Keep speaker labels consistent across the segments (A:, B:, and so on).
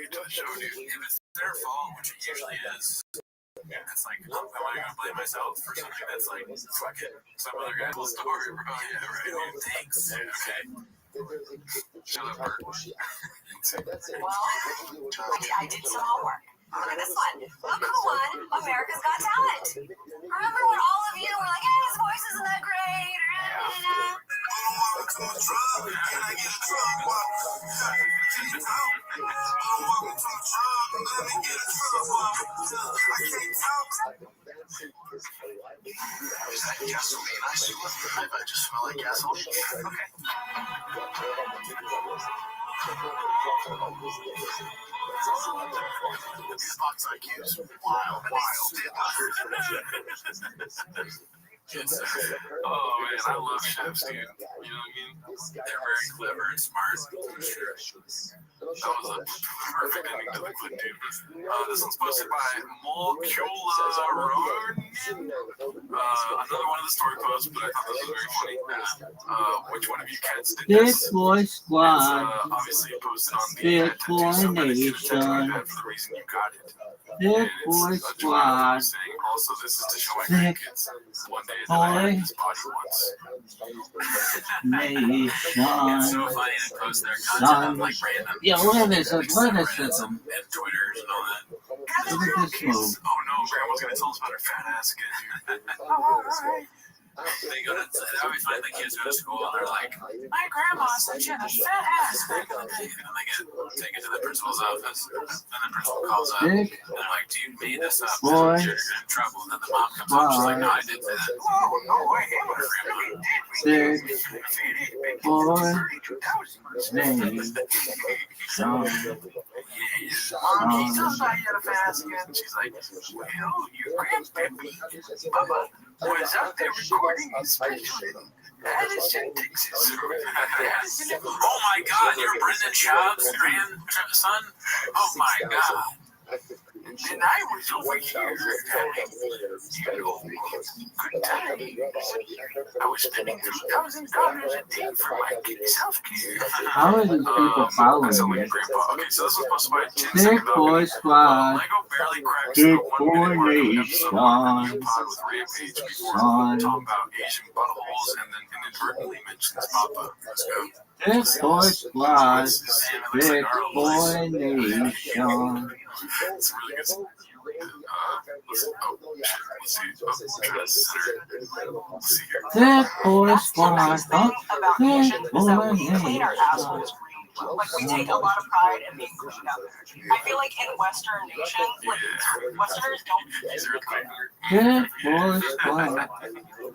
A: get to the show, dude. If it's their fault, which it usually is, it's like, am I gonna blame myself for something that's like, fuck it, some other guy's whole story, bro? Yeah, right. Dude, thanks. Yeah, okay. Shut up, Bert.
B: Well, I did some homework. Look at this one. Look who won America's Got Talent. Remember when all of you were like, hey, his voice isn't that great?
A: Is that gasoline? I see what I just smell like gasoline. Okay. These box IQs, wild. Oh man, I love chefs, dude. You know what I mean? They're very clever and smart. That was a perfect ending to the clip, dude. This one's posted by Multistream. Another one of the story posts, but I thought this was very funny. Which one of you cats did this?
C: Big Boy Squad.
A: It's obviously posted on the
C: Big Boy Nation.
A: For the reason you got it.
C: Big Boy Squad.
A: Also, this is to show my grandkids. One day that I had this body once.
C: Nation.
A: It's so funny to post their content on like random.
C: Yeah, look at this athleticism.
A: And Twitter and all that.
C: Look at this move.
A: Oh no, Grandma's gonna tell us about her fat ass again, dude. They go to, that would be funny, the kids go to school and they're like, my grandma said she had a fat ass back in the day. And they get taken to the principal's office, and the principal calls up, and they're like, dude made this up, you're in trouble. And then the mom comes up, she's like, no, I didn't say that. Oh, no, I am a grandma.
C: Big Boy Nation.
A: Mom, he told me you had a fat ass again. She's like, well, your grandpappy, Bubba, was out there recording his special in Addison, Texas. Oh my God, you're Brendan Schaub's grandson? Oh my God. And I was over here having, good time. I was spending $2,000 a day for my kids' health care.
C: How are these people following me?
A: Okay, so this was supposed to be a 10
C: Big
A: second
C: Boy Squad.
A: Lego barely cracks
C: Big
A: the 1
C: Boy
A: minute mark of
C: Nation.
A: episode 1 with Rampage before talking about Asian buttholes and then inadvertently mentions Papa. Let's go.
C: Big Boy Squad. Big Boy Nation.
A: It's really good. Let's see. Let's see here.
C: Big Boy Squad.
B: Big
C: Boy
B: Nation. Like, we take a lot of pride in being clean up there. I feel like in Western nations, like, Westerners don't
C: Big Boy Squad.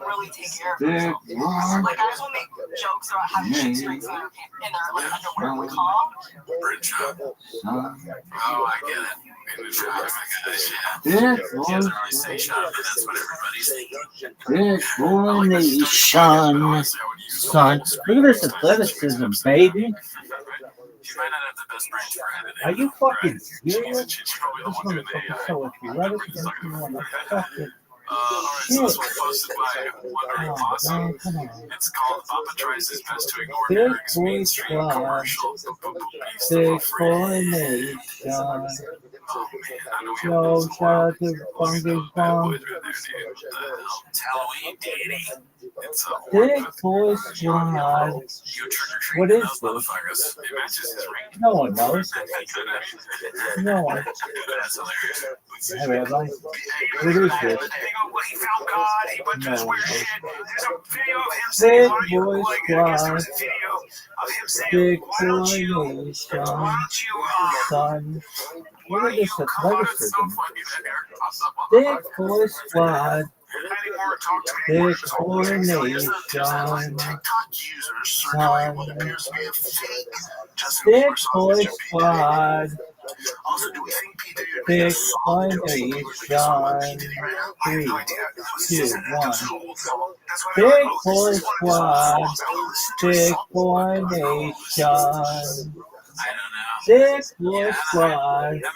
B: really take care of
C: Big
B: themselves.
C: Boy
B: Like, guys will make jokes about having shit strings in their like, underwear. Like, huh?
A: Bridge up. Oh, I get it.
C: Big
A: Boy. Doesn't really say shut up, but that's what everybody's thinking.
C: Big Boy Nation. Son, look at this athleticism, baby.
A: She might not have the best brain for editing.
C: Are you fucking serious?
A: She's probably the one doing the AI.
C: So if you let us get you on the fucking
A: Alright, so this was posted by Wondering Possum. It's called Papa Tries His Best to Ignore Eric's mainstream commercial.
C: Big Boy Nation.
A: Oh man, I know we
C: Yo,
A: have
C: shout out to Fungus Bomb.
A: It's Halloween, Danny. It's
C: Big Boy Squad. What is this?
A: It matches his ring.
C: No one knows. No one.
A: That's hilarious.
C: Hey, Rabbi. What is this?
A: He found God. He went through this weird shit. There's a video of him
C: Big
A: saying,
C: Boy
A: there's
C: Squad.
A: a video of him saying,
C: Big
A: why don't
C: Boy
A: you,
C: Nation.
A: why
C: Son. Look at this
A: come on, it's so
C: athleticism.
A: funny that Eric pops up on
C: Big Boy Squad.
A: Anymore, talk to me.
C: Big Boy Nation.
A: TikTok users circulating what appears to be a fake Justin
C: Big
A: Bieber song
C: Boy
A: with Justin
C: Squad.
A: Also, do we think P. Diddy would
C: Big
A: make a song
C: Boy
A: to Justin Bieber's biggest song with P. Diddy right now? I have no idea. This
C: 2,
A: is an
C: 1.
A: old song. That's why
C: Big
A: they're like,
C: Boy
A: oh, this is one of his old
C: Squad.
A: songs. I will listen to his
C: Big
A: song.
C: Boy Nation.
A: I don't know.
C: Thick boy
A: Yeah,
C: squad.
A: I mean, can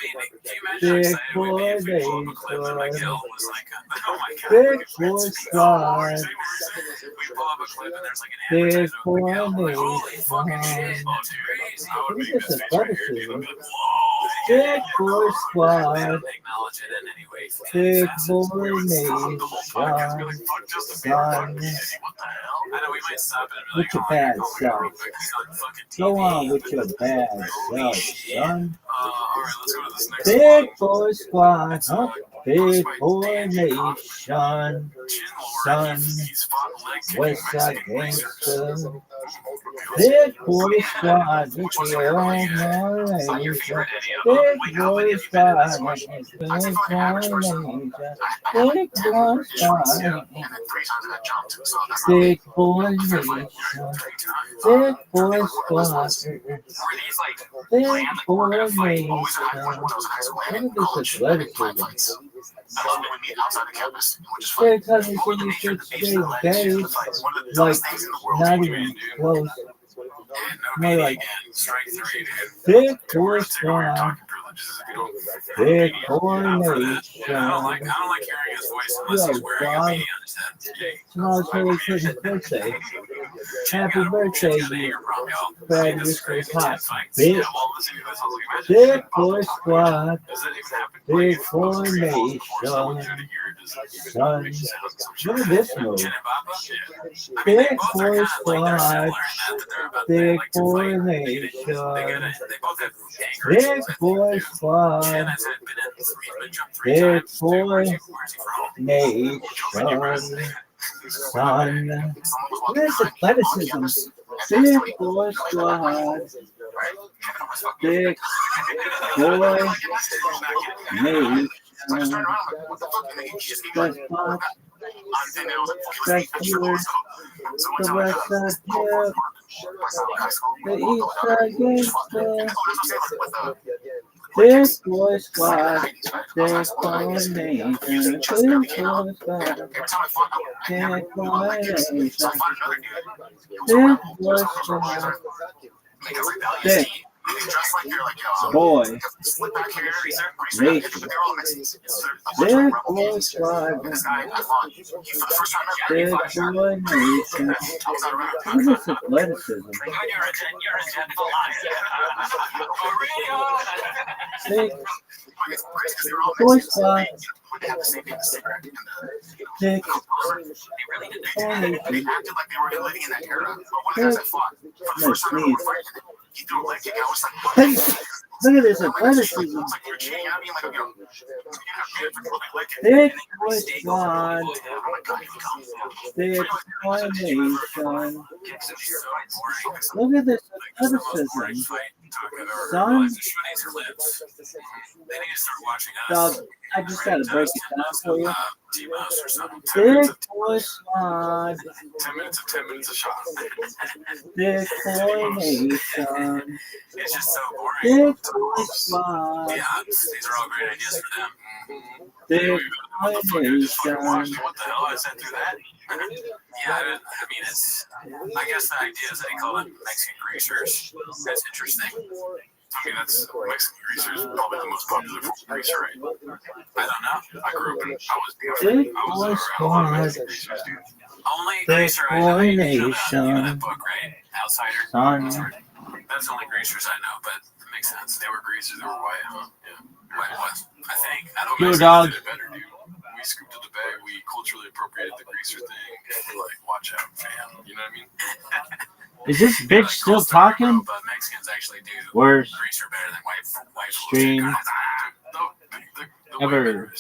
A: you imagine how
C: Thick
A: excited we'd
C: boy
A: be if we pull up a
C: nation.
A: clip and Miguel was like, oh my god,
C: Thick
A: look at
C: boy
A: Red Speed.
C: squad.
A: We pull up a clip and there's like an
C: Thick
A: advertisement
C: boy
A: with Miguel. Like, holy fucking
C: nation.
A: shit. Oh, dude, I would
C: Look
A: make
C: at
A: this
C: this
A: face right here, dude.
C: athleticism.
A: I'd be like, whoa.
C: Thick boy
A: They
C: squad.
A: don't acknowledge it in any way.
C: Thick
A: Facets.
C: boy
A: We would stop the whole podcast and be like,
C: nation.
A: fuck Justin Bieber, fuck
C: Son.
A: Diddy, what the hell? I know we might stop it and be
C: With
A: like,
C: your
A: oh,
C: bad
A: you're
C: self.
A: real quick. He's on fucking TV.
C: Go on with your bad
A: Holy
C: self,
A: shit.
C: son.
A: Alright, let's go to this next
C: Big
A: one.
C: boy squad.
A: It's
C: Huh? Big boy nation. Son.
A: He's fought leg kicking
C: Westside
A: Mexican racers.
C: gangster. Big boy squad. With
A: Which one's
C: your
A: your
C: own
A: favorite? It's not your
C: nation.
A: favorite, Eddie.
C: Big
A: How many
C: boy
A: have you been in this
C: squad.
A: question?
C: Big
A: I'd say for an average person,
C: nation.
A: I have like
C: Big
A: 10
C: boy
A: issues, yeah,
C: squad.
A: and then 3 times that jumped. So that's not
C: Big
A: big.
C: boy
A: Fair fight,
C: nation.
A: 3 times.
C: Big boy
A: Were
C: squad.
A: these like
C: Big
A: planned? Like,
C: boy
A: we're gonna fight.
C: nation.
A: Always a high point when I was in high school and in
C: Look at
A: college.
C: this
A: I did time
C: athleticism.
A: fights. I love when we meet outside the campus and we just fight.
C: Because
A: What would the nature of the beast that led to
C: days,
A: the fights? One of the
C: like,
A: dumbest things in the world.
C: not
A: Dude.
C: even close.
A: And no
C: More
A: BD
C: like
A: again. Strike 3, dude.
C: big
A: Two
C: boy
A: words, take away your
C: squad.
A: talking privileges if you don't have
C: Big
A: BD.
C: boy
A: Yeah, for that.
C: nation.
A: Yeah, I don't like hearing his voice unless
C: Yo,
A: he's wearing a
C: dog.
A: BD on his head. Yeah.
C: Tomorrow's Holy Church's birthday. Happy birthday, you bad useless hot bitch. Big boy squad. Big boy nation. Son. Look at this move. Big boy squad. Big boy nation. Big boy squad. Big boy nation. Son. Where's the athleticism? Big boy squad. Big boy nation. Best box. Best healer. The west side tip. The east side gangster. Big boy squad. Big boy nation. Big boy squad. Big boy nation. Big boy squad. Big boy nation. Big boy squad. Big boy nation. Look at this athleticism. Big boy squad. Big boy nation. Look at this athleticism. Big boy squad. Big boy nation. Look at this athleticism. Son. Dog, I just gotta break it down for you. Big boy squad.
A: 10 minutes of 10 minutes of shot.
C: Big boy nation.
A: It's just so boring.
C: Big boy squad.
A: Yeah, these are all great ideas for them.
C: Big
A: What the fuck? I just fucking watched
C: nation.
A: it. What the hell? I sat through that? Yeah, I mean, it's. I guess the idea is that they call them Mexican greasers. That's interesting. I mean, that's Mexican greasers is probably the most popular form of greaser, right? I don't know. I grew up and I was
C: Big
A: around a
C: boy
A: lot of
C: squad.
A: Mexican greasers, dude. Only
C: Big
A: greaser I know.
C: boy
A: You know
C: nation.
A: that book, right? Outsider.
C: Son.
A: That's the only greasers I know, but it makes sense. They were greasers. They were white, huh? Yeah. White was, I think. I don't know.
C: Yo, dog.
A: Did it better, dude. We scooped it the bag. We culturally appropriated the greaser thing. We're like, watch out, fam. You know what I mean?
C: Is this bitch still talking?
A: But Mexicans actually do
C: Worst
A: greaser better than white
C: stream
A: the
C: ever.
A: dude. And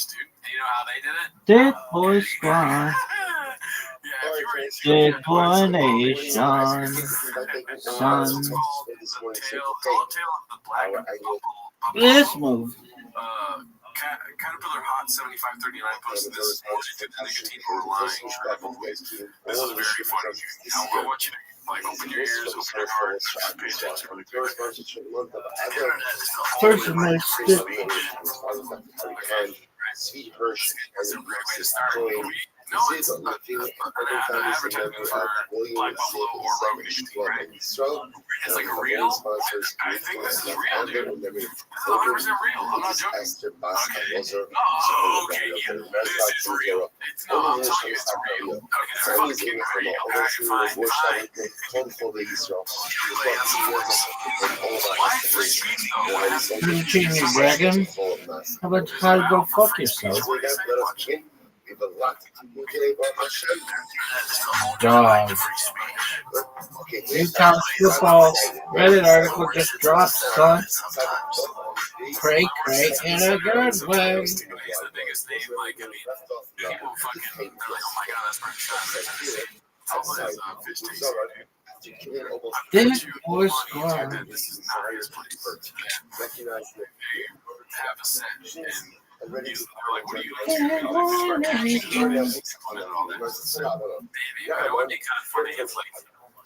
A: you know how they did it?
C: Big boy squad.
A: Yeah, if you were
C: Big boy nation. Son.
A: It's called the tail of the black bubble.
C: This move.
A: Caterpillar Hot 7539 posted this morning to the nicotine overlying track both ways. This is very funny. I want you to open your ears, open your heart, and pay attention really quick.
C: First of all,
A: That's a great way to start. No, it's an advertisement for Black Buffalo or Rogan, right? It's like a real. I think this is real, dude. This is 100% real. I'm not joking. Okay. Oh, okay, yeah. This is real. No, I'm telling you, it's real. Okay, they're fucking real. Okay, fine. Why free speech though?
C: Didn't you dragon? How about how to go fuck yourself? Dog. New college football Reddit article just dropped, son. Cray in a good way.
A: He's the biggest name, like, I mean, people fucking, they're like, oh my god, that's Brent Shot. Fish tasting.
C: This boy squad.
A: This is not his place. Have a set. And they're like, what are you doing? It would be kind of funny if, like,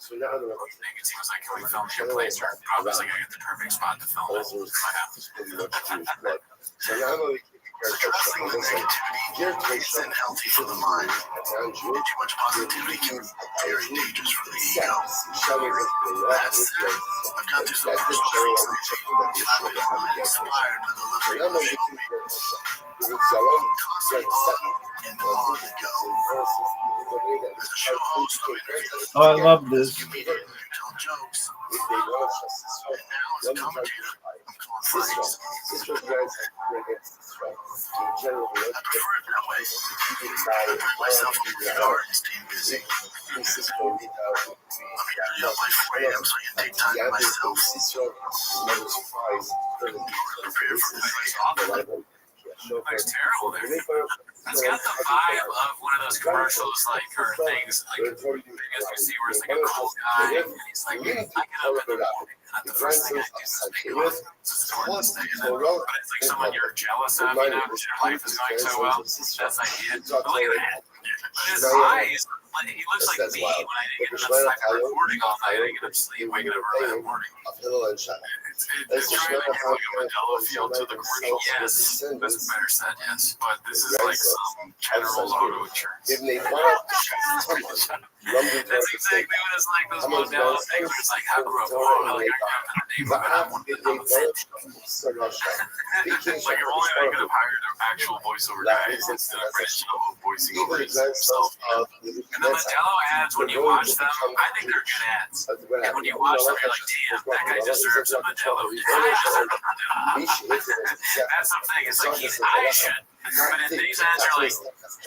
A: Negative was like, can we film your place? Or I was like, I got the perfect spot to film it. Isn't healthy for the mind. Too much positivity can be very dangerous for the ego. That said, I've got through some personal things lately. I've been really inspired by the liberty of in the long ago. As a show host, I'm interviewing
C: Oh, I love this.
A: comedian who tell jokes. And now as a commentator, I'm calling phrase. I prefer it that way. I put myself on the yard and stay busy. I'm here up by 4 a.m. so I can take time to myself. Prepare for the face off. Looks terrible there. It's got the vibe of one of those commercials, like, or things, like, as we see where it's like a cool guy, and he's like, I get up in the morning, not the first thing I do is make love. It's important to stay in that. But it's like someone you're jealous of, you know, because your life is going so well. That's the idea. But look at that. But his eyes, he looks like me when I get enough time recording all night. I get up sleep, waking up early in the morning. It's trying to give like a Modelo feel to the commercial. Yes, that's better said, yes. But this is like some General Auto insurance. That's exactly what it's like, those Modelo things. It's like, I grew up poor. Like, I grew up in a neighborhood. I'm a vent. It's like, you're only going to hire the actual voiceover guys instead of British voicing over himself. And the Modelo ads, when you watch them, I think they're good ads. And when you watch them, you're like, damn, that guy deserves a Modelo. That's the thing. It's like, I should. But in these ads are like,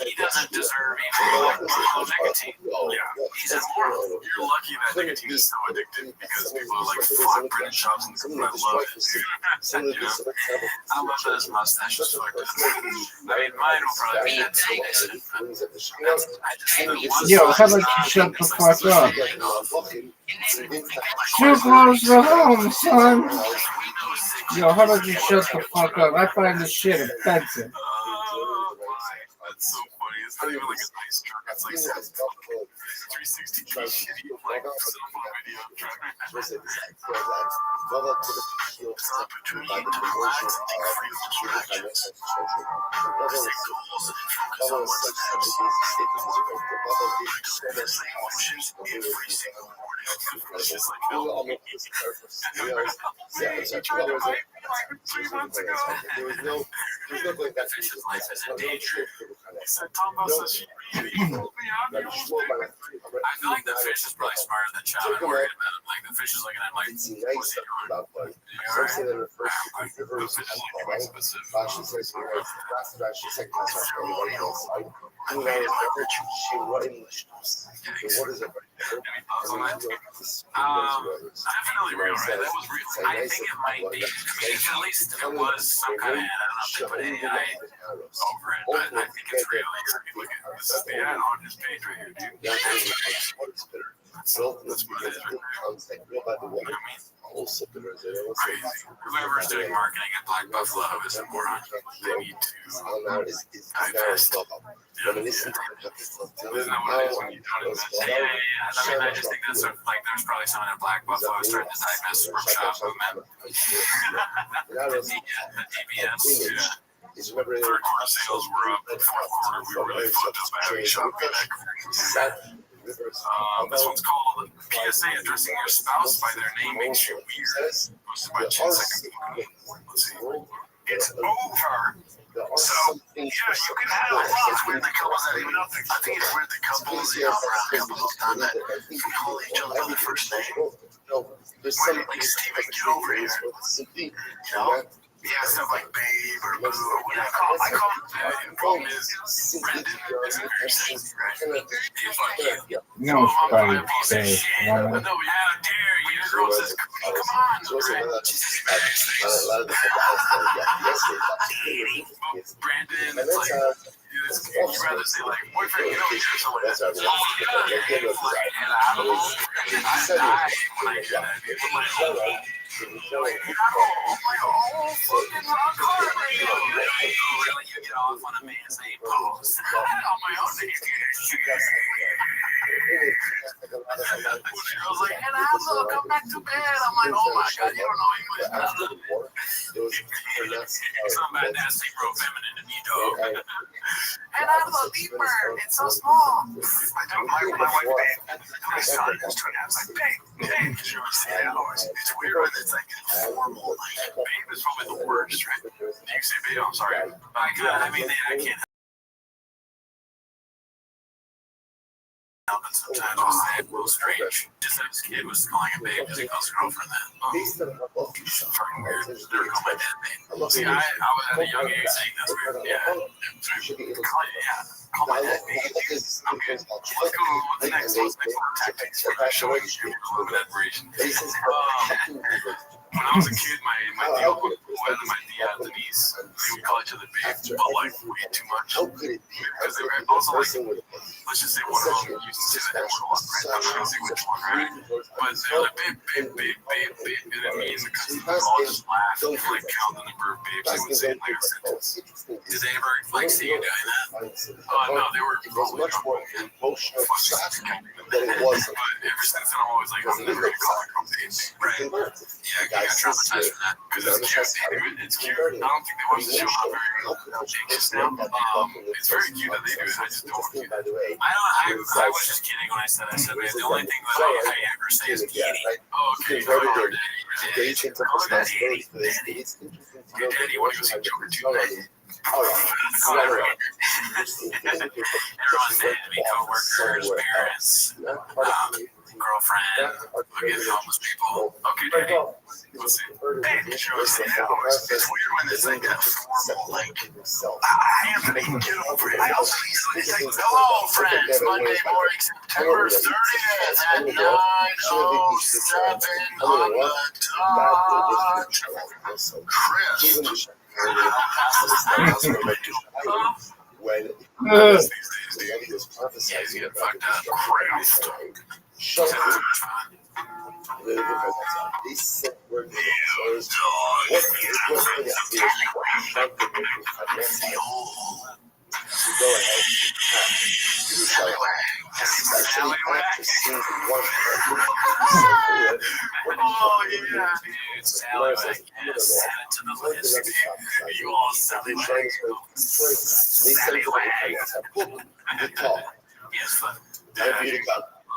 A: he doesn't deserve even like nicotine. Yeah, he's immoral. You're lucky that nicotine is so addictive because people are like, fuck British shops and I love it. You know? I love that his mustache is fucked up. I mean, mine will probably be decent.
C: Yo, how about you shut the fuck up? Too close to home, son. Yo, how about you shut the fuck up? I find this shit offensive.
A: That's so funny. It's not even like a nice truck. It's like some 360 shitty like cell phone video truck. It's an opportunity to relax and take free of distractions. Stay goals and focus on what's next. Experience the emotions every single morning. It's just like, oh, and then like 3 months ago. The fish's life is a day trip. I said, Tombo says she really fooled me out. I feel like the fish is probably smarter than Chow and worried about him. Like, the fish is looking at him like, what's he doing? You alright? The fish is looking quite specific. Definitely real, right? That was real. I think it might be. I mean, at least it was some kind of ad. I don't know if they put AI over it, but I think it's real. Look at this is the ad on his page right here, dude. That's what it is right there. You know what I mean? Crazy. Whoever's doing marketing at Black Buffalo is a moron. They need to divest. Yeah. Isn't that what it is when you don't invest? Yeah. I mean, I just think that's like there's probably someone at Black Buffalo starting to divest from shop movement. The DBS. Yeah. Third quarter sales were up. Fourth quarter, we were really fucked up by having shopping back. This one's called PSA Addressing Your Spouse by Their Name Makes You Weird. Posted by 10 seconds. Let's see. It's over. So, yeah, you can have a lot of weird couples that even up. I think it's weird that couples, around couples done that. We call each other by their first name. There's some like Steven, get over here. Yeah, stuff like babe or boo or whatever. I call him the problem is Brendan isn't very sexy, right? Fuck you.
C: No, probably say.
A: No, how dare you? Your girl says, come on, right? She says very sexy. Brandon, it's like, you'd rather say like boyfriend, you know, you're someone else. Oh, yeah, it's like, and I don't know. I die when I hear that. People like, like, fucking rock hard right now. Really, you get off on a man's name post. On my own name. The girl's like, and I'll come back to bed. I'm like, oh my god, you don't know English. It's not bad nasty, bro, feminine to me, dog. And I love deeper. It's so small. I don't like my wife, babe. My son is trying to have like, babe. Because you always say that always. It's weird when it's like formal. Like, babe is probably the worst, right? You say, babe, I'm sorry. I mean, I can't. But sometimes I'll say it a little strange. Just like this kid was calling him babe because he calls his girlfriend that. Oh, fucking weird. They're calling my dad babe. See, I was at a young age saying that's weird. Yeah. Call my dad babe. Okay. Let's go. What's next? What's next tactics for showing you a little bit of admiration? When I was a kid, my deal with Gwen and my tia Denise, we would call each other babe, but like way too much. Because they were also like, let's just say one of them used to say that word a lot, right? I'm not gonna say which one, right? But they were like babe, and then me and the cousins would all just laugh and like count the number of babes they would say in like a sentence. Did they ever like see you doing that? No, they were probably much more emotional than it was. But ever since then, I'm always like, I'm never gonna call her babe, right? Yeah, I got traumatized from that because it's cute. It's cute. I don't think they watch the show. I'm very anxious now. It's very cute that they do it. I just don't want to do that. I was just kidding when I said, man, the only thing that I ever say is kitty. Oh, okay. Call your daddy. Call your daddy. Your daddy, want to go see Joker 2 night? Everyone's dead to be co-workers, parents, girlfriend, look at homeless people. Okay, daddy. Let's see. Hey, it's weird when it's like that formal, like, Anthony, get over it. I also it's like, hello, friends, Monday morning, September 30th at 9:07 on the dot. Chris. When he's getting fucked up. Christ. Oh yeah, dude. Sally Wack. Yes, add it to the list. You all Sally Wack. Sally Wack. Yes, fun.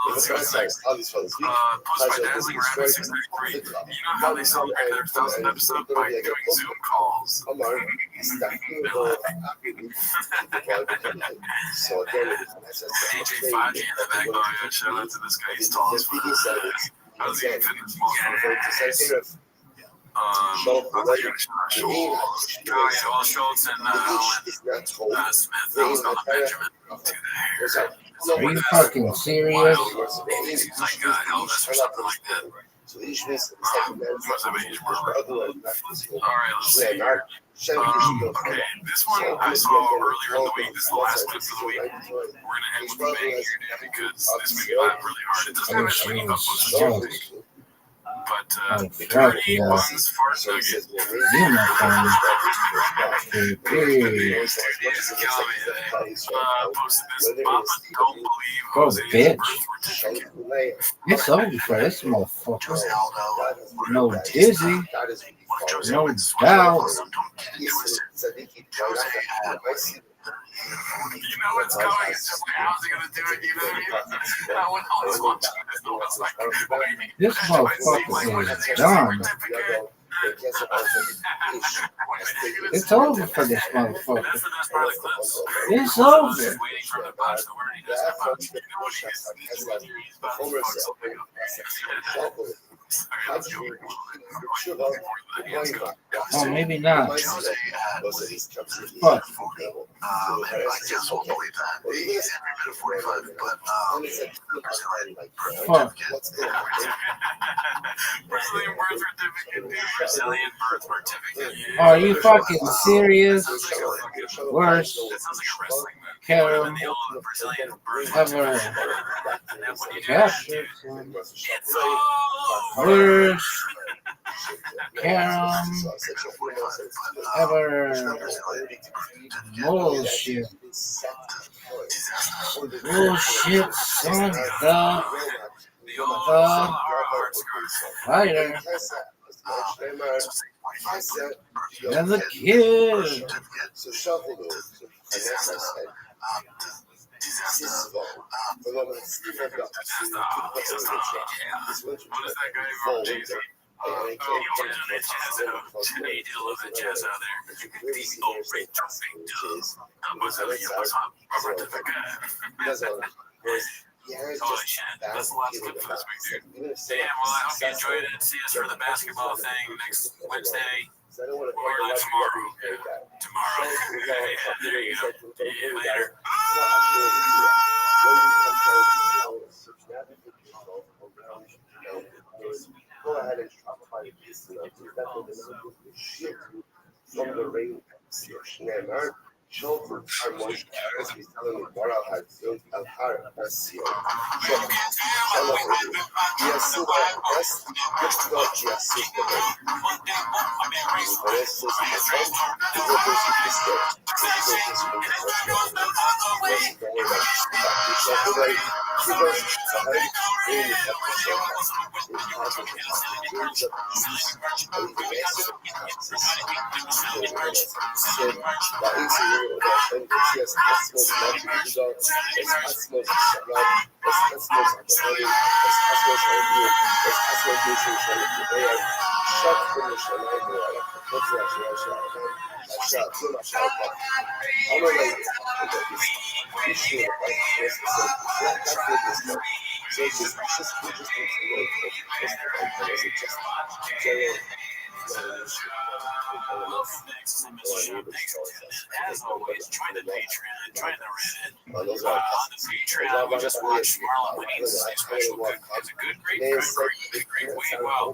A: Post by Dazzling Rabbit 693. You know how they celebrate their 1,000th episode by doing Zoom calls? DJ 5G in the back. Oh yeah, shout out to this guy. He's tall as fuck. How's he even fit in the small Schultz. Schultz and Smith. That was called Benjamin.
C: Are you fucking serious?
A: He's like Elvis or something like that. Alright, let's see here. Okay, this one I saw earlier in the week. This is the last clip for the week. We're gonna end with the bang here, dude, because this made me laugh really hard. It doesn't have as many uploads as you think. But dirty ones fart nugget. Posted this. Papa don't believe Jose's birth certificate.
C: It's over for this motherfucker. No dizzy. No doubt.
A: Jose had, you know what's coming. It's just like, how's he gonna do it? You know what I mean? When I was watching this, I was like, wait,
D: This motherfucker is dumb. It's over for this motherfucker.
A: That's the best part of the clips.
D: It's
A: I was
D: over.
A: just waiting for him to punch the word he doesn't punch. You know what he is? He's about to fuck something up. Sorry, let's go.
D: Oh, maybe not.
A: Jose had
D: Fuck.
A: and I guess we'll believe that. He's every bit of 45, but
D: Fuck.
A: Brazilian birth certificate, dude. Brazilian birth certificate.
D: Are you fucking serious?
A: Sounds like a fucking
D: Worst
A: That sounds like a wrestling move.
D: Carol
A: In the old Brazilian birth
D: ever
A: certificate. And then what do you do?
D: captured.
A: It's over.
D: Worst Karen ever. Bullshit. Bullshit, son of a
A: The old
D: fighter. As a kid.
A: What is that guy from Jay-Z? He originated jazz out there. Holy shit. That's the last clip for this week, dude. Damn, well, I hope you enjoyed it. See us for the basketball thing next Wednesday. Or tomorrow. Tomorrow. Yeah, there you go. Yeah, later.
E: Go ahead and Shopify this. From the rain, شوف الموجود بيستخدم الورقة هتزود الحرق بس يسوق بس يسوق يسوق
A: As always, join the Patreon, join the Reddit. On the Patreon, we just watched Marlon Wayne's special. It's a good, great way. Well,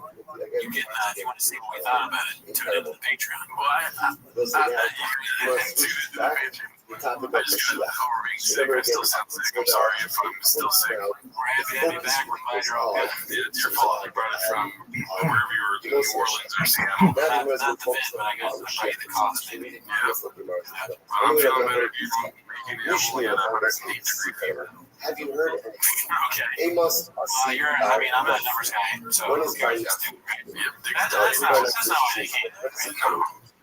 A: you can, if you want to see what we thought about it, tune into the Patreon. Well, I tune into the Patreon. I just got over being sick. I still sound sick. I'm sorry if I'm still sick. We're happy to have you back. We're glad you're all good. It's your fault. You brought it from wherever you were, New Orleans or Seattle. Not the fit, but I guess I'll pay the cost, maybe. Yeah. I'm feeling better, dude. Usually at 108-degree fever.
E: Have you heard of
A: Okay.
E: Amos?
A: I'm a numbers guy, so that's not what they came.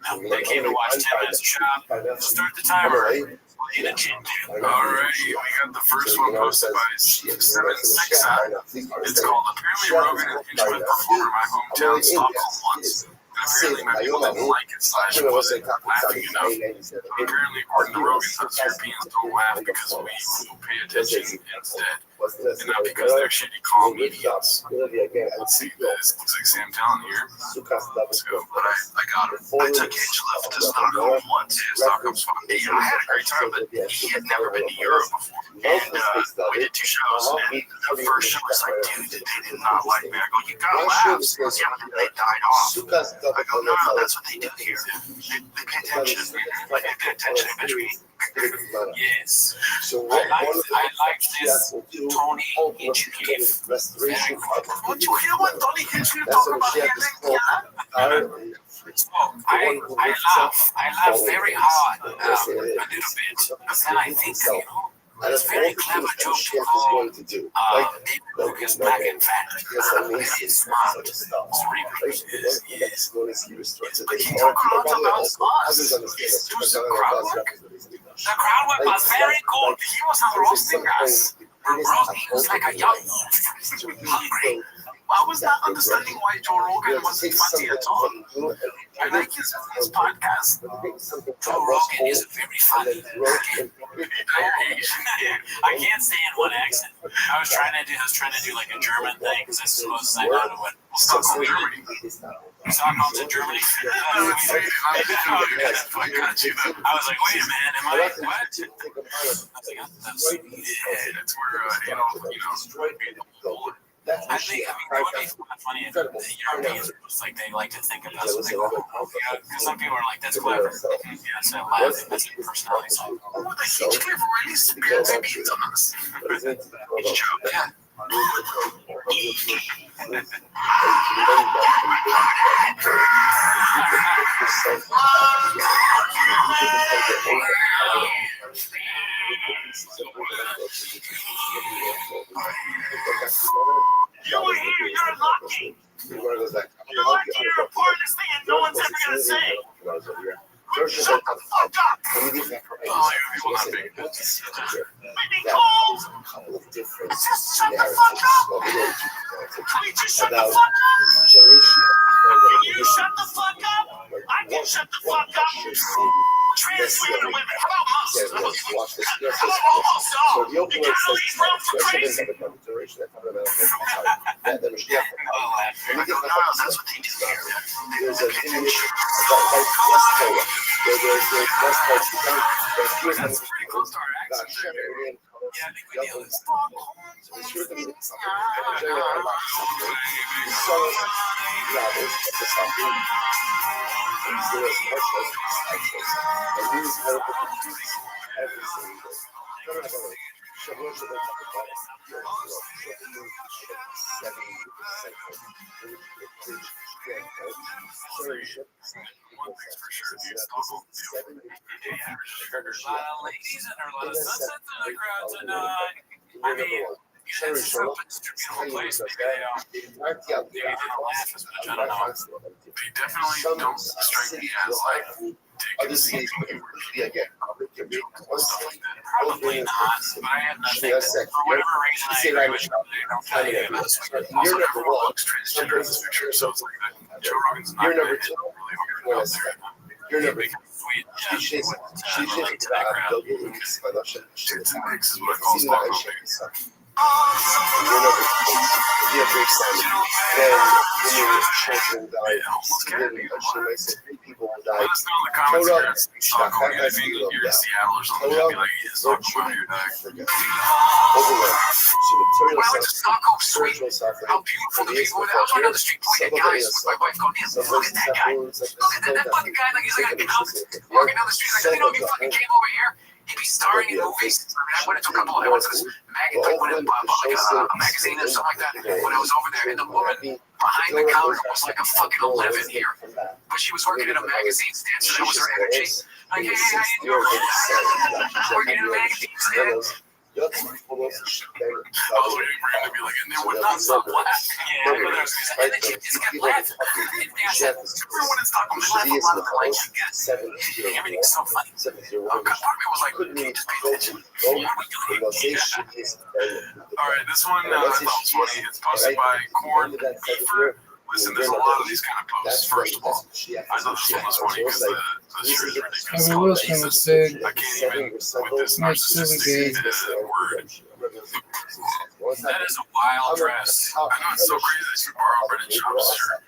A: No, they came to watch 10 minutes of shop. Start the timer. Alrighty, we got the first one posted by 76. It's called Apparently Rogan and Hinchman performed in my hometown Stockholm once. Apparently my people didn't like it, / wasn't laughing enough. Apparently, according to Rogan, us Europeans don't laugh because we pay attention instead. And not because they're shitty calm idiots. Let's see, this looks like Sam Talon here. Let's go. But I got it. I took Hitchliff to Stockholm once. Stockholm's fun. I had a great time, but he had never been to Europe before. And we did 2 shows. And the first show was like, dude, they did not like me. I go, you got laughs. Yeah, but then they died off. I go, no, that's what they do here. They pay attention. Like, they pay attention in between. Yes. I like this Tony Hinchcliffe. Don't you hear what Tony Hinchcliffe talking about here? I laugh very hard a little bit. And I think, it's very clever joke to call David Lucas black and fat. It is smart. Yes. But he talks about us. some crowd work. The crowd work was very good. He was roasting us. He was like a young hungry. I was not understanding why Joe Rogan wasn't funny at all. I like his podcast. Joe Rogan is very funny. I can't stay in one accent. I was trying to do like a German thing because I suppose I know what Stockholm, Germany. Stockholm to Germany. I was like, wait a minute, am I what? I was like, that's where I think it would be funny if the Europeans like they like to think of us as because some people are like, that's clever. Yeah, so laughing, that's a personality song. Oh, the Hitchcliff really spilled the beans on us. It's true, yeah. You were here, you're lucky. You're lucky you're a part of this thing and no one's ever gonna say. Shut the fuck up! Oh, you're not big. Maybe cold! Just shut the fuck up! Can we just shut the fuck up? Can you shut the fuck up? I can shut the fuck up! Trans women, how about most? How about almost all? You gotta leave room for crazy! That's what they do here.
E: There's a
A: That's pretty close to our accent. Yeah, I think we nailed it. One thing's for sure, dude. Stockholm, there's a lot of ladies and there's a lot of sunsets in the crowd tonight. I mean, it's a beautiful place. Maybe they don't laugh as much. I don't know. They definitely don't strike me as like dick and see people stuff like that. Probably not, but I have nothing. For whatever reason, I agree with you. They don't tell you about this. Also, everyone looks transgender in this picture, so it's like Joe Rogan's not going to hit really hard out there. You're never sweet. She relate to that crowd. Tits and dicks is what I call Stockholm.
E: People will die.
A: Let us know in the comments here in Stockholm. If you're in Seattle or something, you'll be like, yeah, Stockholm out here dying. When I went to Stockholm, Sweden, how beautiful the people were. I was on the street pointing at guys. My wife going, look at that guy. Look at that fucking guy. Like he's like a accountant walking down the street. Like, you know, if he fucking came over here, he'd be starring in movies. I went to a couple. I went to this a magazine or something like that. When I was over there, and the woman behind the counter was like a fucking 11 here, but she was working in a magazine stand, so that was her energy. Like, hey, how you doing? Working in a magazine stand. I was waiting for him to be like, and they would not stop laughing. Yeah, but there's, and then she just kept laughing. And I said, everyone in Stockholm, they laugh a lot of the like you guys. Everything's so funny. Part of me was like, can you just pay attention? What are we doing? All right, this one I thought was funny. It's posted by Corn Beaver. Listen, there's a lot of these kind of posts. First of all, I thought this one was funny because the shirt is ridiculous.
F: Every Wilson was big.
A: I can't even with this narcissistic word. That is a wild dress. I know it's so crazy that you borrow Brennan Schaub's shirt.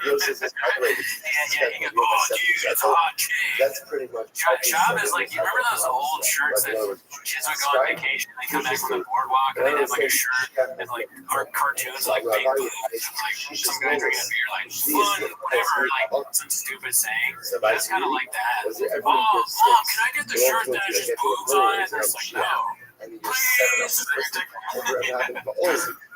A: Yeah, he goes, oh, dude, it's hot, kid.
E: That's pretty much.
A: Schaub is like, you remember those old shirts that kids would go on vacation, they come back from the boardwalk, and they'd have like a shirt and like cartoons, like big boobs, like some guys are gonna be like, fun, whatever, like some stupid saying. It's kind of like that. Oh, Mom, can I get the shirt that has just boobs on it? And it's like, no. Please.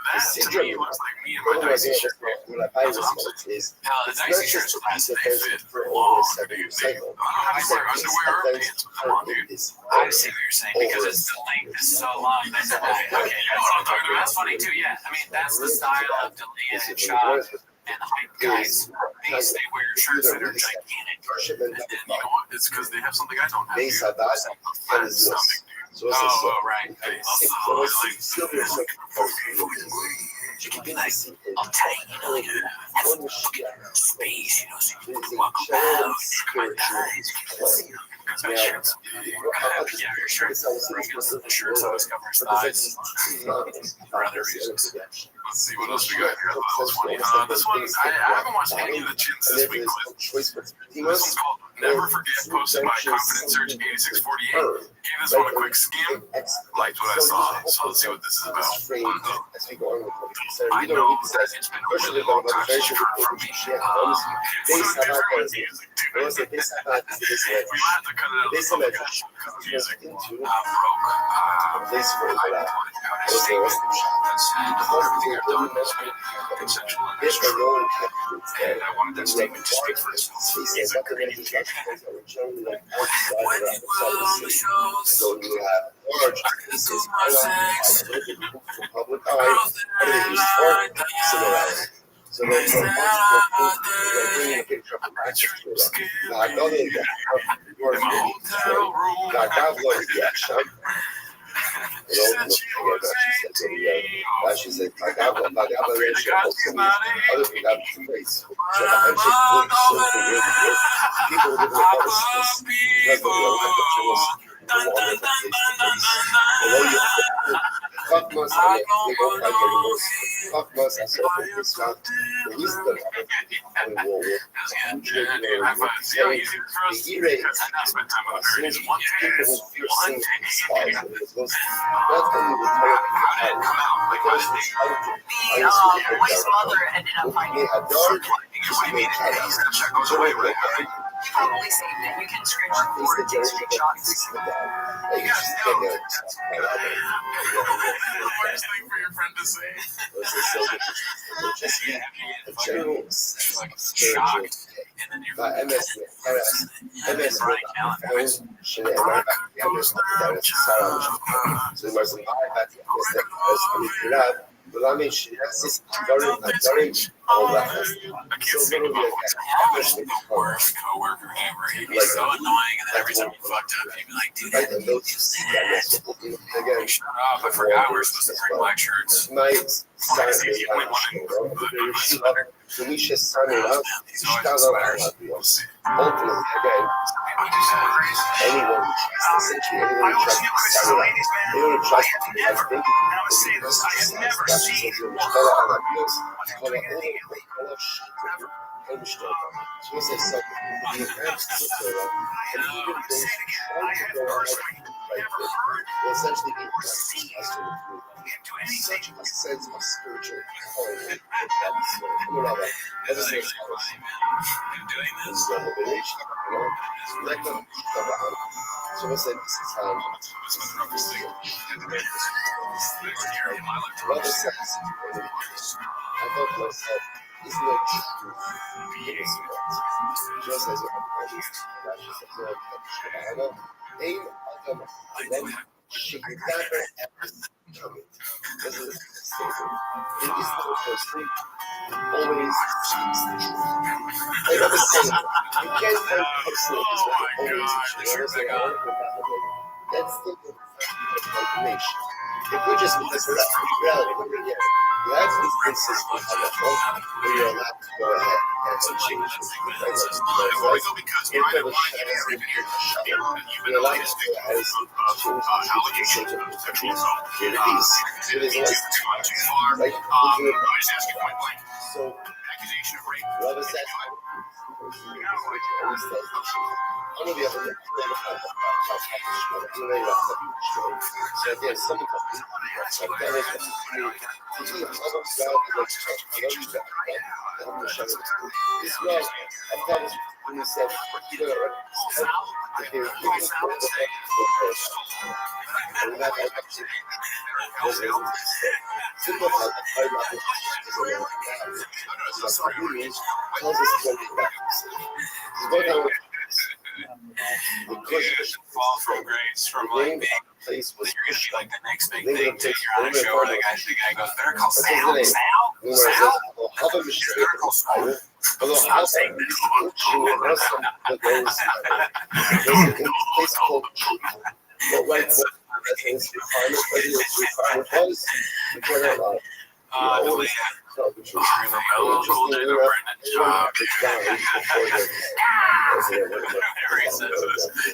A: That to me looks like me and my Dicey shirt. That's what I'm saying. Hell, the Dicey shirts last, they fit long, dude. I don't have to wear underwear or pants. Come on, dude. I see what you're saying because it's the length is so long. Okay, you know what I'm talking about? That's funny too, yeah. I mean, that's the style of D'Elia and Schaub and the hype guys. They wear shirts that are gigantic. And then, you know what? It's because they have something I don't have.
E: Bem
A: Here.
E: saudade,
A: Flat
E: eles
A: stomach.
E: Se você só.
A: Oh, right.
E: Então, assim, se eu ver só
A: Like, I'll tell you, like, that's space, you know, so you can walk around, my thighs, because my shirt's big, yeah, your shirt, the shirt's always covers thighs, for other reasons. Let's see what else we got here. This one, I haven't watched any of the chins this week. This one's called Never Forget, posted by Confident Search 8648. Gave this one a quick skim. Liked what I saw, so let's see what this is about. I know that it's been a really long time since you've heard from me. It's so different music, too. We might have to cut it out of the podcast because the music broke. I wanted out a statement that said everything I've done has been consensual and it's true. And I wanted that statement to speak for itself. It's a great indication. When you were on the shows,
E: So you have large pieces of public eye, everything is dark, similarity. So there's a bunch bringing a picture of the practice. Now, I know that you're reaction. She said, I got one, other people got two ways. So I'm people live in the policies because of the fuck must I fuck must I serve this not the wisdom and war.
B: Boy's mother ended up finding it. You probably saved it. You can screenshot or take screenshots.
A: You guys know that's the worst thing for your friend to say. Just like shocked. And then you're MS Brian Allen.
E: Realmente, esses adorem all that. So it's gonna be
A: the worst coworker ever. He'd be so annoying, and then every time you fucked up, he'd be like, dude, I didn't do that.
E: again,
A: Shut up, I forgot we were supposed to bring black shirts.
E: my Saturday Felicia started out, she got out ultimately again. Anyone essentially anyone tries to start it out. Anyone tries to do it, I think so we say something the events to go on, and even those trying to go on will essentially be us to recruit. Such a sense of spiritual calling that as a sense of revelation, like them, so we say this is how Brother says, I thought myself, is no truth in this world. Just as a aim of them, should never ever come it. This is a statement. It is the first thing. Always sees the truth. Like I was saying, you can't find personalities that are always the truth. That's the imagination. If we just look at reality, you have instances of the book where you're allowed to go ahead and change it. You're allowed to go ahead and change it is less like so love is that I'm gonna be able to so again, some of
A: You should fall from grace from like being
E: place was
A: you're gonna be like the next big thing till you're on a show and the guy goes, better call Sal. Better call Sal.
E: Although
A: Stop
E: also,
A: saying that.
E: but there's a place called but like what residence requirement was, you put it on.
A: Leah. A little cool dude, Brendan Job.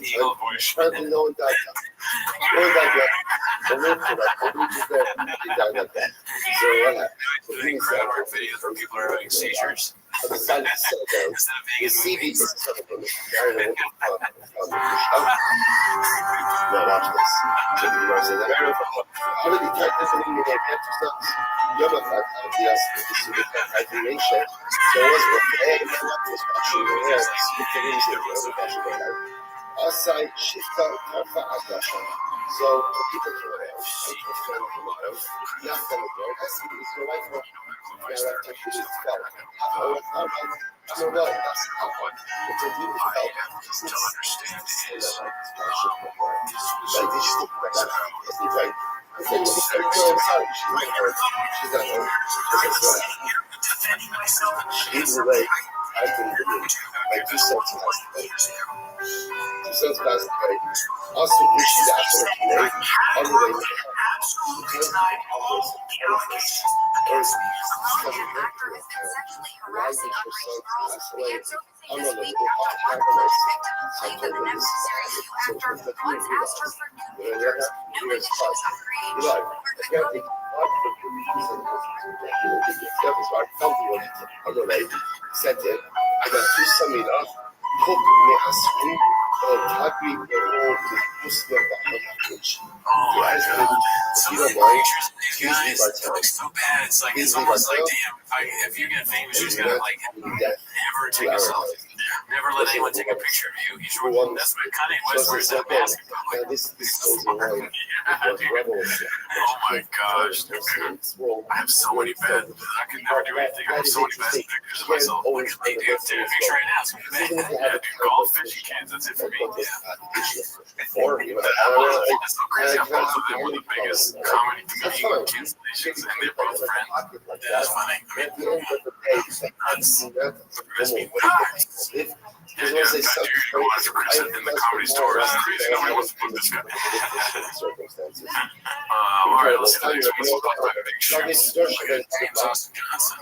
A: Eagle voice.
E: Apparently no one died. No one died yet. The live for that. The live is there. They died like that. So what happened?
A: Doing crowd work videos where people are having seizures.
E: Instead of being
A: Instead of being in movies.
E: No, watch this. How many detectives in India get themselves? Yom Echad, yes, the nation. So it wasn't a bad, it was actually the world. Asai Shifta Tarfa Adasha. So the people came around, knocked on the door. I see, is your wife or you know what? That's not what. It's a beautiful help.
A: Still understand is
E: Like, they just look like that. Right? She's not home. Either way, I can believe my 2 cents passed away. 2 cents passed away. Also, she's after today. Unrelated. Said it. I got 2 samira. Hook me a screen. Happy Muslim.
A: some of the pictures of these guys look so bad. It's like it's almost like, damn, if you get famous, you just gotta like never take a selfie. Never let anyone take a picture of you. That's what Kanye West wears that mask. Oh my gosh, I have so many bad. I could never do anything. I have so many bad pictures of myself. Look at me, dude. Take a picture right now. It's gonna be bad. Yeah, dude, golf, fishing cans. That's it for me. Yeah. That's so crazy. I'm also one of the biggest comedy comedian cancellations, and they're both friends. That's funny. I mean, nuts. Yeah, dude, I got you to go on for Chris in the comedy store. That's crazy. Nobody wants to book this guy. All right, let's get into it. Big shoes. James Austin Johnson.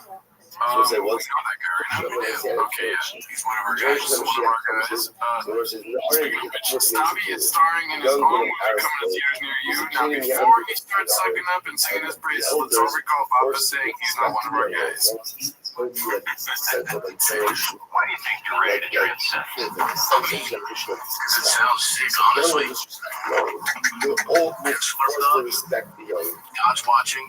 A: We know that guy right now. Yeah. Okay, yeah. He's one of our guys. Speaking of which, Stabby is starring in his own movie coming to theaters near you. Now, before he starts sucking up and singing his praises, let's all recall Papa saying he's not one of our guys. Why do you think you're ready to get set? Because it sounds sick, honestly. God's watching.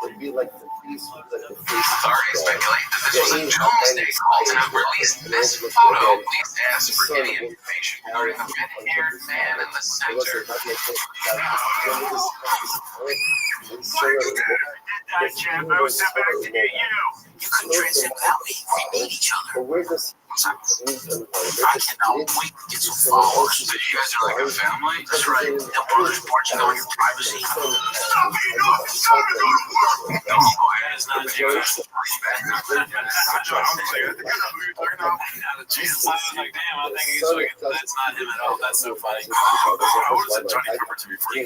E: Would be like the piece with like the face.
A: Authorities speculate that this was a doomsday cult and have released this photo. Please ask for any information regarding the red-haired man in the center. I was sent back to get you. You couldn't transcend without me. We need each other. I cannot wait to get some followers. You guys are like a family? That's right. And brothers marching on your privacy. Stop being up! Stop it! No, it's not a Jewish. Jesus, I was like, damn, I think he's like, that's not him at all. That's so funny. I would have said Johnny Pepper to be free.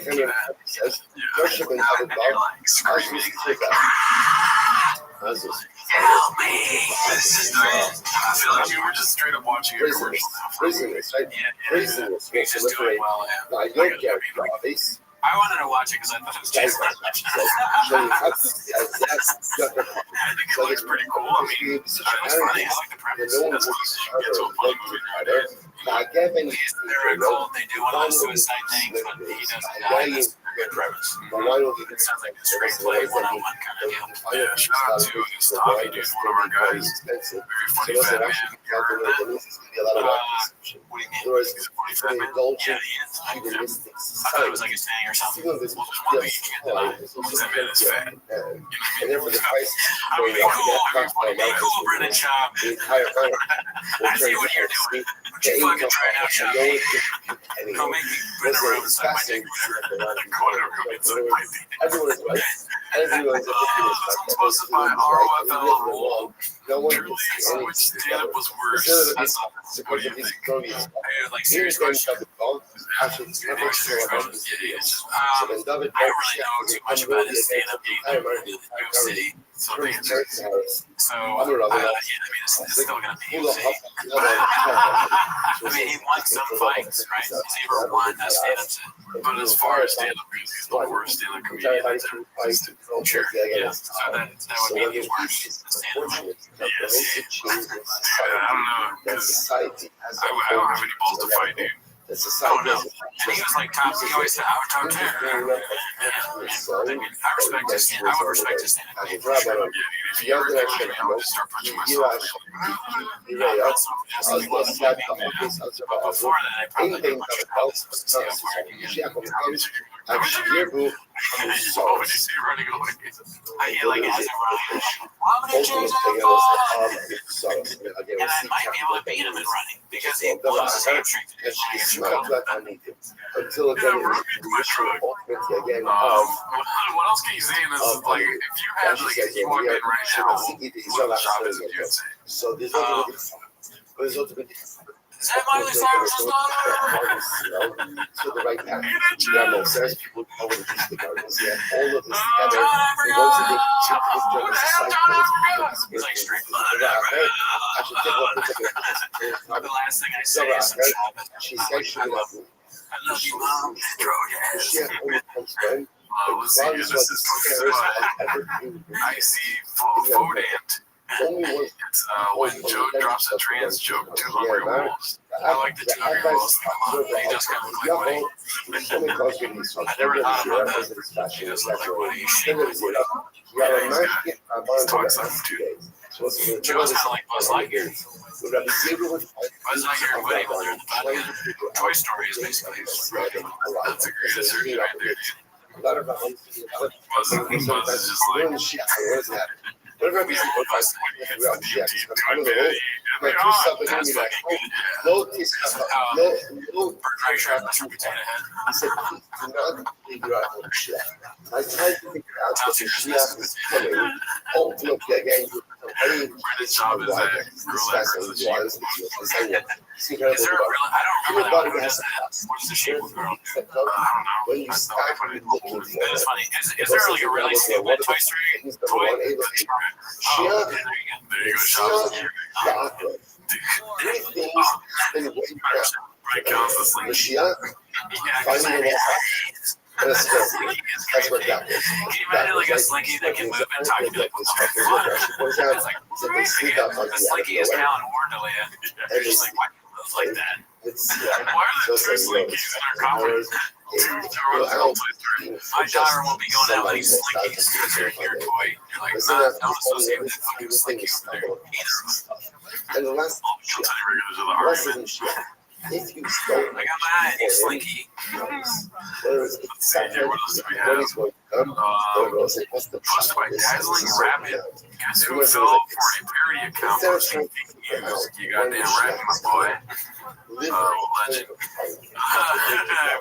A: Help me! This is great. I feel like you were just straight up watching a commercial.
E: Craziness, right? Craziness.
A: He's just doing well.
E: I don't get it.
A: I wanted to watch it because I thought it was Jason. I think it looks pretty cool. I mean, it's funny. I like the premise. That's what you get to a funny movie nowadays. They're a cult. They do one of those suicide things, but he doesn't die. That's a good premise. It sounds like a screenplay, one-on-one kind of deal. Yeah, shout out to Stabby, dude, one of our guys. Very funny fat man. What do you mean? He's a funny fat man? Yeah, he is. I thought it was like a saying or something. Well, there's one thing you can't deny. That man is fat. You know what I mean? I mean, be cool, everybody. Be cool, Brendan Chop. I see what you're doing. you fucking try it out, shop me. Don't make me put in a room inside my dick.
E: Everyone is right. Everyone is
A: I'm supposed to buy ROFL rule.
E: No one
A: Truly,
E: can see
A: which stand-up was worse? What do you think? Like, serious question.
E: Actually,
A: I don't really know too much about his stand-up game in New York City. So I mean, it's still gonna be UFC. I mean, he won some fights, right? He's never won a stand-up. But as far as stand-up goes, he's the worst stand-up comedian that's ever existed. Sure, yeah. So that would mean he's worse than stand-up. Yes. I don't know, because I don't have any balls to fight, dude. Oh no, and he was like top. He always said, "I would talk to her." I respect his stand. I would respect his stand. If you ever come to me, I would just start punching myself. But before that, I probably did much better. See how far I can get. What would you see running away? He like has it running. I'm gonna change that ball. And I might be able to beat him in running because he blows his hamstring.
E: Until again,
A: what else can you say in this? Like, if you had like if you walked in right now, what shop is it? You'd say.
E: So there's ultimately.
A: Is that Miley Cyrus's daughter?
E: So the right path. Yeah, no, there's people who know what it is to gardens. Yeah, all of this together.
A: He's like straight blood. The last thing I say is some
E: She said she would have.
A: I love you, Mom.
E: She had only comes friend.
A: Let's see. This is I see Fodant. It's when Joe drops a trans joke, 200 wolves. I like the 200 wolves. He just kind of look like Woody. I never thought about that. He does look like Woody. He's talking something too. Joe's kind of like Buzz Lightyear. Buzz Lightyear and Woody when they're in the back. Toy Story is basically that's a great surgery right there, dude. Buzz is just like.
E: Whatever I I tried to figure out what the Shia was coming. Ultimately, again,
A: Brennan's job is that is there a real? I don't remember that. What is the shape of girl? I don't know.
E: When you start looking for
A: It's funny. Is there like a really stupid Toy Story toy? Oh, there you go, Shop. Right, counts the slinky.
E: That's what that is.
A: Can you imagine like a slinky that can move and talk? You'd be like, what the fuck? It's like, the slinky is now an Ornelia. You're just like, why do you move like that? Why are there two slinkies in our conference? My daughter won't be going out with these slinkies because they're your toy. You're like, don't associate with that fucking slinky over there. Either of them.
E: And the last
A: I'll tell you regulars of the argument.
E: if you don't
A: I got my eye, slinky.
E: there's
A: What else do we have? Posted by Dazzling Rabbit. Guess who fell for a parody account for fake news? You goddamn right, my boy. Legend.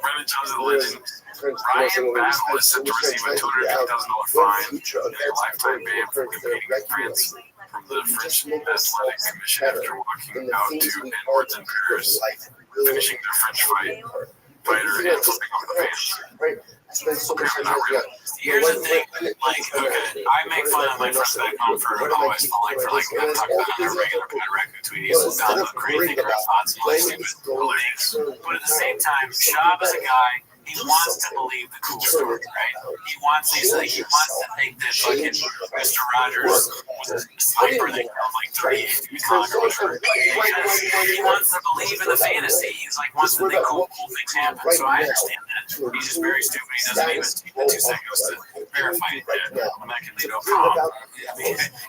A: Brennan Jones is a legend. Ryan Battle is set to receive a $250,000 fine and a lifetime ban for competing in France from the French Athletic Commission after walking out to Edwards in Paris, finishing their French fighter and flipping over the pants. Not really. Here's the thing, like, okay, I make fun of my friends back home for always falling for, like, I'm talking about their regular pet tweeties and dumb, crazy crap thoughts and like stupid beliefs. But at the same time, Shab is a guy, he wants to believe the cool story, right? He wants to think that fucking Mr. Rogers was a sniper that killed like 38 because he wants to believe in the fantasy. He's like wants to think cool things happen. So I understand that. He's just very stupid. He doesn't even take the 2 seconds to verify it. I'm not gonna lead no problem.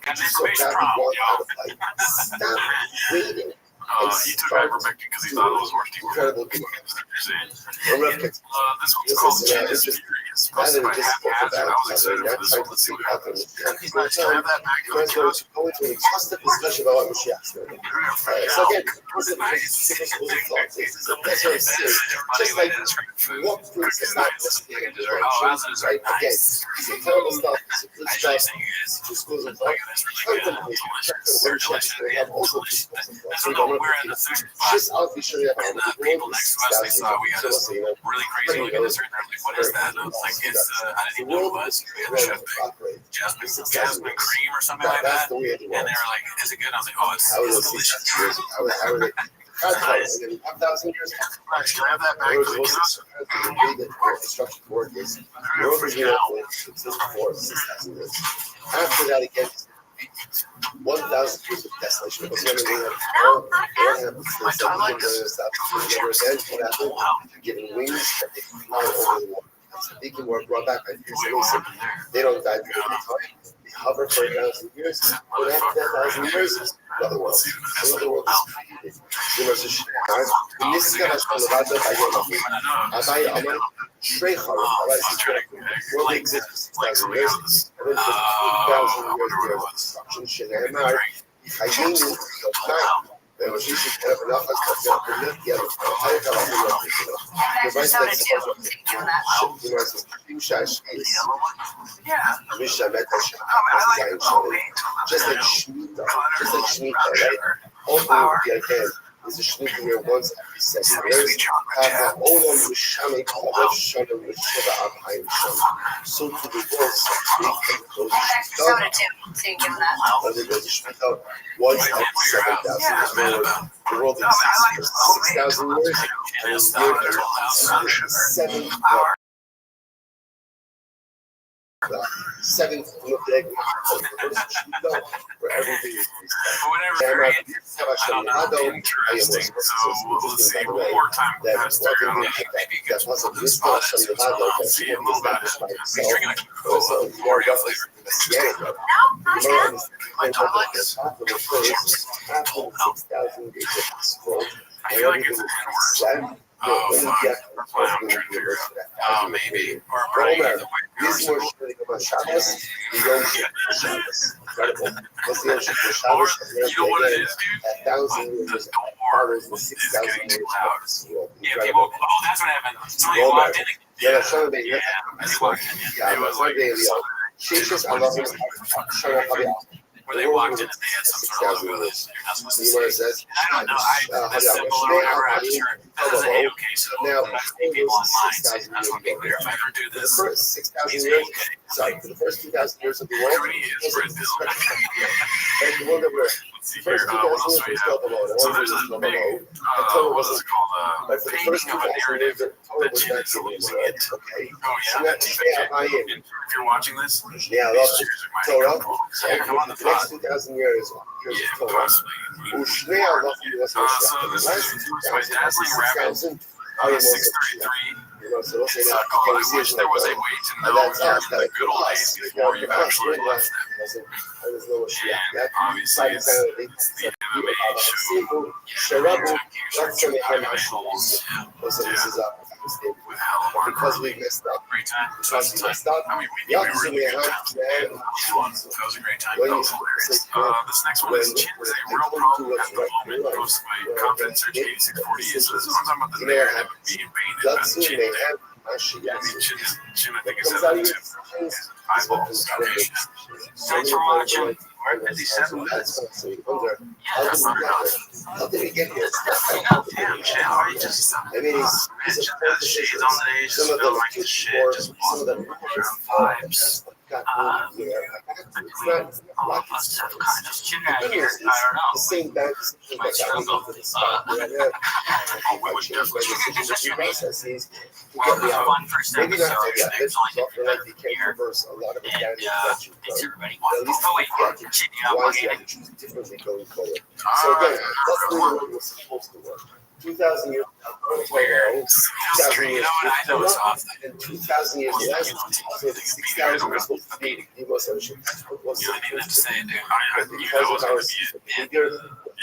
A: Got the information problem, yo. He took ivermectin because he thought it was worse. This one's called Genius Fury. supposed to be haphazard. I was excited for this one. Let's see what happens. He's nice to have that back on the couch.
E: Go into an exhaustive discussion about what Mashiach is doing. So again, listen, just like what proves is not necessarily right? Again, it's a terrible stuff. It's good stuff. It's schools of thought. They have also just out the show.
A: And people next to us, they saw we got this really crazy looking dessert. They're like, what is that? And I was like, it's, I didn't even know what it was. We had a chef jasmine cream or something like that. And they were like, is it good? I was like, oh, it's delicious.
E: 1,000 years ago.
A: Can I have that back?
E: Construction workers. After that, again, 1,000 years of desolation. Because when we have giving wings that they fly over the water. They can work brought back. They don't die during the time. They hover for 1,000 years. But after that 1,000 years, another world. Another world is created. World exists for 1,000 years. And then for 2,000 years, destruction. Is a Shmita where once every 7 years, so to the world, once every 7,000 years. The world exists for 6,000 years, and it's 7th leg where everything is
A: interesting. So let's see one more time. That's maybe get the spot. See a little bit. He's drinking a Oreo flavor. My tongue like this. I feel like it's an inward. Oh, fuck. That's why I'm trying to figure out. Oh, maybe. Or probably the way
E: these were Shabbos, incredible. What's the ocean for Shabbos?
A: You know what it is, dude?
E: 1,000 years.
A: The door is getting too loud. Yeah, people. Oh, that's what happened. Somebody walked in.
E: Yeah, somebody.
A: Yeah, I walked in. It was like where they walked in and they had some sort of logo that you're not supposed to say. I don't know. This symbol or whatever. I'm sure that doesn't hit okay. So I think people online say, I just want to be clear. If I ever do this,
E: for the first 6,000 years, sorry, for the first 2,000 years of the world,
A: everybody is Red Pill.
E: and the world that we're
A: First 2,000 years we have. So there's a big, what is it called? Painting of a narrative that Jin is losing it. Oh yeah. If you're watching this, these cheers are my control. Come on the pod.
E: 2,000 years.
A: Yeah, possibly. So this is by Dazzling Rabbit, 633. It's called I Wish There Was a Way to Know You're in the Good Old Days Before You Actually Left Them. And obviously it's the MMA show. With Halloween.
E: Because we messed up.
A: Great time.
E: Because we messed up.
A: I mean, we were in a good time. That was a great time. That was hilarious. This next one is Chin is a real problem at the moment. Posted by Confidence Search 8648. So this is what I'm talking about, the narrative being painted by Chin. Chin, I think, is 7-2. Eyeballs. Thanks for watching. We're at 57 minutes. Yeah, that's not enough.
E: How did he get here?
A: Damn, shit, how are you just...
E: I mean, he's
A: the shades on the day, just feel like this shit, just walking vibes. All of us have kind of chin out here. I don't know.
E: The same bag.
A: Might struggle. We would definitely fun first
E: maybe
A: episode.
E: not
A: There's only
E: like he can't reverse a lot of the damage that you've
A: thanks
E: done.
A: everybody.
E: At least
A: Continue
E: why
A: on
E: is he
A: gaming.
E: have to choose differently going forward? So again, that's the way it was supposed to work. 2,000 years ago, 2,000 years and 2,000 years less, so 6,000 was supposed to be the most ancient.
A: You don't need to say it, dude. I knew that was going to be it.
E: Bigger,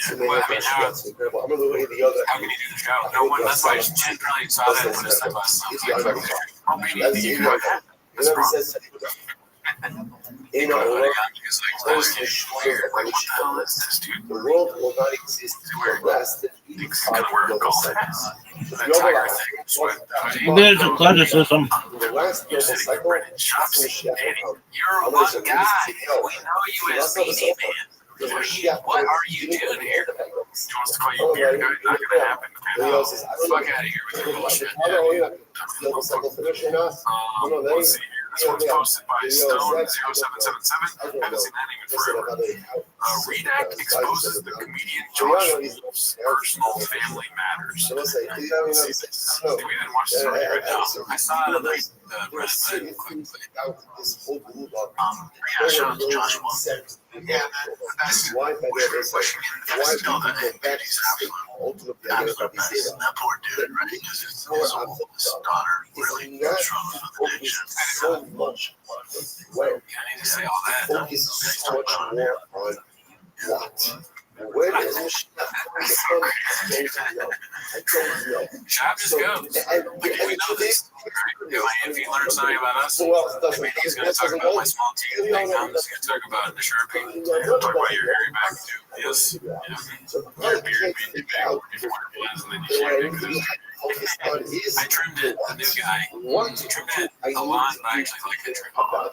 A: Yeah, well, I mean, how can you do the show? No one, that's why Jen probably saw that when it's like last.
E: That's the ego.
A: That's
E: Whoever
A: wrong.
E: says in
A: You
E: our
A: know,
E: world,
A: it's like, this is weird. Like, what the hell is this, dude?
E: the world will not exist unless the
A: It's gonna wear a golf hat.
E: The
A: The
E: global
A: tiger
E: life
A: thing is what
C: There's a pleasure system.
E: in the last
A: you're
E: global
A: sitting
E: cycle,
A: Brennan shops.
E: Mashiach
A: Danny,
E: will come.
A: you're
E: I'm
A: one
E: gonna
A: guy.
E: say,
A: We know you as Beanie Man. What are you doing here? He wants to call you beard guy. Not gonna happen.
E: Leo says, I don't
A: Fuck
E: know.
A: out of here with your bullshit.
E: How long are you global cycle finish or not?
A: Let's see here. This one's posted by Stone0777. Haven't seen that name in forever. Redact exposes the comedian Josh Wolf's personal family matters.
E: So let's say,
A: We didn't watch this already right now. I saw it on the Reddit quickly. Yeah, shout out to Josh Wolf. Yeah, that's
E: Why
A: wishing still the head he's absolute best. That poor dude, right? Because his daughter really struggles with addiction.
E: so much where
A: Yeah, I need to say all that.
E: focus so much more on what? Where does this I don't know.
A: Shop just goes. We know this. If he learns something about us,
E: So else doesn't
A: maybe he's going to talk about my small team thing. I'm just going to talk about the Sharpie. Talk about your hairy back too. Yes. Yeah. Your beard being too big. If you want to blend, and then you shave it. I trimmed it, the new guy. He trimmed it a lot, but I actually like it trimmed a lot.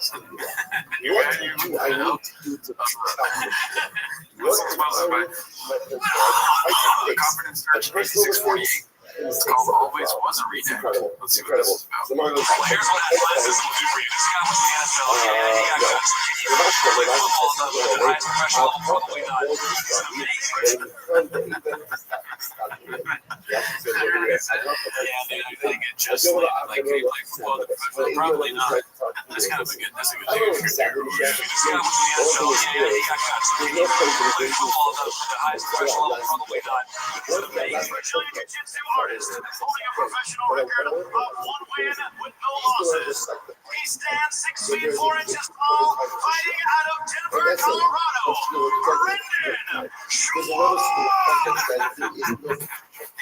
A: Confidence Search 8648. It's called Always Was a Redact. Let's see what this is about. Well, here's what athleticism will do for you. This guy was in the NFL. Yeah, he got guts. He played football at the highest professional level, probably not. He's amazing. Yeah, I think it just like he played football at the professional, probably not. That's kind of a good, that's a good thing. This guy was in the NFL. Yeah, he got guts. He played football at the highest professional level, probably not. He's amazing.
F: Brazilian Jiu-Jitsu artist holding a professional record of 1 win with no losses. He stands 6 feet 4 inches tall, fighting out of Denver, Colorado. Brendan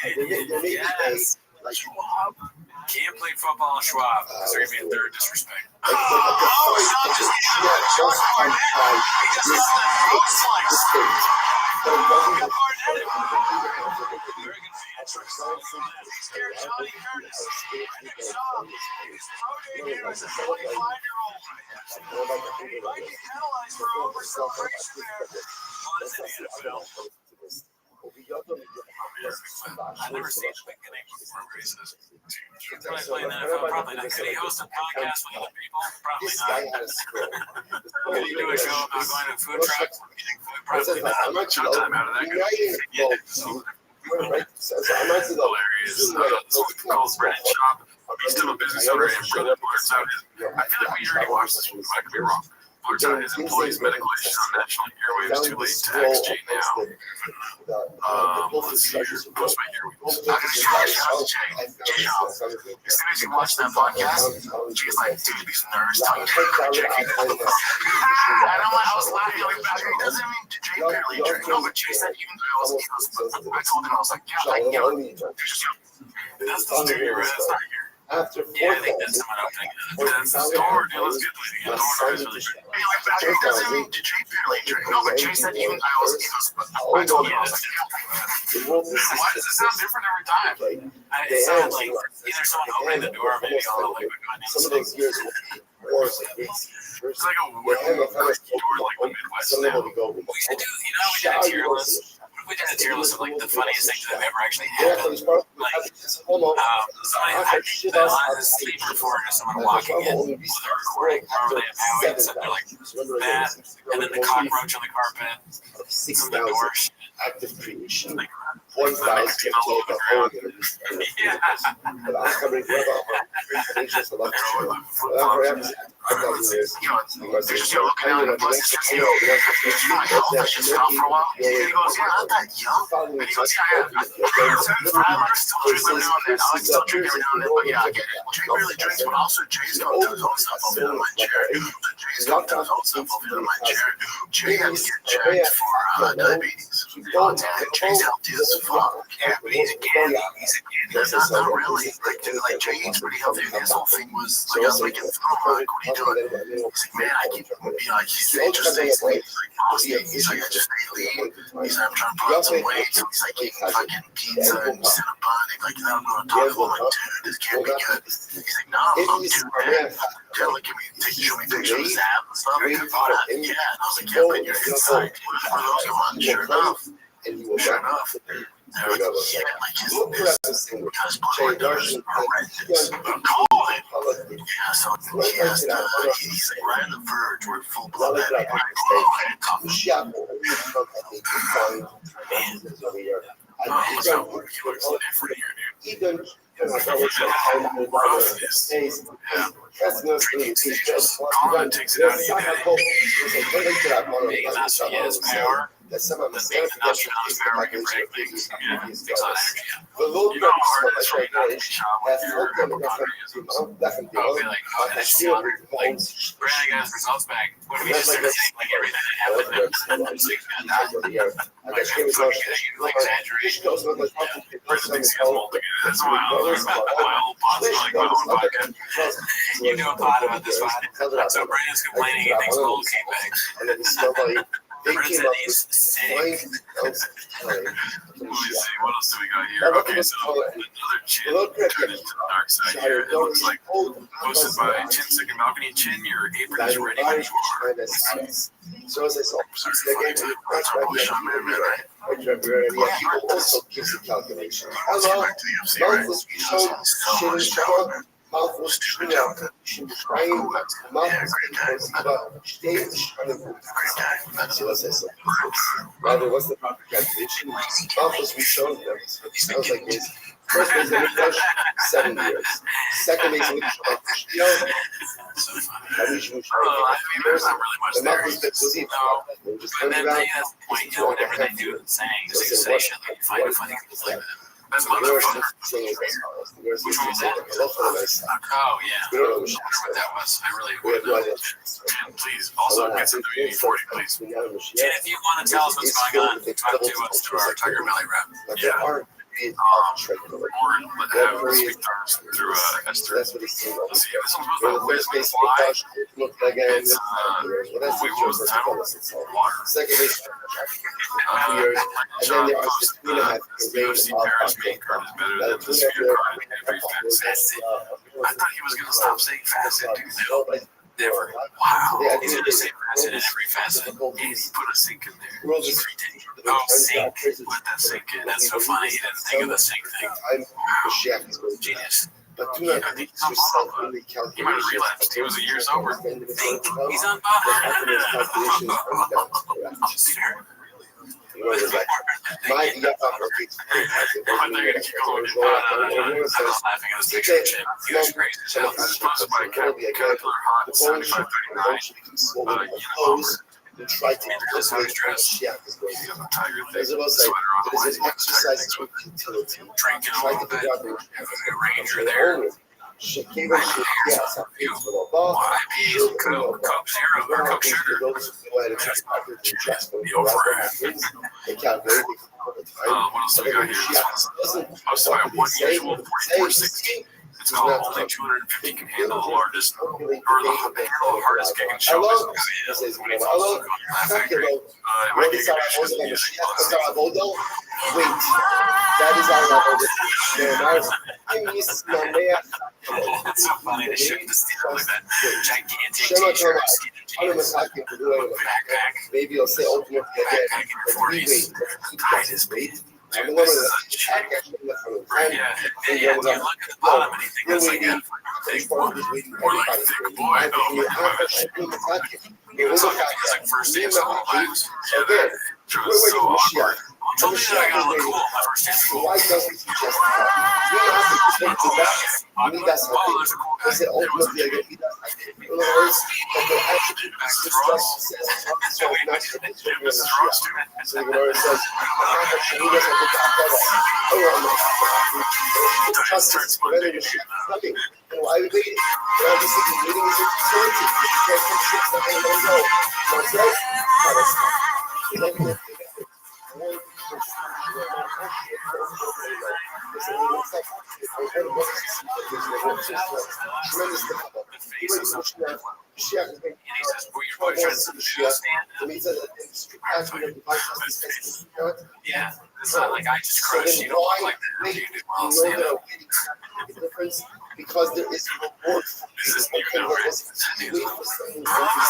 A: Yes. Schwab. Can't play football in Schwab because they're going to be a third disrespect.
F: Oh, it's not just Josh Barnett. He just got that throat slice. Got Barnett. Very good feature. He scared Johnny Curtis. Brendan Schaub. His pro debut as a 25-year-old. He might be penalized for over-celebration there. Well, it's in the NFL.
A: I've never seen the beginning before races. Probably playing the NFL, probably not. Could he host a podcast with other people? Probably not. Could he do a show about going to food trucks and eating food? Probably not. No time out of that. Hilarious. Calls Brennan Schaub. He's still a business owner and Brennan blurts out his. I feel like we already watched this one. I could be wrong. Blurts out his employees' medical issues on national airwaves. Too late to ask Jay now. Let's see here. Post my here. I'm going to shout out to Jay. As soon as you watch that podcast, Jay's like, dude, these nerds talking to I was laughing at back. It doesn't mean Jay barely drank. No, but Jay said even though I told him, I was like, yeah, there's just that's the studio, right? That's not here.
E: After
A: Yeah, I think that's someone I'm thinking of. That's the store, dude. Let's get the store is really good.
F: It doesn't mean Jay barely drank. No, but Jay said even I told him, I was like,
A: Why does it sound different every time? It sounds like either someone opening the door, maybe all the liquid going in.
E: some of those years wars
A: It's like a door like the Midwest now. We should do, we did a tier list. We did a tier list of like the funniest things that have ever actually happened. Like, somebody had a sleep report of someone walking in with a recording. Remember they have Howie and said they're like that, and then the cockroach on the carpet, from the door.
E: active creation.
A: Like,
E: 1,000
A: yeah.
E: But I'm coming here about my just about
F: They're just looking out and Buzz just, you're not young, I should stop for a while. And he goes, yeah, I'm not young. And he goes, yeah, I like to still drink every now and then. I like to still drink every now and then, but yeah, I get it. Jay really drinks, but also Jay's going to do his own stuff over there in my chair. Jay's going to do his own stuff over there in my chair. Jay had to get checked for diabetes. Jay's healthy as fuck. Yeah, but he's a candy
A: Yeah, not really. Like Jay eats pretty healthy. His whole thing was like, I was making fun of him. Like, what are you doing? He's like, man, I keep, he just stays lean. He's like, I just stay lean. He's like, I'm trying to put on some weight. So he's like, eating fucking pizza and Cinnabon. Like, I'm going to talk about, like, dude, this can't be good. He's like, no, I'm doing that. Dude, like, show me pictures of his abs and stuff. Yeah, and I was like, yeah, but you're inside. For those who want, sure enough. Sure enough. They were like, yeah, like his blood numbers are horrendous. But colon. Yeah, so he has he's like right on the verge where full blood that Colin takes it out of you, power. The thing that Nostradamus power can break things. Yeah, things on energy. You know how hard it is for you not to be shot with your hypochondrianisms. I'll be like, oh, that's still like, Brandon got his results back. What if we just started saying like everything that happened? Like exaggeration. Everything's gets molded. That's why I was about my old boss, like my own podcast. You know a pot about this pod. So Brandon's complaining he thinks gold came back. Brandon he's sick. Let me see, what else do we got here? Okay, so another chin turned into the dark side here. It looks like posted by Chin Sick and Balcony. Chin, your apron is ready when you are.
E: So as I saw, he also gives a calculation. Hello, mouth was shown, mouth was turned out, trying, mouth was so as I saw, rather, what's the proper calculation? Mouth was reshown them. Sounds like this. First base in the 7 years. Second base in the
A: there's not really much there. And then that's the point, you know, whatever they do and saying, they say shit like, find a funny like that. That's motherfucker. Which one was that? Oh, yeah. I wonder what that was. I really would know. Please, also get some WD-40, please. And if you want to tell us what's going on, talk to us through our Tiger Valley rep. Yeah. Or speak through Esther. Let's see, this one's supposed to be Wisdom Fly. It's, what was the title? Water. Second base. John posted UFC Paris main card is better than the sphere card in every facet. I thought he was going to stop saying facet, dude. Never. Wow. He's going to say facet in every facet. And he put a sink in there. Oh, sink. Let that sink in. That's so funny. He didn't think of the sink thing. Wow. Genius.
E: But do not think
A: he might have relapsed. He was a year sober. Think he's on
E: my try to this is exercise to utility.
A: Drinking a little bit. Ranger there.
E: Yes,
A: Coke Zero or Coke Sugar. The over. What else do we got here? Hosted by one usual 4460. It's called Only 250 Can Handle the Largest or the hardest kicking show. When he's also going to Laugh Factory. It might be a good show.
E: Wait, that is our level.
A: It's so funny to ship the steel like that gigantic t-shirt, backpack,
E: maybe I'll say ultimate
A: backpack in your 40s, tied his beat. Dude, this is a chick. Right, yeah. And you look at the bottom and you think that's like a big boy. Or like a thick boy. Oh my gosh. It's like first dance all the lives. Yeah, that was so awkward. Told me that I got to look cool on my first dance school.
E: Why doesn't he just there's a cool guy. Is it ultimately a good guy? In other words, the actual says
A: Mrs. Ross, too.
E: so the Gemara says, he doesn't look at trust is better than nothing. And why we waiting? We're obviously waiting is utility. You can't come shit stuff and let go. That's right. tremendous mahaba. He went to Shia,
A: And he says, "Well, you're probably trying to
E: Shia,
A: understand."
E: and he said, asking him to buy
A: Yeah, it's not like I just
E: so
A: crushed.
E: then
A: You don't look
E: why
A: like that.
E: make
A: You
E: you
A: do
E: know
A: well,
E: that
A: stand
E: a
A: up.
E: wedding cannot make a difference? Because there is a reward for
A: This is
E: people.
A: new
E: Okay,
A: now,
E: well,
A: right?
E: listen, wait for something like this.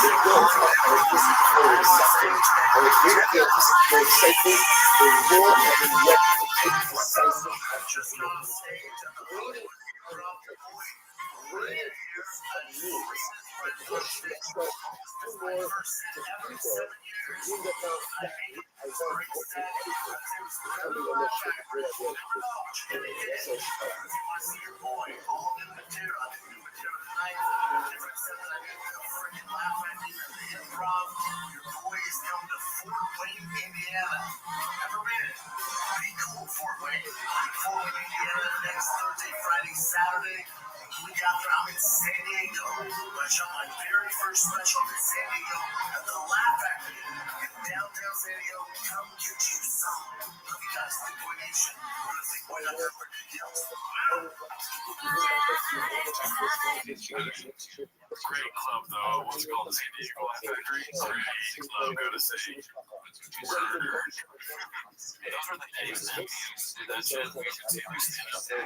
E: They built up on a disciplinary suffering, on a great deal of disciplinary cycle, the Lord having yet to take decisive action.
F: Saturday. Week after, I'm in San Diego. I shot my very first special in San Diego at the Laugh Factory in downtown San Diego. Come get you some. Love you guys. Think Boy Nation. Think Boy Network.
A: Great club though. What's it called? The San Diego Laugh Factory. Great club. Go to see. Those are the days, man. That shit. We should see if we stand up there.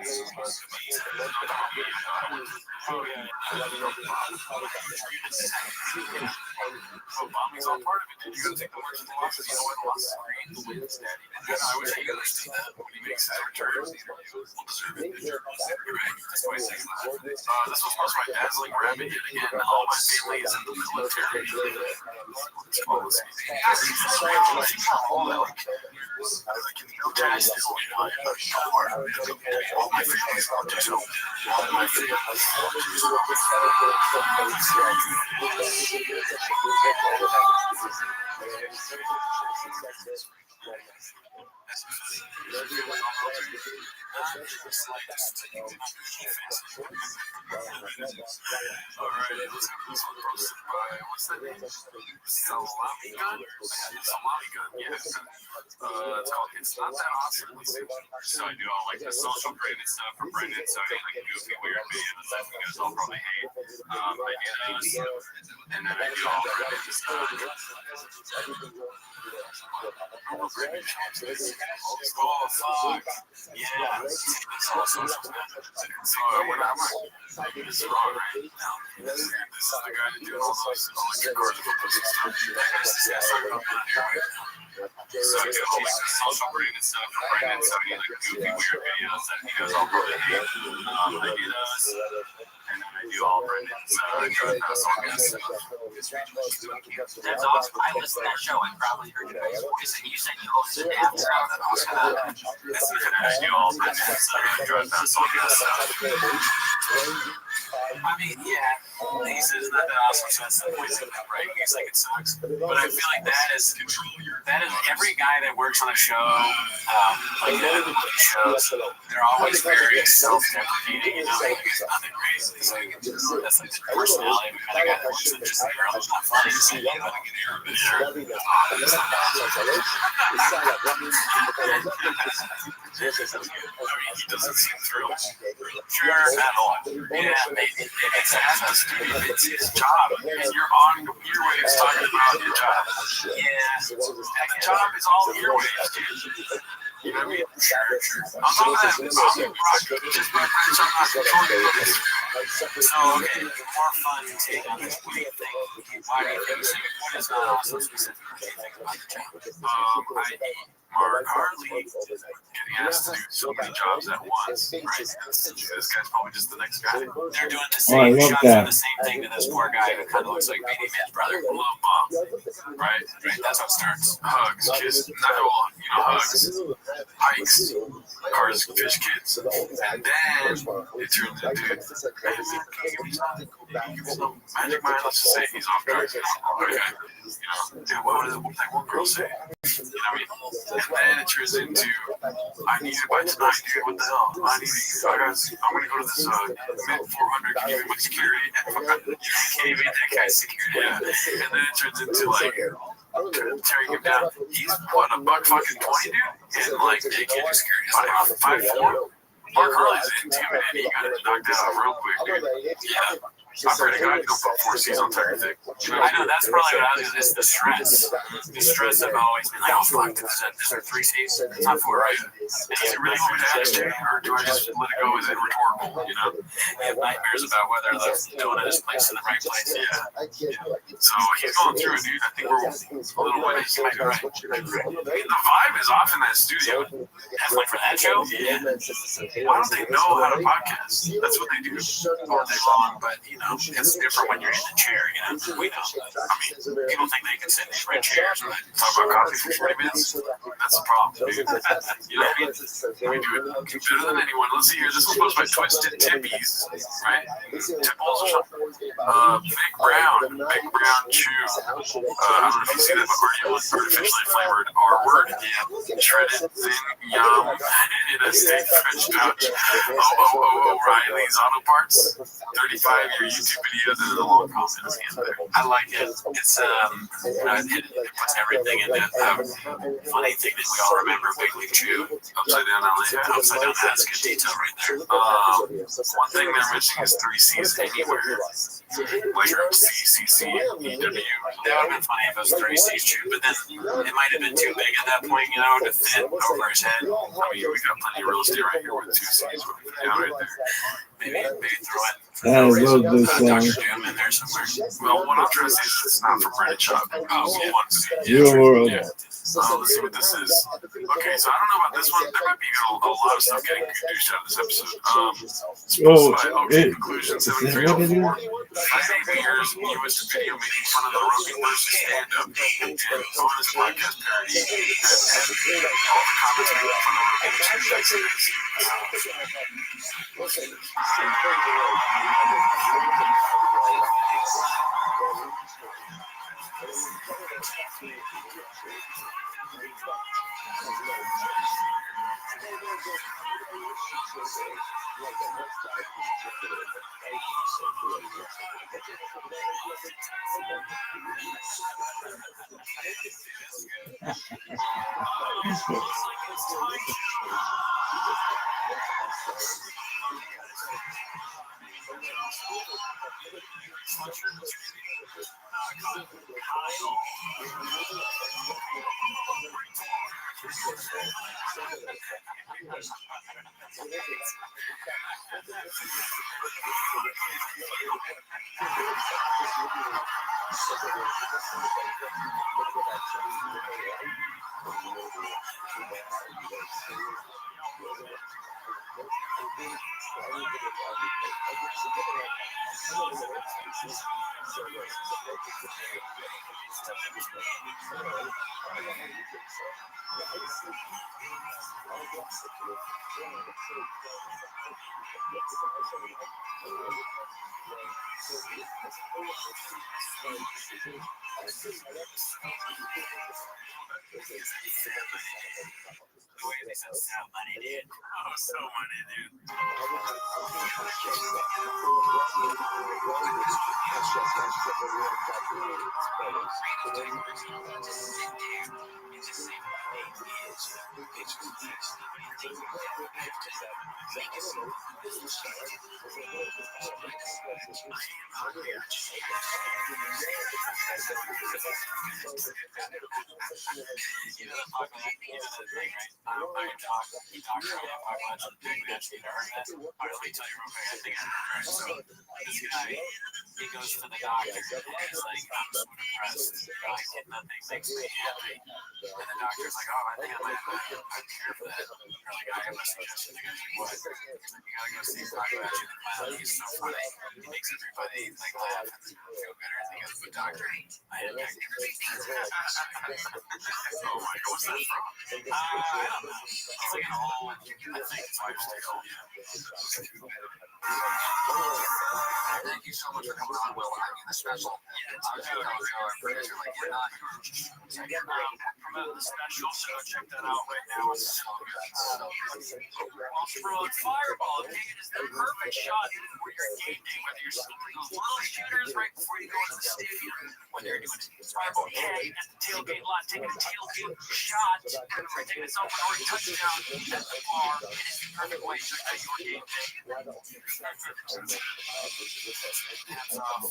A: Oh yeah. Oh, bombing's all part of it. Did you go take the words of the losses? You know what? Lost screens. I wish he could see that when he makes his return. We'll deserve it. Right. That's why he's saying that. This was sponsored by Dazzling Rabbit yet again. All my family is in the military. It's called all my family's autism. All my Alright, let's have this one posted by, what's that name? Salami Gun? Salami Gun, yes. It's called It's Not That Awesome. So I do all like the social branded stuff for Brendan, so I like goofy weird videos that you guys all probably hate. And then I do all Brendan stuff. Oh, fuck. Yeah. That's awesome. So when I'm like, this is wrong, right? This is the guy that doing all those electric cars with those stuff. This guy's talking about that here right now. So I do all like the social branded stuff for Brendan, so I do like goofy weird videos that you guys all probably hate. I do those. And then I do all Brendan's song and stuff.
G: That's awesome. I listened to that show. I probably heard your guys' voice, and you said you hosted it after.
A: I do all Brendan's song and stuff. I mean, yeah, he says not that awesome, so that's the voice of it, right? He's like, it sucks. But I feel like that is every guy that works on a show, like that, shows, they're always very self-deprecating, you know, like, it's nothing crazy. It's like, that's like the personality of the kind of guy that works in just like, it's not funny to see, you know, like an air of it. I mean, he doesn't seem thrilled. Sure, at all. Yeah, maybe. It's his job, and you're on earwaves talking about your job. Yeah, the job is all earwaves, dude. You know what I mean? Sure. On top of that, just my friends are not controlling this. So, okay, more fun take on this weird thing. Why do you think so? What is not awesome specifically think about the job? Mark Harley getting asked to do so many jobs at once, right? This guy's probably just the next guy. They're doing the same shots doing the same thing to this poor guy who kind of looks like Beanie Man's brother, Love Bomb, right? That's how it starts. Hugs, kisses, hugs, hikes, cars, fish kids, and then it turns into, hey man, Magic Mind, let's just say he's off drugs. Okay, what girl say? You know what I mean? And then it turns into, I need it by tonight, dude. What the hell? I'm gonna go to this mid 400. Can you give me security? You can't even that guy's security. Yeah. And then it turns into like tearing him down. He's what, $1.20, dude? And like they can't do security. He's like 5'4". Mark Hurley's intimidating. You gotta knock that out real quick, dude. Yeah. I pray to God you don't put 4 C's on Tiger Thick.
G: I know, that's probably what I was going to. It's the stress. The stress of always being like, oh, fuck, is there 3 C's? It's not 4, right?
A: Is it really what to ask you, or do I just let it go as a rhetorical, you know?
G: You have nightmares about whether the donut is placed in the right place.
A: Yeah. So he's going through it, dude. I think we're a little way. He might be right. The vibe is off in that studio.
G: Like for that show?
A: Yeah. Why don't they know how to podcast? That's what they do all day long, but, you know, it's different when you're in the chair, you know? We know. I mean, people think they can sit in these red chairs and talk about coffee for 40 minutes. That's the problem, dude. You know what I mean? We do it better than anyone. Let's see here. This was posted by Twisted Tippies, right? Tipples or something. Big Brown Chew. I don't know if you see that, but artificially flavored R-word. Yeah. Shredded thin yum in a steak French pouch. O'Reilly's Auto Parts. 35-year YouTube videos and a long comments in there.
G: I like it. It's it puts everything in that funny thing that we all remember. Big League Chew.
A: Upside down
G: That's good detail right there.
A: One thing they're missing is 3 C's anywhere. Like CCCEW.
G: That would have been funny if it was 3 C's Chew, but then it might have been too big at that point, you know, to fit over his head.
A: I mean, we got plenty of real estate right here with 2 C's. Down right there.
G: Maybe throw it.
C: I love this
G: Dr.
C: song.
G: Doom in there somewhere.
A: Well, what I'm trying to say is it's not from Reddit Shop. Oh, one C.
C: Your world.
A: Yeah. Let's see what this is. Okay, so I don't know about this one. There might be a lot of stuff getting douched out of this episode. Conclusion 7304. 5 years U.S. video making fun of the Rogan versus stand-up and bonus podcast parody. And all the comments making fun of Rogan. 2 decades.
G: The way they said so money, dude.
A: Oh, so money, dude.
G: You know the fuck that thing, right? Let me tell you real quick, I think I remember. So this guy, he goes to the doctor and he's like, I'm so depressed. Like, nothing makes me happy. And the doctor's like, oh, I think I might have a cure for that. Or like, I have a suggestion. The guy's like, what? You gotta go see Dr. Magic the Clown. He's so funny. He makes everybody like laugh and feel better. I think it's a good doctor. I had a cure.
A: Oh my God, what's that from?
G: I don't know. It's like an old, I think it's lifestyle.
F: Thank you so much for coming on, Will. I mean, the special.
G: Promote the special, so check that out right now. It's so good. Off-road fireball, okay? It is the perfect shot for your game day, whether you're shooting those little shooters right before you go into the stadium, whether you're doing Fireball K at the tailgate lot, taking a tailgate shot, taking a self-powered touchdown at the bar. It is the perfect way to start your game day. Hats off.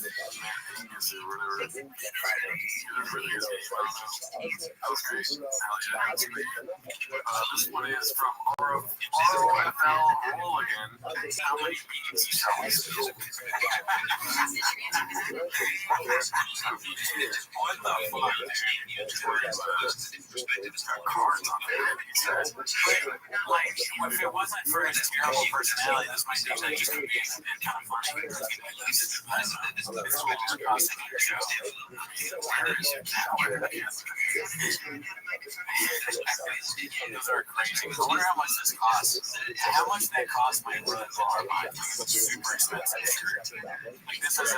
A: That was great. This one is from RFL Mulligan. How many beans shall we spill? What the fuck? Cards on there.
G: Like, if it wasn't for his terrible personality, this might actually just be kind of funny. It's crossing your show.
A: Those are crazy. I wonder how much this costs. How much that cost my brother bar buy? Super expensive. Like this is a.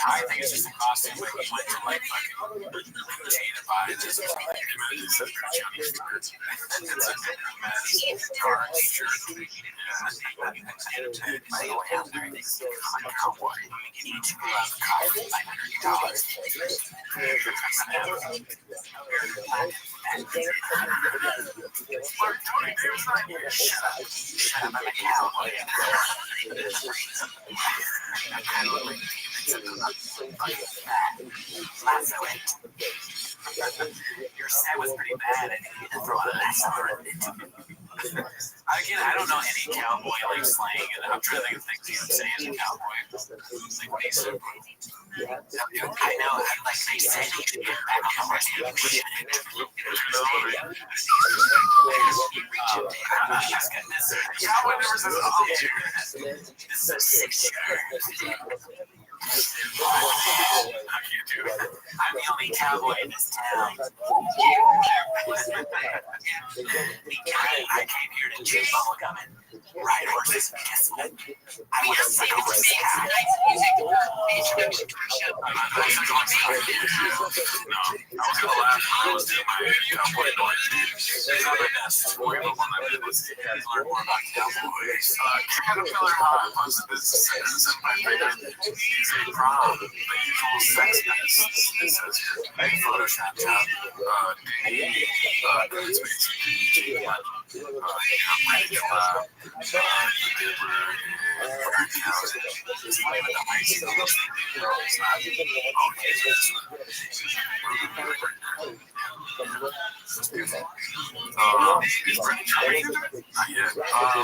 A: I think it's just a costume. Like he went to like fucking to buy this. It's a mess. Card shirt. I don't have anything. I'm a cowboy. You need to go out of college. Shut up, I'm a cowboy.
G: Your set was pretty bad. I think you need to throw a lasso around it.
A: Again, I don't know any cowboy like slang, and I'm trying to think of things you would say as a cowboy. Like what he said.
G: I know, like they said, you should get back on the horse.
A: Cowboy never says, oh,
G: this is a 6-shooter.
A: I can't do it.
G: I'm the only cowboy in this town. I came here to chew bubblegum and ride horses. Guess what? I mean, I'm sick of this.
A: I was gonna laugh when I was doing my cowboy noise. It's not my best story, but one I did was learn more about cowboys. Caterpillar Hot posted this sentence in my favorite. He's a prom, the usual sex nice. It says here, I photoshopped out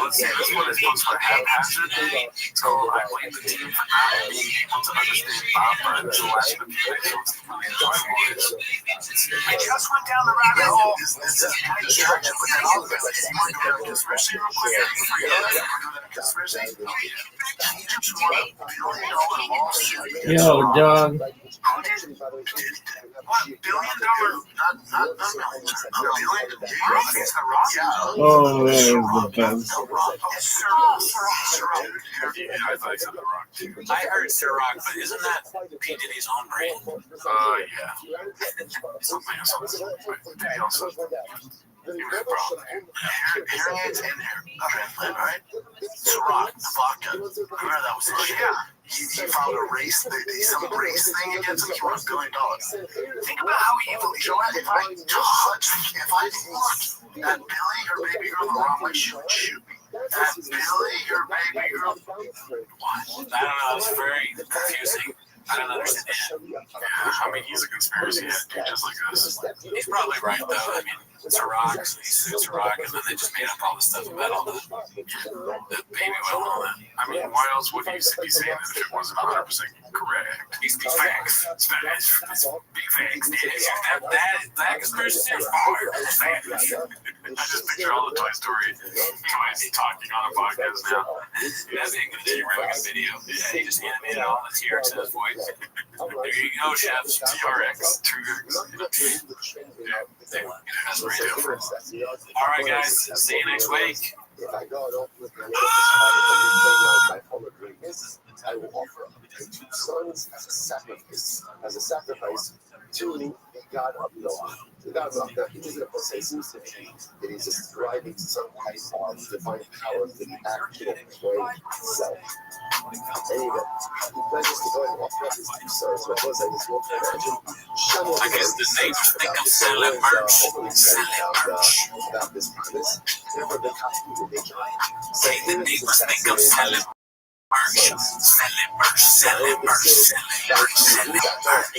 A: let's see, this one is supposed to haphazardly, so I blame the team for not being able to understand Bob Burns' last manipulation.
G: I just went down the rabbit hole.
A: This is my distraction with that all of it. You want to do that conspiracy real quick?
C: Yo, dog.
A: $1 billion? Not $1 million. $1 billion?
C: Oh, that was the best.
A: I thought you said The Rock too.
G: I heard Sir Rock, but isn't that P. Diddy's own brand?
A: Yeah. Something else. Diddy also. Hearing aids in there. Okay, all right. So Rock, the vodka. Remember that was his shit. He filed a race, some race thing against him. He won $1 billion. Think about how evil he is. If I looked that Billy, her baby girl, the wrong way, she would shoot me. That Billy, her baby girl. What? I don't know. It's very confusing. I don't understand. I mean, he's a conspiracy head, dude, just like us. He's probably right, though. I mean, it's a rock, so he suits a rock, and then they just made up all this stuff about all the baby oil and all that. I mean, why else would he be saying that if it wasn't 100% correct? He speaks facts. It's big facts. That conspiracy is fire. I just picture all the Toy Story toys talking on a podcast now. That'd be a good T-Rex video. Yeah, he just animated all the T-Rex in his voice. There you go, chefs. TRX. Yeah, that's great. All right, guys. See you next week.
E: If I go and open I will offer up 2 sons as a sacrifice to the God of Noah. The God of Noah, he seems to be that he's ascribing some type of divine power to the actual play itself. Anyway, he pledges to go and walk up his so what was I just walked imagine
A: I guess the neighbors think I'm selling merch.
E: About this premise. Therefore, the costume they try.
A: Hey, the neighbors think I'm selling merch. Selling merch, selling merch, selling merch, selling merch.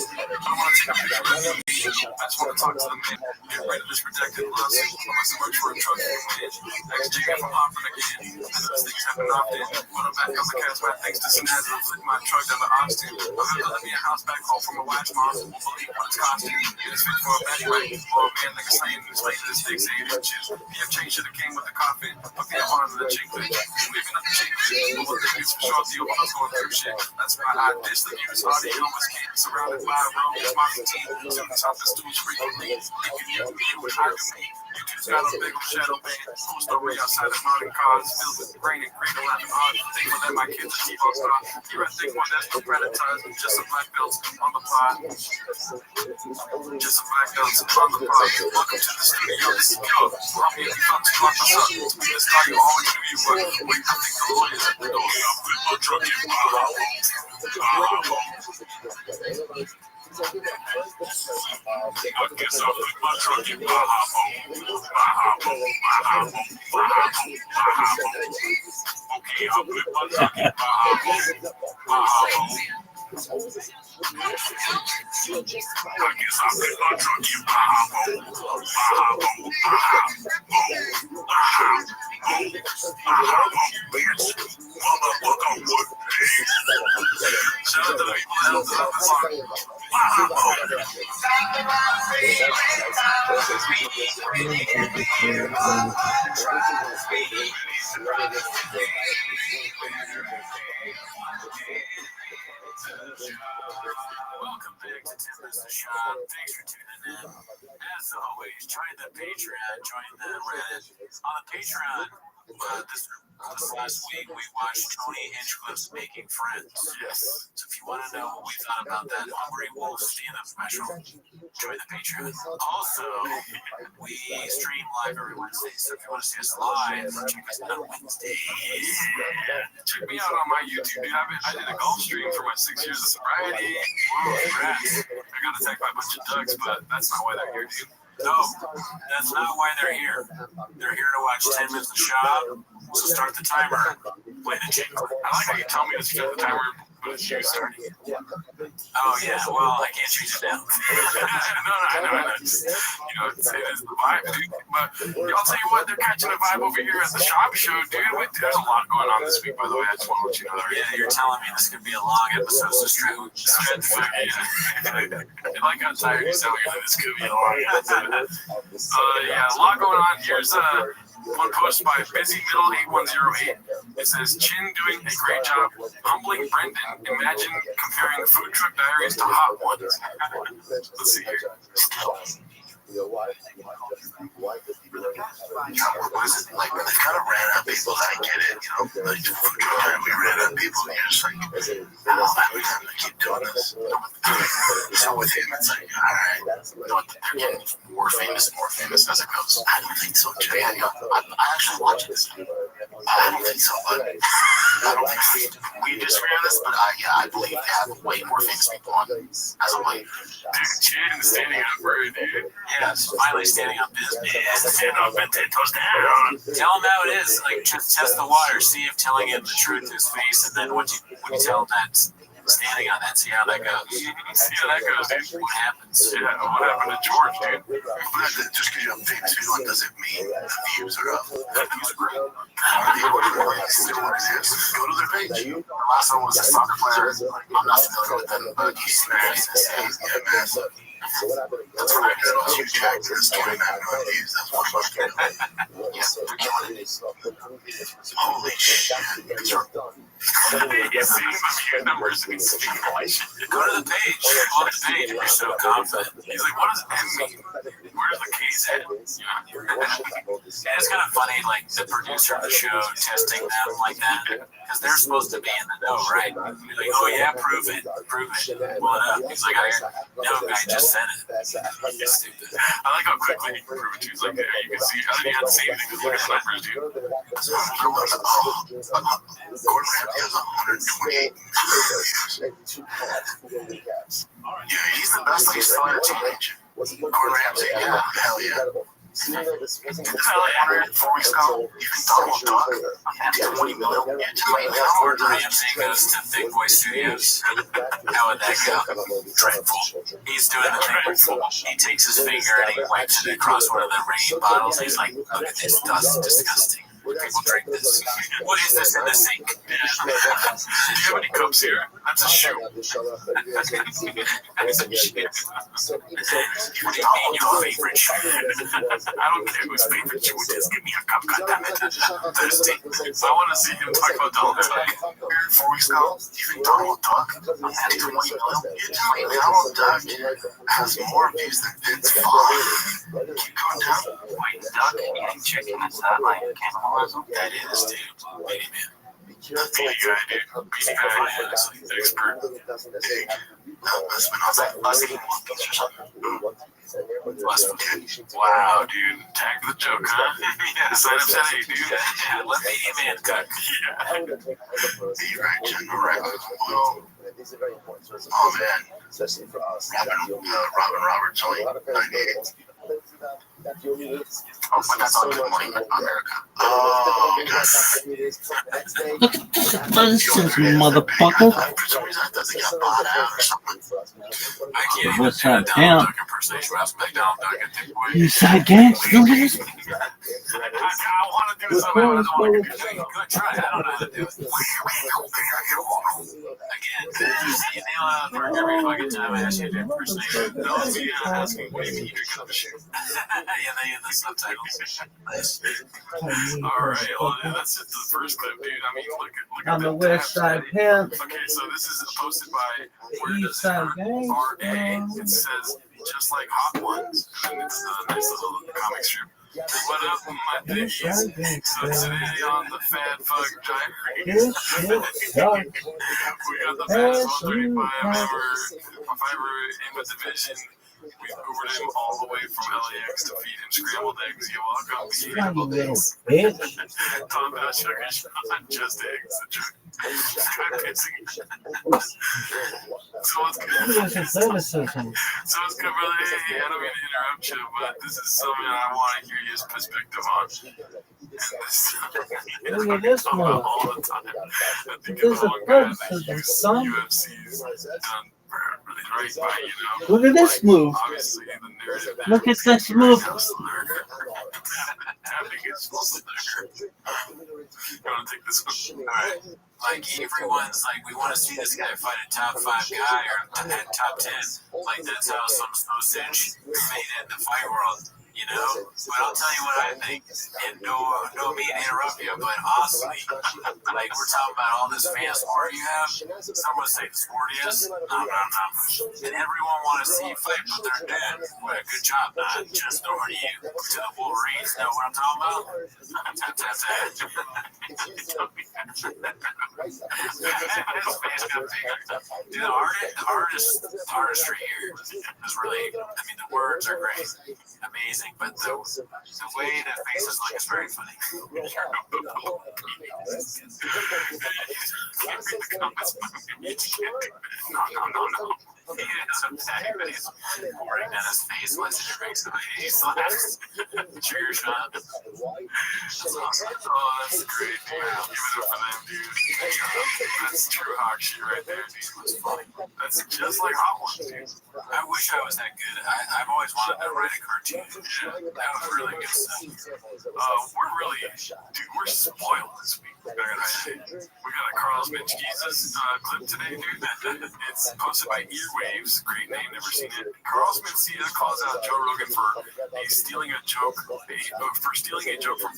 A: I want to take a picture with you. I just want to talk to the man. Get rid of this rejected lawsuit. I'm so much for a truck. Next jigger from hopping again. I know this thing's happened often. But I'm back on the cast my thanks to some ads and flip my truck down to Austin. I'm going to let me a house back home from a watch mom. Won't believe what it's costing. It is fit for a back right. Or a man like a slave who's late to this thing's 8 inches. PF chain should have came with the coffin. Put the arm to the chick flick. Weaving up the chick flick. But what the news for sure deal when I was going through shit. That's why I dish the news. Audio was came surrounded by Rome's marketing team. To the top of stools frequently. If you use me, you would hire me. YouTube's got a big old shadow band. Cool story outside of modern cars. Filled with rain and green and laughing hard. Thankful that my kids are T-Ball stars. You're at think one that's no predators. Just some black belts on the pod. Just some black belts on the pod. Welcome to the studio. This is Yo. I'll be at the top to lock us up. This guy you always do you work. Wait, I think the lawyers at the door. I'll put my truck in my house. I guess I'll put my truck in my house. Okay, I'll put my truck in my house. I guess I'll put my truck in Shout out to the people that helped us out this song. Welcome back to Timber's The Shop. Thanks for tuning in. As always, try the Patreon, join the Reddit. On the Patreon, this last week we watched Tony Hinchcliffe's Making Friends. Yes. So if you want to know what we thought about that Hungry Wolf stand-up special, join the Patreon. Also, we stream live every Wednesday, so if you want to see us live, check us out on Wednesday. Check me out on my YouTube, dude. I did a golf stream for my 6 years of sobriety. Whoa, congrats. I got attacked by a bunch of ducks, but that's not why they're here, dude. No, that's not why they're here. They're here to watch 10 minutes of shop. So start the timer. Play the jingle. I like how you tell me to start the timer, but it's you starting. Oh yeah, well I can't change it now. No, I know. You know, it is the vibe, dude. But I'll tell you what, they're catching a vibe over here at the shop show, dude. There's a lot going on this week, by the way. I just want to let you know that. Yeah, you're telling me this could be a long episode, so straight the fact. I like how tired you sound. This could be a long episode. Yeah, a lot going on. Here's one post by Busy Middle 8108. It says, Chin doing a great job humbling Brendan. Imagine comparing the food truck diaries to hot ones. Let's see here.
F: Was it like they kind of ran out of people? I get it, you know. Like the food truck diary, we ran out of people. And you're just like, every time they keep doing this. So with him, it's like, all right, you know, they're getting more famous as it goes. I don't think so, Jay. I actually watch this. I don't think so, but I don't think we just ran this, but I believe they have way more famous people on as of late.
A: Dude, Chin standing up for it, dude.
F: Yeah, it's finally standing up business.
A: Stand up and 10 toes down.
F: Tell him how it is. Like, just test the water. See if telling him the truth is face, and then when you tell him that, standing on that, see how that goes.
A: See how that goes, dude.
F: What happens?
A: Yeah, what happened to George, dude?
F: Just because you're famous, what does it mean? The views are up.
A: The views are great.
F: Go to their page. The last one was a soccer player. I'm not familiar with them, but he's massive. Yeah, massive. That's what I got. Huge actors, 29 million views. That's what I'm yeah, they're killing it. Holy shit.
A: He's seeing the view numbers and he's speaking like shit.
F: Go to the page. Go to the page if you're so confident.
A: He's like, what does M mean? where's the keys at? And it's kind of funny, like the producer of the show testing them like that, because they're supposed to be in the know, right? Be like, oh yeah, prove it, pull it up. He's like, no, guy just said it. It's stupid. I like how quickly he can prove it to. He's like, yeah, you can see, I didn't even say anything, because look at the numbers, dude. Gordon Ramsay has 128. Yeah, he's the best that he's still entertaining. Gordon Ramsay, yeah, hell yeah. Isn't that like 4 weeks ago? Even Donald Duck at 20 million. Gordon Ramsay goes to Big Boy Studios. How would that go? Dreadful. He's doing the thing where he takes his finger and he wipes it across one of the rain bottles. He's like, look at this dust, disgusting. People drink this. What is this in the sink? Do you have any cups here? That's a shoe. That's a shit. What do you mean your favorite shoe? I don't care whose favorite shoe it is. Give me a cup, goddammit. I'm thirsty. I want to see him talk about Donald Duck. 4 weeks ago, even Donald Duck had 20 million. You're telling me Donald Duck has more views than Vince Vaughn? Keep going down.
G: Wait, duck eating chicken, is that like cannibalism?
A: That is, dude. Beanie Man. Beanie guy, dude. Beanie guy is like the expert. Pig. No, husband. I was like, let's eat one piece or something. Wow, dude. Tag the joke, huh? Yeah, sign up today, dude. Yeah, let me man cook. Yeah. Be right, General Rabbi. Whoa. Oh, man.
E: Especially for us.
A: Robin Roberts, only 98.
F: Oh, but that's on Good Morning America.
A: Oh, yes.
C: Look at this nonsense, motherfucker.
F: For some reason, it doesn't get bought out or something.
A: I can't even
C: What's
A: do a
C: up,
A: Donald
C: Cam?
A: Duck impersonation where I was like, Donald Duck and Big Boy.
C: You side gangster. Look at this.
A: I want to do something, but I don't want to do it. Good try. I don't know how to do it. Again, you nail it out of the park every fucking time I ask you to impersonate. No one's asking, what do you mean you're drinking up a shoe? Yeah, they in the subtitles. Nice. Alright, well, that's just the first clip, dude. I mean, look at
C: I'm
A: the
C: the West Side
A: tabs.
C: Pimp.
A: Okay, so this is posted by
C: The East Side Gang.
A: RA. It says, just like Hot Ones. And it's a nice little comic strip. What up, my biggies? So today on the Fat Fuck Diary, we got the baddest 135 ever in the division. We Ubered him all the way from LAX to feed him scrambled eggs. You're welcome.
C: You little bitch.
A: Talking about sugar shot, just eggs. So it's good.
C: This is cynicism.
A: So it's good, brother. Hey, I don't mean to interrupt you, but this is something I want to hear your perspective on. And
C: Look at this one.
A: all the time. I think
C: This
A: of
C: is
A: the one guy that
C: cynicism, son.
A: UFC's done really right by, you know.
C: Look at this move.
A: Obviously, the narrative there.
C: Look at this move.
A: I think it's supposed to be. You want to take this one? All right. Like, everyone's like, we want to see this guy fight a top 5 guy or a top 10. Like, that's how some sausage made it in the fight world, you know? But I'll tell you what I think. And no me to interrupt you, but honestly, like, we're talking about all this fan sport you have. Some would say the sportiest. No. And everyone want to see you fight, but they're dead. Well, good job, not just over to you. To the Wolverines, know what I'm talking about? Dude, the artistry here is really, I mean, the words are great, amazing, but the way the faces look is very funny. No. He's pouring down his face once he drinks it. He slaps. Trigger shot. That's awesome. Oh, that's great, dude. Give it up for them, dude. That's true hawk shit right there, dude. That's funny. That's just like Hot Ones, dude. I wish I was that good. I've always wanted to write a cartoon. Yeah, that was really good stuff. We're really, dude, we're spoiled this week. We got a Carl's Mitch Jesus clip today, dude. It's posted by Earwaves. Great name, never seen it. Carl's Mencia calls out Joe Rogan for stealing a joke from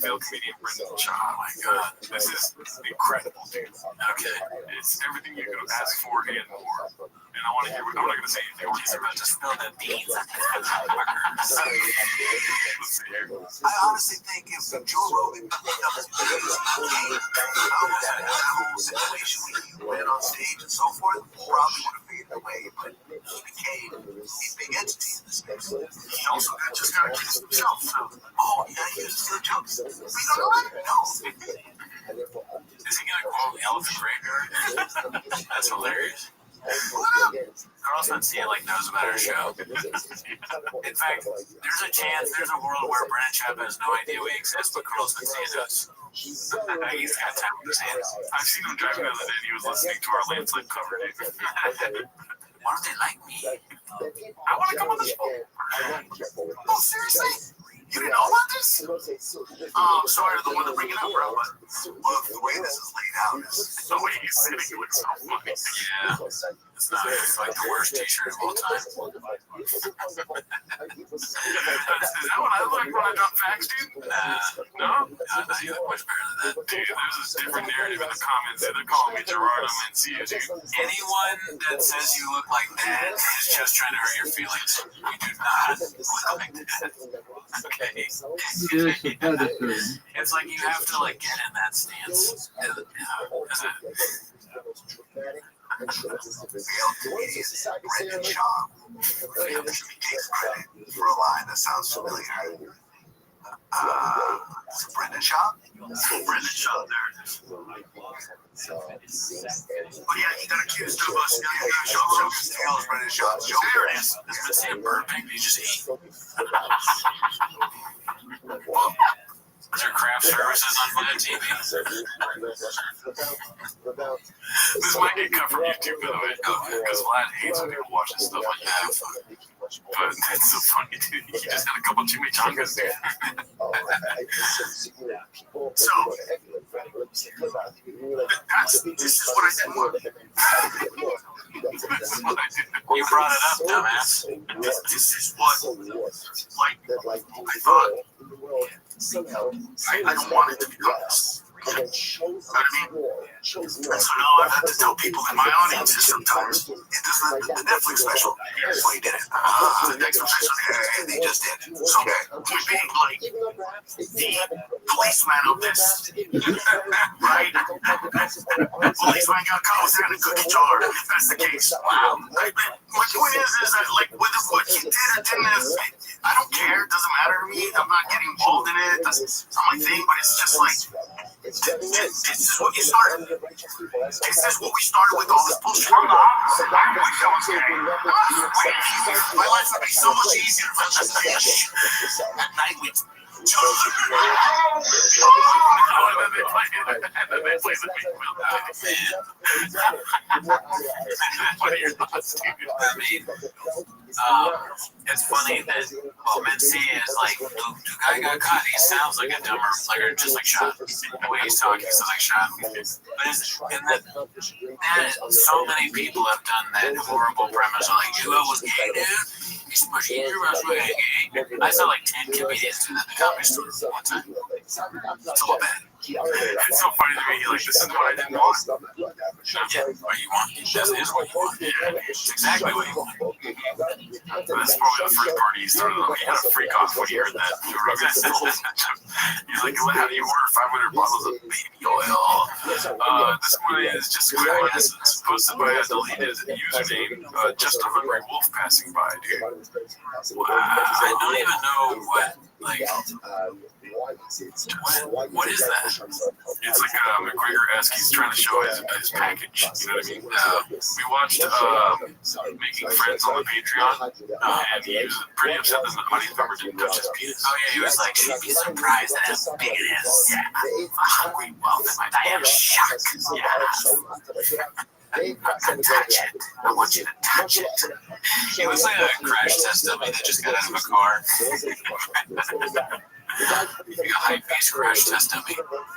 A: failed comedian Brendan Shaw. Oh my god, this is incredible, dude. Okay, it's everything you could ask for and more. And I want to hear. I'm not going to say anything.
G: He's about to spill the beans.
A: Let's see here.
F: I honestly think if Joe Rogan cleaned up his behavior, that whole situation when he went on stage and so forth, probably would have faded away. But he became a big entity in this space. He also just got accused himself. Oh, yeah, he was still jokes. We don't know it? No.
A: Is he going to call the elephant graveyard? That's hilarious.
G: Carlson C. knows about our show. In fact, there's a chance, there's a world where Brennan Chap has no idea we exist, but Carlson C. does.
A: He's got time in his hands. I've seen him driving the other day and he was listening to our landslide cover.
G: Why don't they like me?
A: I want to come on the show.
F: Oh, seriously? You didn't know about this? I'm sorry, the one to bring it up, bro. But the way this is laid out is
A: the way he's sitting, it looks so funny. Yeah.
G: It's not. It's like the worst t-shirt of all time.
A: Is that what I look when I drop facts, dude? No?
G: You look much better than that.
A: Dude, there's a different narrative in the comments. They're calling me Gerardo Mencia, dude.
G: Anyone that says you look like that is just trying to hurt your feelings. You do not look like that. Okay. It's like you have to get in that stance.
F: Brendan Shaw. Takes credit for a line that sounds familiar. Is it Brendan Shaw?
A: Brendan Shaw, there it is.
F: Oh yeah, he got accused of stealing a show. The hell is Brendan Shaw?
A: There it is. It's been saying burping. You just eat. Is there craft services on Vlad TV? This might get cut from YouTube, by the way, because Vlad hates when people watching stuff like that. But it's so funny, dude. He just had a couple chimichangas, dude.
F: So, this is what I didn't want.
G: You brought it up, dumbass.
F: This is what, I thought. I don't want it to be honest. You know what I mean? And so now I've had to tell people in my audiences sometimes, the Netflix special, here's why he did it. The Netflix special, they just did. So, we're being the policeman of this, right? Policeman got caught with that in a cookie jar, if that's the case. Wow. My point is that, whether what he did or didn't, I don't care. It doesn't matter to me. I'm not getting involved in it. It's not my thing, but it's just this is what you started. This is what we started with all this bullshit. I'm the opposite. I wish I was gay. My life would be so much easier if I just at night with
A: What are your thoughts, dude?
G: I mean, it's funny that Mencia is the guy got caught. He sounds like a dumber, just like Shot. The way he's talking, he sounds like Shot. But so many people have done that horrible premise. You was gay, dude. He's pushing your ass way gay. I saw 10 comedians do that in the comedy store one time. It's all bad.
A: It's so funny to me. This is what I didn't want.
G: Yeah, what you want. That is what you want. It's exactly what you want.
A: That's probably the first party he started on. He had a freak off when he heard that. He's like, how do you order 500 bottles of baby oil? This one is just a quick one. This is posted by a deleted username, just a hungry wolf passing by, dude.
G: Wow. I don't even know what, what is that?
A: It's like McGregor-esque. He's trying to show his package. You know what I mean? We watched Making Friends on the Patreon, and he was pretty upset that the audience member didn't touch his penis.
G: Oh yeah, he was like, she'd be surprised at how big it is. Yeah, I'm hungry wealth. I am shocked. Yeah. Touch it. I want you to touch it. It was like a crash test dummy that just got out of a car. You got hype-beast crash test dummy.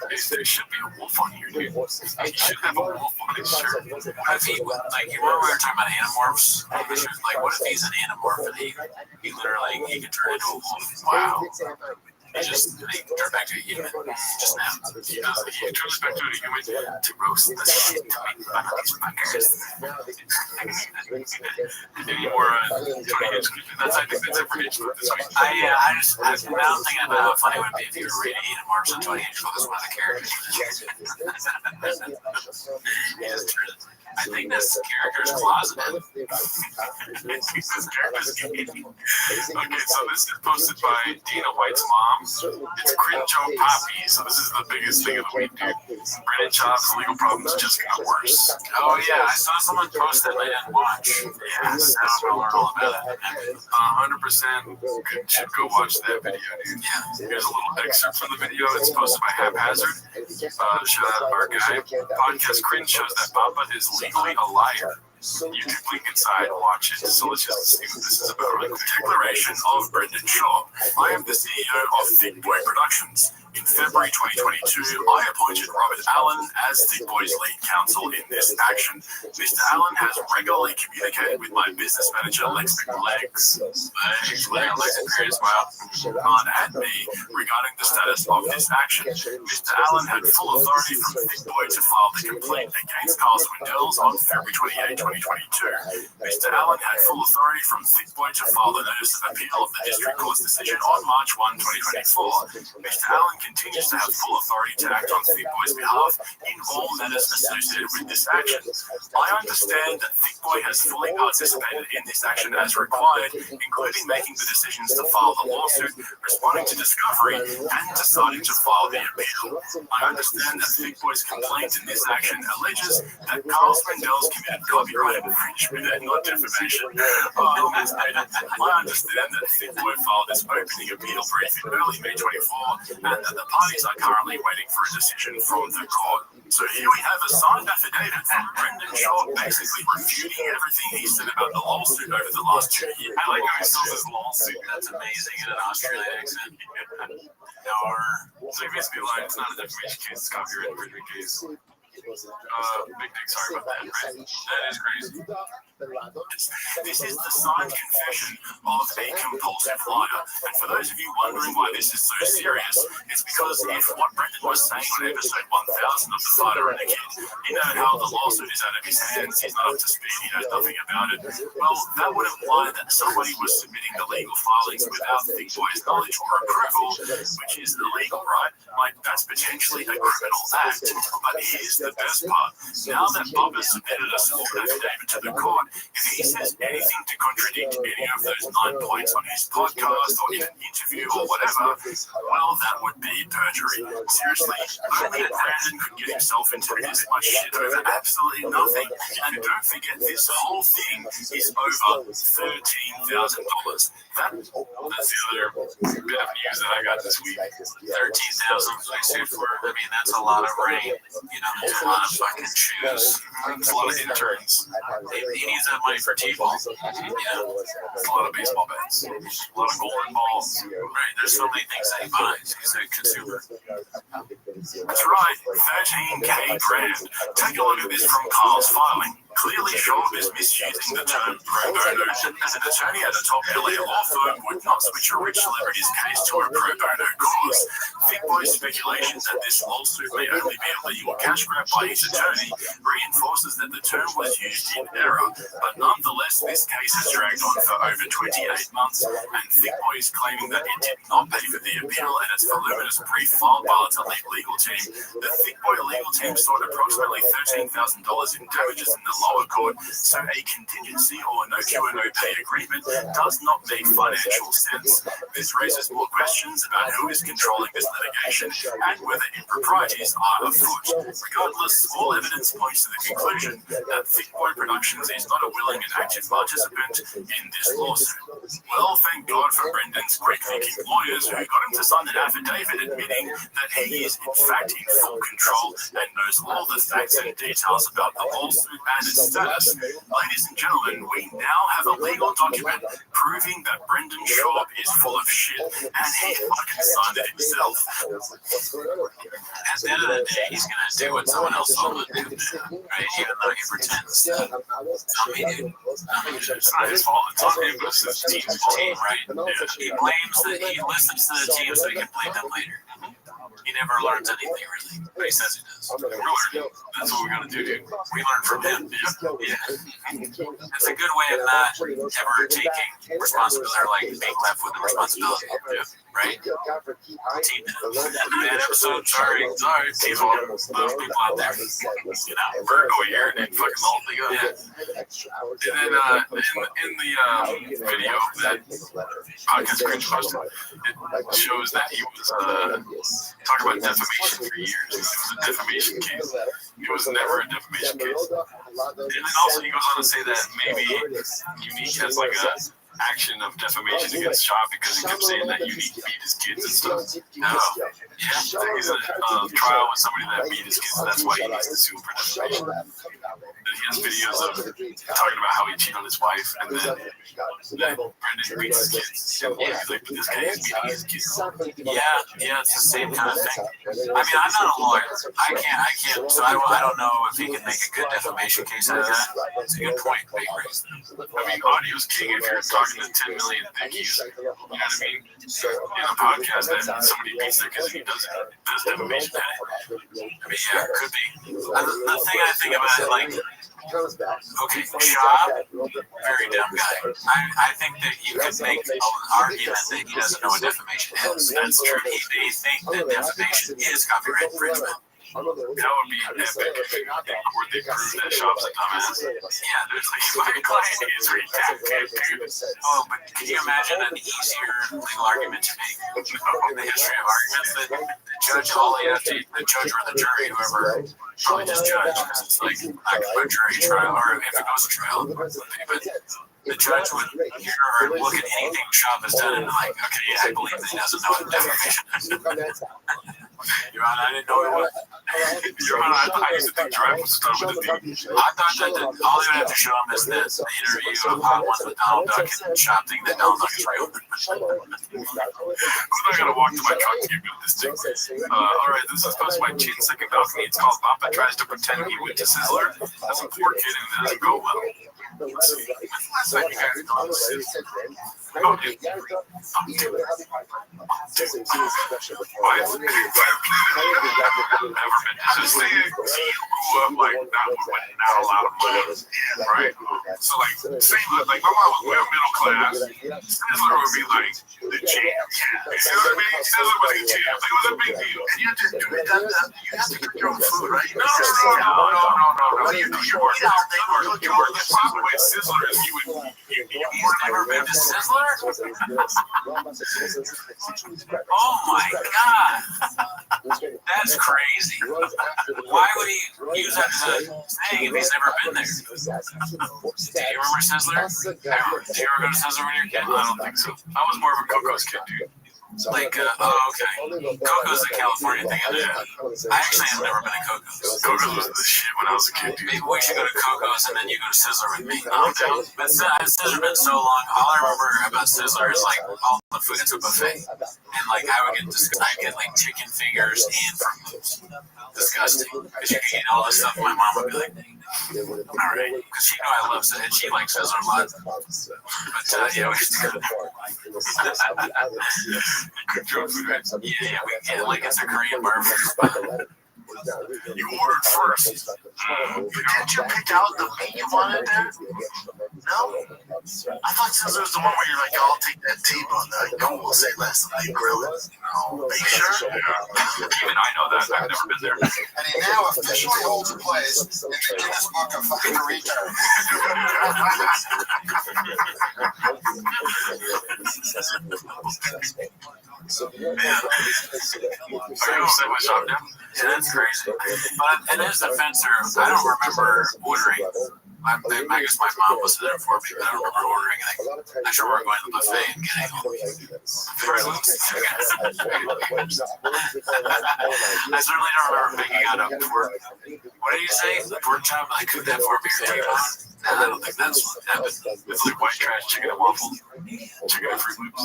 A: There should be a wolf on here, dude. He should have a wolf on his shirt.
G: What if he, you remember we were talking about animorphs? What if he's an animorph and he literally, he could turn into a wolf? Wow.
A: They turn back to a human just now. He turns back to a human to roast the shit out of these fuckers. Any more 20 hits? I think that's it for hits for this week. Now I'm thinking about how funny it would be if you were reading and March on 20 hits as one of the characters. I think this character's closeted. Okay, so this is posted by Dina White's mom. It's Crinjo Poppy, so this is the biggest thing of the week, dude. Brennan Schaub's legal problems just got worse. Oh yeah, I saw someone post it and I didn't watch. Yes, I don't know all about it. 100% should go watch that video, dude. Yeah. Here's a little excerpt from the video. It's posted by Haphazard. Shout out our guy. Podcast Cringe shows that Papa is legally a liar. You can click inside and watch it. So let's just see what this is about really quick. Declaration of Brendan Shaw. I am the CEO of Thick Boy Productions. In February 2022, I appointed Robert Allen as Thick Boy's lead counsel in this action. Mr. Allen has regularly communicated with my business manager, Lex McLegs, and me regarding the status of this action. Mr. Allen had full authority from Thick Boy to file the complaint against Carl Swindells on February 28, 2022. Mr. Allen had full authority from Thick Boy to file the notice of appeal of the district court's decision on March 1, 2024. Mr. Allen continues to have full authority to act on Thick Boy's behalf in all matters associated with this action. I understand that Thick Boy has fully participated in this action as required, including making the decisions to file the lawsuit, responding to discovery, and deciding to file the appeal. I understand that Thick Boy's complaint in this action alleges that Carl Swindells committed copyright infringement and not defamation. I understand that Thick Boy filed this opening appeal brief in early May 24, and that the parties are currently waiting for a decision from the court. So here we have a signed affidavit from Brendan Shaw basically refuting everything he said about the lawsuit over the last 2 years. I like how he still says lawsuit. That's amazing in an Australian accent. So he basically lied. It's not a defamation case. It's copyright infringement case. Big dick, sorry about that, right? That is crazy. This is the signed confession of a compulsive liar. And for those of you wondering why this is so serious, it's because if what Brendan was saying on episode 1000 of The Fighter and the Kid, you know how the lawsuit is out of his hands, he's not up to speed, he knows nothing about it, well, that would imply that somebody was submitting the legal filings without Thick Boy's knowledge or approval, which is illegal, right? Like, that's potentially a criminal act. But here's the best part. Now that Bob has submitted a sworn affidavit to the court, if he says anything to contradict any of those 9 points on his podcast or in an interview or whatever, well, that would be perjury. Seriously, only Brandon could get himself into this much shit over absolutely nothing. And don't forget, this whole thing is over $13,000. That's the other bit of news that I got this week. 13,000 for, I mean, that's a lot of rain. You know, there's a lot of fucking shoes. There's a lot of interns. He needs that money for T-ball. You know, there's a lot of baseball bats. A lot of golden balls. Right, there's so many things that he buys. He's a consumer. That's right, 13K grand. Take a look at this from Carl's filing. Clearly, Shaw is misusing the term pro bono. As an attorney at a top LA law firm would not switch a rich celebrity's case to a pro bono cause. Thick Boy's speculation that this lawsuit may only be a legal cash grab by his attorney reinforces that the term was used in error. But nonetheless, this case has dragged on for over 28 months, and Thick Boy is claiming that it did not pay for the appeal and its voluminous brief filed by its elite legal team. The Thick Boy legal team sought approximately $13,000 in damages in the lower court, so a contingency or no cure no pay agreement does not make financial sense. This raises more questions about who is controlling this litigation and whether improprieties are afoot. Regardless, all evidence points to the conclusion that Thick Boy Productions is not a willing and active participant in this lawsuit. Well, thank God for Brendan's quick-thinking lawyers who got him to sign an affidavit admitting that he is in fact in full control and knows all the facts and details about the lawsuit and its status. Ladies and gentlemen, we now have a legal document proving that Brendan Schaub is full of shit and he fucking signed it himself. At the end of the day, he's gonna do what someone else told him to do, right? Even though he pretends that it's not his fault. It's on him. It's his team's team, right? He blames he listens to the team so he can blame them later. He never learns anything really, but he says he does. We're learning. That's what we're gonna do, dude. We learn from him. Yeah. It's a good way of not ever taking responsibility or like being left with the responsibility. Yeah. Right? Team. Bad episode. Sorry. Team all those people out there. You know, Virgo here and fucking all the yeah. And then in the video that podcast cringe posted, it shows that he was talking about defamation for years. It was a defamation case. It was never a defamation case. And then also he goes on to say that maybe Unique has like a action of defamation against Shaw because he kept saying that Unique beat his kids and stuff. No. Yeah, he's in a trial with somebody that beat his kids, and that's why he needs to sue for defamation. And he has videos of talking about how he cheated on his wife, and then Brendan beats his kids. And he's like, this guy is beating his kids. Yeah, it's the same kind of thing. I mean, I'm not a lawyer. I can't, so I don't know if he can make a good defamation case out of that. It's a good point, big raise. I mean, audio's king if you're talking to 10 million dickies. You know what I mean? In a podcast that somebody beats their kids and he does defamation at it. I mean, yeah, it could be. The thing I think about it, like, okay, Shaw, very dumb guy. I think that you could make an argument that he doesn't know what defamation is. That's true. They think that defamation is copyright infringement. That would be epic if they prove that Schaub's a dumbass. Yeah, there's like, my client is redacted, dude. Oh, but can you imagine an easier legal argument to make? The history of arguments that the judge, all you have to, the judge or the jury, whoever, probably just judge, because it's like not a jury trial, or if it goes to trial, but the judge would hear or look at anything Schaub has done and like, okay, yeah, I believe that he doesn't know what defamation is. Your Honor, I didn't know it was. Your Honor, I used to think Drive was done with the dude. I thought that all you have to show him is this, the interview of Hot Ones with Donald Duck and Schaub thinking that Donald Duck is real. I'm not going to walk to my truck to give you this thing. Alright, this is supposed to be my cheating second balcony. It's called Papa Tries to Pretend He Went to Sizzler. That's a poor kid and it doesn't go well. Let's see. Last time you guys go to Sizzler. Oh, dude. Not a lot of money, right? So like, same like my mom was middle class. Sizzler would be like the jam. You know what I mean? Sizzler was the jam. Like, it was a big deal. And you have to do that. You have to cook your own food, right? No. You do your work. The problem with Sizzler is you never been to Sizzler? Oh my God. That's crazy. Why would he use that as a thing if he's never been there? Do you remember Sizzler? Did you ever go to Sizzler when you were a kid? I don't think so. I was more of a Coco's kid, dude. Like, okay. Coco's a California thing. I actually have never been to Coco's. Coco's was the shit when I was a kid, dude. Maybe we should go to Coco's and then you go to Sizzler with me. But Sizzler been so long. All I remember about Sizzler is like all the food. It's a buffet. And like I would get like chicken fingers and fruit loops. Disgusting. Because you can eat all this stuff. My mom would be like, alright. Because she knew I love it and she likes Sizzler a lot. But yeah, we used to go there. Yeah, like it's a Korean barbecue. You ordered first. Did you pick out the meat you wanted there? No? I thought Sizzler was the one where you're like, I'll take that T-bone. No, we'll say less than they grill it. No. Are you sure? Even I know that. I've never been there. And he now officially holds a place in the Guinness Book of fucking Return. Are you upset my shop now? Yeah, that's crazy. But in his defense, I don't remember ordering. I guess my mom was there for me, but I don't remember ordering anything. I sure we're going to the buffet and getting all the I certainly don't remember picking out a pork. What did you say? The pork chop? I cooked that for me. I don't think that's what happened. It's like white trash chicken and waffles. Chicken and Fruit Loops.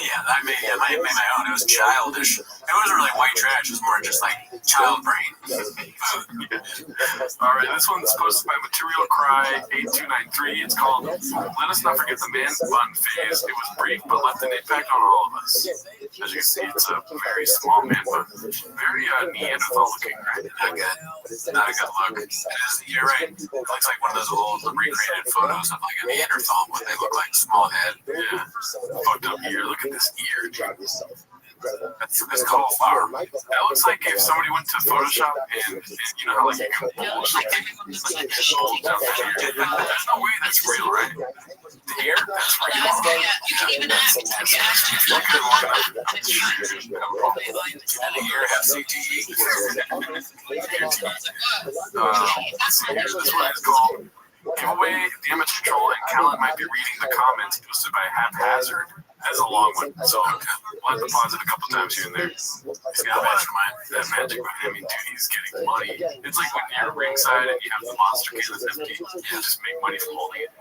A: Yeah, I made my own. It was childish. It wasn't really white trash. It was more just like child brain. All right, this one's posted by Material Cry 8293. It's called "Let Us Not Forget the Man Bun Phase." It was brief, but left an impact on all of us. As you can see, it's a very small man bun, very Neanderthal looking. Right? Not good. Not a good look. It is. You're right. It looks like one of those old recreated photos of like a Neanderthal, what they look like, small head. Yeah. Fucked up ear. Look at this ear, dude. That's cauliflower. That looks like if somebody went to Photoshop and you know how like you can pull down the ear. There's no way that's real, right? The ear? That's real.
G: You can even act.
A: If you look at it long enough, it's true. The ear has CTE. Let's see here. This one is called "Giveaway Damage Control," and Callan might be reading the comments posted by Haphazard. That's a long one, so we'll have to pause it a couple times here and there. He's got that magic behind. I mean, dude, he's getting money. It's like when you're ringside and you have the monster can that's empty, you just make money from holding it.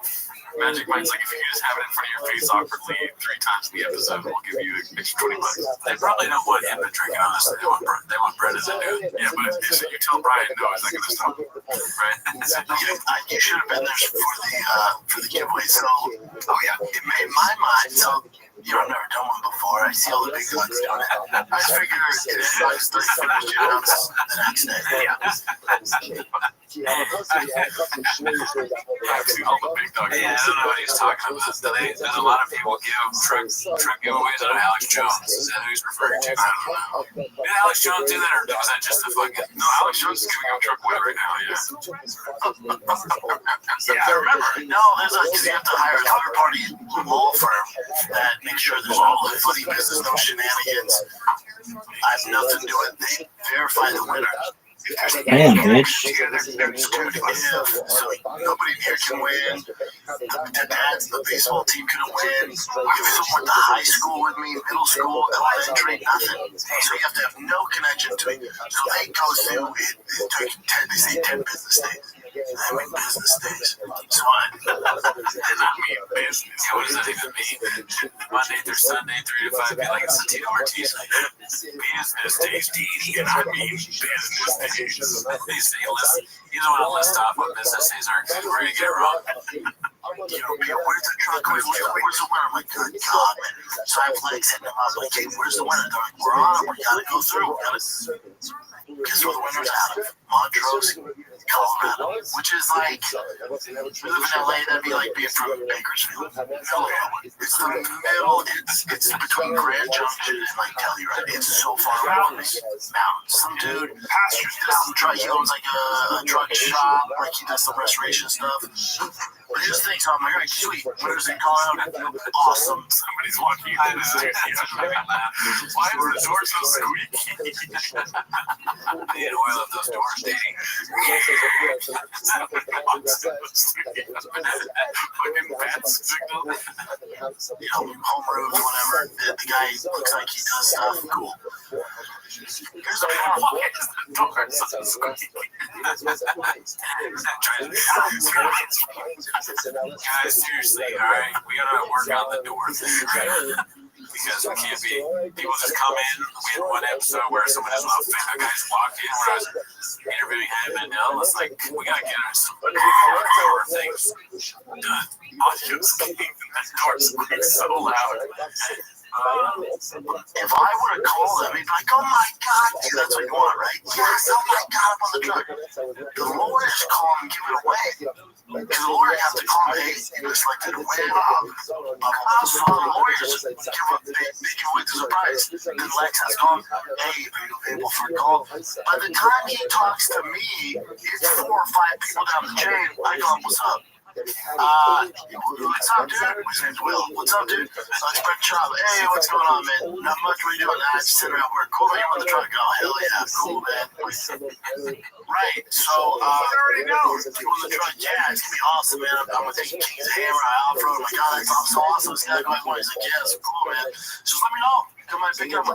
A: Magic Mind's like if you just have it in front of your face awkwardly 3 times in the episode, we'll give you an extra $20. They probably don't want him to drink it, honestly. They want Brendan to do it. Yeah, but if you tell Brian no, he's not going to stop. Right?
F: You should have been there for the giveaway. So, in my mind, so I've never done one before. I see all the big guns doing it. I just figure it is the finished it up the next day.
A: All the big dogs. Yeah, I don't know what he's talking about. There's a lot of people give truck giveaways out of Alex Jones. Is that who he's referring to? I don't know. Did Alex Jones do that, or is that just the fucking? No, Alex Jones is giving him a truck away right now. Yeah.
F: Yeah, I remember. No, because you have to hire a third-party law firm that makes sure there's all the funny business, no shenanigans. I have nothing to do with it. They verify the winner.
C: Damn, bitch.
F: So nobody here can win. The dads in the baseball team couldn't win. If someone went to high school with me, middle school, elementary, nothing. So you have to have no connection to it. So they go through it. They say 10 business days. I mean business days. So
A: did not mean business. Yeah, what does that even mean? Monday through Sunday, 3 to 5, be like it's Tito Ortiz. Business days, DD, and I mean business days. You don't want to list off what business days are because we're going to get it wrong.
F: where's the truck? Where's the winner? I'm like, good God, man. So I have legs hitting them up. Like, hey, where's the winner? They're like, we're on it. We got to go through. Guess where the winner's out of? Montrose, Colorado, which is like, we live in LA, that'd be like being from Bakersfield. It's the middle, it's between Grand Junction and like Telluride. It's so far away from the mountains. Some dude, he owns like a truck shop, like he does some restoration stuff. But his thing's on my right, sweet. Winners in Colorado, awesome.
A: Somebody's walking in. Why is the door so squeaky? I need to oil up those doors, dating. Fucking bat signal.
F: Home roofs, whatever. The guy looks like he does stuff. Cool. Here's the problem.
A: Why is the door so squeaky? Guys, seriously, alright? We gotta work on the door thing, right? Because we can't be, people just come in. We had one episode where someone just walked in when I was interviewing him, and it's like, we gotta get some hardcore things done. Audio's king, and that door squeaks so loud.
F: If I were to call them, he'd be like, oh my God, dude, that's what you want, right? Yes, oh my God, I'm on the truck. The lawyers call him and give it away. Because the lawyer has to call him, hey, you were selected to win. So the lawyers they give away the surprise. Then Lex has called, hey, are you available for a call? By the time he talks to me, it's 4 or 5 people down the chain. I go, what's up? What's up, dude? His name's Will. What's up, dude? It's Brett Chop. Hey, what's going on, man? Not much. What are you doing? Just sitting around work. Cool, man. You on the truck? Oh, hell yeah. Cool, man. Right. So, you already know. You on the truck? Yeah, it's going to be awesome, man. I'm with King's Hammer. Off-road. Oh, my God, that's so awesome. This guy going, he's like, yeah, it's cool, man. Just let me know. Come by, pick up. Yeah,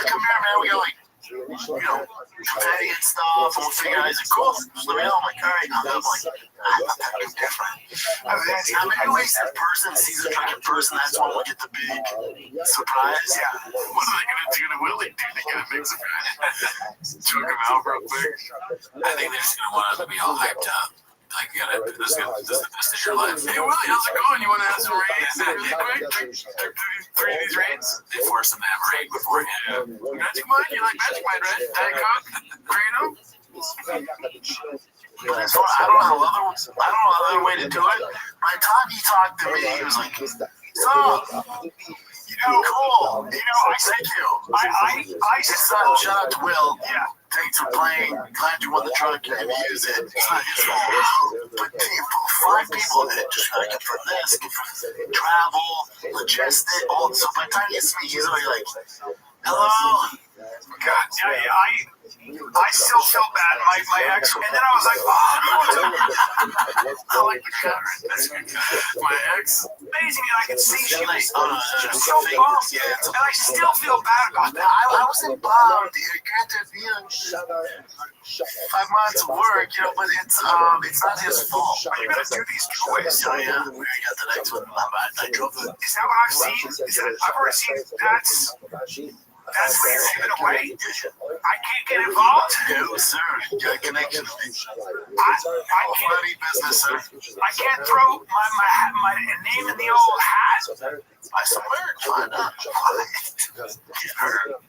F: come here, man. We got like confetti and stuff, and we'll figure out. He's like, cool, just let me know. I'm like, all right. I'm like, I thought that was different. I mean, how many ways the person sees a drunk in person, that's when we get the big surprise. Yeah.
A: What are they gonna do to Willie? Dude, they gonna mix him. Choke him out real quick. I think they're just gonna want us to be all hyped up. Like, this is the best of your life. Hey, Willie, how's it going? You want to have some rains really quick? Drink 3 of these rains? They force them to have rain beforehand. Magic Mine? You like Magic Mine, right? Diet Coke? Freedom?
F: So I don't know other way to do it. By the time he talked to me, he was like, so, cool. Thank you. I shout out to Will. Yeah. Thanks for playing. Glad you won the truck. You maybe use it. It's not his fault. But 5 people that just got to get for this, get for travel, logistics, all. So by the time he gets me, he's already like, hello.
A: God, I still feel bad. My ex, and then I was like, I like the cut right there. My ex, amazing. I can see she was so bummed. And I still feel bad about that.
F: I wasn't bummed. Granted, 5 months of work, but it's not his fault.
A: But you gotta do these choices.
F: Oh yeah, we already got the next one. I drove it.
A: Is that what I've seen? I've already seen that's where you're giving away? I can't get involved?
F: No, sir. You got a connection.
A: Funny business, sir. I can't throw my name in the old hat.
F: Buy some merch. Why not?
A: I gotta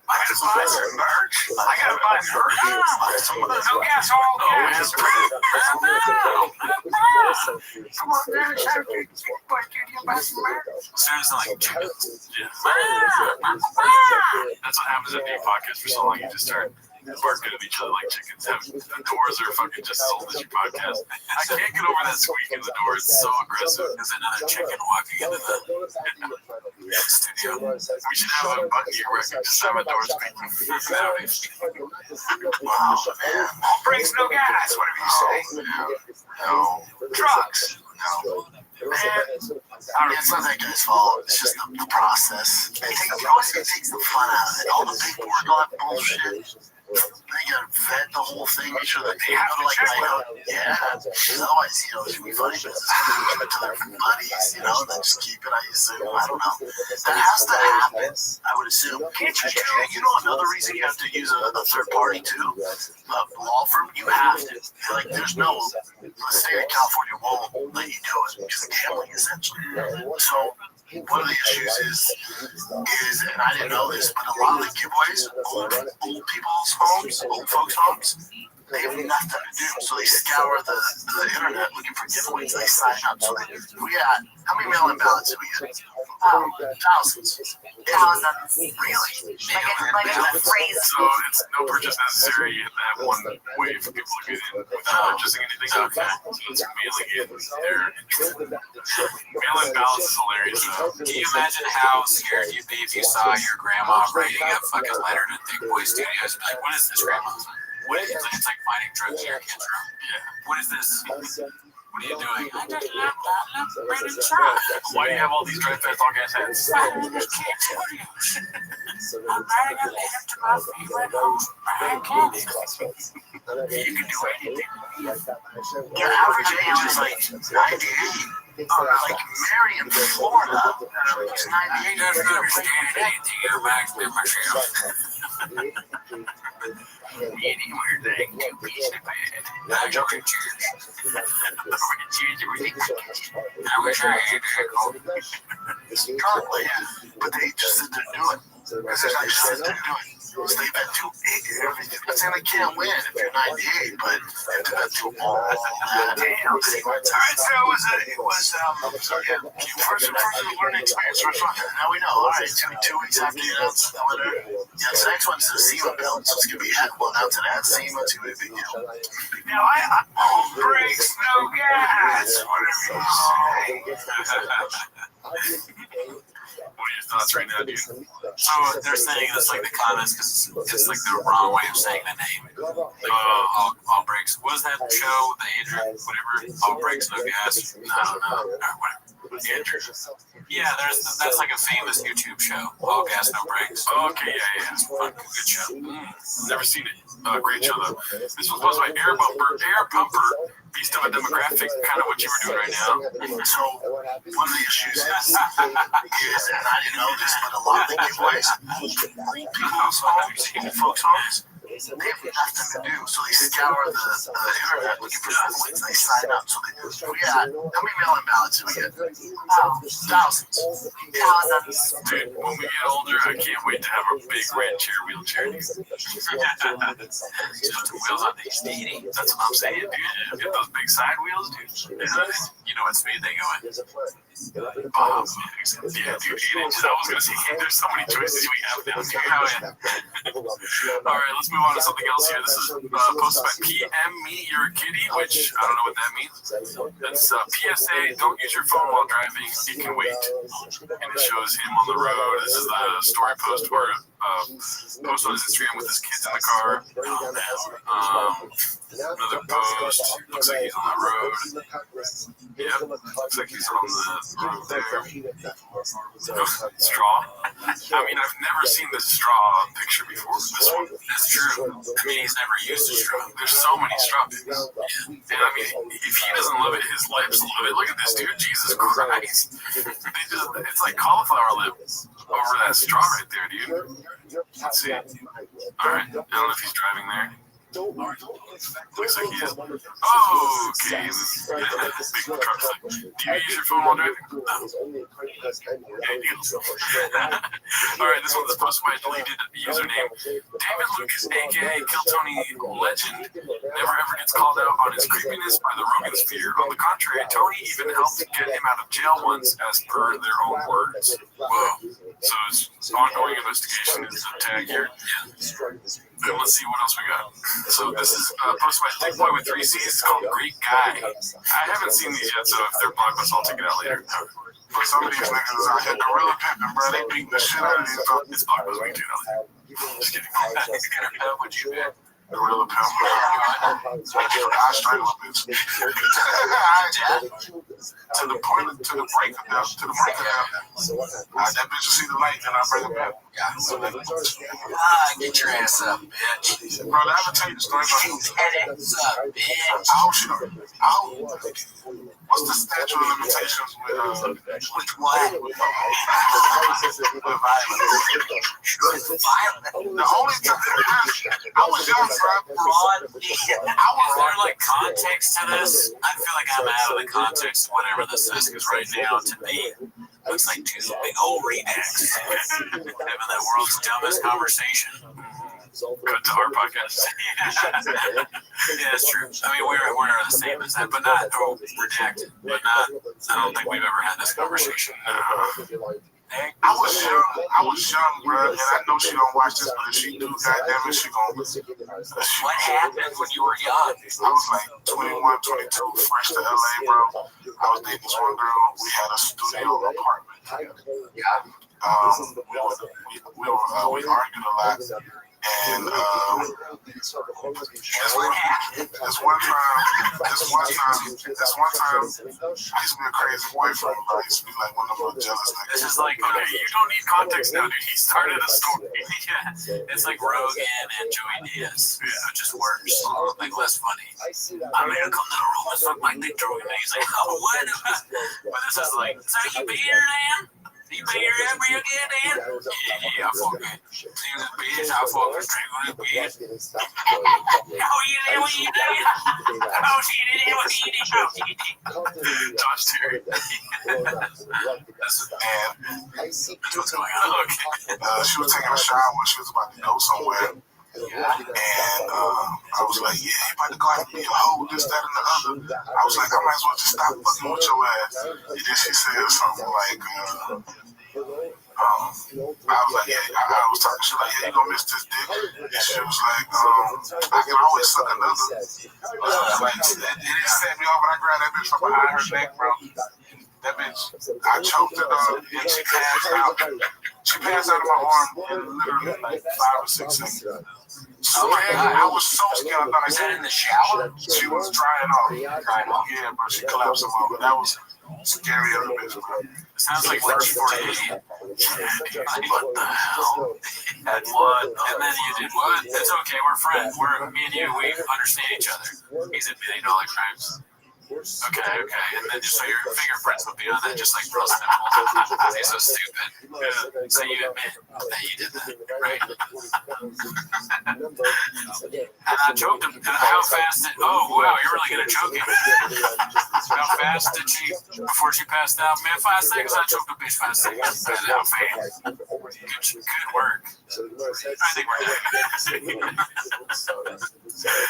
A: buy some merch. I gotta buy merch. No gas, all gas. Come on, man. Seriously, like chickens. That's what happens at new podcasts for so long. You just start barking at each other like chickens. The doors are fucking just as old as your podcast. I can't get over that squeak in the door. It's so aggressive. There's another chicken walking into the studio. We should have a buggy where I can just have a door squeaking. Wow. All brakes, no gas. Whatever you say. No. Drugs. No. Man,
F: it's not that guy's fault. It's just the process. It takes the fun out of it. All the paperwork, all that bullshit. They gotta vet the whole thing, make sure that they have to yeah. Otherwise, it should be funny business. Give it to their buddies, and then just keep it. I assume. I don't know. That has to happen. I would assume.
A: Can't you do?
F: Another reason you have to use a third party too. A law firm, you have to. Like, there's no. The state of California won't let you do it because of gambling, essentially. So. One of the issues is, and I didn't know this, but a lot of the giveaways, old people's homes, old folks' homes, they have nothing to do. So they scour the internet looking for giveaways. They sign up. So we had, how many mail-in ballots did we get? Thousands.
B: Really?
A: Like a phrase. So it's no purchase necessary. You have to have one way for people to get in without purchasing anything. Okay. So it's mailing in their interest. Mail-in ballots is hilarious. Can you imagine how scared you'd be if you saw your grandma writing a fucking letter to Thick Boy Studios? Like, what is this, grandma? It's like finding drugs in your kid's room. Yeah. What is this? What are you doing? I just left inside. Why do you have all these dry fast all gas heads? I just can't tell you. I'm writing a letter to my favorite home. I can't. You can do anything.
F: Your average age is like 98. Like Mary in Florida. She's 98.
A: Doesn't understand anything. You're back to myself. Anywhere they can do piece of bed. I joke at cheers. I wish I had that.
F: Probably, but they just sit there and do it. Because they're not just sitting there and do it. So they've been through everything. I'm saying they can't win if you're 98, but they've been through all that.
A: Damn. All right, so it was first learning experience for fun.
F: Now we know. All right, it's going to be 2 weeks after you announce the winner. Yeah, the next one's the SEMA belt, so it's going to be well now to that SEMA, it's going to be a big deal.
A: Now all brakes, no gas. Whatever you say. What are your thoughts right now, dude? So they're saying this like the comments because it's like the wrong way of saying the name. All breaks. What was that show? The Adrian, whatever. All breaks, no gas. I don't know. Whatever. Yeah, that's like a famous YouTube show. All Gas No Brakes. Okay, yeah. Fun, good show. Never seen it. Great show though. This was posted by Air Pumper. Beast of a demographic, kind of what you were doing right now.
F: So one of the issues is, and I didn't know this, but a lot of the giveaways, people's homes, folks' homes, they have nothing to do, so they scour the internet looking for giveaways. They sign up. So we got, how many mail-in ballots do we get? Thousands.
A: Dude, when we get older, I can't wait to have a big red chair wheelchair. Just the wheels on these 80. That's what I'm saying, dude. Get those big side wheels, dude. You know what speed they go at. Yeah, dude, 8 inches. I was going to say, there's so many choices we have now, dude. All right, let's move on to something else here. This is posted by PM Me You're a Kitty, which I don't know what that means. That's PSA, don't use your phone while driving. You can wait. And it shows him on the road. This is the story post or post on his Instagram with his kids in the car. Another post. Looks like he's on the road. Yep. Looks like he's on the road there. Straw. I mean, I've never seen the straw picture before. This one. That's true. I mean, he's never used a straw. There's so many straw pics. And I mean, if he doesn't love it, his lips love it. Look at this dude. Jesus Christ. It's like cauliflower lip over that straw right there, dude. Let's see. All right. I don't know if he's driving there. Looks like he is. Oh, okay. This big truck. Do you use your phone while driving? No. All right, this one's posted by a deleted username. David Lucas, aka Kill Tony Legend, never ever gets called out on his creepiness by the Rogan sphere. On the contrary, Tony even helped get him out of jail once, as per their own words. Whoa. So it's ongoing investigation is the tag here. And let's see what else we got. So this is posted by Thick Boy with 3 C's. It's called Greek Guy. I haven't seen these yet, so if they're blockbusters, I'll check it out later.
F: For some of these niggas out here, gorilla pimping, bro, they beating the shit out of these folks.
A: It's blockbusters, we can check it out. Just kidding. Would you bet?
F: Gorilla pimp. I strangle a bitch. To the point, to the break of death, to the break of death. That bitch will see the light, and I bring it back.
A: Get your ass up, bitch.
F: Bro, I ever tell you the story about
A: Ass up, bitch.
F: I hope she don't. What's the statute of limitations with
A: Which one?
F: with violence? The only time I was young, bro.
A: Is there like context to this? I feel like I'm out of the context of whatever this is, because right now, to me, looks like 2 big old redacks having that world's dumbest conversation. Cut to our podcast. Yeah, that's true. I mean, we're the same as that, but not redacted. But not. I don't think we've ever had this conversation.
F: I was young, bro, and I know she don't watch this, but if she do, goddamn it, she gonna.
A: What happened when you were young?
F: I was like 21, 22, fresh to LA, bro. I was dating this one girl. We had a studio apartment. We argued a lot. And this one time, I used to be a crazy boyfriend, bro. I used to be like one of the most jealous niggas.
A: This is like, okay, you don't need context now, dude. He started a story. Yeah. It's like Rogan and Joey Diaz. Yeah. It just works. Like less funny. I'm gonna come to the room and fuck my dick through it. And he's like, oh, what? But this is like, so you be here, Dan? You be here every you get in? Yeah, I fuck it. See this bitch, I fuck her straight with this bitch. How you did what you did? How she did what you did? Josh Terry. And what's going on? Okay.
F: She was taking a shower when she was about to go somewhere. And I was like, yeah, you about to go out and be a hoe, this, that, and the other. I was like, I might as well just stop fucking with your ass. And then she said something like, I was like, yeah, I was talking shit like, yeah, you gonna miss this dick? And she was like, I can always suck another. Like, it didn't set me off when I grabbed that bitch from behind her neck, bro. That bitch, I choked her up and she passed out. She passed out of my arm in literally like 5 or 6 seconds. So I was so scared. I thought I
A: was that in the shower?
F: She was drying off. Yeah, bro, she collapsed over. That was Scary other bitch, bro.
A: Sounds like Lynch 48. What the hell? And what? And then you did what? It's okay, we're friends. Me and you, we understand each other. He's admitting all the crimes. Okay. And then just so your fingerprints would be on that, just like real simple. He's so stupid. Yeah. So you admit that you did that, right? And I choked him. And how fast did? Oh wow, you're really gonna choke him. How fast did she before she passed out? Man, 5 seconds. I choked a bitch 5 seconds. How fast? Good work. I think we're done.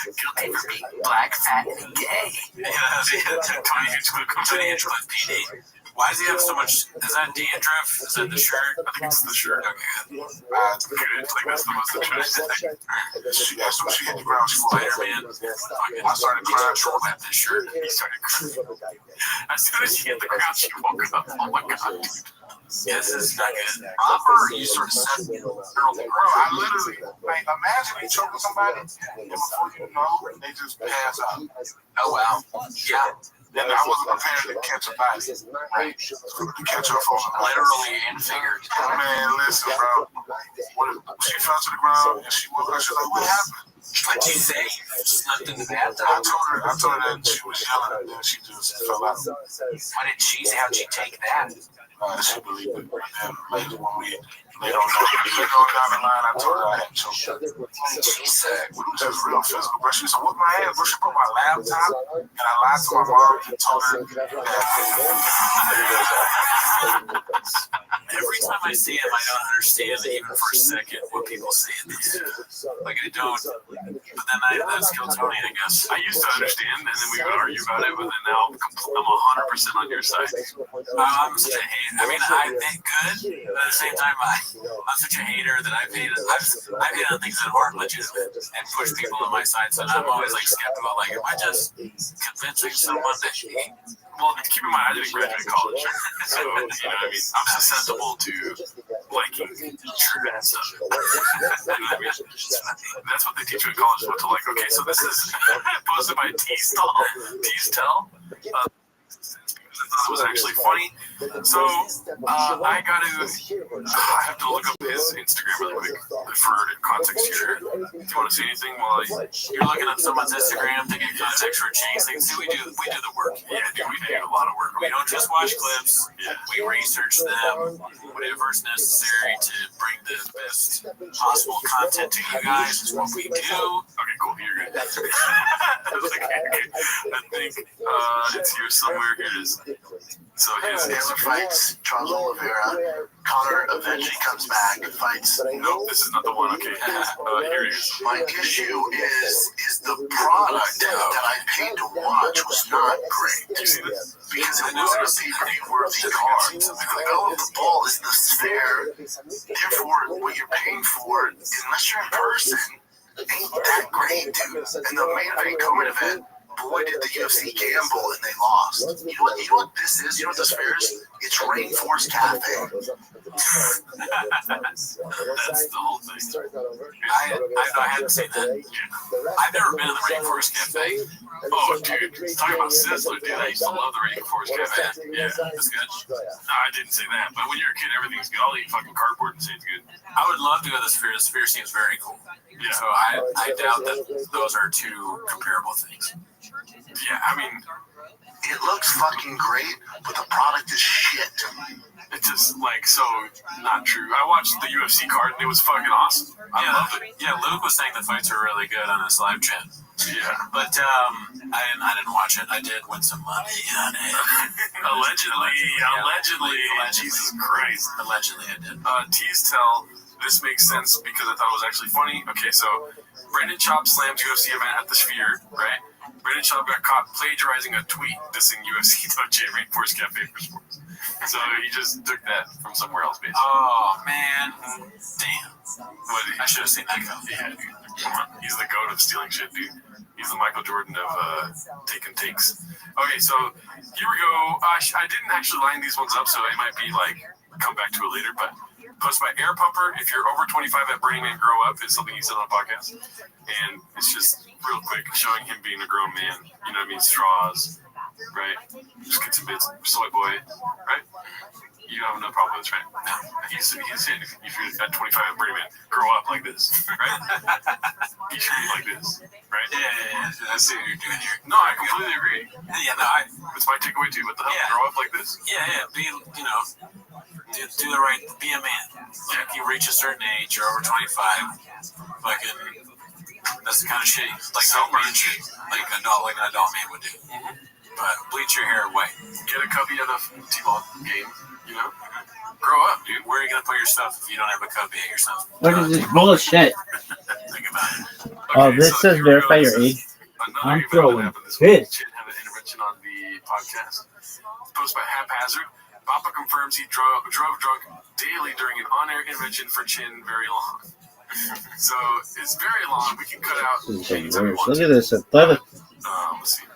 A: Guilty for being black, fat, and gay. Yeah. 20 inch clip PD. Why does he have so much? Is that dandruff? Is that the shirt? I think it's the shirt. Okay. Good. Like that's the most interesting thing.
F: As soon as she hit the ground, she was
A: Spider-Man. I started crying. She left this shirt. He started crying. As soon as she hit the ground, she woke up. Oh my god. Yeah, this is not good.
F: Robert, you sort of said, bro, I literally, like, imagine you choking somebody, and before you know, they just pass out.
A: Oh wow. Yeah.
F: And I wasn't prepared to catch a body. Right. To catch her phone.
A: Literally and figuratively.
F: Man, listen, bro. When she fell to the ground and she woke up, she was like, what happened?
A: What'd you say? Slept in the bathtub.
F: I told her that she was yelling and then she just fell out.
A: What did she say? How'd she take that?
F: She believed it. And later when we later on down the line, I told her I had choked her.
A: She said,
F: We were just real physical, bro. She said, whoop my ass, bro. She broke my laptop and I lied to my mom and told her that.
A: every time I see him, I don't understand even for a second what people say in these. Like I don't. But then that's Tony, I guess. I used to understand, and then we would argue about it. But then now I'm 100% on your side. I'm such a hater. I mean, I think good, but at the same time, I'm such a hater that I've hated on things that aren't legitimate and push people on my side. So I'm always like skeptical. Like, am I just convincing someone that he? Well, keep in mind, I didn't graduate college, so you know what I mean. I'm susceptible to liking true and stuff. You know what I mean? That's what they teach you in college. What to like. Okay, so this is posted by Teastel. It was actually funny. So I have to look up his Instagram really quick for context here. Do you want to see anything while you're looking up someone's Instagram to get context for a change things? See, we do the work. Yeah, dude, we do a lot of work. We don't just watch clips. Yeah. We research them, whatever's necessary to bring the best possible content to you guys. Is what we do. Okay, cool. You're good. I was like, okay. I think it's here somewhere. Here it is. So his
E: Taylor fights Charles Oliveira. Conor eventually comes back and fights.
A: Nope, this is not the one. Okay, here it is.
E: My issue is the product that I paid to watch was not great.
A: You see this?
E: Because it wasn't a pay-per-view worthy card. The go of the ball is the sphere. Therefore, what you're paying for, unless you're in person, ain't that great, dude. And the main event, co-main event, boy, did the UFC gamble and they lost. You know what this is? You know what this fair is? It's Rainforest Cafe.
A: That's the whole thing. I hadn't seen that. I've never been in the Rainforest Cafe. Oh, dude, talking about Sizzler, dude. I used to love the Rainforest Cafe. Yeah, it's good. No, I didn't say that. But when you're a kid, everything's good. I'll eat fucking cardboard and say it's good. I would love to go to the Sphere. The Sphere seems very cool. Yeah. So I doubt that those are two comparable things. Yeah, I mean,
E: it looks fucking great, but the product is shit.
A: It's just like so not true. I watched the UFC card and it was fucking awesome. I loved it. Yeah, Luke was saying the fights were really good on his live chat. Yeah, but I didn't watch it. I did win some money on it. Allegedly. Jesus Christ. Allegedly, I did. Teastel. This makes sense because I thought it was actually funny. Okay, so Brandon Chop slammed UFC event at the Sphere, right? Brandon Chop got caught plagiarizing a tweet dissing UFC Rainforest Cafe for sports. So he just took that from somewhere else, basically. Oh, man. Damn. I should have seen that come. Yeah, dude. Come on. He's the goat of stealing shit, dude. He's the Michael Jordan of taking takes. Okay, so here we go. I didn't actually line these ones up, so it might be like, come back to it later, but posted by Air Pumper. If you're over 25 at Burning Man Grow Up, it's something he said on a podcast. And it's just real quick showing him being a grown man. You know what I mean? Straws, right? Just get some bits, soy boy, right? You have no problem with this, right? No. He's saying if you're at 25 and Brady Man, grow up like this, right? You should be like this, right?
G: Yeah. I see what you're doing here.
A: No, I completely agree.
G: Yeah, no,
A: It's my takeaway too. What the hell?
G: Yeah.
A: Grow up like this?
G: Yeah. Be, do the right, be a man. Like you reach a certain age, you're over 25, fucking, that's the kind of shit, like man shit, like an adult man would do. But bleach your hair white.
A: Get a cubby at a T-ball game, Grow up, dude.
G: Where are you gonna put your stuff if you don't have a cubby at your son's?
C: What is this bullshit?
G: Think about it.
C: Oh, this says
A: here we
C: verify
A: go.
C: your age.
A: Another
C: I'm
A: event that
C: throwing
A: happened this week.
C: piss.
A: Chin had an intervention on the podcast. Posted by Haphazard. Papa confirms he drove drunk daily during an on-air intervention for Chin very long. So it's very long. We can cut out.
C: This is the worst. Look at this. Athletic.
A: Let's see.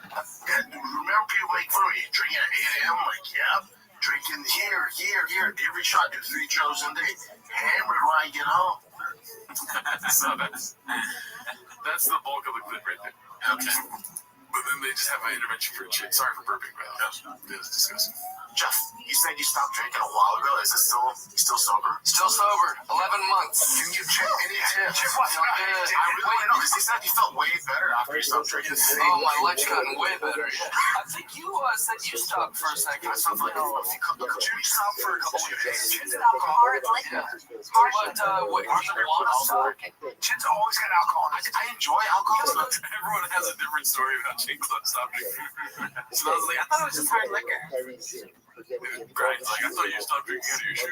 F: Yeah, dude, remember people make fun of me drinking at 8 a.m.? Like, yeah, drinking here. Every shot, do 3 shows a day. Hammered when I get home.
A: So that's the bulk of the clip right there.
G: Okay.
A: But then they just have an intervention for a chick. Sorry for burping, by the way. It was disgusting.
F: Jeff, you said you stopped drinking a while ago. Is it still sober?
H: Still sober. 11 months.
F: Can you give Chip any tips?
H: Chip, what?
F: I really want to know because he said you felt way better after you stopped drinking.
H: Oh, my leg's gotten way better. Yeah. I think you said you stopped for a second.
F: I stopped for a couple of days.
B: Chin's hard liquor.
H: What, you want to stop?
F: Chin's always got alcohol. I enjoy alcohol. So
A: Everyone has a different story about Chin Club stopping.
G: So I was like, I thought it was just hard liquor.
A: Brian's like, I thought you stopped drinking out of your shoe.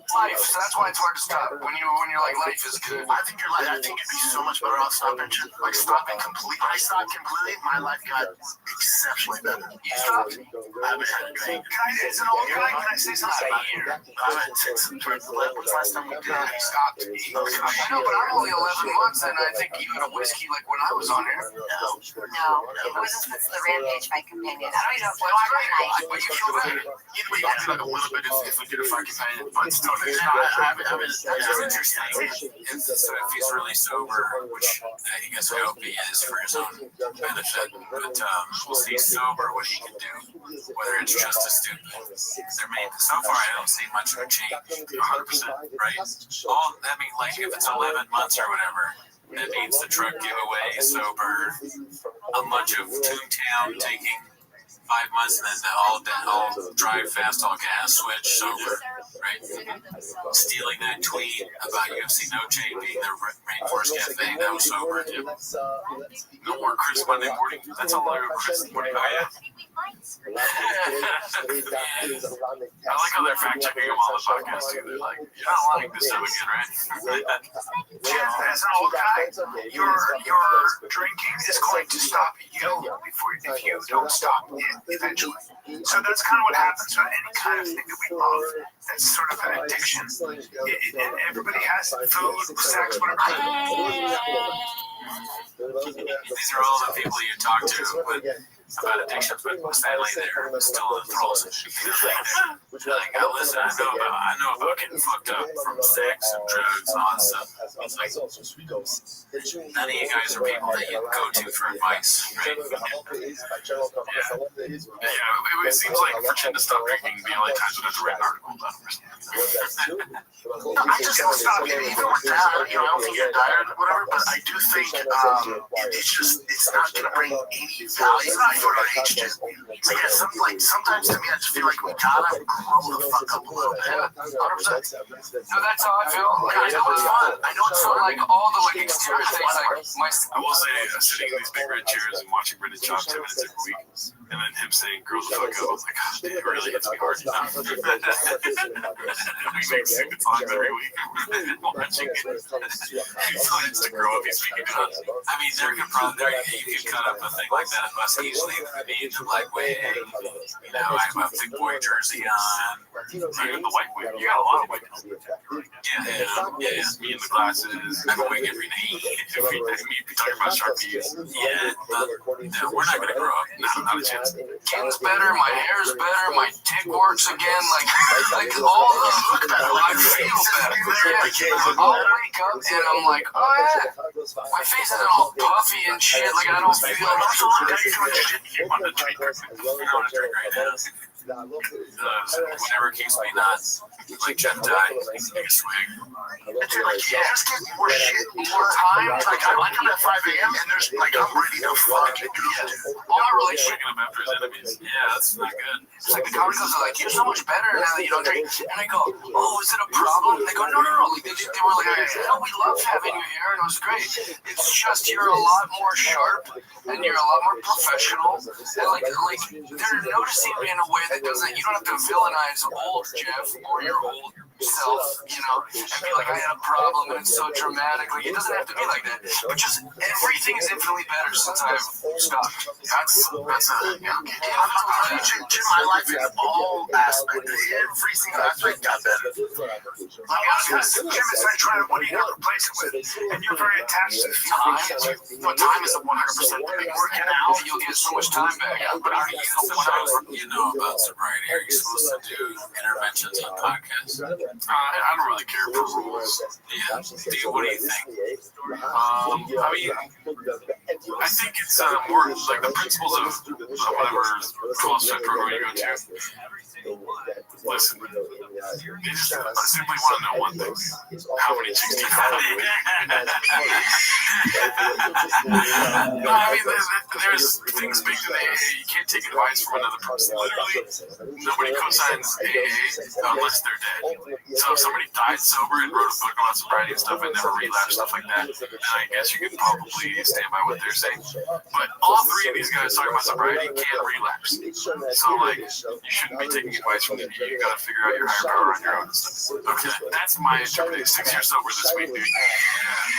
H: Life. So that's why it's hard to stop. When you're like, life is good.
F: I think you're like, I think it'd be so much better off stopping. Like stopping completely. I stopped completely. My life got exceptionally better.
H: You stopped?
F: I haven't had a drink.
H: As an old guy, can I say something?
F: About a year. I haven't since the last time we did. I stopped.
H: I know, but I'm only 11 months, and I think you had a whiskey like when I was on here.
B: No, it wasn't since the Rampage fight companion. I don't even know if it
F: But you feel better. Either way, you have to do like a little bit if we did a fight companion, but still, I haven't.
G: It's interesting. So if he's really sober, which I guess I hope he is for his own benefit, but we'll see sober what he can do, whether it's just as stupid. So far, I don't see much of a change. 100%, right? Like if it's 11 months or whatever, that means the truck giveaway, sober, a bunch of Toontown taking 5 months, and then all drive fast, all gas switch, sober, right? Stealing that tweet about UFC No Chain being the Rainforest Cafe, that was sober too.
A: No more Chris Monday morning. That's all I remember. Chris morning. Oh, yeah. I like how they're fact checking him on the podcast too. They're like, you're not lying this time again, right?
F: As an old guy, your drinking is going to stop you if you don't stop it eventually. So that's kind of what happens with any kind of thing that we love. That's sort of an addiction. Everybody has food, sex, whatever.
G: These are all the people you talk to about addictions, but sadly they're still enthralled. Like, listen, I know about getting fucked up from sex and drugs and all that stuff. It's like, none of you guys are people that you go to for advice, right?
A: Yeah, it seems like for Chin to stop drinking, the only times when there's a written article about him.
F: I just don't stop it. Even with that, I don't think you're tired or whatever, but I do think it's not going to bring any value. It's not for our age, just sometimes to me, I just feel like we gotta grow the fuck up a little bit. 100%.
H: No, that's how I feel. Like, I know it's fun. Like all the exterior things.
A: I will say, sitting in these big red chairs and watching Brendan chop 10 minutes every week, and then him saying "girls will fuck up," I was like, "God, it really hits me hard enough." We make stupid songs every week. Watching it, he plans to grow up. He's speaking to us.
G: I mean, you could cut up a thing like that at Bus easily. And I'm like, wait, I have a big boy jersey on.
A: Even the white wig. You got a lot of wigs.
G: Yeah.
A: Me and the glasses.
G: I have a wig every day.
A: Every day. Me talking about Sharpies.
G: Yeah, no, we're not going to grow up.
A: Not a chance.
H: Skin's better, my hair's better, my dick works again. Like all the I feel better. I'll wake up and I'm like, oh yeah. My face isn't all puffy and shit. Like I don't feel. I'm so
A: You want to drink? I want to drink right now. Whenever it keeps me not like jet die, take a swig.
F: Dude, like, you just get more shit, more time. Like, I like him at 5 a.m. and there's, like, I'm ready to fucking do it.
H: all my relationship.
A: Waking up after his enemies. Yeah, that's not good.
H: It's like the comedy clubs are like, you're so much better now that you don't drink. And I go, oh, is it a problem? They go, no. Like, they were like, no, we love having you here, and it was great. It's just you're a lot more sharp, and you're a lot more professional. And like they're noticing me in a way that doesn't, you don't have to villainize old Jeff or your old self, you know, and be like, I had a problem and it's so dramatic. Like, it doesn't have to be like that. But just everything is infinitely better since I've stopped.
F: That's I'm changing my life in all aspects. Every single aspect got better.
G: Like, Jim is like trying to, what do you not replace it with? And you're very attached to the feeling. No, time is a 100% thing. Working out,
H: You'll get so much time back.
A: But are you about sobriety? Are you supposed to do interventions on podcasts?
G: I don't really care for rules.
A: Yeah. What do you think?
G: I mean, I think it's more like the principles of whatever CrossFit program you go to. Listen, you just simply want to know one thing: how many chicks do you have? No, I mean, there's things baked in AA. You can't take advice from another person. Literally, nobody co-signs AA unless they're dead. So if somebody died sober and wrote a book about sobriety and stuff and never relapsed, stuff like that, then I guess you can probably stand by what they're saying. But all three of these guys talking about sobriety can't relapse. So, like, you shouldn't be taking advice from them. You gotta figure out your higher power on your own and stuff. Okay, that's my interpretation. 6 years sober this week, dude.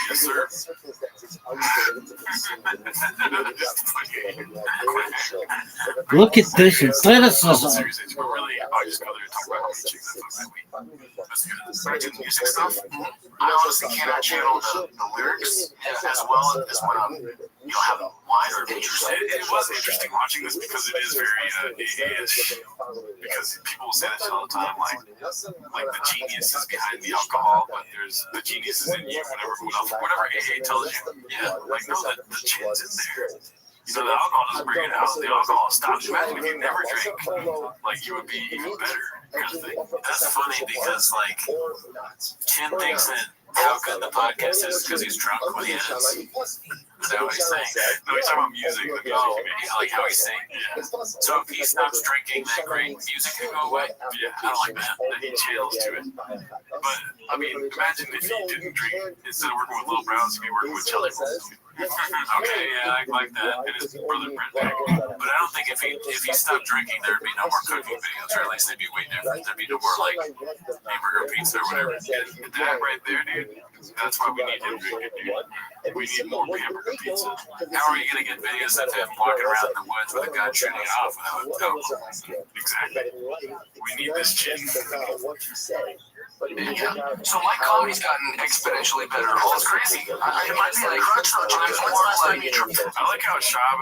G: Yes, sir.
D: Look at this athleticism.
G: Seriously, we're really, I just go there and talk about how many chicks that's what that week. That's good. When I do music stuff, I honestly cannot channel the lyrics as well as when I'm, have a wider interest. It was interesting watching this because it is very AA-ish. Because people will say this all the time, like the genius is behind the alcohol, but there's the genius is in you. Whatever AA tells you, like know that the chin's in there. So the alcohol doesn't bring it out. The alcohol stops. Imagine if you never drink, like you would be even better. Kind of thing.
A: That's funny because, like, Chin thinks that how good the podcast is because he's drunk when he is. Is that what he's saying?
G: No, he's talking about music.
A: Like how he's saying. Yeah. So if he stops drinking, that great music can go away.
G: Yeah,
A: I don't like that.
G: then he chills to it. But, I mean, imagine if he didn't drink, instead of working with Little Browns, he'd be working with Jelly Rolls.
A: Okay, yeah, I like that.
G: And his brother Brent Beck.
A: But I don't think if he stopped drinking, there'd be no more cooking videos, or at least they'd be way different. There'd be no more like hamburger pizza or whatever.
G: And that right there, dude, that's why we need him drinking, dude. We need more hamburger pizza.
A: How are you gonna get videos of him walking around in the woods with a gun shooting it off without alcohol?
G: Exactly. We need this chick.
H: Yeah. So my comedy's gotten exponentially better. Oh, it's crazy. It might be like crunch though. Times more like
G: I like how Shab,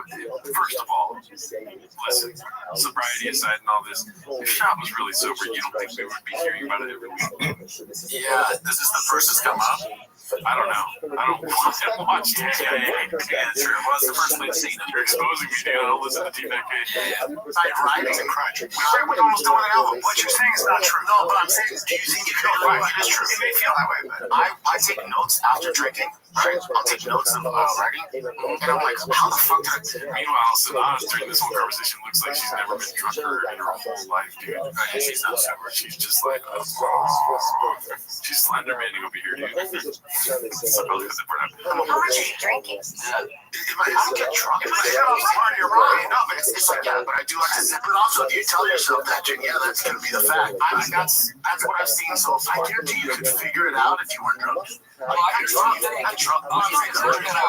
G: first of all, listen, sobriety aside and all this, if Shab was really sober, you don't think we would be hearing about it every week?
A: Yeah, is this the first that's come up?
G: I don't know. I don't watch it.
A: Yeah, sure. What's the first we've seen?
G: You're exposing me, dude. I don't listen to T-Mac.
F: Like writing and crunch. We say we're almost doing an album. What you're saying is not true. No, but I'm saying, do you think it feel right? It is true. It may feel that way, but I take notes after drinking. Right? I'll take notes of writing, and I'm like, how the fuck did I?
G: Meanwhile, Sanaz during this whole conversation looks like she's never been drunker in her whole life, dude.
A: She's not sober.
G: She's just like, she's slender manning over here, dude. So
B: How much are you drinking?
F: I don't get drunk. If I get off the party, you're right. No, but it's like, yeah, but I do like to sip it off. So if you tell yourself that, yeah, that's going to be the fact. That's what I've seen. So I guarantee you could figure it out if you weren't drunk.
H: Well, I drunk. I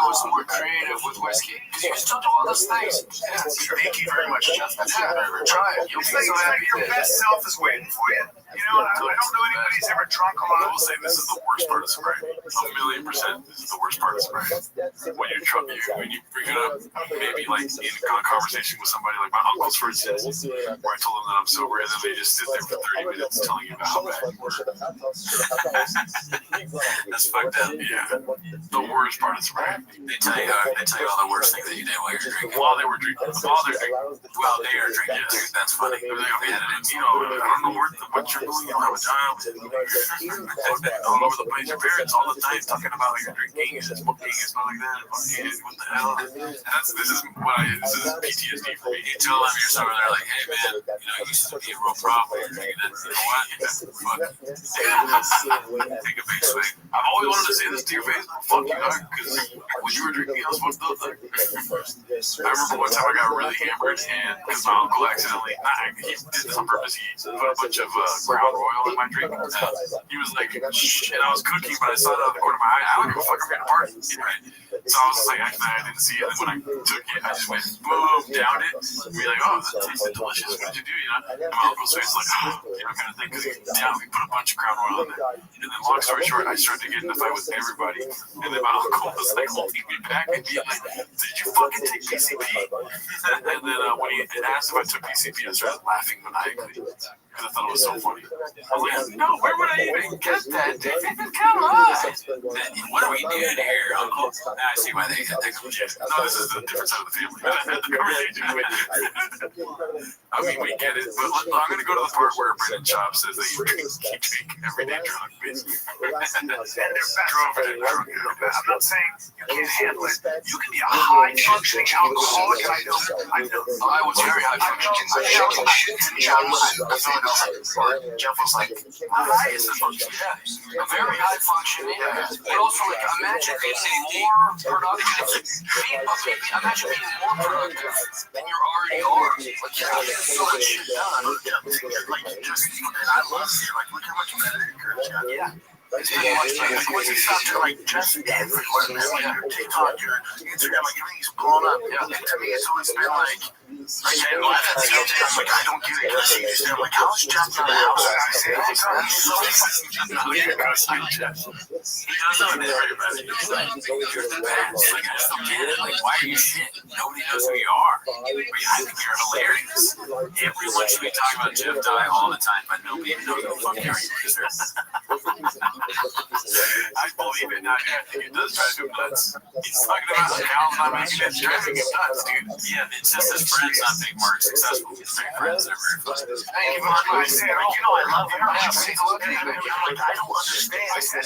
H: was more creative with whiskey. Because you can still do all those things.
F: Yeah, thank you very much, Jeff.
H: Try it. You'll be so happy.
F: Your best self is waiting for you. You know, I don't know anybody's ever drunk a lot.
G: I will say this is the worst part of sobriety. 1,000,000%. This is the worst part of sobriety. When you're drunk, when you bring it up, maybe like in a conversation with somebody, like my uncles, for instance, where I told them that I'm sober, and then they just sit there for 30 minutes telling you about how bad you were.
A: That's funny fucked up. Yeah. The worst part is right. They tell you all the worst things that you did while you're drinking. While they were drinking. While they are drinking. Dude, that's funny. They're like, okay, you know, I don't know what you're doing. You don't have a job. All over the place. Your parents all the time talking about like you're drinking and smoking and stuff like that. Fucking, what the hell? This is PTSD for me. You tell them you're sober, they're like, hey man, you know, you used to be a real problem. You're drinking that. You know what? Fuck. Take a big swig. I've always wanted to say this to your face. Fuck you, dog. Because when you were drinking, I was fucked up. Like, I remember one time I got really hammered, and because my uncle accidentally, he did this on purpose. He put a bunch of Crown Royal in my drink. He was like, shh, and I was cooking, but I saw it out of the corner of my eye. I don't give a fuck. I'm getting a party. Right? So I was just like, I didn't see it. And then when I took it, I just went boom, downed it. And be like, oh, that tasted delicious. What did you do? You know? And my uncle's face like, oh, you know, kind of thing. Because we put a bunch of Crown Royal in there. And then, long story short, I started to get in a fight with everybody. And then my uncle was like holding me back and being like, did you fucking take PCP? And then when he asked if I took PCP, I started laughing maniacally. Because I thought it was so funny. I was like, no, where would I even get that? Come on. What are we doing here, Uncle? I see why they got that shit. No, this is a different side of the family. I had the conversation with. I mean, we get it, but I'm going to go to the part where Brendan Chop says that you drink every day drunk, basically. And they're drunk. I'm not saying you can't handle it. You can be a high-functioning alcoholic. I know. I was very high-functioning. Jeff was like, high is the function. Yeah. A very high function, but also like imagine being more productive. Imagine being more productive than you already are. Like you have so much shit done. Like just, and I love it. Like look how much better your career's got. Yeah. It's pretty much like once you stop to like just everywhere, man. Like your TikTok, your Instagram, like everything's blown up. Yeah. And to me, it's always been like. I'm like, I don't get it. I'm like, how's Jeff in the house? I say, he does know that everybody. He's like, you're the best. Like, I just don't get it. Like, why are you shit? Nobody knows who you are. I think you're hilarious. Everyone should be talking about Jeff Dye all the time, but nobody knows who the fuck you are. I believe it. Now, yeah, it does drive him nuts. He's talking about how I'm not making it driving him nuts, dude. Yeah, it's just his friends not being more successful. His friends are very fun. Even like I said, like, you know, I love him. I just take a look at him. I'm like, I don't understand. I said,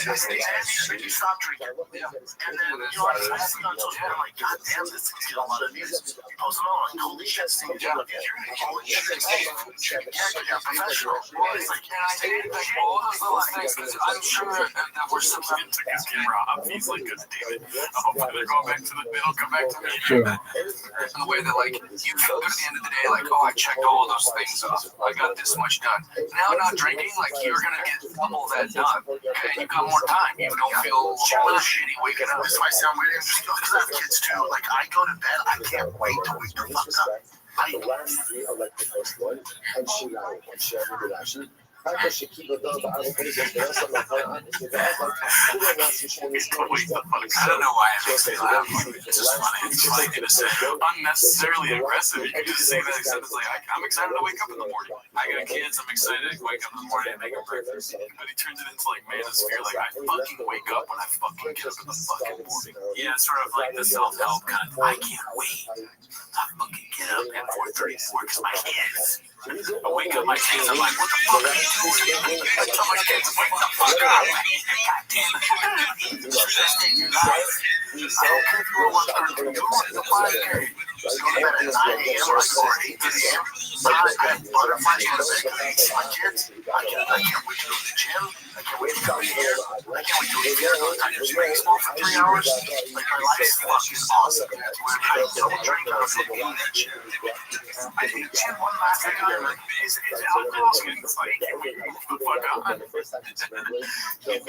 A: you stop drinking. Yeah. And then, you know, I see on social media, I'm like, God damn, this thing's getting a lot of views. You post them on, like, holy shit, this thing's getting a lot of views. Holy shit, you're professional. Well, it's like, and I did like all those little things, because I'm sure that we're some of took his camera off. He's like, God damn it. Hopefully they're going back to they'll come back to me. Sure. In the way that, like, you feel good at the end of the day, like, oh, I checked all of those things off. I got this much done. Now, not drinking, like, you're going to get all that done. Okay, you got more time. You don't feel shitty waking up. This might sound weird, because I have kids too. Like, I go to bed, I can't wait to wake the fuck up. I don't know why it makes me laugh. It's just funny. It's funny to say. Unnecessarily aggressive. You can just say that except it's like, I'm excited to wake up in the morning. I got kids. I'm excited to wake up in the morning and make them breakfast. But he turns it into like manosphere. Like, I fucking wake up when I fucking get up in the fucking morning. Yeah, it's sort of like the self-help kind of, I can't wait. I fucking get up at 4:34 because my kids. I wake up my kids, I'm like, what the fuck are you doing? I tell my kids, wake the fuck up. God damn it. I don't care if you're one person, you're the 5K. Just go to bed at 9 a.m. or 8 a.m. I have butterflies on the bed. My kids, I can't wait to go to the gym. I can't wait to come here. I can't wait to leave here. I just drink smoke for 3 hours. Like, my life is fucking awesome. I don't drink out of fucking that shit. I did the gym one last time. Like, is alcohol getting like, the fuck on? Feel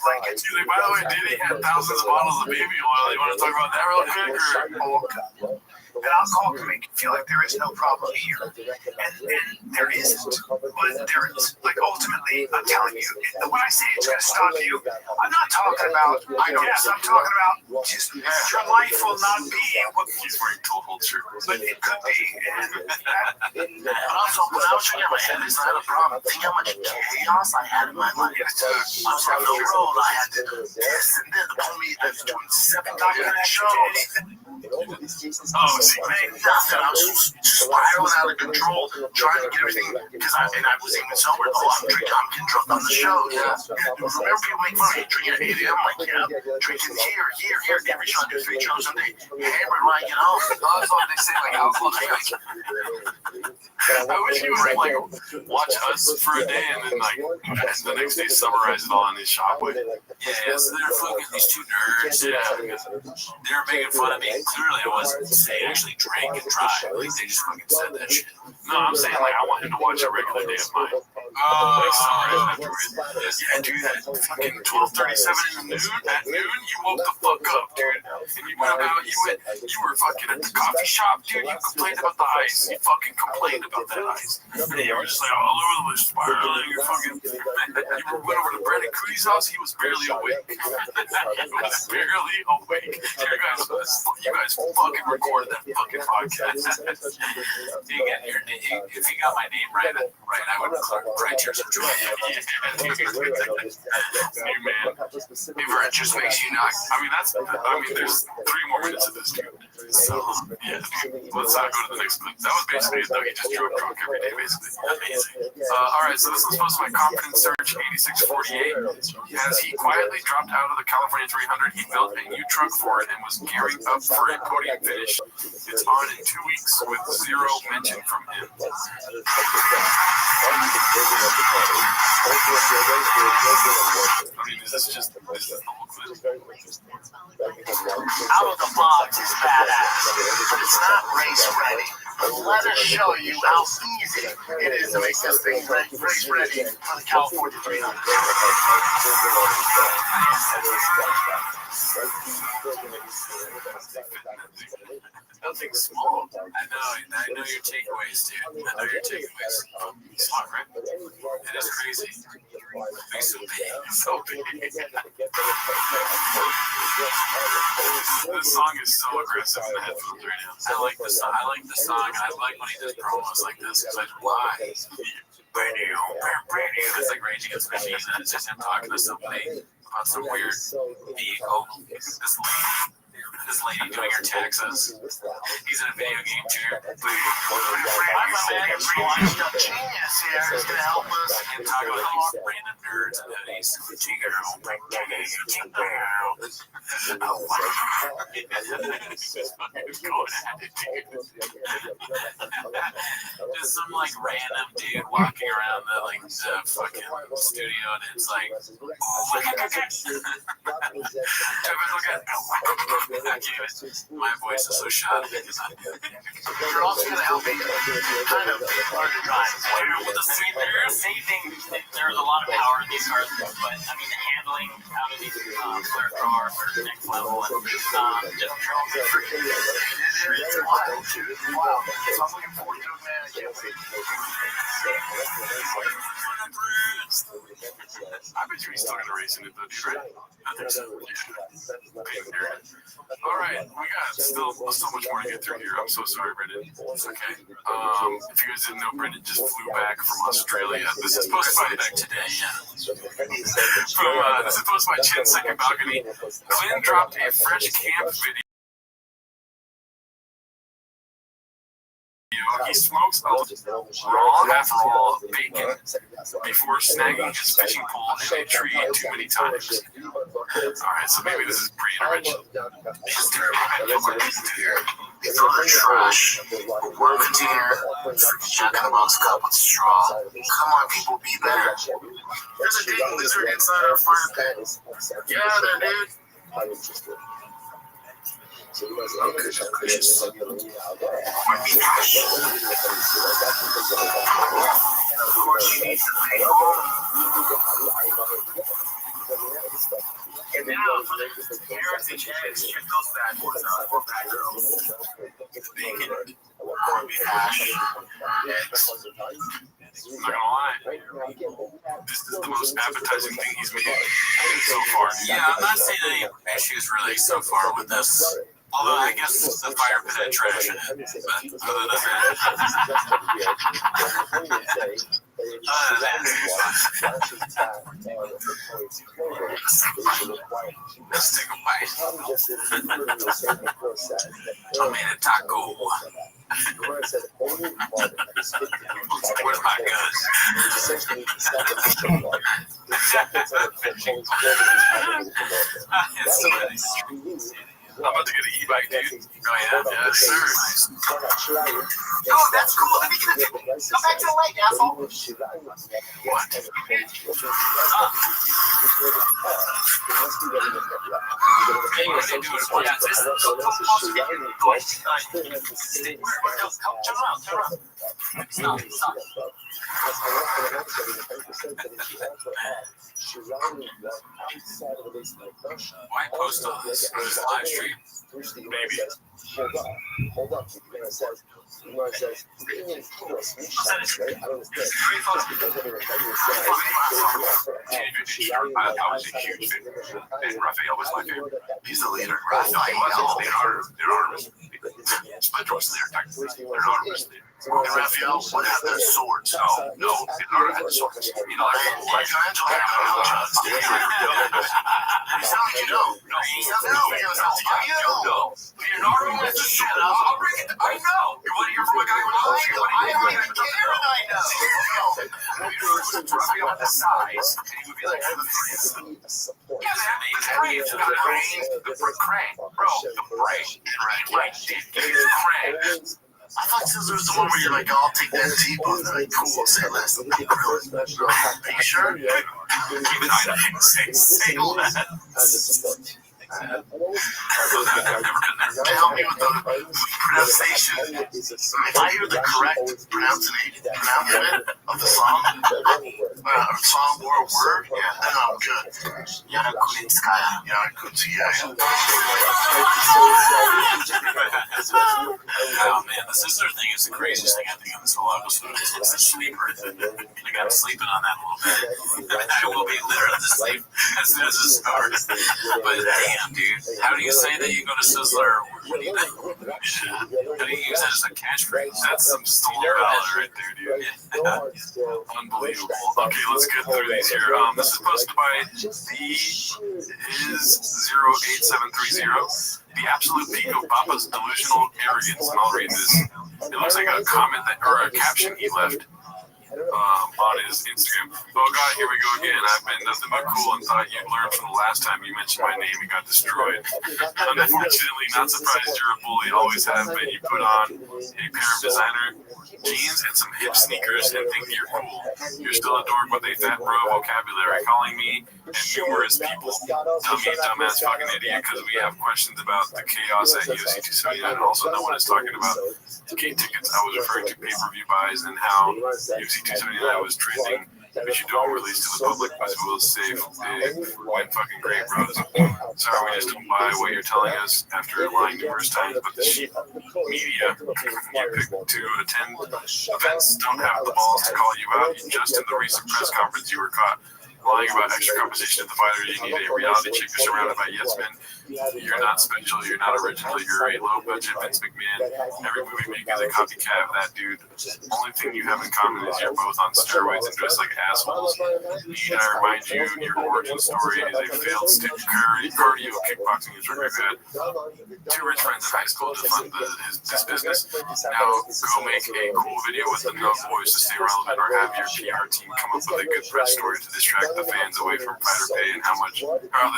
A: like it's really, by the way, Diddy had thousands of bottles of baby oil. You want to talk about that real quick? Or? And alcohol can make you feel like there is no problem here. And there isn't. But there is. Like, ultimately,
H: immediately, I'm telling you, when I say it's going to stop you, I'm not talking about, I'm talking about just, your life will not be what
A: He's wearing total shirt.
H: but it could be. But also, when I was trying to get my head, I had a problem. Think how much chaos I had in my life. I was on the road, I had to do this and then told me I was doing 7 documentary shows. Oh, see, man, nothing. I was spiraling out of control, trying to get everything, because I was even sober. Oh, I'm getting drunk on the show. Yeah. Remember, people make fun of me drinking at 8 a.m. I'm like, yeah, drinking here. Every show, I do 3 shows a day. Hammered when I get home. That's what they say, like, alcohol.
A: I wish he would like watch us for a day and then like the next day summarize it all in his shop with. Yeah, so they're fucking these 2 nerds. Yeah, they were making fun of me. Clearly, I wasn't saying actually drank and drive. Like they just fucking said that shit. No, I'm saying like I want him to watch a regular day of mine. Like summarize afterwards. Yeah, dude, at fucking 12:37 at noon, you woke the fuck up, dude. And you went out. You were fucking at the coffee shop, dude. You complained about the ice. You fucking complained about that ice. And you were just like all over the place, spiraling. You fucking. You went over to Brandon Cootie's house. He was barely awake. He was barely awake. You guys fucking recorded that fucking podcast. If he got my name right, I would cry tears of joy. Hey man,
H: Fever, it just makes you not.
A: there's 3 more minutes of this, dude. So yeah, let's not go to the next clip. That was basically it, though. He just drove drunk every day, basically. Amazing. All right, so this was supposed to be my confidence surge 8648. As he quietly dropped out of the California 300, he built a new truck for it and was gearing up for a podium finish. It's on in 2 weeks with 0 mention from him. Is this the whole clip?
H: Out of the box is badass, but it's not race ready. Let us show you how easy it is to make this thing race ready for the California 300.
A: Nothing small. I know your takeaways, dude. I know your takeaways. Smart, right? It is crazy. It's so big. This song is so aggressive in the headphones right now. I like the song. I like when he does promos like this. It's like, why? It's like Rage Against the Machine, and it's just him talking to somebody about some weird vehicle. This lady doing her taxes. He's in a video game too.
H: I'm a man who's watched up genius here is going to help us.
A: And talk about these random nerds and hoodies. Oh, wow. Just fucking going at it, dude. Just some like random dude walking around the fucking studio, and it's like, my voice is so shot.
H: You're also going to help me kind of learn to drive. There's a lot of power in these cars, but I mean, the handling out of these clear cars are next level. And just it's wild, dude. Wow. So I'm looking forward to it, man. I can't wait.
A: I bet you he's still gonna race in it though, dude, right? I think so. All right, we got still so much more to get through here. I'm so sorry, Brendan. It's okay. If you guys didn't know, Brendan just flew back from Australia. This is posted by back today, yeah. This is posted by Chin's Second Balcony. Clint dropped a fresh camp video. He smokes a raw half-raw bacon before snagging his fishing pole in a tree too many times. Alright, so maybe this is pre-intervention.
H: It's on the trash. We're a container. Jack in the Box cup with straw. Come on, people, be better. There's a dang lizard inside our fire pit. Get out of there, dude. And now, for the heritage eggs, check those bad boys out. Or bad girls. Bacon, corned beef hash, eggs,
A: I'm not gonna lie. This is the most appetizing thing he's made so far. Yeah, I'm not seeing any issues really so far with this. Although I guess the fire pit had trash in it. But other than let's take a bite. I made a taco. Where's my gun? I'm about to get an e-bike, dude. Oh, yeah? Yes, sir.
H: Oh, that's cool. Let me get it. Come back to the lake, asshole.
A: What? Why post all this on this live stream? Maybe.
E: Hold up. It says,
A: I was a huge fan. And Raphael was my favorite.
H: He's the leader.
A: No, he wasn't. Leonardo was Splinter was there. Leonardo was there.
H: And Raphael would have their swords.
A: No, Leonardo had the swords. You know,
H: Michelangelo had the guns. You sound like you know.
A: Leonardo has the shit. I'll bring it. I know. You want to hear from a guy who knows?
H: I don't even care, and I know.
A: Raphael had the size, and he would be like, I'm the yeah, man, the brain, the brain, bro, the brain, right, the brain.
H: I thought Scissor was the one where you're like, oh, I'll take that T-bone. They're like, cool, say less. Really? Are you sure?
A: Even I didn't say less.
H: Help me with the pronunciation. If I hear the correct pronunciation of the song, or a word, then I'm good. Yana Kunitskaya.
A: Oh man, the sister thing is the craziest thing I think on this whole episode. It's the sleeper thing. I got sleeping on that a little bit. I will be literally asleep as soon as it starts. But damn, dude, how do you say that you go to Sizzler? What do you think? How do you use that as a catchphrase? That's some stolen valor right there, dude. Unbelievable. Okay, let's get through these here. This is posted by is08730. The absolute peak of Papa's delusional arrogance, and I'll read this. It looks like a comment that, or a caption he left on his Instagram. Oh God, here we go again. I've been nothing but cool and thought you'd learn from the last time you mentioned my name and got destroyed. Unfortunately, not surprised you're a bully, always have been. You put on a pair of designer jeans and some hip sneakers and think you're cool. You're still a dork with a fat bro vocabulary, calling me and numerous people dumbass fucking idiot because we have questions about the chaos at UFC 279. Also, no one is talking about the gate tickets. I was referring to pay-per-view buys and how UFC 279 was treating if you don't release to the public, as well as say when fucking great, bros. Sorry, we just don't buy what you're telling us after lying numerous times, but the cheap media you pick to attend events don't have the balls to call you out. Just in the recent press conference, you were caught lying about extra compensation at the fighter. You need a reality check. You're surrounded by yes men. You're not special. You're not original. You're a low budget Vince McMahon. Every movie you make is a copycat of that dude. Only thing you have in common is you're both on steroids and dressed like assholes. And I remind you, your origin story is a failed cardio kickboxing instructor who had two rich friends in high school to fund this business. Now go make a cool video with enough voice to stay relevant, or have your PR team come up with a good press story to distract the fans away from fighter pay and how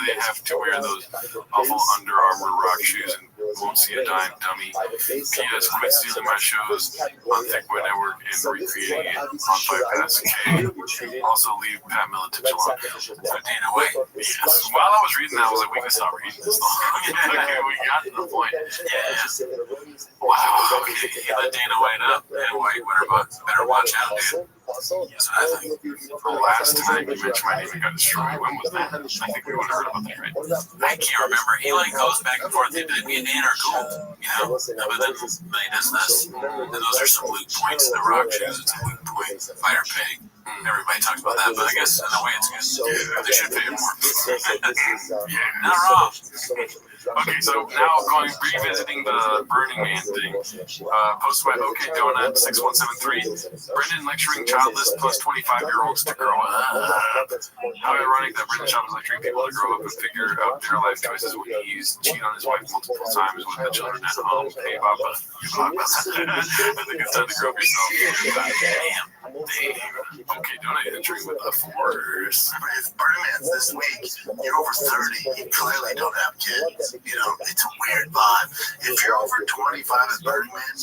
A: they have to wear those awful Under Armour rock shoes and won't see a dime, dummy. P.S. Quit stealing my shows on Thickboy Network and recreating it on Fight Pass K. Also leave Pat Miletich alone. Dana White. Yes. While I was reading that, I was like, we can stop reading this long. Okay, we got to the point. Yeah. Wow. Okay, he let Dana White up. And White better watch out, dude.
E: Also,
A: Yes, I think the last time you mentioned my name and got destroyed, when was that? I think we would have heard about that, right? I can't remember. He like goes back and forth. Did me and Dan are cool, you know? But then he does this. And those are some weak points in the rock shoes. It's a weak point. Fire pig. Everybody talks about that, but I guess in a way it's good. They should pay him more. Yeah, not wrong. Okay, so now revisiting the Burning Man thing. Posted by OK Donut 6173. Brendan lecturing childless plus 25-year-olds to grow up. How ironic that Brendan Schaub is lecturing people to grow up and figure out their life choices when he's cheated on his wife multiple times with the children at home. Hey, Papa. I think it's time to grow up yourself. Damn. OK Donut entering with a force.
F: If Burning Man's this week, you're over 30, you clearly don't have kids. You know, it's a weird vibe. If you're over 25 at Burning Man,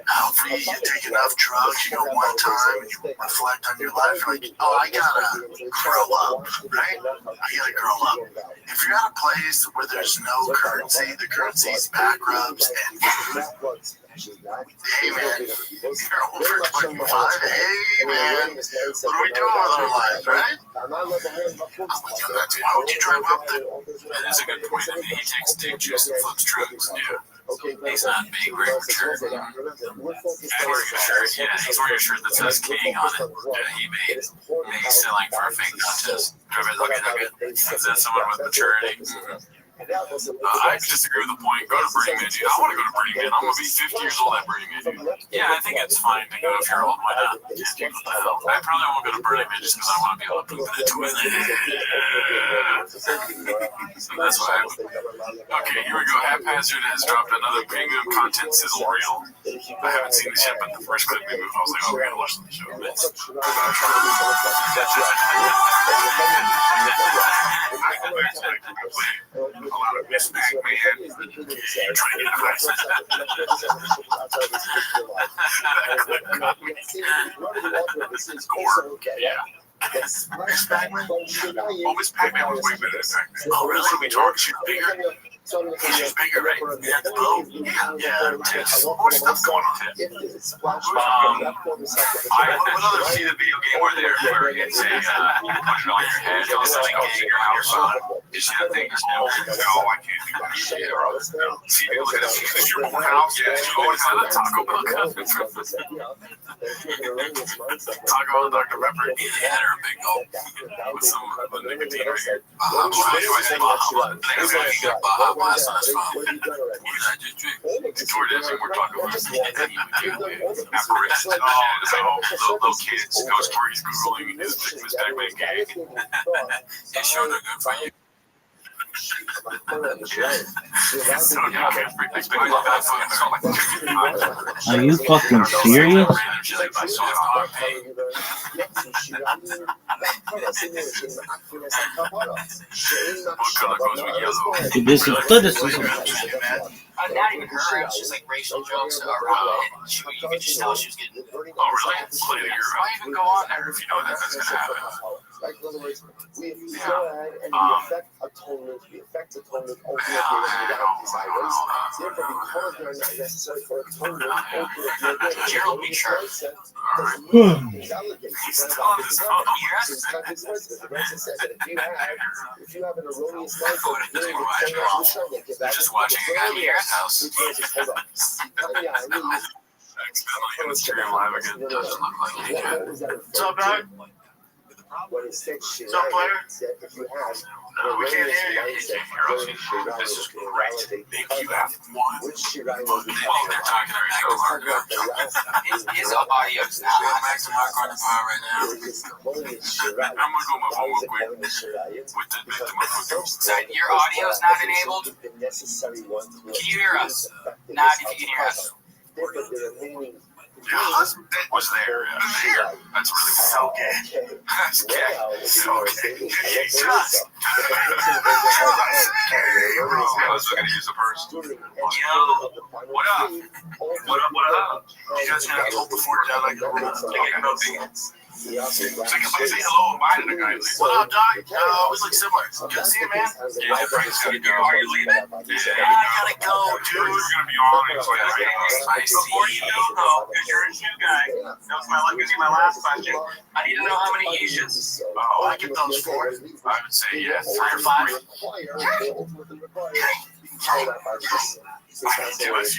F: hopefully you take enough drugs, you go one time, and you reflect on your life, you're like, oh, I gotta grow up, right? I gotta grow up. If you're at a place where there's no currency, the currency's back rubs and food, hey man, you're over 25, hey man, what are we doing with our lives, right? Why would you drive up there?
A: That is a good point. I mean, he takes dick juice and flips drugs. Yeah. He's not being very mature. He's wearing a shirt. Yeah, he's wearing a shirt that says King on it. Yeah, he made. He's selling for a fake contest. Okay. Is that someone with maturity? I disagree with the point. Go to Burning Man, dude. I want to go to Burning Man. I'm going to be 50 years old at Burning Man, dude. Yeah, I think it's fine to go if you're old. Why not? Yeah, dude, what the hell? I probably won't go to Burning Man just because I want to be able to poop in the toilet. So that's why I would. Okay, here we go. Haphazard has dropped another premium content sizzle reel. I haven't seen this yet, but the first clip we moved, I was like, oh, we gotta watch the show. A lot of Miss Pac-Man. You're trying to get a high Gore. Yeah.
F: Miss Pac-Man?
A: Oh, Miss Pac-Man was way better than Pac-Man. Oh, really? What are we talking? She's bigger. She's bigger, right? Yeah, the boat. Yeah, tits. More stuff going on. What other see the video game where it's a, put it on your head, or something in your house on? Is she that thing just now? No, I can't do that shit. See, look at this. Is your own house? Yeah, you go into the Taco Bell cup. Taco Bell Dr. Pepper. Yeah, they're a big gulp. With some nicotine right here. Baja Blast on his phone. Toward this, and we're talking about apparitions and shit. So, little kids, Ghost Stories Googling Miss Pac-Man gay. It's sure they're good for you.
C: Are you fucking serious? Dude, this is criticism.
G: Not even her, it was just like racial jokes. You could just tell she was getting.
A: Oh, really? Why even go on there if you know that's going to happen?
E: Like, in other words, we go ahead and we affect atonement ultimately without these items. Therefore, because they're not necessary for atonement,
G: Gerald, be sure.
E: If you have an erroneous
A: They're just watching a guy leave his house. Accidentally in the stream live again. Doesn't look like he did.
F: What's up, dog? What's up, player?
A: No, we can't hear you. This is great. Think you have one. Well, they're talking about Marco.
G: His audio's not.
A: Going back to Marco on the power right now. I'm going to go my phone real quick. With the victim of
G: So your audio's not enabled? Can you hear us? Not if you can hear us.
A: Yeah, that was there. That's really so gay. That's gay. So gay. Jesus. I was looking to use the purse. Yo, what up? What up? You guys have to hold the fort down like a robot.
E: He also
H: It's like if I say hello, bye to the guy. Like, what up, Doc? We look similar. Good to see you, man.
A: Yeah, Frank's gotta go. Are you leaving?
H: Yeah, I gotta go, dude.
A: You're gonna be on it. Like, I see.
G: Before you go, though, because you're a new guy, that was my last question. I need to know how many Asians.
H: Oh, I get those 4.
A: I would say yes.
H: 3 or 5.
A: I can do it.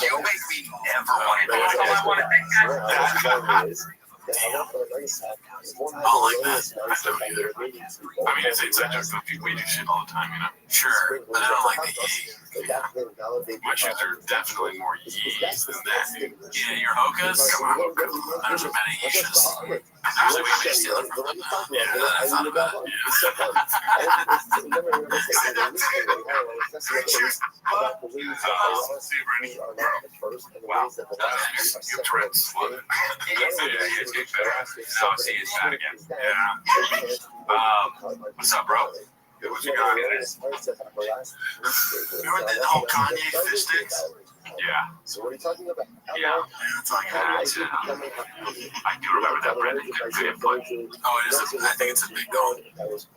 G: You make me never want to do it. I want to think that.
A: I like that. I don't either. I mean, it's inside jokes that we do shit all the time, you know? Sure, but I don't like the ye. Yeah. My shoes are definitely more yees than that. Yeah, your hokas? Come on, hoka. There's many yees. Actually, we may steal it from them. Yeah, I thought about it.
G: Wow. You have Tourette's.
A: Now I see it's bad again. Yeah. What's up, bro? What you got?
H: Remember the whole Kanye fish sticks?
A: Yeah.
E: So what are you talking about?
A: Yeah.
H: It's like,
A: I do remember that Brendan did play. Oh, it is. I think it's a big goal.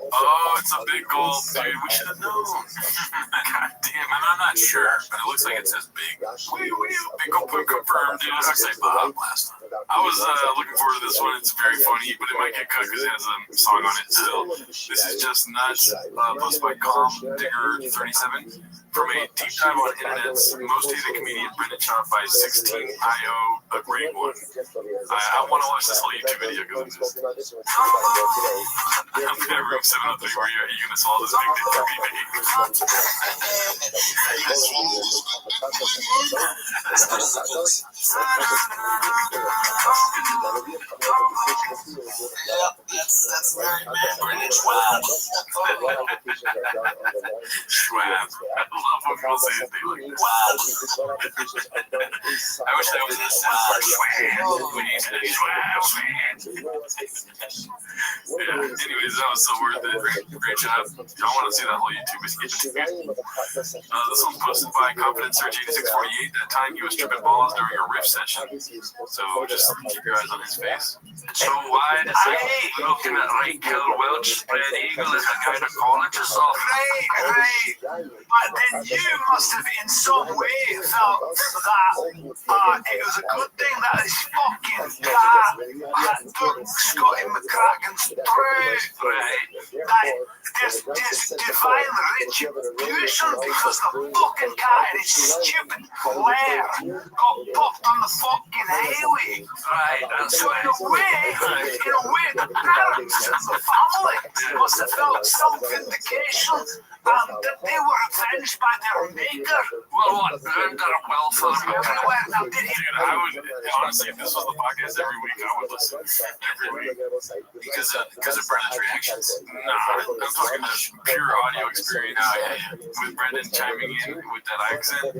A: Oh, it's a big goal, dude. We should have known. God damn it. I'm not sure, but it looks like it says big. Big goal point confirmed, dude. I say Bob last time. I was looking forward to this one. It's very funny, but it might get cut because it has a song on it still. This is just nuts. Posted by Calm Digger 37. From a deep dive on internet's most hated comedian, Brendan Schaub by 16IO, a great one. I want to watch this whole YouTube video because it's just... I'm in room 703 where you're going to swallow this big dick for me,
G: That's very bad, Brendan Schwab.
A: Schwab. I love when people say it. They like, wow. I wish that was this. Yeah, anyways, that was so worth it. Great job. I want to see that whole YouTube video. This one's posted by Confident Search 8648. That time he was tripping balls during a riff session. So just keep your eyes on his face.
G: So wide eye, looking at Ray Kill Welch, spread eagle is a guy to call it yourself.
H: Right. But then you must have in some way felt that it was a good thing that his fucking car had took Scotty McCracken's through. Right. That there's divine retribution because the fucking car and his stupid glare got popped on the fucking highway.
G: Right, and
H: So in a way, the parents and the family must have felt some vindication that they were avenged by their maker.
G: well, what? Earned a welfare.
H: Now, did he?
A: Dude, I would, honestly, if this was the podcast every week, I would listen every week. Because of Brendan's reactions. Nah, I'm talking just pure audio experience with Brendan chiming in with that accent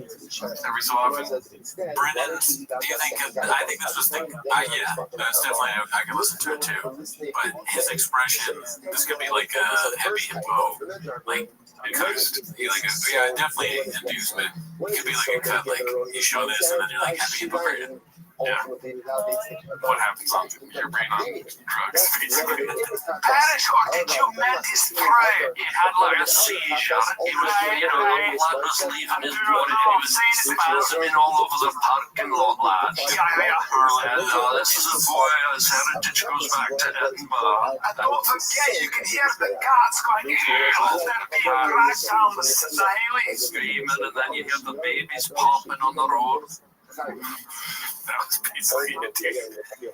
A: every so often. Brendan, do you think, I think this was yeah, that's definitely, I could listen to it too. But his expression, this could be like a heavy hippo, like, because yeah, definitely inducement. It could be like a cut, like you show this and then you're like happy hypocrite. Yeah. What happens on your brain on drugs, basically.
H: Parachor, did you meant his prayer?
G: He had like a seizure. He was, the blood was leaving his body and he was spasming all over the parking lot, lads. Orlando, this is a boy, his heritage goes back to Edinburgh.
H: And don't forget, you can hear the cats going, they're being dragged down the highway.
G: Screaming, and then you hear the babies popping on the road.
A: That was basically it, dude.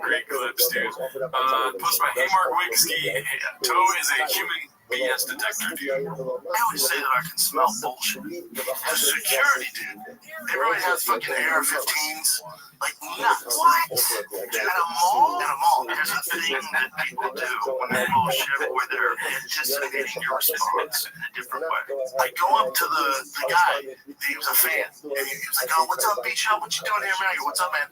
A: Great clips, dude. Post by Haymark Wigsky. Toe is a human BS detector, dude.
H: I always say that I can smell bullshit. The security, dude. They really have fucking AR-15s. Like, not what? At a mall? At a mall. There's a thing that people do when they bullshit where they're anticipating your response in a different way. I go up to the guy, he was a fan. And he was like, oh, what's up, Beach Hub? What you doing here, man? I go, what's up, man?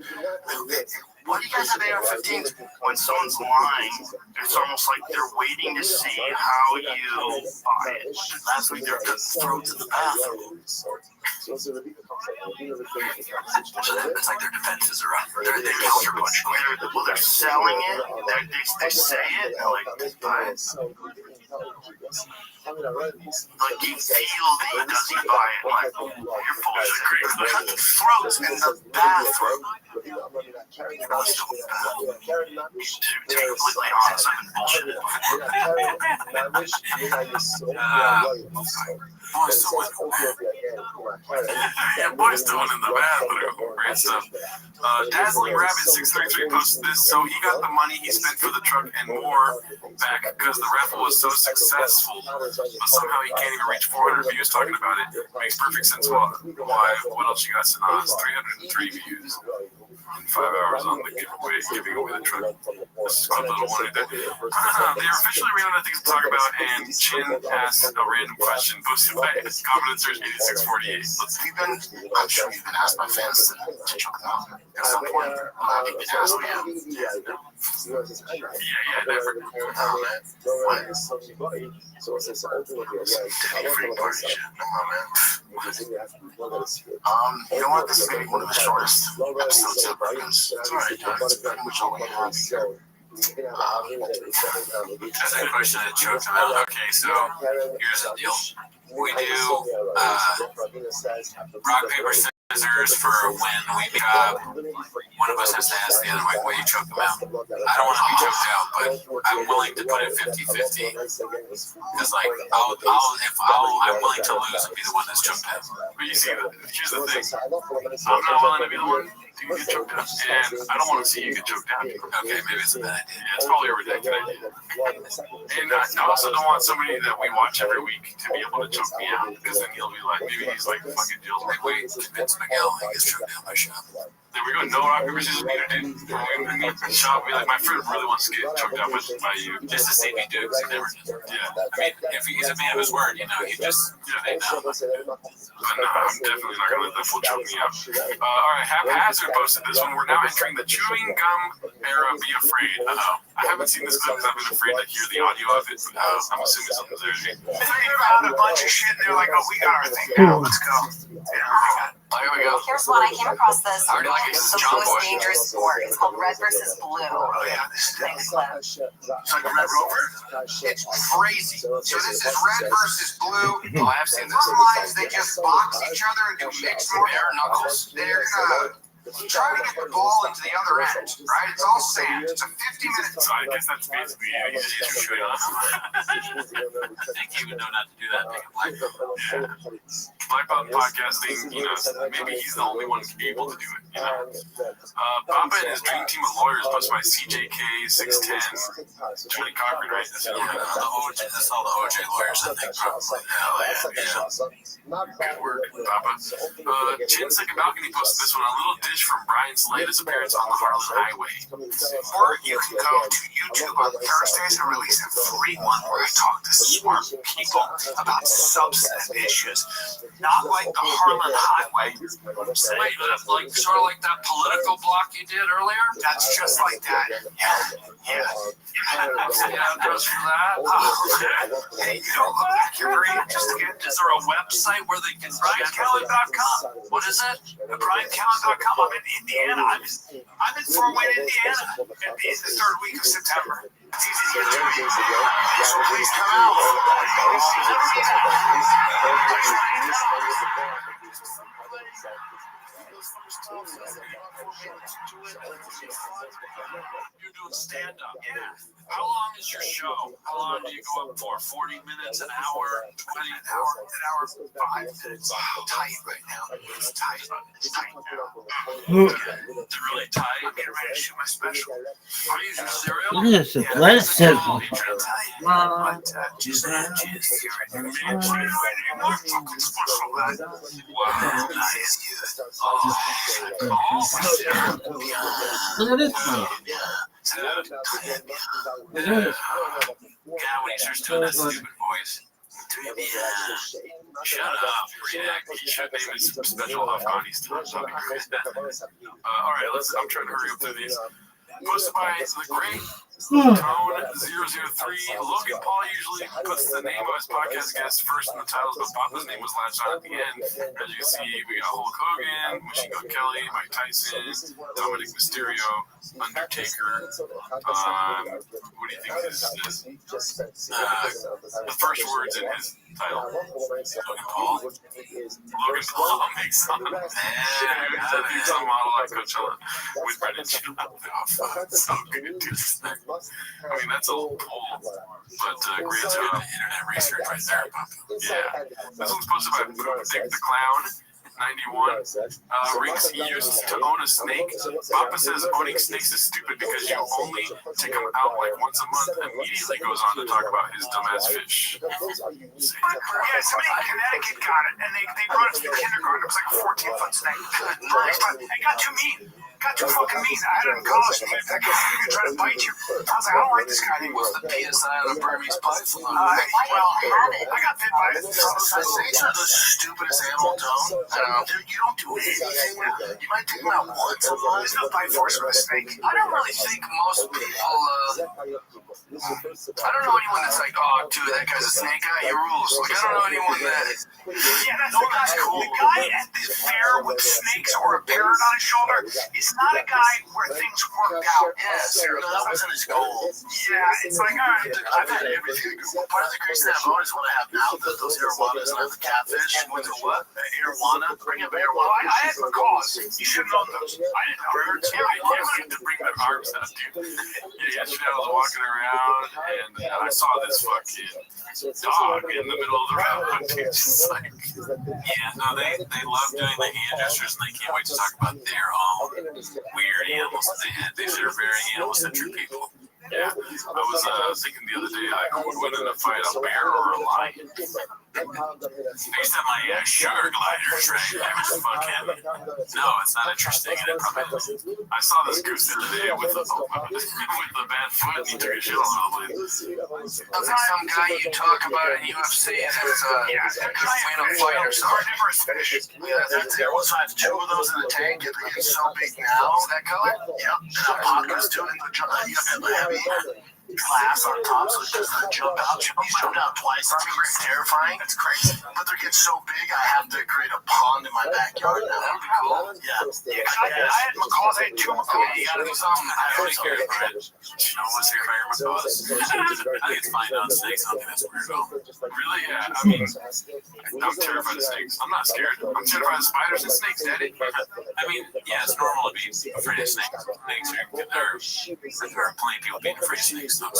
H: Why do you guys have AR-15s? When someone's lying, it's almost like they're waiting to see how you buy it. Last week they were cutting throats in the bathroom. So it's like their defenses are up. They counter punch quick. Well, they're selling it. They say it. And like, buy it. Like, you feel it. Does he buy it? Like, you're full of shit. Cut the throats in the bathroom. You know, still in the bathroom. To be completely honest, I've been bullshitting. Boys doing boys doing in the bathroom. Great stuff. Dazzling Rabbit 633 posted this. So he got the money he spent for the truck and more back because the raffle was so successful, but somehow he can't even reach 400 views talking about it. Makes perfect sense. Why? What else you got, Sanaz? 303 views in 5 hours on the giveaway, giving away the truck. This is a little one right there. They are officially ran out of things to talk about, and Chin asked a random question posted by Confidence Search 8648.
F: I'm sure you've been asked by fans to check them out. At some point, you've been asked,
H: Never.
F: You know what? This is maybe one of the shortest episodes ever because it's already done. It's pretty much all we have.
A: That's a question that choked him out. Okay, so here's the deal. We do rock, paper, scissors for when we pick up. One of us has to ask the other, like, will you choke them out? I don't want to be choked out, but I'm willing to put it 50-50. Because, like, I'm willing to lose and be the one that's choked out. But you see, here's the thing. I'm not willing to be the one to get choked out. And I don't want to see you get choked out. Okay, maybe it's a bad idea. Yeah, it's probably a ridiculous idea. And I also don't want somebody that we watch every week to be able to choke me out. Because then he'll be like, maybe he's like fucking Jill's like, wait, convince Miguel he gets choked out by Shop. There we go. No rock, paper, scissors, me, dude. Shop, be like, my friend really wants to get choked out by you. Just to see me do it. Because he never does. Yeah. I mean, if he's a man of his word, you know, he just, they know. But no, I'm definitely not going to let that fool choke me out. All right, Haphazard posted this one. We're now entering the chewing gum era. Be afraid. I haven't seen this clip because I've been afraid to hear the audio of it. But I'm assuming something's there.
H: They found a bunch of shit and they're like, oh, we got our thing now. Let's go.
A: Oh, here we go.
B: Here's one I came across this.
A: I already like it.
B: The most dangerous sport. It's called Red versus Blue.
H: Oh, yeah. This is it's like a Red Rover. It's crazy. So this is Red versus Blue.
A: Oh, I have seen this.
H: Sometimes they just box each other and do mixed bare knuckles. They're try to get the ball into the other end, right? It's all sand. It's a 50-minute.
A: So I guess that's basically you just shoot off. I think he would know not to do that. Make it Black Belt podcasting, you know, maybe he's the only one able to do it, you know. Baba and his dream team of lawyers, posted by CJK610. Julie Cochran, right? That's all the OJ lawyers, I think, probably. Yeah. Good work, Baba. Chin Second Balcony posted this one. A little dish from Brian's latest appearance on the Harlan Highway.
H: Or you can go to YouTube on Thursdays and release a free one where I talk to smart people about substantive issues. Not like the Harlan Highway.
A: Wait, like sort of like that political block you did earlier?
H: That's just like that. Yeah.
A: Just for that.
H: Hey, you don't look like you're very interested.
A: Is there a website where they can
H: BrianCallen.com.
A: What is it?
H: BrianCallen.com. I'm in Indiana. I'm in Fort Wayne, Indiana. In the third week of September. It's easy to get to. So please come out.
A: You're doing stand-up. Yeah. How long is your show? How long do you go up for? 40 minutes, an hour, 20 an hour, 5 minutes.
H: Tight right now. It's tight. It's tight now.
A: It's really tight.
H: I'm getting ready to shoot my special.
A: Are you using cereal?
C: This is blessed. Look at this one.
A: Yeah, when he starts doing that stupid voice. Shut up, react. You should name it some special Afghani stuff. All right, I'm trying to hurry up through these. Posted by the great Tone003. Logan Paul usually puts the name of his podcast guest first in the titles, but Papa's name was latched on at the end. As you can see, we got Hulk Hogan, Machine Gun Kelly, Mike Tyson, Dominic Mysterio, Undertaker. What do you think this is? The first words in his title. Logan Paul. Logan Paul makes some he's on model at Coachella with Brendan Schaub. Oh, so good, dude. I mean, that's a little pull, but great job. Internet research right there, Papa. Yeah. This one's posted by Dick the Clown. 91. Riggs used to own a snake. Papa says owning snakes is stupid because you only take them out like once a month. Immediately goes on to talk about his dumbass fish.
F: Yeah, somebody in Connecticut got it, and they brought it to the kindergarten. It was like a 14-foot snake. It got too mean. Got too fucking mean. I had it in college. That guy could try to bite you. I was like, I don't like this guy anymore.
H: What's the PSI on a Burmese python?
F: I got bit by it.
H: Snakes are the stupidest animal, Tom. You don't do anything. You might take them out once a month.
F: There's no bite force with a snake.
H: I don't really think most people, I don't know anyone that's like, oh, dude, that guy's a snake guy, he rules. Like, I don't know anyone that...
F: Yeah, that's the guy. The guy at the fair with snakes or a parrot on his shoulder is not a guy where things work out.
H: Yeah, seriously, that wasn't his goal.
F: Yeah, it's like, all right.
H: I've had everything. Part of the crazy that I've always want to have now, those arowanas and I have the catfish. With the what? Arowana? Bring up arowana.
F: I had macaws. You should have known those. I didn't know.
A: Birds, I have to bring my arms up, dude. Yeah, yesterday I was walking around and I saw this fucking dog in the middle of the road, dude. Just like, yeah, no, they love doing the hand gestures and they can't wait to talk about their own weird animals that they had. These are very animal-centric people. Yeah, I was thinking the other day, like, who would win in a fight, a bear or a lion? I used to have my sugar gliders, right? I was fucking, no, it's not interesting. And it probably, I saw this goose the other day with the bad foot, and he took a shit all over the place.
H: Sounds like some guy you talk about in UFC that's could win a fight or something. Yeah, that's it. Once I have two of those in the tank, and they're getting so big now. Is that color? Yep. And I'm Hopkins doing the jump. You have the heavy glass on top, so it doesn't jump out. He's jumped out twice. It's terrifying. It's crazy. But they're getting so big, I have to create a pond in my backyard now. That'd be cool. Yeah.
F: I had macaws. I had two macaws.
H: You gotta do something.
A: I don't care, Brad. No one's here by macaws. I think it's fine on snakes. I don't think that's weird at all. Really? Yeah. I mean, I'm terrified of snakes. I'm not scared. I'm terrified of spiders and snakes, Daddy. I mean, yeah, it's normal to be afraid of snakes. Snakes are, there are plenty of people being afraid of snakes. So, yeah,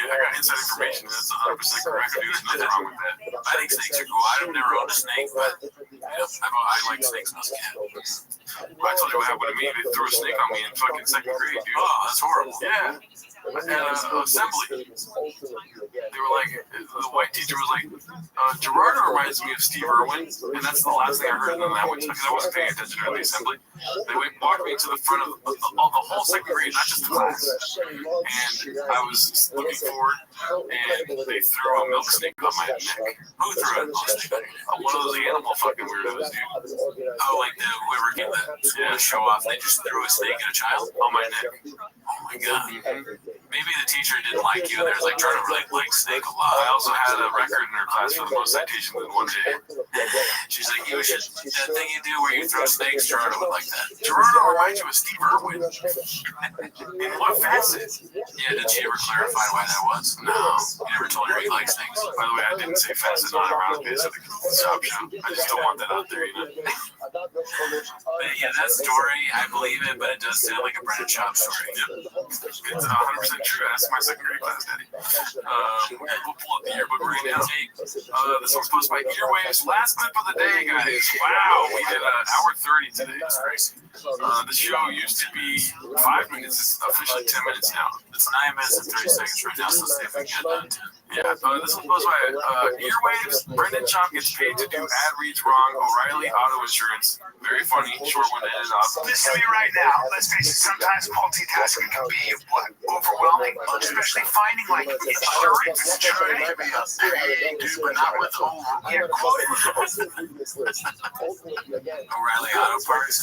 A: I got inside information. That's 100% correct, dude. There's nothing wrong with that. I think snakes are cool. I've never owned a snake, but I like snakes as a cat. I told you what happened to me. They threw a snake on me in fucking second grade, dude. Oh, that's horrible. Yeah. At assembly, they were like, the white teacher was like, Gerardo reminds me of Steve Irwin, and that's the last thing I heard. And then I went because I wasn't paying attention during the assembly. They walked me to the front of the whole second grade, not just the class. And I was looking forward, and they threw a milk snake on my neck. Who threw a milk snake? One of those animal fucking weirdos, dude. Oh, like whoever gave the show off, they just threw a snake at a child on my neck. Oh my god. Maybe the teacher didn't like you. There's like trying to really like snake a lot. I also had a record in her class for the most citations in one day. She's like, you should, that thing you do where you throw snakes, Gerardo would like that. Gerardo reminds you of Steve Irwin. In what facet? Yeah, did she ever clarify why that was? No. You never told her you like snakes. By the way, I didn't say facet, not around bits of the stop show. I just don't want that out there, you know? But yeah, that story, I believe it, but it does sound like a Brendan Schaub story. Yep. It's 100% true. That's my second grade class, Daddy. We'll pull up the yearbook right now. This one's posted by Earwaves. Last clip of the day, guys. Wow, we did an hour 30 today. It's crazy. The show used to be 5 minutes. It's officially 10 minutes now. It's 9 minutes and 30 seconds right now, so let's see if we can get done. Yeah, this one's posted by Earwaves. Brendan Schaub gets paid to do ad reads wrong. O'Reilly Auto Insurance. Very funny. Short one ended up.
F: Listen to me right now. Let's face it, sometimes multitasking can be overwhelming, especially finding like insurance.
H: Trying to be a big dude, but not with O'Reilly Auto Parts.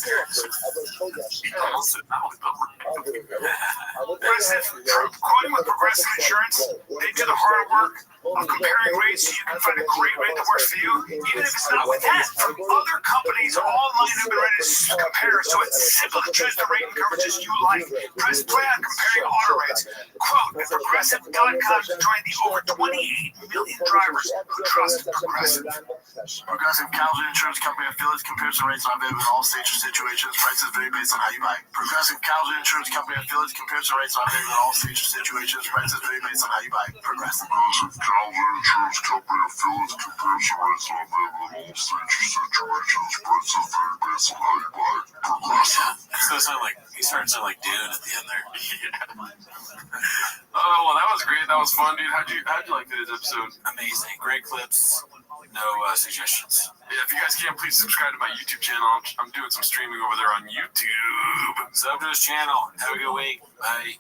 H: Progressive, quoting with Progressive Insurance, they do the hard work of comparing rates so you can find a great rate that works for you, even if it's not with them. Other companies online have been ready to compare, so it's simple to choose the rate and coverages you like. Press play on comparing auto rates. Quote at Progressive.com to join the over 28 million drivers who trust Progressive. Progressive Casualty Insurance Company affiliates comparison rates not available in all states or situations. Prices vary based on how you buy. Progressive Casualty Insurance Company affiliates comparison rates not available in all states or situations. Prices vary based on how you buy. Progressive.
F: Casualty Insurance Company affiliates comparison rates not available in all states or situations. Prices vary based on how you buy. Progressive.
A: So it sounded like he started to sound like Dune at the end there.
I: Oh, well, that was great. That was fun, dude. How'd you like today's episode?
A: Amazing, great clips. No suggestions.
I: Yeah, if you guys can, please subscribe to my YouTube channel. I'm doing some streaming over there on YouTube.
A: Sub to his channel. Have a good week. Bye.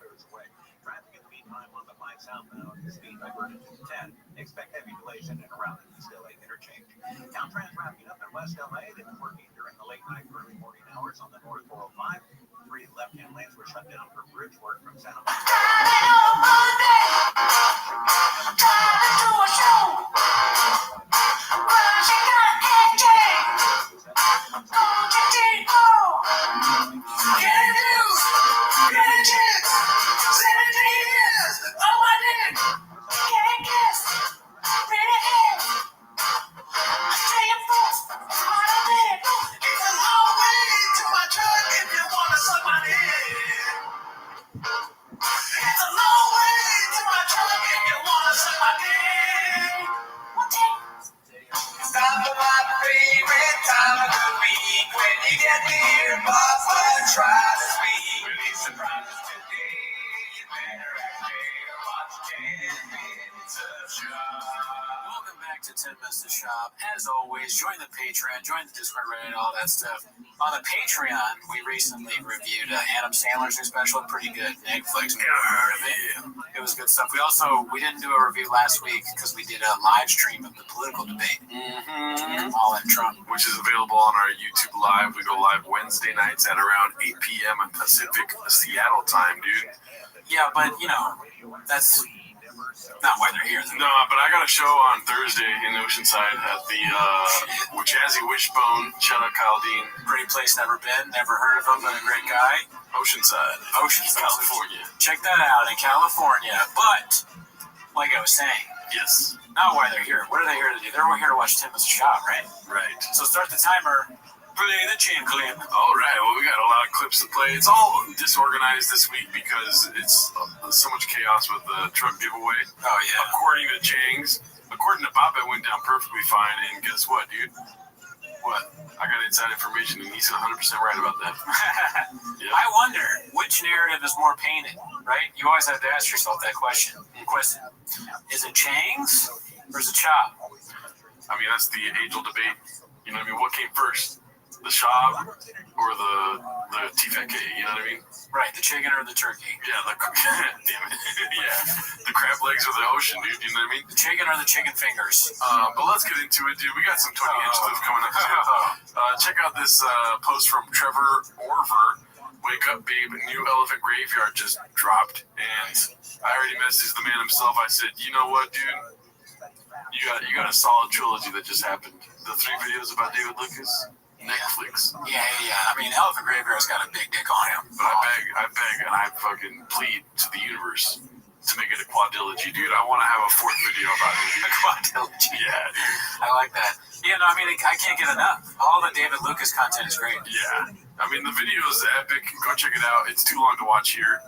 G: Traffic in the meantime on the 5 southbound, speed diverted to 10. Expect heavy delays in and around the East LA interchange. Caltrans wrapping up in West LA. They were working during the late night, early morning hours on the North 405. 3 left-hand lanes were shut down for bridge work from Santa Monica.
H: Stop at my favorite time of the week when you get the earbuds and try to speak. Release surprises today. You better actually watch 10 minutes of shop.
A: Welcome back to 10 Minutes to Shop. As always, join the Patreon, join the Discord, Reddit, all that stuff. On the Patreon, we recently reviewed Adam Sandler's new special, pretty good. Netflix, never heard of it. It was good stuff. We didn't do a review last week because we did a live stream of the political debate. All in Trump.
I: Which is available on our YouTube Live. We go live Wednesday nights at around 8 p.m. Pacific Seattle time, dude.
A: Yeah, but, that's not why they're here.
I: No, but I got a show on Thursday in Oceanside at the Jazzy Wishbone. Shout out Kyle Dean.
A: Great place, never been, never heard of him, but a great guy.
I: Oceanside, California.
A: Check that out in California. But, like I was saying,
I: Yes.
A: not why they're here. What are they here to do? They're here to watch 10 Minutes to Shop, right?
I: Right.
A: So start the timer. Play the chain clip.
I: All right. Well, we got a lot of clips to play. It's all disorganized this week because it's so much chaos with the truck giveaway.
A: Oh, yeah.
I: According to Chang's, according to Bob, it went down perfectly fine. And guess what, dude? What? I got inside information, and he's 100% right about that. Yeah.
A: I wonder which narrative is more painted, right? You always have to ask yourself that question. Is it Chang's or is it Chop?
I: I mean, that's the age-old debate. You know what I mean? What came first? The Shab or the T-Fat-K, you know what I mean?
A: Right, the chicken or the turkey?
I: Yeah, damn it. Yeah, the crab legs or the ocean, dude, you know what I mean?
A: The chicken or the chicken fingers?
I: But let's get into it, dude. We got some 20-inch clips coming up, too. Check out this post from Trevor Orver. Wake up, babe. New Elephant Graveyard just dropped. And I already messaged the man himself. I said, you know what, dude? You got a solid trilogy that just happened. The 3 videos about David Lucas. Netflix.
A: Yeah. I mean, Elephant Graveyard's got a big dick on him.
I: But I beg, and I fucking plead to the universe to make it a quadrilogy, dude. I want to have a 4th video about it.
A: A quadrilogy.
I: Yeah, dude.
A: I like that. Yeah, no, I mean, I can't get enough. All the David Lucas content is great.
I: Yeah. I mean, the video is epic. Go check it out. It's too long to watch here.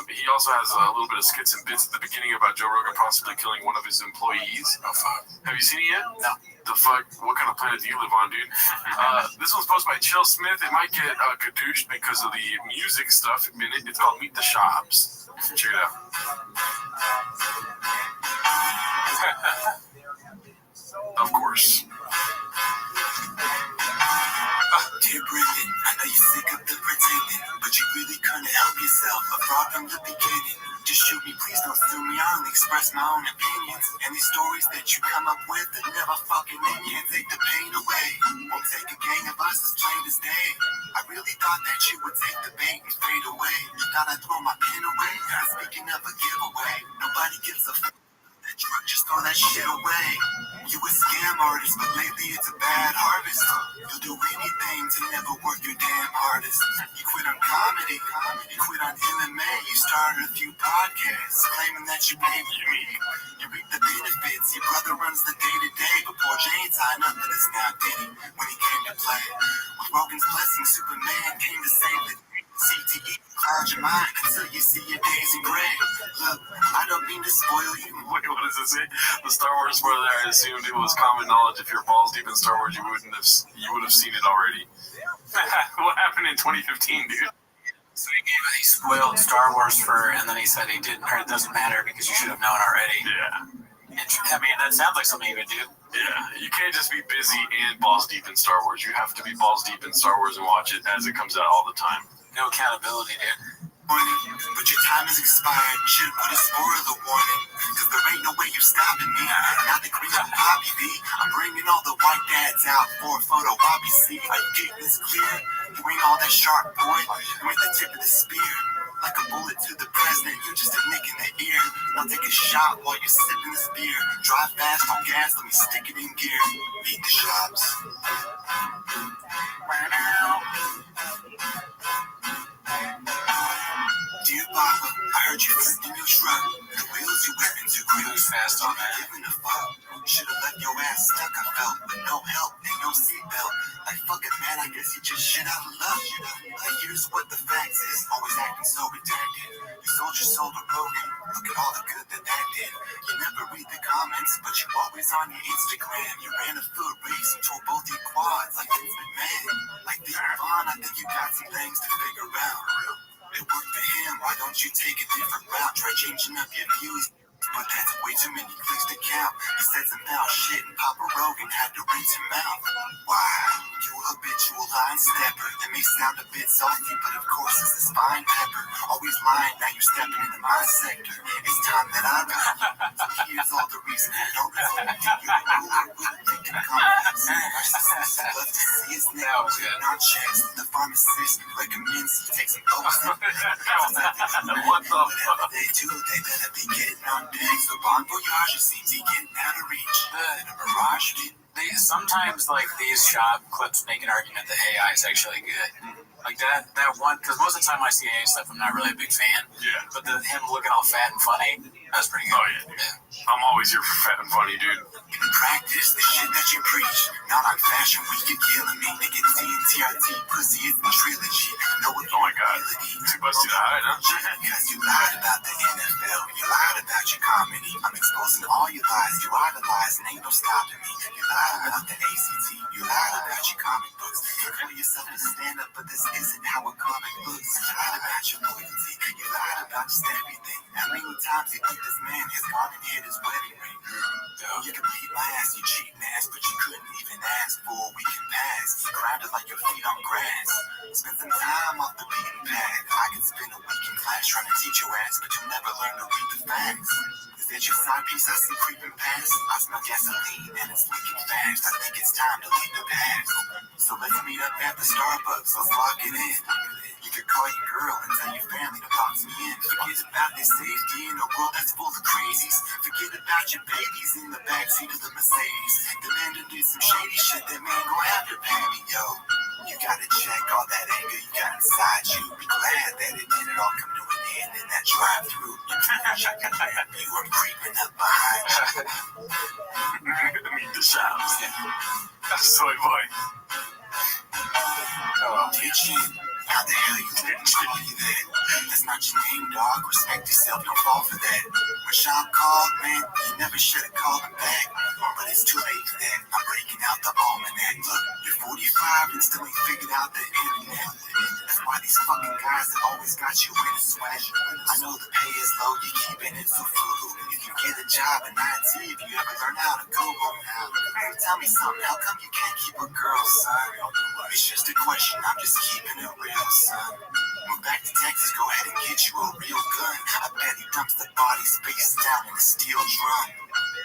I: He also has a little bit of skits and bits at the beginning about Joe Rogan possibly killing one of his employees.
A: Oh, fuck.
I: Have you seen it yet?
A: No.
I: The fuck? What kind of planet do you live on, dude? This one's posted by Chill Smith. It might get kadooshed because of the music stuff in it. It's called Meet the Shops. Check it out. Of course.
H: Dear Brendan, I know you're sick of the pretending, but you really couldn't help yourself. A fraud from the beginning. Just shoot me, please don't sue me. I only express my own opinions. And these stories that you come up with that never fucking end. Can't take the pain away. Won't take a gang of us as plain as day. I really thought that you would take the bait and fade away. Thought I'd throw my pen away.
F: giveaway. Speaking of a giveaway, nobody gives a fuck. That truck, just throw that shit away. You a scam artist, but lately it's a bad harvest. You'll do anything to never work your damn hardest. You quit on comedy, you quit on MMA. You started a few podcasts, claiming that you pay for me. You reap the benefits, your brother runs the day-to-day. But poor Jane signed up for this now, did he? When he came to play. With Rogan's blessing, Superman came to save the CTE, cloud your mind until you see your days in gray. Look, I don't mean to spoil you.
I: Wait, what does it say? The Star Wars spoiler, I assumed it was common knowledge. If you're balls deep in Star Wars, you would have seen it already. What happened in 2015, dude?
G: So he spoiled Star Wars and then he said he didn't, or it doesn't matter because you should have known already.
I: Yeah.
G: I mean, that sounds like something you would do.
I: Yeah, you can't just be busy and balls deep in Star Wars. You have to be balls deep in Star Wars and watch it as it comes out all the time.
G: No accountability, dude.
F: But your time has expired. Should've put a spoiler warning. Cause there ain't no way you're stopping me. Now the green Bobby B. I'm bringing all the white dads out for a photo Bobby C. Are you getting this clear? You ain't all that sharp, boy. You ain't the tip of the spear. Like a bullet to the president, you just a nick in the ear. Now take a shot while you're sipping this beer. Drive fast on gas, let me stick it in gear. Beat the shops. Dear Papa, I heard you flipped in your truck. The wheels you whipping too quick.
G: Fast on that.
F: Giving a fuck. Should've left your ass stuck, I felt. But no help and no seatbelt. Like, fuck it, man, I guess you just shit out of love. Like, here's what the facts is. Always acting so redacted. You sold your soul to Rogan. Look at all the good that did. You never read the comments, but you always on your Instagram. You ran a foot race and tore both your quads like Vince McMahon. Like Big Vaughn, I think you got some things to figure out. It worked for him, why don't you take a different route? Try changing up your views, but that's way too many clicks to count. He said some foul shit and Papa Rogan had to rinse him out. Wow, you habitual line stepper. That may sound a bit salty, but of course it's this fine pepper. Always lying, now you're stepping into my sector. It's time that I got you. So here's all the reason I don't listen to you. We're thinking comments. Narcissists love to see his name written on checks. The pharmacist recommends he take some Oxy.
I: What the fuck?
F: Whatever they do, they better be getting on deck. So Bon Voyage seems he getting out of reach. In a mirage,
G: Sometimes, like, these shop clips make an argument that AI is actually good. Like that one, because most of the time I see AI stuff, I'm not really a big fan.
I: Yeah.
G: But him looking all fat and funny, that's pretty good.
I: Oh, yeah. I'm always here for fat and funny, dude.
F: You can practice the shit that you preach. Not on Fashion Week, you're killing me. Nigga, TNTRT, pussy is the trilogy. No,
I: Oh my god. Too busty to hide, huh?
F: Because you lied about the NFL. You lied about your comedy. I'm exposing all your lies. You idolize and ain't no stopping me. You lied about the ACT. You lied about your comic books. You call yourself a stand-up, but this isn't how a comic looks. You lied about your loyalty. You lied about just everything. How many times you think this man has gone and hid his wedding ring? You can beat my ass, you cheating ass, but you couldn't even ask for a week and pass. You grounded like your feet on grass. Spend some time off the beaten path. I could spend a week in class trying to teach your ass, but you'll never learn to read the facts. Is that your side piece I see creeping past? I smell gasoline and it's leaking fast. I think it's time to leave the past. So let's meet up at the Starbucks, let's lock it in. You could call your girl and tell your family to box me in. Forget about their safety in a world that's full of crazies. Forget about your babies in the backseat of the Mercedes. The man done did some shady shit that man gon' have to pay me, yo. You gotta check all that anger you got inside you. Be glad that it didn't all come to an end in that drive-thru. You were creeping up behind you.
I: Meet the shops. Soy boy.
F: Oh, did you? How the hell you let me call you that? That's not your name, dog. Respect yourself, don't fall for that. When Sean called, man, you never should have called him back. But it's too late for that. I'm breaking out the almanac. Look, you're 45 and still ain't figured out the internet. That's why these fucking guys that always got you in a sweat. I know the pay is low, you're keeping it so frugal. You can get a job in IT if you ever learn how to Google. Now, tell me something, how come you can't keep a girl, son? It's just a question, I'm just keeping it real, son. Move back to Texas, go ahead and get you a real gun. I bet he dumps the body space down in a steel drum.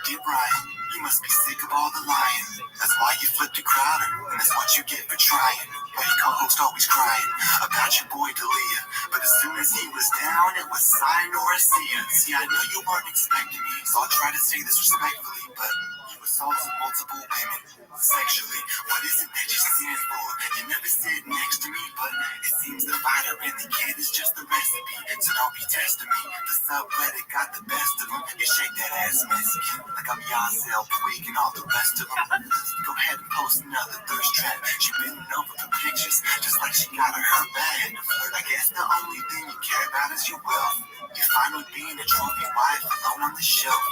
F: Dear Brian, you must be sick of all the lying. That's why you flipped to Crowder, and that's what you get for trying. Why your co-host always crying about your boy D'Elia. But as soon as he was down, it was sign or see ya. See, I know you weren't expecting me, so I'll try to say this respectfully, but you assaulted multiple women sexually. What is it that you stand for? You never sit next to me, but it seems the fighter in the kid is just the recipe. So don't be testing me. The subreddit got the best of them. You shake that ass Mexican like I'm Yasel Puig and all the rest of them. Go ahead and post another thirst trap. She bending over for pictures, just like she got her bag. I guess the only thing you care about is your wealth. You're fine with being a trophy wife alone on the shelf.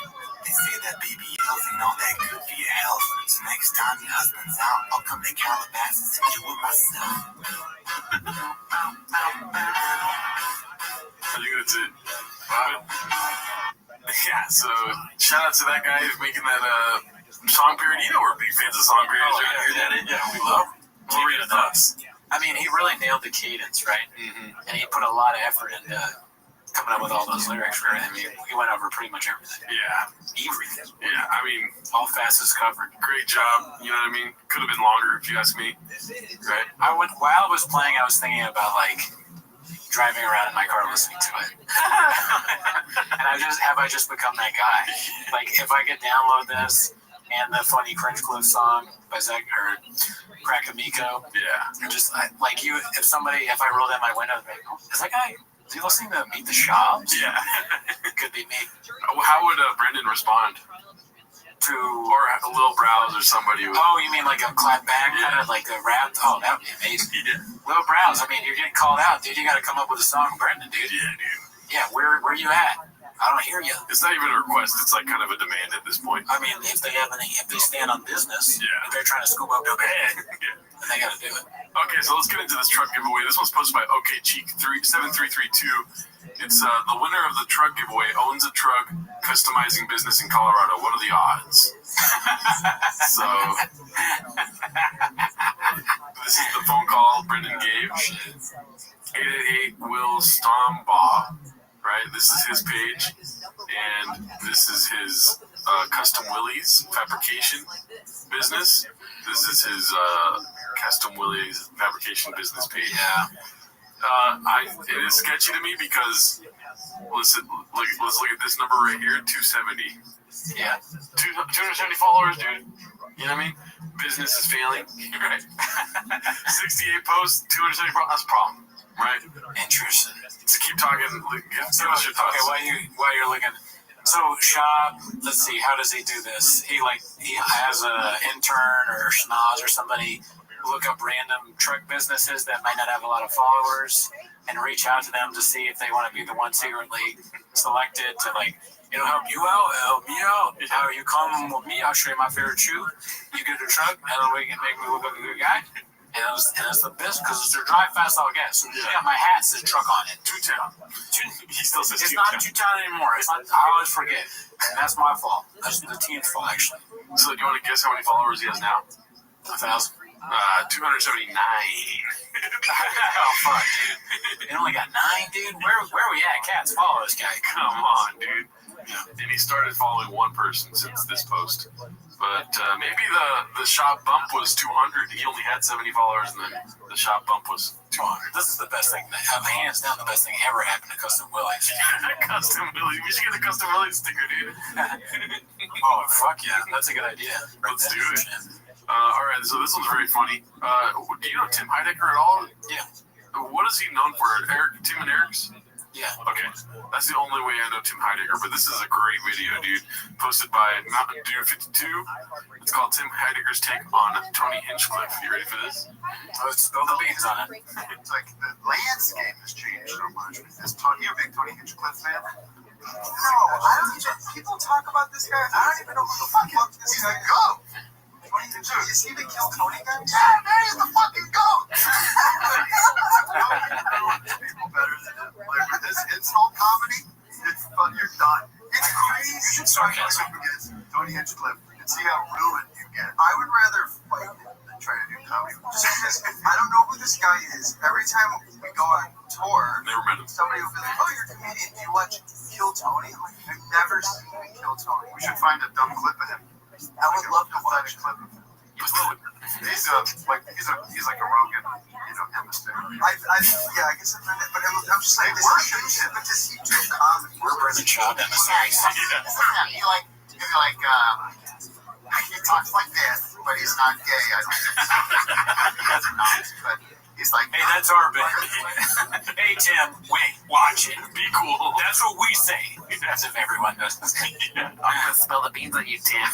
F: They say that BBLs ain't all that good for your health. So next time your husband's out, I'll come to Calabasas and do it myself.
I: I think that's it. Yeah, so shout out to that guy who's making that song parody. You know we're big fans of song parodies, right?
G: Yeah, we love.
I: What were your thoughts?
G: I mean, he really nailed the cadence, right?
I: Mm-hmm.
G: And he put a lot of effort into coming up with all those lyrics, right? I mean, he went over pretty much everything.
I: Yeah.
G: Everything.
I: Yeah, I mean,
G: All facets covered.
I: great job. You know what I mean? Could have been longer if you ask me. Right?
G: While I was playing, I was thinking about like driving around in my car listening to it. And I just become that guy. Like if I could download this and the funny Cringe Cliff song by Zach or Crackamico,
I: Yeah.
G: and just if I roll down my window, I'd be like, oh, is that guy? Is he listening to Meet the Shops?
I: Yeah.
G: Could be me.
I: How would Brendan respond?
G: To
I: Or a Lil Browse or somebody who...
G: oh, you mean like a clap back, kind of like a rap? Oh, that would be amazing.
I: Yeah.
G: Lil Browse, I mean, you're getting called out, dude. You got to come up with a song, Brendan, dude.
I: Yeah, dude.
G: Yeah, where you at? I don't hear you.
I: It's not even a request. It's like kind of a demand at this point.
G: I mean, if they stand on business,
I: Yeah.
G: if they're trying to scoop up their bag,
I: Yeah.
G: then they got to do it.
I: Okay, so let's get into this truck giveaway. This one's posted by OKCheek7332. It's the winner of the truck giveaway owns a truck customizing business in Colorado. What are the odds? So this is the phone call Brendan gave. 888 Will Stombaugh. Right, this is his page, and this is his Custom Willys fabrication business. This is his Custom Willys fabrication business page.
G: Yeah.
I: It is sketchy to me because let's look at this number right here, 270.
G: Yeah.
I: 270 followers, dude. You know what I mean? Business is failing, right? 68 posts, 270 followers. That's a problem, right?
G: Interesting.
I: So keep talking. Give us your thoughts.
G: Okay, while you're looking, so shop. Let's see, how does he do this? He has an intern or schnoz or somebody look up random truck businesses that might not have a lot of followers and reach out to them to see if they want to be the one secretly selected to help you out, help me out. How you come with me? I'll show you my favorite shoe. You get a truck, and then we can make me look like a good guy. And it's the best because it's their drive fast all gas. So yeah, my hat says truck on it.
I: Two-town. He still says
G: It's
I: two-town.
G: not two-town anymore. It's not. I always forget. And that's my fault. That's the team's fault, actually.
I: So do you want to guess how many followers he has now?
G: 1,000.
I: 279.
G: Oh fuck, dude. It only got 9, dude. Where are we at? Cats, follow this guy.
I: Come on, dude. And he started following one person since this post. But maybe the shop bump was 200. He only had 70 followers, and then the shop bump was 200.
G: This is the best thing. Hands down, the best thing ever happened to Custom Willys.
I: Custom Willys. We should get a Custom Willys sticker, dude.
G: Oh fuck yeah, that's a good idea.
I: Let's do it. All right, so this one's very funny. Do you know Tim Heidecker at all?
G: Yeah.
I: What is he known for? Tim and Eric's?
G: Yeah.
I: Okay, that's the only way I know Tim Heidecker, but this is a great video, dude. Posted by Mountain Dew 52. It's called Tim Heidecker's take on Tony Hinchcliffe. You ready for this?
G: Let's spill the beans on it.
F: It's like the landscape has changed so much. You a big Tony Hinchcliffe fan? No, I don't even. People talk about this guy. I don't even know who the fuck this guy is. Goat. You see the kill Tony guy? Yeah, man, he's the fucking goat. People better than him. Like with this insult comedy, it's fun. You're done. It's crazy. You should start fighting against Tony Hinchcliffe and see how ruined you get. I would rather fight him than try to do comedy. Just because I don't know who this guy is. Every time we go on tour,
I: Never met him.
F: somebody will be like, "Oh, you're a comedian. Do you watch Kill Tony?" I'm like, I've never seen Kill Tony. We should find a dumb clip of him. I would love to watch a clip of him. He's like a Rogan, emissary. I guess but I'm just saying, but does he do comedy?
A: We're the child emissaries.
F: He talks like this, but he's not gay. I don't think. He's not, but he's like,
A: hey, that's our bit. Hey, Tim, wait, watch it. Be cool. That's what we say. As if everyone does this. I'm gonna spill the beans on you, Tim.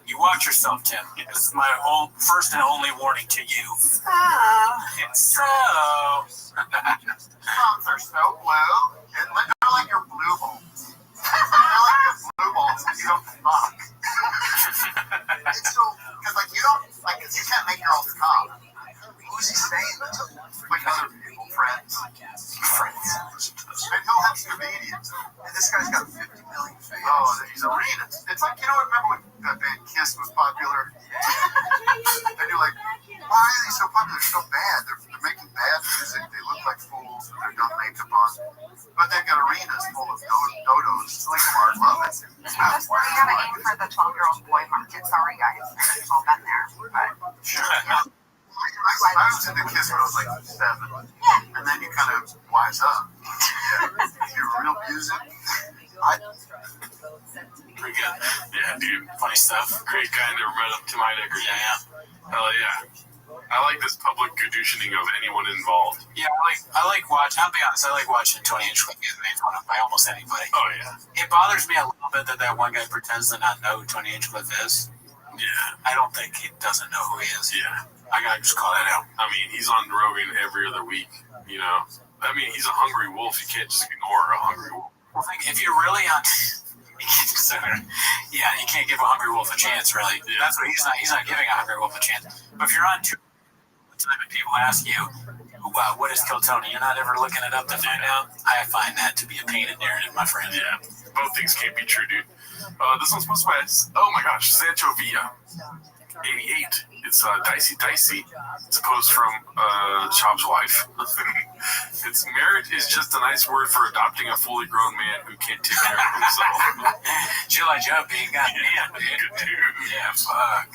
A: You watch yourself, Tim. This is my first and only warning to you. So.
F: Moms are so blue. They're like your blue balls. They're like your blue balls because you don't fuck. It's so, because you can't make your own cum. Who's he saying that to? Like other people, friends. And he'll have comedians. And this guy's got 50 million fans. Oh, he's arenas. It's like, remember when that band Kiss was popular? And you're like, why are they so popular? They're so bad. They're making bad music. They look like fools with their dumb makeup on. But they've got arenas full of dodos. It's like Mark love it.
B: We gotta aim for the 12-year-old boy market. Sorry, guys. I know you've all been there. But
F: sure. I was into Kiss when I was like 7. And then you kind of wise up. Yeah. You hear real music.
I: Pretty good. Yeah, dude. Funny stuff. Great guy to read up to my degree. Yeah. Hell yeah. I like this public conditioning of anyone involved.
A: Yeah, I like watching. I'll be honest. I like watching 20-inch clip get made fun of by almost anybody.
I: Oh yeah.
A: It bothers me a little bit that one guy pretends to not know who 20-inch clip is.
I: Yeah.
A: I don't think he doesn't know who he is.
I: Yeah.
A: I gotta just call that out.
I: I mean, he's on Rogan every other week. I mean, he's a hungry wolf. You can't just ignore a hungry wolf.
A: Well, if you're really on. Yeah, you can't give a hungry wolf a chance, really. Yeah. That's what he's not giving a hungry wolf a chance. But if you're on Twitter and people ask you, what is Kill Tony? You're not ever looking it up to find out? I find that to be a painted narrative, my friend.
I: Yeah, both things can't be true, dude. This one's supposed to be, oh my gosh, Sancho Villa, 88. It's Dicey. It's a post from Shop's wife. It's marriage is just a nice word for adopting a fully grown man who can't take care of himself.
A: Chilla Jumpy, goddamn, dude. Yeah, fuck.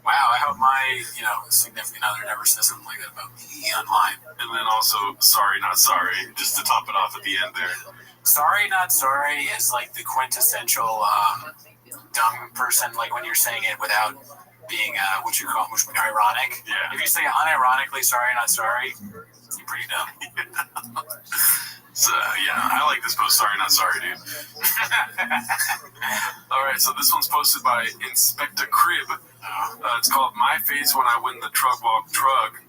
A: Wow, I hope my significant other never says something like that about me online.
I: And then also, sorry, not sorry, just to top it off at the end there.
A: Sorry, not sorry is like the quintessential dumb person, like when you're saying it without being ironic.
I: Yeah.
A: If you say unironically sorry, not sorry, you're pretty dumb.
I: So yeah, I like this post. Sorry, not sorry, dude. All right, so this one's posted by Inspector Crib. It's called "My Face When I Win the Trug Walk Trug."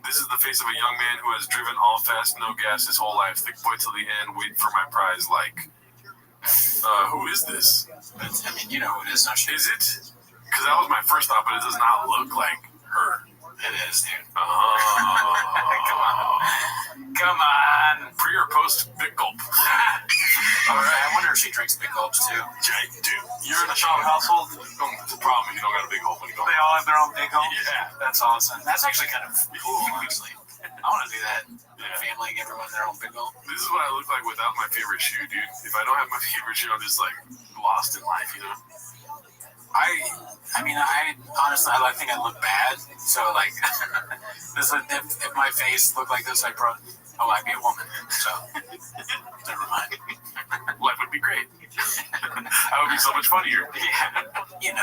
I: This is the face of a young man who has driven all fast, no gas his whole life. Thick boy till the end, waiting for my prize. Who is this?
A: I mean, you know who it is, don't you?
I: Is it? Because that was my first thought, but it does not look like her.
A: It is, dude.
I: Come on. Pre or post big gulp.
A: All right, I wonder if she drinks big gulps too.
I: Dude, you're in a Shaw household. The problem is you don't got a big gulp when you go.
A: They all have their own big gulps?
I: Yeah.
A: That's awesome. That's actually kind of cool, honestly. I want to do that. Family and everyone their own big gulp.
I: This is what I look like without my favorite shoe, dude. If I don't have my favorite shoe, I'm just lost in life,
A: I honestly, I think I look bad. So if my face looked like this, I'd be a woman. So never mind.
I: Life would be great. That would be so much funnier.
A: Yeah,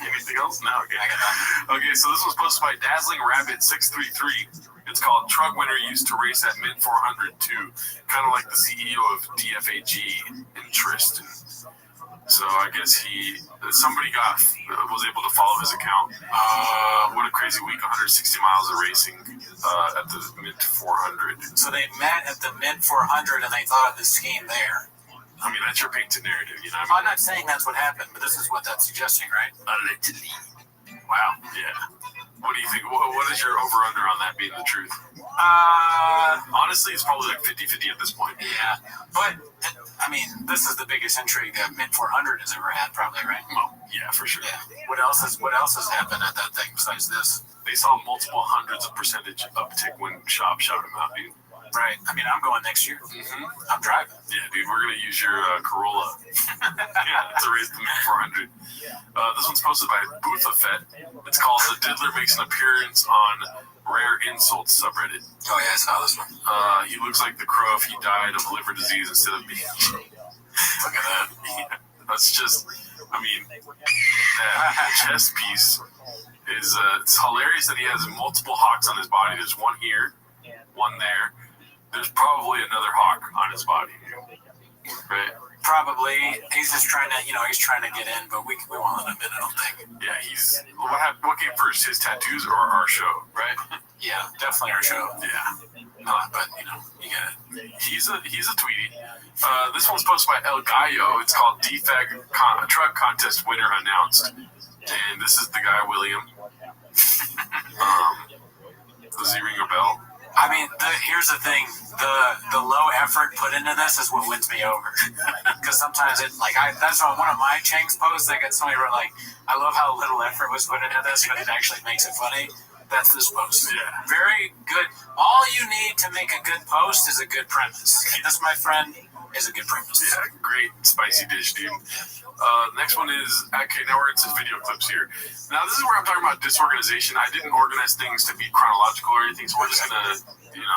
I: Anything else? No. Okay, so this was posted by Dazzling Rabbit 633. It's called "Trug Winner Used to Race at Mint 400 too," kind of like the CEO of DFAG in Tristan. So I guess somebody was able to follow his account. What a crazy week! 160 miles of racing at the Mint 400.
A: So they met at the Mint 400 and they thought of the scheme there.
I: I mean, that's your painted narrative,
A: I'm not saying that's what happened, but this is what that's suggesting, right?
I: Allegedly. Wow. Yeah. What do you think? What is your over-under on that being the truth? Honestly, it's probably 50-50 at this point.
A: Yeah. But, I mean, this is the biggest intrigue that Mint 400 has ever had, probably, right?
I: Well, yeah, for sure.
A: Yeah. What else has happened at that thing besides this?
I: They saw multiple hundreds of percentage uptick when Shop shouted him out, dude.
G: Right. I mean, I'm going next year.
I: Mm-hmm.
G: I'm driving.
I: Yeah, dude, we're gonna use your Corolla. Yeah, to raise the Mint 400. This one's posted by Boothafet. It's called "The Diddler Makes an Appearance on Rare Insults" subreddit.
H: Oh yeah, I saw this one.
I: He looks like the Crow if he died of liver disease instead of being. Look at that. Yeah, that's just. I mean, that chest piece is. It's hilarious that he has multiple hawks on his body. There's one here, one there. There's probably another hawk on his body. Right?
G: Probably. He's just trying to, he's trying to get in, but we won't let him in, I don't think.
I: Yeah, he's. What came first, his tattoos or our show, right?
G: Yeah, definitely our show.
I: Yeah.
G: But, you get it.
I: He's a tweetie. This one's posted by El Gallo. It's called DFAG Truck Contest Winner Announced. And this is the guy, William. Does he ring a bell?
G: I mean, here's the thing. The low effort put into this is what wins me over. Because sometimes that's on one of my Chang's posts. I got somebody wrote I love how little effort was put into this, but it actually makes it funny. That's this post.
I: Yeah.
G: Very good. All you need to make a good post is a good premise. This, my friend, is a good premise.
I: Yeah, great spicy dish, dude. Next one is, okay, now we're into video clips here. Now, this is where I'm talking about disorganization. I didn't organize things to be chronological or anything, so we're just going to,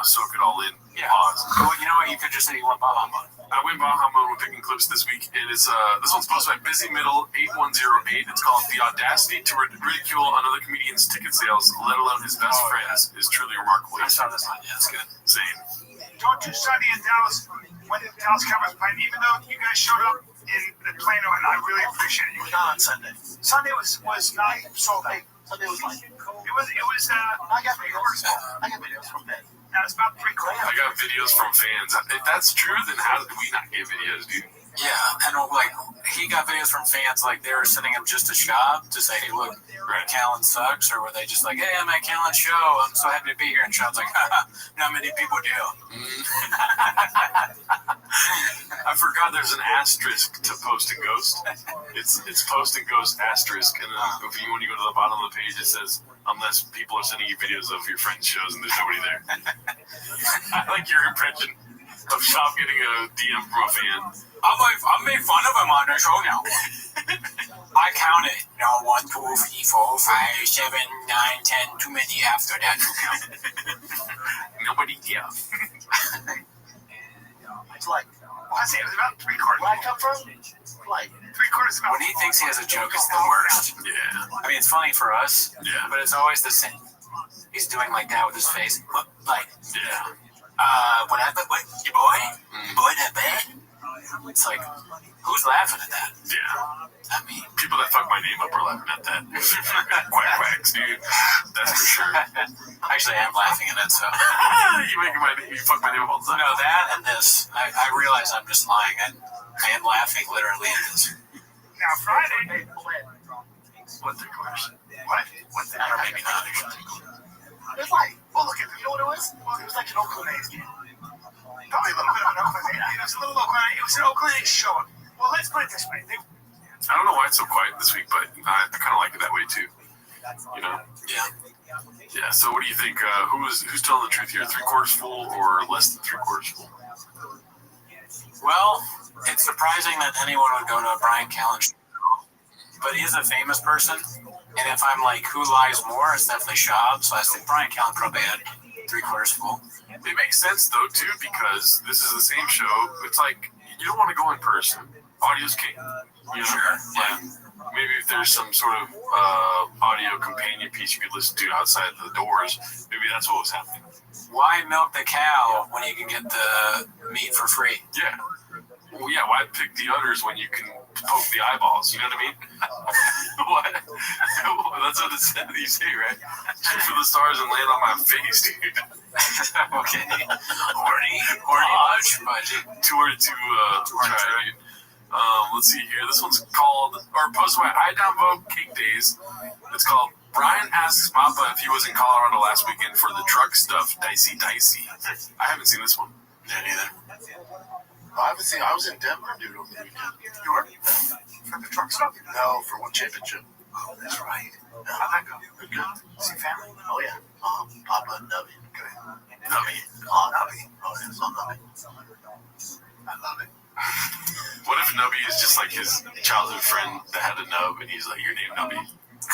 I: soak it all in.
G: Yeah.
I: Pause.
G: Well, you know what? You could just say you want Baja Mode.
I: I went Baja Mode with picking clips this week, and it's this one's posted by Busy Middle 8108. It's called "The Audacity to Ridicule Another Comedian's Ticket Sales, Let Alone His Best Friends, is Truly Remarkable."
G: I saw this one. Yeah, it's good.
I: Same.
F: Don't do Sunday in Dallas when the Dallas Cowboys played, even though you guys showed up in the Plano, and I really appreciate it. You were not on Sunday. Sunday was not so late. Sunday was like it was. I got videos from Ben. Now it's about 3 quarters.
I: I got videos from fans. If that's true, then how did we not get videos, dude?
G: Yeah, and he got videos from fans, they were sending him just a shop to say, hey, look, Callan sucks, or were they just like, hey, I'm at Callan's show, I'm so happy to be here, and Sean's like, haha, not many people do.
I: I forgot there's an asterisk to Post and Ghost. It's Post and Ghost asterisk, and then when you go to the bottom of the page, it says, unless people are sending you videos of your friends' shows and there's nobody there. I like your impression of Shop getting a DM from a fan.
G: I made fun of him on the show now. I counted. No, 1, 2, 3, 4, 5, 7, 9, 10. Too many after that to count.
I: Nobody, yeah.
F: It's I say it was about 3 quarters. Where I come from, 3 quarters about.
G: When he thinks he has a joke, it's the worst.
I: Yeah.
G: I mean, it's funny for us,
I: Yeah.
G: but it's always the same. He's doing like that with his face.
I: Yeah.
G: What happened? What, your boy? Your boy that bad? It's like, who's laughing at that?
I: Yeah.
G: I mean,
I: People that fuck my name up are laughing at that. Quacks, dude. That's for sure.
G: actually, I'm laughing at it, so.
I: You fuck my name up all the time.
G: No, that and this. I realize I'm just lying. I am laughing literally at this.
F: Now Friday.
I: What the course?
F: What the?
G: Or maybe not.
F: It's look at it. You know what it was? Well, it was like an Oakland A's game. Probably a little bit of an Oakland A's. It was a little Oakland. It was an Oakland A's show. Well, let's put it this way.
I: I don't know why it's so quiet this week, but I kind of like it that way too.
G: Yeah.
I: Yeah. So, what do you think? Who's telling the truth here? 3/4 full or less than 3/4 full?
G: Well, it's surprising that anyone would go to a Brian Callen show, but he's a famous person. And if I'm who lies more, it's definitely Shab. So I think Brian Callen probably had 3/4 full.
I: It makes sense though too, because this is the same show. It's you don't want to go in person. Audio's king.
G: Sure. Yeah.
I: Maybe if there's some sort of audio companion piece you could listen to outside the doors, maybe that's what was happening.
G: Why milk the cow when you can get the meat for free?
I: Yeah. Well, yeah, why pick the udders when you can poke the eyeballs? You know what I mean? What? That's what it said. You say, right? Shoot for the stars and land on my face, dude.
G: Okay. Horny much, but
I: Too hard to try. Let's see here. This one's called, or posted by I Downvote Cake Days. It's called Brian asks Mappa if he was in Colorado last weekend for the truck stuff. Dicey. I haven't seen this one.
G: yeah, neither.
E: I haven't seen. I was in Denver, dude, over the weekend.
F: You were for the truck stop.
E: No, for one championship.
F: Oh, that's right. How'd that go?
E: Good.
F: See family?
E: Oh yeah. Papa and Debbie.
F: Good.
I: Nubby.
H: Oh, Nubby. Oh, it's so Nubby. I love it.
I: What if Nubby is just like his childhood friend that had a nub, and he's like, your name Nubby?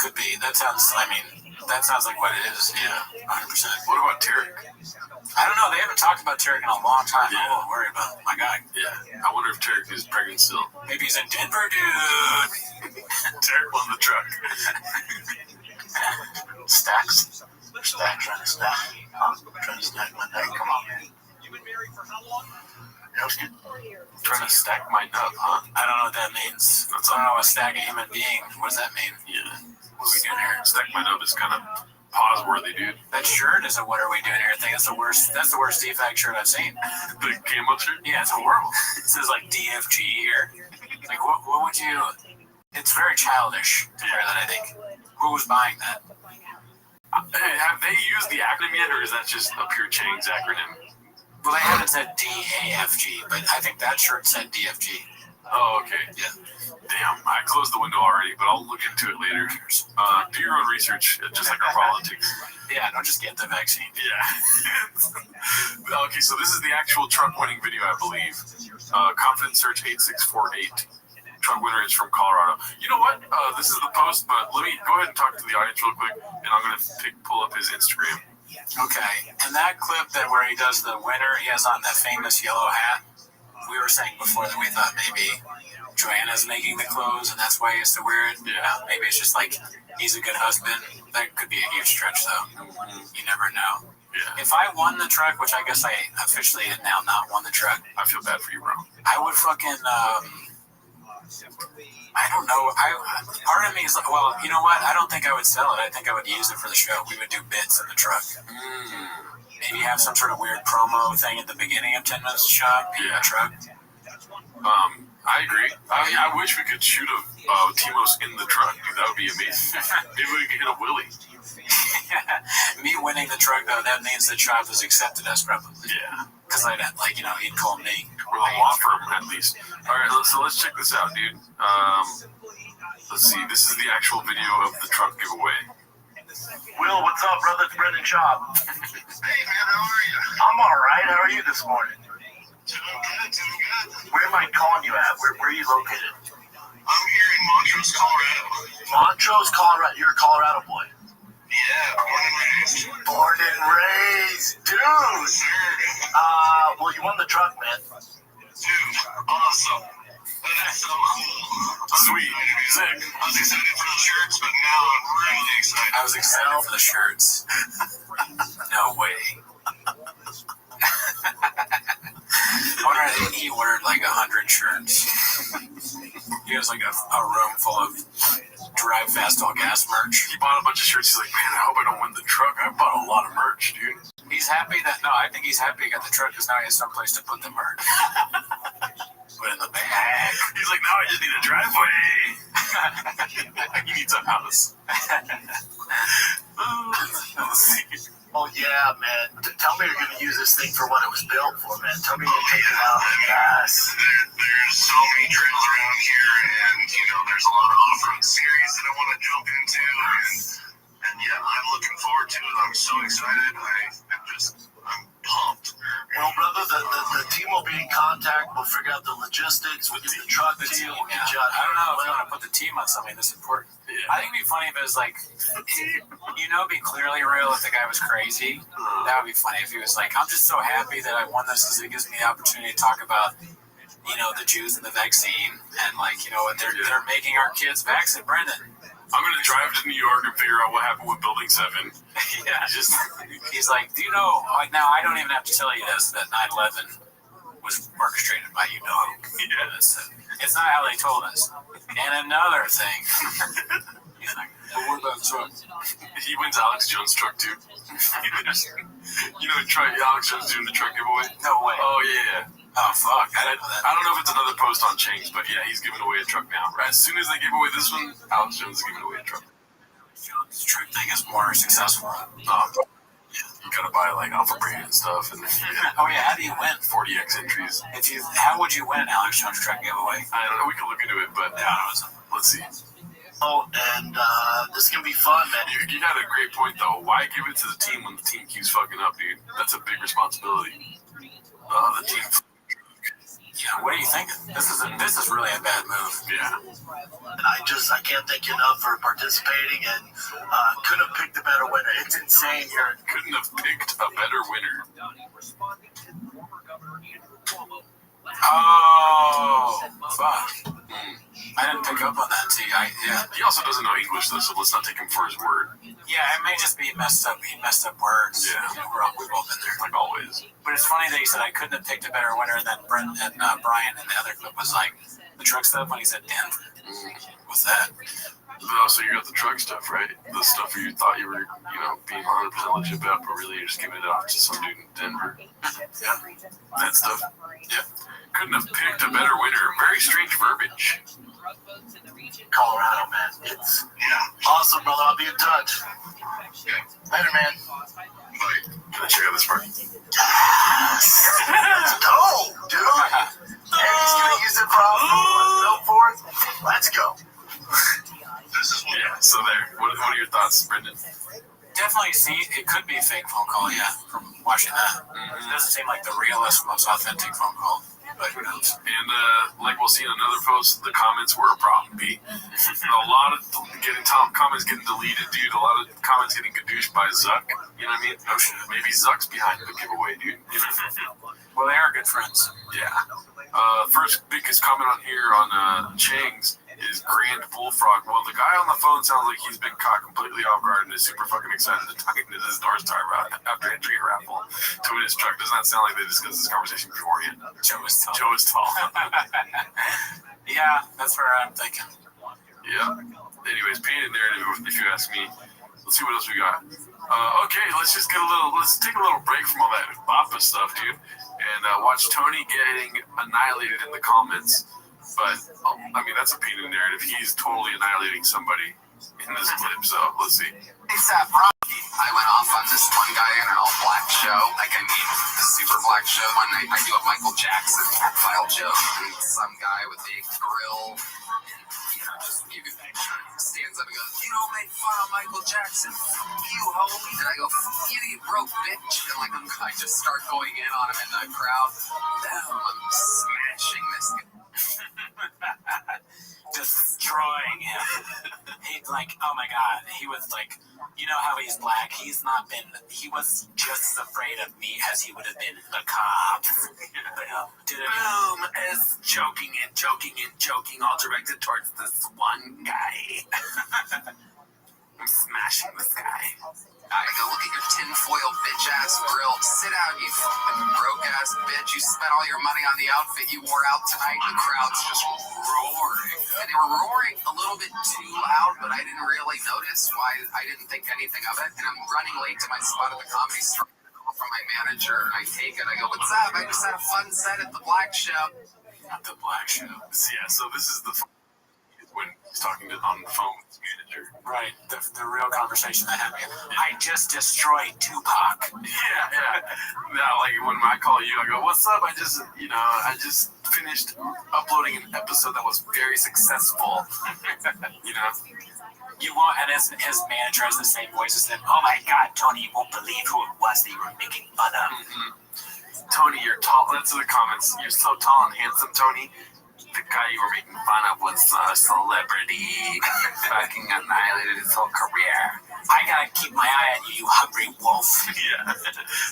H: Could be. That sounds like what it is. Yeah, 100%.
I: What about Tarek?
H: I don't know. They haven't talked about Tarek in a long time.
I: Yeah.
H: I'm a little worried about my guy.
I: Yeah. I wonder if Tarek is pregnant still.
H: Maybe he's in Denver, dude.
I: Tarek won the truck.
H: Stacks. Stacks trying to stack. Trying to stack my neck. Come on, man.
I: Trying to stack my nub, huh?
H: I don't know what that means. I don't know what stack a human being. What does that mean?
I: Yeah.
H: What are we doing here?
I: Stack my nub is kind of pause-worthy, dude.
H: That shirt is a "What are we doing here" thing. That's the worst defect shirt I've seen.
I: The camo shirt?
H: Yeah, it's horrible. It says like DFG here. Like, what would you? It's very childish to wear that. I think. Who was buying that?
I: Have they used the acronym yet, or is that just a pure Chang's acronym?
H: Well, they haven't said DAFG, but I think that shirt said DFG.
I: Oh, okay.
H: Yeah.
I: Damn, I closed the window already, but I'll look into it later. Do your own research, just like our politics.
H: Yeah, don't just get the vaccine.
I: Yeah. Okay, so this is the actual truck winning video, I believe. Confidence Search 8648. Truck winner is from Colorado. You know what? This is the post, but let me go ahead and talk to the audience real quick, and I'm going to pull up his Instagram.
H: Okay, and that clip where he does the winner, he has on that famous yellow hat. We were saying before that we thought maybe Joanna's making the clothes, and that's why he has to wear it.
I: Yeah.
H: Maybe it's just like he's a good husband. That could be a huge stretch, though. You never know.
I: Yeah.
H: If I won the truck, which I guess I officially had now not won the truck,
I: I feel bad for you, bro.
H: I would fucking, I don't know. Part of me is like, well, you know what? I don't think I would sell it. I think I would use it for the show. We would do bits in the truck. Maybe have some sort of weird promo thing at the beginning of 10 Minutes to Shop in the truck.
I: I agree. I wish we could shoot a Timos in the truck, dude. That would be amazing. Maybe we could hit a Willie.
H: Me winning the truck, though, that means the Chop has accepted us, probably.
I: Yeah.
H: Because I'd, like, you know, he'd call me.
I: Or the law firm, at least. All right, so let's check this out, dude. Let's see. This is the actual video of the truck giveaway.
J: Will, what's up, brother? It's Brendan Chop.
F: Hey, man, how are you?
J: I'm all right. How are you this morning?
F: Doing good.
J: Where am I calling you at? Where are you located?
F: I'm here in Montrose, Colorado.
J: Montrose, Colorado. You're a Colorado boy.
F: Yeah, born and raised.
J: Born and raised, dude. Well, you won the truck, man.
F: Dude, awesome. That is so cool.
I: Sweet. Sick.
F: I was excited for the shirts, but now I'm really excited.
H: I was excited for the shirts. No way. I wonder he ordered like 100 shirts. He has like a room full of Drive Fast All Gas merch.
I: He bought a bunch of shirts. He's like, man, I hope I don't win the truck. I bought a lot of merch, dude.
H: He's happy I think he's happy he got the truck because now he has someplace to put the merch. Put in the bag.
I: He's like, now I just need a driveway. He needs a house. Let's see.
J: Oh, yeah, man. Tell me you're going to use this thing for what it was built for, man. Tell me you're taking it out. Yes.
F: There's so many trails around here, and, you know, there's a lot of off-road series that I want to jump into, and yeah, I'm looking forward to it. I'm so excited. I'm pumped.
J: Well, brother, the team will be in contact. We'll figure out the logistics. We'll get the truck to you. We'll get you out.
H: I don't know if you want to put the team on something this important.
I: Yeah.
H: I think it'd be funny if it was like, you know, it'd be clearly real if the guy was crazy. That would be funny if he was like, I'm just so happy that I won this because it gives me the opportunity to talk about, you know, the Jews and the vaccine and like, you know, what they're making our kids vaccine. Brendan,
I: I'm going to drive to New York and figure out what happened with Building 7.
H: yeah, he's like, do you know, like, now I don't even have to tell you this, that 9/11 was orchestrated by you know who. Yeah, it's not how they told us. And another thing, he's like, well, what about the truck?
I: He wins Alex Jones' truck, too. You know, Alex Jones doing the truck giveaway?
H: No way.
I: Oh, yeah.
H: Oh, fuck. I didn't know that.
I: I don't know if it's another post on Change, but yeah, he's giving away a truck now. Right? As soon as they give away this one, Alex Jones is giving away a truck.
H: Jones' truck thing is more successful.
I: You gotta buy like Alpha Brand and stuff, and
H: Oh, yeah, how do you win?
I: 40x entries.
H: How would you win an Alex Jones truck giveaway?
I: I don't know. We can look into it, but
H: Yeah, I don't know.
I: let's see.
J: and this can be fun, man.
I: You had a great point, though. Why give it to the team when the team keeps fucking up, dude? That's a big responsibility. The team.
G: Yeah, what are you thinking? This is really a bad move.
I: Yeah.
J: And I can't thank you enough for participating, and couldn't have picked a better winner. It's insane here.
I: Couldn't have picked a better winner.
G: Oh, fuck. I didn't pick up on that, T. Yeah.
I: He also doesn't know English, though, so let's not take him for his word.
G: Yeah, it may just be messed up. He messed up words.
I: Yeah.
G: We've all been there.
I: Like always.
G: But it's funny that he said I couldn't have picked a better winner, and then Brent and Brian in the other clip was like, the truck stuff when he said Denver. What's that?
I: Oh, so you got the truck stuff, right? The stuff where you thought you were, being 100% legit about, but really you're just giving it off to some dude in Denver.
G: Yeah.
I: That stuff. Yeah. Couldn't have picked a better winner. Very strange verbiage.
J: Colorado, man. It's awesome, brother. I'll be in touch. Later, man.
I: Like, can I check out this part?
J: Yes! Let's go, dude. And he's going to use it for no fourth. Let's go.
I: Yeah, so there. What are your thoughts, Brendan?
G: Definitely see, it could be a fake phone call, yeah, from watching that. It doesn't seem like the realest, most authentic phone call, but who knows?
I: And like we'll see in another post, the comments were a problem, B. A lot of comments getting deleted, dude. A lot of comments getting gadooshed by Zuck. You know what I mean? Oh shit, maybe Zuck's behind the giveaway, dude.
G: Well, they are good friends.
I: Yeah. First biggest comment on here on Chang's is Grand Bullfrog. Well, the guy on the phone sounds like he's been caught completely off guard and is super fucking excited to tighten his North Star after entering a raffle to win his truck. Does not sound like they discussed this conversation beforehand.
G: Joe is tall. Yeah, that's where I'm thinking.
I: Yeah. Anyways, painted narrative, if you ask me. Let's see what else we got. Okay, let's take a little break from all that Bappa stuff, dude, and watch Tony getting annihilated in the comments. But, that's a painted narrative. He's totally annihilating somebody in this clip, so let's see.
K: ASAP Rocky. I went off on this one guy in an all-black show. The super black show. One night I do a Michael Jackson file joke. And some guy with a grill and, just music stands up and goes, "You don't make fun of Michael Jackson. You, homie." And I go, "You broke bitch." And, I just start going in on him in the crowd. Damn, I'm smashing this guy.
G: Destroying him. Oh my god, he was like, you know how he's black? He was just as afraid of me as he would have been the cops. Boom, as joking, all directed towards this one guy. I'm smashing this guy.
K: I go, "Look at your tinfoil bitch-ass grill. Sit down, you fucking broke-ass bitch. You spent all your money on the outfit you wore out tonight." The crowd's just roaring. And they were roaring a little bit too loud, but I didn't really notice why. I didn't think anything of it. And I'm running late to my spot at the Comedy Store. I call from my manager, and I take it. I go, "What's up? I just had a fun set at the Black Show."
G: The black show.
I: Yeah, so this is when he's talking on the phone with his manager.
G: Right, the real conversation that happened. I just destroyed Tupac.
I: Yeah. Now, like when I call you, I go, "What's up? I just finished uploading an episode that was very successful."
G: You won't, and his manager has the same voice as him. "Oh my god, Tony, you won't believe who it was that you were making fun of."
I: Mm-hmm. "Tony, you're tall." That's the comments. "You're so tall and handsome, Tony. The guy you were making fun of was a celebrity. Fucking annihilated his whole career.
G: I gotta keep my eye on you, you hungry wolf."
I: Yeah.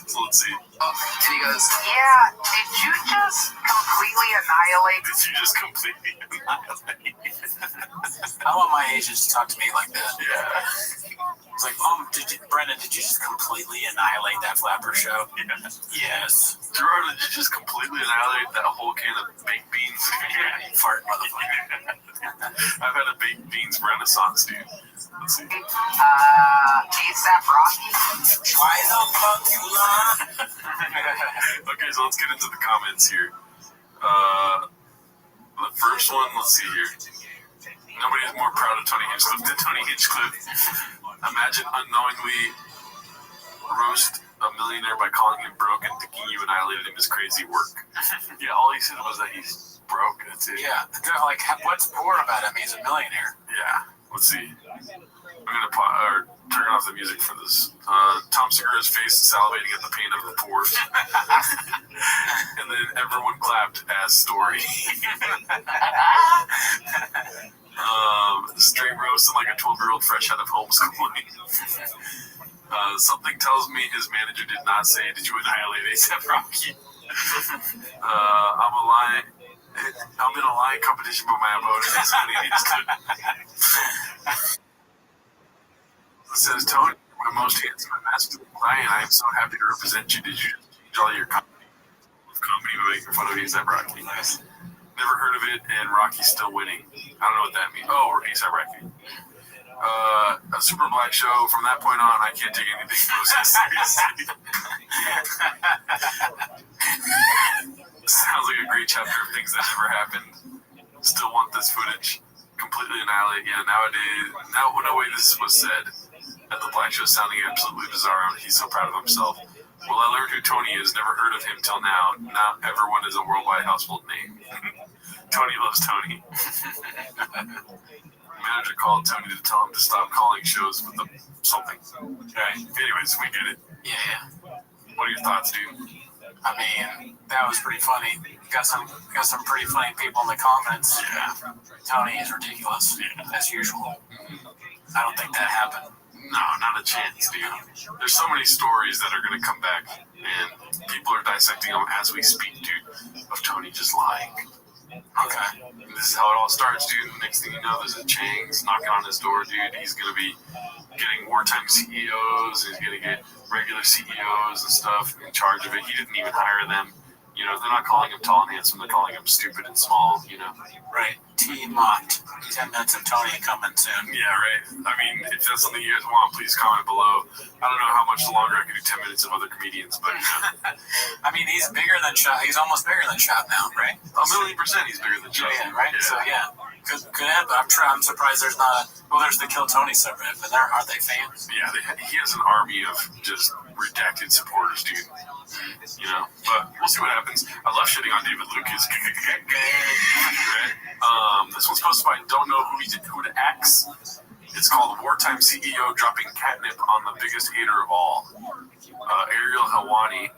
I: So let's see.
K: Oh, and he goes, "Yeah, did you just completely annihilate?"
G: I want my agents to talk to me like that.
I: Yeah.
G: It's like, Brendan, did you just completely annihilate that flapper show?
I: Yeah.
G: Yes.
I: Gerard, did you just completely annihilate that whole can of baked beans?
G: Yeah, you fart, motherfucker.
I: I've had a baked beans renaissance, dude. Let's see.
K: ASAP Rocky.
G: Why the fuck you lie?
I: Okay, so let's get into the comments here. The first one, let's see here. Nobody is more proud of Tony Hinchcliffe than Tony Hinchcliffe. Imagine unknowingly roast a millionaire by calling him broke and thinking you annihilated him is crazy work. Yeah, all he said was that he's broke. That's it.
G: Yeah, they're like, what's poor about him? He's a millionaire.
I: Yeah. Let's see. I'm gonna turn off the music for this. Tom Segura's face is salivating at the pain of the pores. And then everyone clapped as story. Straight roasting like a 12-year-old fresh out of homeschooling. Something tells me his manager did not say, "Did you annihilate A$AP Rocky?" I'm in a lying competition with my opponent. It says, "Tony, my most handsome and masculine client. I am so happy to represent you. Did you change all your comedy by making fun of A$AP Rocky?" Nice. Never heard of it, and Rocky's still winning. I don't know what that means. Oh, A$AP Rocky. A super black show. From that point on, I can't take anything close to seriously. Sounds like a great chapter of things that never happened. Still want this footage. Completely annihilate. Yeah, nowadays, no way this was said. At the black show sounding absolutely bizarre. He's so proud of himself. Well, I learned who Tony is. Never heard of him till now. Now everyone is a worldwide household name. Tony loves Tony. Manager called Tony to tell him to stop calling shows with something. Okay. Anyways, we get it.
H: Yeah.
I: What are your thoughts, dude?
H: I mean, that was pretty funny. Got some pretty funny people in the comments.
I: Yeah.
H: Tony is ridiculous, as usual. I don't think that happened.
I: No, not a chance, dude. There's so many stories that are going to come back, and people are dissecting them as we speak, dude, of Tony just lying.
H: Okay.
I: And this is how it all starts, dude. Next thing you know, there's a Chang's knocking on his door, dude. He's going to be getting wartime CEOs. He's going to get regular CEOs and stuff in charge of it. He didn't even hire them. You know, they're not calling him tall and handsome. They're calling him stupid and small, you know.
H: Right. T-Mont. 10 minutes of Tony coming soon.
I: Yeah, right. I mean, if that's something you guys want, please comment below. I don't know how much longer I can do 10 minutes of other comedians, but, you know.
H: I mean, he's bigger than Chop. He's almost bigger than Chop now, right?
I: 1,000,000% he's bigger than Chop.
H: Yeah, right? Yeah. So, yeah. Could happen. I'm surprised there's not there's the Kill Tony subreddit, but aren't they fans?
I: Yeah, he has an army of just redacted supporters, dude. You know, but we'll see what happens. I love shitting on David Lucas. This one's posted by Don't Know Who to Axe. It's called Wartime CEO Dropping Catnip on the Biggest Hater of All. Ariel Helwani.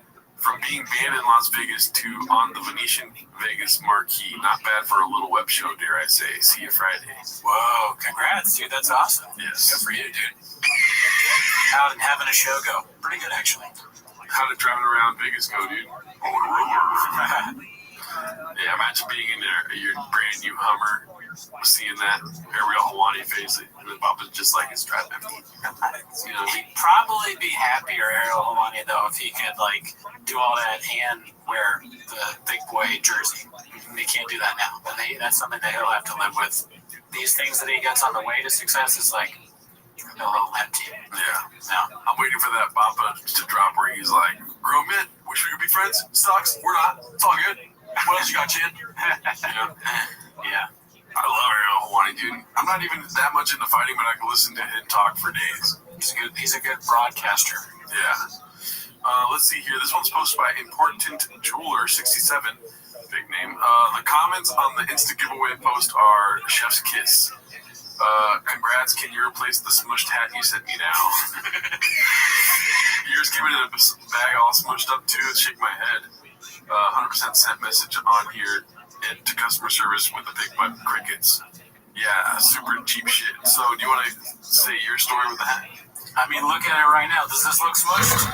I: From being banned in Las Vegas to on the Venetian Vegas marquee. Not bad for a little web show, dare I say. See you Friday.
H: Whoa, congrats, dude. That's awesome.
I: Yes.
H: Good for you, dude. How did having a show go? Pretty good, actually.
I: How did driving around Vegas go, dude? Yeah, imagine being in your brand new Hummer, seeing that Ariel Helwani face, and then Bob is just like his driving. You know,
H: he'd probably be happier, Ariel Helwani, though, if he could do all that and wear the big boy jersey. He can't do that now, but that's something that he'll have to live with. These things that he gets on the way to success is a little empty.
I: Yeah. I'm waiting for that Bappa to drop where he's like, "Grown men, wish we could be friends. Sucks. We're not. It's all good. What else you got, Chin?" You know?
H: Yeah.
I: I love Ariel Helwani, dude. I'm not even that much into fighting, but I can listen to him talk for days.
H: He's a good broadcaster.
I: Yeah. Let's see here. This one's posted by Important Jeweler 67. Big name. The comments on the Insta giveaway post are Chef's Kiss. Congrats, can you replace the smushed hat you sent me now? Yours came in a bag all smushed up too. Shake my head. 100% sent message on here and to customer service with the big butt crickets. Yeah, super cheap shit. So, do you want to say your story with the hat?
H: I mean, look at it right now. Does this look smushed?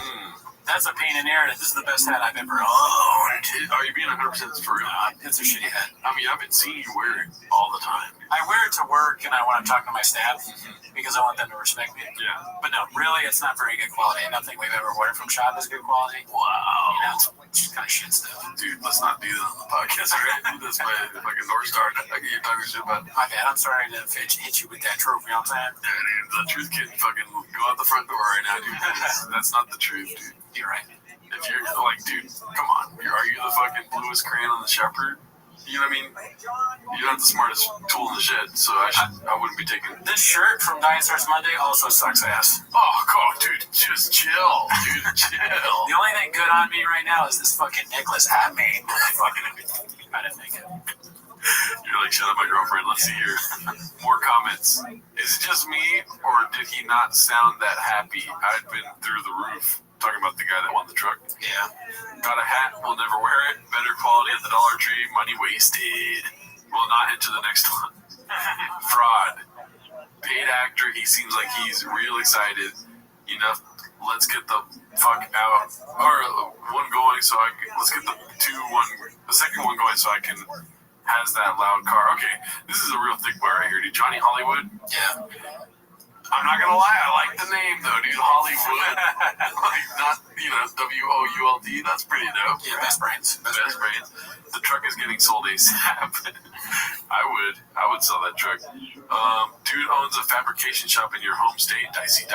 H: That's a painted narrative. This is the best hat I've ever owned.
I: Are you being 100% for real?
H: It's a shitty hat.
I: I mean, I've been seeing you wear it all the time.
H: I wear it to work and I want to talk to my staff because I want them to respect me.
I: Yeah.
H: But no, really, it's not very good quality. Nothing we've ever ordered from Shop is good quality.
I: Wow.
H: It's just kind of shit stuff.
I: Dude, let's not do that on the podcast, right? That's my fucking North Star. You're talking shit about.
H: My bad. I'm sorry to hit you with that trophy. You know what I'm saying?
I: Yeah, dude, the truth kid fucking go out the front door right now, dude. That's not the truth, dude.
H: You're right.
I: If you're dude, come on. Are you the fucking bluest crayon on the shepherd? You know what I mean? You're not the smartest tool in the shed, so I wouldn't be taking.
H: This shirt from Diet Starts Monday also sucks ass.
I: Oh, God, dude, just chill. Dude, chill.
H: The only thing good on me right now is this fucking necklace I made. I didn't make it.
I: You're like, shut up, my girlfriend. Let's see here. More comments. Is it just me, or did he not sound that happy? I'd been through the roof. Talking about the guy that won the truck.
H: Yeah.
I: Got a hat, will never wear it. Better quality at the Dollar Tree, money wasted. Will not enter the next one. Fraud. Paid actor, he seems like he's real excited. Enough, let's get the fuck out. Or one going so I can, let's get the second one going so I can, has that loud car. Okay, this is a real thick boy right here, dude. Johnny Hollywood?
H: Yeah.
I: I'm not gonna lie, I like the name though, dude. Hollywood. Like, not, WOULD. That's pretty dope.
H: Yeah, best brains.
I: Best brains. The truck is getting sold ASAP. I would sell that truck. Dude owns a fabrication shop in your home state. Dicey.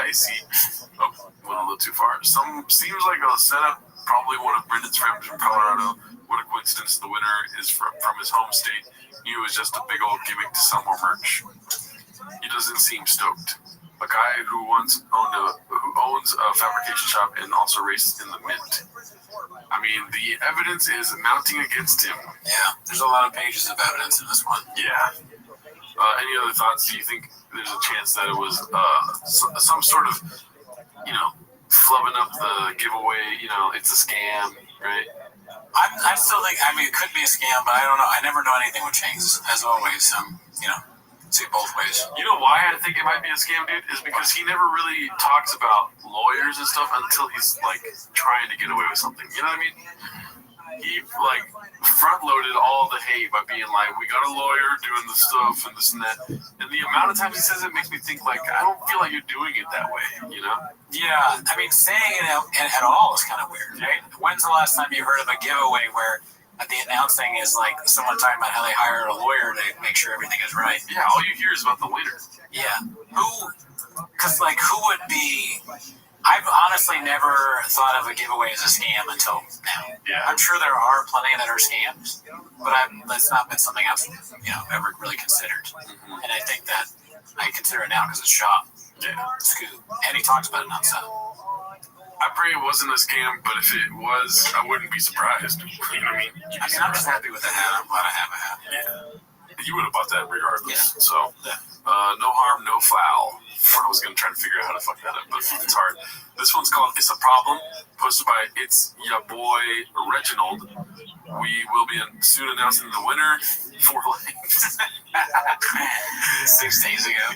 I: Oh, went a little too far. Seems like a setup. Probably one of Brendan's friends from Colorado. What a coincidence. The winner is from his home state. Knew it was just a big old gimmick to sell more merch. He doesn't seem stoked. A guy who owns a fabrication shop and also raced in the Mint. I mean, the evidence is mounting against him.
H: Yeah, there's a lot of pages of evidence in this one.
I: Yeah. Any other thoughts? Do you think there's a chance that it was some sort of, flubbing up the giveaway? It's a scam, right?
H: I still think, it could be a scam, but I don't know. I never know anything with chains, as always. See both ways.
I: You know why I think it might be a scam, dude? Is because he never really talks about lawyers and stuff until he's, trying to get away with something. You know what I mean? He, front-loaded all the hate by being like, we got a lawyer doing the stuff and this and that. And the amount of times he says it makes me think, I don't feel like you're doing it that way,
H: Yeah, saying it at all is kind of weird, right? When's the last time you heard of a giveaway where the announcing is someone talking about how they hired a lawyer to make sure everything is right?
I: Yeah, all you hear is about the winner.
H: Yeah. Who would be... I've honestly never thought of a giveaway as a scam until now.
I: Yeah.
H: I'm sure there are plenty that are scams, but that's not been something I've ever really considered. Mm-hmm. And I think that I consider it now because it's Shop.
I: Yeah.
H: Scoop. And he talks about it nonstop.
I: I pray it wasn't a scam, but if it was, I wouldn't be surprised. You know what I mean?
H: I'm just happy with the hat. I'm glad I have a hat.
I: Yeah. You would have bought that regardless.
H: Yeah.
I: So, no harm, no foul. I was going to try to figure out how to fuck that up, but it's hard. This one's called It's a Problem, posted by It's Ya Boy Reginald. We will be soon announcing the winner. 4 likes.
H: 6 days ago.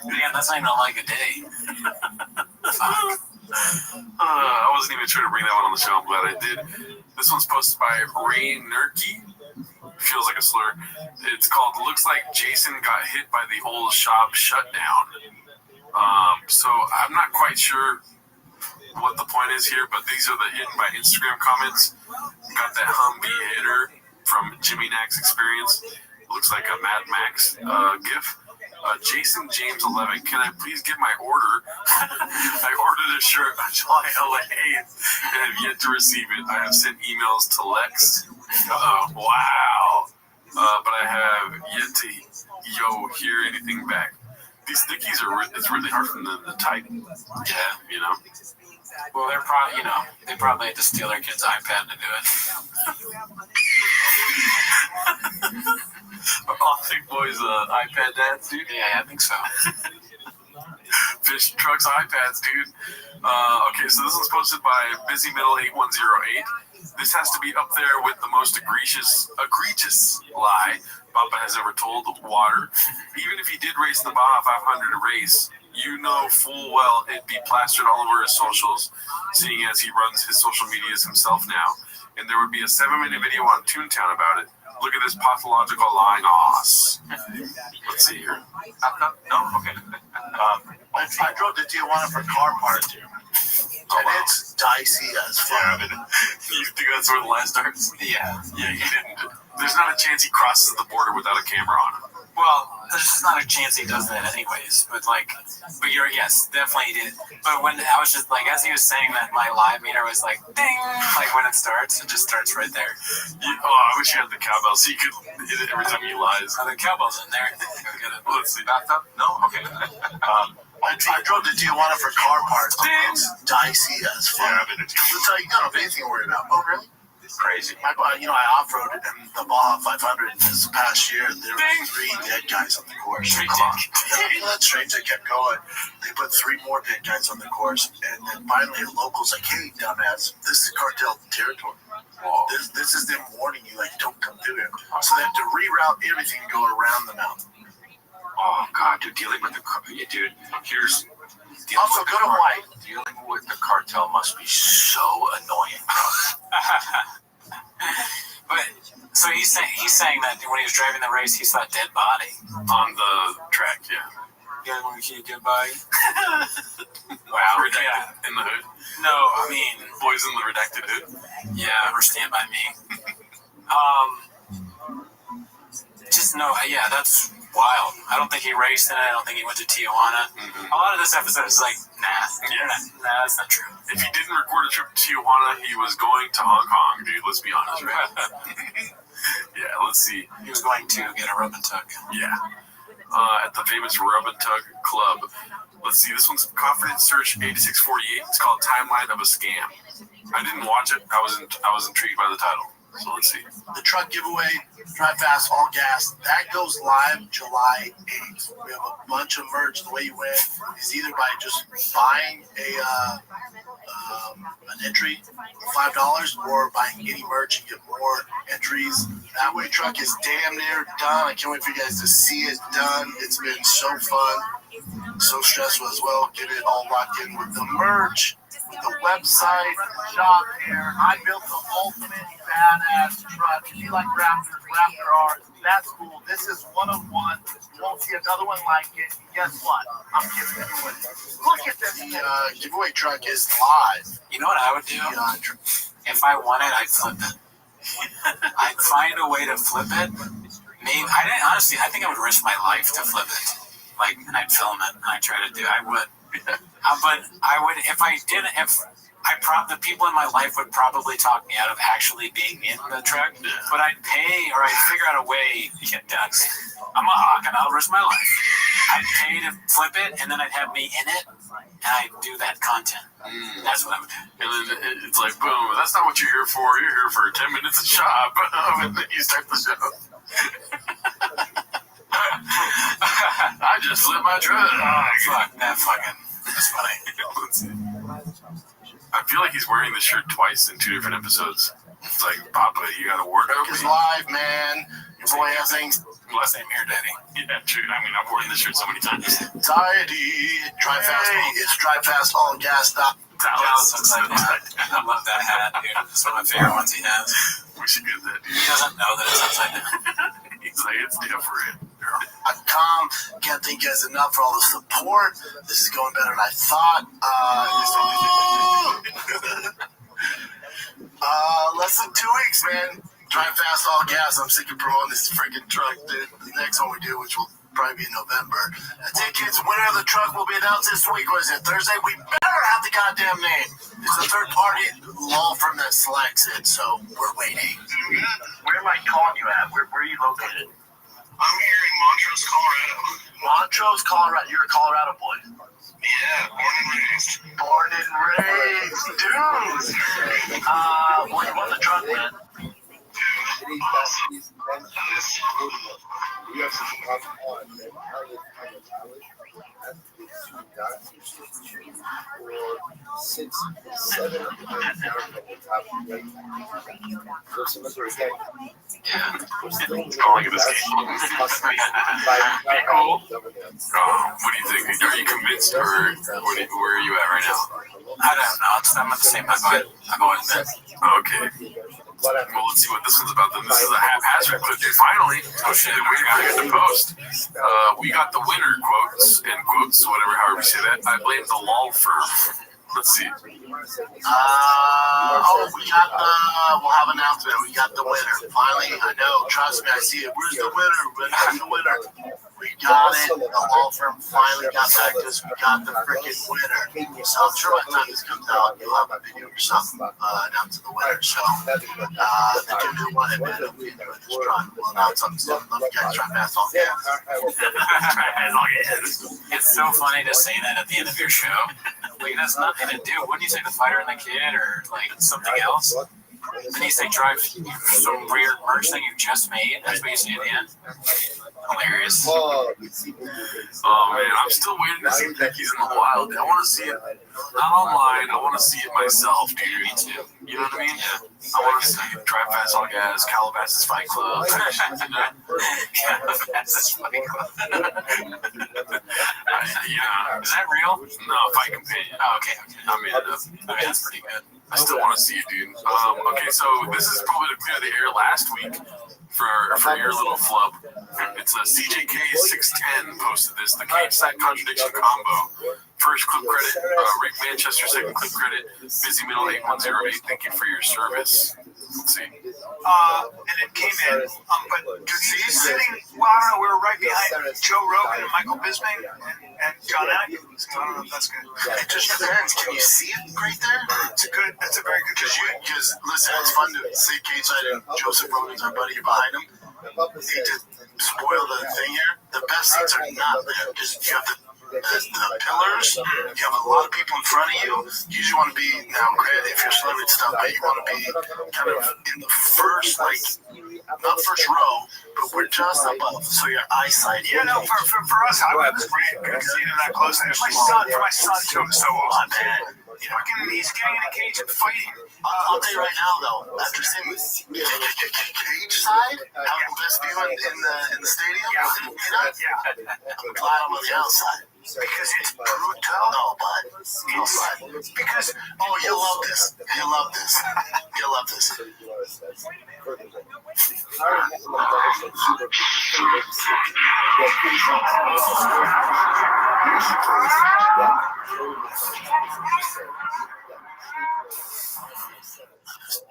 H: Man, that's not even a day. Fuck.
I: I wasn't even trying to bring that one on the show. I'm glad I did. This one's posted by Ray Nerky. Feels like a slur. It's called Looks Like Jason Got Hit by the Whole Shop Shutdown. So I'm not quite sure what the point is here, but these are the hidden by Instagram comments. Got that Humvee hitter from Jimmy Nack's Experience. Looks like a Mad Max gif. Jason James 11, can I please get my order? I ordered a shirt on July 8th and have yet to receive it. I have sent emails to Lex. Wow. But I have yet to hear anything back. These stickies it's really hard for them to type. Yeah,
H: Well, they're probably, they probably had to steal their kid's iPad to do it.
I: Authentic Boys iPad dads, dude?
H: Yeah, I think so.
I: Fish trucks, iPads, dude. Okay, so this one's posted by Busy Middle 8108. This has to be up there with the most egregious lie Papa has ever told Water. Even if he did race the Baja 500 race, full well it'd be plastered all over his socials, seeing as he runs his social medias himself now. And there would be a 7-minute video on Toontown about it. Look at this pathological lying ass. Let's see here.
F: No? Okay. I drove to Tijuana for car parts here. And it's dicey as fuck.
I: Yeah, you think that's where the lie starts?
H: Yeah.
I: Yeah, he didn't. There's not a chance he crosses the border without a camera on him.
H: Well, there's just not a chance he does that anyways. But yes, definitely he did. But when I was just as he was saying that, my live meter was ding, when it starts, it just starts right there.
I: I wish you had the cowbell so you could hit it every time he lies.
H: Oh, the cowbell's in there.
I: Let's see.
F: Bathtub? No? Okay. I drove to Tijuana for car parts. It's dicey as fuck.
I: Yeah,
F: That's how you got anything to worry about. Oh, really?
J: Crazy. I off-roaded in the Baja 500 this past year. There were 3 dead guys on the course. That strange. They kept going. They put 3 more dead guys on the course, and then finally the locals like, "Hey, dumbass, this is cartel territory. This is them warning you, like, don't come through here." So they have to reroute everything and go around the mountain.
A: Oh God, dude, dealing with the dude. Here's
J: Also, go to Hawaii.
A: Dealing with the cartel must be so annoying. But so he's saying that when he was driving the race, he saw a dead body
I: On the track, yeah.
A: Yeah, when you see a dead body.
I: Wow. Redacted in the hood.
A: No, I mean
I: Boys in the redacted hood.
A: Yeah, or Stand By Me. Just no, yeah, that's wild. I don't think he raced in it. I don't think he went to Tijuana. A lot of this episode is like, nah, that's not true.
I: If he didn't record a trip to Tijuana, he was going to Hong Kong, dude. Let's be honest, right? Yeah, let's see.
A: He was going to get a rub and tug.
I: Yeah. At the famous Rub and Tug Club. Let's see, this one's Confidence Search 8648. It's called Timeline of a Scam. I didn't watch it. I was intrigued by the title. So let's see.
J: The truck giveaway, Drive Fast, All Gas, that goes live July 8th. We have a bunch of merch. The way you win is either by just buying an entry for $5 or buying any merch. You get more entries. That way, truck is damn near done. I can't wait for you guys to see it done. It's been so fun, so stressful as well. Get it all locked in with the merch, the website, shop here. I built the ultimate badass truck. If you like Raptor art, that's cool. This is one of one. You won't see another one like it. Guess what? I'm giving it away. Look at this. The giveaway truck is live.
A: You know what I would do? If I won it, I'd flip it. I'd find a way to flip it. Maybe I think I would risk my life to flip it. Like, and I'd film it. And I'd try to do. I would. But I would, if I didn't, the people in my life would probably talk me out of actually being in the truck, but I'd pay or I'd figure out a way to get done. I'm a hawk and I'll risk my life. I'd pay to flip it and then I'd have me in it and I'd do that content. That's what I would do.
I: And then it's like, boom, that's not what you're here for. You're here for 10 minutes of shop. And then you start the show. I just flipped my truck.
A: Oh, fuck, that's funny.
I: I feel like he's wearing the shirt twice in 2 different episodes. It's like, Papa, you gotta work out.
J: It's live, man. Your boy has things.
I: Last name here, Daddy. Yeah, true. I mean, I've worn this shirt so many times.
J: Drive Fast. It's Drive Fast, All Gas.
A: Dallas looks like that. I love that hat, dude. It's one of my favorite ones he has.
I: We should get that, dude.
A: He doesn't know that it's upside down.
I: He's like, it's different.
J: Can't thank you guys enough for all the support. This is going better than I thought. Less than 2 weeks, man. Drive Fast, All Gas. I'm sick of promoting this freaking truck, dude. The next one we do, which will probably be in November. Tickets, winner of the truck will be announced this week. What is it, Thursday? We better have the goddamn name. It's a third-party law firm that selects it, so we're waiting. Where am I calling you at? Where are you located?
F: I'm here in Montrose, Colorado.
J: Montrose, Colorado. You're a Colorado boy.
F: Yeah, born and raised.
J: Born and raised, dude. Well, you won the truck, man.
I: Yeah. Calling it a scheme. What do you think? Are you convinced, or where are you at right now?
A: I don't know. I'm at the same time. I've always been.
I: Okay. Well, let's see what this one's about. Then this is a haphazard clip. Finally, we gotta get the post. We got the winner, quotes, end quotes, whatever, however you say that. I blame the law firm. Let's see.
J: We got we'll have an announcement. We got the winner. Finally, I know. Trust me, I see it. Where's the winner? Where's the winner? We got it. The law firm finally got back to us. We got the freaking winner. So I'm sure by the time this comes out, you'll have a video or something announcing the winner. So the dude who won it, man, will be enjoying this truck. We'll announce something soon. Love you guys. Drive Fast, All Gas.
A: It's so funny to say that at the end of your show. Like, that's nothing to do. Wouldn't you say the fighter and the kid or like something else? Then you say drive some weird merch thing you just made. That's what you say at the end. Hilarious.
I: Oh man, I'm still waiting to see Pickies in the wild. I want to see it not online. I want to see it myself, dude.
A: Me too.
I: You know what I mean? I want to see Drive Fast All Gas, Calabasas Fight Club.
A: Calabasas Fight Club.
I: Yeah.
A: Is that real?
I: No, Fight Companion.
A: Oh, okay.
I: I made it up.
A: I mean, that's pretty good.
I: I still want to see it, dude. Okay, so this is probably to clear the air last week for your little flub. It's a CJK610 posted this, the cage side contradiction combo. First clip credit, Rick Manchester. Second clip credit, Busy Middle 8108. Thank you for your service. Let's see.
F: And it came in, but he's sitting, well, I don't know, we were right behind Joe Rogan and Michael Bisping and John Atkins. I don't know if that's good.
J: It just depends. Can you see it right there?
F: That's a very good
J: Because listen, it's fun to say cage side and Joseph Rogan's our buddy behind him. Hate to spoil the thing here. The best things are not there because you have the pillars, you have a lot of people in front of you. You usually want to be, now granted, if you're celebrity stuff, but you want to be kind of in the first, like, not first row, but we're just above, so your eyesight.
F: Yeah, no, for us, I was great because that close. And for my son too, so bad. He's getting in a cage and fighting.
J: I'll tell you right now, though, after seeing the cage side, have the best view in the stadium, I'm glad I'm on the outside.
F: Because it's brutal.
J: No, but because you'll love this. You'll love this. You'll love this.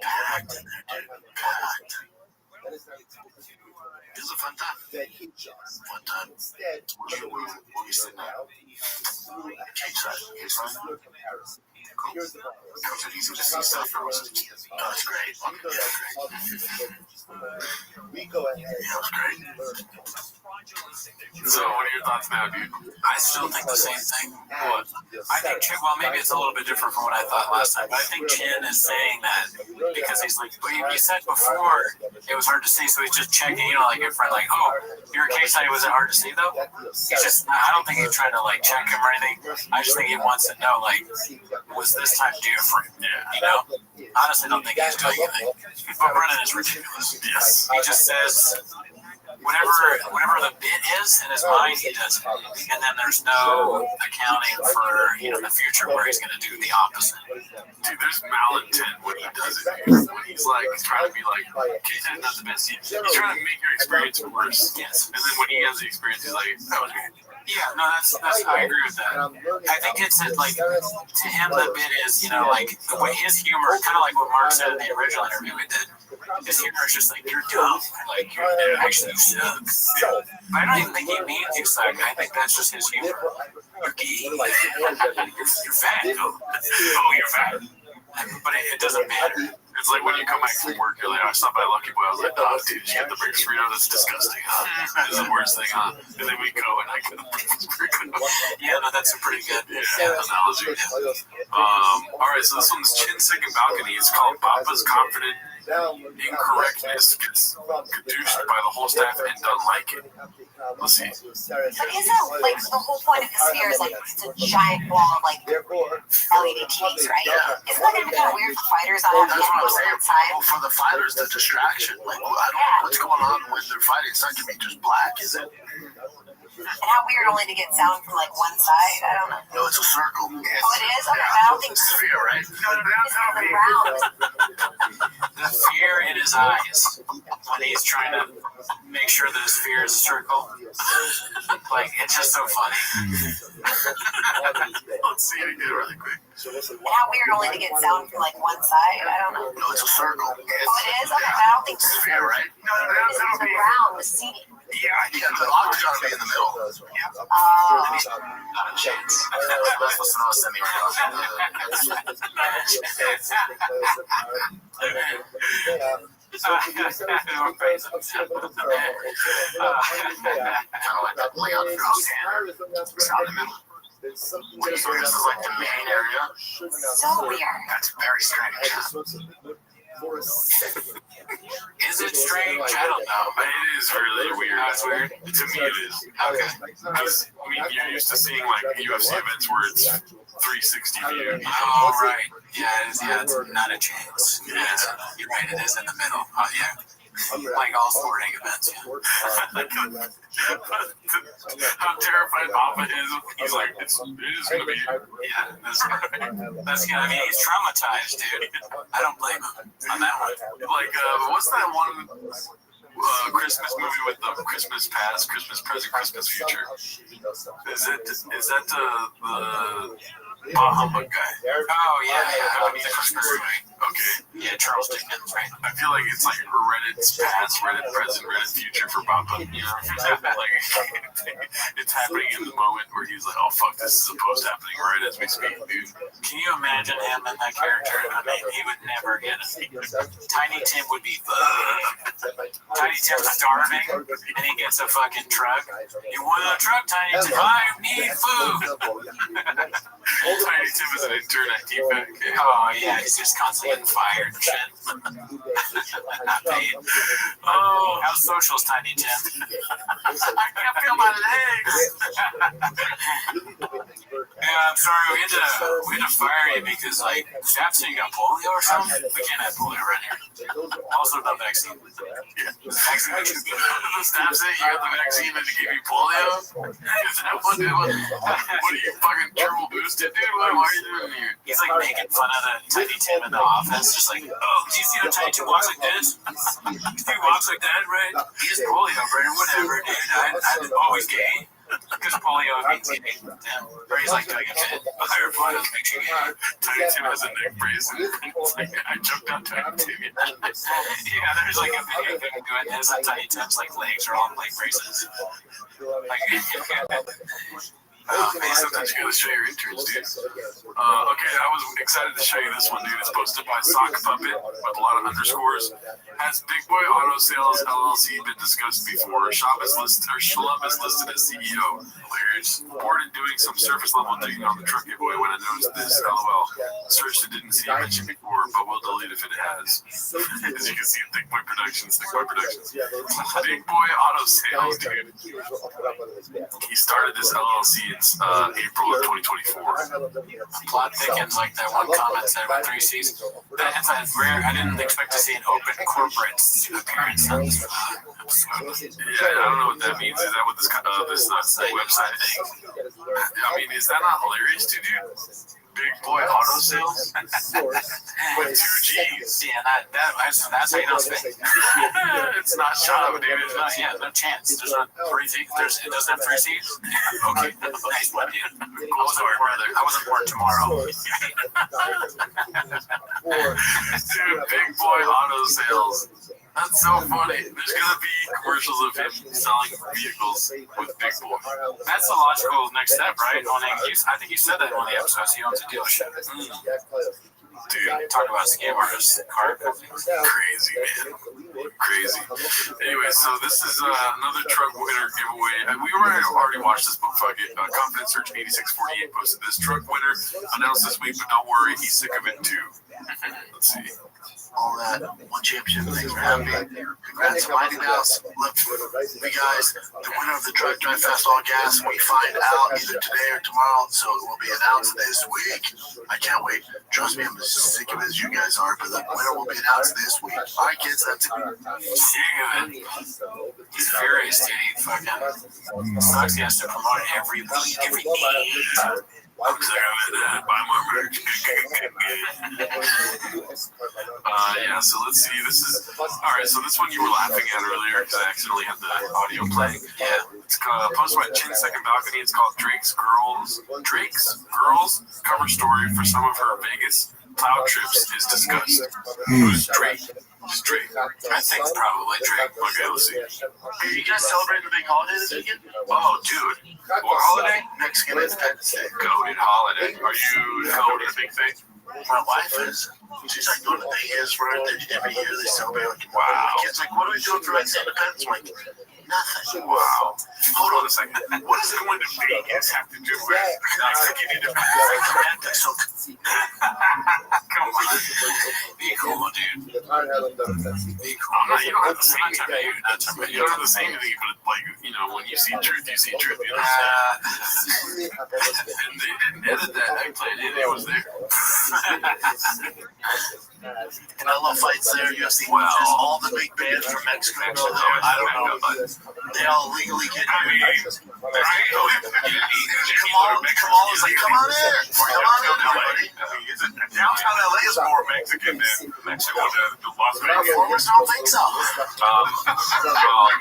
J: Packed in there, dude. Packed. It was a fun time. Fun time. What we sitting at? Cage side. Cool. Was it easy to see stuff or was it? No, it's great. Yeah, it was great.
I: So, what are your thoughts now, dude?
A: I still think the same thing. What? I think Chin, well, maybe it's a little bit different from what I thought last time, but I think Chin is saying that because he's like, well, you said before it was hard to see, so he's just checking, like your friend, like, oh, your case study, was it hard to see though? He's just, I don't think he's trying to like check him or anything. I just think he wants to know, like, was this time different? Yeah. Honestly, I don't think he's doing anything. But Brennan is ridiculous.
I: Yes.
A: He just says whatever the bit is in his mind, he does it. And then there's no accounting for the future where he's going to do the opposite.
I: Dude, there's malintent when he does it. When he's like trying to be like, okay, that's not the best. He's trying to make your experience worse.
A: Yes.
I: And then when he has the experience, he's like, that was good.
A: Yeah, no, that's I agree with that. I think it's like to him the bit is like what his humor, kind of like what Mark said in the original interview we did. His humor is just like you're dumb, like you actually suck. But I don't even think he means you suck. I think that's just his humor. You're gay. You're fat. Oh, you're fat. But it doesn't matter.
I: It's like when you come back from work, you're like, I stopped by Lucky Boy. I was like, oh, dude, did you get the breakfast burrito? That's disgusting, huh? It's the worst thing, huh? And then we go and I get the breakfast burrito.
A: Yeah, no, that's a pretty good
I: analogy. All right, so this one's Chin Second Balcony. It's called Papa's Confident Incorrectness Gets Caduced by the whole staff and don't like it. Let's see.
B: But isn't like the whole point of the sphere is like it's a giant wall of like LED TVs, right?
J: Yeah.
B: Isn't that gonna be kind of weird for fighters on
J: That's what I'm saying.
B: outside?
J: Well, for the fighters, the distraction. Like, I don't know what's going on when they're fighting. It's not gonna be just black, is it?
B: And how weird only to get sound from like one side. I don't know.
J: No, it's a circle.
B: Oh, it is? Okay, I don't think
J: It's a sphere, right?
B: it's the round.
A: The fear in his eyes when he's trying to make sure that his fear is a circle. Like, it's just so funny.
I: Let's see it again really quick.
B: And how weird only to get sound from like one side. I don't know.
J: No, it's a circle.
B: Oh, it is? Okay, I don't think
J: It's a sphere, right?
B: it's the round, the seating.
J: Yeah, the octagon will be in the middle.
A: Not a chance.
J: Let's listen to us semi right It's not in the middle. So this is like the main area.
B: So weird.
J: That's very strange.
G: Is it strange? I don't know.
I: It is really weird.
G: That's weird.
I: To me, it is.
G: Okay.
I: Because, I mean, you're used to seeing like UFC events where it's 360 view.
G: Oh, right. Yeah, it's not a chance. Yeah, you're right. It is in the middle. Oh, yeah. Like all sporting events.
I: How terrified Papa is. He's like, it is going to be.
G: Yeah, that's good. I mean, he's traumatized, dude. I don't blame him on that one.
I: Like, what's that one Christmas movie with the Christmas past, Christmas present, Christmas future? Is that the Bah Humbug guy?
G: Oh, yeah. The Christmas movie.
I: Okay.
G: Yeah, Charles Dickens, right?
I: I feel like it's like Reddit's past, Reddit present, Reddit future for Papa. You know, like it's happening in the moment where he's like, "Oh fuck, this is supposed to happening right as we speak, dude."
G: Can you imagine him in that character? I mean, he would never get it. Tiny Tim would be Tiny Tim's starving, and he gets a fucking truck. You want a truck, Tiny Tim? I need food.
I: Tiny Tim is an intern at TPAC.
G: Oh yeah, he's just constantly getting fired and shit. Not paid. Oh, how social is Tiny Tim? I can't feel my legs. Yeah, I'm sorry, we had to fire you because like Staff said you got polio or something. We can't have polio right here. Also the vaccine.
I: Yeah. The vaccine makes you good. The staff said you got the vaccine and it gave you polio? Is that what are you fucking turbo boosted, dude? What are you doing here?
G: He's like making fun of the Tiny Tim in the office, just like, oh, do you see how Tiny Tim walks like this? He walks like that, right? He has polio, Brandon, whatever, dude. I'm always gay. Because polio means gay. Or he's like doing a bit. Higher polio doesn't make you gay.
I: Tiny Tim has a neck brace and it's like, I jumped on Tiny Tim.
G: Yeah, there's like a video of him doing this and Tiny Tim's like legs are on leg braces. Like,
I: hey, sometimes you gotta show your interns, dude. Okay, I was excited to show you this one, dude. It's posted by Sock Puppet with a lot of underscores. Has Big Boy Auto Sales LLC been discussed before? Schlub is listed as CEO. Hilarious. Bored of doing some surface level digging on the truck giveaway when I noticed this. LOL. Searched it, didn't see it mentioned before, but we'll delete if it has. As you can see, Thick Boy Productions. Big Boy Auto Sales, dude. He started this LLC in April of 2024.
G: Plot thickens like that one comment said with 3 C's. That's rare. I didn't expect to see an open corporate appearance on this episode.
I: Yeah, I don't know what that means. Is that what this website thing? I mean, is that not hilarious to do? Big Boy Auto Sales with 2 G's.
G: Yeah, that's how you know it's fake.
I: It's not shot of, dude.
G: Yeah, no chance. There's not 3 C's. It doesn't have 3 C's. Okay, nice one, dude. I wasn't born tomorrow.
I: Dude, Big Boy Auto Sales. That's so funny. There's gonna be commercials of him selling vehicles with Big Boy.
G: That's the logical next step, right? I think you said that in one of the episodes. He owns a dealership.
I: Dude,
G: talk about scam artists, car companies.
I: Crazy, man. Crazy. Anyway, so this is another truck winner giveaway. We already watched this, but fuck it. Confidence Search 8648 posted this truck winner announced this week, but don't worry, he's sick of it too. Let's see.
J: All that one championship. Thanks for having me. Congrats to Mighty Mouse. Look for you guys. The winner of the Truck Drive Fast All Gas. We find out either today or tomorrow, so it will be announced this week. I can't wait. Trust me, I'm as sick of it as you guys are, but the winner will be announced this week. All right, kids, that's it.
G: Sick of it. He's furious, dude. He fucking sucks. He has to promote it every week, every day.
I: I'm sick of it. Buy more merch. Yeah, so let's see. This is alright. So this one you were laughing at earlier because I accidentally had the audio playing.
G: Yeah,
I: it's posted by 10 Second Balcony. It's called Drake's Girls cover story for some of her Vegas cloud trips is discussed. Who's Drake? Just Drake.
G: I think probably Drake.
I: Okay, let's see.
J: Are you guys celebrating the big holiday this weekend?
I: Oh, dude. What holiday?
J: Mexican Independence Day.
I: Goated holiday. Are you celebrating a big thing?
J: My wife is. She's like going to Vegas for it. Every year they celebrate. Like, wow. The kid's like, what are we doing for Red Independence? I'm like, nothing.
I: Wow. Hold on a second. What does going to Vegas have to do with Mexican independence?
J: So,
I: come on. Be cool, dude. Be cool. You don't have to say anything. You don't have to say anything, but like, you know, when you see truth, you see truth. You know what I'm saying? And they didn't edit that eggplant in. It was there.
J: Canelo fights there. UFC matches. All the big bands from Mexico go there. I don't know, but they all legally get here. Kamal was like, come on in. Come on in, everybody.
I: Downtown LA is more Mexican than Mexico than Las Vegas.
J: Performers don't think so.
A: Well,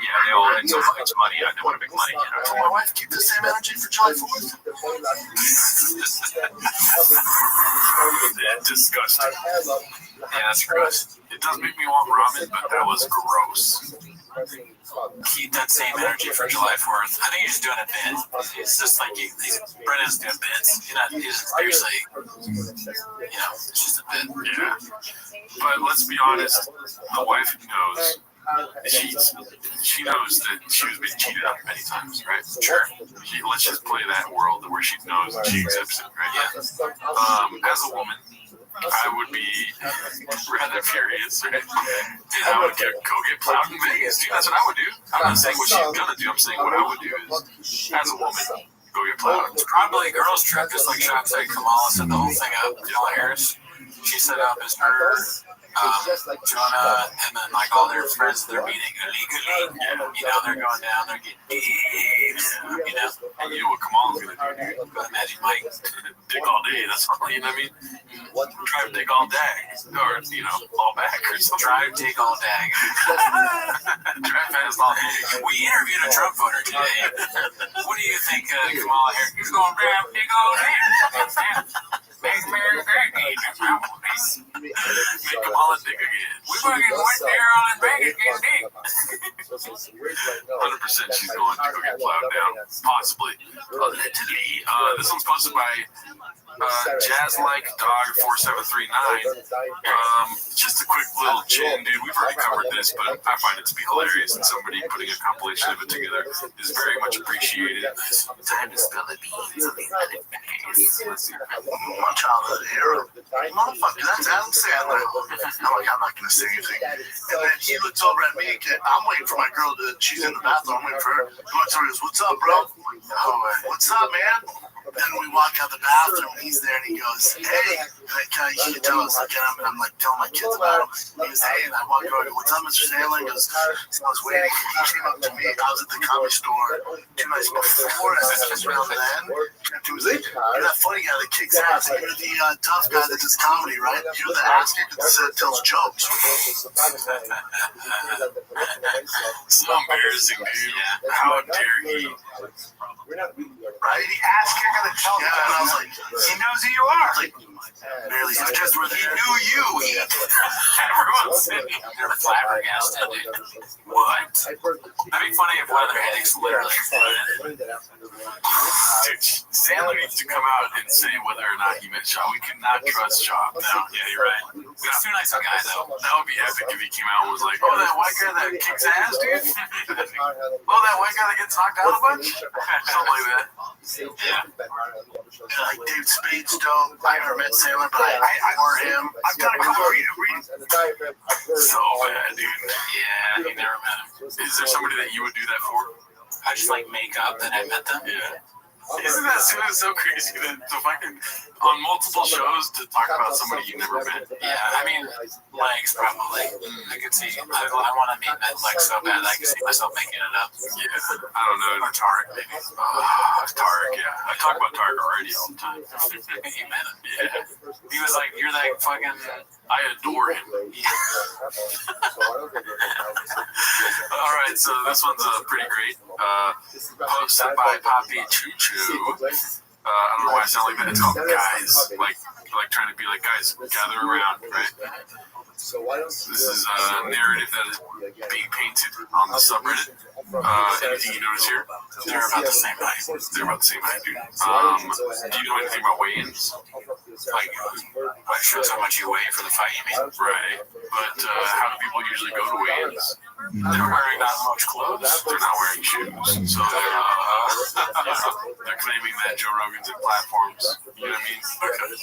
A: yeah, they all it's money. They want to make money. You know?
J: My wife keep the same energy for July 4th.
I: Yeah, disgusting.
A: Yeah, that's gross.
I: It does make me want ramen, but that was gross.
A: Keep that same energy for July 4th. I think he's just doing a bit. It's just like Brendan's doing bits. He's seriously, it's just a bit.
I: Yeah. But let's be honest, the wife knows. She knows that she was being cheated on many times, right?
A: Sure.
I: Let's just play that world where she knows and she accepts it, right?
A: Yeah.
I: As a woman, I would be rather furious, right? And I would go get plowed in Vegas, dude. That's what I would do. I'm not saying what she's gonna do. I'm saying what I would do is, as a woman, go get plowed.
A: It's probably a girl's trip, just like Sean said. Kamala set the whole thing up. Kamala Harris, she set up as her, Jonah, and then like all their friends, they're meeting illegally. They're going down, they're getting deep,
I: And you know what Kamala's gonna do, dude?
A: Go to Magic Mike.
I: Dick all day. That's all. You know what I mean? Drive dick all day, or all back or something.
A: Drive, take all day.
I: Drive fast all day.
A: We interviewed a Trump voter today. What do you think, Kamala Harris? He's going to drive, take all day. Make America great again.
I: Make Kamala dick again.
A: We fucking went there on his Vegas getting dick.
I: 100% she's going to go get plowed down. Possibly. Allegedly. This one's posted by Jazz-like Dog 4739. Just a quick little chin, dude. We've already covered this, but I find it to be hilarious, and somebody putting a compilation of it together is very much appreciated.
A: Time to spill the beans on the
I: Let's see.
J: My childhood hero. Motherfucker, that's Adam Sandler. I'm like, I'm not going to say anything. And then he looks over at me. I'm waiting for my girl she's in the bathroom. I'm waiting for her. He looks over and goes, what's up, bro? Oh, what's up, man? Then we walk out the bathroom, and he's there, and he goes, hey, you can tell us, like, and I'm like telling my kids about him. He goes, hey, and I walk over, what's up, Mr. Sandler? He goes, so I was waiting, he came up to me, I was at the comedy store 2 nights before, and around then, and he was like, you're that funny guy that kicks ass, you're the tough guy that does comedy, right? You're the ass kicker that tells jokes.
I: So embarrassing, dude. How dare he?
J: Right? The ass kicker that tells jokes. And I was like, he knows who you are. Like, barely, he just he knew you.
A: Everyone's sitting there flabbergasted, dude. What? That'd be funny if one of their headaches literally exploded.
I: Dude, Sandler needs to come out and say whether or not he met Shaw. We cannot trust Shaw. No, yeah, you're right.
A: He's too nice a guy, though.
I: That would be epic if he came out and was like, oh, that white guy that kicks ass, dude? Oh, that white guy that gets knocked out a bunch? Something like that.
A: Yeah.
J: Like Dave Spade's dope. I never met Sandler, but I adore him. I've got a couple of readings.
I: So bad, dude.
A: Yeah, he never met him.
I: Is there somebody that you would do that for?
A: I just like make up that I met them.
I: Yeah. Isn't that so crazy that to fucking on multiple shows to talk about somebody you never met?
A: Yeah, I mean, Legs probably. I could see. I want to meet Legs so bad I can see myself making it up.
I: Yeah, I don't know. Or Tarek, maybe. Tarek, yeah. I talk about Tarek already all the time.
A: He met him.
I: Yeah.
A: He was like, "You're that fucking."
I: I adore him. All right, so this one's pretty great. Posted by Poppy Choo Choo. I don't know why I sound like that. It's called Guys. Like trying to be like, guys, gather around, right? This is a narrative that is being painted on the subreddit. Anything you notice here?
A: They're about the same height.
I: They're about the same height, dude. Do you know anything about weigh-ins?
A: Like shows how much you weigh for the fight, you mean?
I: Right. But how do people usually go to weigh-ins?
A: They're wearing not much clothes.
I: They're not wearing shoes. So they're claiming that Joe Rogan's in platforms. You know what I mean?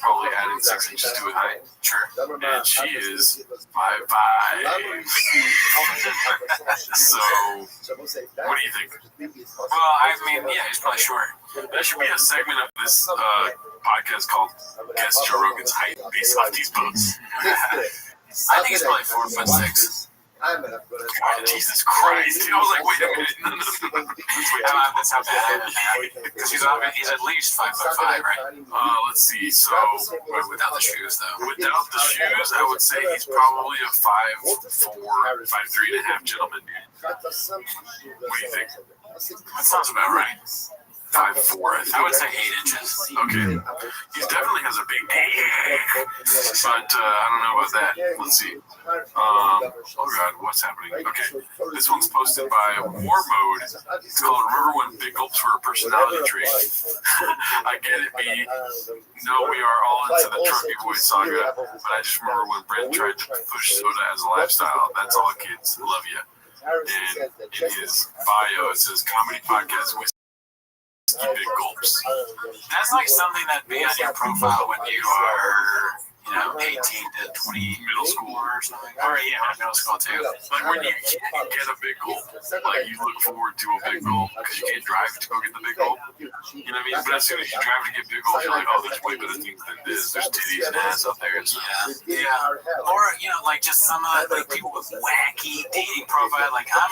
I: Probably adding 6 inches to his height.
A: Sure.
I: And she is 5'5". So, what do you think?
A: Well, I mean, yeah, he's probably short.
I: There should be a segment of this podcast called Guess Joe Rogan's Height based off these posts.
A: I think he's probably 4'6".
I: God, Jesus Christ. I was like, wait a minute.
A: That's how bad I am. Because he's at least 5'5", right?
I: Let's see. So,
A: Without the shoes, though.
I: without the shoes, I would say he's probably a 5'4", 5'3.5" gentleman. What do you think?
A: That sounds about right.
I: 5'4",
A: I would say 8 inches.
I: Okay. He definitely has a big dick. But I don't know about that. Let's see. Oh God, what's happening? Okay. This one's posted by War Mode. It's called Remember When Big Gulps Were a Personality Trait. I get it, B. No, we are all into the Trumpy Boy saga, but I just remember when Brent tried to push soda as a lifestyle. That's all, kids. Love you. And in his bio, it says comedy podcast with big gulps.
A: That's like something that'd be on your profile when you are, 18 to 20,
I: middle school
A: or something. Or middle school too.
I: Like when you can't get a big gulp, like you look forward to a big gulp because you can't drive to go get the big gulp. You know what I mean? But as soon as you drive to get big gulp, you're like, oh, there's way better things than this. There's titties and ass up there and stuff.
A: Yeah. Or like just some of the people with wacky dating profile. Like I'm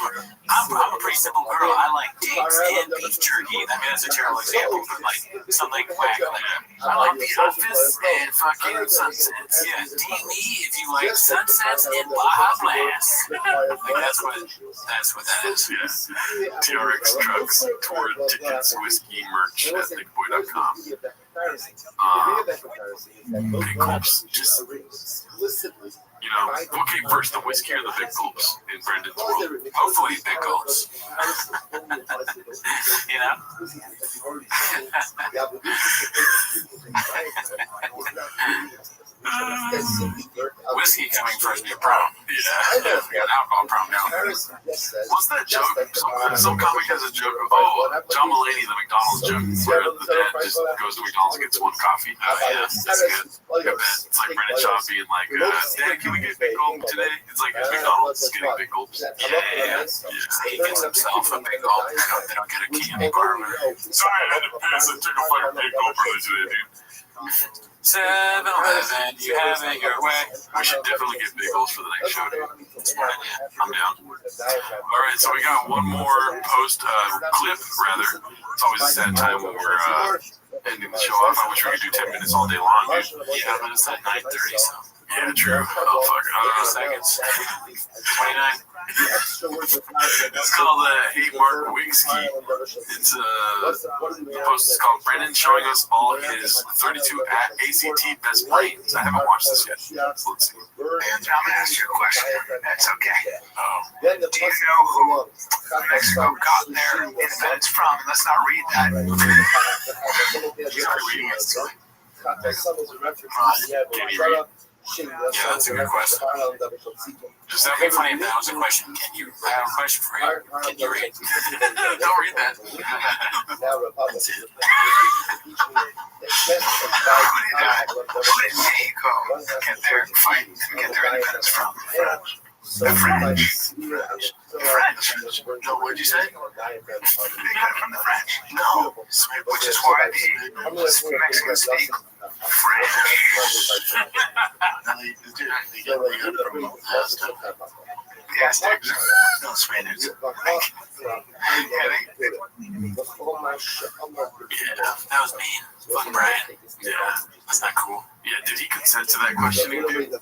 A: a pretty simple girl. I like dicks and beef jerky. I mean that's a terrible example, but like something wacky. Like I like The Office and fucking sunsets. Yeah, date me if you like sunsets and Baja Blast. Like that's what that is.
I: Yeah. TRX trucks, tour tickets, whiskey merch at thickboy.com. Big gulps, just who came first, the whiskey or the big gulps in Brendan's world?
A: Hopefully big gulps. Whiskey coming first in your prom.
I: Yeah.
A: An alcohol prom now.
I: What's that joke? Some comic has a joke of, John Mulaney, the McDonald's joke, where the dad just goes to McDonald's and gets one coffee.
A: Oh, yeah.
I: That's good. It's like Brendan Shaw being like, Dad, can we get big gulp today? It's like McDonald's getting big gulps.
A: Yeah. He gets himself a big gulp. They don't get a candy bar.
I: Sorry, I had to piss. I took a fucking big gulp earlier today, dude.
A: 7-Eleven, you have it your way.
I: We should definitely get big gulps for the next show, dude. I'm down. All right, so we got one more clip, rather. It's always a sad time when we're ending the show off. I wish we could do 10 minutes all day long, dude.
A: Yeah, but it's at 9:30, so.
I: Yeah, true. Oh, fuck.
A: seconds. 29.
I: It's called Hey Mark Wigsky. It's the post is called Brendan showing us all his 32 ACT best brains. I haven't watched this yet. So let's see.
H: And I'm gonna ask you a question. That's okay.
I: Oh.
H: Do you know who Mexico got their independence from? Let's not read that.
I: Can you read?
A: Yeah, that's a good question. Just that'd be funny if that was a question. I have a question for you. Can you read?
I: Don't read that.
H: Who did Mexico get their independence from? The French. No, what did you say? They got it from the French. No, which is why the Mexicans speak French. The Aztecs, no Spaniards.
A: That was mean. Fuck Brian.
I: Yeah.
A: That's not cool.
I: Yeah, did he consent to that questioning, dude?
A: No,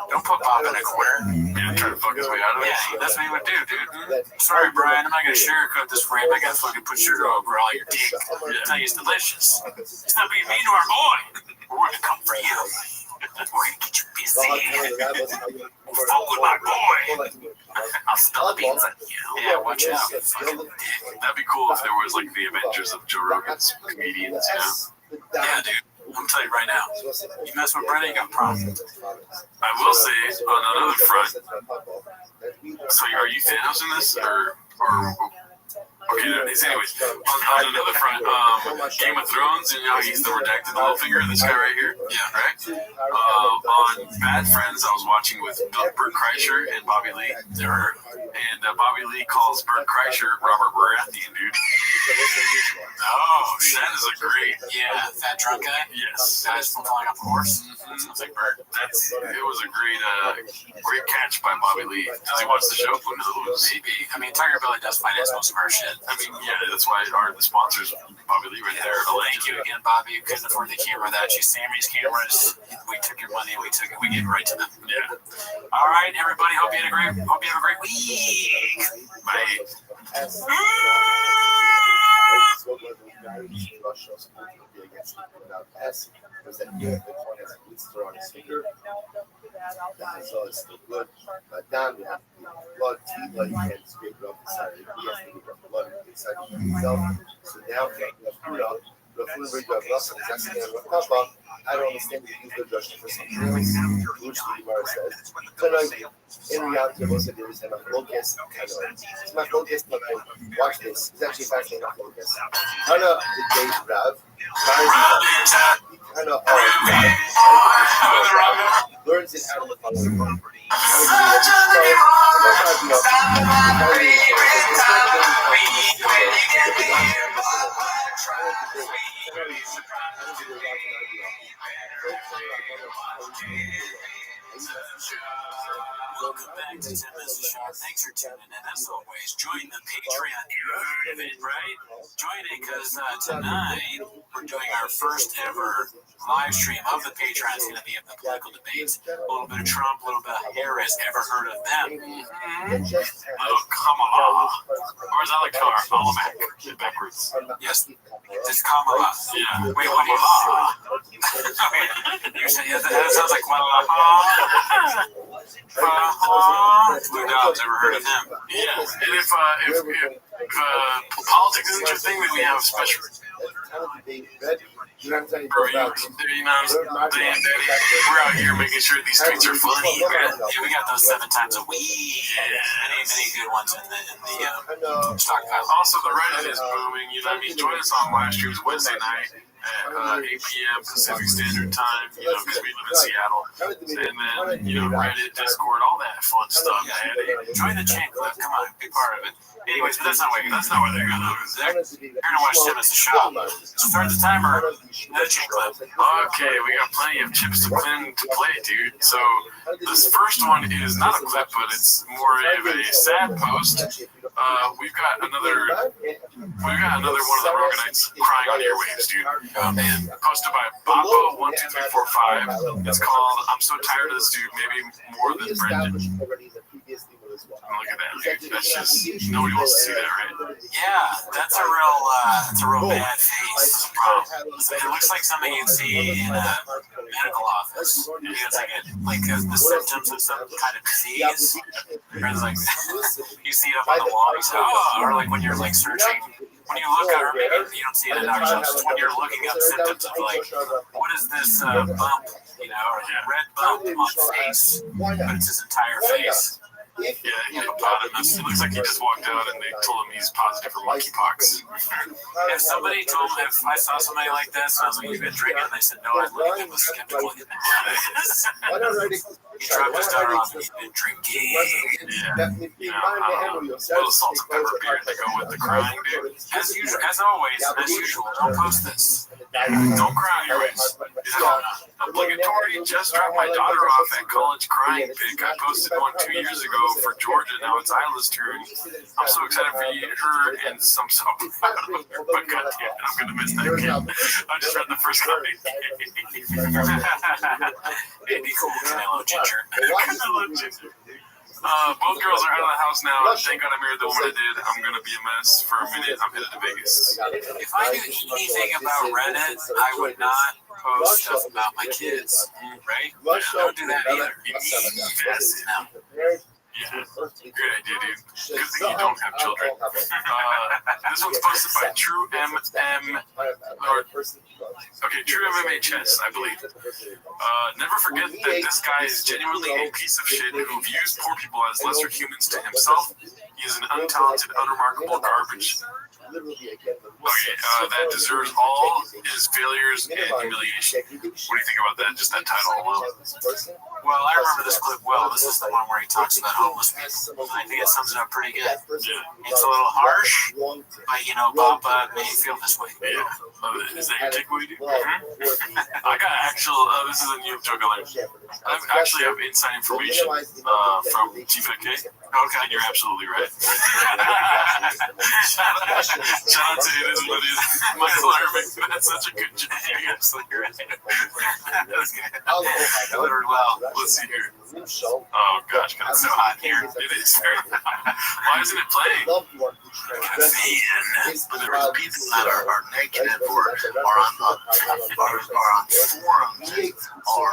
A: don't put Bob in a corner.
I: Yeah, try to fuck his way out of it.
A: Yeah, that's what he would do, dude. Sorry, Brian, I'm not gonna sugarcoat this for you. I gotta fucking put sugar over all your teeth. Tell you it's delicious. Stop being mean to our boy. We're gonna come for you. We're gonna get you busy. Fuck with my boy. I'll spill the beans on you. Yeah, watch out. Fucking dick.
I: That'd be cool if there was like the Avengers of Joe Rogan's comedians, you know?
A: Yeah, dude. I'm telling you right now, you mess with Brennan, you got problems. I will say on another front. So are you Thanos in this, or okay? Anyways, on another front, Game of Thrones, and he's the redacted little finger. This guy right here, yeah, right. On Bad Friends, I was watching with Bert Kreischer and Bobby Lee. And Bobby Lee calls Bert Kreischer Robert Baratheon, dude. Oh, that is a great,
G: fat drunk guy.
A: Yes,
G: Guys from falling off the horse. Sounds like Bert.
A: It was a great catch by Bobby Lee. Does he watch the show? Who knows?
G: Maybe. I mean, Tiger Billy does finance most of our shit.
A: I mean, yeah, that's why the sponsors, Bobby Lee, right there.
G: Thank you again, Bobby. You couldn't afford the camera without you. Sammy's cameras. We took your money. We gave it right to them.
A: Yeah.
G: All right, everybody. Hope you have a great week. Bye.
E: So it's still good. But down we have blood, T-blood, you can't scrape it off inside. He has to get blood inside himself. So now we have the food break of loss and exactly what Papa. I don't understand the use of judgment for something else, which the Gemara says. So now, in reality, most of there is a focus. It's my focus, but watch this. It's actually fascinating, not focus. Hana, the day Rav, Hana, learns it out of the following.
G: Welcome back to 10 Minutes of Shock. Thanks for tuning in. As always, join the Patreon event, right? Join it because tonight we're doing our first ever live stream of the Patreon. It's going to be of the political debates. A little bit of Trump, a little bit of Harris. Ever heard of them?
A: Little Kamala. Or is that like Kamala backwards?
G: Yes, it's Kamala.
A: Yeah.
G: Wait, what do you You said that sounds like Blue Dog's ever heard of him?
A: Yeah. And if politics isn't your thing, then we have a special. We're out here making sure these tweets are funny.
G: We got those 7 times a week. Many good ones in the stockpile.
A: Also, the Reddit is booming. You know what I mean? Join us on live streams Wednesday night at 8 p.m. Pacific Standard Time, because we live in Seattle. And then, Reddit, Discord, all that fun stuff.
G: Join the chain club. Come on, be part of it. Anyways, but that's not where they're going to go. They're going to watch 10 Minutes of Shock. So start the timer. Another chain club.
A: Okay, we got plenty of chips to play, dude. So this first one is not a clip, but it's more of a sad post. We've got another one of the Roganites crying on airwaves, dude. Oh man. Posted by Boppo12345. It's called "I'm so tired of this dude, maybe more than Brendan." Look at that, dude. That's just nobody wants to see that, right?
G: Yeah, that's a real bad face. It looks like something you'd see in a medical office. It's like the symptoms of some kind of disease. It's like you see it up on the wall. You say, or like when you're like searching. When you look at, or maybe you don't see it in doctor's office, when you're looking up symptoms of like, what is this bump, or red bump on face, but it's his entire face.
A: Yeah, hippopotamus. It looks like he just walked out and they told him he's positive for monkeypox.
G: If somebody told me, if I saw somebody like this, and I was like, "You've been drinking," and they said, "No," I'd look at them with skeptical. He dropped his daughter off and he'd been drinking.
A: Yeah. A little salt and pepper beer to go with the crying, dude.
G: As usual, don't post this.
A: Don't cry, anyways. Obligatory. Just dropped my daughter off at college crying pic. I posted one 2 years ago for Georgia. Now it's Isla's turn. I'm so excited for her and some so but goddamn, I'm gonna miss that kid. I just read the first copy.
G: It'd be cool. Canelo Ginger.
A: Both girls are out of the house now. Thank God I married the woman I did. I'm gonna be a mess for a minute. I'm headed to Vegas.
G: If I knew anything about Reddit, I would not post stuff about my kids. Right? Don't do that either.
A: Yeah, great idea, dude. Good thing you don't have children. This one's posted by True MM. Okay,
I: Okay, true MMA chess, I believe. Never forget that this guy is genuinely a piece of shit who views poor people as lesser humans to himself. He is an untalented, unremarkable garbage. Okay, that deserves all his failures and humiliation. What do you think about that? Just that title alone.
G: Well, I remember this clip well. This is the one where he talks about homeless people. I think it sums it up pretty good.
I: Yeah.
G: It's a little harsh, but you know, Bob may feel this way.
I: Yeah. Is that your takeaway, dude? I got actual. This is a new joke alert. I actually have inside information from TFK. Okay, and you're absolutely right. Shout out to it is what it is. Michael Irving. That's such a good joke. You're absolutely right. That's good. Literally, wow. Let's see here. Oh gosh, God, it's so hot here. It is very hot. Why isn't it playing?
J: But there are people that are negative or are on forums or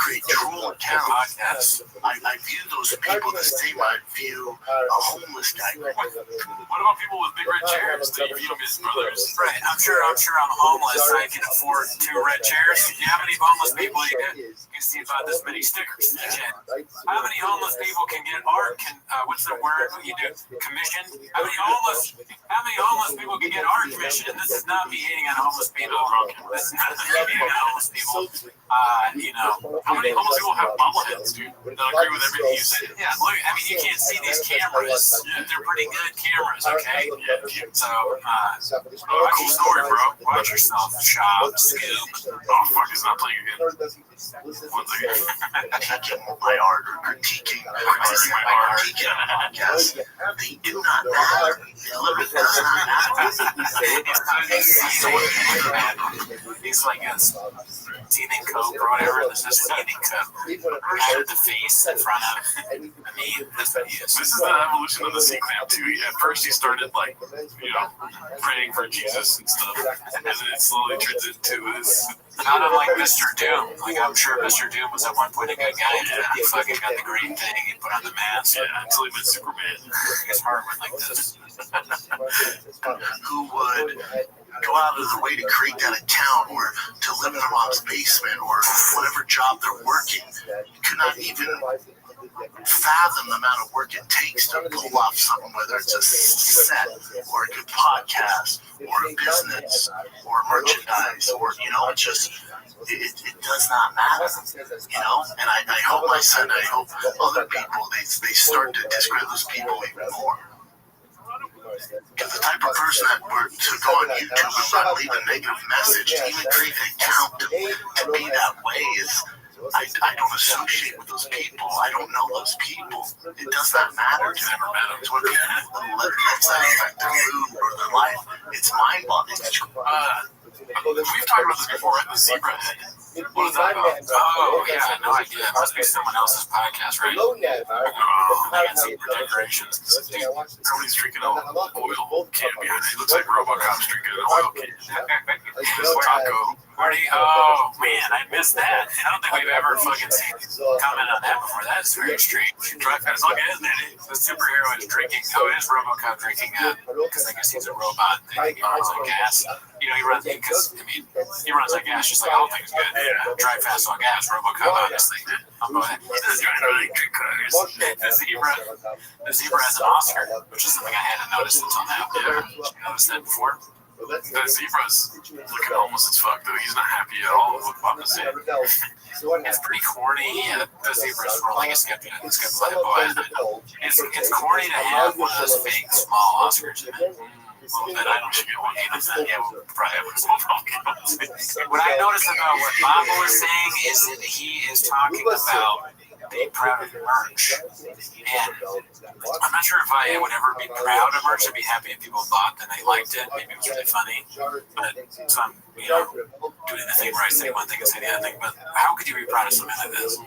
J: create troll accounts. I view those people the same I view a homeless guy.
I: What about people with big red chairs? Do you view them as brothers?
G: Right. I'm sure I'm homeless. I can afford 2 red chairs. How many homeless people you see about this many stickers? How many homeless people can get art? What's the word you do? Commission? How many homeless people can get art commission? And this is not me hating on homeless people. This is not me hating on homeless people. You know,
I: how many homeless people have bobbleheads, dude? That agree with everything you said.
G: Yeah, look, I mean, you can't see these cameras. They're pretty good cameras, okay?
I: Yeah.
G: So,
I: cool story, bro.
G: Watch yourself. Shop, scoop.
I: Oh, fuck, it's not playing again. One second.
J: Critiquing my art or critiquing my art. Yes, they do not matter. It literally does not matter.
G: He's like a teething coke or whatever. This is teething coke. Out of the face in front of. I mean, that's what he is.
I: This is the evolution of the C-clamp too. At first, he started like, you know, praying for Jesus and stuff, and then it slowly turns into this.
G: Not unlike Mr. Doom. Like, I'm sure Mr. Doom was at one point a good guy, and he fucking got the green thing, he put on the mask.
I: Yeah, until he met Superman.
G: His heart went like this.
J: Who would go out of the way to create that account or to live in their mom's basement or whatever job they're working, could not even fathom the amount of work it takes to pull off something, whether it's a set or a good podcast or a business or merchandise or, you know, it's just, it does not matter, you know, and I hope my son, I hope other people, they start to discredit those people even more. Because the type of person that were to go on YouTube and not leave a negative message, to even create an account to be that way is, I don't associate with those people. I don't know those people. It does not matter to them. It's what lets that affect their mood or their life. It's mind-boggling.
I: We've talked about this before, right? The zebra head. What is that about?
G: Oh, yeah, I have no idea. It must be someone else's podcast, right?
I: Oh, I got zebra decorations. Dude, somebody's drinking an oil can behind it. It looks like RoboCop's drinking an oil can. This taco.
G: Oh, man, I missed that. I don't think we've ever fucking seen comment on that before. That's very strange.
I: Drive fast, look at it.
G: The superhero is drinking. Oh, it is RoboCop drinking, because I guess he's a robot. He runs on gas. You know, he runs on gas just like all things good. Yeah. Drive fast on gas, RoboCop, honestly. I'll go ahead. He doesn't drive electric cars. The zebra has an Oscar, which is something I hadn't noticed until now. Yeah. Did you notice that before?
I: The zebra's looking almost as fuck, though. He's not happy at all with what Papa's saying.
G: It's pretty corny. Yeah, the zebra's rolling a skip by the boy. It's corny to have one of those fake small Oscars in it.
I: That I don't should get one either. Yeah, we'll probably have
G: What I noticed about what Papa was saying is that he is talking about being proud of your merch. And I'm not sure if I would ever be proud of merch. I'd be happy if people bought and they liked it. Maybe it was really funny. But so I'm, you know, doing the thing where I say one thing and say the other thing. But how could you be proud of something like this?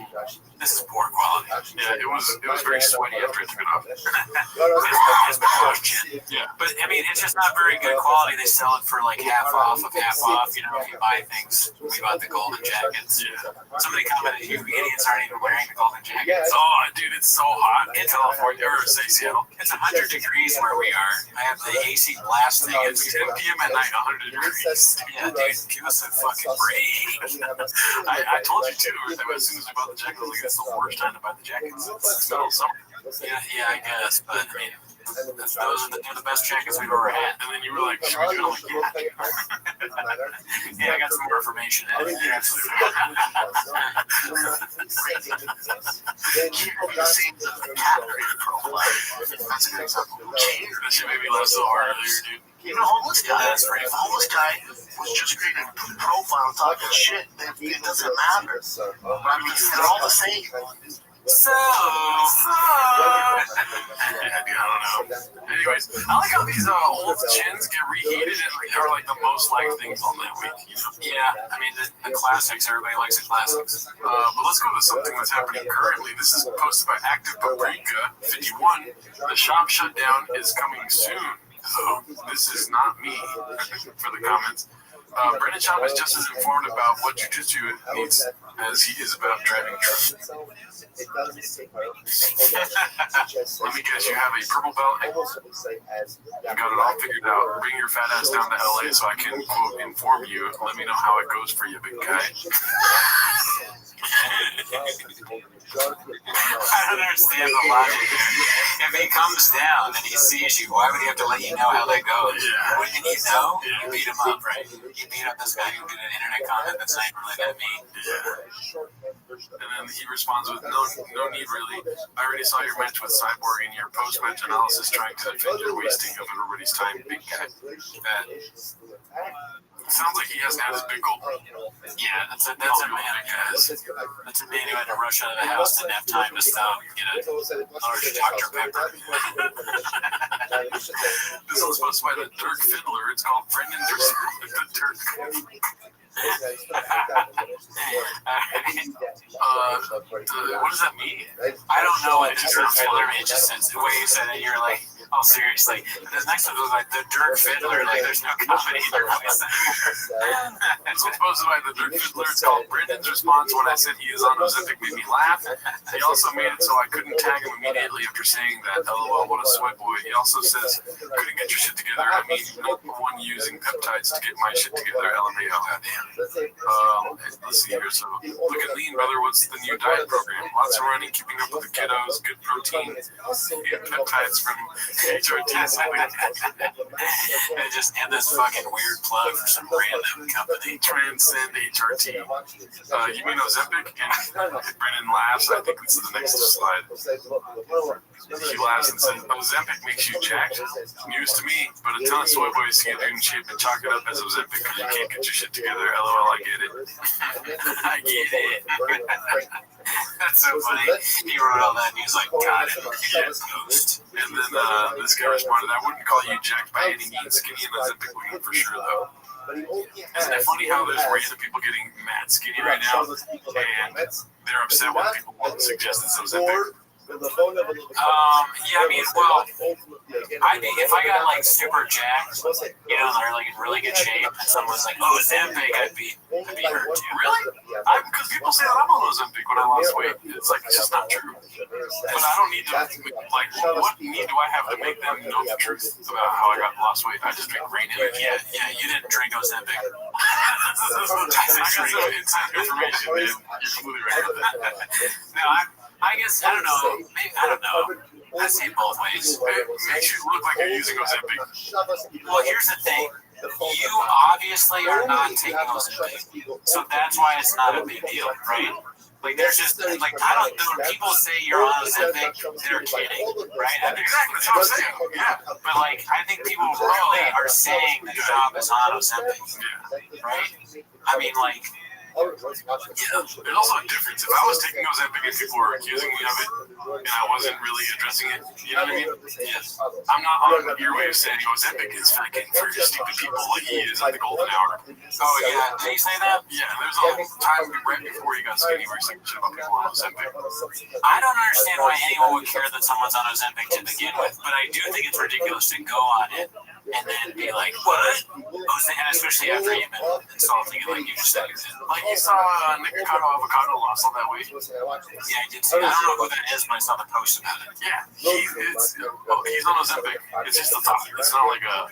G: This is poor quality.
I: Yeah, it was very sweaty after I took it off.
G: It's been washed in.
I: Yeah.
G: But I mean, it's just not very good quality. They sell it for like half off. You know, if you buy things. We bought the golden jackets.
I: Yeah.
G: Somebody commented, you idiots aren't even wearing the golden jackets.
I: Oh, dude, it's so hot in California, or say Seattle.
G: It's 100 degrees where we are. I have the AC blasting. It's
I: 10 p.m. at night, 100 degrees.
G: Yeah, dude, people so fucking
A: fucking brave.
G: I told you too. As soon as we bought the jacket, I was like, "It's the worst time to buy the jackets. It's middle of summer."
A: Yeah, I guess. But I mean, they're the best jackets we've ever had.
G: And then you were like, "Should we do it?" I'm like, "Yeah."
A: Yeah, I got some more information.
G: Yeah, absolutely. That's a good example. That shit made me laugh so hard earlier, dude.
J: Even a homeless guy.
A: That's pretty
J: A homeless guy was just creating a profile talking shit. It doesn't matter. But I mean, they're all the same.
A: So,
G: Yeah, dude, I don't know. Anyways, I like how these old chins get reheated and are like the most liked things on that week. You know?
A: yeah, I mean, the classics, everybody likes the classics.
G: But let's go to something that's happening currently. This is posted by Active Paprika 51. The shop shutdown is coming soon. So this is not me for the comments. Brendan Schaub is just as informed about what jiu-jitsu needs as he is about driving trucks. Let me guess, you have a purple belt and got it all figured out. Bring your fat ass down to LA so I can, quote, inform you. Let me know how it goes for you, big guy.
A: I don't understand the logic there. If he comes down and he sees you, why would he have to let you know how that goes?
G: Yeah.
A: Wouldn't you know? You beat him up, right? You beat up this guy who did an internet comment that's not really that mean.
G: And then he responds with, no need really. I already saw your match with Cyborg and your post-match analysis trying to defend your wasting of everybody's time, big guy. That sounds like he hasn't had his big goal.
A: Yeah, that's a man who has. That's a man who had to rush out of the house, didn't have time to stop and get a large Dr. Pepper.
G: This was supposed to be the Dirk Fiddler. It's called Brendan the Dirk. What does that mean?
A: I don't know what the Dirk Fiddler means. Just the way you said it, you're like, oh, seriously. The next one was like the Dirk Fiddler. Like, there's no comedy in your voice.
G: It's supposed to be the Dirk Fiddler. It's called Brendan's response when I said he is on Ozempic made me laugh. He also made it so I couldn't tag him immediately after saying that. LOL, what a sweat boy. He also says, couldn't get your shit together. I mean, not the one using peptides to get my shit together. LMAO. Let's see here. So, looking lean, brother. What's the new diet program? Lots of running, keeping up with the kiddos, good protein, and peptides from HRT.
A: And just end this fucking weird plug for some random company.
G: Transcend HRT. You mean Ozempic? And Brennan laughs. I think this is the next slide. He laughs and says, Ozempic makes you jacked? News to me, but a ton of soy boys to get in shape and chalk it up as Ozempic because you can't get your shit together. LOL, I get it.
A: I get it. That's so funny. He wrote all that and he was like, got it. Yeah, post.
G: And then this guy responded, I wouldn't call you jacked by any means. Skinny and Ozempic women for sure, though. Isn't it funny how there's random people getting mad skinny right now, and they're upset when people won't suggest it's Ozempic?
A: Yeah, I mean, well, I think if I got like super jacked, you know, they're like in really good shape, and someone's like, oh, Ozempic, I'd be hurt too.
G: Really? Because people say that I'm on Ozempic when I lost weight. It's like, it's just not true. But I don't need to, like, what need do I have to make them know the truth about how I lost weight? I just drink green tea.
A: Yeah, you didn't drink Ozempic.
G: I got some inside information, man. You're completely right.
A: No, I guess, I don't know. Maybe, I don't know. I see it both ways.
G: It makes you look like you're using Ozempic.
A: Well, here's the thing. You obviously are not taking Ozempic. So that's why it's not a big deal, right? Like, there's just, like, I don't know. When people say you're on Ozempic, they're kidding, right?
G: Exactly, that's what I'm saying. Yeah.
A: But, like, I think people really are saying the job is on Ozempic, right? I mean, like,
G: There's also a difference. If I was taking Ozempic and people were accusing me of it, and I wasn't really addressing it, you know what I mean? Yes. I'm not on your way of saying Ozempic is fucking for stupid people like he is at the golden hour.
A: oh, yeah. Did he say that?
G: Yeah, there's a time right before he got skinny where he's like shit about people on Ozempic.
A: I don't understand why anyone would care that someone's on Ozempic to begin with, but I do think it's ridiculous to go on it and then be like, what? And especially after you've been insulting it like you just said.
G: Like you saw Nick Avocado lost all that weight.
A: Yeah, I did see. I don't know who that is, but I saw the post about it.
G: Yeah, he's on Ozempic. It's just a thought. It's not like a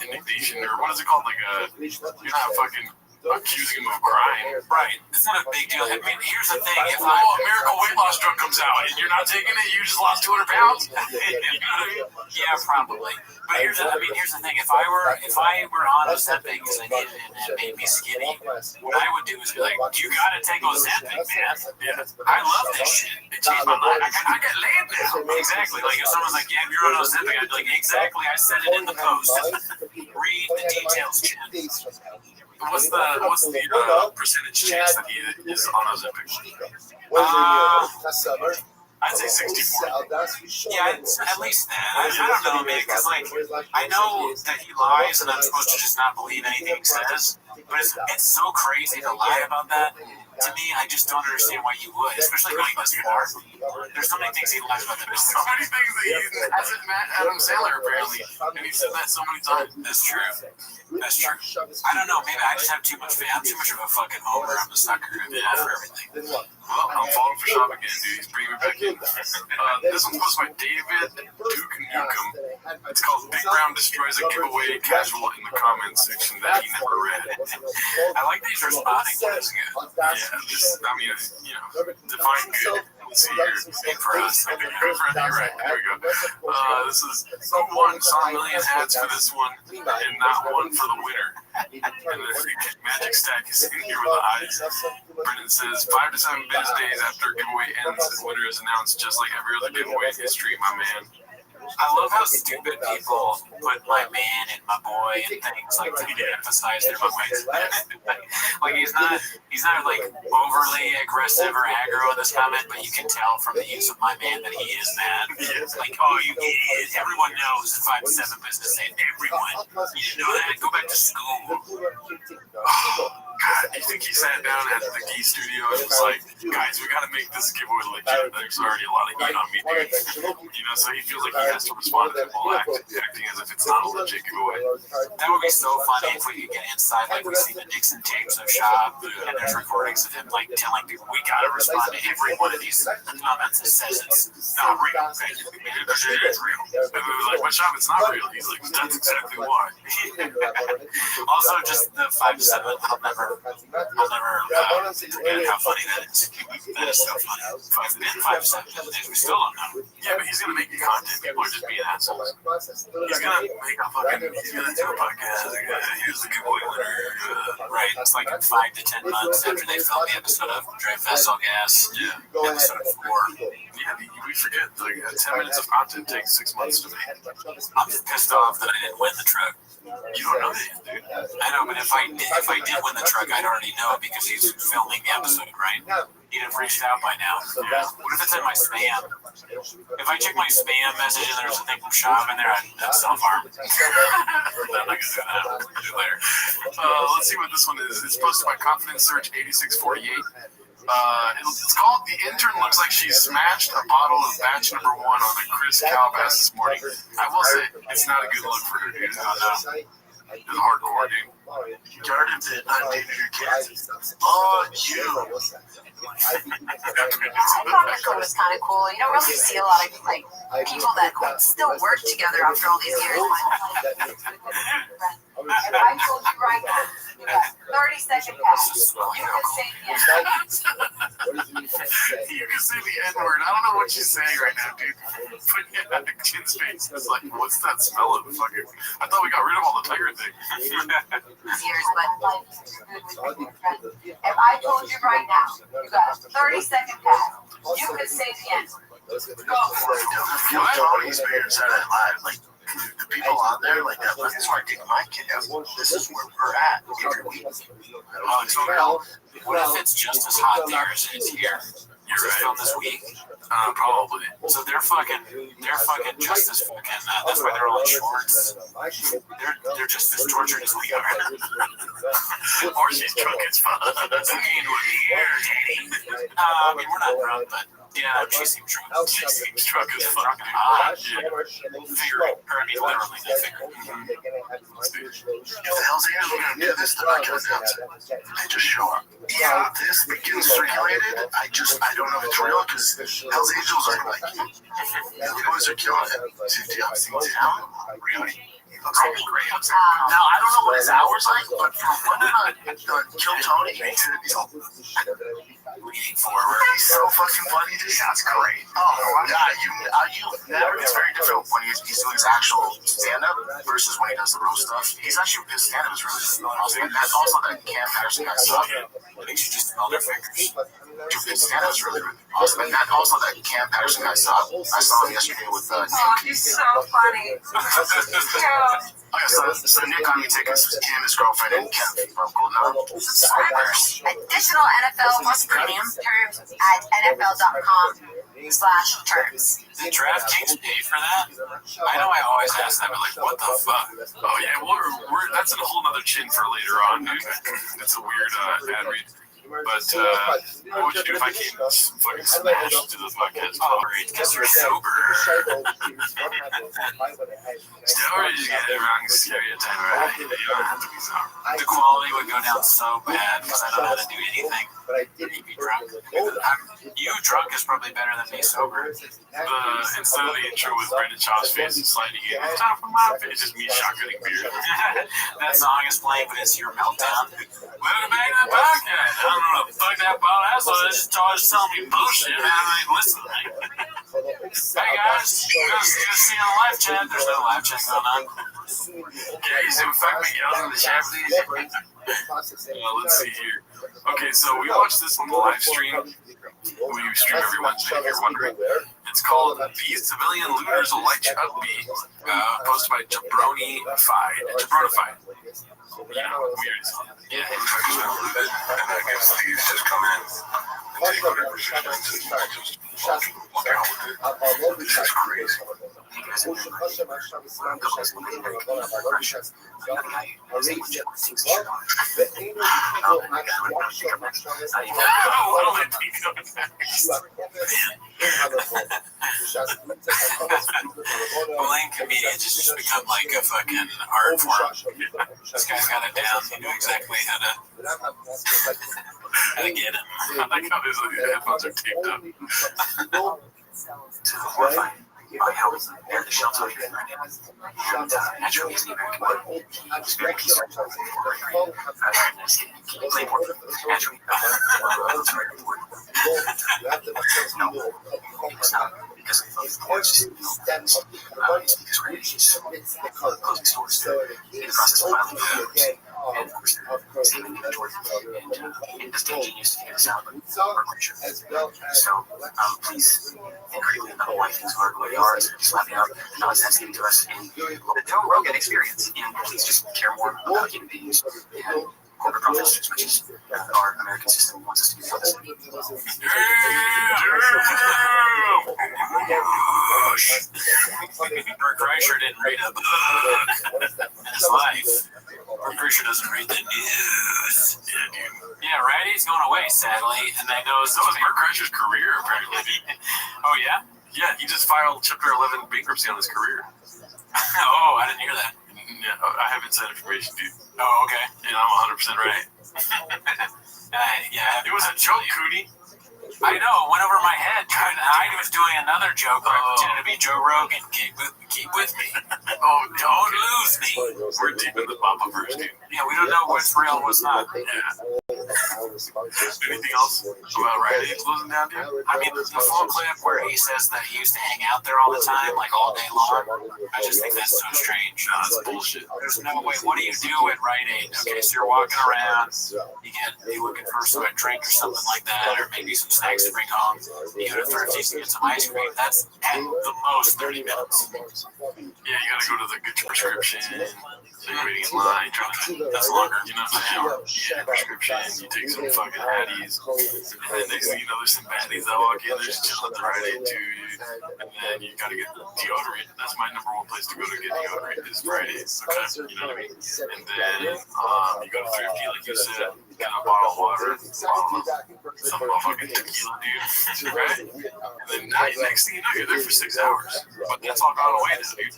G: indication or what is it called? Like a you're not fucking
I: accusing him of crime.
A: Right. It's not a big deal. I mean, here's the thing. If
I: Oh, a miracle weight loss drug comes out and you're not taking it, you just lost 200 pounds? You know what I mean?
A: Yeah, probably. But here's the thing. If I were on Ozempic because I needed it and it made me skinny, what I would do is be like, you gotta take Ozempic, man. Yeah. I love this shit. It changed my life. I get laid now. Exactly. Like if someone's like, yeah, if you're on Ozempic, I'd be like, exactly. I said it in the post. Read the details, Jen.
I: What's the percentage chance that he is on Ozempic? I'd say 64.
A: Yeah, at least that. I don't know, man, because like I know that he lies, and I'm supposed to just not believe anything he says. But it's so crazy to lie about that. To me, I just don't understand why you would, especially going this far. There's so many things he lies about. There's
I: So many things that he hasn't met Adam Sandler apparently, and he said that so many times.
A: That's true. That's true. I don't know. Maybe I just have too much faith. I'm too much of a fucking homer. I'm a sucker for everything.
I: Well, I'm falling for Shop again, dude. He's bringing me back in. This one's posted by David Duke Newcomb. It's called Big Brown Destroys a Giveaway Casual in the comments section that he never read.
A: I like that he's responding to this.
I: Yeah, just, I mean, define good. Let's see here.
A: Good for us.
I: Good for us. You're right. There we go. This is who won? Saw a million ads for this one and not one for the winner. And the magic stack is in here with the eyes. Brendan says 5 to 7 business days after giveaway ends, the winner is announced just like every other giveaway in history, my man.
A: I love how stupid people put my man and my boy and things like to emphasize their boys. Like he's not like overly aggressive or aggro in this comment, but you can tell from the use of my man that he is mad. Like, oh, everyone knows in 5 to 7 business days. Everyone, you didn't know that? Go back to school.
I: Oh, God, I think he sat down at the Gee studio and was like, guys, we gotta make this giveaway legit. There's already a lot of heat on me, dude. So he feels like he has to respond to people acting as if it's not a legit giveaway.
A: That would be so funny if we could get inside, like we see the Nixon tapes of Shop, and there's recordings of him like telling people, we gotta respond to every one of these comments that says it's not real. Okay? It is real. And we were like, but Shop, it's not real. He's like, that's exactly why. Also, just the 5 to 7, I'll never forget how funny that is. That is so funny. 5 to 7 days, we still don't know.
I: Yeah, but he's gonna make you content. People are just being assholes. He's gonna make a fucking. He's gonna do a podcast. Here's the giveaway winner.
A: Right. It's like in 5 to 10 months after they filmed the episode of Dre Vessel Gas.
I: Yeah.
A: Episode 4.
I: Yeah, we forget. Like 10 minutes of content takes 6 months to make.
A: I'm just pissed off that I didn't win the truck.
I: You don't know that, dude.
A: I know, but if I did win the truck, I'd already know because he's filming the episode, right? He'd have reached out by now.
I: Yeah.
A: What if it's in my spam? If I check my spam message and there's a thing from Shop in there, I'd self-harm.
I: I'm not gonna do that. I'll do it later. Let's see what this one is. It's posted by Confidence Search 8648. It's called The Intern Looks Like She Smashed a Bottle of Batch Number 1 on the Chris Calabas this morning. I will say, it's not a good look for her, dude. It's hardcore, dude.
J: Jordan did not date your kids. Oh, you.
B: I thought Echo was kind of cool. You don't really see a lot of like people that still work together after all these years. If I told you right now, you got 30-second pass. You can say yes.
I: You can say the N-word. I don't know what she's saying right now, dude. But yeah, Chin's face is like, what's that smell of fucking? I thought we got rid of all the tiger thing.
B: Years, but life is good with your friend. If I told you right now, you got a 30-second pass. You can say the N-word. Go for it.
J: You know, Tony's figured Saturday Night Live, like, the people out there, like that, that's where I take my kid out. This is where we're at every week.
A: Oh, it's real. What if it's just as hot there as it is here? You're right. Filmed this week?
I: Probably.
A: So they're fucking just as fucking, that's why they're all in shorts. They're just as tortured as we are.
I: Or she's drunk as fuck.
A: That's the mean with the air, Daddy. I mean, we're not drunk, but yeah, she seems drunk.
I: She seems drunk as fuck.
A: Figure, or I mean, literally, they figure.
J: If the Hells Angels are going to do this, they're not going to announce it. They just show up. Yeah, this begins circulated. I don't know if it's real because Hells Angels are like, the boys are killing it. Is it town? Really?
H: Looks like a great house. Now, I don't know what his hours like, but from running the Kill Tony to leaning forward, he's so fucking funny. Dude. That's great. Oh, yeah, it's very different when he's doing his actual stand-up versus when he does the roast stuff. His stand-up is really awesome. And that's also that Cam Patterson guy stuff. Makes you just smell their fingers. Dude, his stand-up is really awesome. And that also that Cam Patterson guy stuff. I saw him yesterday with Nick.
B: Oh, he's so funny.
H: So Nick got me tickets. Him, his girlfriend, and Kevin from Golden
B: Subscribers. Additional NFL plus premium terms at NFL.com/terms.
G: Did DraftKings pay for that? I know I always ask that, but like, what the fuck?
I: Oh yeah, that's a whole nother chin for later on, dude. It's a weird ad read. But what would you do if I came fucking smashed to the podcast?
G: Oh, great, because you're sober.
I: Steroids get everyone stereotype, right? You don't have to be sober.
G: The quality would go down so bad because I don't know how to do anything. You'd be drunk. You drunk is probably better than me sober.
I: Instead of the intro with Brendan Shaw's face and sliding in, top of my face, it's just me shotgunning beer.
G: That song is playing, but it's your meltdown.
I: Welcome back to the podcast. I don't know what the fuck that about is, so they just always telling me bullshit. I ain't listening.
G: Hey guys, you guys see on the live chat? There's no live chat going on.
I: Yeah, you see what fuck me yelling in the chat, please? Let's see here. Okay, so we watched this on the live stream. We stream every Wednesday, if you're wondering. It's called The Civilian Looters Will Light You Up Beat, posted by Jabroni-fied. Yeah, weird.
G: Yeah.
I: And I guess these just come in and take whatever shit and just walk out with it. This is crazy.
G: Blank comedian just become like a fucking art form. This guy's got it down. He knew exactly how to get him.
I: I like how his headphones are taped up.
H: horrifying. My health and the shelter here right now. And naturally, as an American boy, it's very concerned for Claymore. Naturally, no, it's not because of the courts. It's because we're closing stores. In the process of filing papers. And of course, they're saving inventory. And it's ingenious to figure this out, but we're pretty sure. So, please, incredibly about why things are the way they are, is slapping up nonsense given to us in the Joe Rogan experience. And please just care more about human beings and corporate profits as much as our American system wants us to be for this.
G: Bert Kreischer didn't read a book in his life. Bert Kreischer doesn't read the news. Yeah, right? He's going away, sadly. And I know
I: so is Bert Kreischer's career, apparently.
G: Oh, yeah?
I: Yeah, he just filed Chapter 11 bankruptcy on his career.
G: Oh, I didn't hear that.
I: Yeah, I have inside information, dude.
G: Oh, okay.
I: And I'm 100% right.
G: Yeah,
I: it was a joke, Cootie.
G: I know, it went over my head. I was doing another joke, but I pretended to be Joe Rogan. Keep with me.
I: Oh,
G: don't lose me.
I: We're deep in the Papa verse, dude.
G: Yeah, we don't know what's real and what's not.
I: Yeah. Anything else about Rite Aid closing down, dude?
G: I mean, the full clip where he says that he used to hang out there all the time, like all day long, I just think that's so strange.
I: No, that's bullshit.
G: There's no way. What do you do at Rite Aid? Okay, so you're walking around, you're looking for a drink or something like that, or maybe some snacks to bring home. You go to Thrifty's to get some ice cream. That's at the most 30 minutes.
I: Yeah, you gotta go to get your prescription. So you're waiting in line. That's longer. You know what I'm saying? You get your prescription. You take some fucking Hatties. And then next thing you know, there's some baddies that walk in. There's chill at the Rite Aid too. And then you gotta get the deodorant. That's my number one place to go to get deodorant is Rite Aid. Okay, you know what I mean? And then you go to Thrifty, like you said, get a bottle of water, some motherfucking tequila, dude. Right? And then next thing you know, you're there for 6 hours. But that's all gone away now, dude.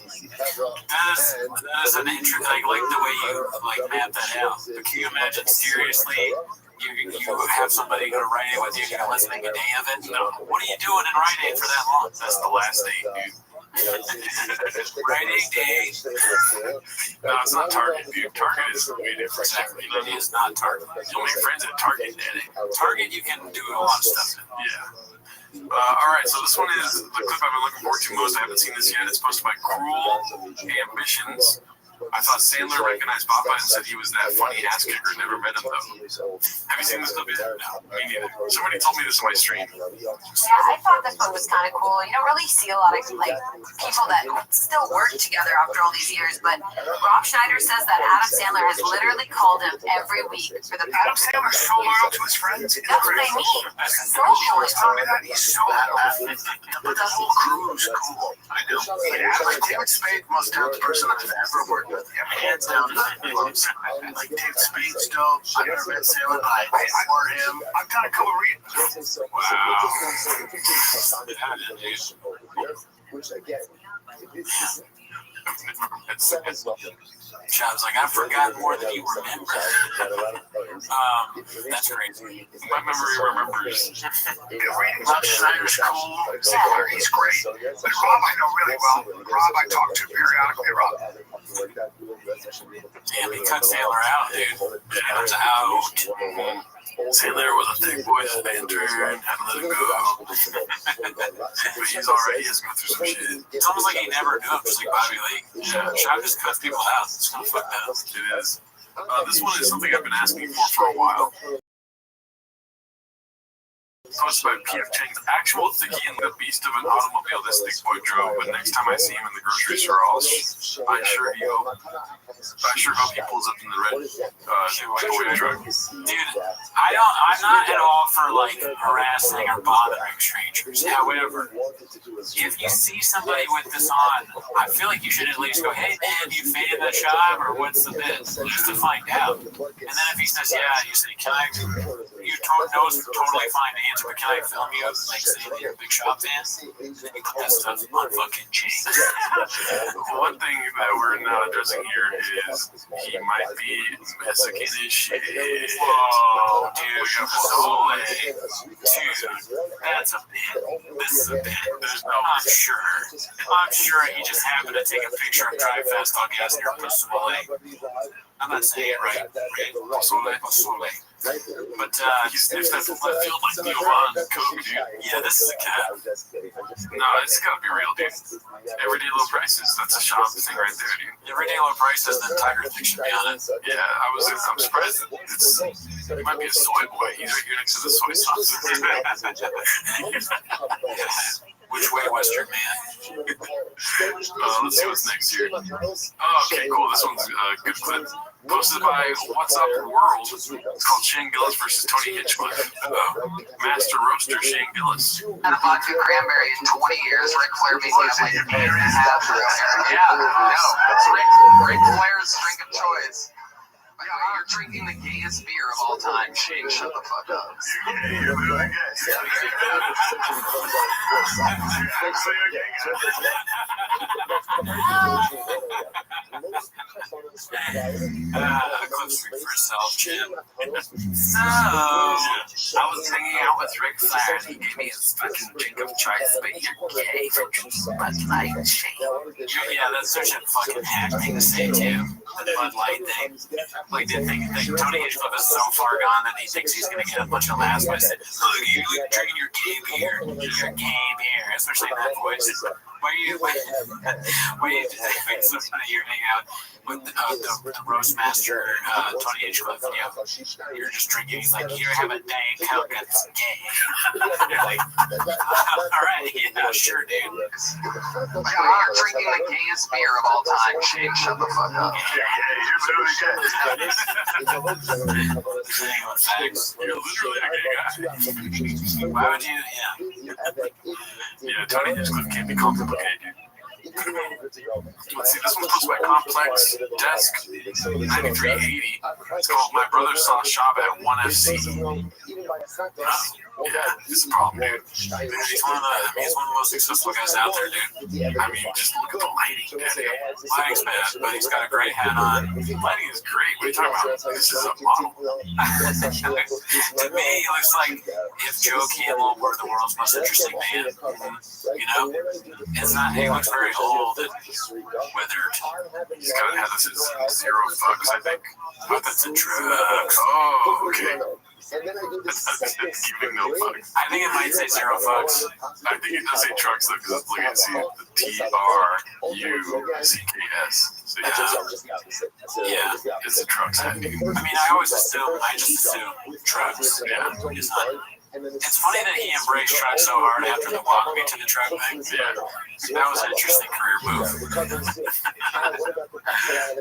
G: That is an interesting. I like the way you map that out. But can you imagine seriously? You have somebody go to Rite Aid with you, let's make a day of it.
I: No.
G: What are you doing in Rite Aid for that long?
I: That's the last day, dude.
G: Writing day.
I: No, it's not Target, dude. Target is way different.
G: Exactly. It is not Target.
I: You'll make friends at Target, Daddy.
G: Target, you can do a lot of stuff.
I: Yeah. All right, so this one is the clip I've been looking forward to most. I haven't seen this yet. It's posted by Cruel Ambitions. I thought Sandler recognized Papa and said he was that funny ass kicker. Never met him though. Have you seen this clip yet? No, me neither. Somebody told me this on my stream.
B: Yeah, I thought this one was kind of cool. You don't really see a lot of like people that still work together after all these years, but Rob Schneider says that Adam Sandler has literally called him every week for the
H: Adam
B: past.
H: Sandler's so loyal to his friends.
B: That's what I mean. So loyal.
H: He's telling me that he's so but that whole crew is cool. I know. Like David Spade, most talented person I've ever worked with. Yeah, hands down, loves. Like David Spade's dope. I've never met Sandler, but I adore him. I've got a couple of reasons.
I: Wow.
E: Which again,
G: Chad's like, I've forgotten more than you remember. That's crazy.
I: My memory remembers.
H: Rob Schneider's cool. Sandler, he's great. But Rob, I know really well. Rob, I talk to periodically. Rob.
G: Damn, he cut Sandler out, dude. Sandler's out.
I: Sandler was a thick boy that bantered, had to let him go. But he's already has to go through some shit.
G: It's almost like he never knew him, just like Bobby Lee. Yeah, Chad just cuts people out. It's kind of fucked up.
I: It is. This one is something I've been asking for a while. Posted by P.F. Chang's actual Thicky and the beast of an automobile this thick boy drove, but next time I see him in the grocery store, I sure hope he pulls up in the red giveaway truck.
G: Dude, I'm not at all for like harassing or bothering strangers. However, if you see somebody with this on, I feel like you should at least go, hey man, do you fan the shop or what's the bit? Just to find out. And then if he says, yeah, you say, can I, you know it's totally fine to answer, but can I film you like saying that you're a big shop fan? Then you put that stuff on fucking chain.
I: One thing that we're not addressing here is he might be Mexican as shit.
G: Whoa, dude, that's a bit. This is a bit. I'm sure he just happened to take a picture of Drive Fast on gas near Pozole. I'm not saying it right. Pozole. But
I: He sniffed that from left field like Neil Ron Coke, dude.
G: yeah, this is a cat.
I: No, it's gotta be real, dude. Everyday low prices. That's a shop thing right there, dude.
G: Everyday low prices, then Tiger Thing should be on it.
I: Yeah, I'm surprised that it might be a soy boy. He's right here next to the soy sauce.
G: Which way, Western man?
I: Let's see what's next here. Oh, okay, cool. This one's a good clip. Posted by What's Up World. It's called Shane Gillis versus Tony Hitchcliffe. Master Roaster Shane Gillis.
K: Had a vodka cranberry in 20 years. Ric Flair beat me up like a year and a half. Yeah, no, it's Ric Flair's drink of choice. You're drinking the gayest beer of all time. Shane, shut the fuck up.
I: You're really good.
G: Clips for yourself, Jim. So, I was hanging out with Ric Flair and he gave me his fucking drink of choice, but you're gay for drinking Bud Light, Shane. Yeah, that's such a fucking hack thing to say, too. The Bud Light thing. Like, didn't think Tony Hitchcliffe is so far gone that he thinks he's going to get a bunch of laughs by saying, look, you're drinking your gay beer. Your gay beer, especially in that voice. Why do you just make so funny? You're hanging out with the roast master, Tony Hitchcliffe, and you're just drinking. He's like, you have a Diet Coke that's gay. You're like, all right, yeah, sure, dude.
K: You're drinking the gayest beer of all time. Shane, shut the fuck up.
I: You're literally a gay guy.
G: Why would you?
I: Yeah, Tony Hitchcliffe can't be complicated, dude. Let's see, this one's posted by Complex Desk 9380. It's called My Brother Saw Shop at 1FC. Yeah, it's a problem, dude.
G: He's one of the most successful guys out there, dude.
I: I mean, just look at the lighting, dude.
G: Lighting's bad,
A: but he's got a great hat on.
I: Lighting is great. What are you talking about? This is a model.
A: To me, he looks like if Joe Camel were the world's most interesting man. You know, it's not. He looks very old and withered.
I: He's got to have this as zero fucks, I think.
A: But that's a truck.
I: Oh, okay.
E: And then I do the second
I: Giving no fucks.
A: I think it might say zero fucks.
I: I think it does say trucks though, because look at see the TRUCKS. So
A: Yeah,
I: it's the trucks. I think.
A: I mean, I just assume trucks.
I: Yeah.
A: It's not. It's funny that he embraced trucks so hard after the walk me to the truck thing.
I: Yeah.
A: That was an interesting career move.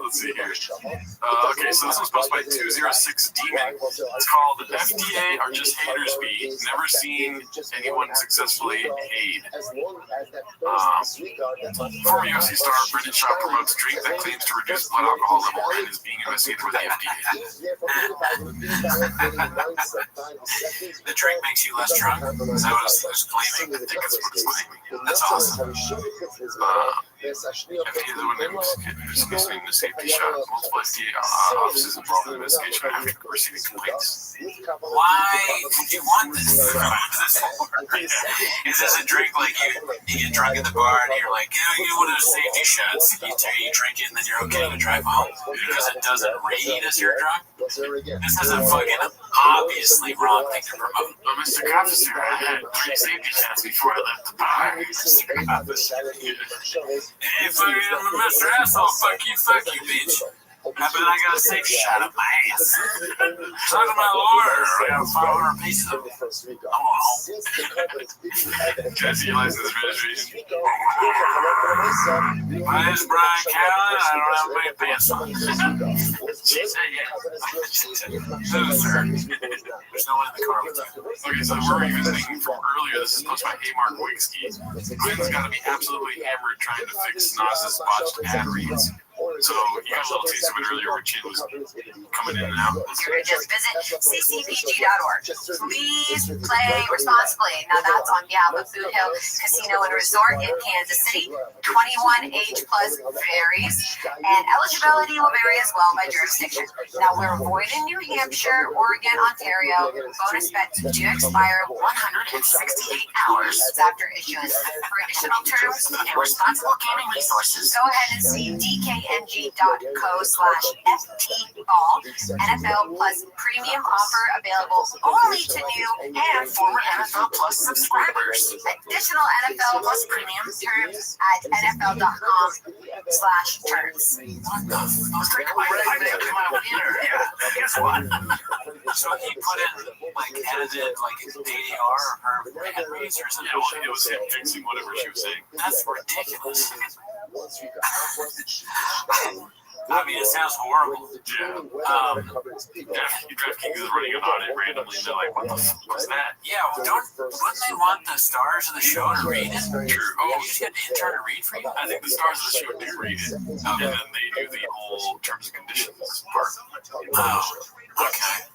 I: Let's see here. Okay, so this was posted by 206 Demon. It's called FDA Are Just Haters Be. Never seen anyone successfully hate. Former UFC star Brendan Shaw promotes drink that claims to reduce blood alcohol level and is being investigated with the FDA.
A: The drink makes you less drunk. Is that what it's claiming? I think that's what it's claiming. That's awesome.
I: FDA the one that was discussing the safety shot. Multiple FDA offices involved in the investigation after receiving complaints.
A: Why would you want this? What is this for? Is this a drink like you get drunk at the bar and you're like, you want those safety shots? You drink it and then you're okay to drive home because it doesn't read as you're drunk? This is a fucking obviously wrong thing to promote.
I: Well, Mr. Officer, I had 3 safety shots before I left the bar. Mr. Officer.
A: Hey, fucking Mr. Asshole, fuck you, bitch. I bet I got a safety shot up my ass. Talk to my lawyer. I got 500 pieces of it. I'm going home.
I: Can I see your license registration?
A: My name is Brian Callen. I don't have my pants on. She said, yeah. No, sir. There's no one in the car with you.
I: Okay, so we're revisiting from earlier. This is posted by Haymark Wigski. Quinn's got to be absolutely hammered trying to fix Nas's botched ad reads. So you got a little taste of it earlier where Chin was coming in and out.
B: Just visit ccpg.org. Please play responsibly. Now that's on behalf of Boot Hill Casino and Resort in Kansas City. 21 age plus varies, and eligibility will vary as well by jurisdiction. Now we're void in New Hampshire, Oregon, Ontario. Bonus bets do expire 168 hours after issuance. For additional terms and responsible gaming resources, go ahead and see dkng.co/ftball. NFL Plus premium offer available only to new and former NFL Plus subscribers. Additional NFL Plus premium terms at NFL.com/terms.
A: What the fuck? I didn't come out here. Yeah, guess what? So he put in, edited, ADR or her ad reads or something.
I: Yeah, it was him fixing whatever she was saying.
A: That's ridiculous. I mean, it sounds horrible.
I: Yeah. DraftKings is running an audit randomly, and they're like, what the fuck was that?
A: Yeah, wouldn't they want the stars of the show to read it?
I: True.
A: Oh, you just get the intern to read for you?
I: I think the stars of the show do read it, and then they do the whole terms and conditions part.
A: Oh, okay.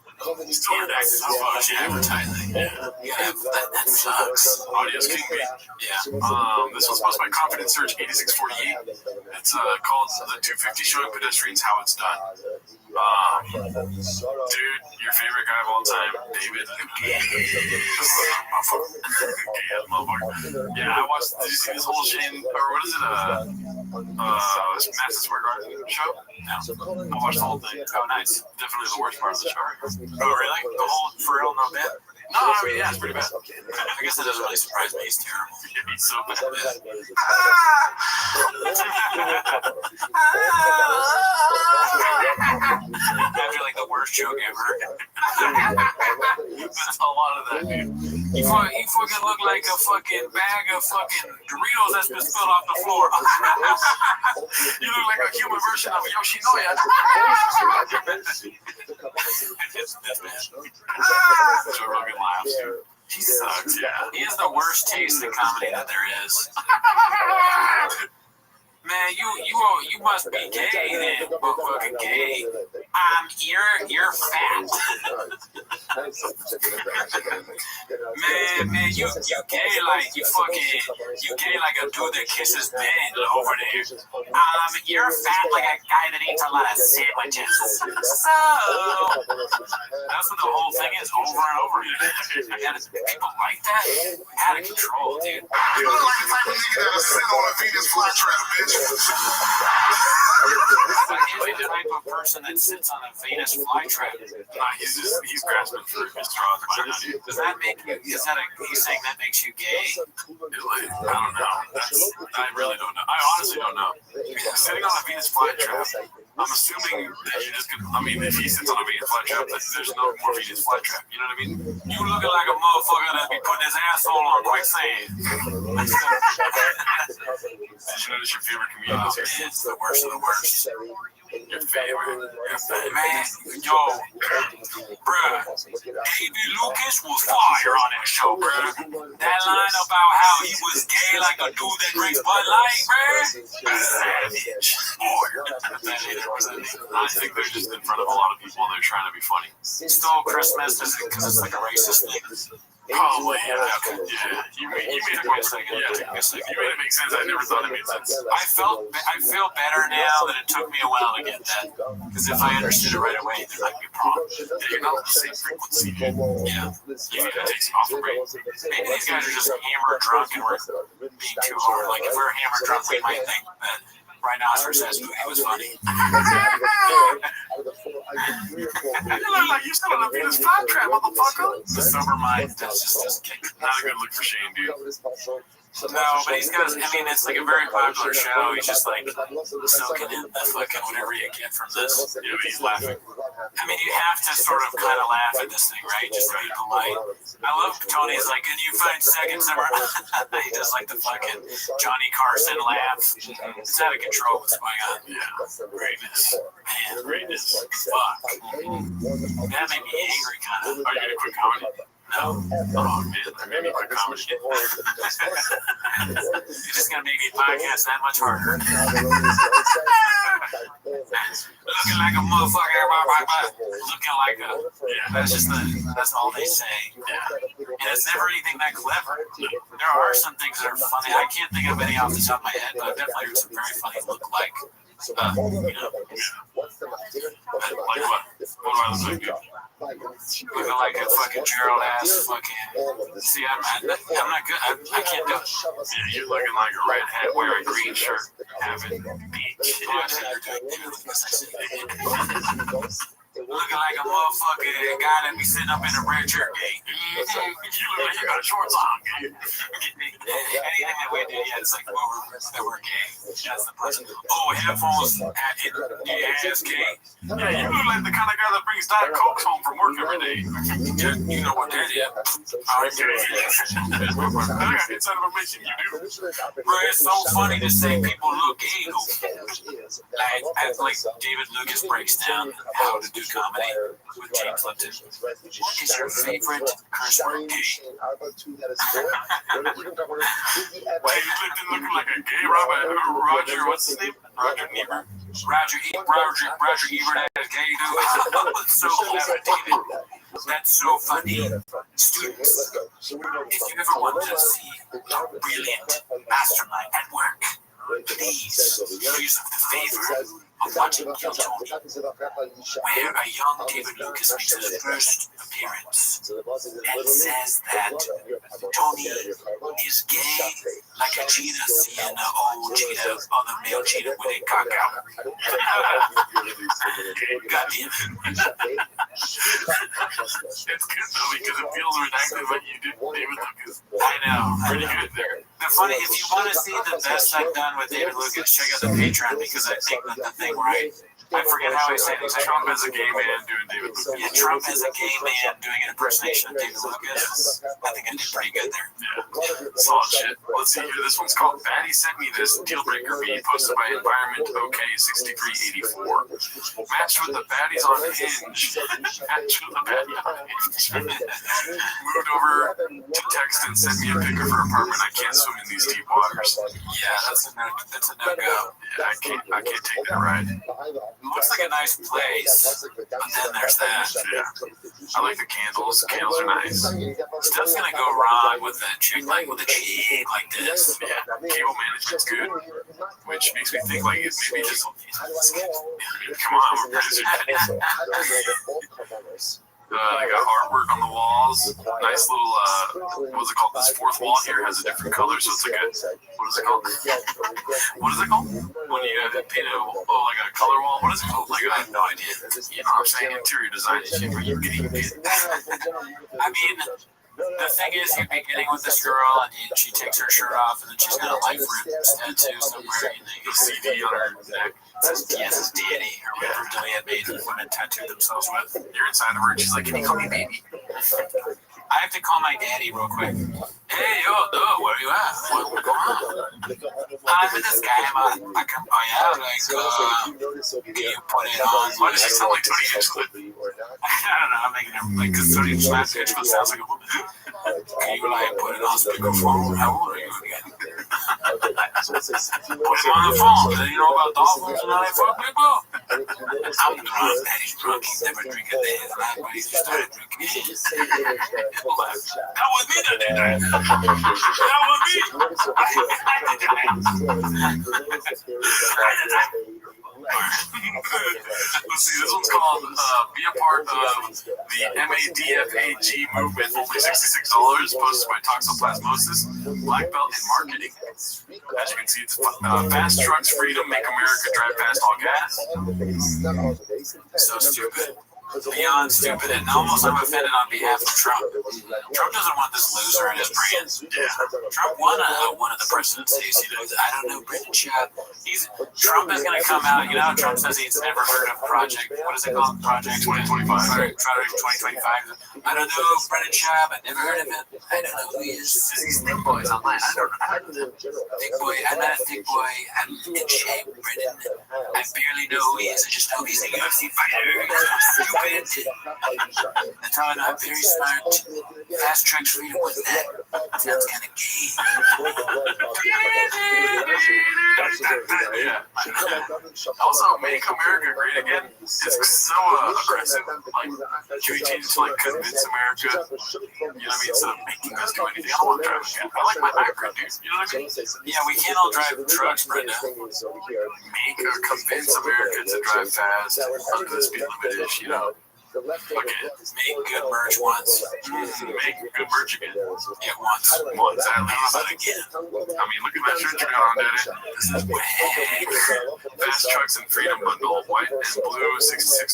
I: Still
A: That's so much advertising. Yeah, that sucks.
I: Audio's king, me.
A: Yeah.
I: This was posted by Confidence Search 8648. It's called The 250 Showing Pedestrians How It's Done. Dude, your favorite guy of all time, David. Yeah, I watched. Did you see this whole Shane, or what is it? This Madison Square Garden show?
A: No.
I: I watched the whole thing.
A: Oh, nice.
I: Definitely the worst part of the show.
A: Oh, really? The whole for real, no bad?
I: No, I mean, yeah, it's pretty bad.
A: I guess that doesn't really surprise me. He's terrible.
I: He's so bad.
A: After the worst joke ever. That's a lot of that, dude. You fucking look like a fucking bag of fucking Doritos that's been spilled off the floor. You look like a human version of Yoshinoya. That's bad.
I: Joe Rogan laughs, dude.
A: He sucks. Yeah. He has the worst taste in comedy that there is. Man, you must be gay then. Fucking gay. You're fat. man, you gay like you gay like a dude that kisses men over there. You're fat like a guy that eats a lot of sandwiches. So that's what the whole thing is, over and over again. And people like that, out of control, dude.
F: You look like the type of nigga that'll sit on a Venus flytrap, bitch.
A: He's the type of person that sits on a Venus flytrap.
I: Nah, he's grasping for his straws by now, dude.
A: Does that make you? He's saying that makes you gay?
I: I don't know. I really don't know. I honestly don't know. Sitting on a Venus flytrap, I'm assuming that you're just gonna. I mean, if he sits on a Venus flytrap, there's no more Venus flytrap. You know what I mean?
A: You looking like a motherfucker that be putting his asshole on quicksand.
I: Did you notice your favorite comedian?
A: Oh, man, it's the worst of the worst.
I: Your favorite.
A: Man, yo, bruh, David Lucas was fire on that show, bruh. That line about how he was gay like a dude that drinks Bud Light, bruh.
I: Savage. I think they're just in front of a lot of people and they're trying to be funny.
A: Stole Christmas because it's like a racist thing.
I: Probably, yeah. You made it make sense. You made it make sense. I never thought it made sense.
A: I feel better now that it took me a while to get that. Because if I understood it right away, there might be a problem.
I: Yeah, you're not on the same frequency, dude.
A: Yeah.
I: You need to take some off the break.
A: Maybe these guys are just hammered drunk and we're being too hard. Like if we're hammered drunk, we might think that Rhinoceros says it was funny.
I: You look like you're still on a Venus flytrap, motherfucker.
A: The sober mind, that's just
I: not a good look for Shane, dude.
A: No, but he's got, I mean, it's like a very popular show. He's just like soaking in the fucking whatever you get from this.
I: Yeah, but he's laughing.
A: I mean, you have to sort of kind of laugh at this thing, right? Just be polite. I love Tony's like, can you find seconds? He does like the fucking Johnny Carson laugh. It's out of control what's going on.
I: Yeah, greatness.
A: Man,
I: Greatness.
A: fuck. That made me angry, kind of.
I: Are you gonna quit comedy?
A: No.
I: Oh man, that made me quit comedy.
A: You're just gonna make me podcast that much harder. Looking like a motherfucker, looking like a.
I: Yeah,
A: That's all they say.
I: yeah.
A: And it's never anything that clever. There are some things that are funny. I can't think of any off the top of my head, but I've definitely heard some very funny look like.
I: Like what? What do I look like, dude?
A: Looking like a fucking Gerald ass fucking. See, I'm not good. I can't do it.
I: Yeah, you're looking like a redhead wearing a green shirt having beach.
A: Looking like a motherfucker guy that be sitting up in a red shirt.
I: You look like you got shorts on, dude.
A: Anything that we do, yeah, it's like we're gay. That's the person. Oh, headphones, ass gay.
I: Yeah, you look like the kind of guy that brings Diet Cokes home from work every day.
A: You know what that is.
I: Okay. Inside of a mission, you do.
A: Bro, it's so funny to say people look gay. Like David Lucas breaks down how to do comedy with James Lipton. What is your favorite curse word?
I: Why you Lipton looking like a gay Roger, what's his name? Roger Ebert.
A: Roger Ebert as gay dude. So clever, David. That's so funny. Students, if you ever want to see a brilliant mastermind at work, please use the favor of watching Kill Tony, where a young David Lucas makes his first appearance and says that Tony is gay like a cheetah seeing an old cheetah, other male cheetah with a cock out. God damn it.
I: It's good though because it feels exactly like you did David Lucas.
A: I know.
I: Pretty good there.
A: The funny, if you want to see the best I've done with David Lucas, check out the Patreon because I think that the thing where I forget how I say it.
I: Trump as a gay man doing David Lucas.
A: Yeah, Trump as a gay man doing an impersonation of David Lucas. I think I did pretty good there.
I: Yeah, solid shit. Let's see here. This one's called Batty Sent Me This Deal Breaker B, posted by Environment OK 6384. Match with the baddies on Hinge. Match with the baddie on Hinge. Moved over to text and sent me a pic of her apartment. I can't swim in these deep waters.
A: Yeah, that's a no go.
I: Yeah, I can't take that ride.
A: looks like a nice place, but then there's that.
I: Yeah. I like the candles. The candles are nice.
A: Stuff's gonna go wrong with a chick like this.
I: Yeah. Cable management's good, which makes me think like it's maybe just. Come on, we're producers. I got artwork on the walls. Nice little, what's it called? This fourth wall here has a different color, so it's like a, what is it called? What is it called? When you paint like a color wall? What is it called? Like, I have no idea. You know what I'm saying? Interior design is shit where you get it.
A: I mean, the thing is, you'd be getting with this girl, and she takes her shirt off, and then she's got a life tattoo somewhere, and they get a CD on her neck. Says, yes, it's Danny, or whatever Diane made women tattoo themselves with. You're inside of her, and she's like, can you call me baby? I have to call my daddy real quick. Hey, yo, where are you at? What's going on? I'm with this guy. You put it on.
I: Why does he sound like Tony Hinchcliffe?
A: I don't know, I'm making him like, because Tony Hinchcliffe sounds like a woman. Can you, like, put it on speakerphone? How old are you again? Put him on the phone. Do you know about dolphins and how they fuck people? I'm drunk. Daddy's drunk. He's never drinking this. But he started drinking this. That was me that did that. That was me. Let's see, this one's called Be a Part of the MADFAG Movement, only $66, posted by Toxoplasmosis, Black Belt in Marketing. As you can see, it's Fast Trucks Freedom, Make America Drive Fast All Gas. So stupid. Beyond stupid, and almost I'm offended on behalf of Trump. Trump doesn't want this loser in his brand. Yeah. Trump won one of the presidencies. You know, I don't know, Brendan Schaub. Trump is going to come out. You know, Trump says he's never heard of Project. What is it called? Project 2025. Project 2025. I don't know, Brendan Schaub. I never heard of it. I don't know who he is. These thick boys online. I don't know. Thick boy. I'm not a thick boy. I'm in shape, Brendan. I barely know who he is. I just know he's a UFC fighter. That's how I know I'm very smart. Fast Track Freedom was that. Sounds kind of gay.
I: Yeah. Also, Make America Great Again is so aggressive. Like, can we change it to like convince America? You know what I mean? Instead of making us do anything. I don't want to drive again. I like my hybrid, dude. You know what I mean?
A: Yeah, we can't all drive trucks, Brenda.
I: Make or convince America to drive fast under the speed limit is, you know.
A: Okay, make good merch once.
I: Make good merch again.
A: Yeah, once.
I: Once at least.
A: But again.
I: I mean, look at that shirt you got on, Daddy.
A: This is way.
I: Fast Trucks and Freedom Bundle, white and blue, $66.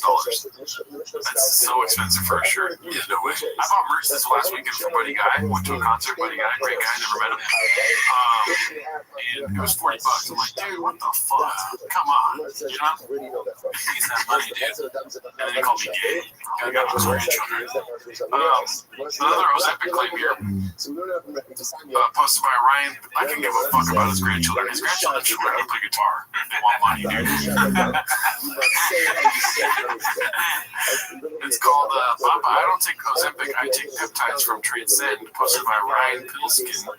I: That's so expensive for a shirt.
A: Yeah, no way.
I: I bought merch this last weekend from Buddy Guy. Went to a concert, Buddy Guy, great guy, never met him. And it was $40. I'm like, dude, what the fuck? Come on. You know?
A: He's that money, dude.
I: And then he called me gay. I got those grandchildren. Another Ozempic claim here. Posted by Ryan. I can give a fuck about his grandchildren. His grandchildren should learn how to play guitar. They want money, dude. It's called Papa. I don't take Ozempic. I take peptides from Transcend. Posted by Ryan Pilskin.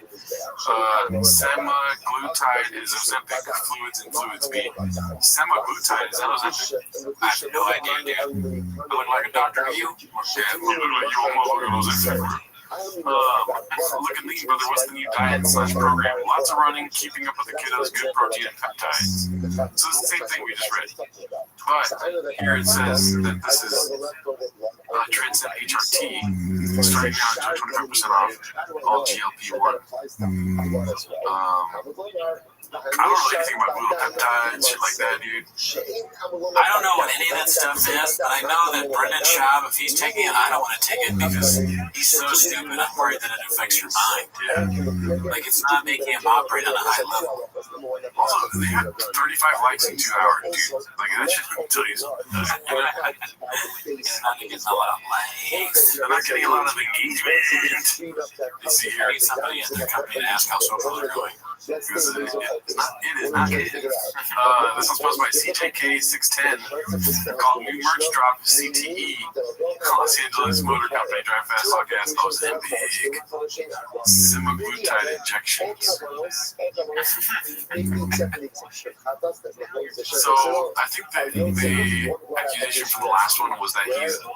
I: Semaglutide is Ozempic. Fluids and Fluids B. Semaglutide, is that Ozempic? I have no idea, dude. I look like a doctor to you? Yeah, I look like you almost look at Ozempic. Look at me, brother. What's the new diet / program? Lots of running, keeping up with the kiddos, good protein and peptides. So it's the same thing we just read. But here it says that this is Transcend HRT, starting now at 25% off all GLP-1. I don't know anything about glutapeptides, shit like that, dude.
A: I don't know what any of that stuff is, but I know that Brendan Schaub, if he's taking it, I don't want to take it because he's so stupid. I'm worried that it affects your mind, dude. Like, it's not making him operate on a high level.
I: Also, they had 35 likes in 2 hours, dude. Like, that shit will tell you something.
A: He's not getting a lot of likes.
I: They're not getting a lot of engagement. You see here.
A: I need somebody in their company to ask how social they're going.
I: Because it is not it. This one's posted by CJK610 called New Merch Drop CTE Los Angeles Motor Company Drive Fast All Gas Ozempic Semaglutide Injections. So I think that the accusation for the last one was that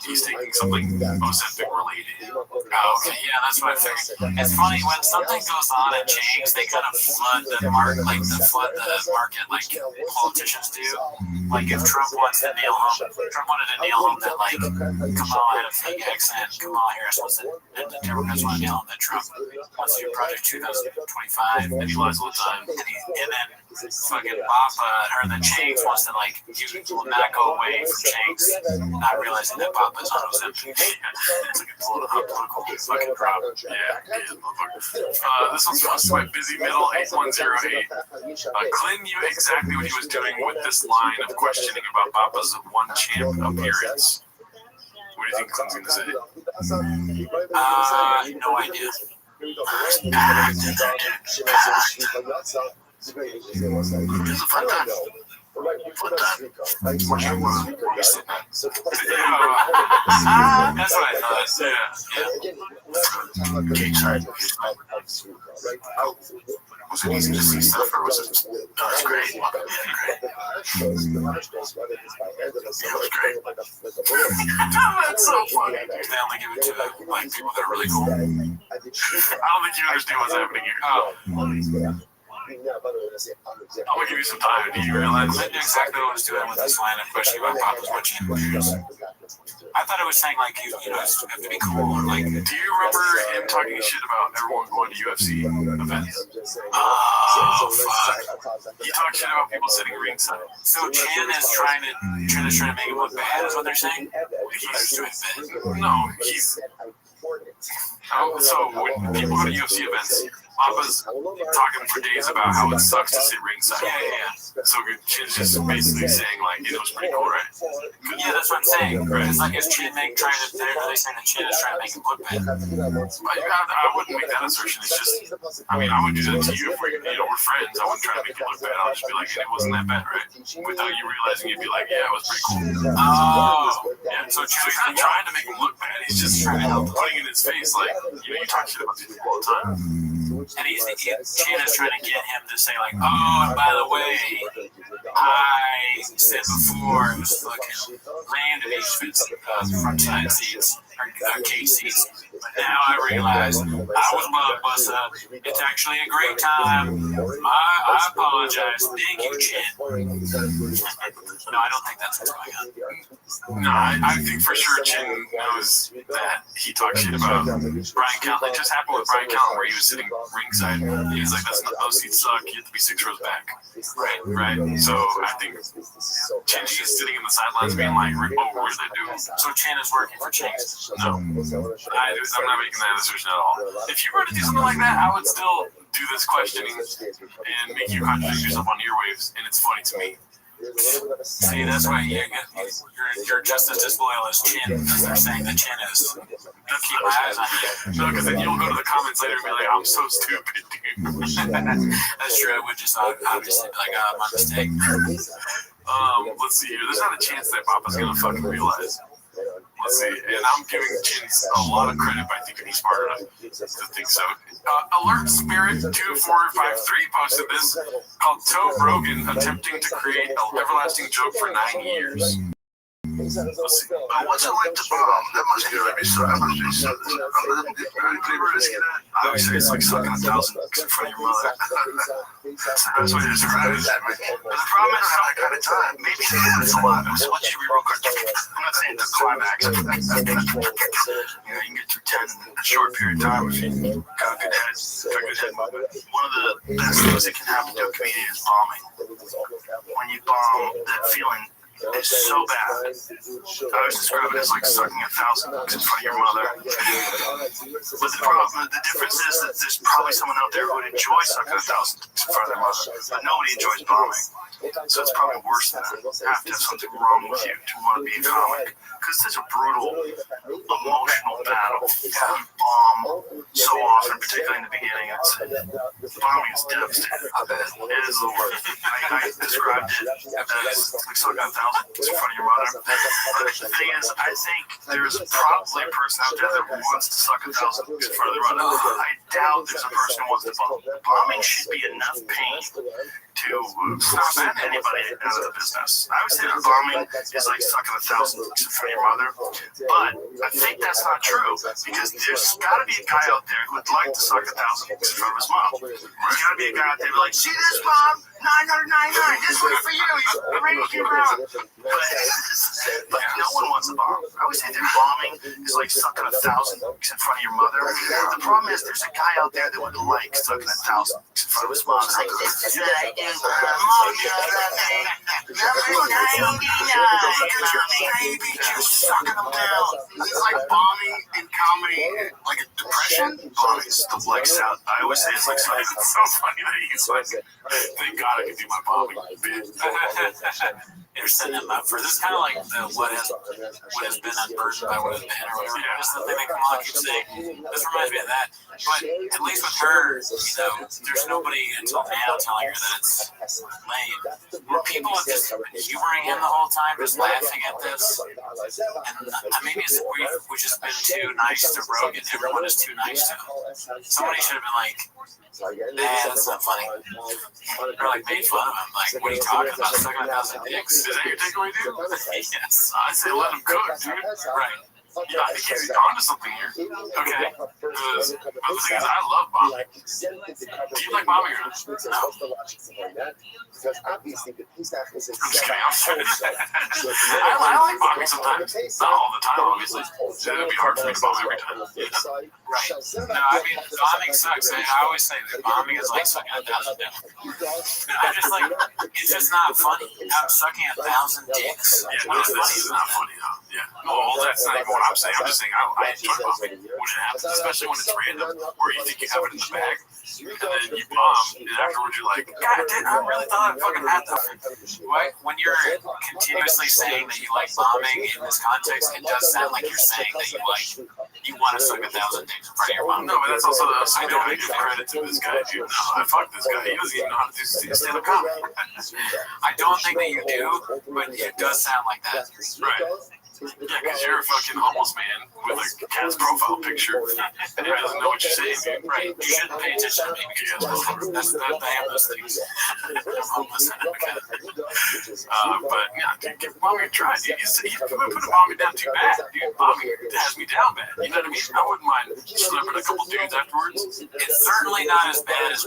I: he's taking something Ozempic related.
A: Oh, okay, yeah, that's what I figured. It's funny when something goes on in Change, they kind of flood the market, like politicians do. Like if Trump wanted to nail home that like Kamala had a fake accent, Kamala Harris wasn't, and the Democrats want to nail him that Trump wants to do Project 2025, and he lies all the time, and then fucking Bappa or the Changs wants to like will not go away from Changs, not realizing that Bappa's on Ozempic. It's like a political fucking prop. Yeah, motherfucker. This one's from Sweat Busy Middle 8108. Clint knew exactly what he was doing with this line of questioning about Bappa's one champ appearance. What do you think Clint's going to say? No idea.
J: It's a fun time.
A: That's what I thought. Yeah.
J: Okay, sorry. Was it easy to see stuff, or was it? No, it's great. Yeah, great. It was great. That's so funny.
A: They only give it to like people that are really cool.
I: I don't think you understand what's happening here. I'm gonna give you some time. Do you realize?
A: I knew exactly what I was doing with this line of questioning about Papa's what champ appears. I thought it was saying like you have to be cool or like.
I: Do you remember him talking shit about everyone going to UFC events?
A: Oh fuck!
I: He talked shit about people sitting ringside.
A: So Chan is trying to make him look bad. Is what they're saying?
I: He's doing bad. No, he's. So when people go to UFC events, Papa's talking for days about how it sucks to sit ringside.
A: Yeah.
I: So Chin's just basically saying like, it was pretty cool, right?
A: Yeah, that's what I'm saying. Right. It's like is Chin trying to saying that Chin is trying to make him look bad.
I: But I wouldn't make that assertion. It's just, I mean, I would do that to you if we're friends. I wouldn't try to make you look bad. I'll just be like, it wasn't that bad, right? Without you realizing, you'd be like, yeah, it was pretty cool.
A: Oh.
I: Yeah. So he's not trying to make him look bad. He's just trying to help putting in his face like, you talk shit about these people all the time.
A: And Chan is trying to get him to say like, oh, and by the way, I said before it was fucking lame to be front side seats or cage seats, but now I realize I would love Bussa. It's actually a great time. I apologize. Thank you, Chan. No, I don't think that's what's going on.
I: No, I think for sure Chin knows that he talked shit about Brian Callen. It just happened with Brian Callen where he was sitting ringside. He was like, those seats suck. You have to be 6 rows back. Right. So I think Chin is sitting in the sidelines being like, what did I do?
A: So Chan is working for Chase.
I: No. I'm not making that assertion at all. If you were to do something like that, I would still do this questioning and make you contradict yourself on your waves, and it's funny to me.
A: See, that's why you're just as disloyal as Chin, as they're saying that Chin is. I'll keep my eyes on you.
I: No, because then you'll go to the comments later and be like, I'm so stupid, dude.
A: That's true. I would just obviously be like, my mistake.
I: Let's see here. There's not a chance that Papa's gonna fucking realize. Let's see. And I'm giving Chin a lot of credit by thinking he's smart enough to think so. Alert Spirit 2453 posted this called Toe Rogan attempting to create an everlasting joke for 9 years.
J: What's it like to bomb? That must be really so. That must be so.
I: Obviously, it's like sucking 1,000 bucks in front of your mother.
J: That's the best way to describe it. But the problem is, I kind of time. Maybe they did this a lot. So what you real quick? I'm not saying the climax. You can get through 10 in a short period of time if you got a good head. One of the best things that can happen to a comedian is bombing. When you bomb, that feeling is so bad. I always describe it as like sucking 1,000 bucks in front of your mother. But the difference is that there's probably someone out there who would enjoy sucking 1,000 bucks in front of their mother, but nobody enjoys bombing.
H: So it's probably worse than that. You have to have something wrong with you to want to be a comic. Because it's such a brutal, emotional battle. Yeah. So often, particularly in the beginning, bombing is devastating. It is the worst. I described it as like sucking 1,000 in front of your mother. But the thing is, I think there's probably a person out there that wants to suck 1,000 in front of their mother. I doubt there's a person who wants to bomb. Bombing should be enough pain to send anybody out of the business. I would say that bombing is like sucking 1,000 in front of your mother, but I think that's not true because there's got to be a guy out there who would like to suck 1,000 in front of his mom. There's got to be a guy out there who's like, see this, mom? 999. This one's for you. You're ready to get around. But no one wants a bomb. I always say that bombing is like sucking 1,000 in front of your mother. The problem is there's a guy out there that would like sucking 1,000 in front of his mom. It's like, this is what I do. Mom, you sucking them down. It's like bombing in comedy, like a depression. Bombing's the flex out. I always say it's like something that's so funny that he's like, thank God I can do my bombing bit.
A: You're setting them up for this. Is kind of like the what has been unburdened by what has been, or whatever. Yeah. Just the thing that Kamala keeps saying. This reminds me of that. But at least with her, there's nobody until now telling her that it's lame. Were people just humoring him the whole time, just laughing at this? And maybe we've just been too nice to Rogan. Everyone is too nice to him. Somebody should have been like, nah, that's not funny. Or like made fun of him. Like, what are you talking about? Sucking 1,000 dicks?
H: Is that your takeaway, dude?
A: Yes.
H: I say let him cook, dude.
A: Right.
H: Yeah, I think he's onto something here. Okay. But the thing is, I love bombing. Do you like bombing or not? No. I'm just kidding. I like bombing sometimes. Not all the time, obviously. It'd be hard for me to bomb every time.
A: Right. No, I mean, bombing sucks. I always say that bombing is like sucking 1,000 dicks. I just like, it's just not funny. I'm sucking 1,000 dicks.
H: Yeah, no, this is not funny, though. Yeah. Well, that's not even what I'm saying. I'm just saying I enjoy bombing when it happens, especially when it's random, where you think you have it in the bag, and then you bomb, and afterwards you're like, God damn, I really thought I fucking had that.
A: When you're continuously saying that you like bombing in this context, it does sound like you're saying that you want to suck 1,000 dicks in front of your mom.
H: No, but that's also the I don't give credit to this guy, dude. No, I fuck this guy. He doesn't even know how to do stand-up comedy.
A: I don't think that you do, but it does sound like that.
H: Right. Yeah, because you're a fucking homeless man with a cat's profile picture, and he doesn't know what you're saying, dude.
A: Right. You shouldn't pay attention to me because I am those things. I'm homeless and I'm a cat.
H: But yeah, give mommy a try, dude. You put a mommy down too bad, dude. Mommy has me down bad. You know what I mean? I wouldn't mind slipping a couple dudes afterwards.
A: It's certainly not as bad as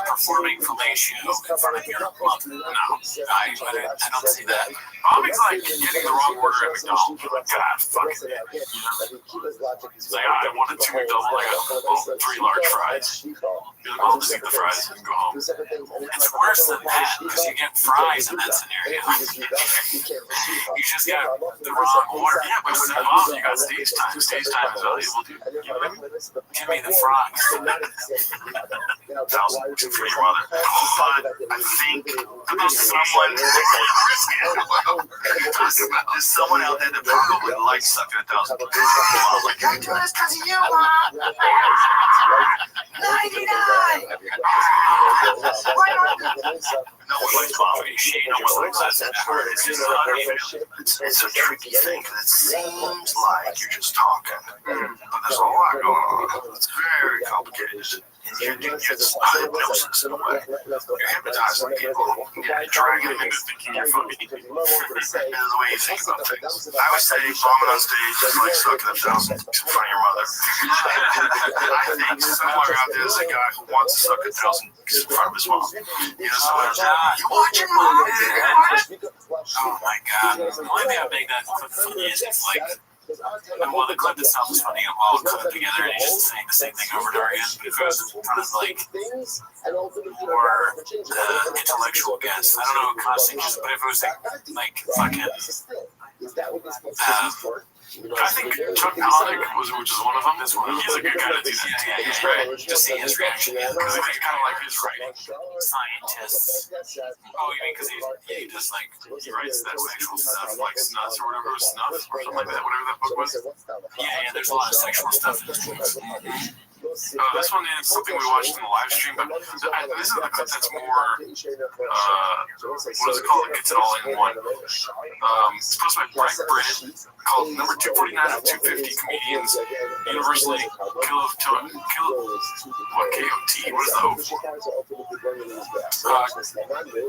A: performing fellatio in front of your mom.
H: No,
A: I don't see that.
H: mommy's like getting the wrong order at McDonald's. You're like, God, fuck it. You know? It's like, I wanted 2 McDouble, I got 3 large fries. You're like, I'll just eat the fries and go home.
A: It's worse than that because you get fries in that scenario. You just got the wrong order.
H: Yeah, but with that mom, you got stage time. Stage time is valuable, dude. You know what I mean?
A: Give me the fries.
H: 1,000 for your mother. But I think there's someone there's someone out there that probably likes sucking 1,000. Like, I do this because of you, Mom. 99. No one likes bombing. No one likes that. It's just unfair. It's a tricky thing because it seems like you're just talking, but there's a lot going on. It's very complicated. You're hypnosis in a way. You're hypnotizing people. You're dragging them into thinking you're funny. This is the way you think about things. I would say bombing on stage is like sucking 1,000 in front of your mother. I think somewhere out there is a guy who wants to suck 1,000 in front of his mom. You know, someone you watching mom?
A: Oh my God. The only thing I make that funny is it's like, well, the clip itself is funny. All clipped together and he's just saying the same thing over and over again. But it goes in front of like more intellectual guests. I don't know who Constant is, but if it was like fucking
I: I think Chuck Palahniuk which is one of them. He's a good guy to do that.
A: Yeah.
I: Right?
A: To see his reaction.
I: Because I kind of like his writing.
A: Scientists.
I: Oh, you mean because he just like he writes that sexual stuff like Snuff or whatever, Snuff or something like that, whatever that book was.
A: Yeah, there's a lot of sexual stuff in this one.
I: This one is something we watched in the live stream, but this is the clip that's more, what is it called? It gets it all in one. It's posted by Brett Britt, called number 249 of 250 comedians universally kill Tony. What, KOT? What is the O for?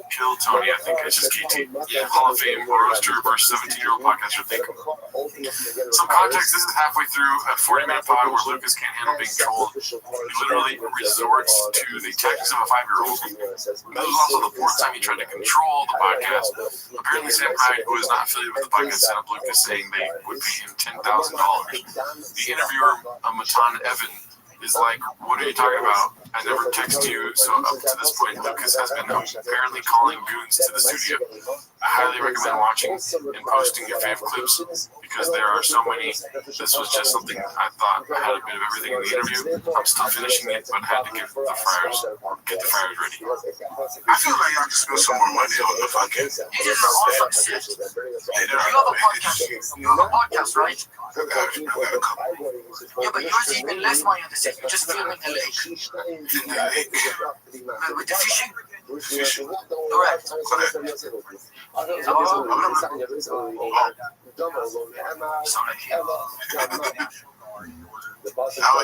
I: Kill Tony, I think it's just KT. Yeah, Hall of Fame roaster versus 17-year-old podcaster. Some context, this is halfway through a 40-minute pod where Lucas can't handle being trolled. He literally resorts to the tactics of a 5-year-old. This was also the fourth time he tried to control the podcast. Apparently, Sam Hyde, who is not affiliated with the podcast, sent up Lucas saying they would pay him $10,000. The interviewer, Matan Evan, is like, what are you talking about? I never text you. So up to this point, Lucas has been apparently calling goons to the studio. I highly recommend watching and posting your fave clips because there are so many. This was just something I thought I had a bit of everything in the interview. I'm still finishing it, but had to get the fryers ready.
F: I feel like y'all can spend some more money on the fucking.
H: He did an awesome set. You have a podcast, right? Yeah, but yours is even less money on the set. You just film in the lake. With the fishing? Correct.
F: Oh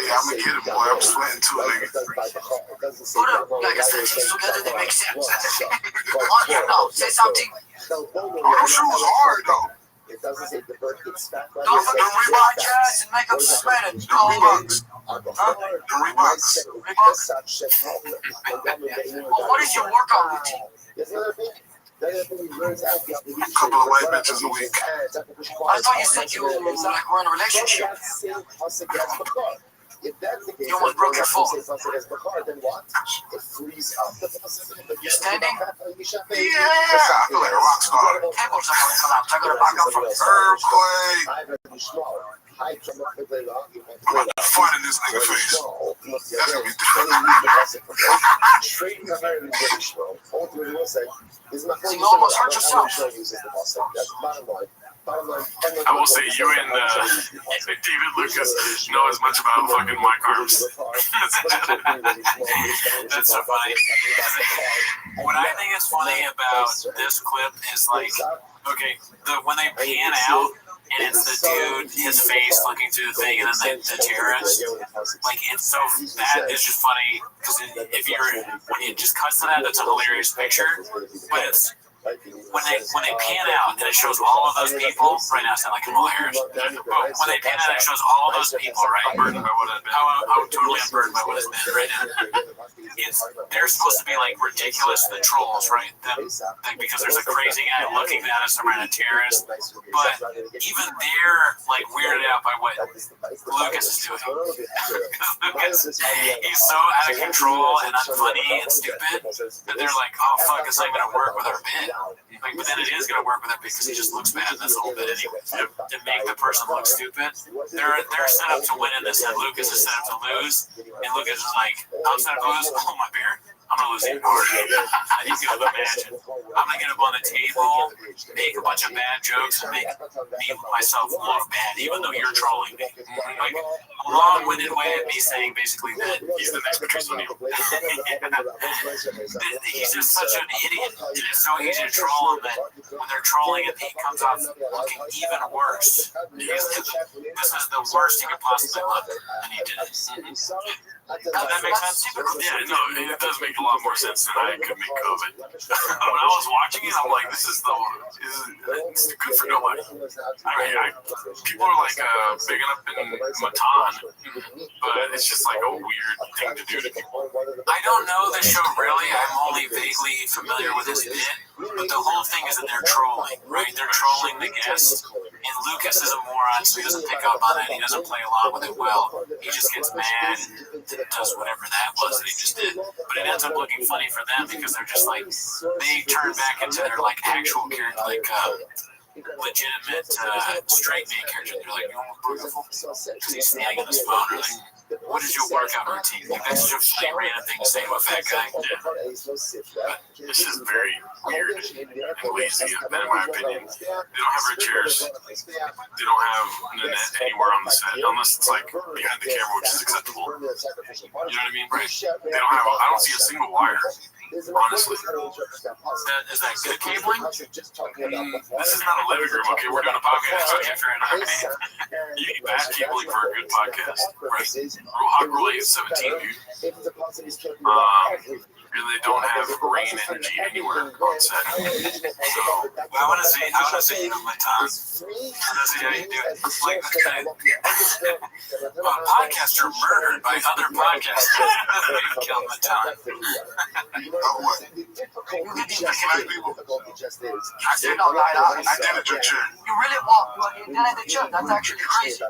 F: yeah, I'm gonna get it, boy. I'm sweating too, nigga.
H: Put up, like I said, things together, they make sense. On here now, say something.
F: Oh, those shoes hard though.
H: Don't forget to rebuy jazz and make them sweat it. $12. Huh?
F: The Reeboks.
H: Well, what is your workout routine?
F: A couple of white bitches a week.
H: I thought you said you were in a relationship. You almost broke your phone. You standing?
F: Yeah, I feel like a rock star.
H: Tables are going to collapse. I got to back up from
F: Earthquake. I'm about to fart in this nigga face. That's gonna be
H: so you almost hurt yourself.
I: I will say you and David Lucas know as much about fucking my carbs.
A: That's so funny. What I think is funny about this clip is like, okay, when they pan out and it's the dude, his face looking through the thing, and then the terrorist, like it's so that is just funny because when it just cuts to that, that's a hilarious picture, but it's. When they pan out and it shows all of those people, right now it's not like Kamala Harris, but when they pan out it shows all of those people, right? Burdened by what has been. How totally unburdened by what has been right now. They're supposed to be like ridiculous, the trolls, right? Because there's a crazy guy looking at us around a terrorist, but even they're like weirded out by what Lucas is doing. Lucas, he's so out of control and unfunny and stupid that they're like, oh fuck, it's not even gonna work with our bit. Like, but then it is going to work with it because he just looks bad. That's the whole bit anyway. To make the person look stupid, they're set up to win in this, and Lucas is set up to lose. And Lucas is like, I'm set up to lose. Oh my beard, I'm gonna lose even harder. You can imagine. I'm gonna get up on the table, make a bunch of bad jokes, and make me myself look bad, even though you're trolling me. Like a long-winded way of me saying basically that he's the next Patrice O'Neal. He's just such an idiot. It's so easy to troll him that when they're trolling him, he comes off looking even worse. This is the worst he could possibly look, and he did it. That makes sense?
I: Yeah, no, it does make a lot more sense than I could make of it. When I was watching it, I'm like, this is it's good for nobody. I mean, people are like bigging up in Matan, but it's just like a weird thing to do to people.
A: I don't know the show really. I'm only vaguely familiar with his bit, but the whole thing is that they're trolling, right? They're trolling the guests. And Lucas is a moron, so he doesn't pick up on it. He doesn't play along with it well. He just gets mad and does whatever that was that he just did. But it ends up looking funny for them because they're just like, they turn back into their like actual character, like legitimate straight man character. They're like, "Oh, beautiful," because he's standing on his phone. Or like, what is your workout routine? Like, that's just a funny random thing to say to a fat guy. Yeah. But this is very weird and lazy, in my opinion. They don't have red chairs. They don't have the net anywhere on the set, unless it's like behind the camera, which is acceptable. You know what I mean? Right. They don't have. I don't see a single wire. Honestly, is that good cabling? This is not a living room. Okay, we're doing a podcast right now. You need bad cabling for a good podcast. Right. Rule 817, dude. And they don't have rain energy anywhere on set. So,
G: I want to say, you know, my time. I want to say how you do it. Like, podcasts are murdered by other podcasts. Kill my time.
H: I did not lie. I did a good shirt. You really want? You did a joke. That's actually crazy.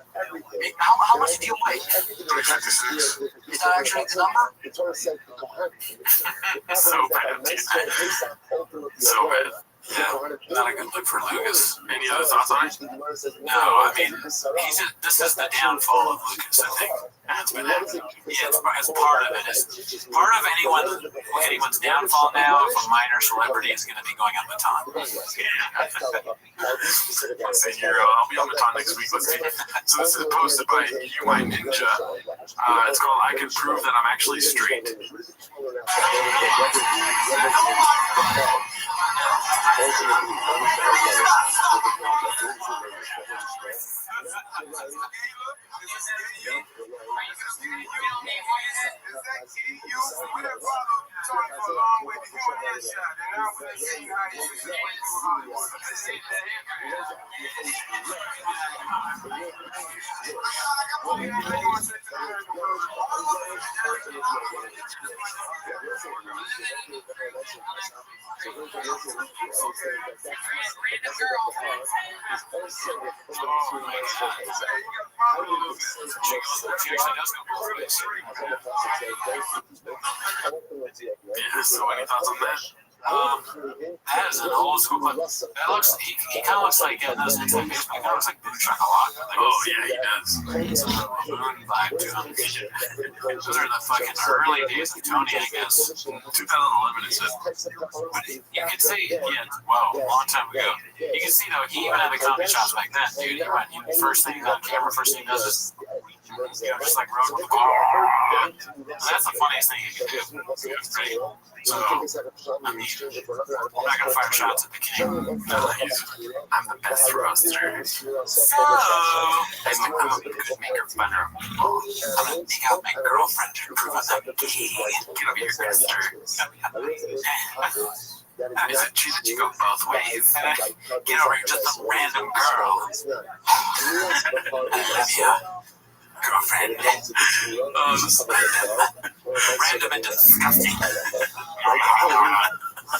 H: How much do you weigh?
I: 356.
H: Is that actually the number?
A: so bad, dude. So bad. Yeah, not a good look for Lucas. Any other thoughts on it? No, I mean, this is the downfall of Lucas, I think. That's been happening. Yeah, it's part of it. It's part of anyone's downfall now. If a minor celebrity is going to be going on Baton. Let's see here. I'll be on Baton next week. Let's see. So this is posted by You My Ninja. It's called "I Can Prove That I'm Actually Straight." Yeah, so any thoughts on that? That is an old school clip. That looks, he kind of looks like, those next like Facebook, he kind of looks like Boone Shakalaka. Like, oh yeah, he does. It's a Boone vibe to him. Those are the fucking early days of Tony, I guess. 2011 it said. But you can see, wow, a long time ago. You can see though, he even had the comedy shots back then, dude. He went, first thing on camera, first thing he does is, just like road with the that's the funniest thing you can do. Right? So, I mean, I'm not gonna fire shots at the king. I'm the best thruster. So, I'm a good maker of better people. I'm gonna take out my girlfriend to prove I'm not gay. Get over here, Esther. Is it true that you go both ways? Get over here, just a random girl. I love you. Girlfriend. Random and disgusting.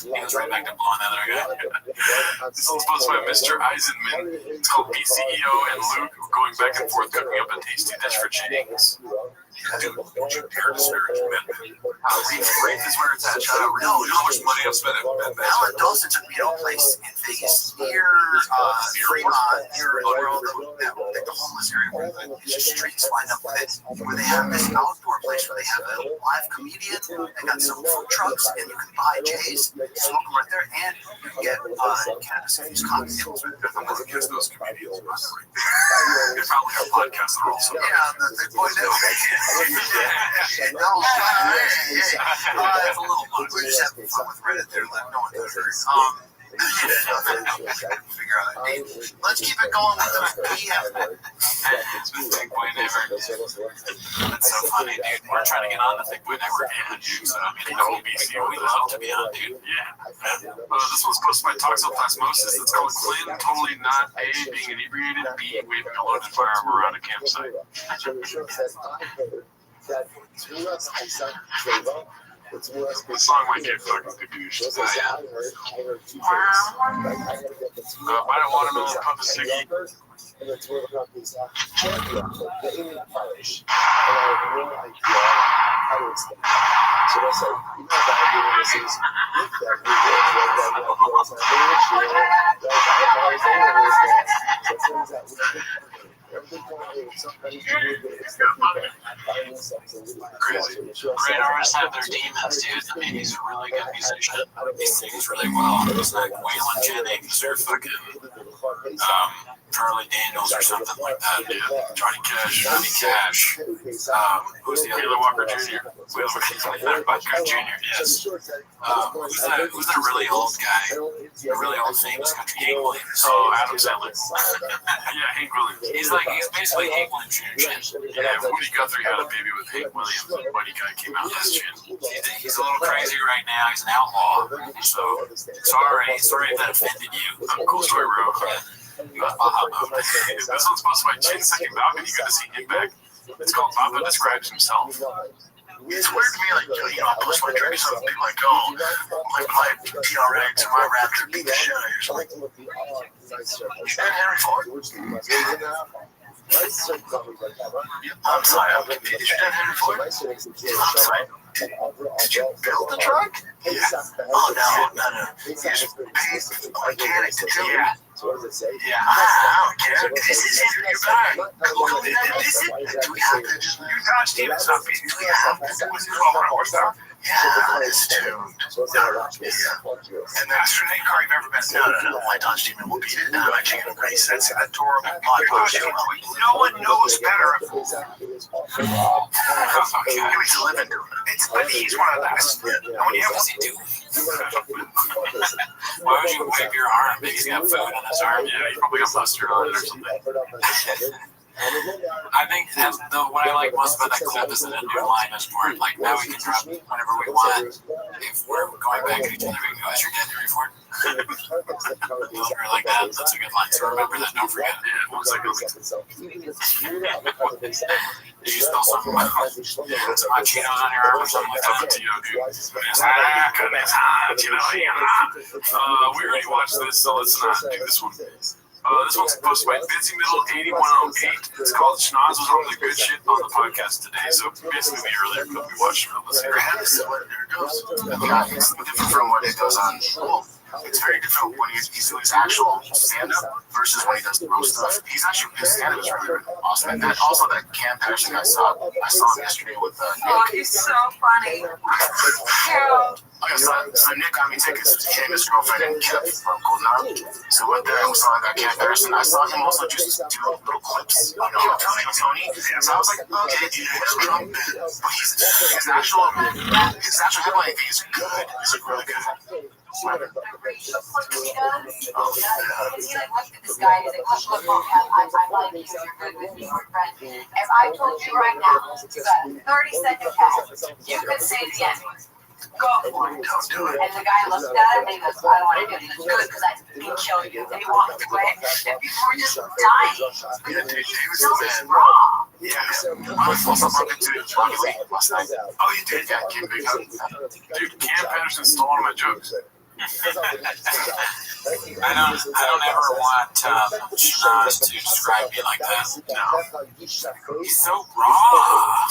A: He goes right back to blowing the other guy. This is supposed by Mr. Eisenman. It's called BCEO and Luke going back and forth cooking up a tasty dish for Jennings. Dude, you dare discourage men. Reef is where it's at. Shout out Reef. You know how much money I've spent at Ben
H: Alan Dawson's a meal place in Vegas near Fremont, near the homeless area where it's just streets lined up with it, where they have this outdoor place where they have a live comedian. They got some food trucks, and you can buy J's, smoke them right there, and you can get cannabis-infused cocktails right there. I'm going to use those comedians, by the way. They probably have podcasts that are also. Yeah, they point out. It's a little fun. We're just having fun with Reddit there, like no one does this. Figure out a name. Let's keep it going with the PM.
A: It's been Thick Boy Network. That's so funny, dude. We're trying to get on the Thick Boy Network, dude. So, I mean, we love to be on, dude. Yeah. This one's posted by Toxoplasmosis. It's called Clinton totally not A, being inebriated, B, waving a loaded firearm around a campsite. The song might get fucking confused. Bite a watermelon, puff a ciggy.
E: And it's where the company's champion, the Indian Parish. And I have no idea how to explain it. So I said, you know what I'm doing this is, with that, we did,
G: artists have their demons, dude. I mean, he's a really good musician. He sings really well. It's like Waylon Jennings or fucking Charlie Daniels or something like that, dude. Johnny Cash. Who's the other?
I: Wheeler Walker Jr.
G: Wheeler Walker Jr. Yes. Who's that really old guy? A really old famous country. Hank Williams.
I: Oh, Adam Sandler. Yeah, Hank Williams.
G: He's basically Hank Williams Jr.
I: Yeah, Woody Guthrie had a baby with Hank Williams, and Buddy Guy came out last year.
G: He's a little crazy right now. He's an outlaw. So sorry if that offended you.
I: Cool story, bro. This one's supposed to be my chin second balcony. You got to see him back. It's called Papa Describes Himself.
J: It's weird to me, like, I post my drinks and people like, oh, my TRX or my Raptor beat the shit out of yourself. And Henry Ford. I'm sorry, I'm confused. Did you done Henry Ford? I'm sorry. Did you build the truck? Yeah. Oh, no. You just paid a mechanic to do it. Yeah. I don't care. This is in your bag. Do we have to just use Todd Stevens stuff? Do we have to do this 12 stuff? Yeah, it's tuned. And the astronautic car you've ever been to? No. My Todd Stevens will beat it. I'm actually going to race. That's adorable. No one knows better. Okay. He's a living doing it. He's one of the best. And when you have to see two.
G: Why would you wipe your arm? Maybe he's got food on his arm.
I: Yeah, you probably got mustard on it or something.
G: I think what I like most about that clip is that a new line is more like now we can drop whenever we want. If we're going back to each other, we can go, is your dad Henry Ford? Like that. That's a good line. So remember that. Don't forget.
I: Yeah, 1 second.
G: Did you spell something like some hot Cheetos on your arm or something like that?
I: We already watched this, so let's not do this one. This one's posted by Busy Middle 8108. It's called Schnoz was on the good shit on the podcast today. So basically the earlier clip we watched from this here.
J: It's different from what it goes on. Well, it's very different when he's doing his actual stand-up versus when he does the roast stuff. His stand-up is really, really awesome. And then also that Cam Patterson I saw him yesterday with Nick.
B: Oh, he's so funny.
J: So Nick got me tickets to him, his girlfriend, and Kev from Golden Arm. So went there and we saw that Cam Patterson. I saw him also just do little clips. Tony. So I was like, okay, he's a Trump bit. But his actual headline thing is good. It's like really good.
B: He does. He like looked at this guy and he's like, look, I like you, you're good with me, we're friends. If I told you right now, you got 30-second pass, you could say the end. Go for it.
J: Don't do it.
B: And the guy looked at him and he goes, I don't want to do this. Good, because I can kill you. And he walked away. And people were just dying.
J: Yeah, dude, he was
B: so
J: bad.
B: raw.
J: Yeah, I was also broken to Johnny Lee last night. Oh, you did? Yeah, Kim Big Hug.
I: Dude, Cam Patterson stole one of my jokes.
G: I don't ever want Schnoz to describe me like that. No. He's so raw.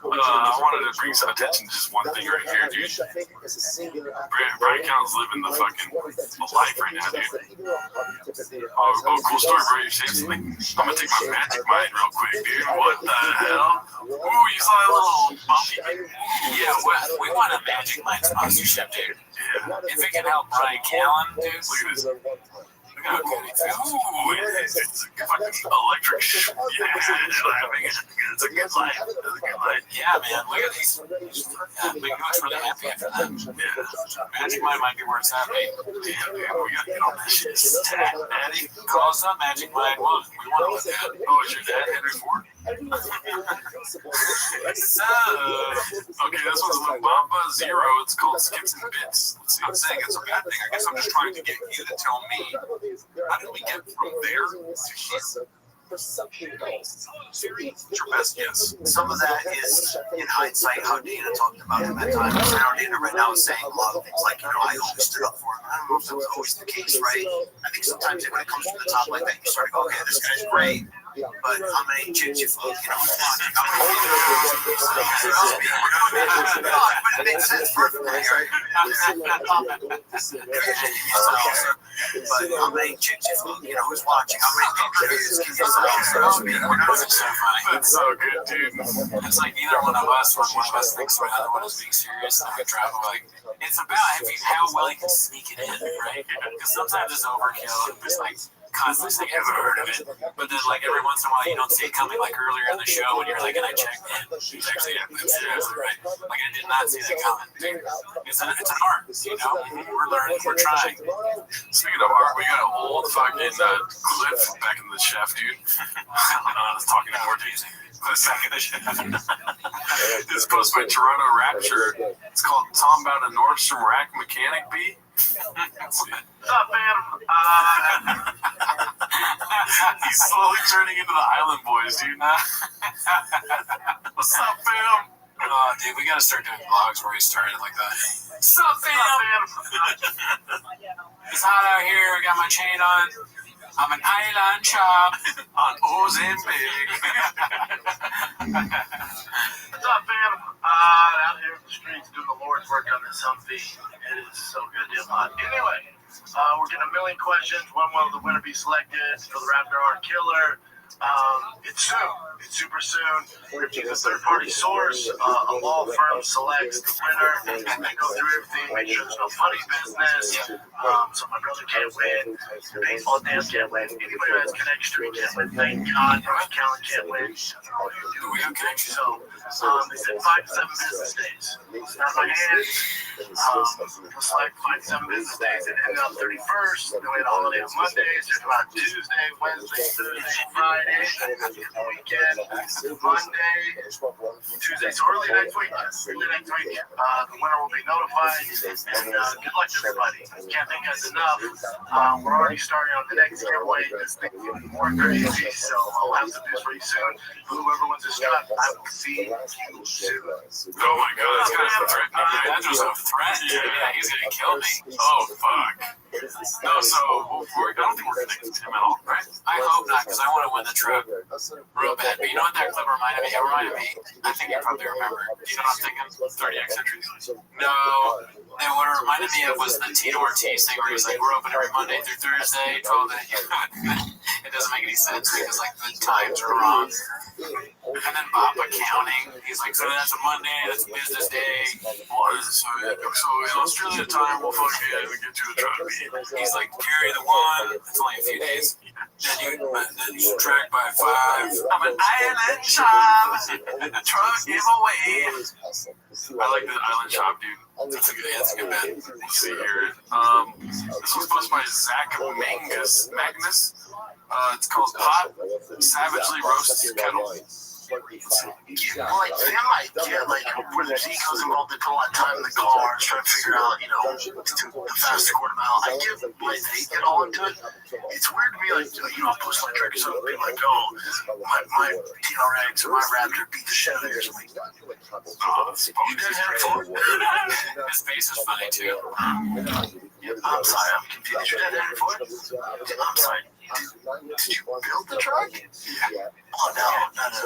I: I wanted to bring some attention to just one thing right here, dude. Brian Callum's living the fucking life right now, dude. Oh, cool story, bro. You're saying something? I'm gonna take my magic mind real quick, dude. What the hell? Ooh, you saw that little bumpy thing?
G: Yeah, we want a Magic Mind sponsorship, dude.
I: Yeah.
G: If it can help Brian Callen, dude.
I: Look at this. Look how cool he feels. Ooh, it's a fucking electric it's a good light. It's a good light.
G: Yeah, man. Look at these. Big Goat's really happy after that.
I: Yeah.
G: Magic Mind might be where it's at, mate.
I: Damn, dude, we gotta get on this shit.
G: Daddy, call us up, Magic Mind. We want to look at it.
I: Oh, is your dad Henry Ford? Okay, this one's with Bamba Zero. It's called Skips and Bits. Let's see, I'm saying it's a bad thing. I guess I'm just trying to get you to tell me, how did we get from there to here? What's your best guess?
E: Some of that is, in hindsight, how Dana talked about him at times. I know Dana right now is saying a lot of things like, I always stood up for him. I don't know if that was always the case, right? I think sometimes when it comes from the top like that, you start to go, okay, this guy's great.
F: But how many chicks you fuck? You know, it's watching. How many but it makes sense perfectly, right? But how many chicks you fuck? You know, who's watching? How many pictures can you
I: That's so good, dude.
A: It's like neither one of us, when one of us thinks the other one is being serious, like a travel, like, it's about how well you can sneak it in, right? Because sometimes it's overkill, and it's like, constantly saying, I've ever heard of it. But then, like, every once in a while, you don't see it coming, like, earlier in the show, and you're like, and I checked in. He's actually, that's seriously right. Like, I did not see that coming. It's an art, you know? We're learning, we're trying.
I: Speaking of art, we got an old fucking clip back in the chef, dude. I was talking to more teasing. Back in the chef. This post by Toronto Rapture. It's called Tom About a Nordstrom Rack Mechanic Bee. What's up, man? He's slowly turning into the Island Boys, dude. What's up, fam?
A: Dude, we gotta start doing vlogs where we started like that. What's up, fam? It's hot out here. I got my chain on. I'm an island chop
I: On Ozempic.
J: What's up, fam? Out here in the streets doing the Lord's work on this Humvee. It is so good, dude. Anyway, we're getting a million questions. When will the winner be selected for the Raptor Art Killer? It's soon. It's super soon. We're using a third-party source. A law firm selects the winner. They go through everything, make sure there's no funny business. So my brother can't win. Baseball Dan can't win. Anybody who has connection to me can't win. Thank God, Brian Callen can't win. We have connection. So they said 5 to 7 business days. It's not my hands. We'll select 5 to 7 business days. It ended up 31st. Then we had a holiday on Mondays. There's about Tuesday, Wednesday, Thursday, Friday, weekend, Monday, Tuesday. So early next week. The winner will be notified. And good luck to everybody. Can't thank you guys enough. We're already starting on the next giveaway. This thing will be more crazy. So I'll have some news for you soon. Whoever wins this shot, I will see you soon.
I: Oh my god, that's kind of threatening.
A: That was a threat. Yeah, he's gonna kill me.
I: Oh, fuck. No, so, I don't think we're connected to him at all, right?
A: I hope not, because I want to win the truck real bad. But you know what that clip reminded me? It reminded me. I think you probably remember. Do you know what I'm thinking?
I: 30X entries.
A: No. And what it reminded me of was the Tito Ortiz thing where he's like, we're open every Monday through Thursday, 12 to It doesn't make any sense because, like, the times are wrong. And then Bob Accounting, he's like, so that's a Monday, that's a business day.
I: So in Australia time, we'll fuck you and get you a truck.
A: He's like, carry the one, it's only a few days. Then you subtract by 5. I'm an island chop. Truck giveaway.
I: I like the Island Shop, dude. That's a good bet. Let's see here. This was posted by Zach Magnus. It's called Hot Savagely Roasted Kettle.
J: Like, they might get, like, where there's egos involved, they put a lot of time in the cars, trying to figure out, you know, the fastest quarter mile. I get why they get all into it. It's weird to me, like, you know, I'll post my track or something, be like, oh, my TRX or my Raptor beat the shit out of yours. I'm like, you did have fun.
A: His face is funny, too.
J: I'm sorry, I'm confused. You did have fun? I'm sorry. Did you build the truck? Yeah. Oh, no.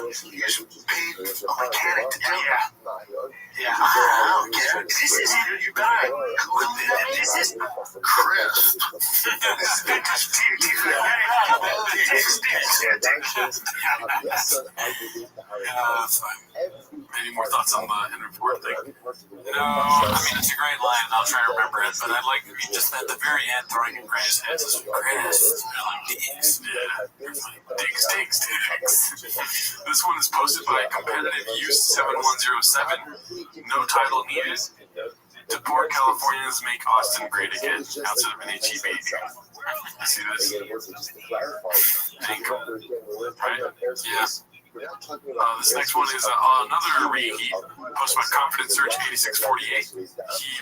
J: You just paid a mechanic to do it. Yeah. I don't get it. This is it. You got it. This is crisp. This is
I: Any more thoughts on the Henry Ford thing?
A: No, I mean, it's a great line, and I'll try to remember it, but I'd like you just at the very end throwing in greatest hits. It's greatest. Dicks.
I: Yeah. Dicks. This one is posted by Competitive Use 7107. No title needed. Deport Californians make Austin great again outside of an HEB. You see this? Right? Yeah. This next one is another reheat posted by Confidence Search 8648. He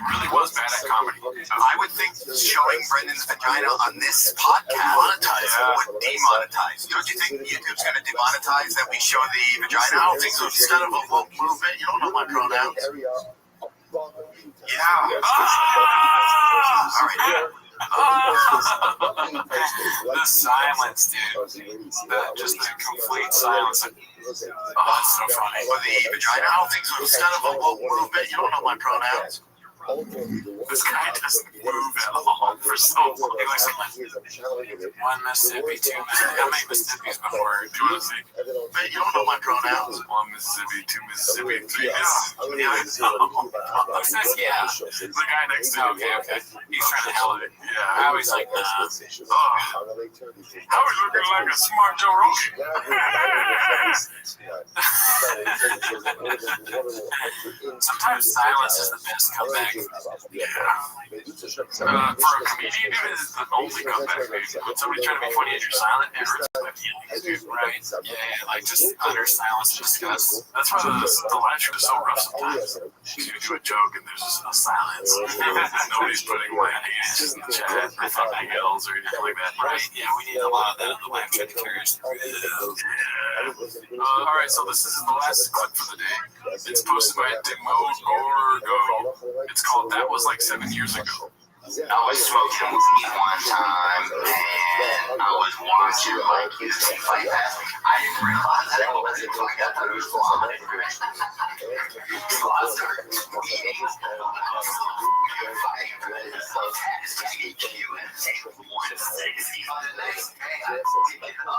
I: really was bad at comedy.
F: I would think showing Brendan's vagina on this podcast would demonetize. Don't you think YouTube's going to demonetize that we show the vagina? I don't think so. It's kind of a woke movement. You don't know my pronouns. Yeah. All right.
A: The silence, dude. Just the complete silence. Oh, that's so funny.
H: Or the vagina. I don't think so. It's kind of a woke movement. You don't know my pronouns.
A: This guy doesn't move at all for so long. He looks like one Mississippi, two Mississippi. How many Mississippis before? Do you want to see?
H: Man, you don't know my pronouns.
A: One Mississippi, two Mississippi, three.
H: Yeah.
A: Yeah, I know. Looks like, yeah. The guy next to okay. He's trying to help it. Yeah. I was like, nah. Oh, how are we looking like a smart Joe Rogan? Sometimes silence is the best comeback. Yeah. For a comedian, dude, it's the only comeback. When somebody trying to be funny and you're silent, everyone's like, yeah, dude, right? Yeah, like just utter silence to discuss. That's why the live stream is so rough sometimes. You do a joke and there's just a silence. Nobody's putting hands in the chat or thumbing hills or anything like that. Right? Yeah, we need a lot of that on the live chat to carry us through. Yeah. Alright, so this is the last clip for the day. It's posted by Demo Gorgo. It's called That Was Like 7 Years Ago.
K: I was smoking weed one time, and I was watching like music like that. I didn't realize that it wasn't like I thought it was blonde. So I started eating.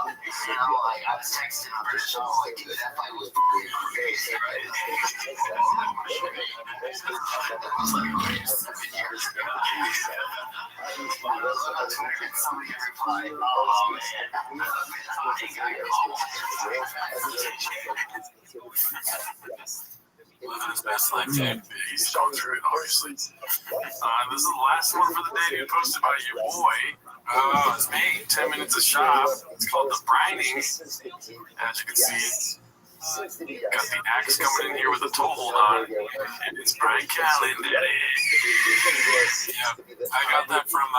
K: I was texting British, I was like, dude, that fight was crazy, right? That was like 7 years ago. Somebody replied, oh man,
A: living his best life, dude. He's going through it, obviously. This is the last one for the day, dude, posted by your boy. Oh, it's me. 10 minutes of shop. It's called The Brining. As you can see, got the axe coming in here with a toe hold on. And it's Brian Callen, daddy. Yeah, I got that from,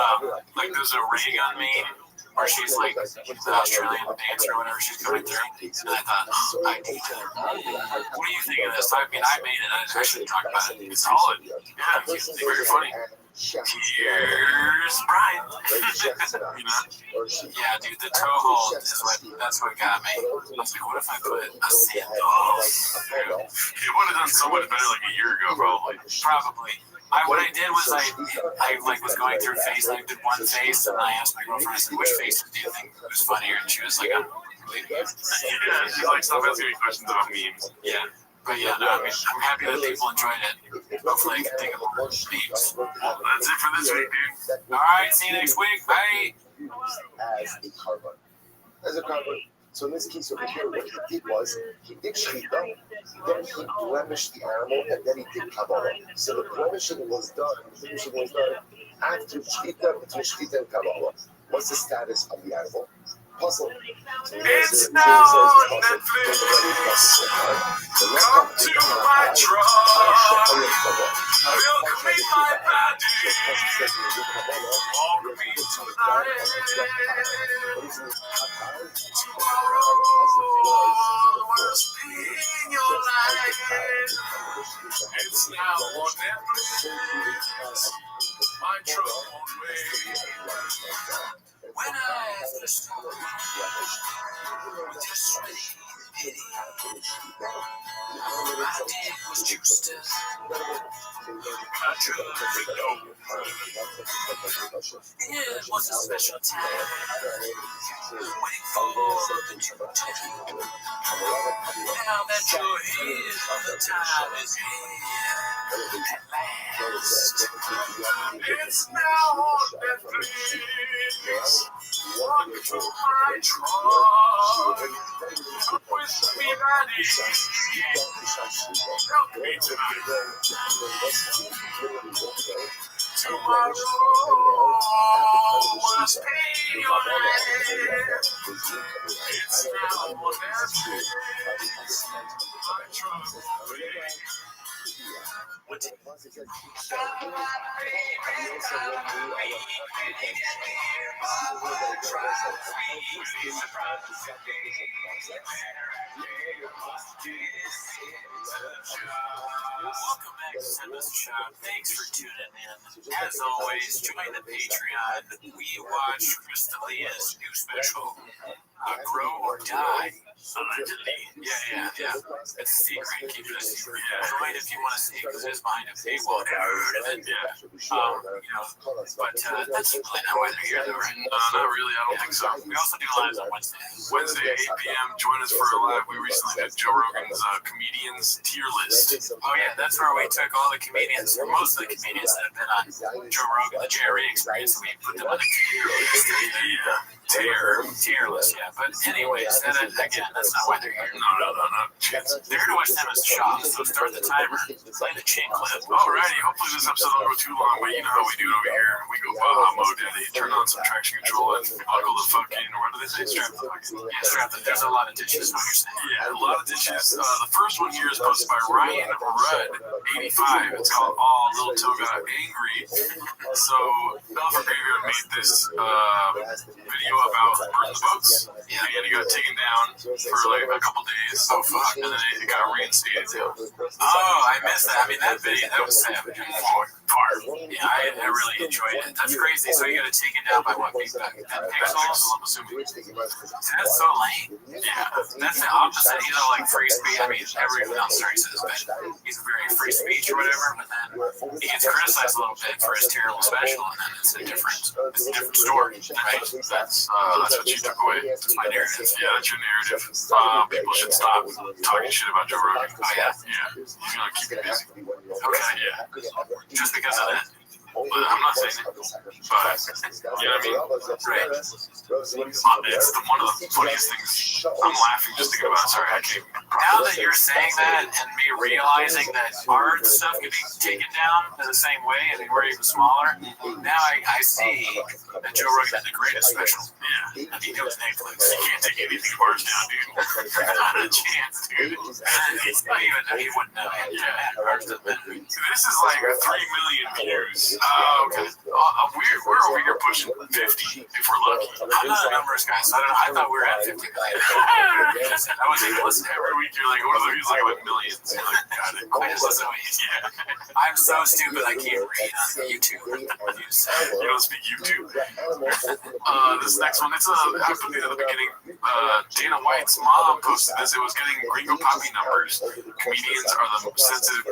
A: like, there's a Reagan meme where she's like the Australian dancer or whatever she's going through. And I thought, oh, I need to. What do you think of this? I mean, I made it. I shouldn't talk about it. It's solid. Yeah, it's very funny. Here's Brian. You know? Yeah, dude, the toe hold is that's what got me. I was like, what if I put a sand dog? It would have done so much better like a year ago, probably. Probably. What I did was I like was going through face. I did one face, and I asked my girlfriend, I said, which face do you think was funnier? And she was like, yeah, she's like, stop asking me questions about memes. Yeah. But yeah, no, I mean, I'm happy that people enjoyed it. Hopefully I can think of more memes. Well, that's it for this week, dude. Alright, see you next week. Bye.
E: As a carbon. So in this case over here, what he did was, he did shita, then he blemished the animal, and then he did kabbalah. So the blemishing was done after shita, between shita and kabbalah. What's the status of the animal? Puzzle.
A: It's now on Netflix. Come to my truck. Milk me my body. Walk me tonight. Tomorrow will spin your life. It's now on Netflix. My truck won't wait. When I first saw you, with your sweaty pity, all I did was choose to cut your window. It was a special time, waiting for the new time. Now that you're here, the time is here at last. It's now on Netflix. Walk to my truck. Come with me, daddy. Help me tonight. Tomorrow will spin your life. It's now on Netflix. My truck. What did Welcome back to Simba's Shop. Thanks for tuning in. As always, join the Patreon. We watch Chris D'Elia's new special, Grow or Die. Allegedly. Yeah. It's a secret. Keep it a secret. Join if you want to see, because it's behind a paywall. Heard of it? Yeah. But that's really not why they're here, though, right?
I: Not really. I don't think so.
A: We also do lives on Wednesday.
I: Wednesday, 8 p.m. Join us for a live. We recently did Joe Rogan's comedians tier list.
A: Oh, yeah, that's where we took all the comedians, or most of the comedians that have been on Joe Rogan, the JRE experience, and we put them on a tier list. Tier list, yeah. But anyways, again, that's not why they're here.
I: No.
A: They're here to watch Simba's Shop, so start the timer, play the chain clip.
I: Alrighty, hopefully this episode don't go too long, but you know how we do it over here. We go Baja mode, daddy. Turn on some traction control and buckle the fucking, what do they say? Strap the fucking.
A: Yeah, strap the, there's a lot of ditches, what you're saying.
I: Yeah, a lot of ditches. The first one here is posted by Ryan Rudd, 85. It's called All Little Toga Angry. So, Elephant Graveyard made this video about burning the boats. Yeah, and he got taken down for like a couple days.
A: Oh, fuck.
I: And then it got reinstated too.
A: Oh, I missed that. I mean, that video, that was savage. Yeah, I really enjoyed it. That's crazy. So you got it taken down by what? 10 pixels?
I: I'm assuming.
A: That's so lame. Yeah, that's the opposite. You know, like free speech. I mean, everyone else says that he's very free speech or whatever, but then he gets criticized a little bit for his terrible special, and then it's a different story, right?
I: That's what you took away.
A: That's my narrative.
I: Yeah, that's your narrative. People should stop talking shit about Joe Rogan.
A: Oh, yeah.
I: He's gonna keep it busy.
A: Okay.
I: Yeah.
A: Just because of that.
I: Well, I'm not saying it, but you know what I mean?
A: Right.
I: It's one of the funniest things. I'm laughing just thinking about it. Sorry, I can't.
A: Now that you're saying that and me realizing that our stuff could be taken down in the same way, I mean, we're even smaller, now I see that Joe Rogan did the greatest special.
I: Yeah.
A: I mean, it was Netflix.
I: You can't take anything of ours down, dude.
A: Not a chance, dude. It's not even, he wouldn't know. Yeah. Ours doesn't matter.
I: This is like 3 million views. Okay. We're over here pushing 50 if we're lucky.
A: I'm not a numbers guy, so I don't know. I thought we were at 50 million. I wasn't even listening.
I: Every week you're like, what are the views like with millions? You're like, got it.
A: I just listen to what you say. I'm so stupid I can't read on YouTube.
I: You don't speak YouTube? This next one, I put it at the beginning. Dana White's mom posted this. It was getting Gringo Poppy numbers. Comedians are the most sensitive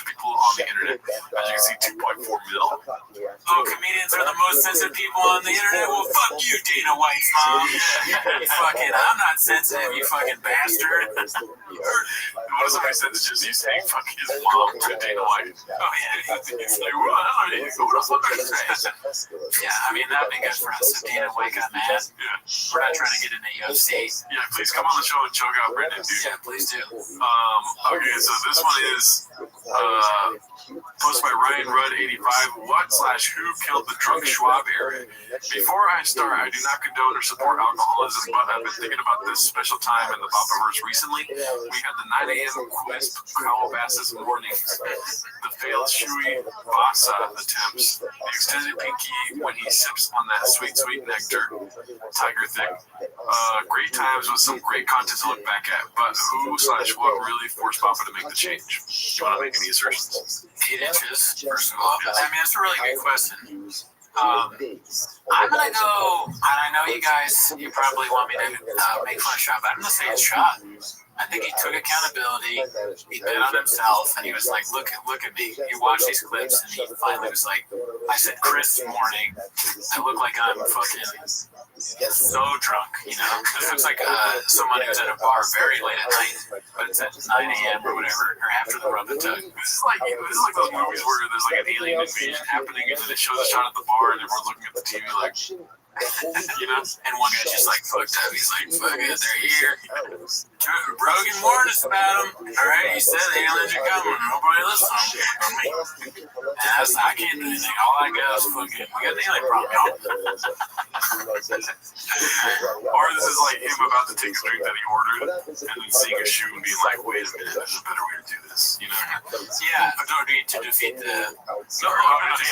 I: people on the internet. As you can see, 2.4 mil.
A: Oh, comedians are the most sensitive people on the internet? Well, fuck you, Dana White's mom. Fucking, I'm not sensitive, you fucking bastard.
I: What if somebody said it's just you saying fuck his mom to Dana White?
A: Oh, yeah.
I: It's like, well, I don't know. What the fuck are you saying?
A: Yeah, I mean, that'd be good for us if Dana White got mad.
I: Yeah.
A: We're not trying to get into UFC.
I: Yeah, please come on the show and choke out Brendan, dude.
A: Yeah, please do.
I: Okay, so this one is posted by Ryan Rudd 85. What/who killed the drunk Schwab era? Before I start, I do not condone or support alcoholism, but I've been thinking about this special time in the Bopaverse recently. We had the 9 a.m. quiz Calabasas mornings, the failed Shui Vasa attempts, the extended pinky when he sips on that sweet, sweet nectar, tiger thing. Great times with some great content to look back at, but who/what really forced Papa to make the change? Do you want to make any assertions?
A: 8 inches, first of all. I mean, that's a really good question. I'm gonna go, and I know you guys, you probably want me to make fun of Shot, but I'm gonna say it's Shot. I think he took accountability, he bet on himself, and he was like, look at me. He watched these clips, and he finally was like, I said Chris morning, I look like I'm fucking so drunk, you know? This looks like someone who's at a bar very late at night, but it's at 9 a.m. or whatever, or after the rub and tug.
I: This is like those movies where there's like an alien invasion happening, and then it shows a shot at the bar, and everyone's looking at the TV like,
A: you know? And one guy's just like fucked up. He's like, fuck it, they're here. Rogan warned us about him. Alright, he said the aliens are coming. Nobody listens to me. And I can't do anything. All I got is fucking, we got the alien problem, y'all.
I: Or this is like him about to take a drink that he ordered and then seeing a shoe and being like, wait a minute, there's a better way to do this, you know?
A: Yeah, to defeat the...
I: No, he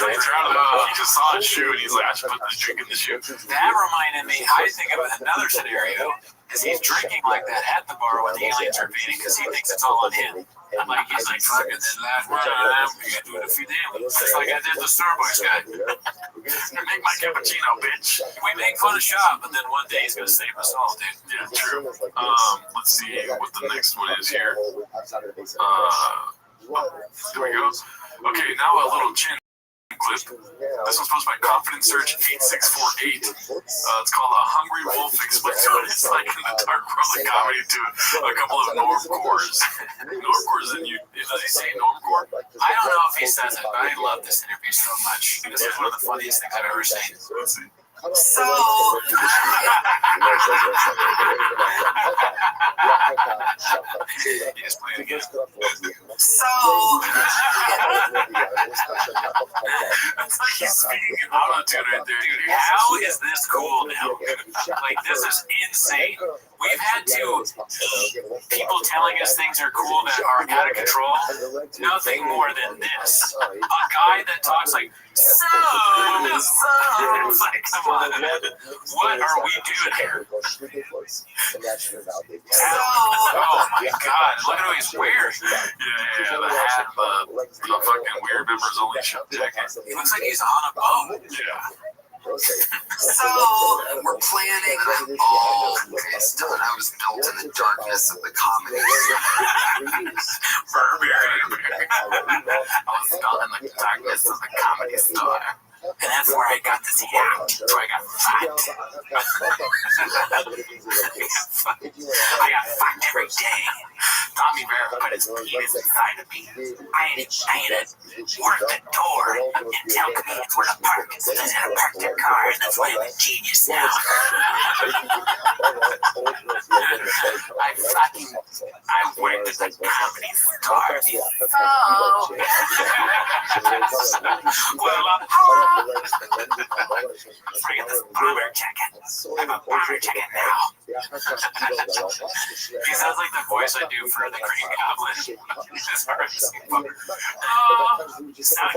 I: just saw a shoe and he's like, I should put this drink in the shoe.
A: That reminded me, I think of another scenario, is he's drinking like that at the bar when the aliens are invading because he thinks it's all on him. Like, he's like, fuck it, this last one, we gotta do it to feed the aliens. Just like I did the Starbucks guy.
I: Make my cappuccino, bitch.
A: We make fun of Shop, but then one day he's gonna save us all, dude.
I: Yeah, true. Let's see what the next one is here. There we go. Okay, now a little chin clip. This was posted by Confidence Search 8648. It's called A Hungry Wolf Explains What It's Like in the Dark World of Comedy to a couple of normcores. Normcores, and you, does he say normcore?
A: I don't know if he says it, but I love this interview so much. This is one of the funniest things I've ever seen.
I: Let's see.
A: So,
I: Yes, play it again.
A: So, it's like he's speaking in auto-tune right there. Dude, how is this cool now? Like, this is insane. We've had to people telling us things are cool that are out of control. Nothing more than this. A guy that talks like, so, it's like, come on, what are we doing here? Oh my God, look at who he's wearing.
I: Yeah, the hat, the fucking weird members only show jacket.
A: He looks like he's on a boat.
I: Yeah.
K: So, we're planning. Oh, okay, still, I was built in the darkness of the comedy.
A: I was built in the darkness of the comedy store. And that's where I got this yacht, where I got fucked. I got fucked every day. Tommy Bear put his penis inside of me. I had to work the door and tell comedians where to park so they had to park their car, and that's why I'm a genius now. I worked at the comedy store. Bring this bomber jacket. I have a bomber jacket now. He sounds like the voice I do for the Green Goblin. So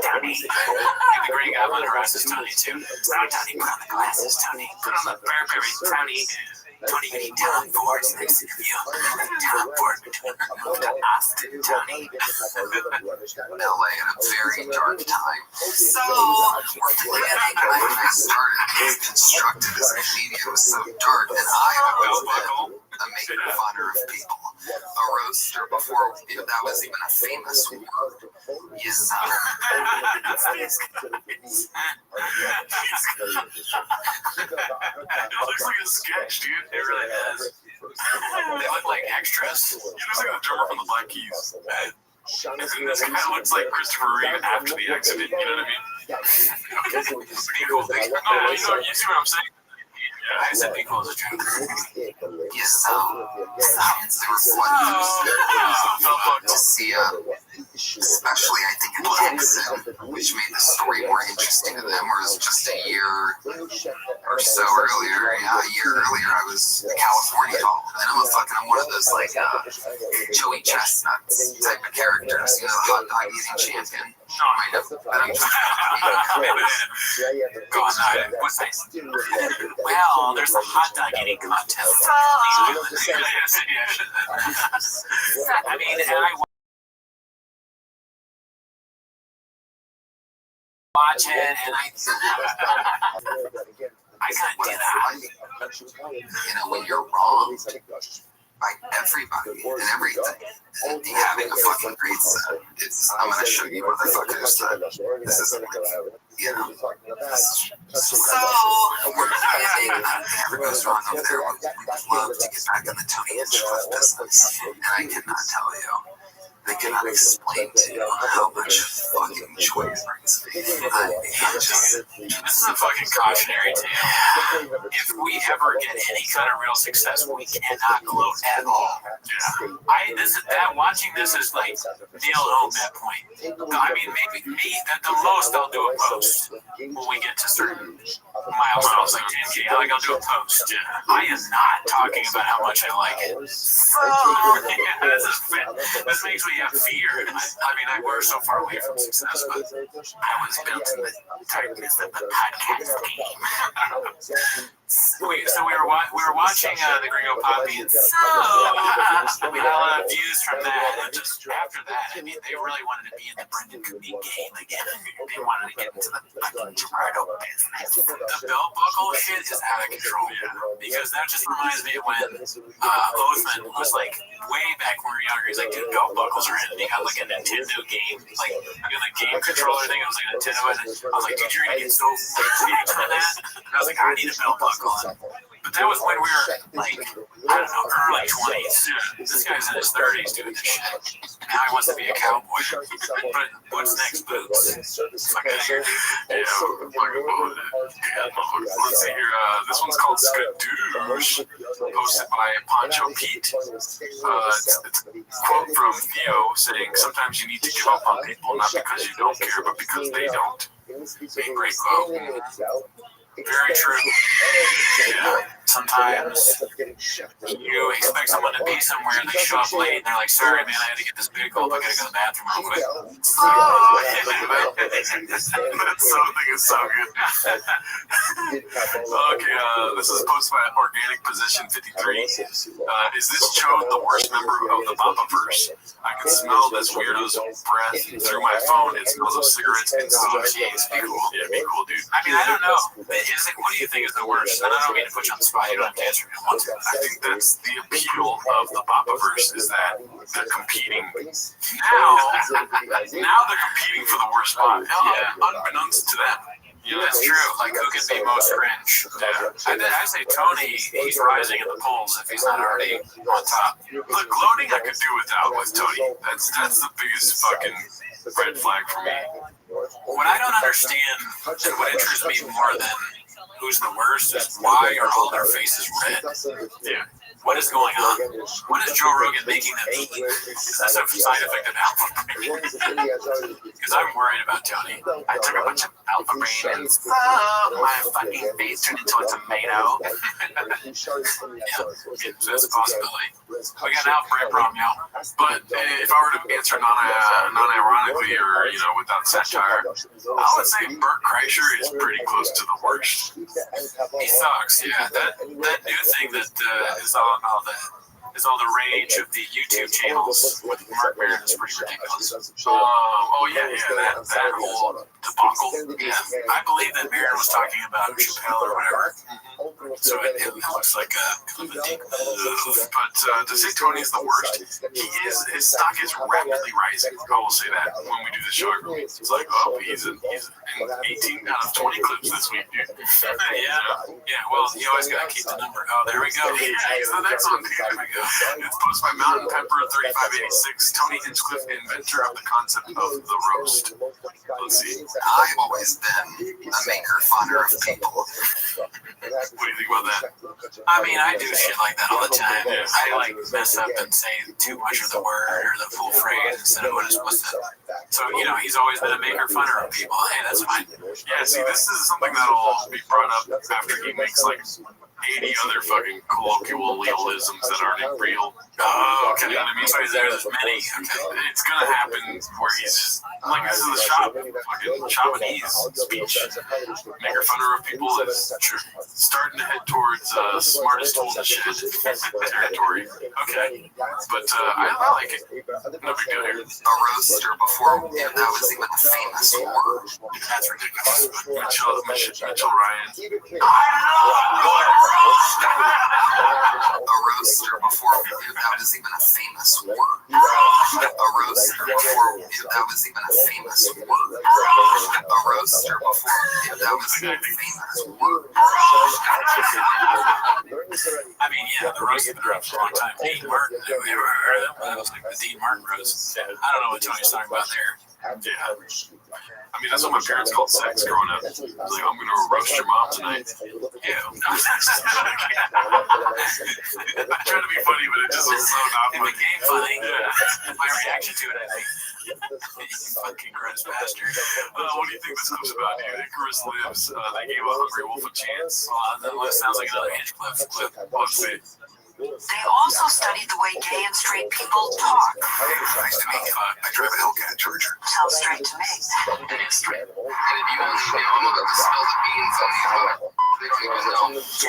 A: Tony. The Green Goblin harasses Tony too. So Tony, put on the glasses, Tony. Put on the Burberry, Tony. Tony, you need Tom Ford's next interview. Tom Ford moved to Austin, Tony.
K: LA at a very dark time. So, we're planning. When I started, constructed as a comedian was so dark that I was making fun of people. A roaster before that was even a famous word. Yes,
I: It looks like a sketch, dude.
A: It really does. They look like extras.
I: He looks like the drummer from the Black Keys. And this guy looks like Christopher Reeve after the accident, you know what I mean? Pretty cool thing. No, you see what I'm saying? Yeah,
A: I said be cool as a joke.
K: Yes, science reflects to see especially I think in Texas, which made the story more interesting to them, whereas just a year or so earlier, a year earlier, I was in California, and I'm one of those like Joey Chestnuts type of characters, you know, the hot dog eating champion. Kind of, but I'm
A: Go on, what's this? Well, there's a hot dog eating contest. I mean, and I watch it, and I can't do that.
K: You know, when you're wrong by everybody and everything, and having a fucking great set, I'm gonna show you motherfuckers that this isn't, you know, so we're planning. Whatever goes wrong over there, we'd love to get back in the Tony Hinchcliffe business, and I cannot tell you the cannot explain to you how much fucking joy it brings me.
A: This is a fucking cautionary tale. If we ever get any kind of real success, we cannot gloat at all. Yeah. Watching this is like nail home that point. I mean, maybe me, at the most, I'll do a post when we get to certain milestones, like 10K. I'll do a post. Yeah. I am not talking about how much I like it. This makes me have fear. I mean, we're so far away from success, but I was built in the darkness of the podcast game. So we were watching the Gringo Poppy, and we got a lot of views from that. And just after that, I mean, they really wanted to be in the Brendan Cooney game again. They wanted to get into the fucking Gerardo business. The belt buckle shit is out of control, because that just reminds me of when Othman was like way back when we were younger. He's like, dude, belt buckles are in. He got like a Nintendo game, like the game controller thing. It was like a Nintendo. I was like, dude, you're gonna get so big on that. And I was like, I need a belt buckle. But that was when we were like, I don't know, early 20s. This guy's in his 30s doing this shit. Now he wants to be a cowboy. But what's next, Boots? Fuck out of here.
I: Yeah, let's see here. This one's called Skadoosh, posted by Poncho Pete. It's a quote from Theo saying, sometimes you need to give up on people, not because you don't care, but because they don't. Great quote. Very true. Yeah. Sometimes you expect someone to be somewhere and they show up late and they're like, sorry man, I had to get this big gulp, I gotta go to the bathroom real quick. That thing is so good. Okay, this is posted by Organic Position 53. Is this Chode the worst member of the Bapaverse? I can smell this weirdo's breath through my phone. It smells of cigarettes and jeez. Be cool. Yeah, be cool, dude. I mean, I don't know. What do you think is the worst? And I don't mean to put you on the spot. You don't have to answer it once. I think that's the appeal of the Bapaverse is that they're competing. Now they're competing for the worst spot. Yeah, unbeknownst to them. Yeah, that's true. Like, who can be most cringe? Yeah. I say Tony, he's rising in the polls if he's not already on top. Look, gloating I could do without with Tony. That's the biggest fucking red flag for me. What I don't understand, and what interests me more than who's the worst, is why are all their faces red? Yeah. What is going on? What is Joe Rogan making them eat? Is that some side effect of alpha brain? Because I'm worried about Tony. I took a bunch of alpha brain and my fucking face turned into a tomato. Yeah, that's a possibility. We got an outbreak problem, y'all. But if I were to answer non-ironically or, without satire, I would say Bert Kreischer is pretty close to the worst. He sucks, yeah. That new thing that is all the rage of the YouTube channels with Mark Maron is pretty ridiculous. That whole debacle. Yeah, I believe that Maron was talking about Chappelle or whatever. So it looks like a deep move. But to say Tony is the worst, his stock is rapidly rising. I will say that when we do the show. It's like, he's in 18 out of 20 clips this week, dude. Yeah. Well, you always gotta keep the number. Oh, there we go. Yeah, he's the next one. Here we go. It's posted by Mountain Pepper 3586. Tony Hinchcliffe, inventor of the concept of the roast. Let's see.
K: I've always been a maker-funner of people.
I: What do you think about that?
A: I mean, I do shit like that all the time. I mess up and say too much of the word or the full phrase instead of what it's supposed to. So, he's always been a maker-funner of people. Hey, that's fine.
I: Yeah, see, this is something that'll be brought up after he makes 80 other fucking colloquialisms that aren't real. Oh, okay. You know what I mean? So there's many. Okay. It's gonna happen where he's just this is the fucking Chabanese speech. Maker funner of people is starting to head towards smartest tool in the shed territory. Okay, but I like it. No big deal here.
K: A roaster before that was even a famous word.
I: That's ridiculous. Mitchell Ryan.
K: A roaster before that was even a famous word. A roaster before that was even a famous word. a roaster before. Yeah, that was the famous word.
A: I mean, yeah, the roast has been around for a long time. Dean Martin, have you ever heard of that? That was like the Dean Martin roast. I don't know what Tony's talking about there.
I: Yeah. I mean, that's what my parents called sex growing up. It's like, I'm going to roast your mom tonight.
A: Yeah.
I: I tried to be funny, but it just was so not
A: It
I: funny.
A: became funny.
I: Yeah.
A: My reaction to it, I think. You fucking gross bastard.
I: What do you think this clip's about, dude? Icarus Lives. They gave a hungry wolf a chance.
A: That sounds like another Hinchcliffe clip.
I: Let's see.
B: They also studied the way gay and straight people talk.
K: Nice to meet you. I drive a Hellcat Charger.
B: Sounds straight to me.
K: And if you only knew, I'm about to spill the beans on you, but they don't even know.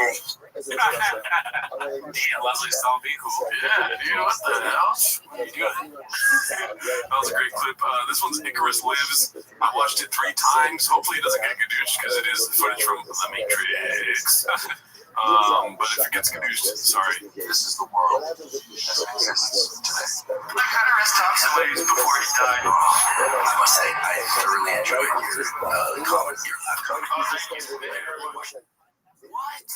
A: Yeah, Leslie Stone be cool.
I: Yeah, dude, what the hell? What are you doing? That was a great clip. This one's Icarus Lives. I watched it 3 times. Hopefully it doesn't get gadooched because it is footage from The Matrix. But if it gets gadooched, sorry.
K: This is the world as it exists today.
H: I had to rest Thompson before he died.
K: I must say, I thoroughly enjoyed your comment, your live comment.
A: What?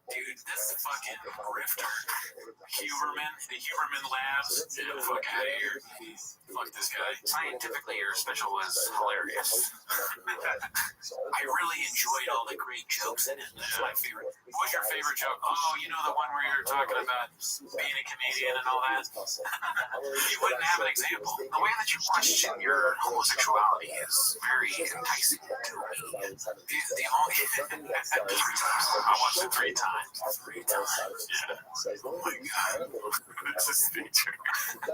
A: Dude, this fucking grifter. The Huberman Labs. Get the fuck out of here. Fuck this guy. Scientifically, your special was hilarious. I really enjoyed all the great jokes in it. That's my favorite. What was your favorite joke? Oh, you know the one where you're talking about being a comedian and all that? You wouldn't have an example. The way that you question your homosexuality is very enticing to me. The only...
I: I watched it 3 times.
A: 3 times.
I: Yeah. Oh my god. This is feature.
A: 3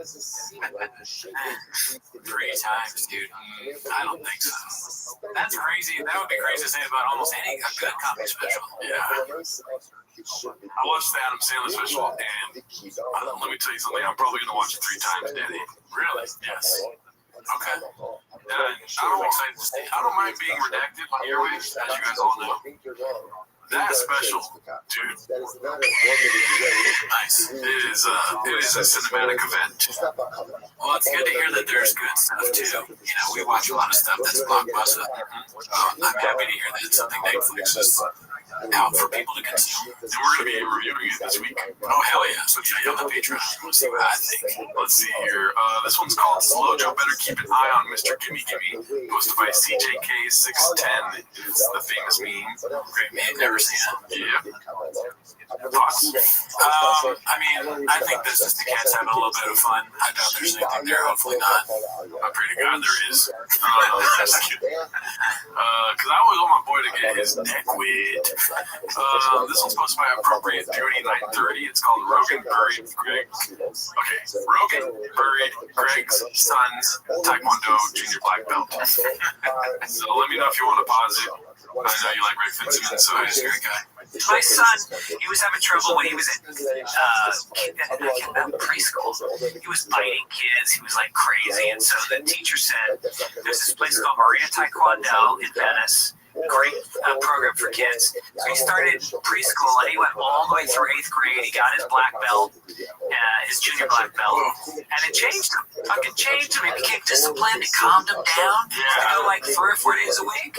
A: times, dude. I don't think so. That's crazy. That would be crazy to say about almost any good comedy special.
I: Yeah. I watched the Adam Sandler special, and let me tell you something. I'm probably going to watch it 3 times, Daddy.
A: Really?
I: Yes.
A: Okay.
I: I'm excited to see. I don't mind being redacted on airwaves, as you guys all know. That special, dude.
A: Nice.
I: It is a cinematic event.
A: Well, it's good to hear that there's good stuff too. You know, we watch a lot of stuff that's blockbuster. I'm happy to hear that something Netflix is out for people to consume.
I: And we're going to be reviewing it this week.
A: Oh, hell yeah. So check out the Patreon. We'll see what I think.
I: Let's see here. This one's called Slow Joe Better Keep an Eye on Mr. Gimme Gimme, posted by CJK610. It's the famous meme.
A: Great meme. Never seen it.
I: Yeah. Thoughts?
A: I mean, I think this is the cats having a little bit of fun. I doubt there's anything there. Hopefully not.
I: I'm pretty God there is. Because I always want my boy to get his neck wet. This one's posted by Appropriate Beauty 930. It's called Rogan Buried Greg. Okay, Rogan Buried Greg's son's Taekwondo junior black belt. So let me know if you want to pause it. I know you like Greg Fitzsimmons, so he's a great guy.
L: My son, he was having trouble when he was in preschool. He was biting kids. He was like crazy. And so the teacher said, there's this place called Maria Taekwondo in Venice. Great program for kids. So he started preschool and he went all the way through 8th grade. He got his black belt, his junior black belt, and it changed him. Fucking changed him. He became disciplined. It calmed him down. You know, like 3 or 4 days a week.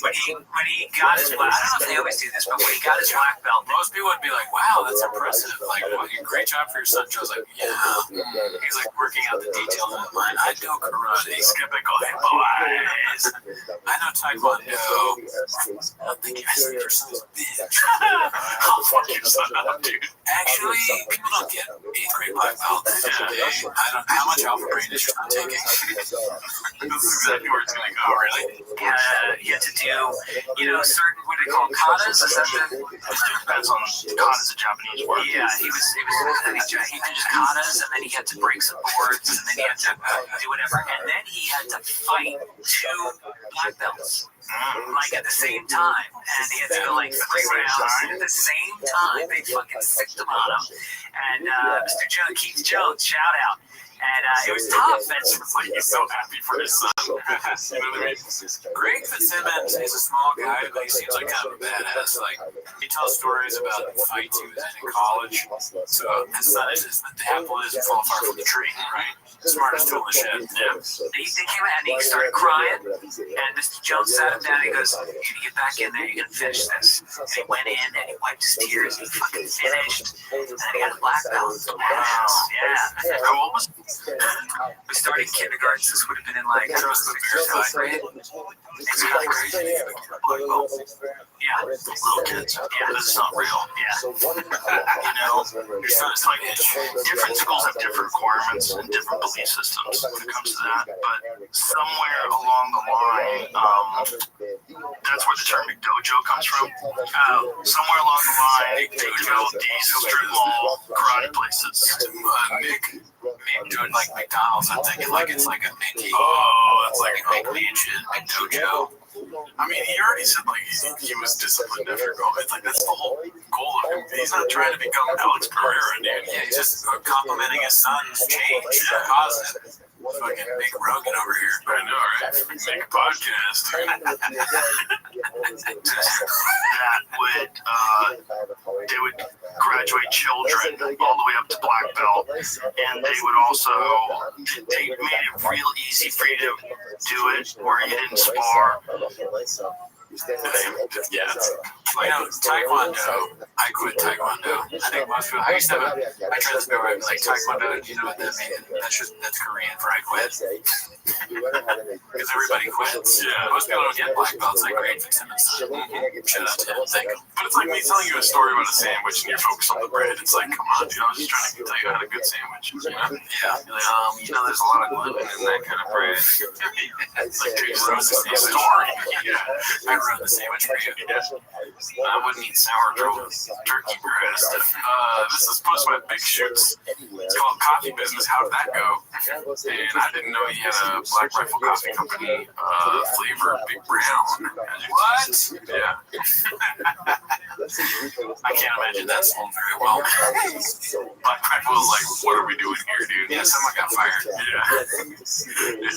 L: When he got his black, I don't know if they always do this, but when he got his black belt,
A: Most people would be like, wow, that's impressive. Like, well, great job for your son. Joe's like, yeah. He's like working out the details of it. I do karate.
I: Skeptical, hey boys.
A: I know Taekwondo. I think your son's a bitch.
I: I'll fuck your son up, dude.
A: Actually, people don't get 8th grade black belts. I don't. How much alpha brain is your son taking?
I: This is exactly where it's going to go, really.
L: he had to do, you know, certain, what do they call them, katas? Is that the?
I: Depends on kata's a Japanese word.
L: Yeah, he did just katas, and then he had to break some boards, and then he had to do whatever, and then he had to fight 2 black belts. Like at the same time, and he had to go like 3 rounds at the same time. They fucking sicked him on him. And Mr. Keith Jones, shout out. And it was tough. And
I: Like he's so happy for his son. You know what I mean?
A: Greg Fitzsimmons is a small guy, but he seems like kind of a badass. Like, he tells stories about fights he was in college. So his son is the apple doesn't fall far from the tree, right? Smartest tool in the shed. Yeah.
L: they came out and he started crying. And Mr. Jones sat him down and he goes, "You're going to get back in there. You're going to finish this." And he went in and he wiped his tears. He fucking finished. And then he got a black belt. Yeah.
I: How old was he?
L: We started kindergarten, so this would have been in like, I don't know, 6th grade. It's kind of crazy. Yeah,
I: Little kids.
L: Yeah.
I: This is not real.
L: Yeah.
F: You know, it's like different schools have different requirements and different belief systems when it comes to that. But somewhere along the line, that's where the term McDojo comes from. Somewhere along the line, they developed these strip mall karate places.
A: Mick doing like McDonald's. I'm thinking like it's like a Mickey.
I: Oh, that's like
A: Big mansion, Big dojo.
I: I mean, he already said like he was disciplined after going. It's like that's the whole goal of him. He's not trying to become Alex Pereira, dude.
A: Yeah, he's just complimenting his son's change. Positive. Fucking Mick Rogan over here.
I: I know, right? Make a podcast.
F: That would they would graduate children all the way up to black belt, and they would also they made it real easy for you to do it where you didn't spar.
A: Yeah. Well, you know, Taekwondo, I quit Taekwondo. I think most people, I used to have I tried to go right, like Taekwondo, you know what that means? That's Korean for I quit. Because everybody quits.
I: Yeah.
A: Most people don't get black belts like Greg Fitzsimmons. Shout out to him. Thank him.
I: But it's like me telling you a story about a sandwich and you're focused on the bread. It's like, come on, dude, I was just trying to tell you how to good sandwich. You know?
A: Yeah. You know, there's a lot of gluten in that kind of bread.
I: It's like, dude, that was the same story. Yeah.
A: I ruined the sandwich for you. I wouldn't eat sourdough turkey breast.
I: This is posted by Big Shoots. It's called Coffee Business. How did that go? And I didn't know he had a Black Rifle Coffee Company flavor, Big Brown.
A: What?
I: Yeah.
A: I can't imagine that sold very well.
I: Black Rifle was like, what are we doing here, dude?
A: Yeah, someone got fired.
I: Yeah. This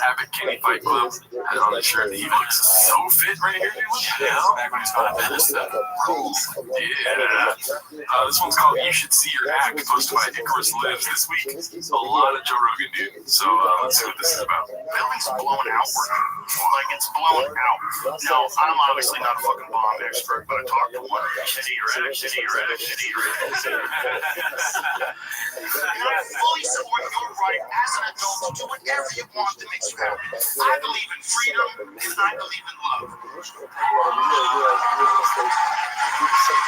I: Abbott Kinney Fight Club has on the shirt. He looks so fit right here, dude.
A: Yeah, this is back when he was called Venice.
I: Yeah. This one's called You Should See Your Act, posted by Icarus Lives this week. A lot of Joe Rogan, dude. So let's see what this is about.
F: Building's blown outward. Like it's blown out. Now, I'm obviously not a fucking bomb expert, but I talked to one. Shitty red. And I fully support your right as an adult to do whatever you want that makes you happy. I believe in freedom and I believe in love.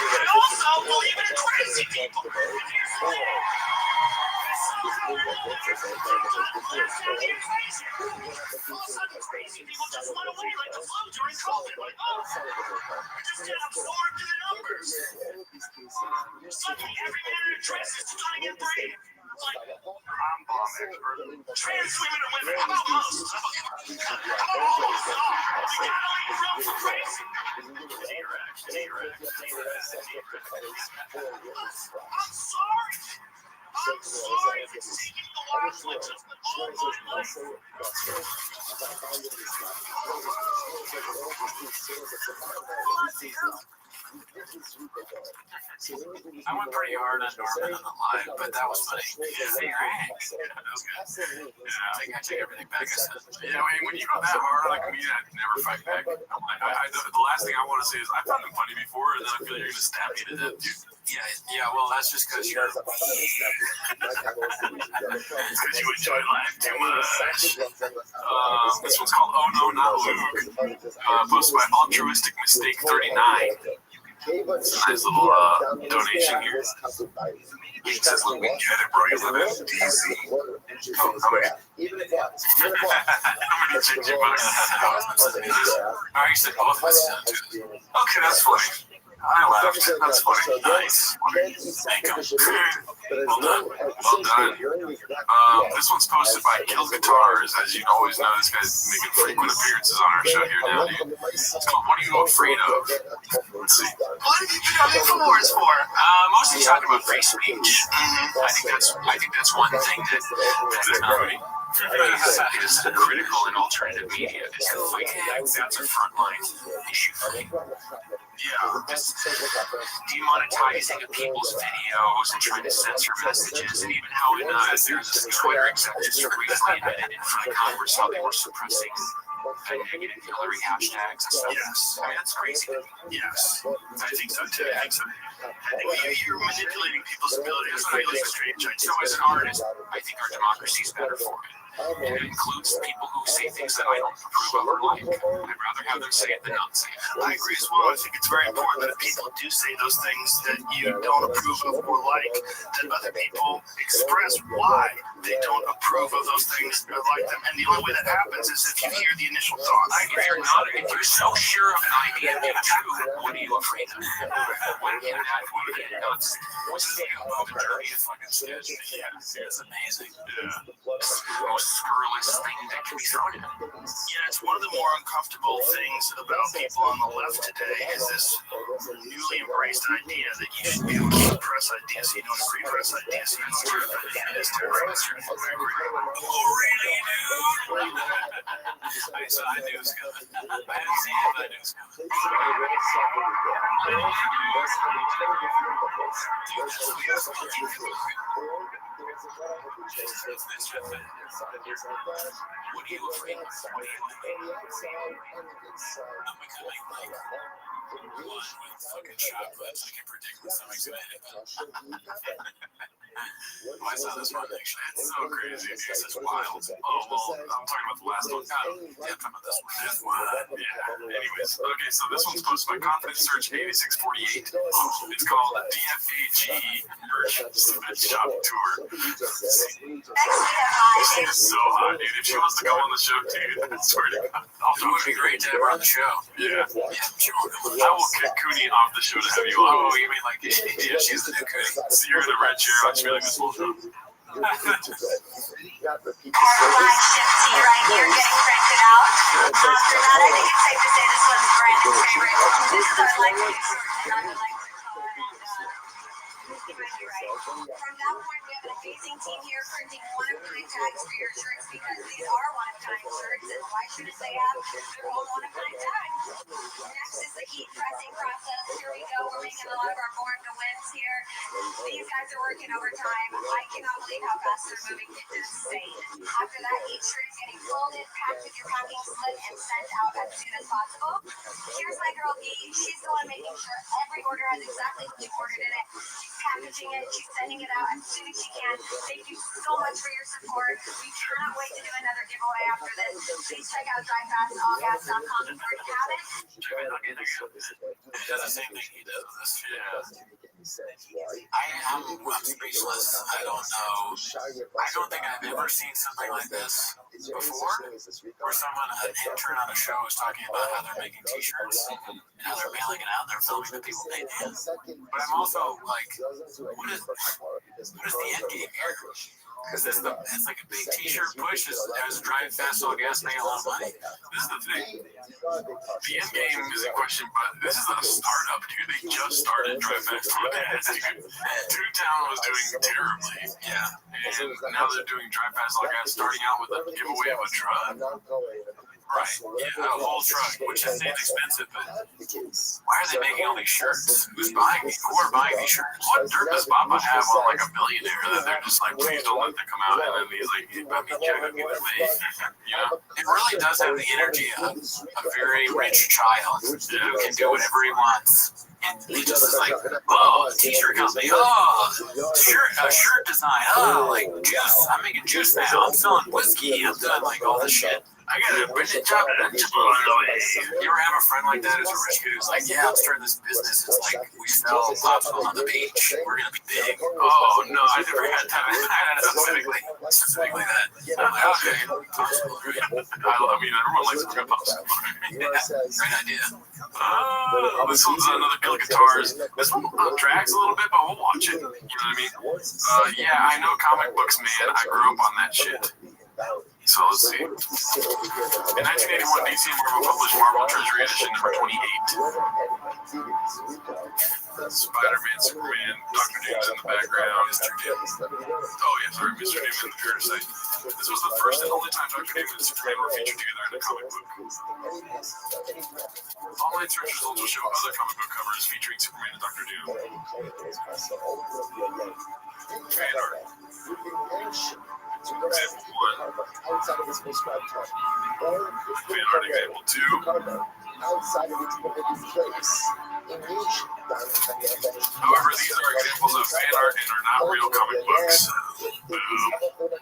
F: And also believe in crazy people. And here's the thing. All of a sudden, crazy people just went away like the flu during COVID. Like, oh, we just get absorbed in the numbers. Suddenly, every man in a dress is trying to get brave. Like, I'm bomb expert. Trans women are women. How about most? How about all of us? We gotta leave room for crazy. I'm sorry. I'm sorry for taking the last lectures of all my life.
A: I went pretty hard on Norman on the live, but that was funny. Yeah, that was good. Yeah, I take everything back I said.
I: Yeah, when you go that hard on a comedian, I'd never fight back. I'm like, the last thing I want to say is I found him funny before, and then I feel like you're gonna stab me to death, dude.
A: Yeah. Well, that's just because you're.
I: It's because you enjoy life too much. This one's called Oh No Not Luke. Posted by Altruistic Mistake 39. It's a nice little donation here. He says, "Let me get it, bro. You live in DC." Oh, how many? How many chicks you buy?
A: I used to both listen to it.
I: Okay, that's funny. I laughed. That's funny. Nice. Thank you. Well done. Well done. This one's posted by Killed Guitars. As you always know, this guy's making frequent appearances on our show here now, dude. It's called What Are You Afraid Of? Let's see.
H: What have you been on Infowars for?
L: Mostly talking about free speech. I think that's one thing that is critical in alternative media. Is the fight tags. That's a frontline issue for me.
H: Yeah.
L: Just demonetizing of people's videos and trying to censor messages, and even how there's this Twitter exec just recently admitted in front of Congress how they were suppressing negative Hillary hashtags and stuff.
H: Yes.
L: I mean, that's crazy.
H: Yes. I think so too. I think you're manipulating people's ability to feel strange.
L: So as an artist, I think our democracy is better for it. And it includes people who say things that I don't approve of or like. I'd rather have them say it than not say it.
H: I agree as well. I think it's very important that if people do say those things that you don't approve of or like, that other people express why they don't approve of those things or like them. And the only way that happens is if you hear the initial thoughts.
L: If you're so sure of an idea being true, what are you afraid of? Why can't I not say what's the above a dirty fucking sketch? Yeah, it's amazing. Yeah. Most scurrilous thing that can be thrown at them.
H: Yeah, it's one of the more uncomfortable things about people on the left today is this newly embraced idea that you should be able to press ideas so you don't agree, press ideas so you don't agree. That is terrorizing.
L: Oh, really, dude? I knew it was coming. I didn't see it, but I knew it was coming. What are you afraid of? I'm becoming like one with fucking chocolates. I can predict when something's gonna hit. I saw this one actually. It's so crazy. It's wild. Oh, well, I'm talking about the last one. Yeah, I'm talking about this one. That's one. Yeah. Anyways, okay, so this one's posted by Confidence Search 8648. It's called DFAG Merch Shop Tour. She's so hot, dude. If she wants to come on the show, dude, I swear to God. It would be great to have her on the show. Yeah. I will kick Cooney off the show to have you on. Oh, you mean like, yeah, she's the new Cooney. So you're in a red chair watching me like this whole show.
B: Our flagship tea right here getting printed out. After that, I think it's safe to say this one's Brandon's favorite. This is our light blue shirt. From that point, we have an amazing team here printing one-of-a-kind tags for your shirts because these are one-of-a-kind shirts, and why shouldn't they have their own one-of-a-kind tags? Next is the heat pressing process. Here we go. We're making a lot of our born to wins here. These guys are working overtime. I cannot believe how fast they're moving. It's insane. After that, each shirt is getting folded, packed with your packing slip, and sent out as soon as possible. Here's my girl Dee. She's the one making sure every order has exactly what you ordered in it. She's packaging it. She's sending it out as soon as she can. Thank you so much for your support. We cannot wait to do another giveaway after this. Please check out drivefastallgas.com if you already have it.
L: He does the same thing he does with this. I'm speechless. I don't know. I don't think I've ever seen something like this before, where an intern on a show is talking about how they're making t-shirts and how they're mailing it out. They're filming the people they did. But I'm also like, what is the end game here? Because it's like a big t-shirt push. As Drive Fast All Gas make a lot of money. This is the thing. The end game is in question, but this is a startup, dude. They just started Drive Fast All Gas, dude. Two-Town was doing terribly. Yeah. And now they're doing Drive Fast All Gas, starting out with a giveaway of a truck. Right. Yeah, a whole truck, which is inexpensive, but why are they making all these shirts? Who's buying these? Who are buying these shirts? What dirt does Papa have on like a millionaire that they're just like, please don't let them come out? And then he's like, I mean, you know? It really does have the energy of a very rich child who can do whatever he wants. And he just is like, oh, a t-shirt company, oh, shirt design, oh, like juice, I'm making juice now, I'm selling whiskey, I'm doing like all this shit.
A: I got a British job at a You ever have a friend like that who's a rich kid who's like, yeah, I'm starting this business. It's like, we sell popsicles on the beach. We're going to be big. Oh, no, I never had that. I had specifically that. I'm like, okay, popsicle, right? I mean, everyone likes a good popsicle. Great idea. This one's another Kill Guitars. This one drags a little bit, but we'll watch it. You know what I mean? Yeah, I know comic books, man. I grew up on that shit. So let's see. In 1981, DC and Marvel published Marvel Treasury Edition number 28. Spider-Man, Superman, Dr. Doom's in the background. Mr. Doom. Oh yeah, sorry, Mr. Doom and the Parasite. This was the first and only time Dr. Doom and Superman were featured together in a comic book. Online search results will show other comic book covers featuring Superman and Dr. Doom. Fan art. Example 1.
E: Outside of its prescribed time.
A: Fan art example 2.
E: Outside of its permitted place.
A: However, these are examples of fan art and are not real comic books. Boom.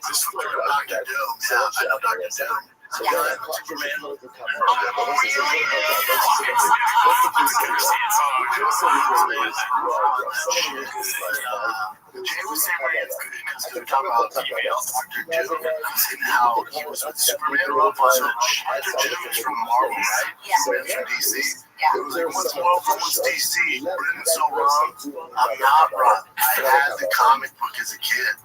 A: This one
J: Dr. Doom. Yeah, I know Dr. Doom. Superman. Jay was saying where it's good enough to talk about emails, Dr. Doom, and how he was with Superman. Dr. Doom is from Marvel, right?
B: Yeah.
J: Superman's from DC.
B: Yeah.
J: It was like, what's Marvel, what's DC? Britain's so wrong. I'm not wrong. I had the comic book as a kid.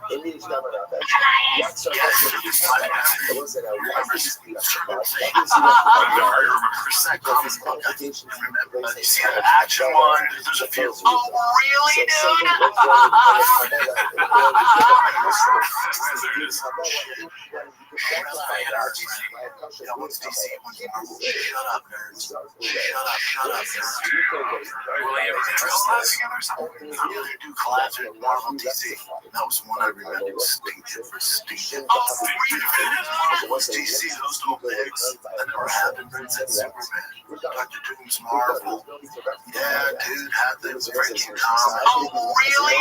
J: Yes, it's funny. I remember certain things. I remember that comic book. I remember. You see the action one. There's a few.
B: Oh, really, dude?
A: There it is.
J: What's DC? What's Marvel? Shut up, nerds. Shut up, nerds.
A: Will they ever address that together or something?
J: Yeah, they do collabs with Marvel DC. That was one I remember distinctive for Steve. What's DC? Those two pigs. That never happened. Princess Superman. Dr. Doom's Marvel. Yeah, dude, had the freaking comic.
B: Oh, really,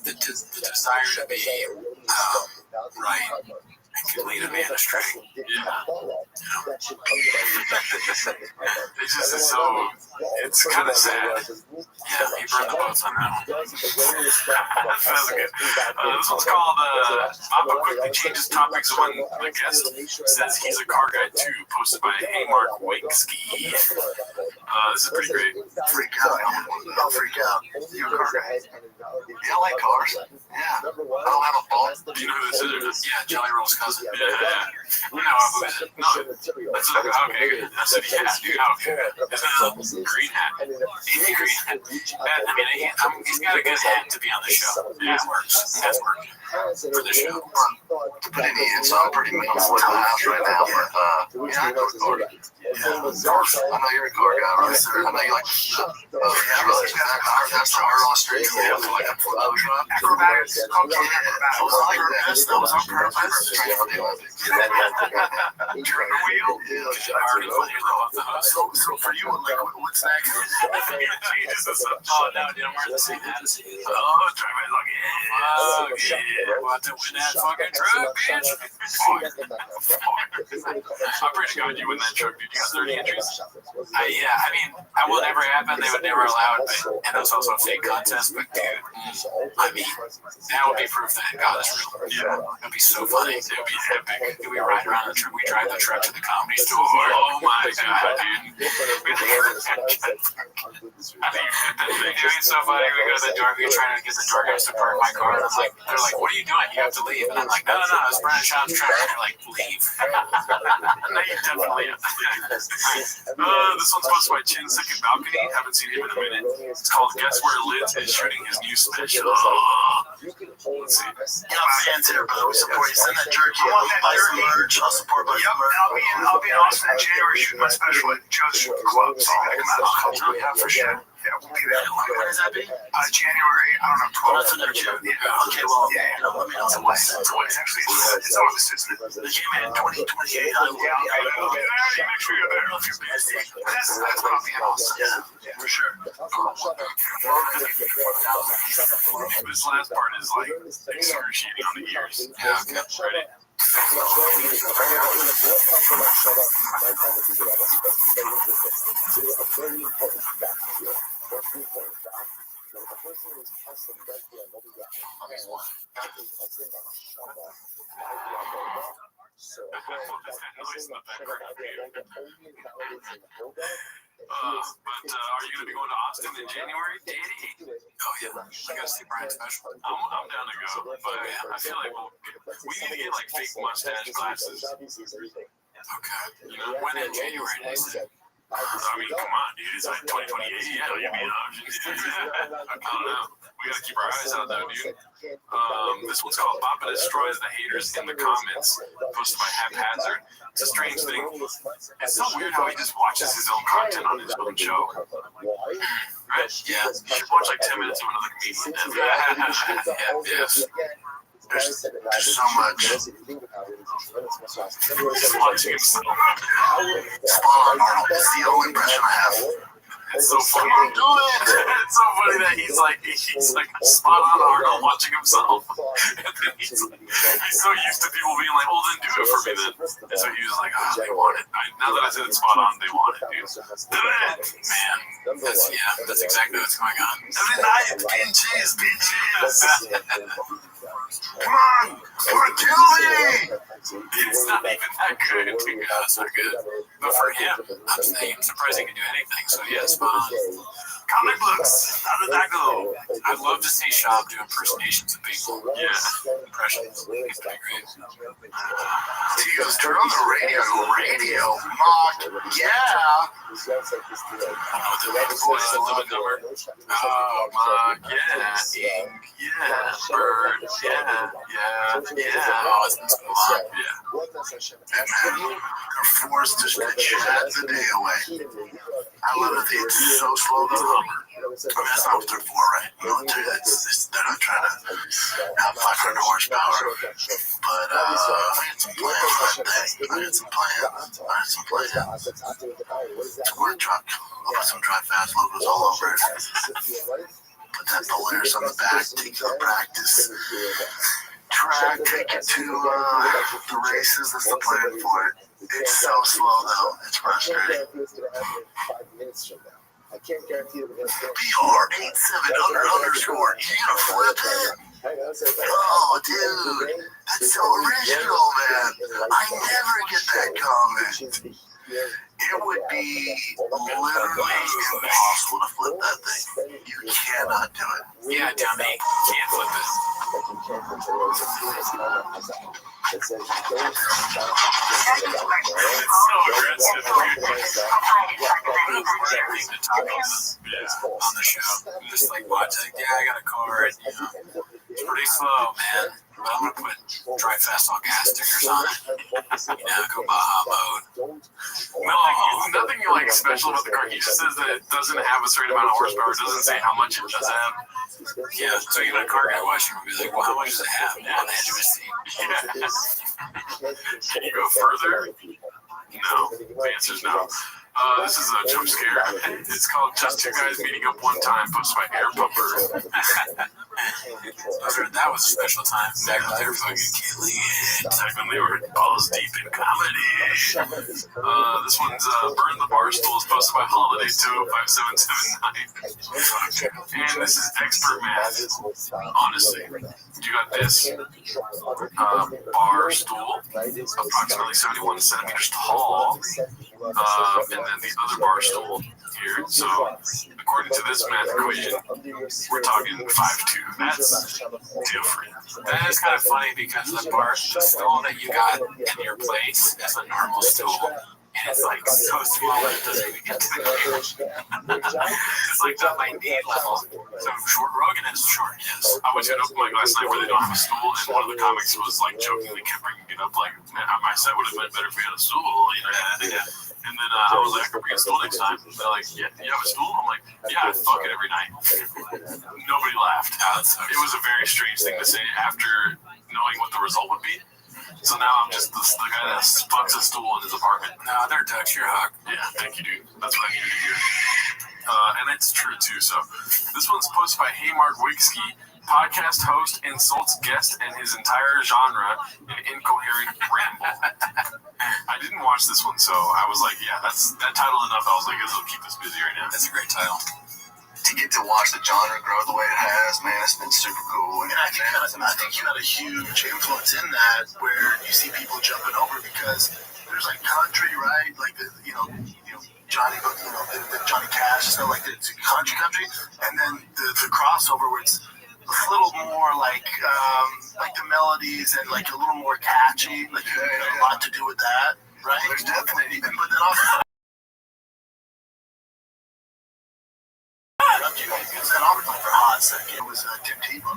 A: The desire to be right and can lead a man astray. Yeah. It's just so, it's kind of sad. Yeah, he burned the boats on that one. That was good. This one's called Papa quickly changes topics when the guest says he's a car guy too, posted by A. Mark Winkski. This is pretty great.
J: Freak out. Don't freak out. You're a car guy. Yeah, I like cars. Yeah. I don't have a ball.
A: Do you know who this is? Yeah, Jelly Roll's cousin. Yeah. No, who is it? No. That's okay, good. I said, yeah, dude, okay. It's a green hat. He's a green hat. I mean, he's got a good hat to be on the show. Yeah, it works. That's working for the show.
J: To put any in, so I'm pretty minimal in the house right now, but yeah, I go to car. Yeah, I know you're a car guy, right? I know you like that's the art on the street. Yeah, like a photo shop.
H: Acrobatics.
J: That was on purpose.
A: Turn the wheel.
J: So for you, like, what's next?
A: Oh, no, dude, I'm wearing the same hat. Oh, drive it like, yeah. Fuck yeah. About to win that fucking truck, bitch. I'm pretty sure you win that truck, dude. You got 30 entries. Yeah, I mean, that will never happen. They would never allow it. And that's also a fake contest, but dude, I mean, that would be proof that God is real. Yeah. It would be so funny. It would be epic. We ride around the truck. We drive the truck to the comedy store. Oh my God, dude. It's so funny. We go to the door. We're trying to get the door guys to park my car. And I'm like, they're like, what are you doing? You have to leave. And I'm like, no, I was burning Sean's truck. And they're like, leave. No, you definitely have to leave. This one's posted by Chin Second Balcony. Haven't seen him in a minute. It's called Guess Where Liz is shooting his new special. Let's see.
J: Yeah, fans here, brother. We support you. Send that jerky. Buy some merch. I'll support my merch.
H: I'll be in Austin in January shooting my special at Joe's Club. So you gotta come out.
J: Yeah, for sure. Yeah, we'll be there.
H: When does that be?
J: January, I don't know, 12th.
H: Nothing of June. Yeah. Okay, well,
J: Yeah,
H: let me know.
J: it's away. It's away. Actually, it's August, isn't it?
H: They came in 2028. I will.
J: Yeah, okay. We'll be there. You make sure you're there.
H: If you're busy.
J: That's what I'll be in also.
H: Yeah, for sure.
I: This last part is like excruciating on the ears.
K: Yeah, okay.
I: Ready? But are you going to be going to Austin in January, Daddy?
K: Oh, yeah. I gotta see Brian Special.
I: I'm down to go, but I feel like we need to get like fake mustache glasses.
K: Okay.
I: You know, when in January, they said. I mean, come on, dude. It's like 2028. Yeah, you mean I don't know. We gotta keep our eyes out though, dude. This one's called Papa Destroys the Haters in the Comments, posted by Haphazard. It's a strange thing. It's so weird how he just watches his own content on his own show. Right? Yeah. You should watch like 10 minutes of another comedian.
K: Yes.
J: There's so much.
I: Watching himself.
J: Spawn Arnold is the only impression I have.
I: It's so funny. It's so funny that he's like spot on Arnold watching himself. And then he's so used to people being like, well, then do it for me then. And so he was like, they want it. Now that I said it's spot on, they want it, dude.
K: Man, that's exactly what's going on.
J: Every night, bitches. Come on, you want to kill me?
I: It's not even that good. Dude.
K: That's not good. But for him, I'm surprised he can do anything. So yes,
I: Comic books. How did that go?
K: I'd love to see Shab do impersonations of people.
I: Yeah.
K: Impressions. He's pretty great.
J: He goes, turn on the radio. Mock, yeah.
I: Oh, Mock, yeah. Ink, yeah. Bird, yeah. Oh, it's Mock, yeah.
J: And man, they're forced to chat the day away. I love it. It's so slow though. I mean, that's not what they're for, right? You know, they're not trying to have 500 horsepower. But I had some plans that day. It's a work truck. I'll put some Drive Fast logos all over it. Put that Polaris on the back, take you to practice track, take you to the races. That's the plan for it. It's so slow though. It's frustrating. PR87_. You gonna flip it? Oh, dude, that's so original, man. I never get that comment. It would be literally impossible to flip that thing. You cannot do it.
K: Yeah, dummy. Can't flip it.
I: It's so aggressive.
K: On the show. Just like watching, I got a car, and it's pretty slow, man. But I'm gonna put Drive Fast all gas stickers on it. Go Baja mode.
I: No, nothing like special about the car. He just says that it doesn't have a certain amount of horsepower. It doesn't say how much it does have.
K: Yeah, so even a car guy watching would be like, well, how much does it have? On the edge of his seat.
I: Can you go further? No. The answer's no. This is a jump scare. It's called Just Two Guys Meeting Up One Time, posted by Air Pumper.
K: That was a special time. Back when they were fucking killing it.
I: Back when they were balls deep in comedy. This one's Burn the Barstools, posted by Holiday 205779. And this is expert math. Honestly. You got this bar stool, approximately 71 centimeters tall, and then the other bar stool here. So, according to this math equation, we're talking 5'2". That's different.
K: That is kind of funny because the stool that you got in your place is a normal stool. And it's like so small that it doesn't even get to the ground. It's like at my knee level.
I: So short Rogan is short, yes. I went to an open mic last night where they don't have a stool, and one of the comics was like jokingly kept bringing it up, like, man, my set would have been better if we had a stool, you know? And then I was like, I can bring a stool next time. They're like, yeah, you have a stool? I'm like, yeah, I fuck it every night. Nobody laughed. It was a very strange thing to say after knowing what the result would be. So now I'm just the guy that fucks a stool in his apartment.
A: No, they're Dutch. You're a hug.
I: Yeah, thank you, dude. That's what I needed to hear. And it's true, too. So this one's posted by Haymark Wigski. Podcast host insults guest and his entire genre in incoherent ramble. I didn't watch this one, so I was like, yeah, that's that title enough. I was like, this will keep us busy right now.
A: That's a great title.
J: To get to watch the genre grow the way it has, man, it's been super cool. And I think you had a huge influence in that, where you see people jumping over because there's like country, right? Like the Johnny, the Johnny Cash, so like it's country, and then the crossover where it's a little more like the melodies and like a little more catchy, like a lot to do with that, right? There's definitely, but then also. Because then I'll for a hot second. It was Tim Tebow.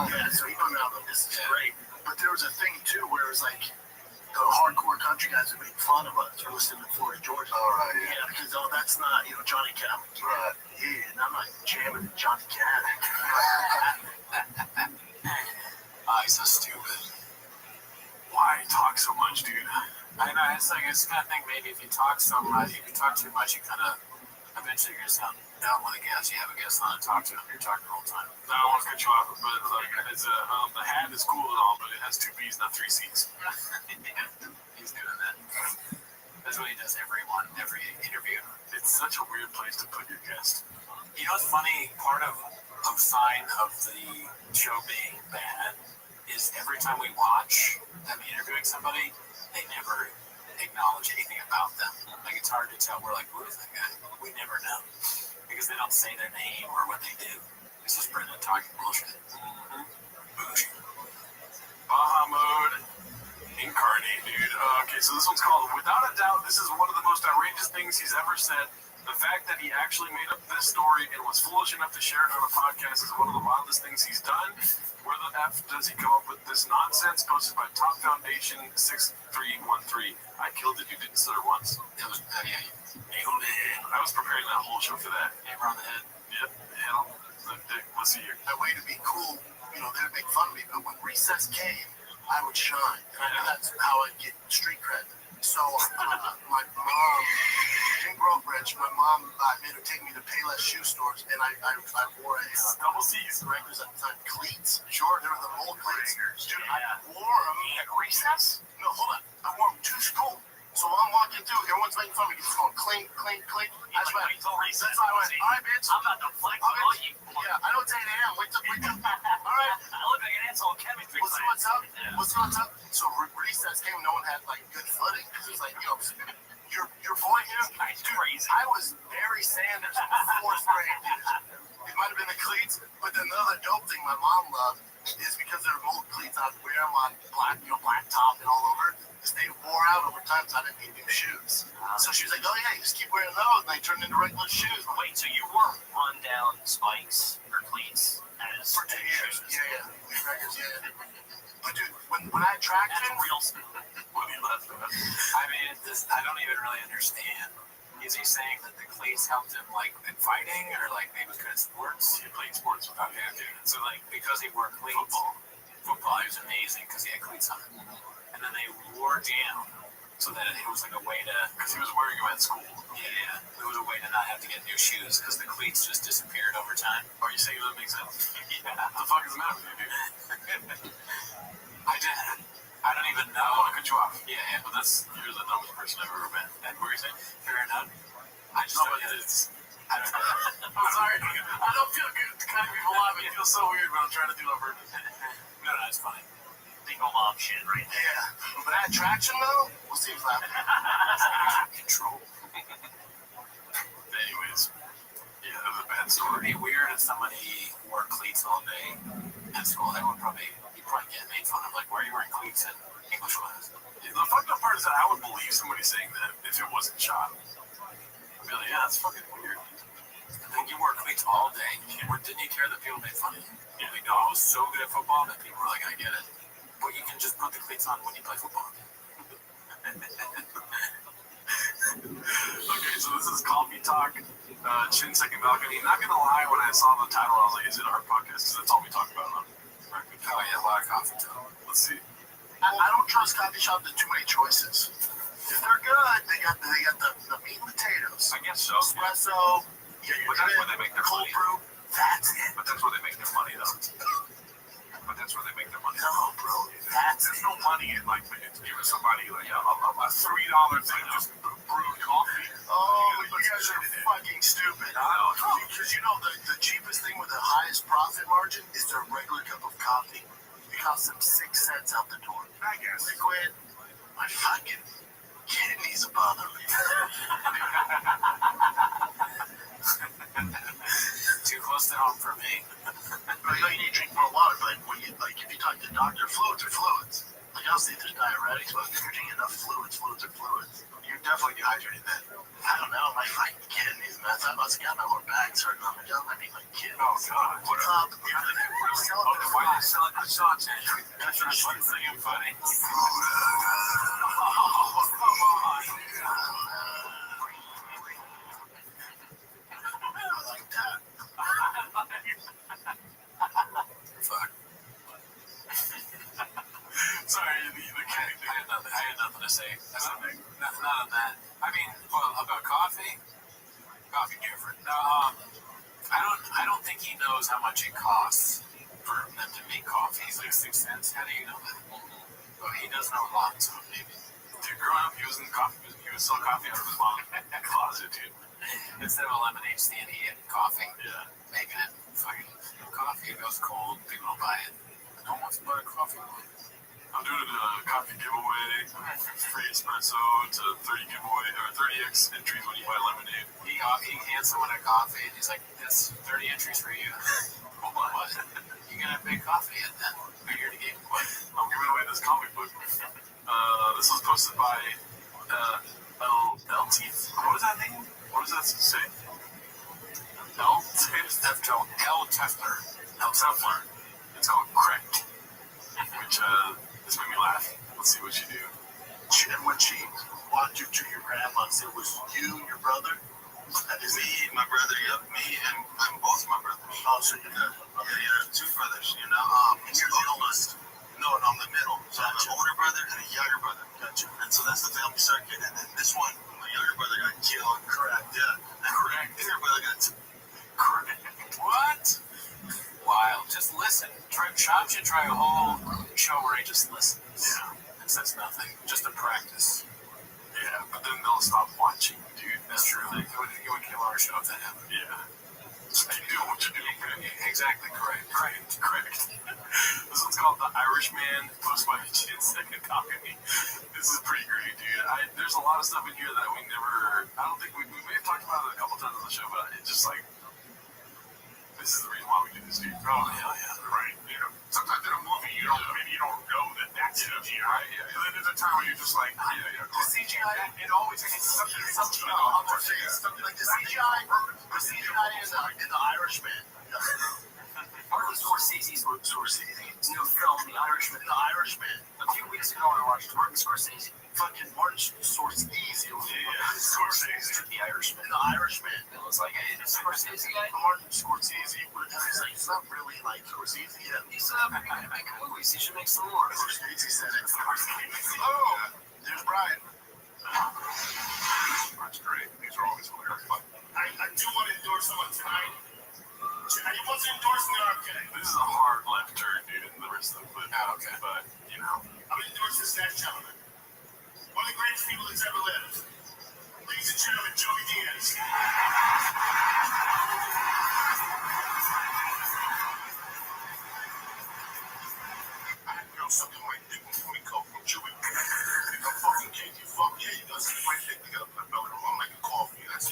J: Yeah, so he put me out like, this is great. But there was a thing too where it was like the hardcore country guys would make fun of us for listening to Florida Georgia. All right, yeah. Because that's not Johnny Cash. Right. Yeah, and I'm not jamming to Johnny Cash.
A: He's so stupid.
I: Why talk so much, dude?
A: I know, it's like, it's kind of thing, maybe if you talk so much, if you talk too much, you kind of, eventually you're going to sound dumb with a guest. You have a guest on and talk to him, you're talking the whole time.
I: No, I don't want to cut you off, but like, it's the hat is cool and all, but it has 2 B's, not 3 C's.
A: Yeah, he's doing that. That's what he does every interview.
I: It's such a weird place to put your guest.
A: You know what's funny? Part of sign of the show being bad is every time we watch them interviewing somebody, they never acknowledge anything about them. Like, it's hard to tell. We're like, who is that guy? We never know. Because they don't say their name or what they do. It's just Brendan talking bullshit. Bullshit.
I: Baha mode incarnate, dude. Okay, so this one's called Without a Doubt, this is one of the most outrageous things he's ever said. The fact that he actually made up this story and was foolish enough to share it on a podcast is one of the wildest things he's done. Where the F does he come up with this nonsense? Posted by Top Foundation 6313. I killed it. You didn't stutter once.
A: It was, yeah, you nailed it.
I: I was preparing that whole show for that.
A: Hammer on the head.
I: Yep. Head on the dick. Let's see here.
J: That way to be cool, they'd make fun of me, but when recess came, I would shine. And I knew that's how I'd get street cred. So my mom didn't grow up rich. My mom made her take me to Payless shoe stores, and I wore a
I: double C's
J: regulars at the time, cleats. Sure, they were the mold cleats. Dude, I wore them
A: at recess.
J: No, hold on. I wore them to school. So I'm walking through, everyone's making fun of me. It's going clink, clink, clink. That's why I went, all right, bitch.
L: I'm not the flex on you.
J: Yeah, I don't say it am. Wait till. All right.
L: I look like an asshole chemistry.
J: What's up? What's up? So recess came, no one had like good footing because it was like, your boy here.
L: Crazy.
J: I was Barry Sanders in 4th grade, dude. It might have been the cleats, but then the other dope thing my mom loved is because they're mold cleats, I'd wear them on black top and all over. They wore out over time, so I didn't need new shoes. So she was like, oh yeah, you just keep wearing those, and they turned into regular shoes.
L: Wait, so you were on down spikes or cleats as
J: for 2 years?
L: shoes?
J: Yeah. But dude, when I tracked him,
L: real
A: I mean, I don't even really understand. Is he saying that the cleats helped him, like, in fighting, or, like, he was good at sports?
I: He played sports without him, dude.
A: So, like, because he wore cleats, football, he was amazing because he had cleats on. And then they wore down so that it was like a way to...
I: Because he was wearing them at school.
A: Yeah, it was a way to not have to get new shoes because the cleats just disappeared over time.
I: Are you saying that makes sense? Yeah. What the fuck is the matter with you, dude?
A: I don't even know.
I: I don't want to cut you off.
A: Yeah, but
I: you're the dumbest person I've ever met.
A: And what were you saying? Fair enough. I just
I: don't
A: get it.
I: I'm sorry. I don't feel good cutting people off. It feels so weird when I'm trying to do it on purpose.
A: No, it's funny.
L: Single mom shit right there.
J: Yeah. But that traction though, we'll see if that
A: control.
I: Anyways, yeah, that was a bad story.
A: It'd be weird if somebody wore cleats all day at school. You'd probably get made fun of. Like, why are you wearing cleats in English class?
I: Yeah, the fucked up part is that I would believe somebody saying that if it wasn't shot. I'd be like, yeah, that's fucking weird.
A: And then you wore cleats all day. Didn't you care that people made fun of you? You'd be like, no, I was so good at football that people were like, I get it. But you can then just put the cleats on when you play football.
I: Okay, so this is Coffee Talk, Chin Second Balcony. Not gonna lie, when I saw the title, I was like, is it our podcast? Because that's all we talk about.
A: Oh yeah, a lot of coffee talk.
I: Let's see.
J: I don't trust coffee shop. There's too many choices. If they're good, they got the meat and potatoes.
I: I guess so.
J: Espresso.
I: But that's where they make their
J: cold
I: money.
J: brew. That's it.
I: But that's where they make their money, though. But that's where they make their money.
J: No, bro. There's
I: no money in like giving somebody like a $3 thing just brewed coffee.
J: Oh, you guys are fucking stupid. Because you know the cheapest thing with the highest profit margin is their regular cup of coffee. It costs them 6 cents out the door.
I: I guess.
J: Liquid. My fucking kidneys are bothering me.
A: Too close to home for me.
J: Well, you know, you need to drink more water, but when you if you talk to the doctor, fluids are fluids. Like I'll say there's diuretics, but if you're drinking enough fluids are fluids.
I: You're definitely dehydrated then.
J: I don't know, my fucking kidneys, man. I must have got my lower back hurting on my job. I mean, like kidneys.
I: Oh God.
J: What's up?
I: Why are you selling croissants? That's not something funny. Oh, come on.
J: I like that.
A: Fuck.
I: Sorry, the cat.
A: I had nothing to say. None of that. I mean, well, about coffee different. I don't think he knows how much it costs for them to make coffee. He's like 6 cents. How do you know that? Well, he does know a lot, so maybe.
I: Dude, growing up, he was selling coffee out of his mom's closet, dude.
A: Instead of a lemonade stand, he had coffee.
I: Yeah.
A: Making it fucking coffee. It goes cold. People don't buy it. No one wants to buy coffee.
I: I'm doing a coffee giveaway, free espresso to 30 giveaway or 30x entries when you buy lemonade.
A: He hands someone a coffee and he's like, "That's 30 entries for you." What? You gonna make coffee yet then? Or you're gonna give what?
I: I'm giving away this comic book. This was posted by LT. What does that mean? What does that say?
A: L Tefler.
I: L Tefler. It's called Cracked, which this made me laugh. Let's see what you do.
J: And when she walked you to your grandma's, it was you, your brother?
E: Me, my brother, yep. Me and both my brothers.
J: Oh, so you're good.
E: Yeah, 2 brothers, you know. And you're the oldest. No, I'm the middle. So I'm an older brother and a younger brother.
J: Gotcha.
E: And so that's the family circuit. And then this one, my younger brother got killed. Correct. Yeah. And correct. Your brother got correct.
A: What? Wild. Just listen. Shab should try a whole show where he just listens.
I: Yeah.
A: And says nothing. Just a practice.
I: Yeah, but then they'll stop watching, dude.
A: That's true. It would kill our show if that happened.
I: Yeah. Just keep doing what you're doing.
A: Exactly correct.
I: Correct. This one's called The Irishman, posted by Chin Second Balcony. This is pretty great, dude. There's a lot of stuff in here that we never, I don't think we may have talked about it a couple times on the show, but it's just like, this is the reason why we do this, dude.
A: Oh, hell yeah.
I: Right. You know, sometimes in a movie, you don't know that that's CGI, right? Yeah. And then there's a time where you're just like, yeah.
J: The CGI, it always is something I'm going to say something like the CGI in The Irishman.
L: Martin Scorsese's new film, The Irishman.
J: The Irishman.
L: A few weeks ago, I watched Martin Scorsese.
J: Fucking Martin Scorsese.
L: Scorsese. The Irishman.
J: The Irishman.
L: It was like, hey, the Scorsese guy.
J: Martin Scorsese. He's not really like Scorsese yet.
L: He's making movies. He should make some more.
J: Scorsese said it. Oh, there's Brian.
I: That's great. These are always hilarious.
J: I do want to endorse someone tonight. He wasn't endorsing the RFK.
I: This is a hard left turn, dude, in the rest of the clip.
A: Oh, okay.
I: But, you know.
J: I'm going to endorse this next gentleman. One of the greatest people that's ever lived. Ladies and gentlemen, Joey Diaz.
E: You know, something like dick when we come from Joey. You come fucking gay, you fuck yeah, you got something like dick, you got a belly on like a coffee. That's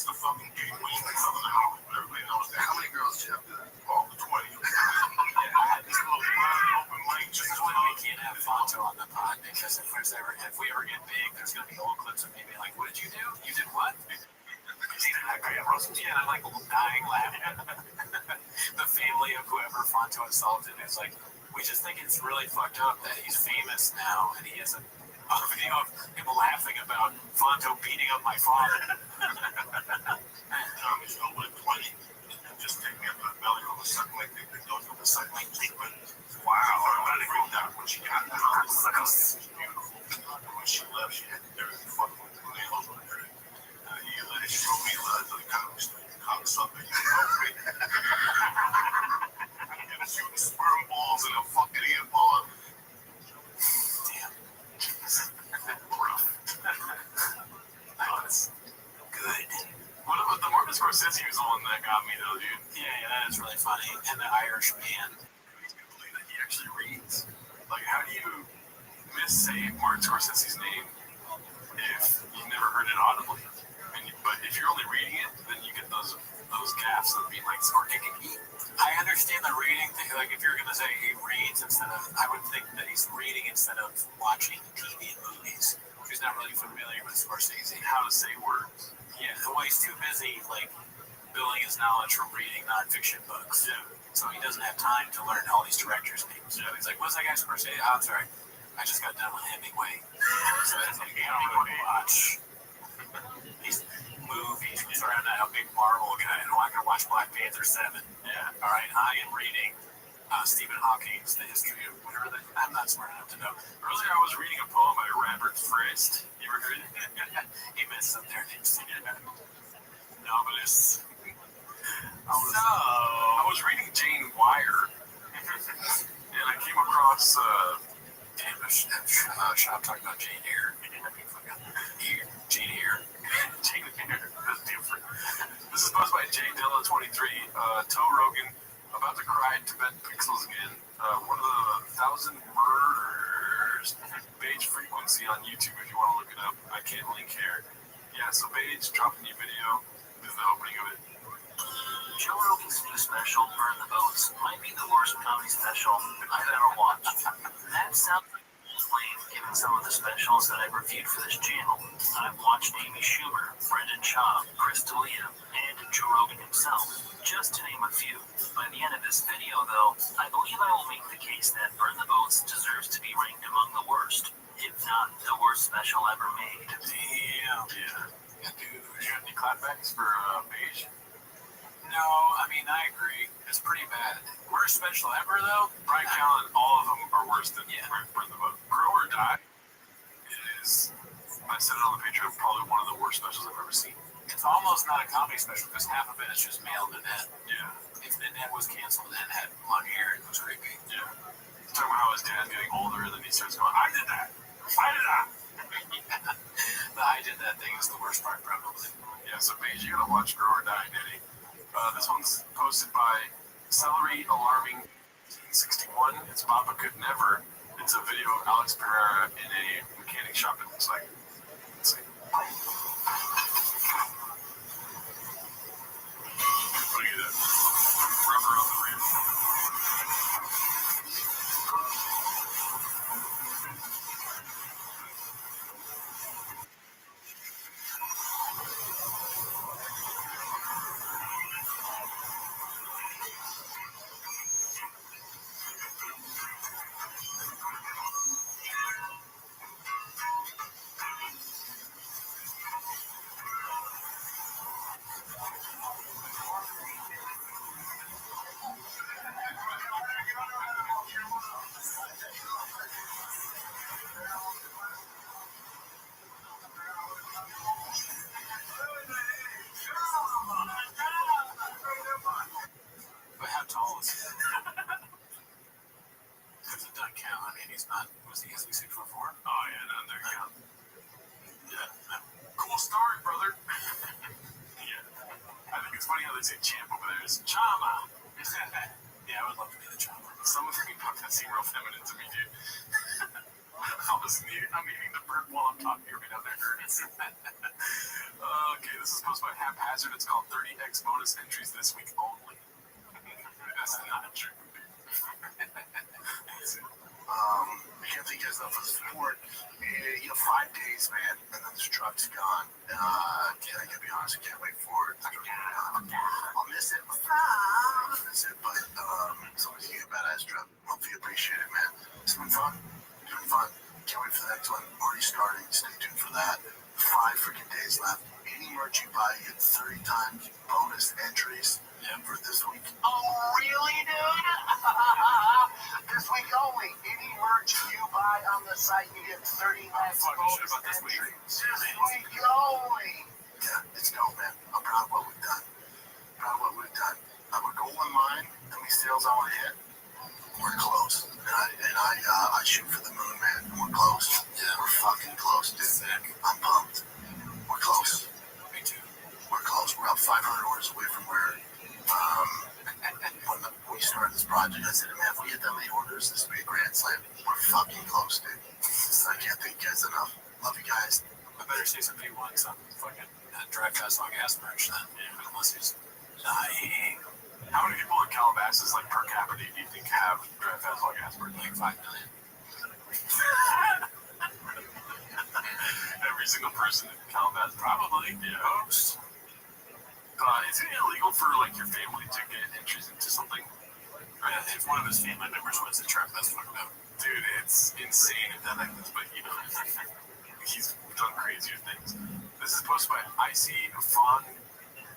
E: the fucking gay queen. Like Southern Hollywood. Everybody knows that. How many girls do you have there? Oh, 20. This little open mic just
A: We can't have Fonto on the pod because if we ever get big, there's gonna be old clips of me being like, "What did you do? You did what?" Yeah, and I'm like dying laughing. The family of whoever Fonto insulted is like, We just think it's really fucked up that he's famous now and he has a video of him laughing about Fonto beating up my father.
F: Tommy's no like 20. Just take me up the belly on the suckling thing. They don't know the suckling treatment. Wow, I'm not agree with that when she got that. She's beautiful. When she left, she had everything fucking with the nails on her. She told me to the college thing. College something. And shooting sperm balls in a fucking ant ball.
A: Damn.
F: Rough.
A: That was good.
I: What about the Martin Scorsese was the one that got me though, dude?
A: Yeah, that is really funny. And the Irish man.
I: He's gonna believe that he actually reads. Like, how do you missay Martin Scorsese's name if you've never heard it audibly? But if you're only reading it, then you get those gaps of being like Scorsese.
A: I understand the reading thing. Like, if you're gonna say he reads instead of, I would think that he's reading instead of watching TV and movies. He's not really familiar with Scorsese.
I: How to say words.
A: Yeah, well, he's too busy, like, building his knowledge from reading nonfiction books.
I: Yeah.
A: So he doesn't have time to learn all these directors' names. Yeah. He's like, what's that guy Scorsese? Oh, I'm sorry. I just got done with Hemingway. So it's like, I don't want to watch these movies. Sorry, I'm not a big Marvel guy. I'm not going to watch Black Panther 7. Yeah. All right, I am reading Stephen Hawking's The History of whatever that. I'm not smart enough to know.
I: Earlier I was reading a poem by Robert Frost. You ever heard it?
A: He messed up their names. Novelist.
I: I was reading Jane Wire, and I came across.
A: Damn, shop talking about Jane Eyre. Jane Eyre.
I: Jane Eyre. That's different. This is posted by J Dilla 23. Toe Rogan about to cry Tibet pixels again. One of the 1,000 murders. Beige Frequency on YouTube if you want to look it up. I can't link here. Yeah, so Beige dropped a new video. This is the opening of it.
L: Joe Rogan's new special, Burn the Boats, might be the worst comedy special I've ever watched. That sounds lame given some of the specials that I've reviewed for this channel. I've watched Amy Schumer, Brendan Schaub, Chris D'Elia, and Joe Rogan himself, just to name a few. By the end of this video, though, I believe I will make the case that Burn the Boats deserves to be ranked among the worst, if not the worst special ever made.
A: Damn.
I: Yeah. Dude, you got any clapbacks for Beige?
A: No, I mean, I agree. It's pretty bad. Worst special ever, though?
I: Brian Callen, all of them are worse than Burn the Boat. Grow or Die is, I said it on the Patreon, probably one of the worst specials I've ever seen.
A: It's almost not a comedy special because half of it is just male Nanette.
I: Yeah.
A: If Nanette was canceled and had long hair, it was creepy.
I: Yeah. He's talking about how his dad's getting older, and then he starts going, I did that.
A: The I did that thing is the worst part, probably.
I: Yeah, so Beige, you gotta watch Grow or Die, Daddy. This one's posted by Celery Alarming 1961. It's Papa Could Never. It's a video of Alex Pereira in a mechanic shop, it looks like. Let's see. Look at that. Rubber on the rim.
A: But how tall is he? Because it doesn't count. I mean, he's not, was he 6'4"?
I: Oh, yeah, no, there you go. Yeah. Cool story, brother. Yeah. I think it's funny how they say champ over there. It's Chama.
A: Yeah, I would love to be the chopper.
I: Some of them about that seem real feminine to me, dude. I'm eating the bird while I'm talking right now. Okay, this is posted by Haphazard. It's called 30x bonus entries this week only. That's not true.
J: I can't think of guys for the support. 5 days, man, and then this truck's gone. I gotta be honest, I can't wait for it. I'll miss it. I'll miss it, but it's always a badass truck. Hope you appreciate it, man. It's been fun. Can't wait for the next one. Already starting. Stay tuned for that. 5 freaking days left. Any merch you buy, you get 30 times bonus entries for this week. Oh, really, dude? This week only. Any merch you buy on the site, you get 30 times bonus entries. This week only. Yeah, it's dope, man. I'm proud of what we've done. I have a goal in mind. How many sales I want to hit? We're close. And I shoot for the moon, man. We're close. Yeah, we're fucking close, dude. I'm pumped. We're close. Me too. We're close. We're about 500 orders away from where when we started this project, I said, man, if we get that many orders, this will be a grand slam. We're fucking close, dude. So I can't thank you guys enough. Love you guys.
G: I better see some people on some fucking Drive Fast Long Gas merch then. Yeah, unless he's dying.
I: How many people in Calabasas, like per capita, do you think have Drive Fast Long Gas merch?
G: Like 5 million.
I: Every single person in Calabasas, probably. Yeah. Is it illegal for like your family to get entries into something?
G: If one of his family members wins the truck, that's fucked up.
I: Dude, it's insane if that happens, but he's done crazier things. This is posted by IC Fondant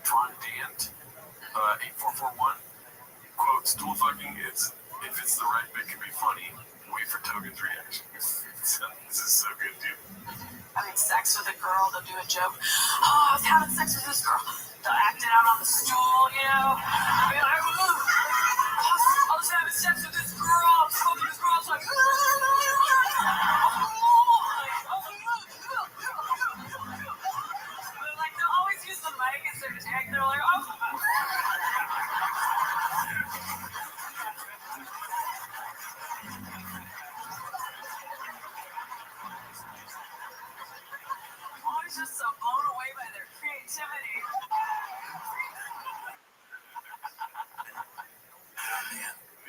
I: 8441. Quote, stool fucking is, if it's the right bit, can be funny. Wait for Togen's reaction. This is so good, dude.
B: Having sex with a girl, they'll do a joke. Oh, I was having sex with this girl. They'll act it out on the stool, you know. I mean, I was having sex with this girl. I was fucking this girl. I was like, like they'll always use the mic instead of tag. They're like, oh. I was just so blown away by their creativity.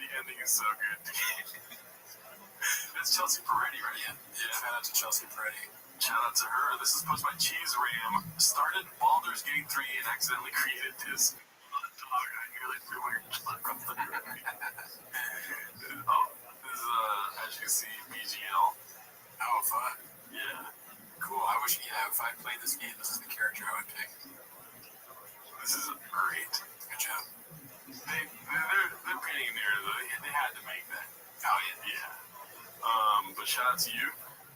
I: The ending is so good. That's Chelsea Peretti, right?
G: Yeah. Shout out to Chelsea Peretti.
I: Shout out to her. This is posted by Cheese Ram. Started Baldur's Gate 3 and accidentally created this. Dog, I nearly threw my truck up the road. This is, as you can see, BGL.
G: Oh, fun.
I: Yeah.
G: Cool. I wish, if I played this game, this is the character I would pick.
I: This is great.
G: Good job.
I: They're painting there, though. They had to make that.
G: Oh, yeah.
I: Yeah. But shout out to you.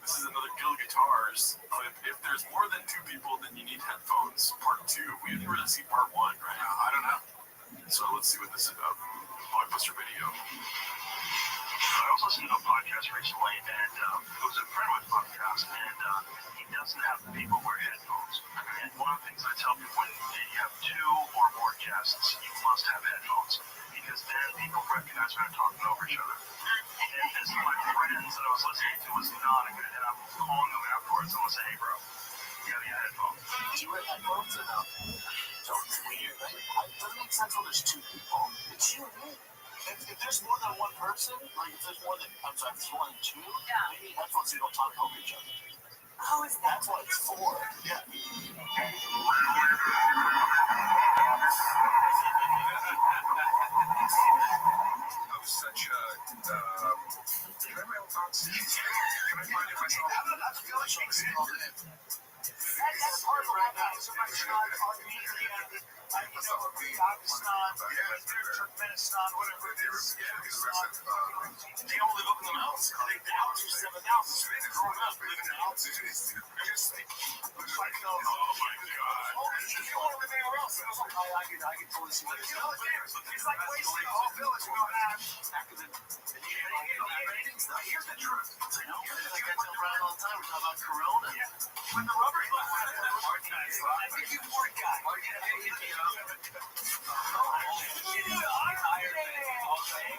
I: This is another Guild Guitars clip. If there's more than 2 people, then you need headphones. Part 2. We didn't really see part 1, right?
G: I don't know.
I: So let's see what this is about. Blockbuster video.
M: I was listening to a podcast recently, and it was a friend with podcast, and he doesn't have people wear headphones. And one of the things I tell people when you have 2 or more guests, you must have headphones, because then people recognize when they're talking over each other. And this is my friends that I was listening to was not a good, and I'm calling them afterwards and I was saying, hey, bro, you gotta get headphones.
E: Do you wear headphones or no? It's weird, right? It doesn't make sense when there's 2 people. It's you and me. If there's more than one person, like if there's more than, I'm sorry, if there's more than 2, you need headphones so you don't talk over each other.
B: How is that?
E: That's what it's for. Yeah.
F: I was such a. Do I have my own thoughts? Can I find it myself?
E: I feel like she's all in. That's part of right now. Azerbaijan, Armenia, Pakistan, Turkmenistan, whatever it is.
F: They all live up in the mountains. The altitude 7,000. So they're growing up living in altitude. Just like, oh my God.
E: If you want to live anywhere else, I can totally see what it is. It's like wasting a whole village we don't have.
F: Here's the truth.
E: Like I tell Brian all the time, we're talking about Corona. When the rubber I think you poor guy.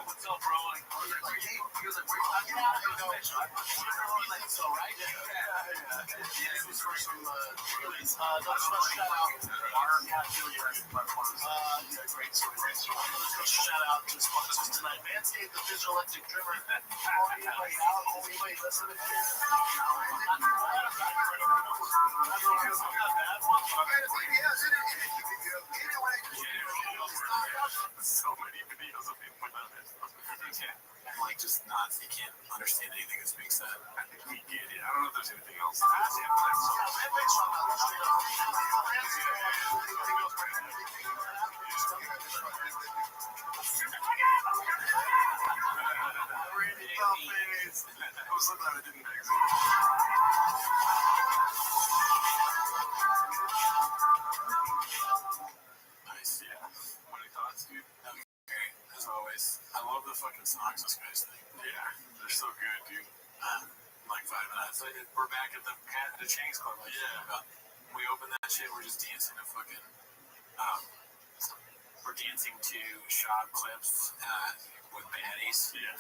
F: What's up, bro? He was like, where you talking about?
J: This was for some special shout out to our great shout out to sponsors tonight. Manscaped, the visual electric trimmer. Listen to this.
A: So many videos of him without it. And like just not, you can't understand anything that's being said. I think we get it. I don't know if there's anything else. I was so glad I didn't exit. Nice, yeah. What are your thoughts, dude? Okay, as always. I love the fucking songs this guy's thing. Yeah, they're so good, dude. Like 5 minutes. We're back at the Chang's Club. Like, yeah. We open that shit, we're just dancing to fucking, we're dancing to shop clips with baddies. Yeah,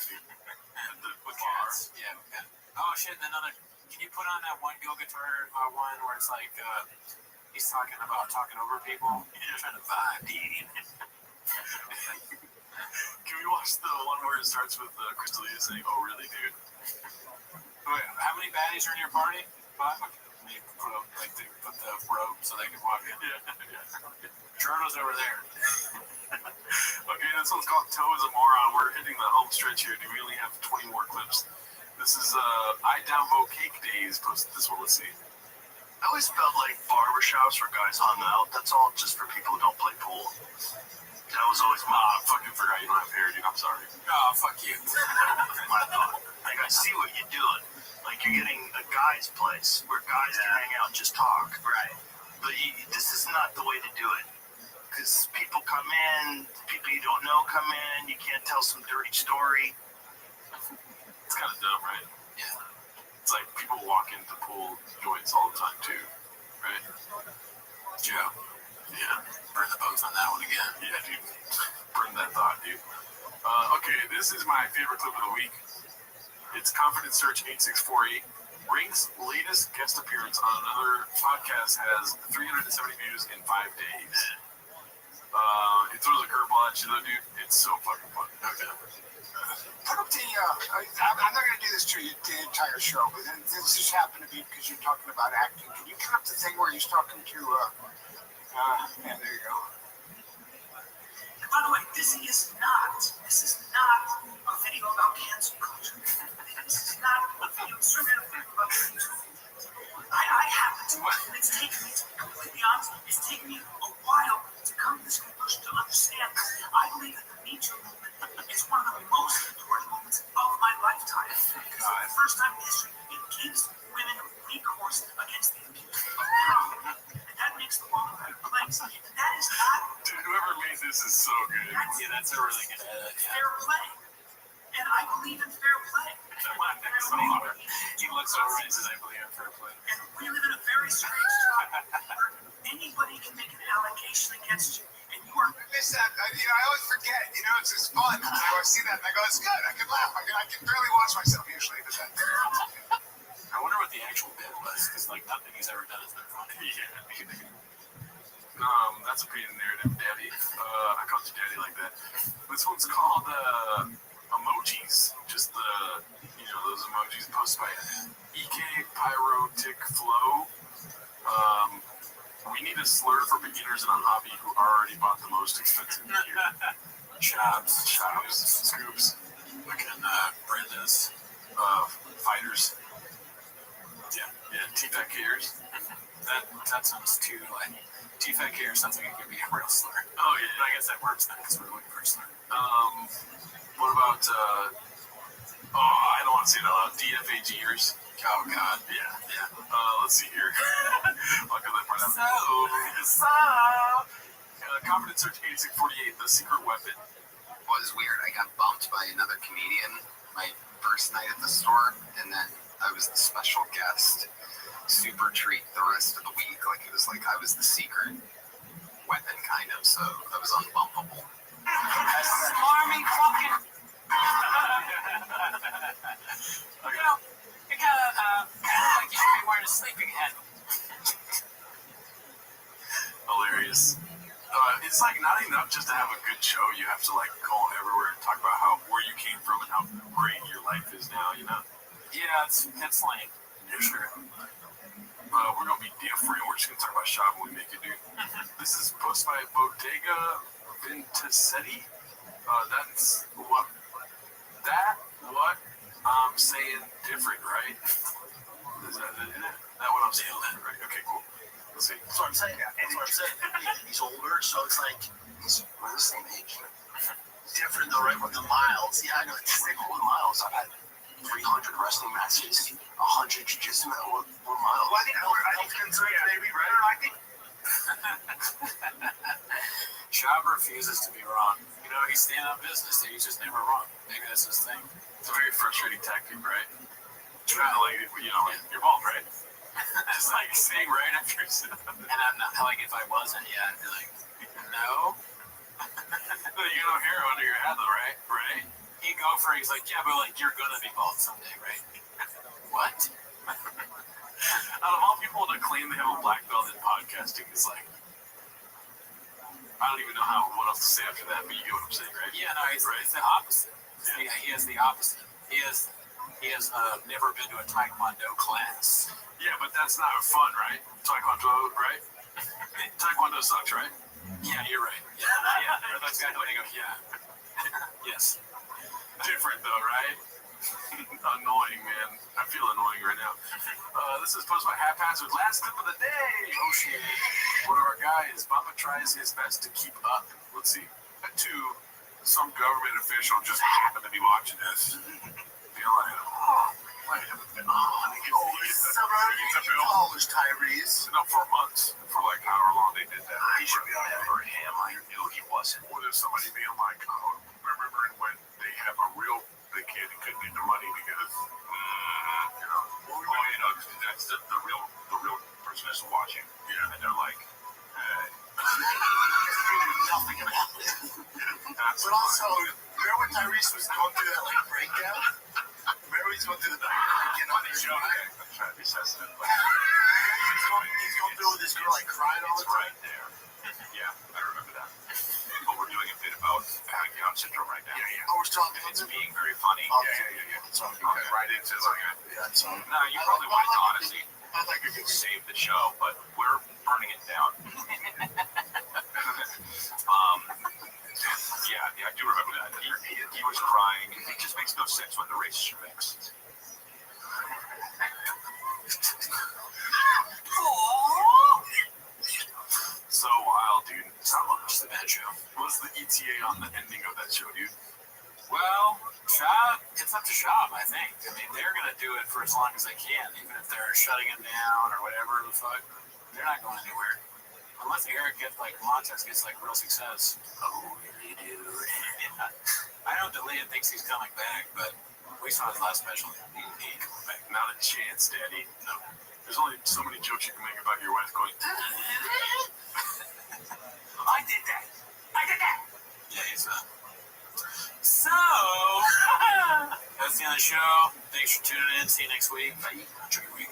A: with cats. Yeah, with cats. Oh shit, can you put on that one Go Guitar one where it's like, he's talking about talking over people? Yeah, trying to vibe, dude. Can we watch the one where it starts with Crystalia saying, "Oh really, dude"? Wait, how many baddies are in your party? 5? They put the rope so they can walk in. Yeah. Jorno's over there. Okay, this one's called Toe is a Moron. We're hitting the home stretch here. Do we only have 20 more clips? This is I Downvote Cake Days posted this one. Let's see.
J: I always felt like barbershops where guys hung out. That's all just for people who don't play pool. That was always my.
I: I fucking forgot you don't have hair, dude. I'm sorry.
A: Oh, fuck you.
J: My thought. Like, I see what you're doing. Like, you're getting a guy's place where guys can hang out and just talk. Right. But this is not the way to do it. Because people come in, people you don't know come in, you can't tell some dirty story.
I: It's kind of dumb, right?
A: Yeah.
I: It's like people walk into pool joints all the time, too. Right?
A: Joe.
I: Yeah.
A: Burn the boats on that one again.
I: Yeah, dude. Burn that thought, dude. Okay, this is my favorite clip of the week. It's Confidence Search 8648. Ring's latest guest appearance on another podcast has 370 views in 5 days. It throws a curveball at you, though, dude. It's so fucking fun. Okay.
F: Put up the, I'm not going to do this to you the entire show, but this just happened to be because you're talking about acting. Can you put up the thing where he's talking to, yeah, there you go.
N: And by the way, this is not a video about cancel culture. This is not a video about cancel. I happen to, and it's taken me, to be completely honest, it's taken me a while to come to this conclusion to understand. I believe that the Me Too movement is one of the most important moments of my lifetime. Because for the first time in history, it gives women recourse against the abuse of power. And that makes the world a better place. And that is not...
I: Dude, whoever made this is so good.
A: That's a really good edit.
N: Fair play. And I believe in fair play.
A: He looks over and says, "I believe in fair play."
N: And we live in a very strange time where anybody can make an allegation against you, and you are.
F: Listen, I always forget, it's just fun. I always see that and I go, it's good. I can laugh. I can barely watch myself usually. But
A: I wonder what the actual bit was, because nothing he's ever done has been funny.
I: Yeah. That's a pretty narrative, Daddy. I call you Daddy like that. This one's called emojis. Just those emojis posted by EK Pyrotic Flow. We need a slur for beginners in a hobby who already bought the most expensive gear.
A: Chops,
I: scoops,
A: fucking Brenda's,
I: fighters. Yeah, T-Fat-Kers.
A: That sounds too T-Fat-Kers sounds like it could be a real slur.
I: Oh yeah,
A: but I guess that works then because we're looking for a slur.
I: What about I don't want to say it out loud. DFAGers.
A: Oh god.
I: Yeah. Let's see here. I'll cut that part out. Confidence Search 8648, The Secret Weapon.
K: Was weird. I got bumped by another comedian my first night at the store, and then I was the special guest. Super treat the rest of the week. It was like I was the secret weapon, kind of. So I was unbumpable.
N: Smarmy fucking.
I: Okay,
G: a sleeping head.
I: Hilarious. It's like not enough just to have a good show. You have to like call everywhere and talk about where you came from and how great your life is now. You know.
G: Yeah, it's lame.
I: Yeah, sure. We're gonna be different. We're just gonna talk about shopping we make it, dude. This is posted by Bodega Vincentetti. That's what I'm saying different, right? Is that what I'm saying? Right? Okay, cool. Let's see.
J: That's what I'm saying. That's what I'm saying. He's older, so it's like we're the same age. Different though, right? With the miles. Yeah, I know. It's like with miles. I've had 300 wrestling matches, 100 jiu-jitsu. What miles?
M: Well, I think concerns maybe, right? I think
G: Shab refuses to be wrong. You know, he's staying on business. He's just never wrong. Maybe that's his thing.
I: It's a very frustrating tactic, right? Trying to like, you're bald, right? It's like saying right after you said that.
G: And I'm not, like, if I wasn't, yeah, I'd be like, no.
I: You got no hair under your head, though, right? Right?
G: He'd go for it. He's like, yeah, but like, you're gonna be bald someday, right? What?
I: Out of all people to claim they have a black belt in podcasting is like, I don't even know what else to say after that, but you get what I'm saying, right?
G: Yeah, no, it's the opposite. Yeah, he is the opposite. He has never been to a Taekwondo class.
I: Yeah, but that's not fun, right? Taekwondo, right? Taekwondo sucks, right?
G: Yeah, you're right. Yeah, yeah. That's exactly what he goes, yeah. Yes.
I: Different though, right? Annoying, man. I feel annoying right now. This is posted by Haphazard. Last clip of the day. Oh shit. One of our guys, Bubba tries his best to keep up. Let's see. Some government official just happened to be watching this. Feel like, wait a minute.
J: College Tyrese.
I: No, for months. For like however long they did that.
J: He should be on that for him. I knew he wasn't.
I: Or there's somebody being like, oh, remembering when they have a real big kid and couldn't get the money because, that's the real person that's watching. Yeah. And they're like, hey.
J: Nothing about it. But also, remember when Tyrese was going through that like breakdown? Remember he's going through the
I: Funny show. I'm trying to be sensitive.
J: He's going through with this girl like crying all the time.
I: Right there. Yeah, I remember that. But we're doing a bit about having Down syndrome right now.
J: Yeah. Oh, we're talking.
I: It's being very funny. Yeah.
J: Sorry.
I: Okay. Right into like
J: yeah, it's on.
I: No, you probably wanted to honestly save the show, but we're burning it down. Yeah, I do remember that. He was crying. It just makes no sense when the races are mixed. So wild, dude.
G: It's not much the bad show.
I: What's the ETA on the ending of that show, dude?
G: Well, Shab, it's up to Shab, I think. I mean, they're going to do it for as long as they can, even if they're shutting it down or whatever the fuck. They're not going anywhere. Unless Eric gets, like, Montez gets, like, real success. Oh, really, dude? Yeah. I know Delia thinks he's coming back, but we saw his last special. He ain't coming back.
I: Not a chance, Daddy.
G: No.
I: There's only so many jokes you can make about your wife going,
N: I did that.
G: Yeah, he's So, that's the end of the show. Thanks for tuning in. See you next week. Bye. Enjoy your week.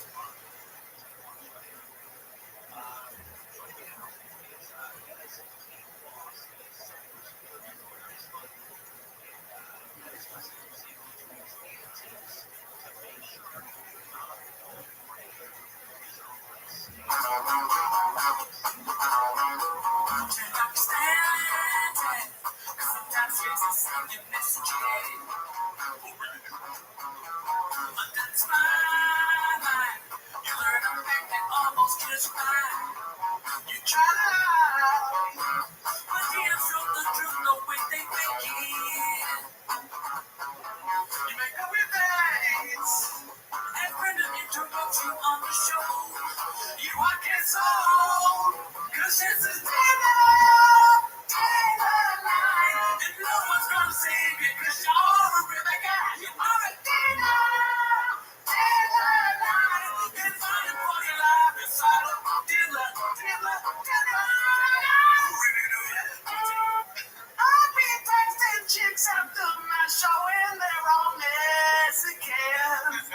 N: Chicks after my show and they're all Mexican.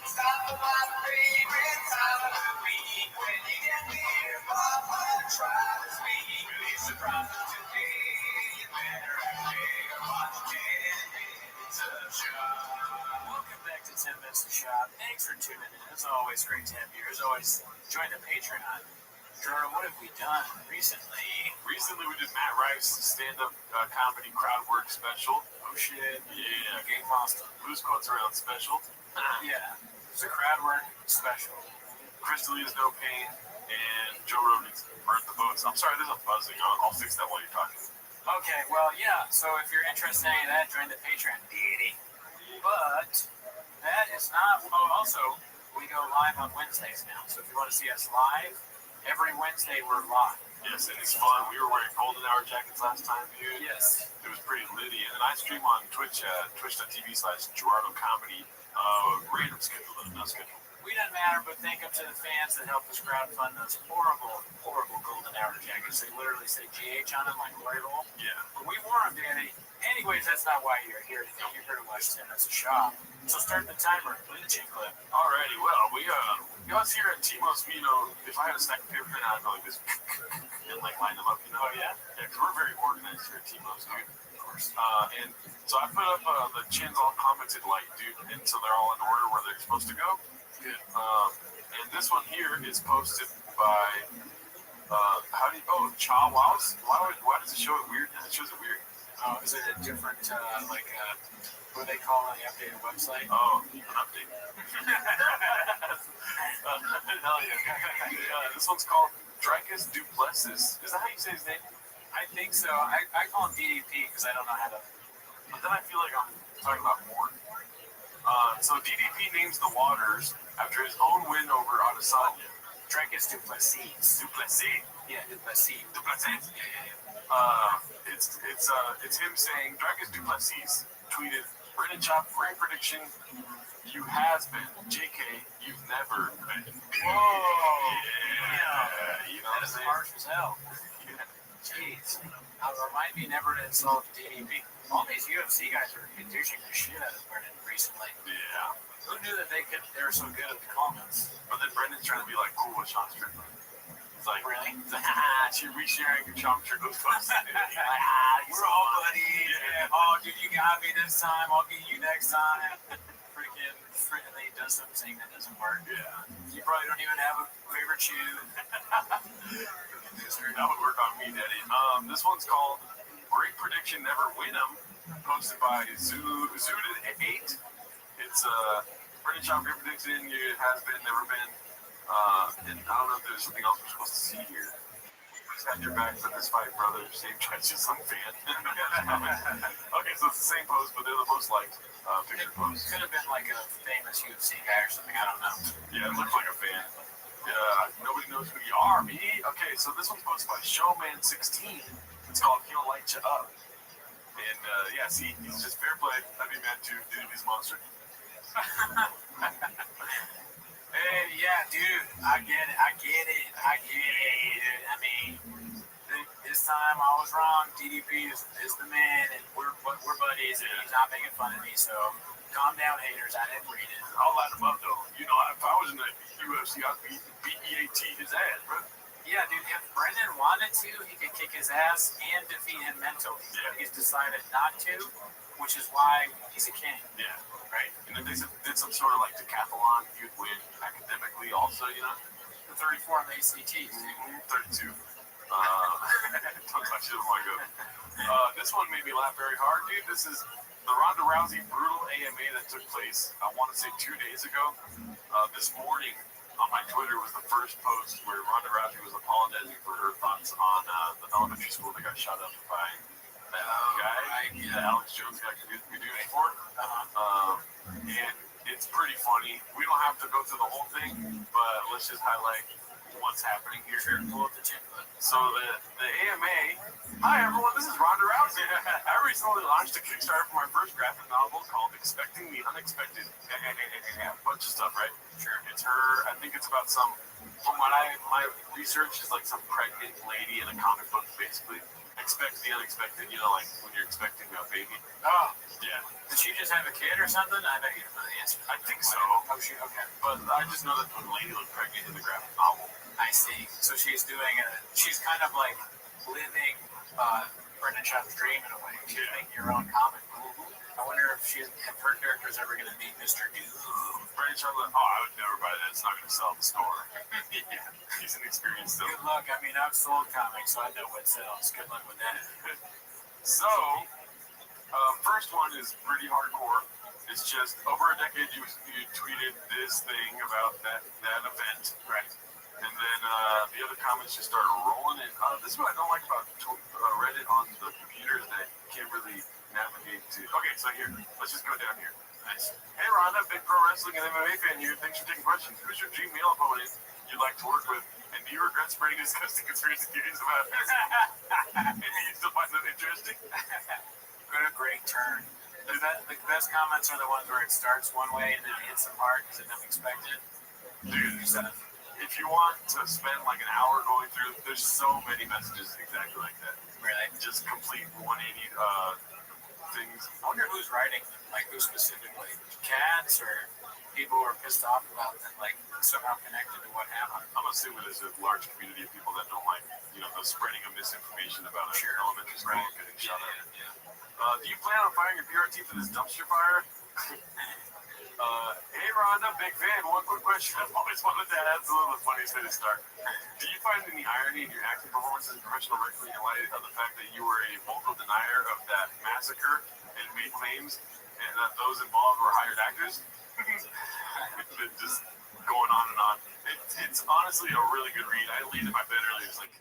N: Stop my favorite time.
G: Thanks for tuning in. It's always great to have you. As always, join the Patreon. Jordan, what have we done recently?
I: Recently, we did Matt Rice stand-up comedy crowd work special.
G: Oh shit!
I: Yeah,
G: Game Master.
I: Loose Quotes Around special.
G: Yeah, it's a crowd work special.
I: Crystalia's No Pain, and Joe Rogan's Burnt the Boats. I'm sorry, there's a buzzing. I'll fix that while you're talking.
G: Okay, well, yeah, so if you're interested in any of that, join the Patreon, deity. But that is not, also, we go live on Wednesdays now, so if you want to see us live, every Wednesday we're live.
I: Yes, and it's fun. We were wearing golden hour jackets last time, dude.
G: Yes.
I: It was pretty litty. And then I stream on Twitch, twitch.tv/Gerardo Comedy. Random schedule, though, no schedule.
G: We doesn't matter, but thank up to the fans that helped us crowdfund those horrible, horrible golden hour jackets. They literally say GH on them like Royal.
I: Yeah.
G: But we wore them, Danny. Anyways, that's not why you're here today. You're here to watch 10 minutes of shop. So start the timer. Play the chin clip.
I: Alrighty, well, we us here at Timo's, if I had a stack of paper, I'd go like this and like line them up,
G: Oh, yeah?
I: Yeah, because we're very organized here at Timo's, dude. Of course. And so I put up the chins all commented like, dude, and so they're all in order where they're supposed to go.
G: Good.
I: And this one here is posted by Cha Wows. Why does it show it weird? It shows it weird.
G: Oh, is it a different what do they call on the updated website?
I: Oh, an update. Hell yeah. This one's called Dricus Duplessis. Is that how you say his name?
G: I think so. I call him DDP because I don't know how to.
I: But then I feel like I'm talking about more. So DDP names the waters after his own win over Adesanya.
G: Dricus Duplessis.
I: Duplessis.
G: Yeah, Duplessis.
I: Duplessis. It's him saying Dricus Duplessis tweeted, Brennan Chop, great prediction. You has been. JK, you've never been.
G: Whoa.
I: Yeah. You know
G: That is harsh as hell.
I: Yeah.
G: Jeez. Remind me never to insult DDP. All these UFC guys are douching the shit out of Brennan recently.
I: Yeah.
G: Who knew that they were so good at the comments?
I: But then Brendan's trying to be like cool with Sean Strickland. It's like,
G: Really?
I: She resharing your Sean Strickland's post.
G: We're all buddies. Yeah. Oh, dude, you got me this time. I'll get you next time. Freaking he does something that doesn't work.
I: Yeah.
G: You probably don't even have a favorite shoe.
I: That would work on me, Daddy. This one's called Great Prediction Never Win 'em, posted by Zooted8. It's Brendan Chop, great prediction. You has been, never been. And I don't know if there's something else we're supposed to see here. Who's got your back for this fight, brother? Same trenches, I'm fan. Okay, so it's the same post, but they're the most liked picture posts.
G: Could have been like a famous UFC guy or something. I don't know.
I: Yeah, it looks like a fan. Yeah, nobody knows who you are, me. Okay, so this one's posted by Showman16. It's called He'll Light You Up. And yeah, see, he's just fair play. I'd be mad too, dude. He's a monster.
G: Hey, yeah, dude, I get it. I mean, this time I was wrong. DDP is the man, and we're buddies, and he's not making fun of me, so calm down, haters. I didn't read it.
I: I'll light him up, though. You know, if I was in the UFC, I'd BEAT his ass, bro.
G: Yeah, dude, if Brendan wanted to, he could kick his ass and defeat him mentally.
I: Yeah.
G: He's decided not to, which is why he's a king.
I: Yeah, right. And if they did some sort of like decathlon, you'd win academically also, you know?
G: The 34 on the ACTs.
I: 32. Don't touch it with my go. This one made me laugh very hard, dude. This is the Ronda Rousey brutal AMA that took place, I want to say 2 days ago. This morning on my Twitter was the first post where Ronda Rousey was apologizing for her thoughts on the elementary school that got shot up by that guy, the Alex Jones guy could do it for. And it's pretty funny. We don't have to go through the whole thing, but let's just highlight what's happening here.
G: Sure, pull up the chin clip.
I: So the AMA, hi everyone, this is Ronda Rousey. I recently launched a Kickstarter for my first graphic novel called Expecting the Unexpected. A bunch of stuff, right? Sure. It's her, I think it's about some, from what my research is like some pregnant lady in a comic book, basically. Expect the unexpected, you know, like when you're expecting a baby.
G: Oh.
I: Yeah.
G: Did she just have a kid or something? I bet you don't know the answer.
I: I think so.
G: Oh, okay.
I: But I just know that the lady looked pregnant in the graphic novel.
G: I see. So she's she's kind of like living Brendan Chop's dream in a way. She's making her own comic book. I wonder if her character is ever going to meet Mr. Doom.
I: Brandon Charlotte, I would never buy that. It's not going to sell at the store. Yeah, he's inexperienced though.
G: Good luck. I mean, I've sold comics, so I know what sells. Good luck with that.
I: So, first one is pretty hardcore. It's just over a decade you tweeted this thing about that event.
G: Right.
I: And then the other comments just started rolling in. This is what I don't like about Reddit on the computer that you can't really navigate to. Okay, so here, let's just go down here. Nice. Hey Rhonda, big pro wrestling and MMA fan here. Thanks for taking questions. Who's your dream male opponent you'd like to work with? And do you regret spreading disgusting conspiracy theories about this? And do you still find them interesting?
G: Good, a great turn. The best comments are the ones where it starts one way and then it hits the mark because it's unexpected.
I: Dude, if you want to spend like an hour going through, there's so many messages exactly like that.
G: Really?
I: Just complete 180 things.
G: I wonder who's writing them, like who specifically? Cats or people who are pissed off about that, like somehow connected to what happened?
I: I'm assuming there's a large community of people that don't like, the spreading of misinformation about an elementary school getting shot at. Do you plan on firing your PRT for this dumpster fire? Hey Rhonda, big fan. One quick question I've always wanted to ask. It's the funniest way to start. Do you find any irony in your acting performances in professional wrestling in light of the fact that you were a vocal denier of that massacre and made claims and that those involved were hired actors? Just going on and on. It's honestly a really good read. I laid in my bed earlier, just like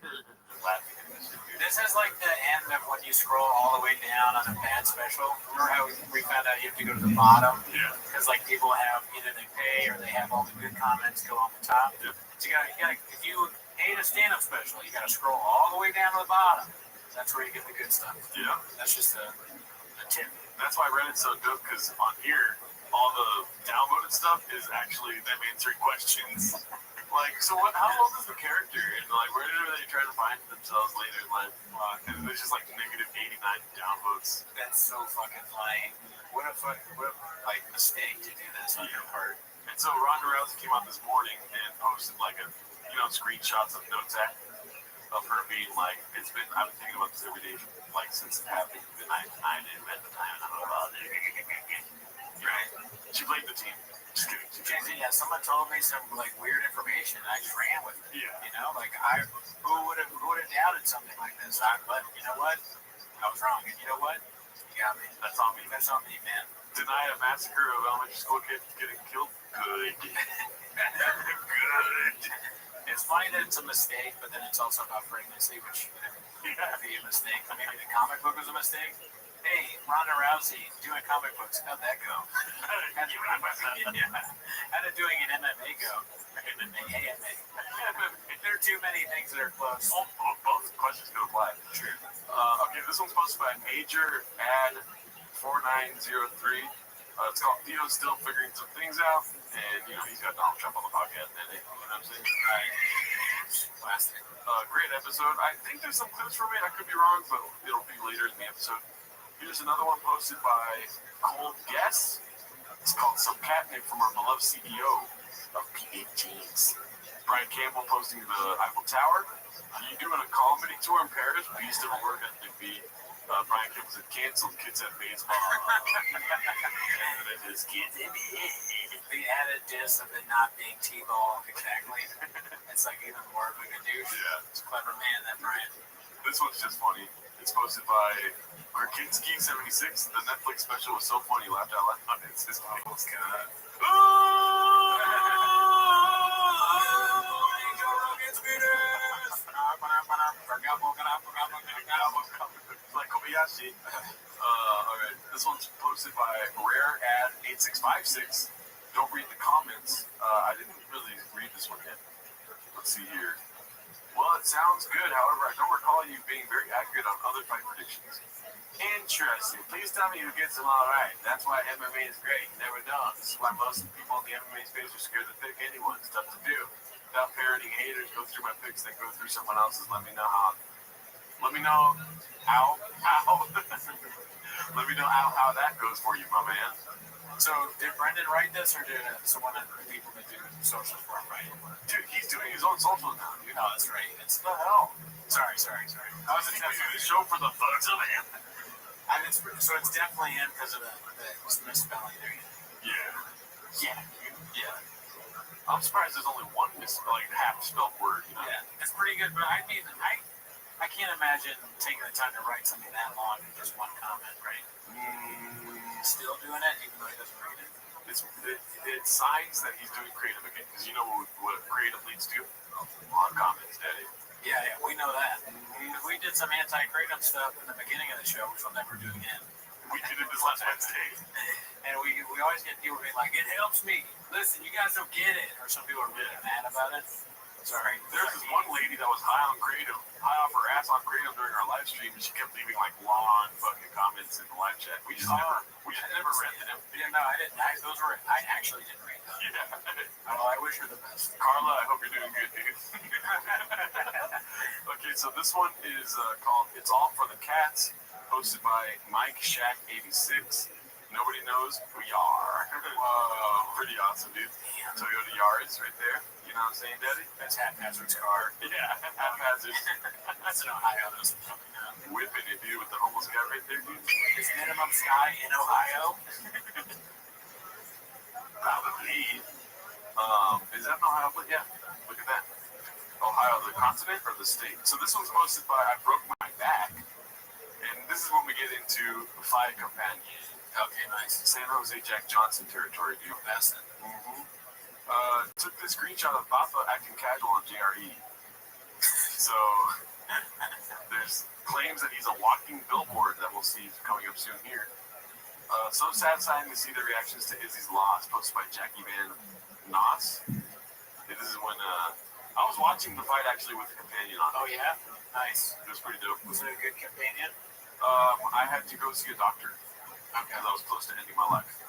I: laughing at this shit.
G: This is like the end of when you scroll all the way down on a bad special. Remember how we found out you have to go to the bottom?
I: Yeah.
G: Because like people have either they pay or they have all the good comments go on the top.
I: Yeah.
G: So you gotta if you hate a stand-up special, you gotta scroll all the way down to the bottom. That's where you get the good stuff.
I: Yeah.
G: That's just a tip.
I: That's why Reddit's so dope, because on here, all the downvoted stuff is actually them answering questions. Like, so how old is the character? And like, where are they trying to find themselves later in life? And there's just like negative 89 downvotes.
G: That's so fucking funny. What a mistake to do this on your part.
I: And so Ronda Rousey came out this morning and posted like screenshots of notes of her being like, I've been thinking about this every day, like since it happened. And I didn't at the time, and I don't know about it. Right? She played the team. Just kidding.
G: Yeah, someone told me some like weird information. I just ran with it.
I: Yeah.
G: Who would have doubted something like this? But you know what? I was wrong. And you know what? You got me.
I: That's on me.
G: That's on me, man.
I: Deny a massacre of elementary school kids getting killed? Good. Good.
G: It's funny that it's a mistake, but then it's also about pregnancy, which could be a mistake. Maybe the comic book was a mistake. Hey, Ronda Rousey doing comic books. How'd that go? How'd it doing an MMA go? AMA. There are too many things that are close.
I: Both questions could apply.
G: True.
I: Okay, this one's posted by Major Ad 4903. It's called Theo's Still Figuring Some Things Out. And, he's got Donald Trump on the podcast. And you know what I'm saying?
G: Right. Classic.
I: Great episode. I think there's some clips from it. I could be wrong, but it'll be later in the episode. Here's another one posted by Cold Guess. It's called Some Catnip from our beloved CEO of P8 Jeans. Brian Campbell posting the Eiffel Tower. Are you doing a comedy tour in Paris? Beast of a work ethic beat. Brian Campbell said canceled. Kids at baseball. And then his kids at
G: the added diss of it not being T-ball exactly. It's like even more of a good douche.
I: Yeah.
G: It's a clever man, that Brian.
I: This one's just funny. It's posted by Krakinski76. The Netflix special was so funny, laughed out loud. It's his funny. Oh, God. Like Kobayashi. Alright, this one's posted by Rare Ad 8656. Don't read the comments. I didn't really read this one yet. Let's see here. Well, it sounds good. However, I don't recall you being very accurate on other fight predictions. Interesting. Please tell me who gets them all right. That's why MMA is great. You never know. This is why most people in the MMA space are scared to pick anyone. It's tough to do. Without parroting haters, go through my picks, then go through someone else's. Let me know how. Let me know how that goes for you, my man.
G: So, did Brendan write this, or did someone of the people that do social for him write it?
I: Dude, he's doing his own social now.
G: Oh, that's right. It's the hell. Sorry. I was
I: attempting the show for the thugs of it.
G: So it's definitely in because of the misspelling there.
I: Yeah. Yeah. I'm surprised there's only one half-spelled word. You know?
G: Yeah, it's pretty good. But I mean, I can't imagine taking the time to write something that long in just one comment, right? Still doing it, even though he doesn't read it.
I: It's signs that he's doing creative again, because you know what creative leads to? Long comments, Daddy.
G: Yeah, we know that. We did some anti-kratom stuff in the beginning of the show, which we'll never do again.
I: We did it this last Wednesday.
G: And we always get people being like, it helps me. Listen, you guys don't get it. Or some people are really mad about it. Sorry.
I: There's this one lady that was high off her ass on kratom during our live stream, and she kept leaving long fucking comments in the live chat. We just never read them.
G: Yeah, no, I didn't. I actually didn't read them.
I: Yeah.
G: Oh, I wish her the best.
I: Carla, I hope you're doing good, dude. Okay, so this one is called "It's All for the Cats," hosted by Mike Shack 86. Nobody knows who you are. Whoa, pretty awesome, dude. Toyota Yaris right there. You know what I'm saying, Daddy?
G: That's Haphazard's car.
I: Yeah, Haphazard.
G: That's in Ohio. That's
I: whipping it, dude, with the homeless guy right there, dude.
G: Is minimum sky in Ohio?
I: Probably. Is that in Ohio? Yeah, look at that. Ohio, the continent or the state? So this one's posted by I Broke My Back. And this is when we get into Five Companion.
G: Okay, nice.
I: San Jose Jack Johnson territory, dude.
G: That's it.
I: Took this screenshot of Bappa acting casual on JRE. So there's claims that he's a walking billboard that we'll see coming up soon here. So satisfying to see the reactions to Izzy's loss, posted by Jackie Van Noss. This is when I was watching the fight actually with a companion on.
G: Oh yeah, nice.
I: It was pretty dope.
G: Was it a good companion?
I: I had to go see a doctor because I was close to ending my life.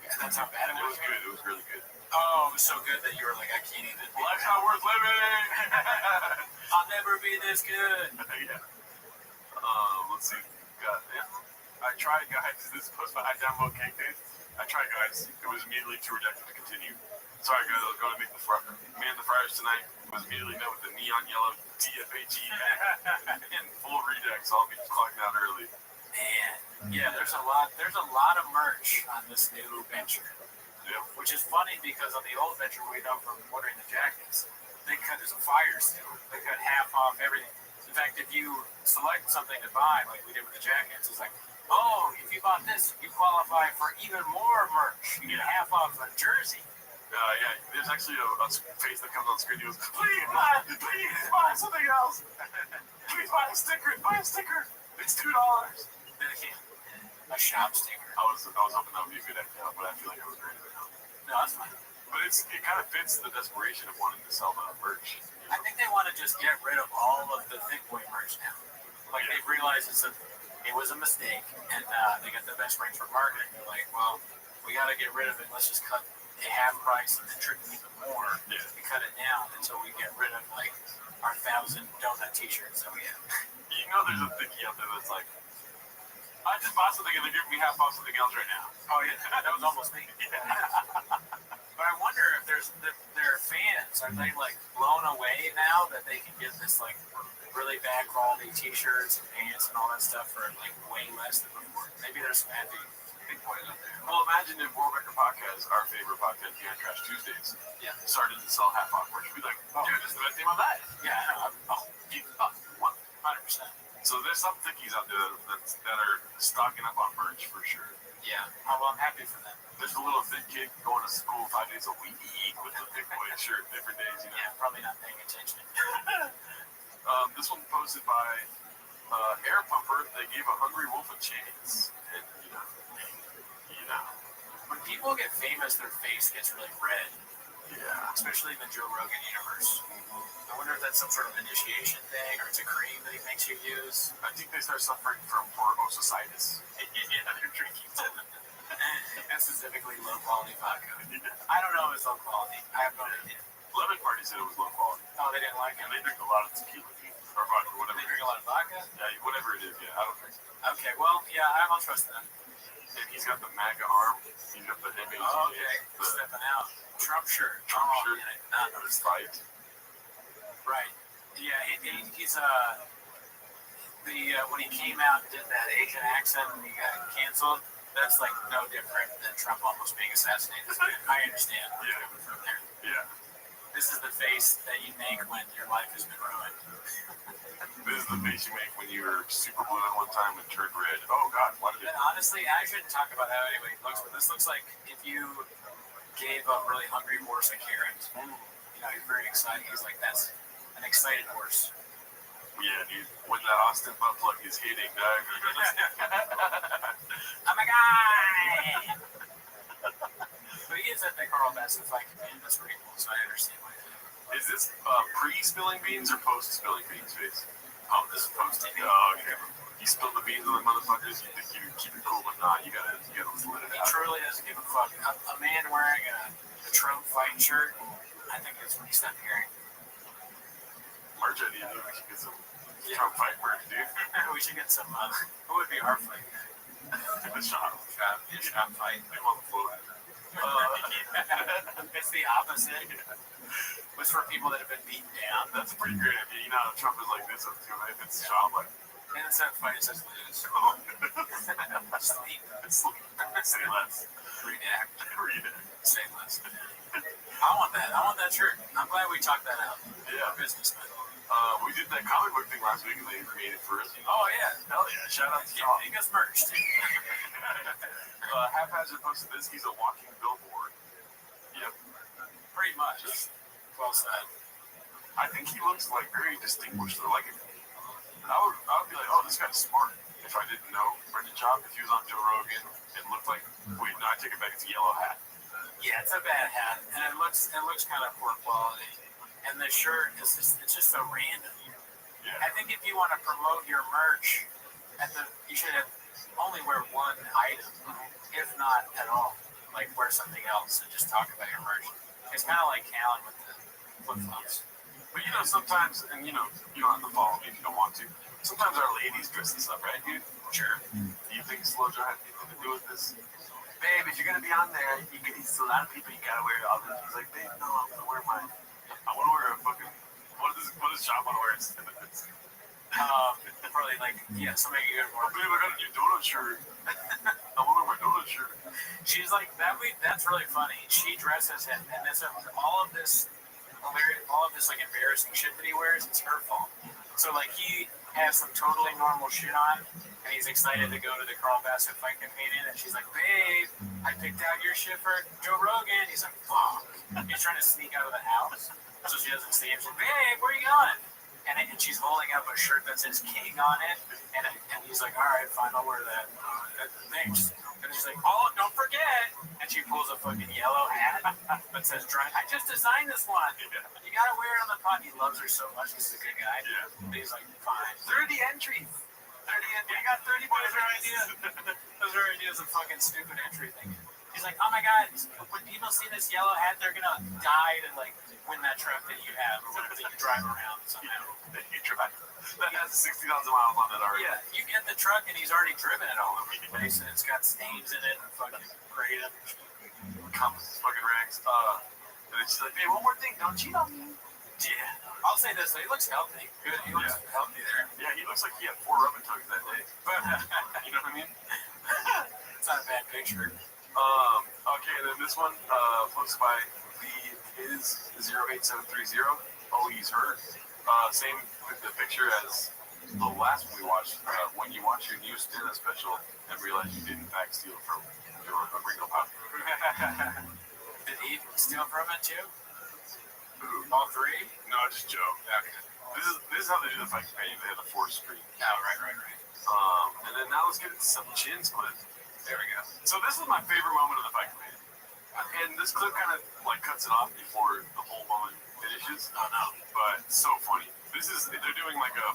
G: Yeah, that's how bad it was.
I: It was good. It was really good.
G: Oh, it was so good that you were like, I can't even.
I: Life's not worth living.
G: I'll never be this good.
I: Yeah. Let's see. God, yeah. I tried, guys. This is post by I download cake days. I tried, guys. It was immediately too rejected to continue. Sorry, guys. I was going to make the Friars tonight. Was immediately met with the neon yellow TFAG in full reject, so I'll be clocking out early.
G: Man, yeah. There's a lot of merch on this new venture.
I: Yeah.
G: Which is funny because on the old venture we know from ordering the jackets, there's a fire sale. They cut half off everything. In fact, if you select something to buy, like we did with the jackets, it's like, oh, if you bought this, you qualify for even more merch. You get half off a jersey.
I: Yeah, there's actually a face that comes on screen. He goes, please buy something else. Please buy a sticker. It's $2.
G: A shop sticker.
I: I was hoping that would be a good idea, but I feel like it was great.
G: No, that's fine.
I: But it kind of fits the desperation of wanting to sell the merch.
G: I think they want to just get rid of all of the thick boy merch now. Like they've realized it was a mistake, and they got the best rates for marketing. They're like, well, we got to get rid of it. Let's just cut a half price and then trick them even more.
I: Yeah.
G: We cut it down until we get rid of like our 1,000 donut T-shirts. So yeah.
I: You know, there's a thickie out there that's like, I just bought something and they're giving me half off something else right now.
G: Oh yeah, that was almost me. But I wonder if their fans, are they like blown away now that they can get this like really bad quality T-shirts and pants and all that stuff for like way less than before? Maybe there's some happy big boys out there.
I: Well, imagine if World Record Podcast, our favorite podcast here on Trash Tuesdays, started to sell half off merch. We'd be like, dude, this is the best thing of my life.
G: Yeah, I know. 100%.
I: So there's some thickies out there that are stocking up on merch for sure.
G: Yeah, well, I'm happy for them.
I: There's a little thick kid going to school 5 days a week with a thick boy shirt, different days, you know?
G: Yeah, probably not paying attention.
I: This one posted by Air Pumper. They gave a hungry wolf a chance. And, you know.
G: When people get famous, their face gets really red.
I: Yeah.
G: Especially in the Joe Rogan universe. I wonder if that's some sort of initiation thing, or it's a cream that he makes you use.
I: I think they start suffering from ositis.
G: Yeah, they're drinking and specifically low-quality vodka. I don't know if it's low quality. I have no idea.
I: Lemon Party said it was low quality.
G: Oh, they didn't like it?
I: And they drink a lot of tequila, or vodka, whatever.
G: They drink a lot of vodka?
I: Yeah, whatever it is, yeah. I don't drink it.
G: Okay, well, yeah, I'll trust them.
I: And he's got the MAGA arm. He's got the MAGA.
G: Oh, okay. Stepping out. Trump shirt.
I: Trump shirt.
G: Yeah, not
I: his fight.
G: Right. Yeah, he's when he came out and did that Asian accent and he got canceled,
A: That's like no different than Trump almost being assassinated. I understand where you're coming from there.
I: Yeah.
A: This is the face that you make when your life has been ruined.
I: This is the face you make when you were super blue at one time and turned red. Oh God, what did it?
A: Honestly, I shouldn't talk about how anybody looks, but this looks like if you gave a really hungry horse a carrot. You know, you're very excited. He's like, that's an excited horse.
I: Yeah, dude. When that Austin butt plug is hitting, dog.
A: I'm a guy! But he is at the Carl Bassett fight companion. That's pretty cool, so I understand why he did it.
I: Is this pre-spilling beans or post-spilling beans face?
A: Oh, this is posting.
I: Oh, okay. You spill the beans on the motherfuckers, you think you keep it cool, but nah, you gotta let it
A: He
I: out.
A: truly doesn't give a fuck. A man wearing a Trump fighting shirt, I think that's when he stopped caring.
I: Merch idea, dude. We should get some Trump fight merch, dude.
A: We should get some, who would be our fight guy?
I: The shot.
A: Shot fight.
I: I'm on the floor.
A: It's the opposite. It's for people that have been beaten down.
I: That's a pretty great idea. You know how Trump is like this up too, right? It's shot like.
A: And instead of fight, it says lose. Sleep.
I: Say less.
A: Redact.
I: Redact.
A: Say less. I want that. I want that shirt. I'm glad we talked that out.
I: Yeah.
A: Businessman.
I: We did that comic book thing last week and they created for us.
A: Oh, yeah.
I: Hell yeah. Shout out to
A: Yeah,
I: Tom.
A: he gets merged.
I: Haphazard posted this. He's a walking billboard. Yep.
A: Pretty much. Well said.
I: I think he looks like very distinguished. Like, I would be like, oh, this guy's smart. If I didn't know Brendan Schaub, if he was on Joe Rogan, it looked like, wait, no, I take it back. It's a yellow hat.
A: Yeah, it's a bad hat, and it looks kind of poor quality. And the shirt is just so random.
I: Yeah.
A: I think if you want to promote your merch, you should only wear one item, if not at all. Like wear something else and just talk about your merch. It's kind of like Callan with the flip-flops.
I: But you know, sometimes, and you know, you don't have to follow me if you don't want to. Sometimes our ladies dress this up, right, dude?
A: Sure.
I: Do you think Slow Joe had anything to do with this? Babe, if you're gonna be on there, it's a lot of people. You gotta wear all this. He's like, babe, no, I'm gonna wear mine. I want to wear a fucking. What does Sean want to wear instead of this?
A: Probably like, yeah, somebody you could wear.
I: Babe, I got your donut shirt. I want to wear my donut shirt.
A: She's like that. That's really funny. She dresses him, and all of this like embarrassing shit that he wears. It's her fault. So like he has some totally normal shit on, and he's excited to go to the Carl Bassett fight companion, and she's like, babe, I picked out your shit for Joe Rogan. He's like, fuck. He's trying to sneak out of the house, so she doesn't see him. She's like, babe, where are you going? And she's holding up a shirt that says King on it, and he's like, all right, fine, I'll wear that. Thanks. And she's like, oh, don't forget. And she pulls a fucking yellow hat that says drunk. I just designed this one. You gotta wear it on the pod. He loves her so much. He's a good guy. Yeah. But he's like, fine. 30 entries. 30 entries. We got 30 boys. Those are ideas of fucking stupid entry thing. He's like, oh my god, when people see this yellow hat, they're gonna die to like win that truck that you have or whatever that you drive around somehow.
I: That you drive. That has 60,000 miles on it already.
A: Yeah, you get the truck and he's already driven it all over the place and it's got stains in it and fucking crated.
I: Comes fucking rags. And then she's like, hey, one more thing, don't cheat on me.
A: Yeah, I'll say this, he looks healthy. Good, he looks healthy there.
I: Yeah, he looks like he had 4 rubbing tugs that day. You know what I mean?
A: It's not a bad picture.
I: Okay, and then this one, posted by is 08730. Oh, he's hurt. Same with the picture as the last one we watched. When you watch your new stand-up special and realize you did in fact steal from your Ringo Pop.
A: Did he steal from it too?
I: Who?
A: All 3?
I: No, just Joe. Okay. This is how they do the fight companion. They have the 4th screen.
A: Oh, right.
I: And then now let's get into some chin split.
A: There we go.
I: So this is my favorite moment of the fight companion. And this clip kind of like cuts it off before the whole moment finishes.
A: Oh no.
I: But so funny. They're doing like a,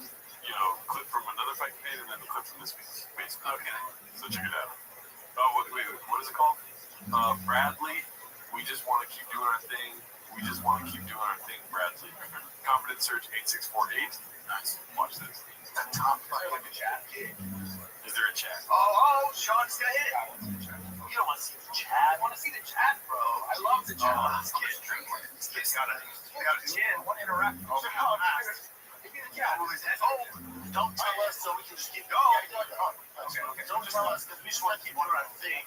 I: clip from another fight companion and then the clip from this piece, basically.
A: Okay.
I: So check it out. Oh, wait, what is it called? Bradley, we just want to keep doing our thing. We just want to keep doing our thing, Bradley. Confidence search 8648. Nice. Watch this.
E: That top fight like a chat.
I: Is there a chat?
E: Oh, Sean's gonna hit it. You don't want to see the chat. I want to see the chat, bro. I love the chat. This kid's got a chin. One interrupt. Oh, nice. Give me the
N: Yeah.
J: Don't tell us so we can just keep going. Okay. Don't tell us because we just want to keep doing our thing.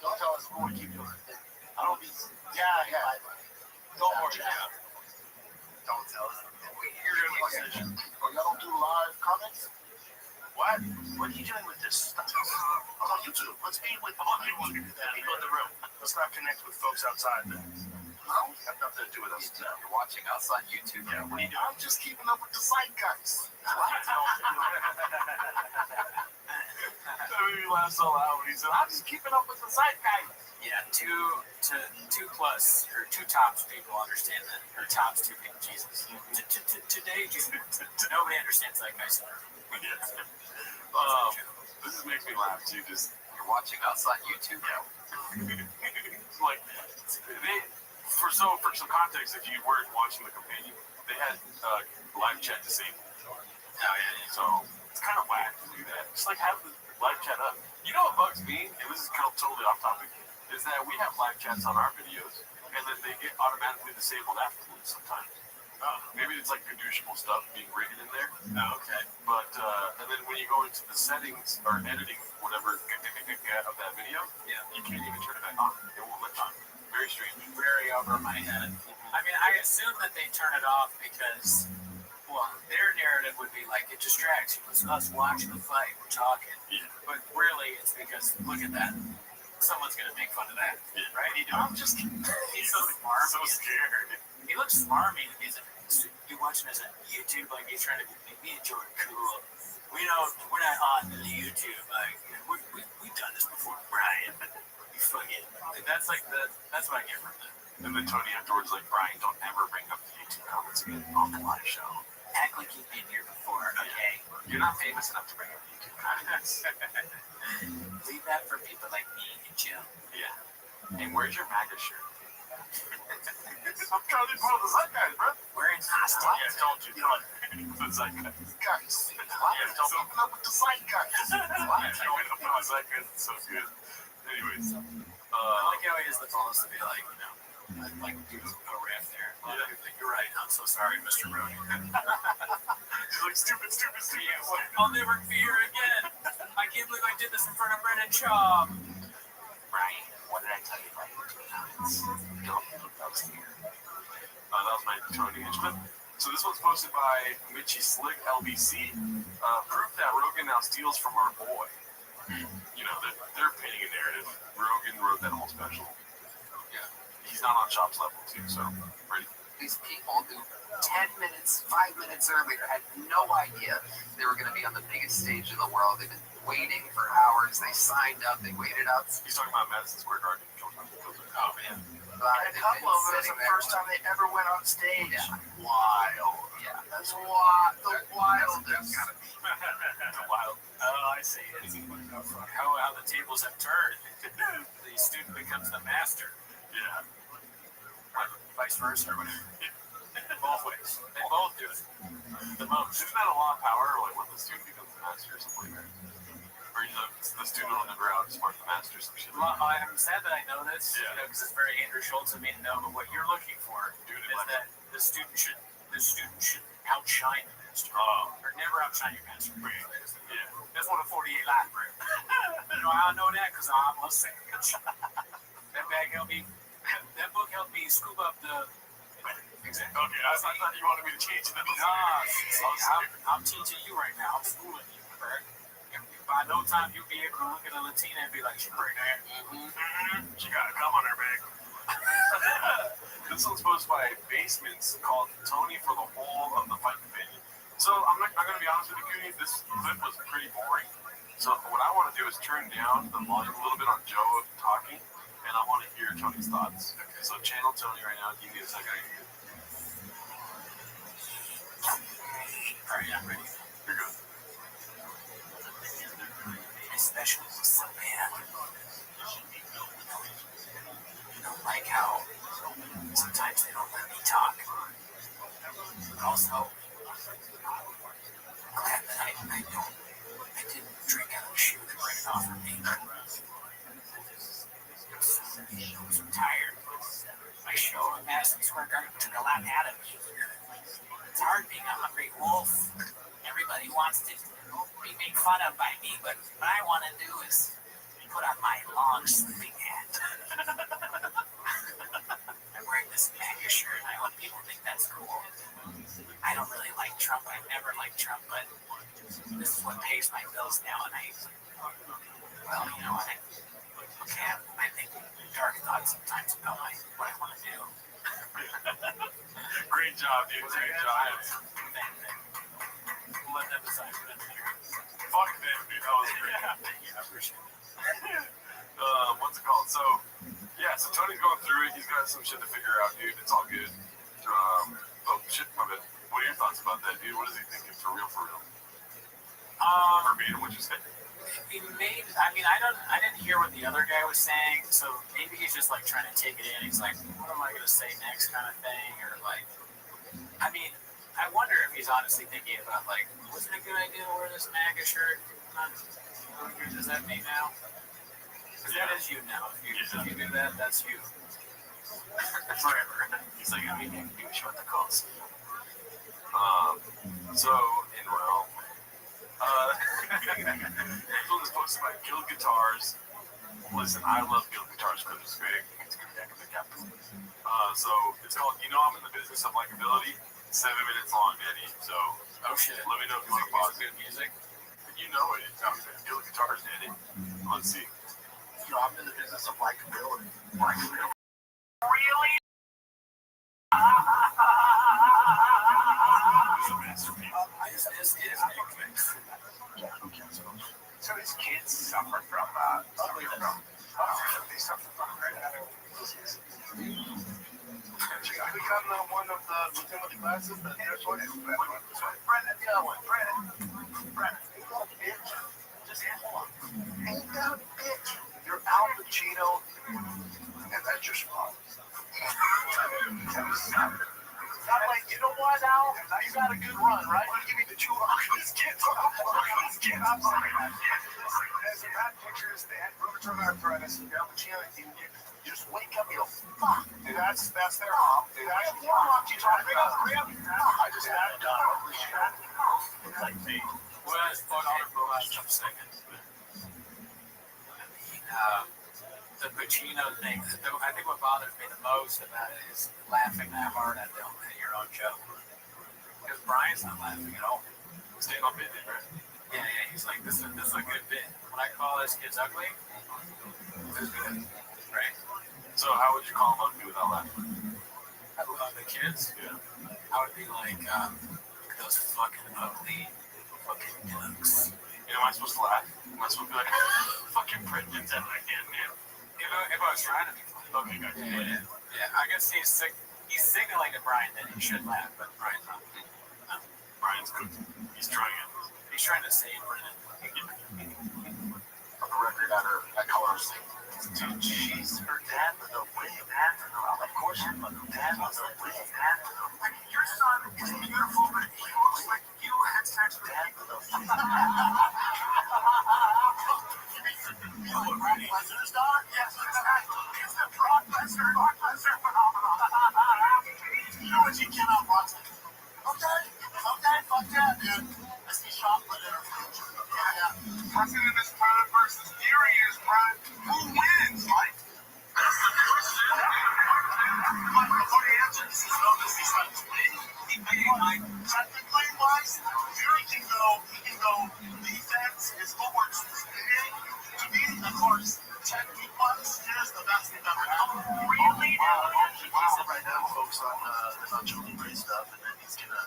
J: Don't tell us we want to keep doing our thing. I don't be. Yeah. Don't worry.
K: Don't tell us.
J: You're doing a session. Oh, y'all don't do live comments?
N: What? What are you doing with this stuff?
J: I'm on YouTube. Let's be with people in the room. Let's not connect with folks outside. No, have nothing to do with us.
K: You're watching us on YouTube.
J: Yeah, what are you doing? I'm just keeping up with the zeitgeist. That made me laugh so loud when he said, I'm just keeping up with the zeitgeist.
G: Yeah, two plus or two tops people understand that, or tops two people. Jesus, today nobody understands that guy.
I: This makes me laugh too. Just
K: You're watching us on YouTube.
I: like for some context, if you weren't watching the companion, they had live chat disabled.
G: Oh yeah.
I: So it's kind of whack to do that. Just like have the live chat up. You know what bugs me, and this is kind of totally off topic, is that we have live chats on our videos, and then they get automatically disabled afterwards sometimes. Maybe it's like fiducial stuff being written in there.
G: Oh, okay.
I: But and then when you go into the settings or editing, whatever of that video, you can't even turn it back on. It won't let you. Very strange.
G: Very over my head. I mean, I assume that they turn it off because, well, their narrative would be like it distracts you. It's us watching the fight, we're talking.
I: Yeah.
G: But really, it's because look at that. Someone's gonna make fun of that, right?
I: I'm just
G: He's so smarmy.
I: so scared.
G: He looks smarmy. You watching us on YouTube, like he's trying to make me and Jordan cool. We're not on the YouTube. Like we've done this before, Brian. You fucking. That's what I get from that.
I: And then Tony afterwards like, Brian, don't ever bring up the YouTube comments again on the live show.
G: Act like you've been here before, okay?
I: You're not famous enough to bring up the YouTube comments.
G: Leave that for people like me and Joe.
I: Yeah. And where's your MAGA shirt? I'm trying to be part of the zeitgeist, bro.
G: We're in Austin.
I: Yeah, don't you? The zeitgeist.
J: Guys, don't keep up with the zeitgeist.
I: It's so good. Anyways,
G: I like how he has the balls to be like, like do a riff there. You're right. I'm so sorry, Mr. Brody.
I: he's like stupid.
G: I'll never be here again. I can't believe I did this in front of Brennan Shaw.
K: Brian, what did I tell you about your comments? Don't put those here.
I: That was my Tony Hinchman. So this one's posted by Mitchy Slick LBC. Proof that Rogan now steals from our boy. You know, they're painting a narrative. Rogan wrote that whole special. Yeah. He's not on Chop's level too, so ready?
K: These people who 10 minutes, 5 minutes earlier had no idea they were going to be on the biggest stage in the world. They've been waiting for hours. They signed up. They waited out.
I: He's talking about Madison Square Garden.
G: Oh, man.
J: And a couple of them, it's the first time they ever went on stage.
K: Yeah.
J: Wild.
K: Yeah.
J: That's wild. The wildest.
K: That's gotta be.
G: The wild. Oh, I see. How the tables have turned. The student becomes the master.
I: Yeah.
G: Vice versa or whatever. Both ways. They both do it. The most.
I: Isn't that a law of power, like when the student becomes the master or something like that? Or the student will never outsmart the master or some shit.
G: Well, I'm sad that I know this,
I: Yeah.
G: because it's very Andrew Schultz of me to know, but what you're looking for is that the student should outshine the master. Or never outshine your master.
I: Yeah.
G: That's what a 48 life bro. I know that because I'm a sick. That book helped me scoop up the.
I: Exactly. Okay, I thought you wanted me to change it.
G: I'm teaching you right now. I'm schooling you, correct? By no time you'll be able to look at a Latina and be like, she bring that.
I: She got a cum on her bag. This one's posted by Basements called Tony for the whole of the fight companion. So I'm going to be honest with you, Cooney, this clip was pretty boring. So what I want to do is turn down the volume a little bit on Joe talking, and I want to hear Tony's thoughts. Okay, so channel Tony right now. Give me a second.
G: All right, I'm ready.
I: You're good.
G: Especially with some man. You don't like how sometimes they don't let me talk. But also, I'm glad that I didn't drink out of the shoe that right off of me. I'm so tired. My show at Madison Square Garden took a lot out of me. It's hard being a hungry wolf. Everybody wants to be made fun of by me, but what I want to do is put on my long sleeping hat. I'm wearing this MAGA shirt. I hope people think that's cool. I don't really like Trump. I've never liked Trump, but this is what pays my bills now, and well, you know what? Okay, I think dark thoughts sometimes about what I want to do.
I: Great job, dude. Great job.
G: Let them decide for them.
I: Fuck them, dude. That was great.
G: Yeah, I appreciate it.
I: What's it called? So Tony's going through it. He's got some shit to figure out, dude. It's all good. Oh, shit, my bad. What are your thoughts about that, dude? What is he thinking for real? Verbatim, what you say?
G: He made. I mean, I didn't hear what the other guy was saying, so maybe he's just like trying to take it in. He's like, what am I gonna say next, kind of thing, or like. I mean, I wonder if he's honestly thinking about like, was it a good idea to wear this MAGA shirt? Does that mean now? Because that is you now. If you do that, that's you. Forever. He's like, I mean, you can show what the calls.
I: So in realm, people is posted by Guild Guitars. Listen, I love Guild Guitars because it's great. It's good back in the capital. So it's called "You Know I'm in the Business of Likability." 7 minutes long, Daddy. So
G: shit.
I: Let me know if you want to pause
G: good music.
I: You know it. Guild Guitars, Daddy. Let's see.
J: You know, I'm in the business of likability.
G: Really?
N: So these kids suffer from they suffer from disease.
J: I become one of the lieutenant with the glasses. There's one.
N: Brennan, the other one. Brennan.
J: Ain't that a bitch? Just hold on. Ain't that a bitch? You're Al Pacino, and that's your spot. I'm like, you know what, Al? You got a good run, right? I'm gonna give you the 2 Oculus kids. I'm sorry. There's some bad pictures. They had rheumatoid arthritis. Al Pacino, you just wake up, you go, fuck. Dude, that's their mom. Dude, that's your mom. You trying to I just had it done. Holy shit. Like me.
G: Well, it's fuck on for the last 2 seconds. The Pacino thing, I think what bothers me the most about it is laughing that hard at your own joke. Because Brian's not laughing at all.
I: Stand up bit, right?
G: Yeah, he's like, this is a good bit. When I call those kids ugly, this is good, right?
I: So how would you call them ugly without laughing?
G: I love the kids.
I: Yeah.
G: I would be like, those fucking ugly fucking ducks.
I: You know, am I supposed to laugh? Am I supposed to be like, fucking Brendan's at my hand, man?
G: If I was trying to be funny.
I: Okay, gotcha.
G: Yeah, I guess he's signaling to Brian that he should laugh, but Brian's not. No.
I: Brian's good. He's trying it.
G: He's trying to save Brennan.
J: On the record at Colors thing. Dude, she's her dad with a wave hat. Of course, her dad with a wave hat.
N: Like, your son is beautiful, but he looks like you had sex with
J: Dad with a wave
N: You know what Brock Lesnar's dog? Yes, it's the Brock Lesnar phenomenon. You know what you cannot watch it. Okay, fuck yeah, dude. I see chocolate in her future. Yeah.
F: What's in this Pride versus Fury is, Pride? Who wins, Mike?
N: But before he answers, this is obviously trying to win. Technically wise, Fury can go defense, his footwork's big. To me, of course, technique-wise, here's the best thing ever. Really?
J: right now, folks, on the Not Jolie Ray stuff, and then he's gonna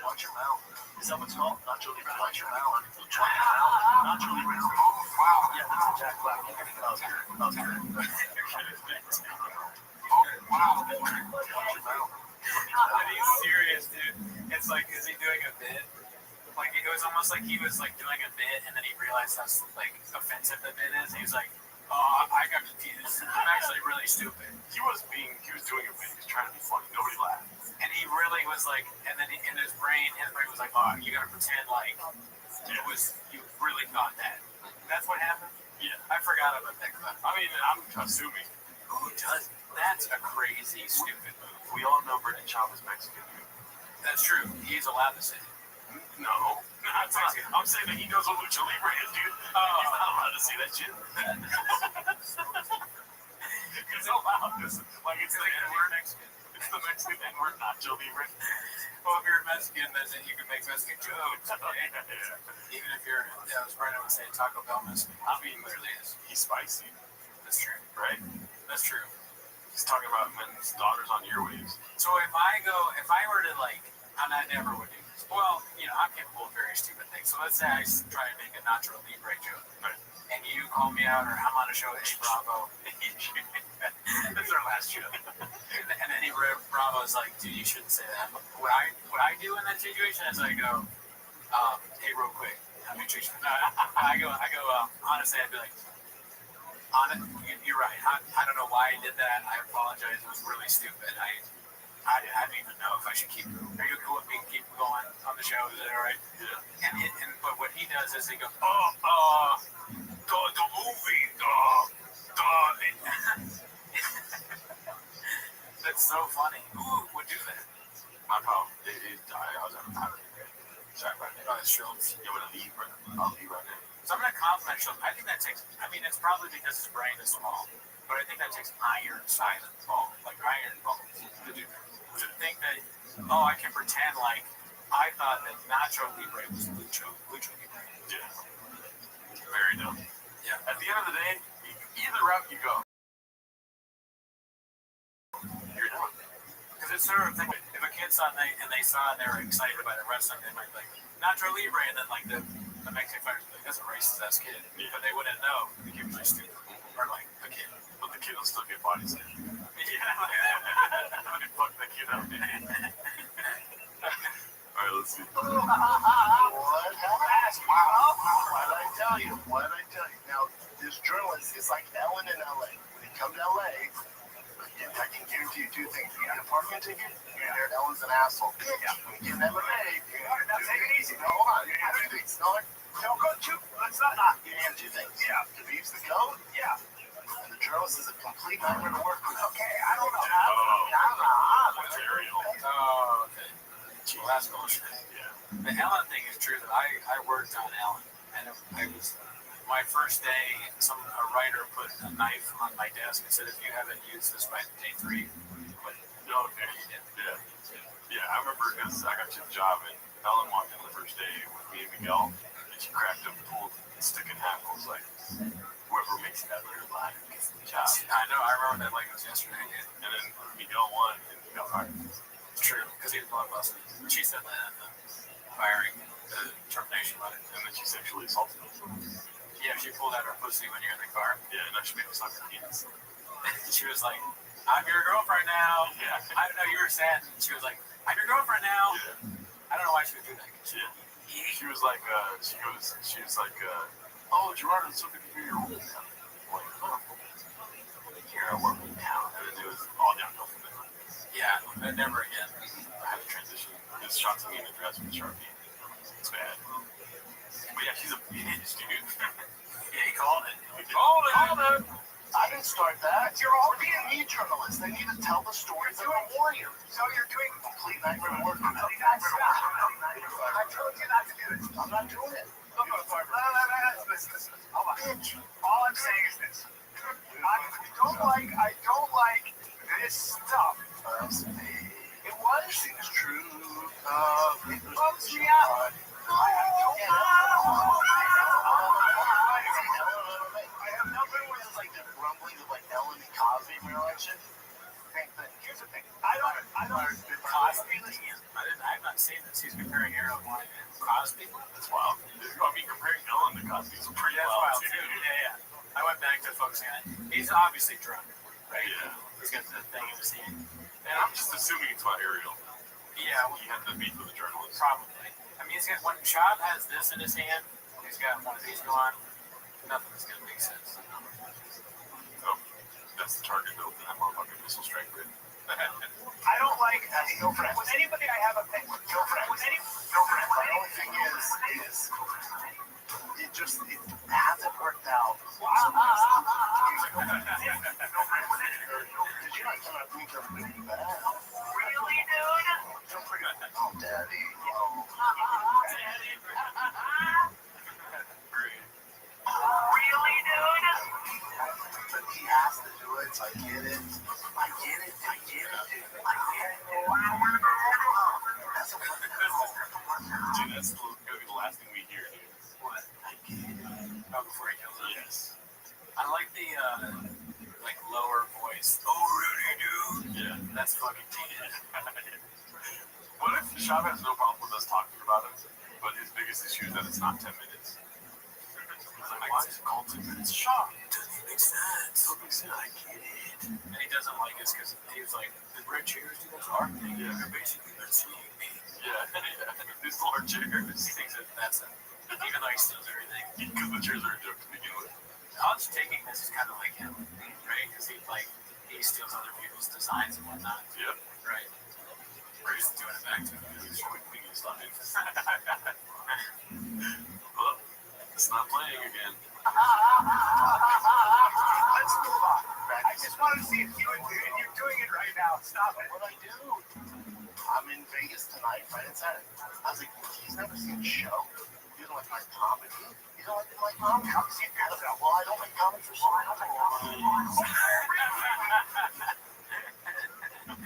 J: watch your mouth. Is that what's called? Not Jolie Ray. Watch your mouth. Not Jolie Ray.
N: Oh, wow.
J: Yeah, that's a Jack Black. That was good.
N: Oh, wow.
G: But he's serious, dude. It's like, is he doing a bit? Like, it was almost like he was like doing a bit, and then he realized how like offensive the bit is. And he was like, "Oh, I got confused. I'm actually really stupid."
I: He was doing a bit. He was trying to be funny. Nobody laughed.
G: And he really was like, and then in his brain was like, "Oh, you gotta pretend like you really thought that." That's what happened.
I: Yeah,
G: I forgot about that clip.
I: I mean, I'm assuming.
G: Who does? That's a crazy, stupid move.
I: We all know Brendan Chop is Mexican.
A: That's true. He's allowed to say it.
M: No. I'm saying that he knows what Lucha Libre is, dude. He's not allowed to say that shit. It's allowed. It's like it's the N-word. It's the Mexican N-word, Nacho Libre.
A: Well, if you're Mexican, then you can make Mexican jokes. Okay? Even if you're, I was right, I would say Taco Bell Mexican. I mean, literally is.
M: He's spicy.
A: That's true.
M: Right?
A: That's true.
M: He's talking about men's daughters on earwaves.
A: So if I were to I never would do this. Well, I'm capable of very stupid things. So let's say I try to make a Nacho Libre joke. Right. And you call me out, or I'm on a show at Bravo.
M: This is our last show.
A: And then Bravo's like, dude, you shouldn't say that. What I do in that situation is I go, hey, real quick, I go, honestly, I'd be like, you're right. I don't know why I did that. I apologize. It was really stupid. I don't even know if I should keep. Are you cool with me keep going on the show? Is that all right? Yeah. But what he does is he goes,
M: the movie,
A: That's so funny. Who would do that?
M: My pal, I was on a pilot. Sorry about that.
A: Oh, it's Schultz.
M: You want to leave right now? I'll leave right now.
A: So I'm going to compliment Schultz. I think that takes, it's probably because his brain is small, but I think that takes iron size of ball, like iron balls to do that. To think that, I can pretend like I thought that Nacho Libre was Lucha Libre.
M: Yeah. Very dumb.
A: Yeah.
M: At the end of the day, either route you go, you're done.
A: Because it's sort of thing, if a kid saw and they saw and they were excited by the wrestling, they might be like, Nacho Libre, and then the Mexican fighters would be like, that's a racist ass kid. Yeah. But they wouldn't know the kid was like stupid. Or like the kid.
M: But the kid will still get body slammed.
A: Yeah.
M: Fuck the kid up, man. Alright, let's see.
J: What did I tell you? Now, this journalist is like Ellen in LA. When you come to LA, I can guarantee you two things. You get a parking ticket, you're there, Ellen's an asshole. Yeah. When you get an MMA, now take it easy. No, hold on. You have two things. No, go two. Let's not. You have two things. Yeah. The beef's the goat. Yeah. And the journalist is a complete nightmare to work with. Okay, I don't know.
M: Material.
A: Oh, okay. Well, that's bullshit.
M: Yeah.
A: The Ellen thing is true. That I worked on Ellen, and I was my first day. A writer put a knife on my desk and said, "If you haven't used this by day 3, quit."
M: Okay. Yeah. I remember because I got you the job, and Ellen walked in the first day with me and Miguel, and she cracked up, pulled the stick in half. I was like, whoever makes that better line gets the job.
A: I know. I remember that like it was yesterday.
M: And then Miguel won, and he got fired.
A: True, because he was blockbuster. She said that in the firing, the termination letter.
M: And then she sexually assaulted him.
A: Yeah, she pulled out her pussy when you're in the car.
M: Yeah, and she made him suck her penis.
A: She was like, I'm your girlfriend now.
M: Yeah.
A: I don't know, you were sad. And she was like, I'm your girlfriend now.
M: Yeah.
A: I don't know why she would do that.
M: She was like, oh, Gerard, it's so good to hear your old now. I'm like, oh, here I work now. And then it was all downhill from there.
A: Yeah, but never again.
M: I had to transition. This shots of me in the dress with Sharpie. It's bad. But yeah, she's a bitch, dude.
A: Yeah, he called it.
J: Called it. I didn't start that. You're all B&E journalists. They need to tell the stories of the warrior. So you're doing complete nightmare to work. I told you not to do it. I'm not doing it. Listen. All I'm saying is this. I don't like this stuff. It was true. It bums me out. I have nothing with like the rumblings of like Ellen and Cosby reelection. Here's the thing. I don't.
A: Cosby? I've not seen this. He's comparing Harold Wine and Cosby.
M: That's wild. I mean, comparing Ellen to Cosby is pretty
A: wild too. Yeah. I went back to focusing on it. He's obviously drunk, right?
M: Yeah.
A: He's got the thing in his hand.
M: And I'm just assuming it's about Ariel.
A: Yeah.
M: He had the beef with the journalist.
A: Probably. I mean, he's got, when Chad has this in his hand, he's got one of these going, nothing's going to make sense.
M: Oh, that's the target though, that motherfucking missile strike grid.
J: I don't like girlfriend. With anybody I have a thing with girlfriend. My only thing is it hasn't worked out. Did you not come out and everybody bad? Really, dude?
I: That's gonna be the last thing we hear, dude.
G: What? Oh, before he kills him.
I: Yes.
G: I like the like lower voice. Oh, really, dude?
I: Yeah.
G: That's fucking teenage.
I: What if Shab has no problem with us talking about it, but his biggest issue is that it's not 10 minutes? He's like, why is it called 10 minutes? Shab!
G: It doesn't make sense.
I: It doesn't make sense.
G: I get it. And he doesn't like us because he was like, the red chairs do this art thing.
I: Yeah.
G: You're basically not seeing me.
I: Yeah. These large chairs.
G: He thinks that that's it. Even though he steals everything.
I: Because the chairs are a joke to begin with.
G: Us taking this is kind of like him, right? Because he steals other people's designs and whatnot.
I: Yep.
G: Right. We're just doing it back to him. He's quickly and stuff.
I: Well, it's not playing again.
N: Let's move on. I just wanted to see if you and you're doing it right now. Stop it.
J: What I do? I'm in Vegas tonight, right inside it. I was like, he's never seen the show. You don't like my comedy? You don't like my comedy? Come see it. Well, I don't like comedy for so long.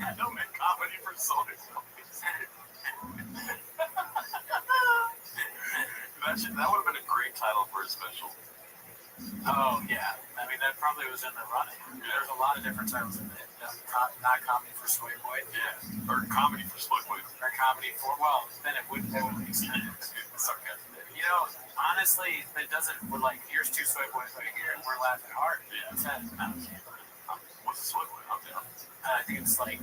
I: I don't make comedy for soy. That would have been a great title for a special.
G: Oh, yeah. I mean, that probably was in the running. There's a lot of different titles in it. Not comedy for Soy Boy.
I: Yeah. Or comedy for Soy Boy.
G: Or comedy for, well, then it wouldn't make sense. You know, honestly, it doesn't, we're like, here's two Soy Boys right here, and we're laughing hard.
I: Yeah.
G: It's that,
I: What's a Soy Boy? I'm down.
G: I think it's like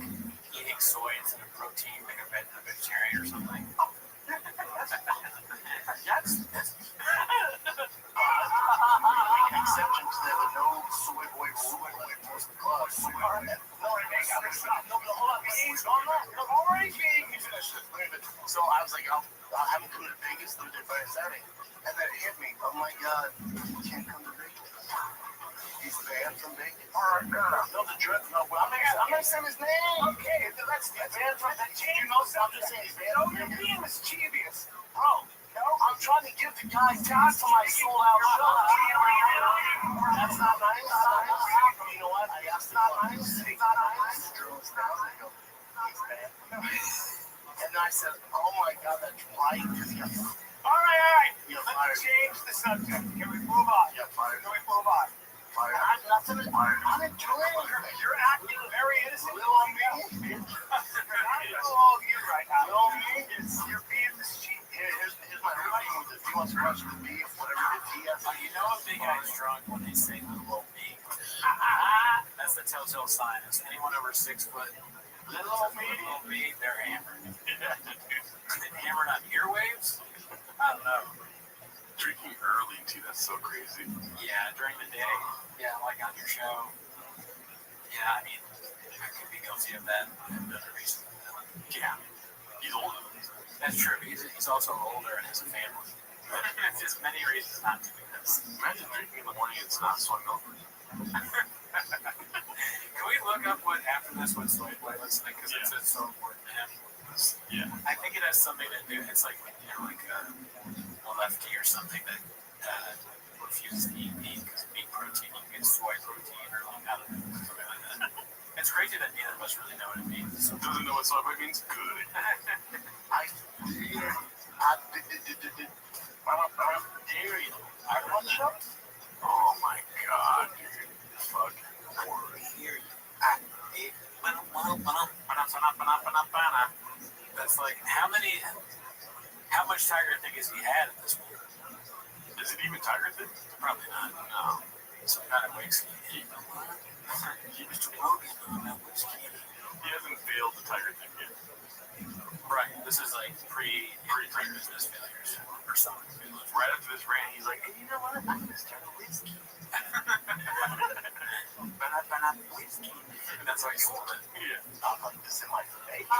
G: eating soy instead of protein, like a vegetarian or something.
J: Yes. Exceptions there were no soy boy most of the club. So hold on, so I was like, I haven't come to Vegas, they're Friday, Saturday. And then it hit me. Oh my God, you can't come to Vegas. He's banned from Vegas. Alright, no, the drip, no, well, I'm gonna say his name. Okay, let's get banned from the team. You know, I'm just saying he's banned. No, you're being mischievous. Bro, no, I'm trying to give the guy time for my soul out show. That's not nice. You know what? That's not nice. It's not nice. He's banned. And then I said, oh my God, that's right.
N: All right. Let's change the subject. Can we move on?
J: Yeah, fired.
N: Can we move on?
J: Fired.
N: I'm enjoying it. You're acting very innocent. Little on me. You're not little on you right now. Little on me. You're being mischievous.
J: Here's my routine with this. He wants to crush the beef, whatever it is he has.
G: You know a big guy's drunk when they say little old me. That's the telltale sign. Is anyone over 6 foot? Little old me, they're hammered. Hammered on earwaves? I don't know.
I: Drinking early, too, that's so crazy.
G: Yeah, during the day. Yeah, like on your show. Yeah, I mean, I could be guilty of that. Another reason.
I: Yeah. He's older than us.
G: That's true. He's also older and has a family. It's just many reasons not to do this.
I: Imagine drinking in the morning and it's not soy milk.
G: Can we look up what after this what Soy Boy looks like? Because it's so important to him.
I: Yeah.
G: I think it has something to do. It's like, you know, like a lefty or something that refuses to eat meat because meat protein, you get soy protein or like, I don't know, something like that. It's crazy that neither of us really know what it means. So
I: doesn't know what soy boy means? Good. Oh my God, dude. Fuck.
G: That's like, how much Tiger Thick has he had at this point?
I: Is it even Tiger Thick?
G: Probably not. No. Some kind of whiskey. Mr. Rogan on that whiskey.
I: He hasn't failed the Tiger Thick yet.
G: Right. This is like pre-business failures or something.
I: Right after this rant, he's like, hey, you know what? I'm gonna start a whiskey.
G: Whiskey. That's how he sold it.
I: Yeah.
J: I'll put this in my face.
N: Wow.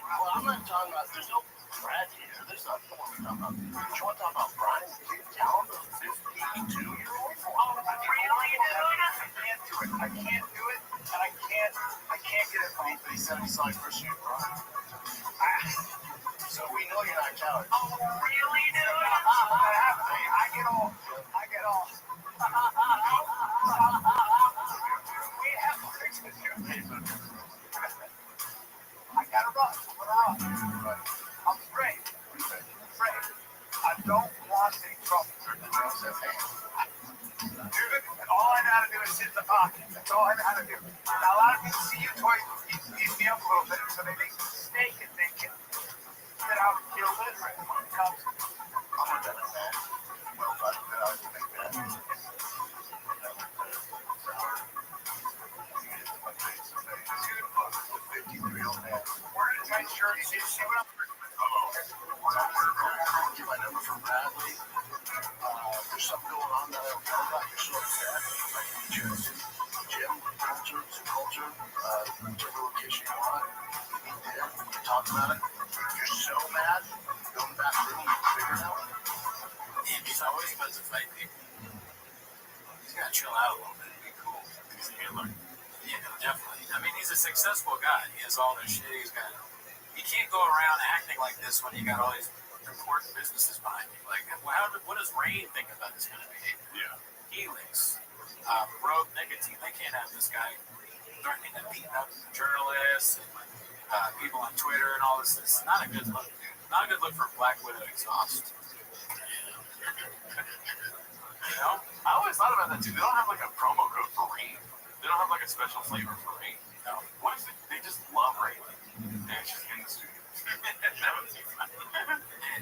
J: Well, I'm not talking about, there's no Brad here. There's not what we're talking about. You want to talk about Brian Down, the 52-year-old?
N: I can't do it, and I can't get it from
J: But he said he saw you first year, Brian. So we know you're not coward.
N: Oh, really, dude? I get all. We have to fix this. to sit in the pocket. That's all I know how to do. Now, a lot of people see you toys eat me up a little bit, so they make a mistake and they can get out and kill it when it comes.
J: I'm not done with that. Well, but I can make that.
N: Wearing a tight shirt, you see what I'm
J: Get my number from Bradley. There's something going on that I don't know about. You're so upset. Gym, culture, whichever location you want. Meet there. We talk about it. If you're so mad, go in the back room and figure it out.
A: He's always about to fight people. He's got to chill out a little bit and be cool. He's a handler. Yeah, definitely. I mean, he's a successful guy. He has all this shit. He can't go around acting like this when you got all these important businesses behind you. Like, what does Rain think about this kind of behavior?
I: Yeah.
A: Helix, Rogue Nicotine, they can't have this guy threatening to beat up journalists and people on Twitter and all this. It's not a good look, dude. Not a good look for Black Widow exhaust.
I: You know? I always thought about that too. They don't have like a promo code for Rain. They don't have like a special flavor for Rain. No. What if they just love Rain? And it's just in the studio. That would be fun.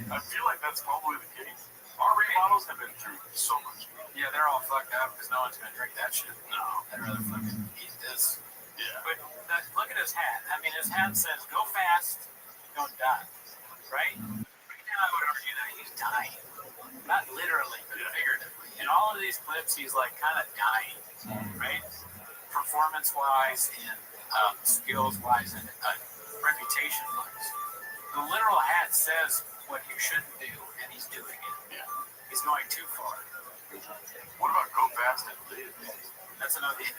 I: I feel like that's probably the case. Our Rain models have been through so much.
A: Yeah, they're all fucked up because no one's going to drink that shit.
I: No.
A: I'd rather fucking eat this.
I: Yeah.
A: But look at his hat. I mean, his hat says, go fast, don't die. Right? Right now, I would argue that he's dying. Not literally, but figuratively. In all of these clips, he's like kind of dying. Right? Performance-wise and skills-wise and reputation-wise. The literal hat says what you shouldn't do, and he's doing it.
I: Yeah.
A: He's going too far.
I: What about go fast and live?
A: That's another thing.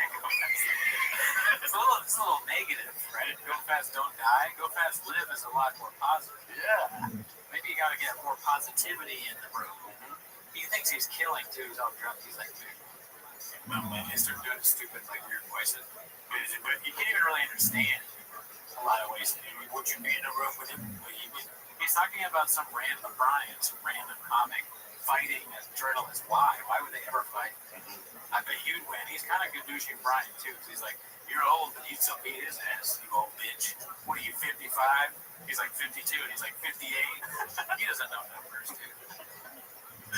A: It's a little negative, right? Go fast, don't die. Go fast, live is a lot more positive.
I: Yeah.
A: Maybe you got to get more positivity in the room. He thinks he's killing too. He's all drunk. He's like, dude. Well, man, he started doing stupid, like weird voices. But you can't even really understand a lot of ways. Would you be in a room with him? He's talking about some random Brian, some random comic fighting a journalist. Why? Why would they ever fight? I bet you'd win. He's kind of good douchey Brian too, because he's like, you're old, but you'd still beat his ass, you old bitch. What are you, 55? He's like 52, and he's like 58. He doesn't know numbers, dude.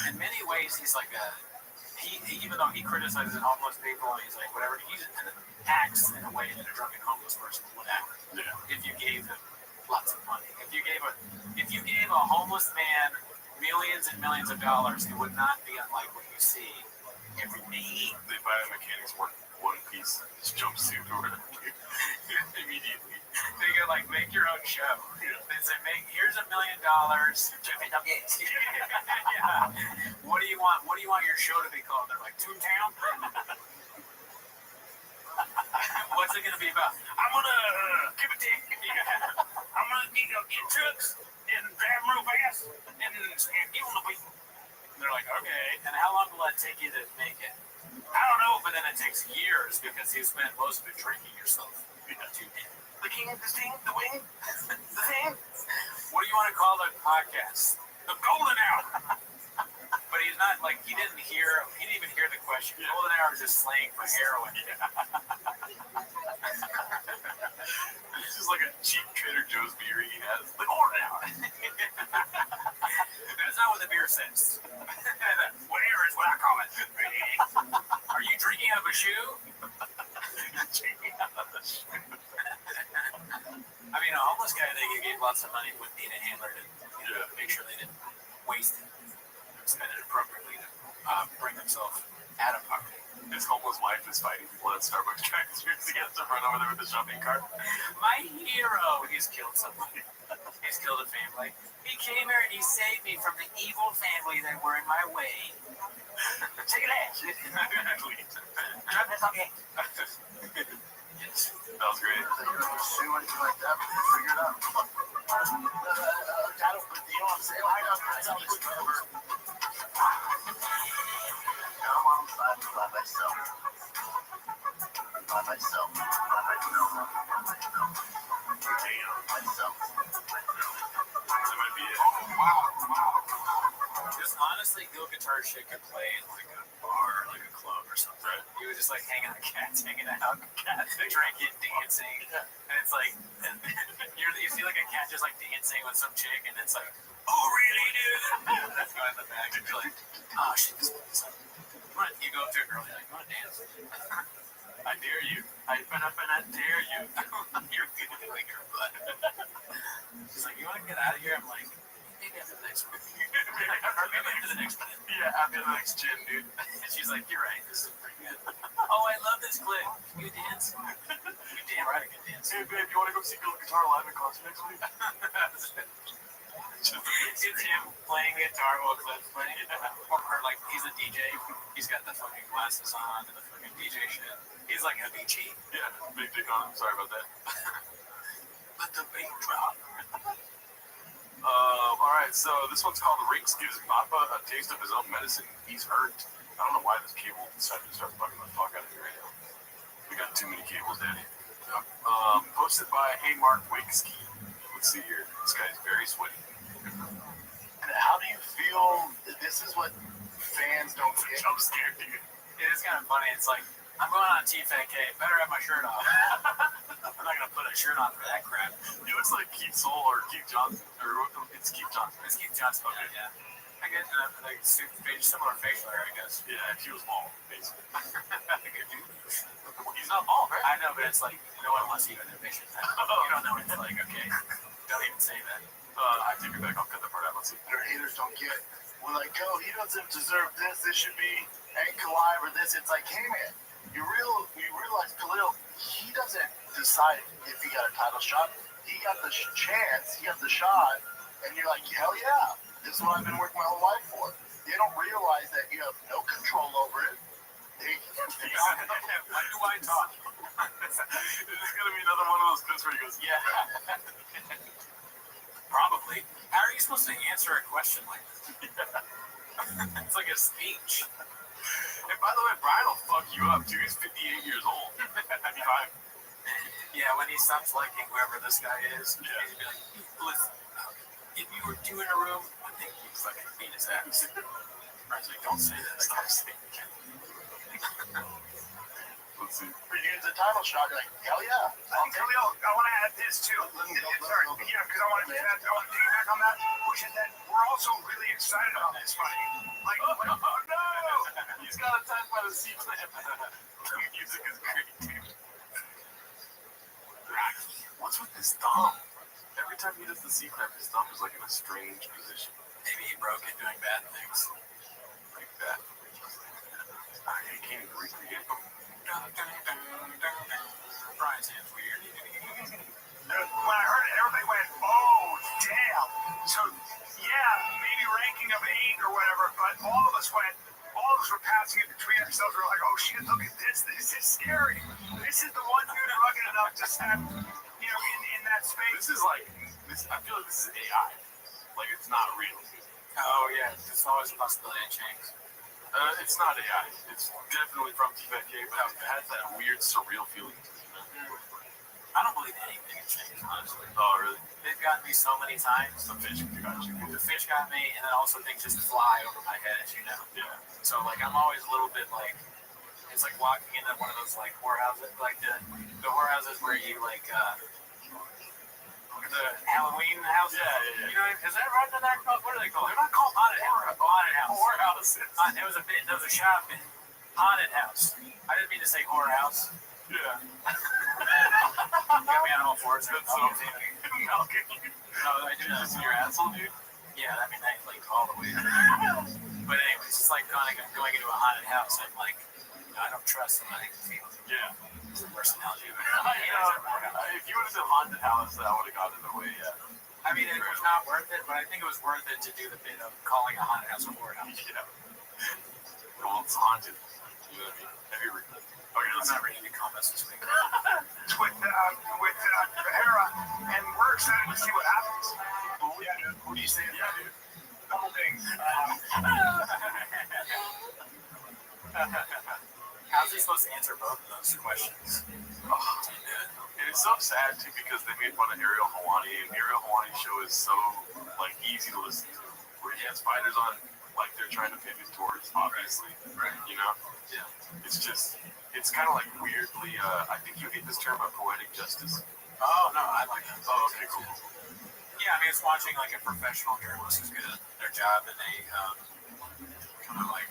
A: In many ways, he's like even though he criticizes homeless people and he's like whatever, he acts in a way that a drunken homeless person would act. Yeah. If you gave him lots of money, if you gave a homeless man millions and millions of dollars, it would not be unlike what you see every day.
I: They buy a mechanic's one piece jumpsuit or whatever. Immediately.
A: They go like, make your own show. Yeah. They say, here's $1 million. Yeah. What do you want? What do you want your show to be called? They're like, Toontown? What's it gonna be about? I'm gonna give a dick. Yeah. I'm gonna get trucks and drive them real fast and get on the beat. And they're like, okay. And how long will that take you to make it? I don't know, but then it takes years because you spend most of it drinking yourself. The king of the thing, the wing, the thing. What do you want to call the podcast? The Golden Hour. But he's not like, he didn't even hear the question. Yeah. Golden Hour is just slang for heroin.
I: It's just like a cheap Trader Joe's beer he has. The Golden Hour.
A: That's not what the beer says. Whatever is what I call it. Are you drinking out of a shoe? I mean, a homeless guy that you gave lots of money would need a handler to make sure they didn't waste it, spend it appropriately to bring themselves out of poverty.
I: His homeless wife is fighting people at Starbucks drive-thrus. He has to run over there with the shopping cart.
A: My hero! He's killed somebody. He's killed a family. He came here and he saved me from the evil family that were in my way. Take it out. Drop this on me.
I: Yes. That was great.
J: You're going to sue anything like that, but figure it out. You know what I'm saying? I got this covered. I'm on the side by myself. By myself.
I: That might be it.
A: This honestly, Gil Guitar shit could play in like a bar, like a club or something.
I: Right.
A: You would just
G: just like hanging out, cats hanging out, cats drinking, dancing, and it's like you see like a cat just like dancing with some chick, and it's like, oh really, dude? That's going in the back, and you're like, oh shit, this one's like, you go up to a girl, you're like, you want to dance? I dare you. I dare you. You're feeling like your butt. She's like, you want to get out of here? I'm like, maybe after the next one. Or maybe after the next one. Yeah, after the next gym, dude. And she's like, you're right. This is pretty good. Oh, I love this clip. Can you dance? You damn right I can dance. Hey, babe, you want to go see Guitar Live in concert next week? It's him playing guitar while Clip's playing. Or like, he's a DJ. He's got the fucking glasses on and the fucking DJ shit. He's like a BG. Yeah, big dick on him. Sorry about that. Let the beat drop. Alright, so this one's called Rinks Gives Papa a Taste of His Own Medicine. He's hurt. I don't know why this cable decided to start bugging the fuck out of me right now. We got too many cables, Daddy. Posted by Hey Mark Wakeski. Let's see here. This guy's very sweaty.
J: And how do you feel? This is what fans don't get.
G: I'm scared, dude. It is kind of funny. It's like, I'm going on TFK. Better have my shirt off. I'm not going to put a shirt on for that crap.
I: It looks like Keith Soul or Keith Johnson. Or it's Keith Johnson.
G: It's Keith Johnson. Okay. Yeah. I get like similar facial hair, I guess.
I: Yeah, if he was bald, basically.
G: He's not bald, right? I know, but it's like, no one wants to even envision that. You don't know what it's like, okay. Don't even say that.
I: I take it back. I'll cut that part out. Let's see.
J: Their haters don't get. We're like, oh, he doesn't deserve this. This should be ankle live or this. It's like, hey, man. You realize Khalil, he doesn't decide if he got a title shot. He got the chance, he got the shot, and you're like, hell yeah, this is what I've been working my whole life for. They don't realize that you have no control over it.
G: Why do I talk?
I: Is this going to be another one of those clips where he goes, yeah?
G: Probably. How are you supposed to answer a question like this? It's like a speech.
I: And by the way, Brian will fuck you up, too. He's 58 years old. 55.
G: Yeah, when he stops liking whoever this guy is, he'd be like, listen, if you were two in a room, I think he'd fucking beat his ass. Brian's like, don't say that. Stop saying that.
I: Let's see.
J: For you the title shot, you're like, hell yeah.
N: Khalil, I want to add this too. Sorry, yeah, because I want to piggyback on that, which is that we're also really excited about this fight. Like,
I: oh no! He's got attacked by the C-clamp. The music is great, dude. What's with his thumb? Every time he does the C-clamp, his thumb is like in a strange position.
G: Maybe he broke it doing bad things.
I: Like that. He can't even recreate them.
G: Brian's hand's weird.
N: When I heard it, everybody went, oh, damn. So, yeah, maybe ranking of 8 or whatever, but all of us were passing it between ourselves. We were like, oh, shit, look at this. This is scary. This is the one dude rugged enough to stand, in that space.
I: This is like, I feel like this is AI. Like, it's not real.
G: Oh, yeah, there's always a possibility it changes.
I: It's not AI. It's definitely from TFK, but it has that weird, surreal feeling.
G: I don't believe anything can change, honestly.
I: Oh, really?
G: They've gotten me so many times.
I: The fish got you.
G: The fish got me, and then also things just fly over my head, as you know.
I: Yeah.
G: So, like, I'm always a little bit like, it's like walking into one of those, like, whorehouses, like the whorehouses where you, like, the Halloween houses.
I: Yeah.
G: You know, is that right in there? What are they called? They're not called haunted house. Whorehouses. There was a shop in haunted house. I didn't mean to say whorehouse.
I: Yeah.
G: Got me on all fours.
I: That's so funny.
G: No, I do not.
I: Your asshole, dude?
G: Yeah, I mean, that like all the way. But anyways, it's like going into a haunted house. I'm like, I don't trust what I can feel.
I: Yeah.
G: It's the worst analogy I've
I: if you would have said haunted house, I would have gotten in the way, yeah.
G: I mean, it was not worth it, but I think it was worth it to do the bit of calling a haunted house a horror house.
I: Yeah. Well, it's haunted. You know what I mean? Okay,
G: I'm not reading the comments this week.
N: with Hera, and we're excited to see what happens.
J: Who do you say?
N: Yeah, dude. Couple things.
G: How's he supposed to answer both of those questions?
I: And it's so sad too because they made fun of Ariel Helwani, and Ariel Helwani's show is so like easy to listen to. Where he has fighters on, like they're trying to pivot towards, obviously,
G: right?
I: You know. Yeah. It's kind of like weirdly, I think you hate this term, but poetic justice.
A: Oh, no, I like that.
I: Oh, okay, cool.
A: Yeah, I mean, it's watching like a professional journalist who's good at their job and they kind of like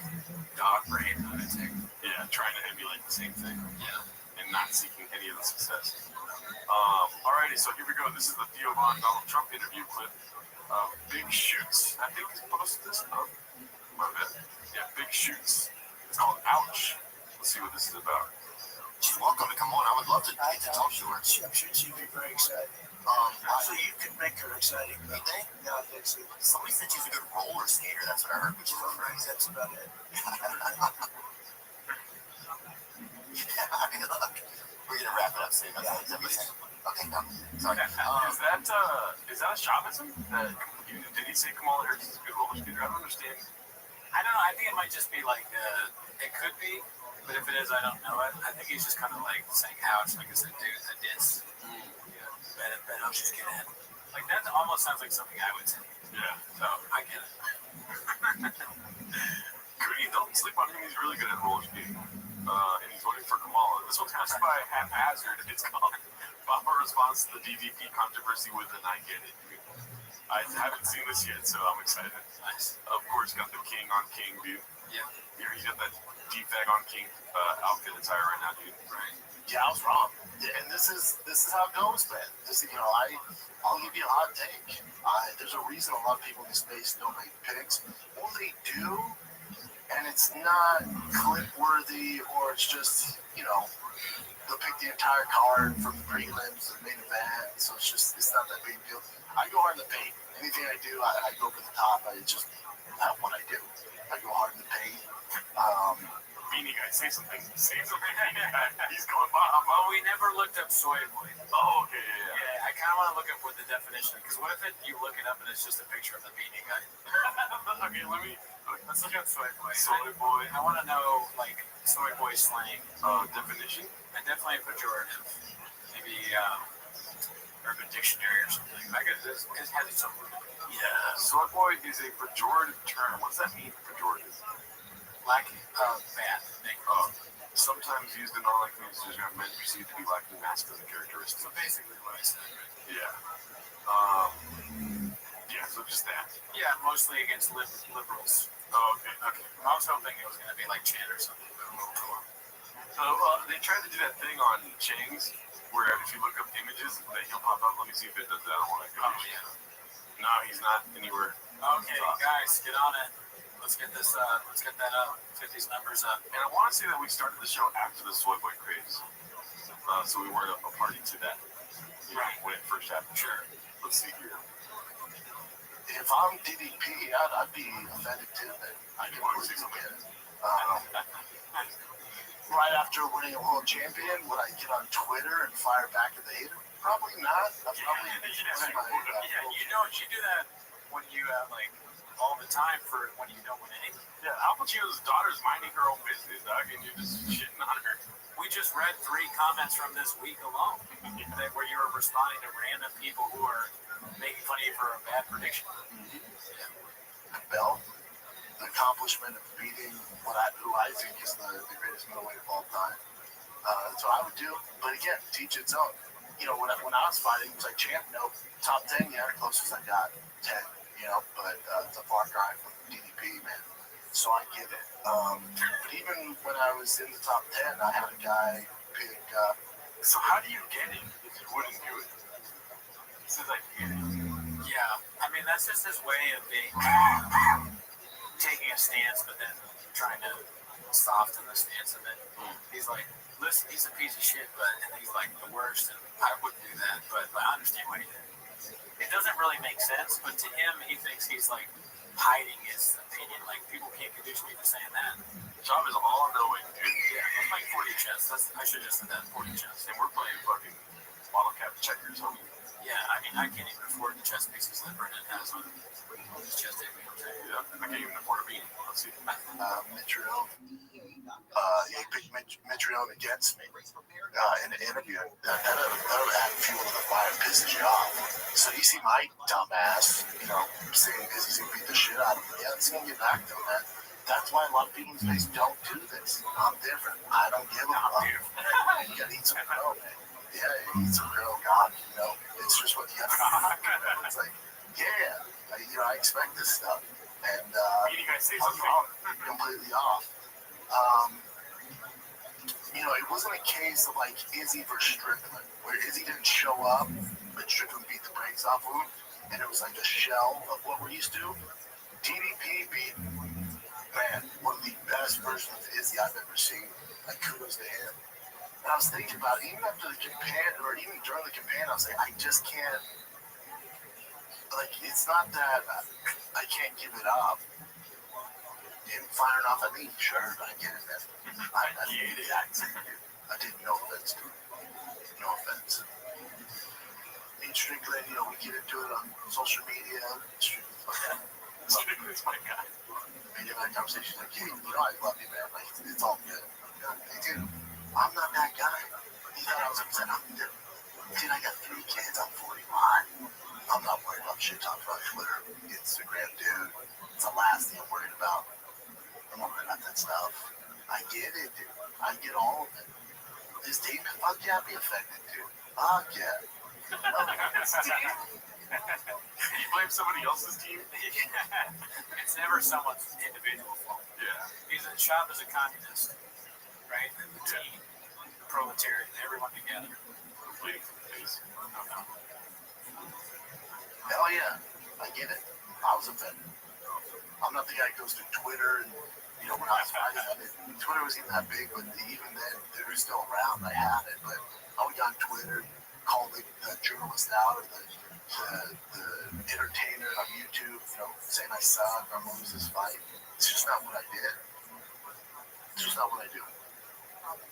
A: dog brain, I would say.
I: Yeah, trying to emulate the same thing.
A: Yeah.
I: And not seeking any of the success. Alrighty, so here we go. This is the Theo Von Donald Trump interview clip. Big Shoots. I think he's posted this up. My bad. Yeah, Big Shoots. It's called Ouch. Let's see what this is about.
F: She's welcome to come on. I would love to talk to her. She'd be very excited. So you can make her exciting. You think? Yeah, I think so. Somebody said she's a good roller skater. That's what I heard. Which is that's about it. Yeah, look. We're gonna wrap it up soon. Okay, no. Sorry.
I: Is that a Shamanism? Did he say Kamala Harris is a good roller skater? I don't understand.
A: I don't know. I think it might just be like, it could be, but if it is, I don't know. I think he's just kind of like saying ouch, like it's a dude, a diss. Bet I'll just get in. Like that almost sounds like something I would say.
I: Yeah.
A: So I get it.
I: Goody, don't sleep on him. He's really good at roller skating. And he's voting for Kamala. This one's hosted by Haphazard. It's called Baba Response to the DVP Controversy with an I Get It. I haven't seen this yet, so I'm excited.
A: Nice.
I: Of course, got the King on King, dude.
A: Yeah.
I: Here he's got that defag on King outfit attire right now, dude.
A: Right.
J: Yeah, I was wrong. Yeah, and this is how it goes, man. I'll give you a hot take. There's a reason a lot of people in this space don't make picks. Or they do, and it's not clip worthy, or it's just, they'll pick the entire card from the prelims and main event. So it's not that big deal. I go hard in the paint. Anything I do, I go over the top. It's just not what I do. I go hard in the paint.
I: Beanie guy, say something. Say something. He's going Bob.
A: Oh, we never looked up soy boy.
I: Oh, okay, yeah.
A: Yeah, I kind of want to look up what the definition. Because what if you look it up and it's just a picture of the beanie guy?
I: Okay,
A: let's look up soy boy.
I: Soy boy.
A: I want to know like soy boy slang.
I: Definition.
A: And definitely pejorative. Maybe Urban Dictionary or something. I guess it has its own.
I: Yeah. Soy boy is a pejorative term. What does that mean? Pejorative.
A: Lacking, bad.
I: Sometimes used in non-like uses are meant perceived to be lacking masculine characteristics.
A: So basically what I said, right?
I: Yeah. Yeah, so just that.
A: Yeah, mostly against liberals.
I: Oh, okay.
A: I was hoping it was going to be like Chan or something.
I: So they tried to do that thing on Chang's, where if you look up images, he'll pop up. Let me see if it does that on one.
A: Oh, yeah.
I: No, he's not anywhere.
A: Okay, guys, get on it. Let's get this. Let's get that up. Let's get these numbers up.
I: And I want to say that we started the show after the Soy Boy craze, so we weren't a party to that. Right. When it first happened.
A: Sure.
I: Let's see here.
J: If I'm DDP, I'd be offended too. That I can want to say something. Right after winning a world champion, would I get on Twitter and fire back at the hater? Probably not. I'd probably
A: you do that when you like all the time for when you don't win anything.
I: Yeah, Al Pacino's daughter's minding her own business, dog, and you're just shitting on her.
A: We just read 3 comments from this week alone where you were responding to random people who are making fun of you for a bad prediction.
J: Bell, the accomplishment of beating who I think is the greatest middleweight of all time. That's what I would do. But again, teach its own. When I was fighting, it was like champ, top 10, yeah, the closest I got, 10, but it's a far cry from DDP, man. So I get it. But even when I was in the top 10, I had a guy pick.
I: So how do you get it if you wouldn't do it? He says I get it.
A: Yeah, I mean that's just his way of being taking a stance, but then trying to soften the stance of it. He's like, listen, he's a piece of shit, and he's like the worst, and I wouldn't do that, but I understand what he did. It doesn't really make sense, but to him, he thinks he's like hiding his opinion. Like people can't condition me for saying that.
I: Job is all knowing, dude.
A: Yeah, I'm playing 40 chess. I should have just said that 40 chess.
I: And we're playing fucking bottle cap checkers, homie.
A: Yeah, I mean, I can't even afford the chess pieces that Brendan has on his chess table.
I: Yeah, I can't even afford a beanie. Let's see.
J: Mitrione. He picked Mitrione against me in the interview. That'll add fuel to the fire, pisses you off. So you see my dumb ass, saying because he's gonna beat the shit out of me. Yeah, it's gonna get back to him, man. That's why a lot of people in space don't do this. I'm different. I don't give a fuck. You gotta eat some grill, man. Yeah, eat some grill. God, it's just what you gotta do. It's like, yeah, I expect this stuff. And
M: You guys say
J: I'm
M: something.
J: completely off. It wasn't a case of like Izzy versus Strickland, where Izzy didn't show up, but Strickland beat the brakes off of him, and it was like a shell of what we're used to. DDP beat, man, one of the best versions of Izzy I've ever seen. Like, kudos to him. And I was thinking about it, even after the campaign, or even during the campaign, I was like, I just can't, like, it's not that I can't give it up. Him firing off at me, sure, I get it, man. I get it. I did no offense to him. No offense. Me and Strickland, we get into it on social media. Strickland's my guy. And you have that conversation like, hey, I love you, man. Like, it's all good. Hey, dude, I'm not that guy. He thought I was upset. Dude, I got 3 kids. I'm 41. I'm not worried about shit talking about Twitter, Instagram, dude. It's the last thing I'm worried about. I'm not worried about that stuff. I get it, dude. I get all of it. This team, fuck yeah, be affected, dude. Fuck yeah.
M: You blame somebody else's team?
G: It's never someone's individual fault.
M: Yeah.
G: Because the shop is a communist, right? And the team, the proletariat, everyone together.
M: Bleeding from the face.
G: No.
J: Hell yeah. I get it. I was offended. I'm not the guy who goes to Twitter and, when I was fighting on it. Twitter wasn't even that big, but even then, they were still around. I had it, but I would get on Twitter, call the journalist out, or the entertainer on YouTube, saying I suck, I'm gonna lose this fight. It's just not what I did. It's just not what I do.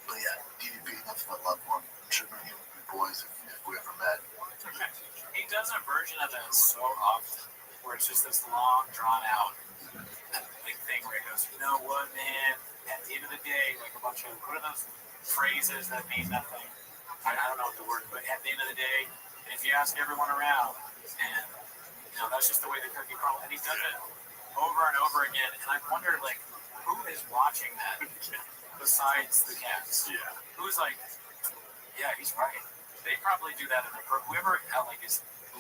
J: But yeah, DDP, nothing but love for him. I'm sure many of you boys, if we ever met.
G: He does a version of that so often, where it's just this long, drawn out thing where he goes, you know what, man, at the end of the day, like a bunch of, what are those phrases that mean nothing? I don't know what the word, but at the end of the day, if you ask everyone around, and, that's just the way the cookie crumbles, and he does it over and over again, and I wonder, like, who is watching that besides the cats?
M: Yeah.
G: Who's like, yeah, he's right. They probably do that in their, whoever,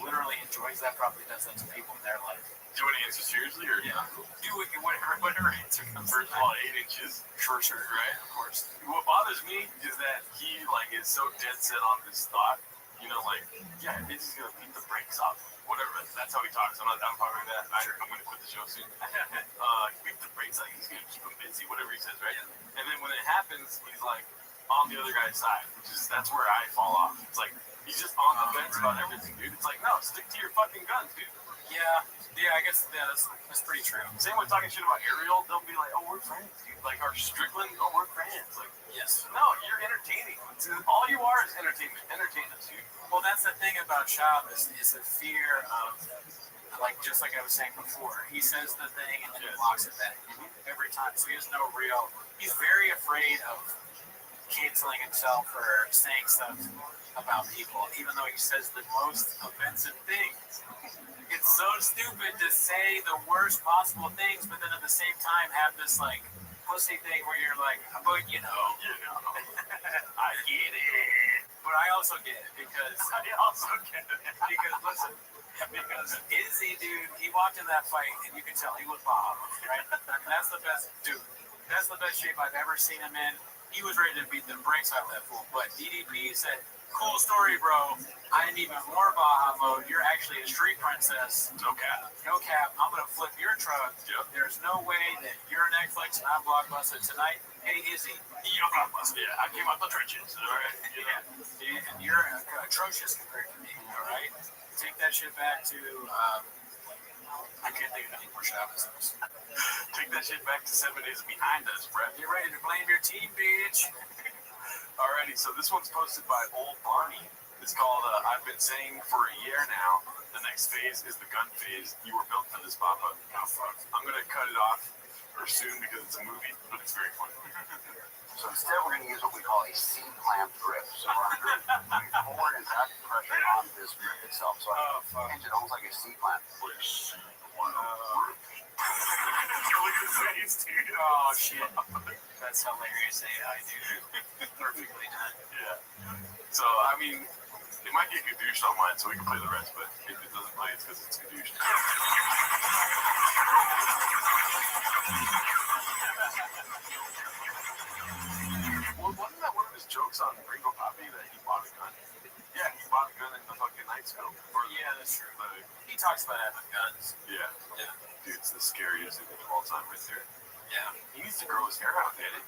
G: literally enjoys that probably does that to people in their life.
M: Do any answer seriously, or
G: yeah? Do it, whatever answer comes.
M: First of all, 8 inches.
G: Sure, right? Of course.
M: What bothers me is that he is so dead set on this thought. Yeah, this is gonna beat the brakes off. Whatever. That's how he talks. I'm following that. I'm gonna quit the show soon. Beat the brakes. Like, he's gonna keep him busy. Whatever he says, right? Yeah. And then when it happens, he's like on the other guy's side. That's where I fall off. It's like he's just on the fence about everything, dude. It's like, no, stick to your fucking guns, dude.
G: Yeah, I guess that's pretty true.
M: Same with talking shit about Ariel, they'll be like, oh, we're friends, dude. Like, our Strickland, oh, we're friends. Like,
G: yes.
M: No, you're entertaining. All you are is entertainment. Entertain us, dude.
G: Well, that's the thing about Shab is the fear of, just like I was saying before, he says the thing and then he walks it back every time. So he has no real, he's very afraid of canceling himself or saying stuff about people, even though he says the most offensive things. It's so stupid to say the worst possible things, but then at the same time have this pussy thing where you're like, but I get it. But I also get it because listen, because Izzy, dude, he walked in that fight and you can tell he was Bob, right? And that's the best dude. That's the best shape I've ever seen him in. He was ready to beat the brakes off that fool, but DDP said, cool story, bro. I need even more Baja mode. You're actually a street princess.
M: No cap.
G: I'm going to flip your truck. Yep. There's no way that you're Netflix and I'm Blockbuster tonight. Hey, Izzy.
M: You're Blockbuster. Yeah, I came out the trenches. All right.
G: Yeah. And you're atrocious compared to me. All right. Take that shit back to, I can't think of any more Shabbos.
M: Take that shit back to 7 days behind us, Brett.
G: Get ready to blame your team, bitch.
M: Alrighty, so this one's posted by Old Barney. It's called I've Been Saying for a Year Now. The next phase is the gun phase. You were built for this, Papa. Oh, fuck. I'm going to cut it off soon because it's a movie, but it's very funny.
E: So instead, we're going to use what we call a C-clamp grip. So we're under forward and back pressure on this grip itself. So I hinge it almost like a C-clamp.
M: Click
I: his face, dude.
L: Oh shit. That's hilarious. AI, dude. Perfectly done.
I: Yeah. So, I mean, it might get Gadooshed on mine, so we can play the rest, but if it doesn't play, it's because it's Gadooshed. Well, wasn't that one of his jokes on Ringo Poppy that he bought a gun? Yeah, he bought a gun in the fucking night scope.
L: Yeah, that's true. He talks about having guns.
I: Yeah.
L: Yeah.
I: Dude, it's the scariest thing of all time right there.
L: Yeah.
I: He needs to grow his hair out, Daddy.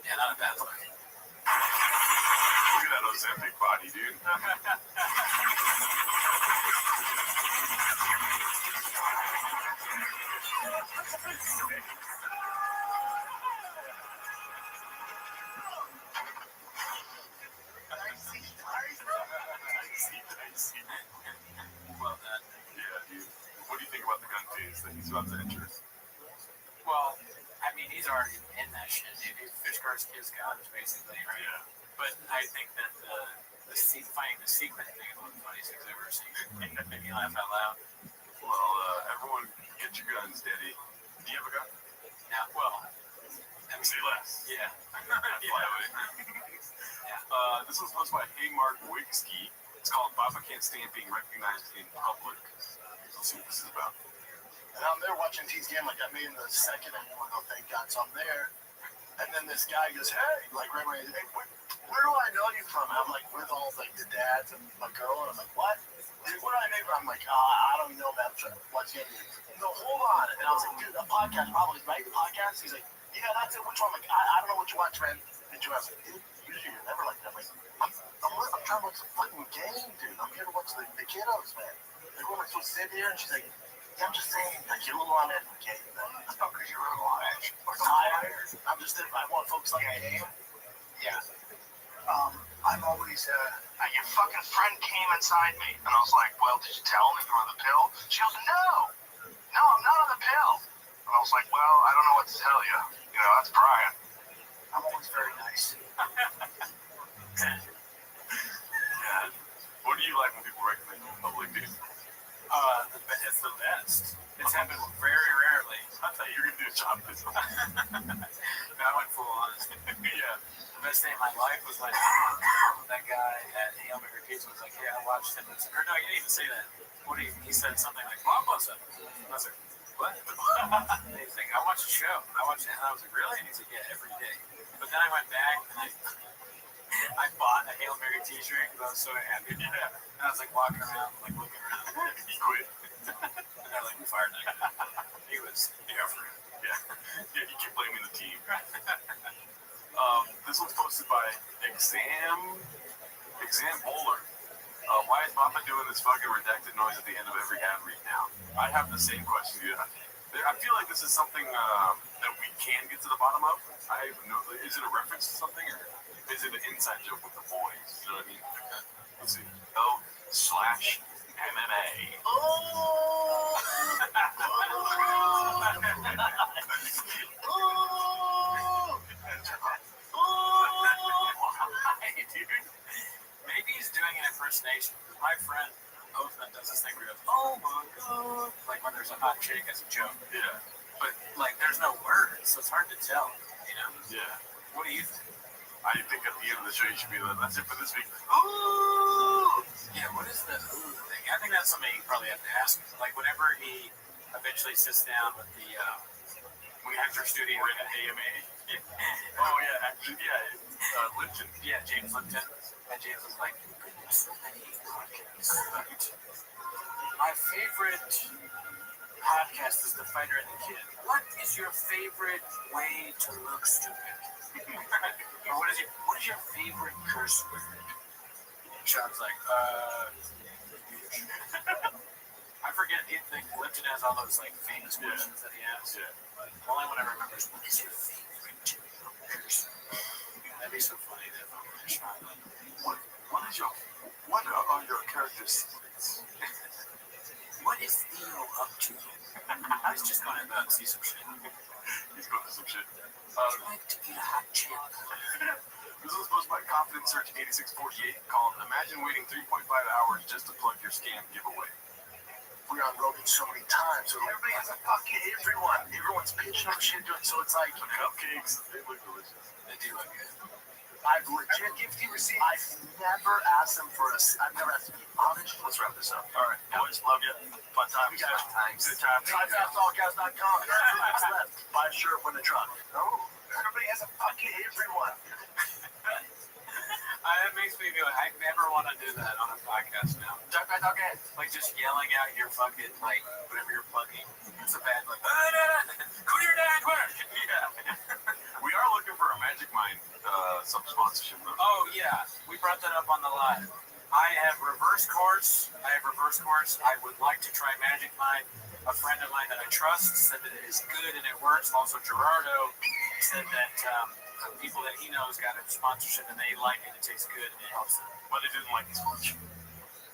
L: Yeah, not a bad look.
I: Look at that Ozempic body, dude.
L: Well done.
I: Yeah, dude. What do you think about the gun phase that he's about to enter?
L: Well, I mean, he's already in that shit, dude. Fish guards kiss guns, basically, right?
I: Yeah.
L: But I think that finding the secret thing is one of the funniest things I've ever seen. Make me laugh out loud.
I: Well, everyone, get your guns, Daddy. Do you have a gun?
L: Now, well,
I: Say less.
L: yeah.
I: This was posted by Haymark Wigski. It's called Papa Can't Stand Being Recognized in Public. Let's see what this is about.
J: And I'm there watching T's game, like I made in the second and one, oh, thank God, so I'm there. And then this guy goes, hey, like right away, hey, where do I know you from? And I'm like, with all like the dads and my girl, and I'm like, what? Dude, what do I make? I'm like, I don't know about what's in it. No, hold on. And I was like, dude, a podcast, probably, right? The podcast? He's like, yeah, that's it. Which one? I'm like, I don't know what you watch, man. Did you? I was like, dude, usually you're never like that. I'm like, I'm trying to watch the fucking game, dude. I'm here to watch the kiddos, man. Like, what am I supposed to sit there? And she's like, yeah, I'm just saying, like, you're a little on edge, okay? Because you're a little on edge. Or tired. I'm just there. I want to focus on the game.
F: Yeah. I'm always, your fucking friend came inside me, and I was like, well, did you tell him you were on the pill? She goes, no, I'm not on the pill. And I was like, well, I don't know what to tell you. You know, that's Brian.
J: I'm always very nice.
I: Yeah. What do you like when people recognize you in public, dude?
L: It's the best. It's happened very rarely.
I: I thought you were going to do a job this one.
L: I went full honest.
I: Yeah.
L: The best day of my life was when that guy at Hail Mary Pizza was like, yeah, I watched him. Or no, you didn't even say that. He said something like, Bob was up. I was like, what? He's like, I watched the show. I watched it. And I was like, really? And he's like, yeah, every day. But then I went back and I bought a Hail Mary t-shirt because I was so happy. Yeah. And I was like walking around, like looking around.
I: He quit.
L: And they're like, we fired that guy. He was different.
I: Yeah. Yeah, he kept blaming the team. This one's posted by Exam Bowler. Why is Papa doing this fucking redacted noise at the end of every ad read now? I have the same question, dude. I feel like this is something that we can get to the bottom of. I have no. Is it a reference to something, or is it an inside joke with the boys? You know what I mean? Let's see. /MMA.
L: Maybe he's doing an impersonation. Because my friend Othman does this thing where he goes, oh my god, like when there's a hot chick as a joke.
I: Yeah.
L: But like there's no words, so it's hard to tell, you know?
I: Yeah.
L: What do you think?
I: I think at the end of the show you should be like, that's it for this week. Ooh!
L: Yeah, what is the ooh thing? I think that's something you probably have to ask him. Like whenever he eventually sits down with the actor studio
I: with an AMA. Oh yeah, actually, yeah. Lipton.
L: Yeah, James Lipton. And James was like, so many podcasts. My favorite podcast is The Fighter and the Kid. What is your favorite way to look stupid? Or what is your favorite curse word? Sean's like, I forget. Lipton has all those like famous questions that he asks. Yeah. The only one I remember is, what is your favorite curse word? That'd be so funny to Sean.
I: What are your characteristics?
L: What is Theo up to? He's just going to see some shit.
I: He's going to some shit.
L: I'd like to get a hot chip.
I: This was posted by Confidence Search 8648 called Imagine Waiting 3.5 hours just to plug your scam giveaway.
J: we're on Rogan so many times. So everybody has a fucking everyone's pitching on shit doing. So it's like
I: The cupcakes, they look delicious.
J: they do look good. I've legit gifted receipts. I've never asked them for I've never asked them how much.
M: Let's wrap this up. All right, boys, love you. Fun times.
J: Good times.
M: Good times.
J: TriFastAllCast.com. Buy a shirt, win the truck. No, everybody has a fucking everyone.
G: It makes me feel I never want to do that on a podcast now. Like just yelling out your fucking like whatever you're plugging. It's a bad like. Clear that work. Yeah.
I: We are looking for a Magic Mind some sponsorship.
G: Oh yeah, we brought that up on the live. I have reverse course. I would like to try Magic Mind. A friend of mine that I trust said that it is good and it works. Also, Gerardo said that people that he knows got a sponsorship and they like it. It tastes good and it helps them.
I: But they didn't like the sponsorship.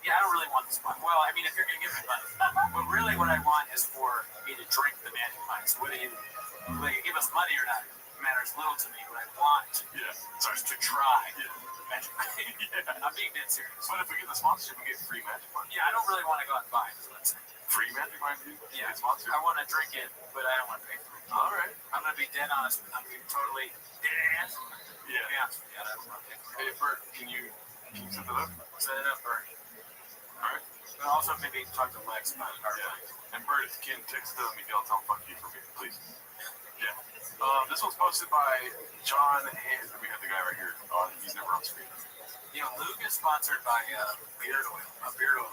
G: Yeah, I don't really want the sponsor. Well, I mean, if you're going to give me money. But really what I want is for me to drink the Magic Mind. So whether you give us money or not matters little to me. But I want to try Magic Mind. Yeah. I'm being dead serious.
I: But if we get the sponsorship, we get free Magic Mind.
G: Yeah, I don't really want to go out and buy it, let's say.
I: Free Magic Mind?
G: Yeah,
I: sponsored.
G: I want to drink it, but I don't want to pay for it.
I: All right.
G: I'm going to be dead honest. I'm going to be totally dead ass.
I: Yeah.
G: Yeah, I don't want to pay for it.
I: Hey, Bert, can you set that up?
G: Set it up, Bert.
I: All right.
G: But also maybe talk to Lex about it.
I: Yeah. And Bert, if you can text Miguel, tell him fuck you for me, please. Yeah. This one's posted by John Hand. We have the guy right here. He's never on screen.
G: You know, Luke is sponsored by beard oil. Beard oil.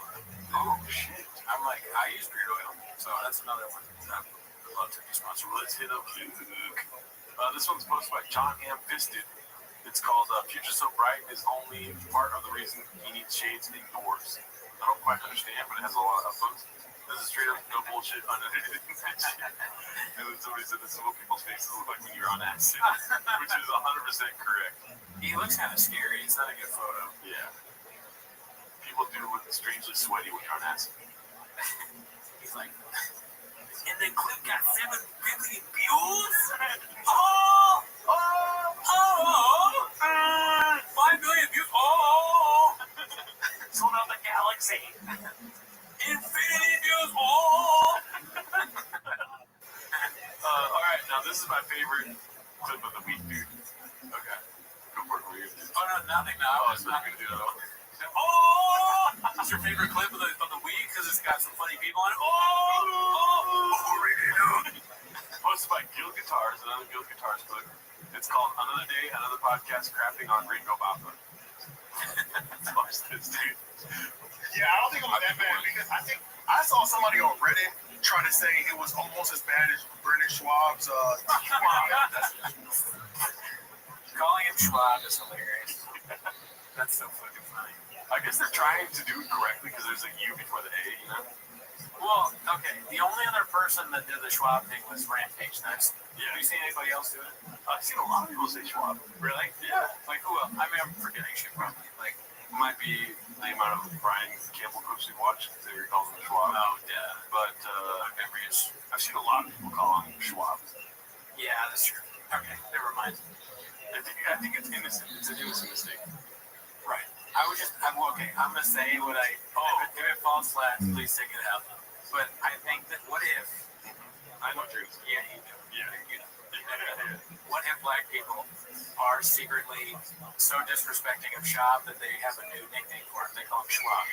I: Oh, shit.
G: I'm like, I use beard oil. So that's another one. I would love to be sponsored.
I: Let's hit up Luke. This one's posted by John Ham Fisted. It's called Future So Bright is only part of the reason he needs shades indoors. I don't quite understand, but it has a lot of upvotes. This is straight up no bullshit unedited. And then somebody said this is what people's faces look like when you're on acid, which is 100% correct.
G: He looks kind of scary. It's not a good photo.
I: Yeah. People do look strangely sweaty when you're on acid.
G: He's like, and the clip got 7 billion views? Oh! 5 billion views? Oh! Sold out the galaxy. Infinity views? Oh!
I: Alright, now this is my favorite clip of the week, dude. Okay. Go for it, weird.
G: Oh, no, nothing now.
I: It's not going to do that at all.
G: Oh! It's your favorite clip of the week because it's got some funny people on it.
I: Posted by Guild Guitars, another Guild Guitars clip. It's called Another Day, Another Podcast Crafting on Ringo Bapa. Watch this, dude.
J: Yeah, I don't think it was that bad because I think I saw somebody on Reddit trying to say it was almost as bad as Brendan Schwab's.
G: Calling him Schwab is hilarious. That's so fucking funny.
I: I guess they're trying to do it correctly because there's a U before the A, you know?
G: Well, okay. The only other person that did the Schwab thing was Rampage. Have you seen anybody else do it?
I: I've seen a lot of people say Schwab.
G: Really?
I: Yeah.
G: Like who else? I mean, I'm forgetting shit probably. Like,
I: might be the amount of Brian Campbell clips we watched because they were calling him Schwab.
G: oh, yeah.
I: But
G: My memory is.
I: I've seen a lot of people call him Schwab.
G: Yeah, that's true. Okay, never mind.
I: I think it's innocent. It's an innocent mistake.
G: Right. I'm okay. I'm gonna say what I. If it falls flat, please take it out. But I think that what if?
I: I know what you're gonna say.
G: Yeah, you do.
I: Yeah.
G: You know. What if black people are secretly so disrespecting of Schwab that they have a new nickname for him? They call him Schwab.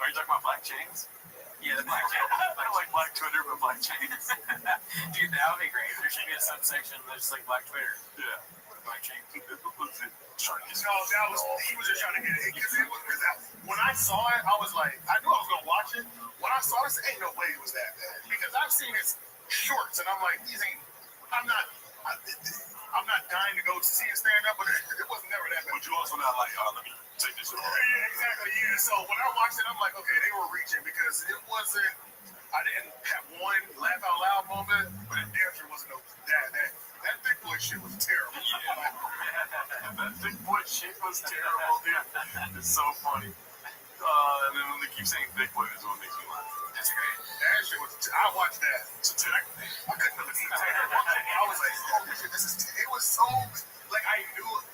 I: Are you talking about black chains?
G: Yeah, the black chains.
I: I don't like black Twitter, but black chains.
G: Dude, that would be great. There should be a subsection that's like black Twitter.
I: Yeah.
G: Black chains.
J: No, he was just trying to get it. When I saw it, I was like, I knew I was gonna watch it. When I saw this, ain't no way it was that bad because I've seen his shorts and I'm like, these ain't. I'm not dying to go see it stand up, but it wasn't never that bad.
I: But you also not like, let me take this over.
J: Yeah, exactly. Yeah. So when I watched it, I'm like, okay, they were reaching because it wasn't. I didn't have one laugh out loud moment, but it definitely wasn't that big boy shit was terrible.
I: Yeah. That big boy shit was terrible, dude. It's so funny. And then when they keep saying thick boy, is what makes me laugh.
G: That's great.
J: That shit was. I watched that. I couldn't believe it. I was like, holy shit, it was so. Like, I knew it.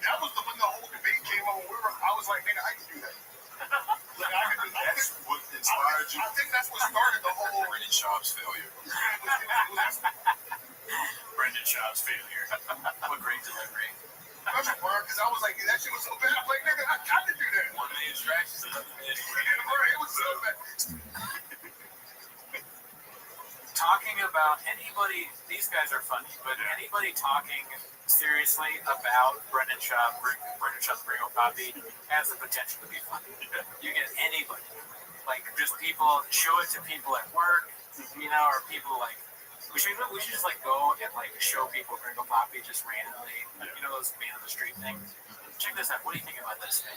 J: That was when the whole debate came on. I was like, nigga, I can do that. Like, I can do that.
I: That's what inspired you.
J: I think that's what
A: Schaub's failure. Brendan Schaub's failure. What great delivery.
F: Because I was like, that shit was so bad. I'm like, nigga, I got to do that.
A: 1 million distractions, 11 minutes.
F: It was so bad.
G: Talking about anybody, these guys are funny, but anybody talking seriously about Brendan Schaub's Bringo Poppy has the potential to be funny. You get anybody, like just people, show it to people at work, or people like, we should just like go and like show people Gringo Poppy just randomly, those man on the street things. Check this out. What do you think about this thing?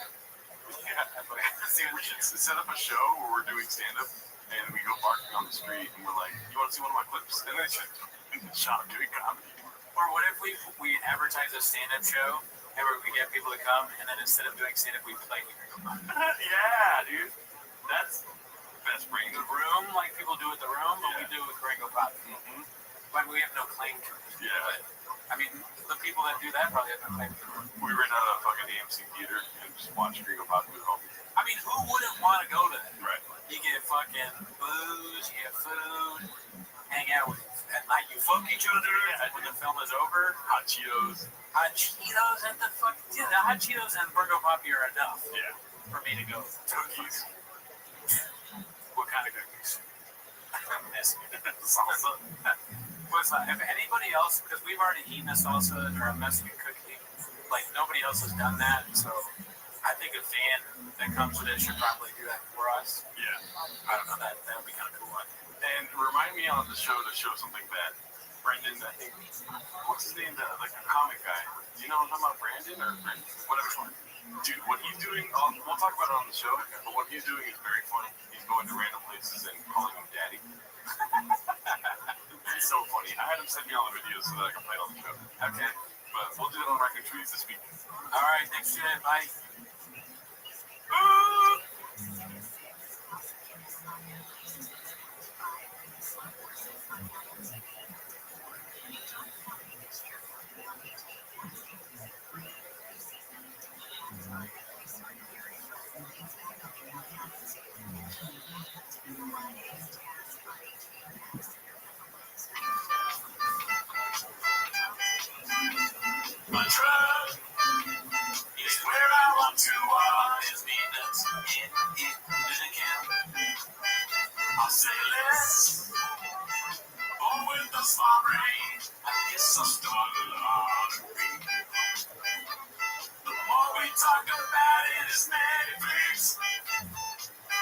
I: We should set up a show where we're doing stand-up and we go barking on the street and we're like, you want to see one of my clips? And then shop doing comedy.
G: Or what if we advertise a stand-up show and we get people to come and then instead of doing stand-up we play with Gringo Poppy?
I: Yeah, dude. That's best brain.
G: The room, like people do at the room, but we do it with Gringo Poppy. But we have no claim to it.
I: Yeah.
G: But, I mean, the people that do that probably have no claim to it.
I: We rent out a fucking AMC theater and just watch Gringo Poppy at home.
G: I mean, who wouldn't want to go to that?
I: Right.
G: You get fucking booze, you get food, hang out with, at night you fuck each other when the film is over.
I: Hot Cheetos.
G: Hot Cheetos and the Hot Cheetos and Gringo Poppy are enough.
I: Yeah.
G: For me to go.
I: Cookies.
G: What kind of cookies?
I: Salsa.
G: If anybody else, because we've already eaten a salsa or a Mexican cookie, like nobody else has done that, so I think a fan that comes with it should probably do that for us.
I: Yeah.
G: I don't know, that would be kind of cool.
I: And remind me on the show to show something bad. Brendan, I think, what's his name? Like a comic guy. Do you know what I'm talking about? Brandon or Brendan? Whatever. Dude, what he's doing, we'll talk about it on the show, but what he's doing is very funny. He's going to random places and calling him daddy. It's so funny. I had him send me all the videos so that I can play it on the show.
G: Okay.
I: But we'll do it on Record Tweets this week.
G: All right, thanks, Jen. Bye.
A: My truck is where I want to walk. There's me nuts in the camp. I'll say less, but with the small brain, I guess I'll start a lottery. The more we talk about it is Netflix,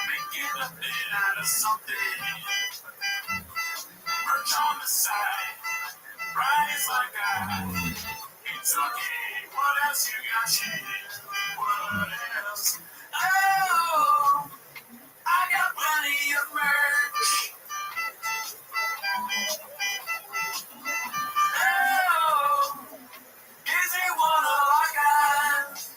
A: making a bit out of something. Merch on the side, rise like I. It's okay, what else you got, shit? What else? Oh, I got plenty of merch. Oh, is it one of our guys?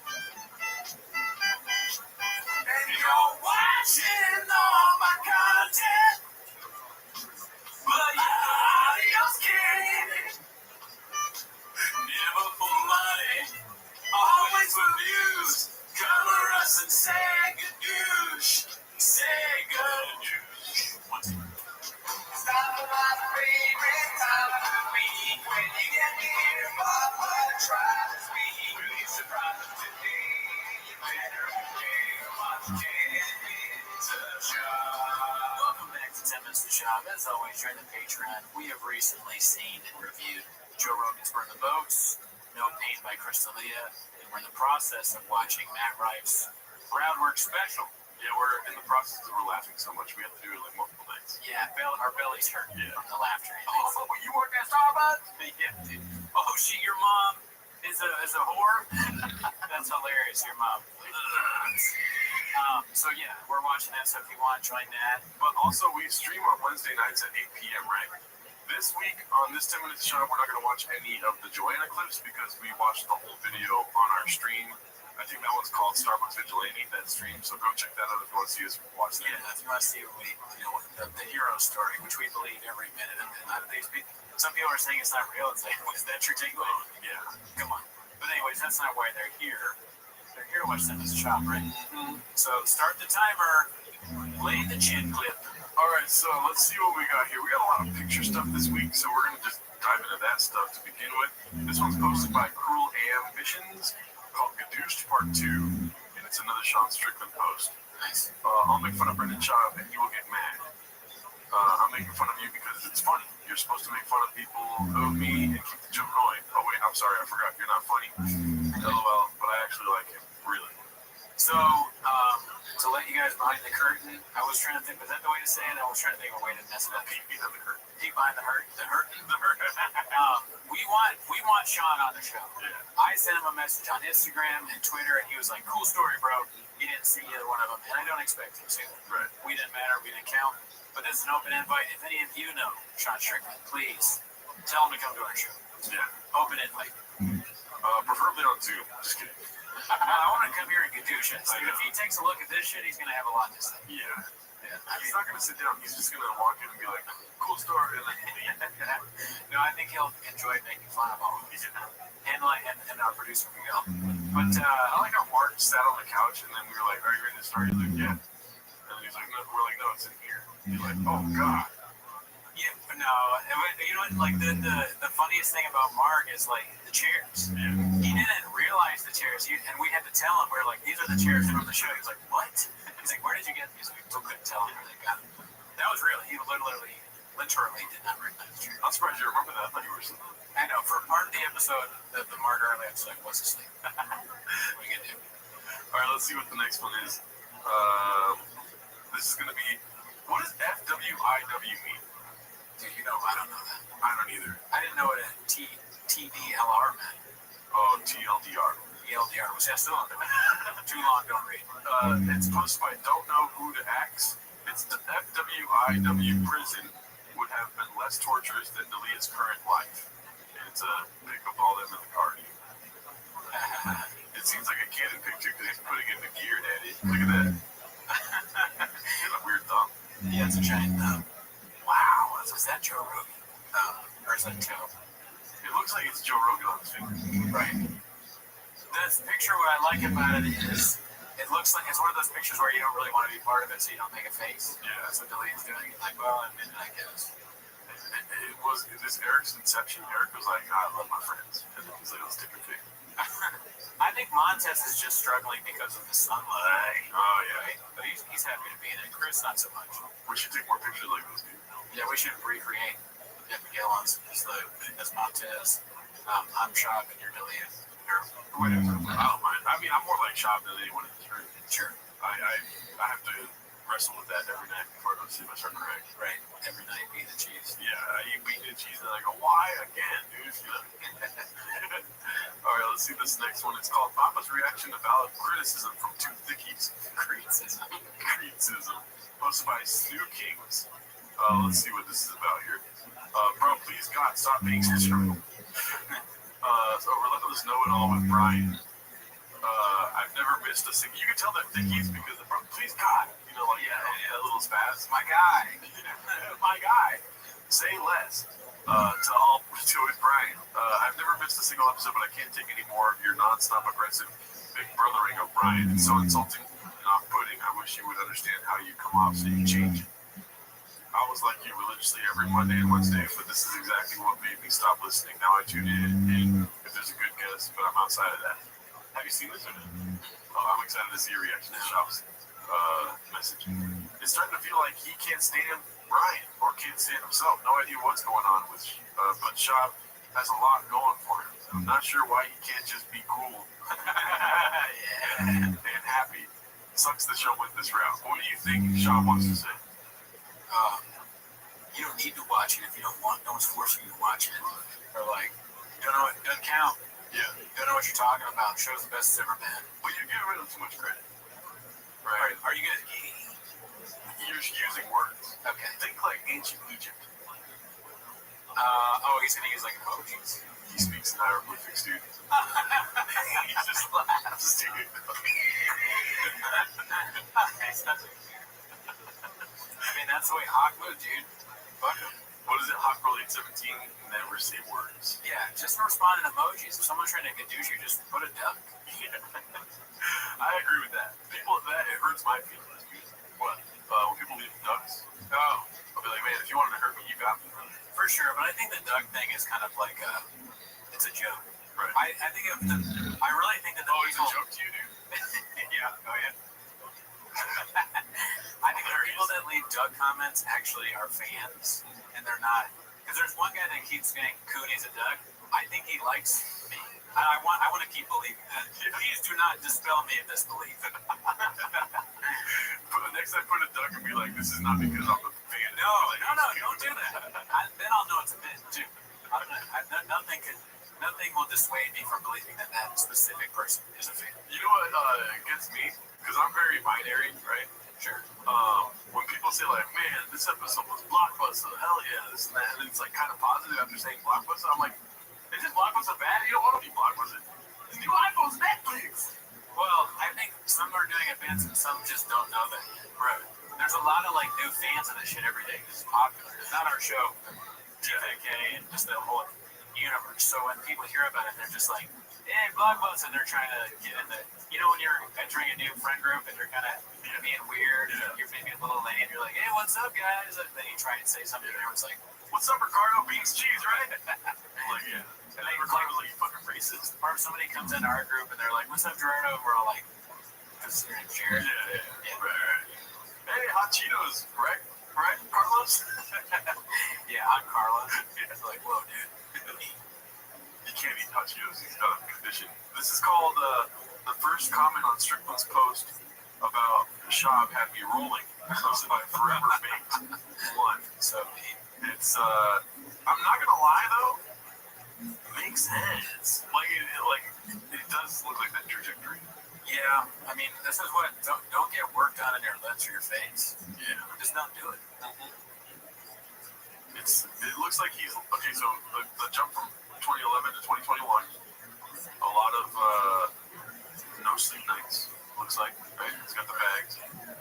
A: And you're watching all my content, but you're else kidding. Never for money, always for views. Cover us and say good news. Say good news. It's time for my favorite time of the week. When you get near Papa, try this week. Really surprised today. You better watch 10 Minutes of Shop. Welcome back to 10 Minutes of Shop. As always, join the Patreon. We have recently seen and reviewed Joe Rogan's Burn the Boats, No Pain by Crystalia, and we're in the process of watching Matt Rife's Groundwork Special.
I: Yeah, we're in the process of laughing so much we have to do it like multiple days.
G: Yeah, our bellies hurt from the laughter.
I: Oh, you work at Starbucks?
G: Yeah, dude. Oh, shit, your mom is a whore? That's hilarious, your mom. So yeah, we're watching that, so if you want, join that.
I: But also, we stream on Wednesday nights at 8 p.m., right? This week, on this 10 Minutes Shop, we're not going to watch any of the Joanna clips because we watched the whole video on our stream. I think that one's called Starbucks Vigilante, that stream. So go check that out if you want to see us watch that.
G: Yeah, if you want to see the hero story, which we believe every minute of it. Some people are saying it's not real. It's like, is that your takeaway?
I: Yeah.
G: Come on. But anyways, that's not why they're here. They're here to watch them as a shop, right? So start the timer.
A: Play the chin clip.
I: All right, so let's see what we got here. We got a lot of picture stuff this week, so we're gonna just dive into that stuff to begin with. This one's posted by Cruel Ambitions, called Gadoosh Part 2, and it's another Sean Strickland post.
A: Nice.
I: I'll make fun of Brendan Schaub, and you will get mad. I'm making fun of you because it's funny. You're supposed to make fun of people, of me, and keep the joke going. Oh wait, I'm sorry, I forgot. You're not funny. LOL, but I actually like him, really.
A: So, to let you guys behind the curtain, I was trying to think, was that the way to say it? I was trying to think of a way to mess it up.
I: Peek behind the curtain.
A: Peek behind the curtain. We want Sean on the show.
I: Yeah.
A: I sent him a message on Instagram and Twitter, and he was like, "Cool story, bro." He didn't see either one of them, and I don't expect him to.
I: Right.
A: We didn't matter. We didn't count. But this is an open invite. If any of you know Sean Strickland, please tell him to come to our show.
I: Yeah.
A: Open invite.
I: Preferably on Zoom. Just kidding.
A: I want to come here and Gadoosh it. If he takes a look at this shit, he's going to have a lot to say.
I: Yeah. He's not going to sit down. He's just going to walk in and be like, cool story. And then
A: No, I think he'll enjoy making fun of all of us. And our producer, Miguel. But
I: I like how Mark sat on the couch and then we were like, are you ready to start? He's like, yeah. And he's like, no. We're like, no, it's in here. He's like, oh, God.
A: Yeah, but no, you know what, like the funniest thing about Mark is like the chairs.
I: Yeah.
A: He didn't realize the chairs, and we had to tell him, we were like, these are the chairs from the show. He was like, what? He's like, where did you get these? We couldn't tell him where they got them. That was real. He literally did not recognize the chairs.
I: I'm surprised you remember that. I thought you were asleep.
A: I know, for part of the episode, the Mark earlier episode was asleep. What are you going to do?
I: All right, let's see what the next one is. This is going to be, what does FWIW mean?
A: Dude, you know, I don't know that.
I: I don't either.
A: I didn't know what a TDLR meant.
I: Oh, TLDR.
A: TLDR was still on there. Too long, don't read.
I: It's posted by Don't Know Who to Axe. It's the FWIW prison would have been less torturous than Delia's current life. And it's a pic of all them in the car. It seems like a Canon picture because he's putting in the gear, Daddy. Look at that. He's got a weird thumb.
A: Yeah, it's a giant thumb. Wow, is that Joe Rogan? Or is that Joe?
I: It looks like it's Joe Rogan on his finger.
A: Right. This picture, what I like about it is, it looks like it's one of those pictures where you don't really want to be part of it, so you don't make a face.
I: Yeah.
A: That's what Delia's doing. Like, well, I'm in it, I guess.
I: It was this Eric's inception. Eric was like, I love my friends. And then he's like, let's take a pic.
A: I think Montez is just struggling because of the sunlight.
I: Oh, yeah.
A: Right? But he's happy to be in it. Chris, not so much.
I: We should take more pictures like those people.
A: Yeah, we should recreate Miguel as Montez. I'm Shab and you're Delia.
I: Or whatever. I don't mind. I mean, I'm more like Shab than anyone in this room.
A: Sure.
I: I have to wrestle with that every night before I go to sleep. I start crying.
A: Right. Every night, beat the cheese.
I: Yeah, I eat beat the cheese and I go, why again, dude? All right, let's see this next one. It's called Papa's Reaction to Valid Criticism from Two Thickies. Criticism. Posted by Snoo Kings. Let's see what this is about here. Bro, please God, stop being such so Relentless Know-It-All with Brian. I've never missed a single. You can tell they're Thickies because, bro, please God. You know, like, yeah, a little spaz. My guy. My guy. Say less. To it, Brian. I've never missed a single episode, but I can't take any more of your non-stop aggressive big brothering of Brian. It's so insulting and off-putting. I wish you would understand how you come off so you can change it. I was like you religiously every Monday and Wednesday, but this is exactly what made me stop listening. Now I tune in, and if there's a good guess, but I'm outside of that. Have you seen this or not? I'm excited to see your reaction to Shop's message. It's starting to feel like he can't stand Brian or can't stand himself. No idea what's going on with but Shop has a lot going for him. I'm not sure why he can't just be cool and happy. Sucks the show went this route. What do you think Shop wants to say?
A: You don't need to watch it if you don't want. No one's forcing you to watch it. Or like, you don't know it doesn't count.
I: Yeah.
A: You don't know what you're talking about. Show's the best it's ever been.
I: But you're giving rid of too much credit. Right?
A: Are you gonna?
I: You're using words.
A: Okay.
I: Think like ancient Egypt.
A: He's gonna use like emojis.
I: He speaks in hieroglyphics, dude. He just laughs, dude.
A: I mean, that's the way Hawk moved, dude. Fuck him.
I: What is it? Hawk Girl 817 never say words.
A: Yeah, just respond in emojis. If someone's trying to gadoosh you, just put a duck.
I: Yeah. I agree with that. People, it hurts my feelings. What? When
A: I think the Doug thing is kind of like it's a joke.
I: Right.
A: I think of the, I really think that the
I: it's a joke to you, dude?
A: yeah, oh yeah. I think the people that leave Doug comments actually are fans, and they're not. Because there's one guy that keeps saying Cooney's a Doug. I think he likes me. I want to keep believing that. Please do not dispel me of this belief.
I: Next I put a Doug and be like, this is not because I'm a fan.
A: No, don't do that. Then I'll know it's a bit too. Nothing will dissuade me from believing that that specific person is a fan.
I: You know what gets me? Because I'm very binary, right?
A: Sure.
I: When people say like, man, this episode was blockbuster, hell yeah, this and that, and it's like kind of positive after saying blockbuster, I'm like, is this blockbuster bad? You don't want to be blockbuster. The new iPhone's Netflix.
A: Well, I think some are doing it fans and some just don't know that.
I: Right.
A: There's a lot of like new fans of this shit every day. It's popular. It's not our show, TFK, and just the whole universe. So when people hear about it, they're just like, hey, blockbuster, and they're trying to get in the, you know, when you're entering a new friend group and you're kind of being weird, and you're maybe a little lame, you're like, hey, what's up, guys? And then you try and say something, and everyone's like,
I: what's up, Ricardo? Beans, cheese, right?
A: Like, yeah. And then Ricardo's like, you fucking racist. Or if somebody comes into our group and they're like, what's up, Gerardo? And we're all like, because they're in Jared.
I: Yeah. Right. Hey, hot Cheetos, right? Right, Carlos?
A: Yeah, I'm Carlos. It's like, whoa, dude.
I: You can't eat hot Cheetos. He's out of condition. This is called the first comment on Strickland's post about Shab had me rolling. Posted by Forever Baked 1.
A: So
I: it's I'm not gonna lie though, makes sense. Like it does look like that trajectory.
A: Yeah, I mean, this is what don't get work done in your lips or your face.
I: Yeah,
A: just don't do it.
I: It looks like he's okay. So the jump from 2011 to 2021, a lot of no sleep nights. Looks like, right? He's got the bags.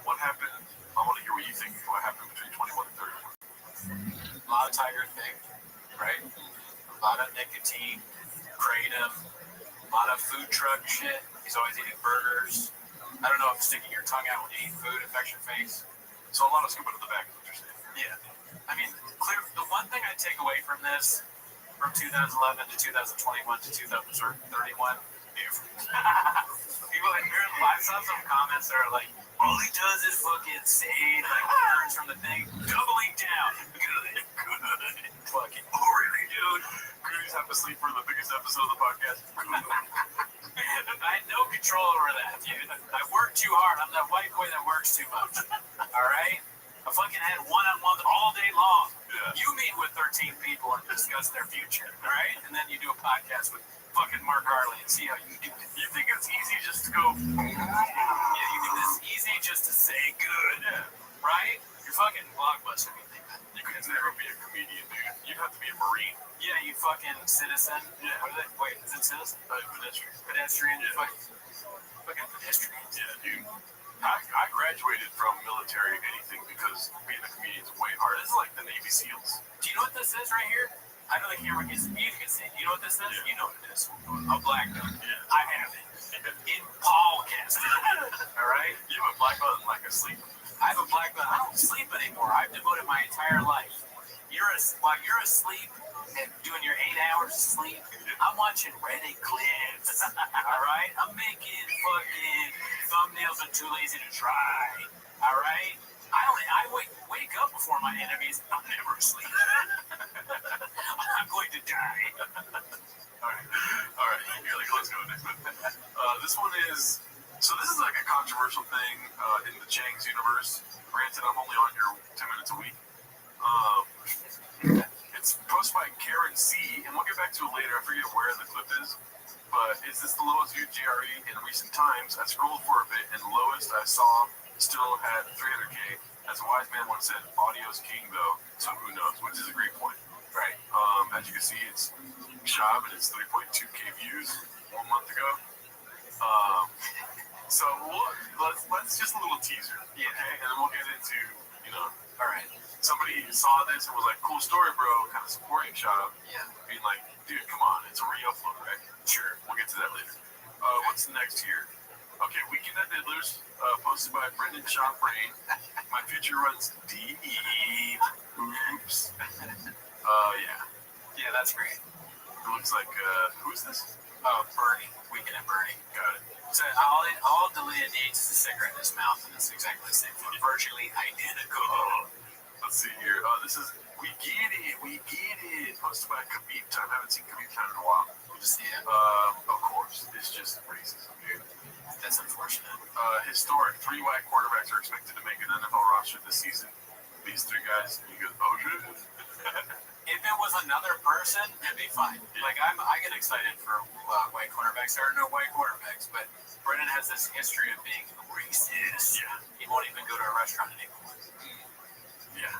I: What happened? I want to hear what you think. What happened between 21 and 31?
A: A lot of Tiger thing, right? A lot of nicotine, kratom, a lot of food truck shit. He's always eating burgers. I don't know if sticking your tongue out when you eat food affects your face.
I: So a lot of scooping in the back is what you're saying.
A: Yeah. I mean, the one thing I take away from this, from 2011 to 2021 to 2031, people like, I saw some comments that are like, all he does is fucking say like words from the thing, doubling down. Good. Fucking really, dude.
I: Goonies have to sleep for the biggest episode of the podcast.
A: I had no control over that, dude. I work too hard. I'm that white boy that works too much. Alright? I fucking had one-on-ones all day long.
I: Yeah.
A: You meet with 13 people and discuss their future, alright? And then you do a podcast with fucking Mark Harley and see how you do it.
I: You think it's easy just to go,
A: yeah, you think it's easy just to say good, right? You're fucking blockbuster.
I: You could never be a comedian, dude. You'd have to be a Marine.
A: Yeah, you fucking citizen.
I: Yeah.
A: Wait, is it citizen?
I: Pedestrian.
A: Pedestrian.
I: Yeah.
A: Fucking pedestrian.
I: Yeah, dude. I graduated from military anything because being a comedian is way harder. This is like the Navy SEALs.
A: Do you know what this is right here? I know the camera gets you can see. You know what this is?
I: Yeah.
A: You know what it is. A black belt.
I: Yeah.
A: I have it. In podcasting. Alright?
I: You have a black belt and like a sleep.
A: I have a black belt. I don't sleep anymore. I've devoted my entire life. While you're asleep and doing your 8 hours of sleep, I'm watching Reddit clips. Alright? I'm making fucking thumbnails I'm too lazy to try. Alright? I wake up before my enemies. I'm never asleep. I'm going to die.
I: Alright. You're like, let's go next one. This one is, so this is like a controversial thing in the Chang's universe. Granted, I'm only on here 10 minutes a week. It's posted by Karen C, and we'll get back to it later. I forget where the clip is. But is this the lowest viewed GRE in recent times? I scrolled for a bit, and the lowest I saw still had 300K. As a wise man once said, audio's king though, so who knows, which is a great point.
A: Right.
I: As you can see, it's Shab, and it's 3.2K views 1 month ago. So let's just a little teaser,
A: yeah,
I: okay? And then we'll get into,
A: all right.
I: Somebody saw this and was like, cool story, bro, kind of supporting Shab.
A: Yeah.
I: Being like, dude, come on, it's a re-upload, right?
A: Sure.
I: We'll get to that later. What's next here? Okay, Weekend at Diddlers, posted by Brendan Shop Brain. My future runs deep. Oops. Yeah.
A: Yeah, that's great.
I: It looks like, who's this?
A: Bernie. Weekend at Bernie.
I: Got it.
A: So all deleted needs is a cigarette in his mouth, and it's exactly the same thing. Virtually identical.
I: Let's see here. This is We Get It. Posted by Khabib Time. Haven't seen Khabib Time in a while.
A: Good to see it.
I: Of course. It's just racism, dude.
A: That's unfortunate.
I: Historic 3 white quarterbacks are expected to make an NFL roster this season. These 3 guys, and he goes, oh shit.
A: If it was another person, it'd be fine. Like I get excited for white quarterbacks. There are no white quarterbacks, but Brennan has this history of being racist.
I: Yeah.
A: He won't even go to a restaurant anymore.
I: Yeah.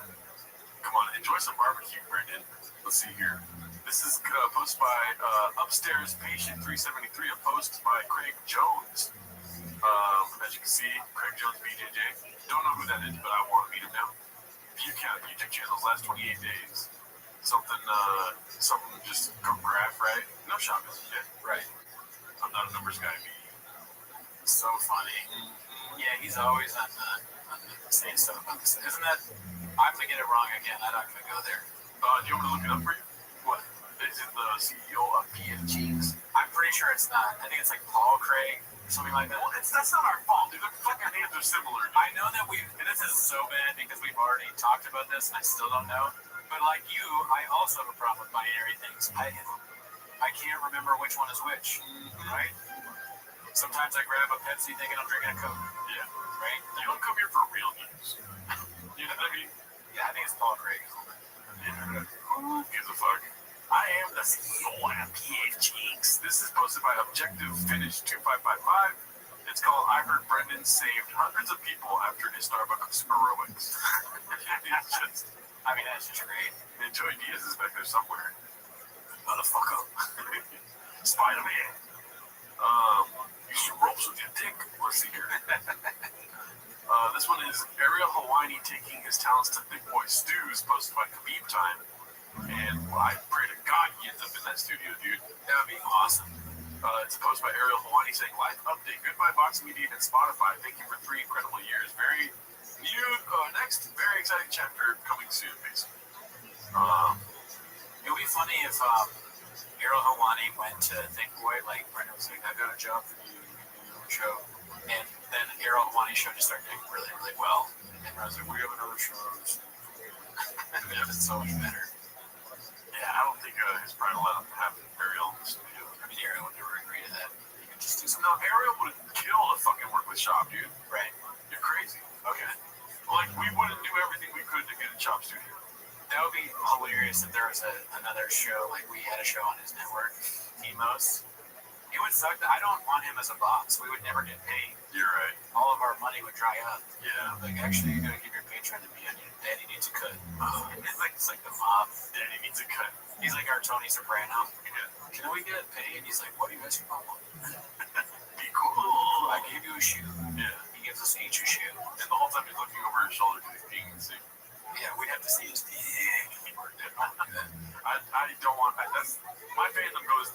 I: Come on, enjoy some barbecue, Brendan. Let's see here. This is posted by Upstairs Patient 373, a post by Craig Jones. As you can see, Craig Jones, BJJ. Don't know who that is, but I want to meet him now. View count, YouTube channels, last 28 days. Something just come graph, right? No Shabbos yet.
A: Right.
I: I'm not a numbers guy.
A: So funny. Mm-hmm. Yeah, he's always on saying stuff about this. Isn't that? I'm gonna get it wrong again. I'm not gonna go there.
I: Do you want me to look it up for you? What? Is it the CEO of PFGs?
A: I'm pretty sure it's not. I think it's like Paul Craig or something like that.
I: Well, that's not our fault, dude. The fucking names are similar.
A: I know that and this is so bad because we've already talked about this and I still don't know. But like you, I also have a problem with binary things. I can't remember which one is which, right? Sometimes I grab a Pepsi thinking I'm drinking a Coke.
I: Yeah.
A: Right?
I: You don't come here for real news. You know what I mean?
A: Yeah, I think it's Paul Craig.
I: Yeah. Who gives a fuck? I am the CEO of PFGs. This is posted by Objective Finish 2555. It's called I Heard Brendan Saved Hundreds of People After His Starbucks Heroics. It's just...
A: I mean, that's just great.
I: And Joey Diaz is back there somewhere.
A: Motherfucker.
I: Spider-Man. You should ropes with your dick. Let's see here. This one is Ariel Hawani taking his talents to Big Boy Stews, posted by Khabib Time. And I pray to God he ends up in that studio, dude.
A: That would be awesome.
I: It's a post by Ariel Hawani saying, life update. Goodbye, Vox Media and Spotify. Thank you for 3 incredible years. Next, very exciting chapter coming soon, basically.
A: It would be funny if Ariel Hawani went to Think Boy, like Brendan was like, I got a job for you, show. And then Ariel Hawani's show just started doing really, really well. And I was like, we have another show. It's so much better.
I: Yeah, I don't think his pride will let him have Ariel in the studio.
A: I mean, Ariel would never agree to that. You could just do something.
I: No, Ariel would kill to fucking work with Shop, dude.
A: Right.
I: You're crazy. Okay. Like, we wouldn't do everything we could to get a Chop studio.
A: That would be hilarious if there was another show, like we had a show on his network, Emos. It would suck that I don't want him as a boss. We would never get paid.
I: You're right.
A: All of our money would dry up.
I: Yeah.
A: Like, actually, you gotta give your Patreon to me. Daddy needs a cut. It's like the mob.
I: Daddy needs a cut.
A: He's like our Tony Soprano.
I: Yeah.
A: Can we get paid? He's like, what do you guys want?
I: Be cool.
A: I gave you a shoe.
I: Yeah.
A: He gives us each a shoe.
I: And the whole time he's looking over his shoulder because he's peeing in the sea.
A: Yeah, we'd have to see his dick.
I: I don't want that. That's my fandom goes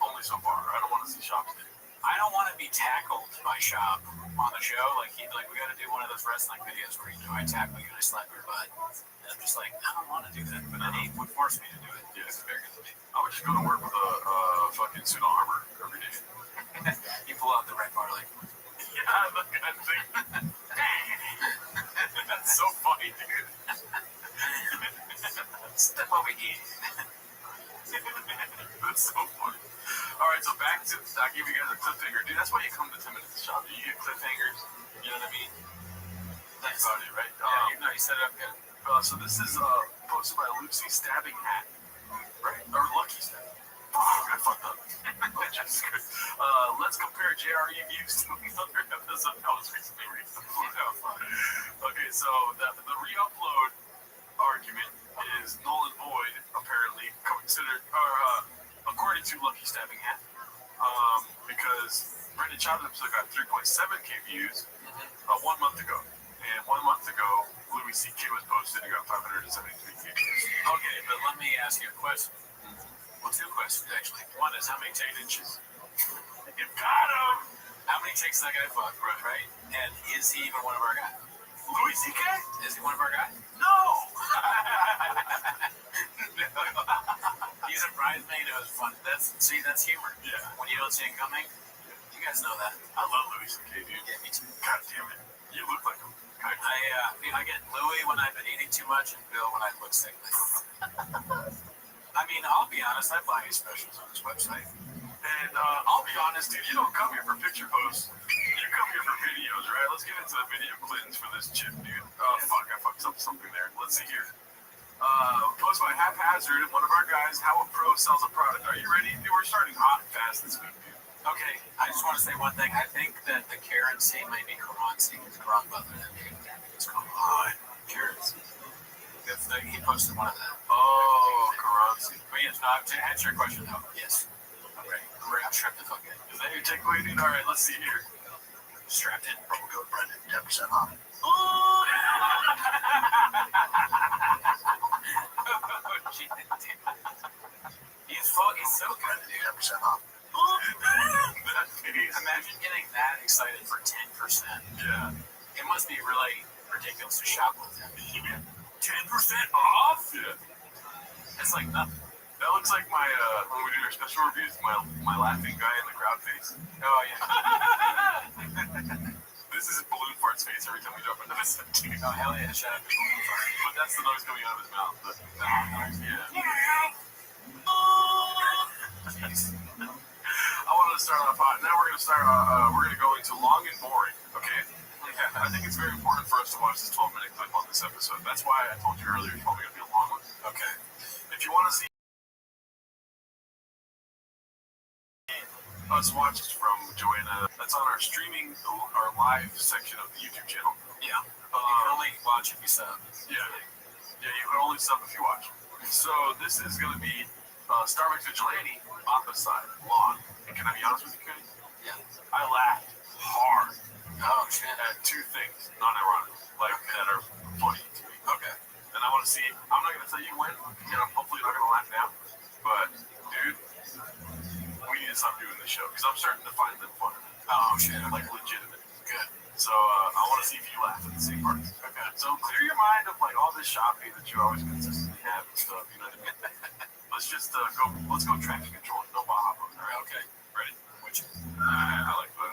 I: only so far. I don't want to see Shop today.
A: I don't want to be tackled by Shop on the show. Like, he'd be like, we got to do one of those wrestling videos where, you know, I tackle you and I slap your butt. And I'm just like, I don't want to do that. But then he would force me to do it. Yeah. It's very good to me.
I: I would just go to work with a fucking suit of armor every day.
A: You pull out the red bar, like,
I: yeah, that kind of thing. That's so funny, dude.
A: Step over here.
I: That's so funny. Alright, so back to, I gave you guys a cliffhanger. Dude, that's why you come to 10 Minutes Shop. You get cliffhangers. You know what I mean? That's about it, right?
A: Yeah, you set it up good.
I: So this is posted by Lucy Stabbing Hat. Right? Or Lucky Stabbing. Fuck, I fucked up. Let's compare JRE views to the other episode. That was recently released. Okay, so the re-upload argument is null and void, apparently, considered, according to Lucky Stabbing Hat, because Brendan Child's episode got 3.7K views 1 month ago. And 1 month ago, Louis C.K. was posted and got 573K views.
A: Okay, but let me ask you a question. Well, 2 questions, actually. One is, how many inches?
I: You got him!
A: How many takes that guy fucked, right? And is he even one of our guys?
I: Louis C.K.?
A: Is he one of our guys?
I: No!
A: You surprised me and it was fun. That's humor.
I: Yeah.
A: When you don't see it coming, you guys know that.
I: I love Louis C.K., dude.
A: Yeah, me too.
I: God damn it. You look like him.
A: I get Louis when I've been eating too much and Bill when I look sickly. I mean, I'll be honest, I buy his specials on his website.
I: And I'll be honest, dude, you don't come here for picture posts. You come here for videos, right? Let's get into the video cleanse for this chip, dude. Oh, fuck, I fucked up something there. Let's see here. Post by Haphazard, one of our guys, how a pro sells a product. Are you ready? Dude, we're starting hot and fast this week, dude.
A: Okay, I just want to say one thing. I think that the currency might be currency. It's wrong about that. It's called currency. He posted one of them.
I: Oh, currency.
A: But yes, no, to answer your question though, yes. Okay, I'm strapped the fuck in.
I: Is that your takeaway, dude? All right, let's see here.
A: Strapped in.
J: Promo code Brendan, 10% off.
A: He's so good, dude.
J: 10% off.
A: Imagine getting that excited for 10%.
I: Yeah.
A: It must be really ridiculous to shop with him. 10% off?
I: Yeah.
A: It's like nothing.
I: That looks like my, when we do our special reviews, my laughing guy in the crowd face.
A: Oh, yeah.
I: This is balloon fart's face every time we drop another set.
A: Oh, hell yeah. Shout out to balloon fart.
I: But that's the noise coming out of his mouth. Yeah.
A: Jeez.
I: I wanted to start off hot. Now we're going to go into long and boring, okay? Yeah, I think it's very important for us to watch this 12-minute clip on this episode. That's why I told you earlier it's probably going to be a long one.
A: Okay.
I: If you want to see us watch from Joanna, that's on our streaming, our live section of the YouTube channel.
A: Yeah. You can only watch if you sub.
I: Yeah. Yeah, you can only sub if you watch. So this is going to be Starbucks Vigilante, opposite lawn. And can I be honest with you, Kenny?
A: Yeah.
I: I laughed hard.
A: Oh, shit.
I: At two things, non-ironic, like that are funny to me.
A: Okay.
I: And I want to see, I'm not going to tell you when, and I'm hopefully not going to laugh now, but, dude, we need to stop doing this show, because I'm starting to find them funny.
A: Oh, shit.
I: Like, legitimate.
A: Good.
I: So, I want to see if you laugh at the same parts. Okay. So, clear your mind of, like, all this shopping that you always consistently have and stuff, you know what I mean? Let's just let's go traffic control. No Baja. All right, okay. Ready? Which? I like the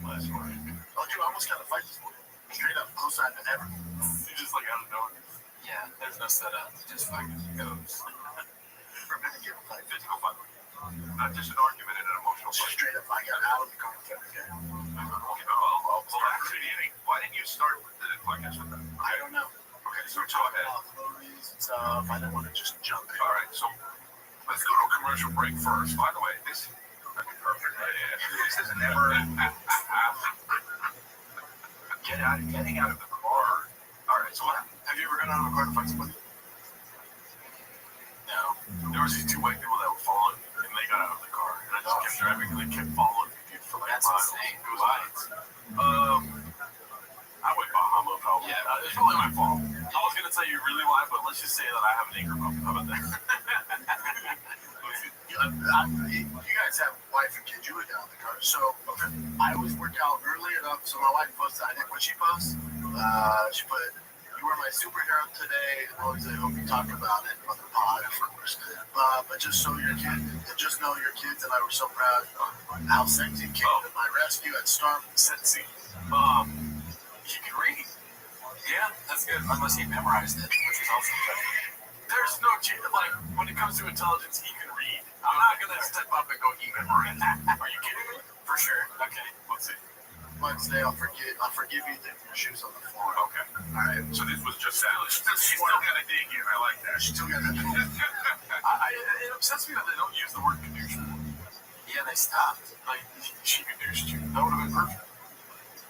I: last one.
J: Oh, dude, I almost got to fight this morning. Straight up, closer than ever.
I: You just like out of nowhere.
A: Yeah, there's no setup. It just fucking goes.
J: For a minute, give a fight.
I: Physical fight. Not just an argument and an emotional fight.
J: Straight up, I got out of the car. Okay.
I: Okay, I'll pull back. Why didn't you start with the podcast with that?
J: I don't know.
I: Okay, so go ahead.
J: Stuff. I didn't want to just jump in.
I: All right, so let's go to a commercial break first. By the way, this is perfect. This is never getting out of the car. All right, so what happened? Have you ever gotten out of the car to fight somebody?
A: No.
I: There was these two white people that were following, and they got out of the car, and I just kept driving, and they kept following me for like
A: That's
I: miles.
A: insane.
I: It was wild. I went Bahama probably.
A: Yeah,
I: it's probably my fault. I was gonna tell you really why, but let's just say that I have an anger problem. How about that?
J: You guys have wife and kids. You were down in the car. So I always work out early enough. So my wife posted, I think what she posts, she put, "You were my superhero today." Always, I hope you talk about it on the pod, of course. But just so your kids, just know your kids and I were so proud of how Sexy came to my rescue at Storm.
I: Sexy. He can read.
A: Yeah, that's good. Unless he memorized it, which is also good.
I: There's no chance. Like, when it comes to intelligence, he can read. I'm not going to step up and go, he memorized it. Are you kidding me?
A: For sure. Okay.
I: Let's see.
J: Wednesday, I'll forgive you leaving your shoes on the floor.
I: Okay. All right. So this was just that. She's still got to dig in. I like that.
J: She's still got to dig in.
I: It upsets me that they don't use the word kadoosh.
A: Yeah, they stopped.
I: Like, she kadooshed you. That would have been perfect.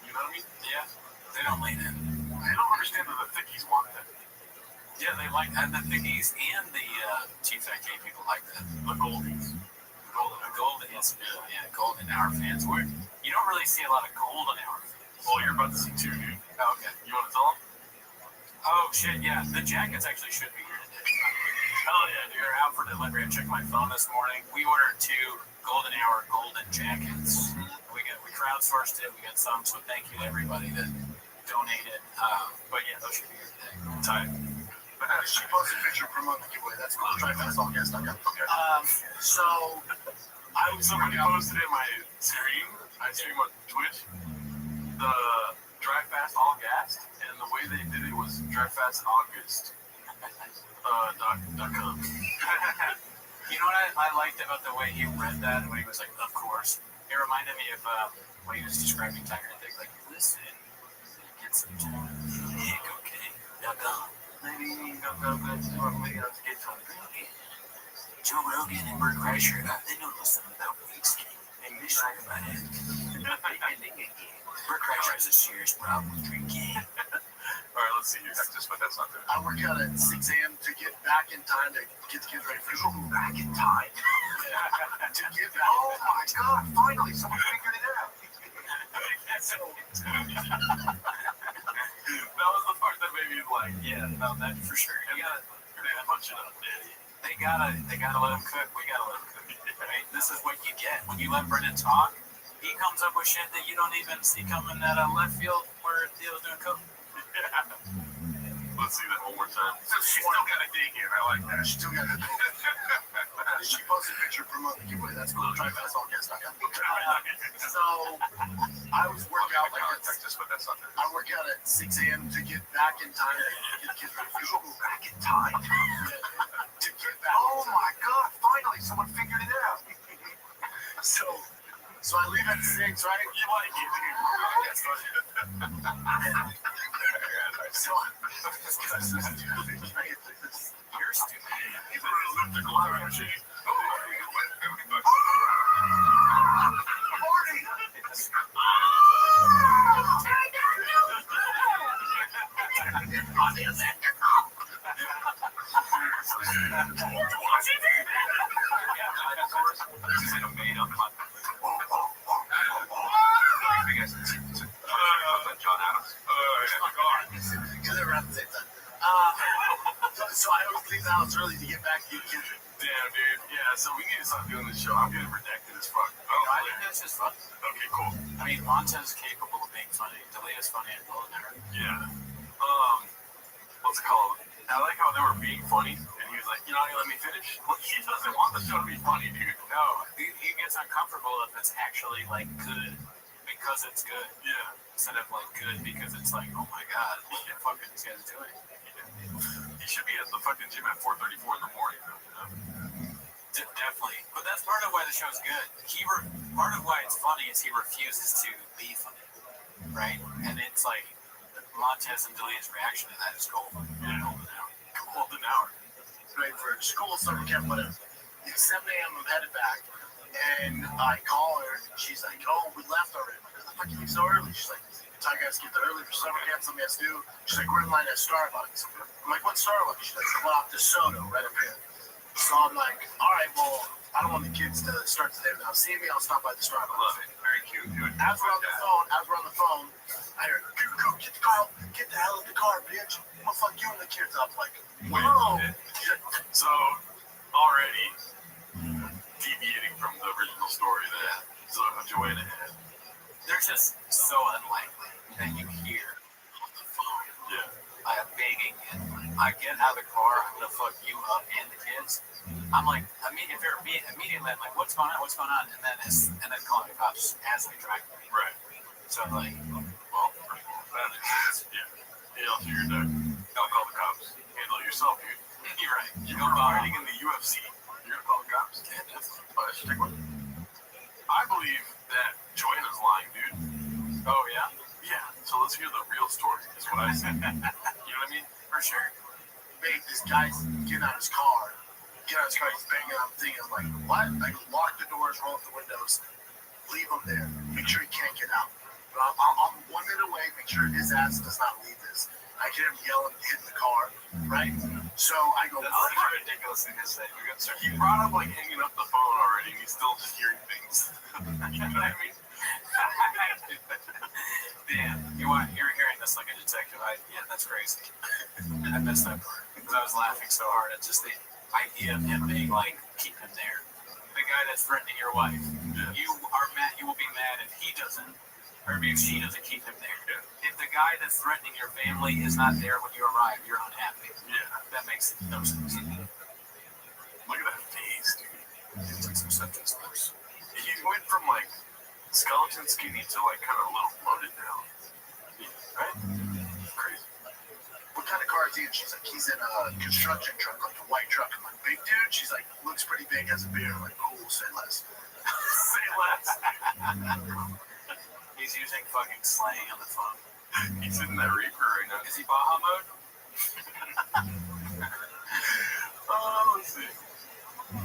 I: You know what I mean?
A: Yeah. They don't lean in.
I: I don't understand that the thickies want that.
A: Yeah, they like that. The thickies and the T-Fat-K people like that.
I: The goldies.
A: Golden, yes. Yeah, golden hour fans. You don't really see a lot of golden hour fans.
I: Well, you're about to see two, dude.
A: Oh, okay.
I: You want to tell them?
A: Oh, shit, yeah. The jackets actually should be here today. Hell yeah, dude. They're out for delivery. I checked my phone this morning. We ordered 2 golden hour golden jackets. We crowdsourced it. We got some, so thank you to everybody that donated. But yeah, those should be here today.
I: Tight.
J: She posted a picture promoting the giveaway. That's cool. TryFastAllGuest.com. Okay. So
I: Somebody posted in my stream. I stream on Twitch. The Drive Fast All Gas, and the way they did it was Drive Fast August. .com.
G: You know what I liked about the way he read that when he was like, of course. It reminded me of when he was describing Tiger and Dick, like, listen, get some time. Okay. Maybe go get some Rogan. Joe Rogan and Bert Kreischer, they know something about whiskey. And they talk about it. Bert Kreischer has a serious problem with drinking.
I: All right, let's see here. But that's not good.
J: I work out at 6 a.m. to get back in time to get the kids ready for school.
G: Back in time?
J: To get back.
G: Oh my God! Finally, someone figured it out.
I: That was the part that made me like,
G: Yeah, no, that for sure. You gotta
I: punch it up, man.
G: They gotta let him cook. We gotta let him cook. Right? This is what you get when you let Brendan talk. He comes up with shit that you don't even see coming out of left field where the other's doing coke.
I: Let's see that one more time.
J: She's still got a dig in. I like that. She still got a dig. She posted a picture promoting the giveaway. That's cool. TryFastAllGuest.com. So I was working out like
I: Texas, but that's not there.
J: I work out at 6 a.m. to get back in time to get the kids ready for school.
G: Back in time.
J: To get back.
G: Oh my God! Finally, someone figured it out.
J: So I leave at 6, right?
I: You like it, dude.
J: So
G: You're stupid.
I: He's an elliptical time machine.
J: So I always leave the house early to get back to you kids.
I: Damn, dude. Yeah, so we need to stop doing this show. I'm getting redacted as fuck.
G: I think that's just fun.
I: Okay, cool.
G: I mean, Montez is capable of being funny. Delia's funny and Villanera.
I: Yeah. What's it called? I like how they were being funny, and he was like, you're not gonna let me finish? Well, he doesn't want the show to be funny, dude.
G: No, he gets uncomfortable if it's actually, like, good because it's good.
I: Yeah.
G: Instead of, like, good because it's like, oh my God, what the fuck are these guys doing?
I: He should be at the fucking gym at 4:34 in the morning.
G: Definitely. But that's part of why the show's good. Part of why it's funny is he refuses to be funny. Right? And it's like, Montez and Delia's reaction to that is golden.
I: Yeah.
G: Golden hour.
J: Right, for school, summer camp, whatever. It's 7 a.m. I'm headed back, and I call her. She's like, "Oh, we left already." I'm like, "What the fuck you leave so early?" She's like, "I guys get there early for summer camp. Something has to do." She's like, "We're in line at Starbucks." I'm like, "What Starbucks?" She's like, "Well, off the soda right up here." So I'm like, "All right, well, I don't want the kids to start the day without seeing me. I'll stop by the Starbucks."
I: Love it. Very cute, dude.
J: As we're on the phone, I heard, "Go, get the car, get the hell out of the car, bitch. I'm gonna fuck you and the kids up." Like, whoa.
I: So, already deviating from the original story that Joanna had.
G: They're just so unlikely that you hear on the phone.
I: Yeah.
G: I am begging and I get out of the car, I'm gonna fuck you up and the kids. I'm like, if they're immediately I'm like, what's going on? And then calling the cops as we drive.
I: Right.
G: So I'm like,
I: well, that is, yeah. Hail to your duck. Don't call the cops. Handle it yourself, dude.
G: you're right.
I: You're fighting in the UFC. You're gonna call the cops.
G: Yeah, definitely.
I: Oh, that should take one. I believe that Joanna's lying, dude.
G: Oh yeah?
I: Yeah. So let's hear the real story. Is what I said. You know what I mean?
G: For sure.
J: Babe, this guy's getting out of his car. He's banging on the thing. I'm like, what? I go, lock the doors, roll up the windows, leave him there. Make sure he can't get out. But I'm 1 minute away. Make sure his ass does not leave this. I hear him yelling, hitting the car, right? So I go,
I: that's such a ridiculous thing to say. He brought up like hanging up the phone already, and he's still just hearing things. You know what I mean?
G: Damn, you're hearing this like a detective. Yeah, that's crazy. I missed that part because I was laughing so hard at just the idea of him being like, keep him there. The guy that's threatening your wife. Yeah. You are mad. You will be mad if he doesn't, or if she doesn't keep him there. Yeah. If the guy that's threatening your family is not there when you arrive, you're unhappy.
I: Yeah.
G: That makes no sense.
I: Look at that face, dude.
G: It's like some septic slips.
I: He went from like skeleton skinny to like kind of a little bloated now. Right? Crazy.
J: What kind of car is he in? She's like, he's in a construction truck, like a white truck. I'm like, big dude? She's like, looks pretty big, has a beard. I'm like, cool, say less.
I: Say less.
G: He's using fucking slang on the phone.
I: He's in that Reaper right now.
G: Is he Baja mode?
I: Oh, let's see.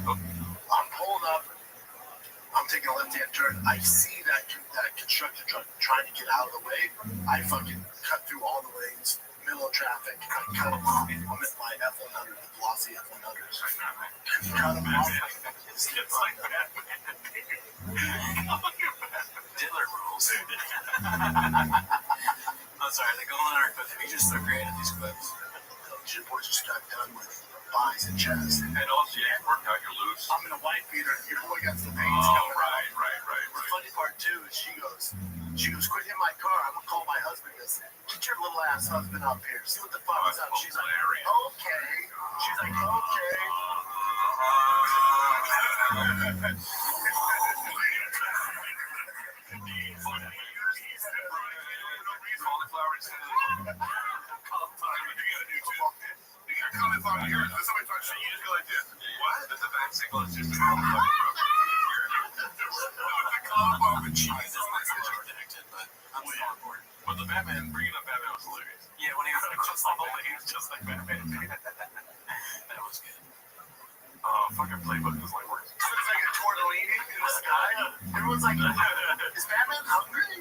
I: Oh.
J: I'm pulling up. I'm taking a left-hand turn. I see that construction truck trying to get out of the way. I fucking cut through all the lanes, middle of traffic. I cut him off. I'm in my F100, the glossy F100s. Cut him off.
I: It's like that.
G: Diddler rules. I'm sorry, the golden arc, but we just so great at these clips.
J: Jim Boy just got done with buys and chest.
I: And also, you worked out your loose.
J: I'm in a white beater. Your boy got some veins
I: Oh,
J: coming
I: right.
J: out. The funny part too is she goes, quit hitting my car. I'm gonna call my husband. Goes, get your little ass husband up here. See what the fuck is up. She's like, okay. She's like, okay.
I: But the Batman, bringing up Batman was hilarious.
G: Yeah, when he was
I: just like Batman.
G: That was good.
I: Fucking playbook is like worse.
J: It's like a tortellini in the sky. Everyone's like, is Batman hungry?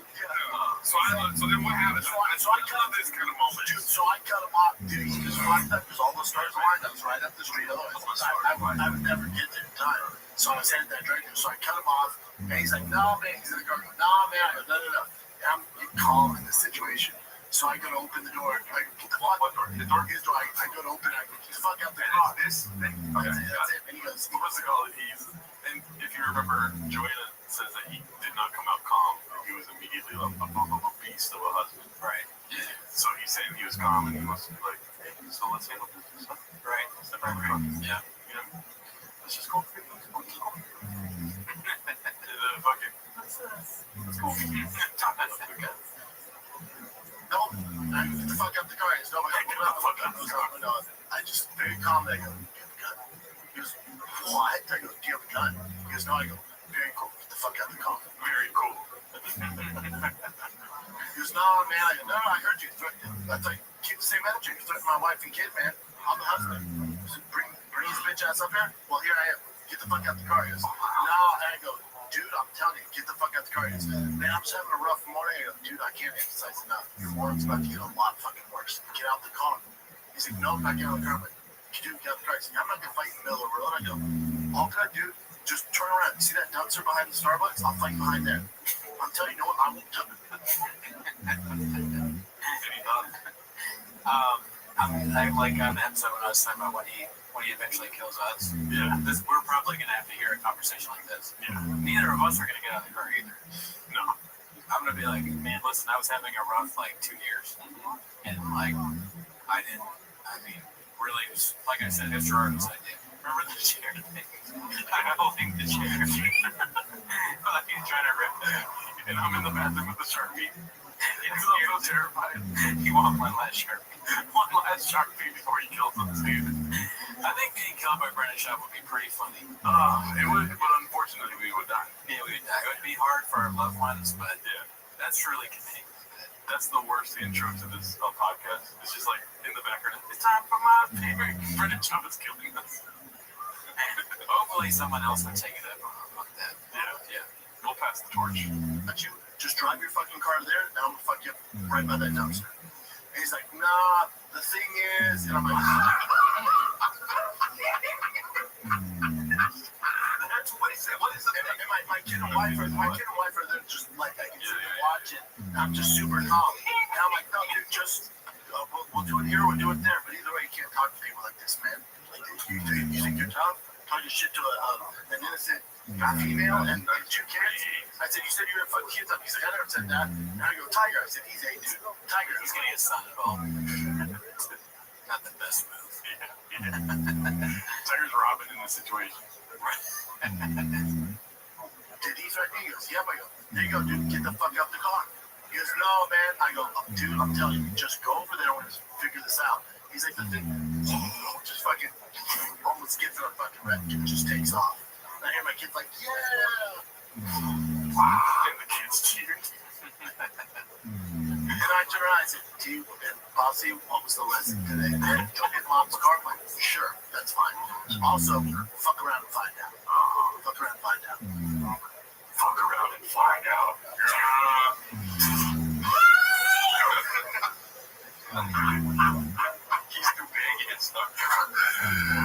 I: So then what happened? So I cut this kind of moment.
J: Dude, so I cut him off. Dude, he just walked up because all the stars lined up right up the street. Otherwise, I would never get there in time. So I was headed that direction. So I cut him off. And he's like, no, man. He's in the car. No, man. I go, no. And I'm calm in this situation. So I go to open the door. I go, get the fuck out the door. His door. I go to open it. I go, get the fuck out the car.
I: This thing.
J: That's it. And he goes,
I: What's it called? And if you remember, Joanna says that he did not come out calm. He was immediately a beast of a husband.
G: Right.
I: So he's saying he was calm and he was like, hey, so let's handle this stuff.
G: Right. Yeah.
I: Let's just go.
J: no, get the fuck out the car. He's nobody. No. I just very calm. I go, do you have a gun? He goes, what? I go, do you have a gun? He goes, no. I go, very cool. Get the fuck out the car.
I: Very cool.
J: He goes, no, man. I go, no, I heard you. I thought, keep the same attitude. You threatened my wife and kid, man. I'm the husband. Bring his bitch ass up here. Well, here I am. Get the fuck out the car. He goes, no. And I go, dude, I'm telling you, get the fuck out the car. He goes, man, I'm just having a rough morning. I go, dude, I can't emphasize enough. Your morning's about to get a lot fucking worse. Get out the car. He's like, no, I'm not getting out the car. I'm like, dude, get out the car. He's like, I'm not gonna fight in the middle of the road. I go, all good, dude. Just turn around. See that dumpster behind the Starbucks? I'll fight behind there. I'm telling you, I won't do it.
G: On the episode when I was talking about when he eventually kills us.
I: Yeah.
G: We're probably gonna have to hear a conversation like this.
I: Yeah.
G: Neither of us are gonna get out of the car either.
I: No.
G: I'm gonna be like, man, listen, I was having a rough 2 years, and really, like I said, if Gerard said, remember the chair thing? I'm holding the chair. Like he's trying to rip it, and I'm in the bathroom with the Sharpie. He's so terrified. He wants one last Sharpie before he kills us, dude. I think being killed by Brennan Schaub would be pretty funny.
I: It would, but unfortunately, we would die.
G: Yeah, we would die. It would be hard for our loved ones, but that's really convenient.
I: That's the worst intro to this podcast. It's just like in the background. It's time for my favorite. Brennan Schaub is killing us.
G: Hopefully, someone else would take it up on that.
I: Yeah. We'll pass the torch.
J: But you just drive your fucking car there, and I'm gonna fuck you up right by that dumpster. And he's like, nah, the thing is, and I'm like, that's what he said. What is it? And my kid and wife are there just like I can sit and watch it. And I'm just super calm. And I'm like, no, dude, just we'll do it here, we'll do it there. But either way, you can't talk to people like this, man. Like, you think you're tough? talking shit to an innocent female and 2 kids. I said, you said you were gonna fuck kids up. He's like, I never said that. And I go, Tiger. I said, he's 8, dude. Tiger.
A: He's gonna get son involved. Not the best move.
I: Tiger's Robin in this situation.
J: Did he threaten me? He goes, yep. I go, there you go, dude. Get the fuck out the car. He goes, no, man. I go, dude, I'm telling you, just go over there and just figure this out. He's like, the thing just fucking almost gets in a fucking wreck and just takes off. And I hear my kid's like, yeah. Wow. And the kids cheered. And I turn around and I said, do you, Bossy, what was the lesson today? Go get mom's car plan. Sure, that's fine. Also, fuck around and find out. Fuck around and find out.
I: Fuck around and find out. He's too big and stuck.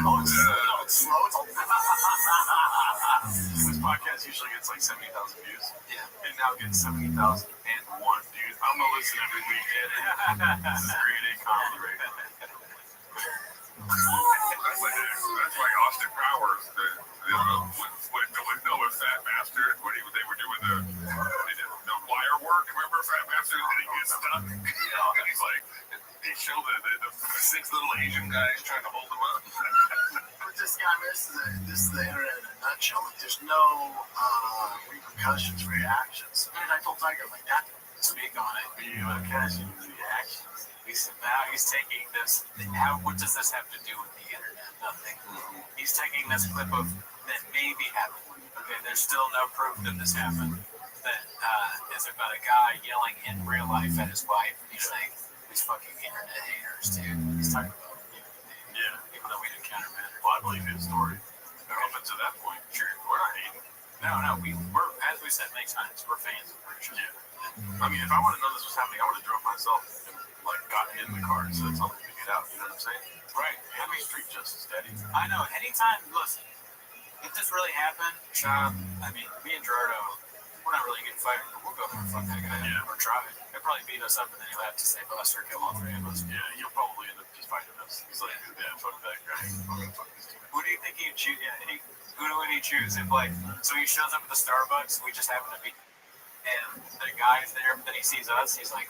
J: Oh, it's slow.
I: This podcast usually gets like 70,000 views.
A: Yeah.
I: It now gets 70,001, dude. I'm gonna listen every week. This is grade A comedy right now. That's like Austin Powers. With Noah Fat Bastard, when they were doing the wire work. Remember Fat Bastard? And he gets stuck. And he's like, they show the 6 little Asian guys trying to hold him up.
J: But this guy, this is the internet in a nutshell. Like, there's no repercussions for your actions. I mean, I told Tiger, like, that.
A: Speak on it. Repercussions for your actions. Now he's taking this. What does this have to do with the internet? Nothing. He's taking this clip of that maybe happened. Okay, there's still no proof that this happened. That is about a guy yelling in real life at his wife. He's saying these fucking internet haters, dude. He's talking about even though we didn't countermeasure.
I: Well, I believe his story. Up until that point, sure, we're not hating.
A: No, we're as we said many times, we're fans of British.
I: Yeah. I mean, if I would have known this was happening, I would have drove myself and like gotten in the car and said something to get out. You know what I'm saying?
A: Right.
I: I mean, street justice, Daddy.
A: I know. Anytime, listen, if this really happened, I mean, me and Gerardo, we're not really getting fighting, but we'll go there and fuck that guy or try it. He'll probably beat us up and then he'll have to save us or kill all 3 of us.
I: Yeah, he'll probably end up just fighting us. He's like, yeah, fuck that guy. Fuck this dude.
A: Who do you think he'd choose? Yeah, who would he choose? If like, so he shows up at the Starbucks, we just happen to be, and the guy's there, but then he sees us, he's like,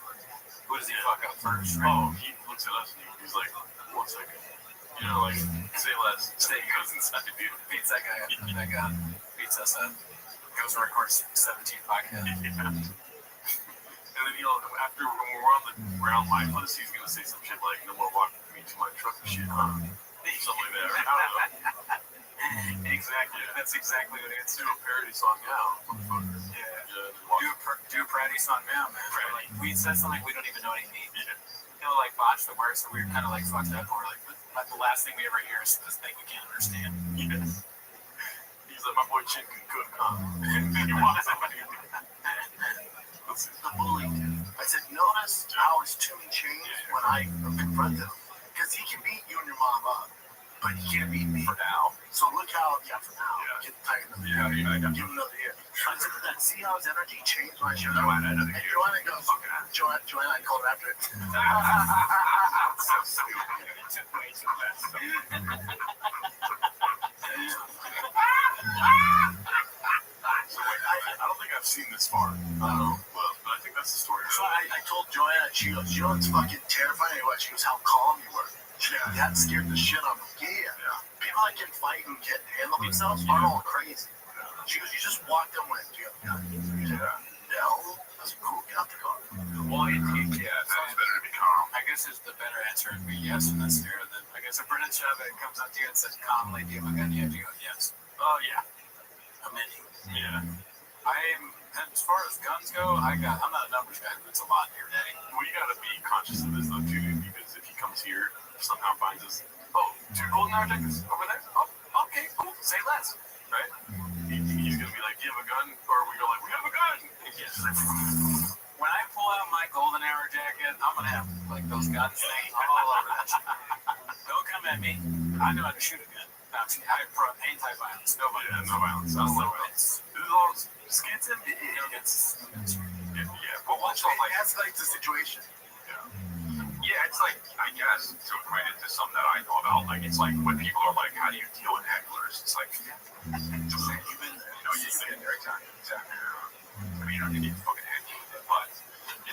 A: who does he fuck up first? Right?
I: Oh, he looks at us and he's like, 1 second. You know, like, say less. He goes inside the dude.
A: Beats that guy up, and that guy beats us up. Goes and records 17 podcasts.
I: And then after when we're on the ground mindless, he's gonna say some shit like, "No more walking me to my truck and shit," huh? Something like that. I don't know.
A: Exactly. That's exactly what it's.
I: Do a parody song now.
A: Do a parody song now, man. Like, we said something we don't even know what he means. He'll like botch the words, so we're kind of like fucked up. We're like the last thing we ever hear is this thing we can't understand.
I: He's like, my boy Chin can cook, huh? He wants somebody.
J: The bullying. I said, notice how his tune changed when I confronted him. Because he can beat you and your mom up, but he can't beat me for now. So look how, for now, get tightened up. Give him another year. I said, see how his energy changed when I showed up? And Joanna goes, Joanna, I called her after it.
A: So stupid. It took way too fast.
I: So I don't think I've seen this far. But I think that's the story.
J: So I told Joanna, she goes, you know what's fucking terrifying? She goes, how calm you were. That scared the shit out of me. Yeah. People that can fight and can handle themselves aren't all crazy. She goes, you just walked them with you. No, that's cool. Get out the car.
A: Well, it sounds better to be calm. I guess the better answer would be yes in this scenario. Then I guess if Brendan Chavez comes up to you and says calmly, do you have a gun? You have to go yes.
J: Oh yeah.
A: I'm in. Yeah. As far as guns go, I'm not a numbers guy, but it's a lot here, Daddy.
I: We gotta be conscious of this though too, because if he comes here, somehow finds us, 2 golden hour tickets over there. Oh, okay, cool. Say less, right? He's gonna be like, "Do you have a gun?" Or we go like, "We have a gun."
A: When I pull out my golden hour jacket, I'm gonna have like those guns things all over that shit. Don't come at me. I know how to shoot a gun. Anti-violence. No violence. No violence.
I: This is all skits and
A: it's
I: but watch all
J: that's like the situation.
A: Yeah,
F: Yeah, it's like, I guess, to equate it to something that I know about, like, it's like when people are like, how do you deal with hecklers? It's like, you've been there, exactly. I mean, you don't need to fucking heckle, but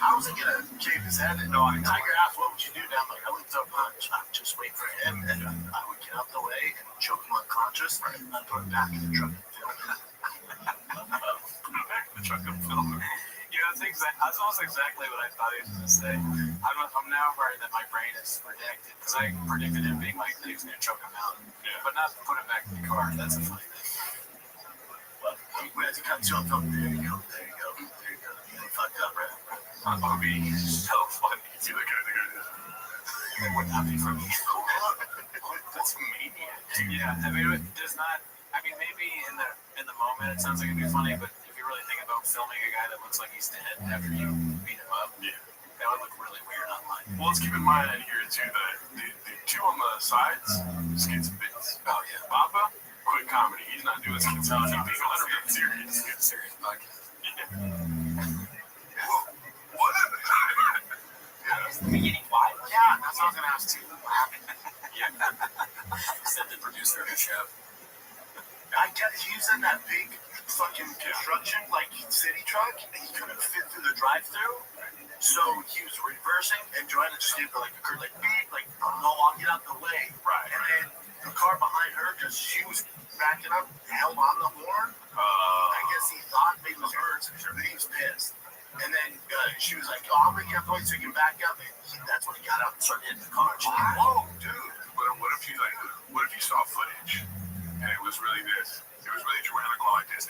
J: I was gonna cave his head and Tiger asked, what would you do? Now, like, I would throw a punch. I would just wait for him, and I would get out the way and choke him unconscious, and I'd put him back in the truck and film him.
F: put it back in the truck and film it.
G: That's almost exactly what I thought he was going to say. I'm now worried that my brain is predicted, because I predicted him being like, he was going to choke him out, but not put him back in the car. That's a funny thing.
J: But we had to cut you up. There you go. You fucked up, right?
F: That would be so funny. See the guy.
G: It would not be for me.
F: That's maniac.
G: Yeah, I mean, there's not. I mean, maybe in the moment it sounds like it'd be funny, but if you really think about filming a guy that looks like he's dead after you beat him up, that would look really weird online.
F: Well, let's keep in mind here too that the two on the sides, skits and bits.
G: Oh yeah,
F: Baba, quick comedy. He's not doing skits. He's being a little bit serious.
G: Serious podcast.
F: What?
G: Why?
J: Yeah, that's what I was gonna ask too. What happened?
G: Said the producer of the show.
J: I guess he was in that big fucking construction, like, city truck, and he couldn't fit through the drive-thru. So he was reversing, and Joanna just gave her like a curve, like, beep, like, no, I'll get out the way.
F: Right.
J: And then the car behind her, because she was backing up, held on the horn. I guess he thought maybe it was hers, but he was pissed. And then she was like, oh, I'll bring you up the way so you can back up. And that's when he got out and started hitting the car. She's like, whoa, dude.
F: What if you saw footage and it was really this? It was really Joanna going like this.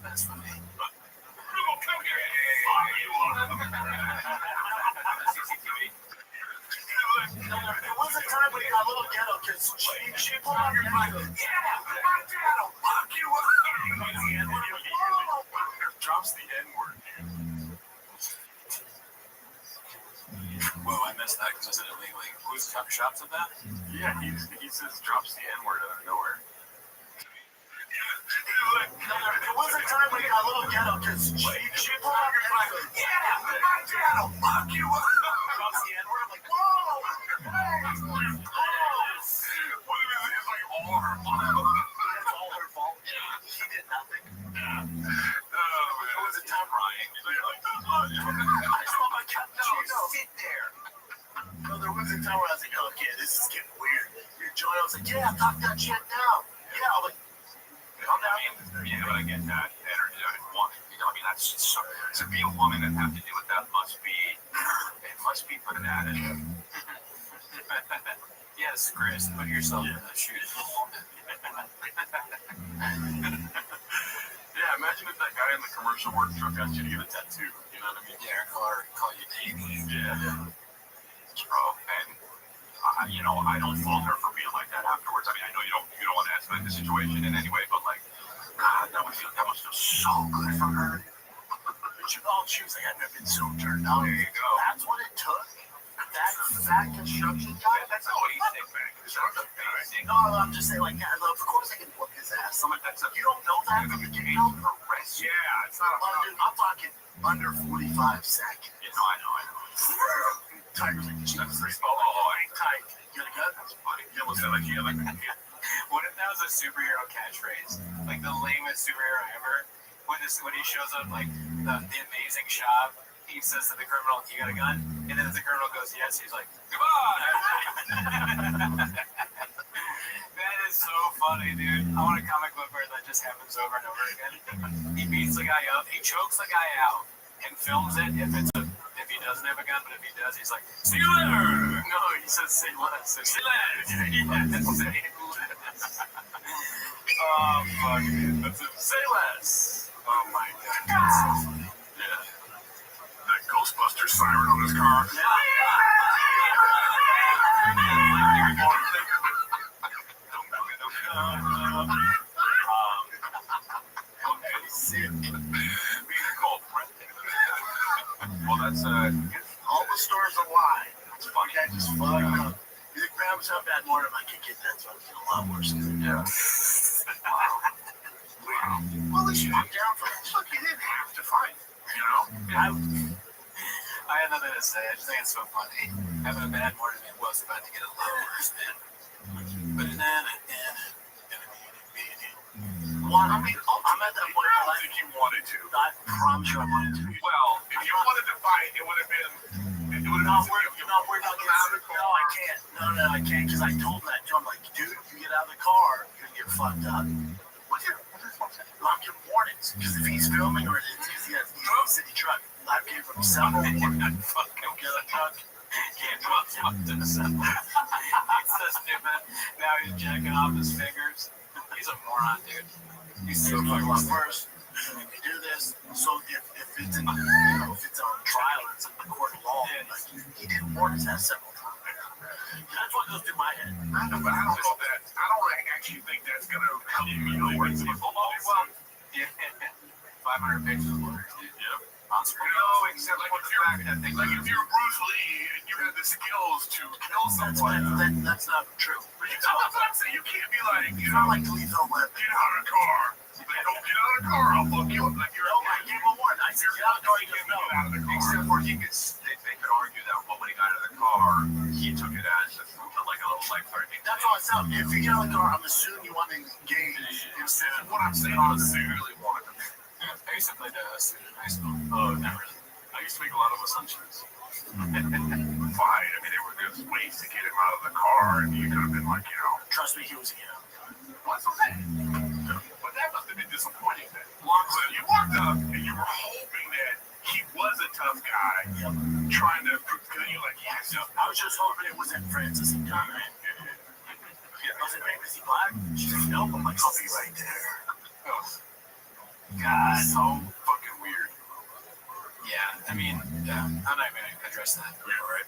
J: That's funny.
F: Come here.
J: There was a time when he got a little ghetto because she put on her mic. Yeah, fuck you up.
F: Drops the N-word.
G: Whoa, I missed that because I said it illegally. Who's shops at that?
F: Yeah, he says drops the N-word out of nowhere.
J: There was a time when he got a little ghetto because she put on her mic. Yeah, fuck you up. Drops the N-word. I'm like, whoa.
F: What if it's like all her fault?
J: It's all her fault. She did nothing. There was a time Ryan. I saw my cat. No, sit there. No, there was a time where I was like, okay, this is getting weird. You're Joy. I was like, yeah, talk that shit down. Yeah, I'm like, calm down.
F: Yeah, but I get that energy. I mean, that's just so. To be a woman and have to deal with that must be put an attitude.
G: Yes, Chris, put yourself in the shoes of a woman.
F: Yeah, imagine if that guy in the commercial work truck asked you to get a tattoo. You know what I mean?
G: Yeah, call you Davey.
F: Yeah. Bro, and I don't fault her for being like that afterwards. I mean, I know you don't want to escalate the situation in any way, but like, God, that must feel so good for her.
J: She was like, I've never been so turned on.
F: There you go.
J: That's what it took. That fat construction guy.
F: That's not what he think back.
J: No, I'm just saying, like, of course I can whoop his ass. I'm like, you don't know that from the get-go?
F: Yeah, it's not a
J: problem. I'm talking under 45 seconds.
F: No, I know.
J: Tiger's like, Jesus. Tiger, you got a gun? That's funny. You almost said like, yeah, like,
G: What if that was a superhero catchphrase? Like the lamest superhero ever? When he shows up, like, the amazing shop, he says to the criminal, you got a gun? And then if the criminal goes, yes, he's like, come on! That is so funny, dude. I want a comic book where that just happens over and over again. He beats the guy up, he chokes the guy out, and films it if he doesn't have a gun, but if he does, he's like, see you later! No, he says, say less. Say less.
F: Oh, fuck, dude. That's it. Say less. Oh, my God. Yeah. That Ghostbusters siren on his car. Well, that's
J: all the stores are wide. It's funny. That just fucked up. You think grab something bad more, I could get that, so I feel a lot worse.
F: Yeah.
J: Well, at least you went down for it. Look, you didn't have to fight. You know?
A: I have nothing to say. I just think it's so funny. Having a bad morning and was about to get a little worse, man.
N: Well, I mean, I'm at that point in my life.
M: If you wanted to.
N: I promise you I wanted to.
M: Well, if you wanted to fight, it would have been.
N: Not worried about getting out of the car. No, I can't. No, I can't because I told him that. I'm like, dude, if you get out of the car, you're gonna get fucked up. What's this one say? I'm giving warnings because if he's filming or if he has a city truck, I've given him several warnings. Fucking get a truck. Can't drop fucked in the center.
A: It's so stupid. Now he's jacking off his fingers. He's a moron, dude.
N: He's so fucking worse. If you do this, so if it's in, if it's on trial or it's in the court of law, like he didn't warn us that several times. That's what goes through my head.
M: I don't know that. I don't actually think that's gonna help you. You know, what's well,
A: yeah, 500 pages of lawyers, dude. Yep.
M: No, except like the fact that thing. Like if you're Bruce Lee and you have the skills to kill someone,
N: that's not true.
M: That's what I'm saying. You can't be like,
N: you know, like lethal weapon.
M: Get out of the car. Don't get out of the car. I'll fuck you up. Like you're
N: I gave him a warning. I said, get out of the car. You get out of the car.
A: Except for they could argue that when he got out of the car, he took it as just like a little life-threatening.
N: That's all it's telling you. If you get out of the car, I'm assuming you want to engage.
M: Instead of what I'm saying, I really wanted to.
A: I used to play the student in high school. Oh, not really.
M: I used to make a lot of assumptions. Fine. I mean, there were just ways to get him out of the car, and you could have been like, you know.
N: Trust me, he was here.
M: What's that? But that must have been disappointing then. You walked up, and you were hoping that he was a tough guy, trying to prove to you, like, yes.
N: I was just hoping it wasn't Francis and John. I was like, wait, is he black? She's like, nope. I'm like, I'll be right there.
A: God, so fucking weird. Yeah, I mean, I'm not even gonna address that.
M: Yeah, right.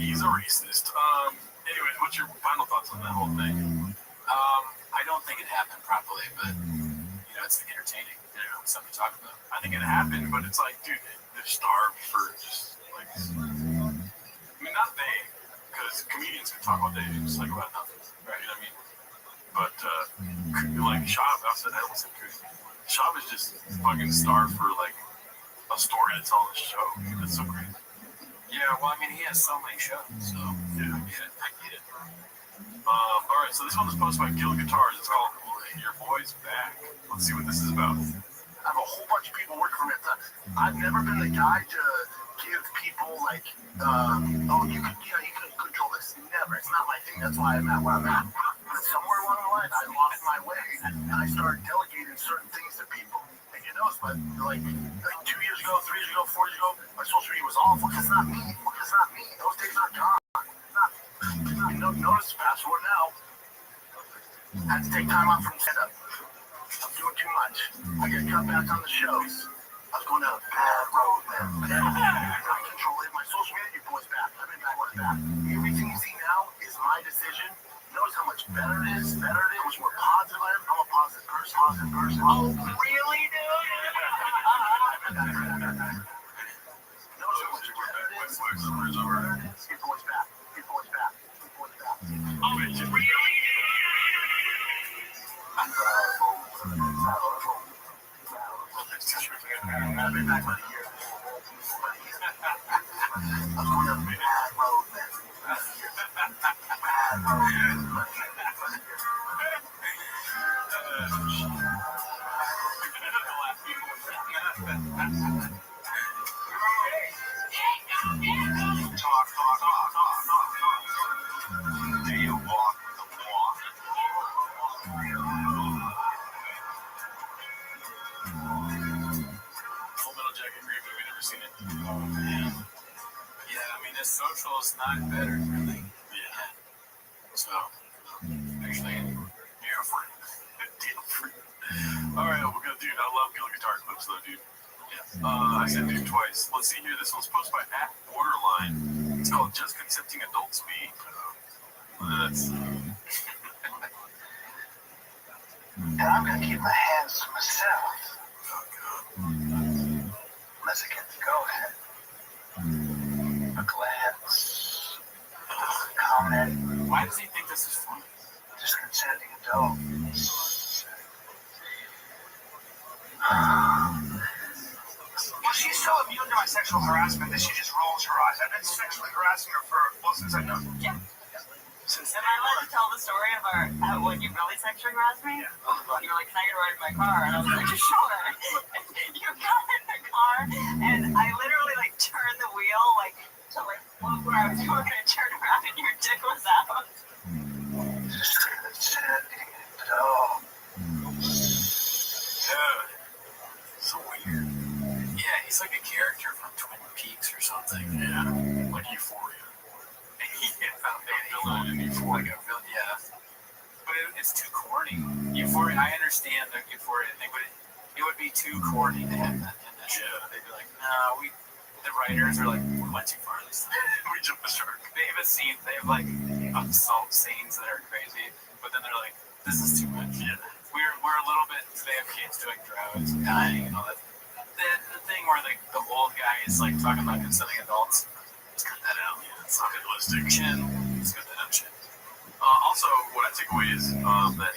M: He's a racist. Anyways, what's your final thoughts on that whole thing?
A: I don't think it happened properly, but you know, it's entertaining. You know, something to talk about.
M: I think it happened, but it's like, dude, they're starved for just like. I mean, not they, because comedians can talk all day just like about nothing, right? You know what I mean? But like Shab, I wasn't good. Shab is just fucking starved for like a story to tell on the show. That's so great.
A: Yeah, well, I mean, he has so many shows, so yeah, I get it.
M: All right, so this one was posted by Gil Guitars. It's called "Your Boy's Back." Let's see what this is about.
N: I have a whole bunch of people working for me. I've never been the guy to give people like, you can control this. Never. It's not my thing. That's why I'm at where I'm at. But somewhere along the line, I lost my way, and I started delegating certain things to people. And you notice, but like 2 years ago, 3 years ago, 4 years ago, my social media was awful. It's not me. It's not me. Those days are gone. Notice, fast forward now. I had to take time off from stand-up. I'm doing too much. I got cut back on the shows. I was going down a bad road, man. I control it. My social media boy's back. I've been back. Everything you see now is my decision. Notice how much better it is. How much more positive I am. I'm a positive person. Oh, really, dude? Notice how much better it is. Your boy's back.
M: Oh, it's really?
N: I've been back about a year. I was going down a bad road,
M: Do you walk the walk? Full Metal Jacket, great movie, never seen it.
A: Yeah, I mean, this social is not better, really.
M: Yeah.
A: So, actually,
M: Different. Alright, we're gonna do. I love Gil Guitar clips, though, dude. I said dude twice. Let's see here. This one's posted by @Borderline. It's called "Just Consenting Adults Speak." That's.
N: And I'm going to keep my hands to myself. Unless I get the go-ahead. A glance. A comment.
A: Why does he think this is funny?
N: Just consenting adults. Well, she's so immune to my sexual harassment that she just rolls her eyes. I've been sexually harassing her since I know.
O: Yeah.
N: Since
O: Am I allowed to tell the story of when you really sexually harassed me?
N: Yeah.
O: You were like, can I get a ride in my car? And I was like, sure. You got in the car, and I literally like turned the wheel to look where I was going to turn around, and your dick was out.
A: So weird. Yeah, he's like a character from Twin Peaks or something. Yeah. Like Euphoria. Like a villain, yeah. But it's too corny. Euphoria, I understand the Euphoria thing, but it would be too corny to have that in the show. They'd be like, no, the writers are like, we went too far this time. We jumped the shark. They have a scene, they have like assault scenes that are crazy, but then they're like, this is too much. Yeah. We're a little bit, they have kids doing drugs and dying and all that. The thing where the old guy is like talking about consenting adults, let's cut that out. Yeah, it's not realistic. Chin, let's cut that out, Chin.
I: Also, what I take away is that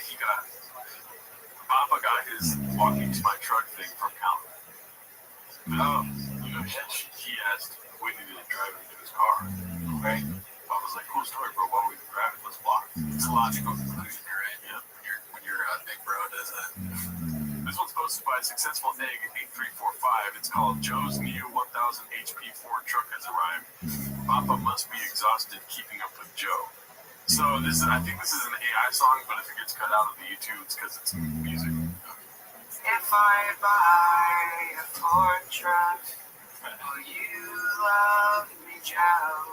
I: Papa got his walking to my truck thing from Cal. He asked when he needed to drive him to his car. Right? Papa's like, cool story, bro. Why don't we grab it? Let's block.
A: It's a logical conclusion, right? Yeah. When your big bro does that.
I: This one's posted by Successful Egg 8345. It's called Joe's new 1000 HP Ford truck has arrived. Papa must be exhausted keeping up with Joe. So I think this is an AI song, but if it gets cut out of the YouTube, it's because it's music.
N: If I buy a Ford truck, will you love me, Joe?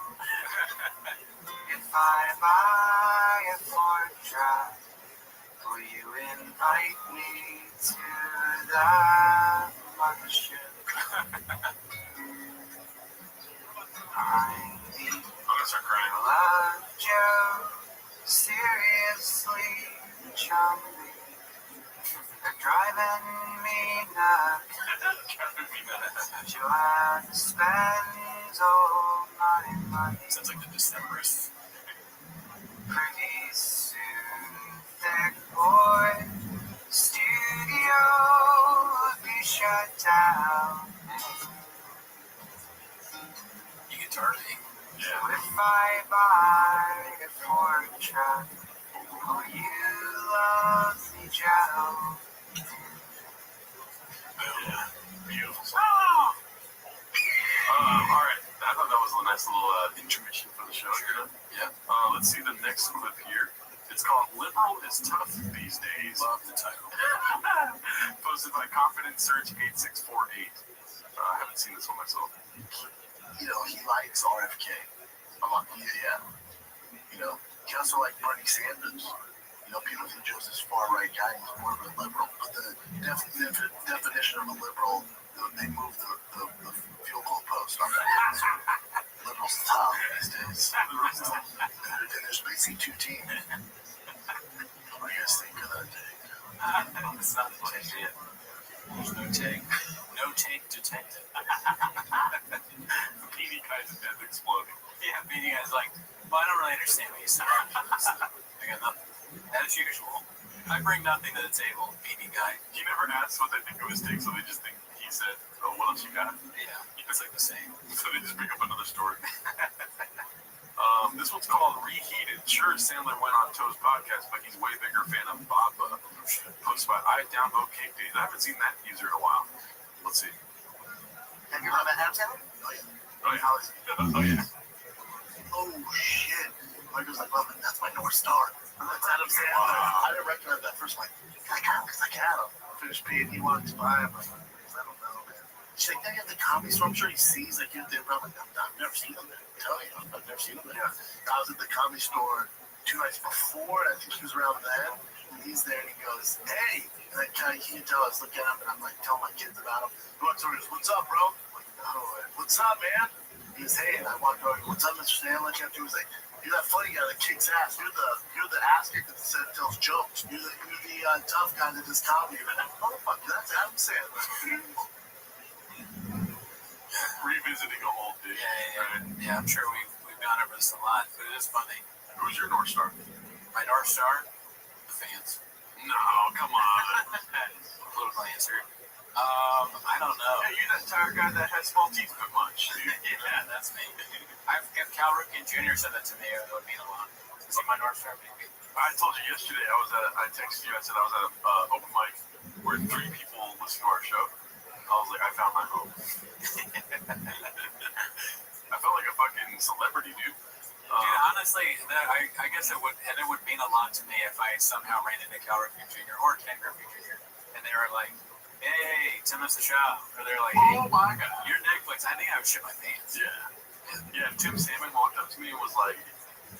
N: If I buy a Ford truck, will you invite me to the mothership? I need to love Joe, seriously, charming. They're driving me nuts. Joanne spends all my money.
A: Sounds like the Decemberists.
N: Pretty soon, thick boy, studio will be shut down.
A: You guitar thing.
N: So if I buy a Ford truck, will you love me, Joe?
I: Yeah, beautiful song. Alright, I thought that was a nice little intermission for the show.
A: Sure. Yeah.
I: Let's see the next clip here. It's called Liberal is Tough These Days.
A: Love the title.
I: Posted by Confident Search 8648. I haven't seen this one myself.
J: You know, he likes RFK. I'm like, yeah. You know, he also likes Bernie Sanders. You know, people think Joe's this far-right guy. He's more of a liberal. But the definition of a liberal, they move the fuel goal post on that. So, liberals tough these days. And there's basically two teams. What do you guys think of that day?
A: It's not the take yet. There's no take. No take detected.
I: Petey Guy's death exploding.
A: Yeah, Petey Guy's like, well, I don't really understand what you said. I got nothing. As usual. I bring nothing to the table, Petey Guy.
I: He never asks what they think of his take, so they just think he said, oh, what else you got?
A: Yeah, it's like the same.
I: So they just bring up another story. This one's called Reheated. Sure, Sandler went on Toe's podcast, but he's way bigger fan of Baba. Posted by I Downvote Cake Days. I haven't seen that user in a while. Let's see.
J: Have you heard of Adam Sandler? Oh, yeah.
I: Oh, yeah. Oh, yeah.
J: Oh, shit. Michael's like, well, that's my North Star. That's Adam Sandler. I didn't recognize that first. I'm like, I got him because I got him. Finished paying. He walks by. I'm like, I don't know, man. She's like, that guy at the comedy store. I'm sure he sees like you're there. I'm like, I've never seen him there. I'm telling you, I've never seen him there. I was at the comedy store 2 nights before. And I think he was around then. And he's there and he goes, hey. And I kind of, he can tell I was looking at him and I'm like, telling my kids about him. He walks over and goes, what's up, bro? I'm like, oh, what's up, man? He goes, hey. And I walked over, what's up, Mr. Sandler? He was like, you're that funny guy that kicks ass. You're the ass kicker that tells jokes. You're the tough guy that does comedy. And I'm like, motherfucker, that's Adam Sandler.
I: Revisiting a whole thing.
A: Yeah, I'm sure we've gone over this a lot, but it is funny.
I: Who's your North Star?
A: My North Star? The fans.
I: No, come on.
A: Political answer. I don't know.
M: Yeah, you're that tired guy that has small teeth but much.
A: Yeah, that's me. If Cal Ripken Jr. said that to me, it would mean a lot. See my Nordstrom?
M: I told you yesterday, I texted you, I said I was at an open mic where 3 people listened to our show. I was like, I found my home. I felt like a fucking celebrity, dude.
A: Dude, honestly, I guess it would mean a lot to me if I somehow ran into Cal Ripken Jr. or Ken Griffey Jr. and they were like, hey, Tim is the shop. Or they're like, hey,
M: Oh my god.
A: you're Netflix. I think I would shit my pants.
M: Yeah. Yeah, if Tim Salmon walked up to me and was like,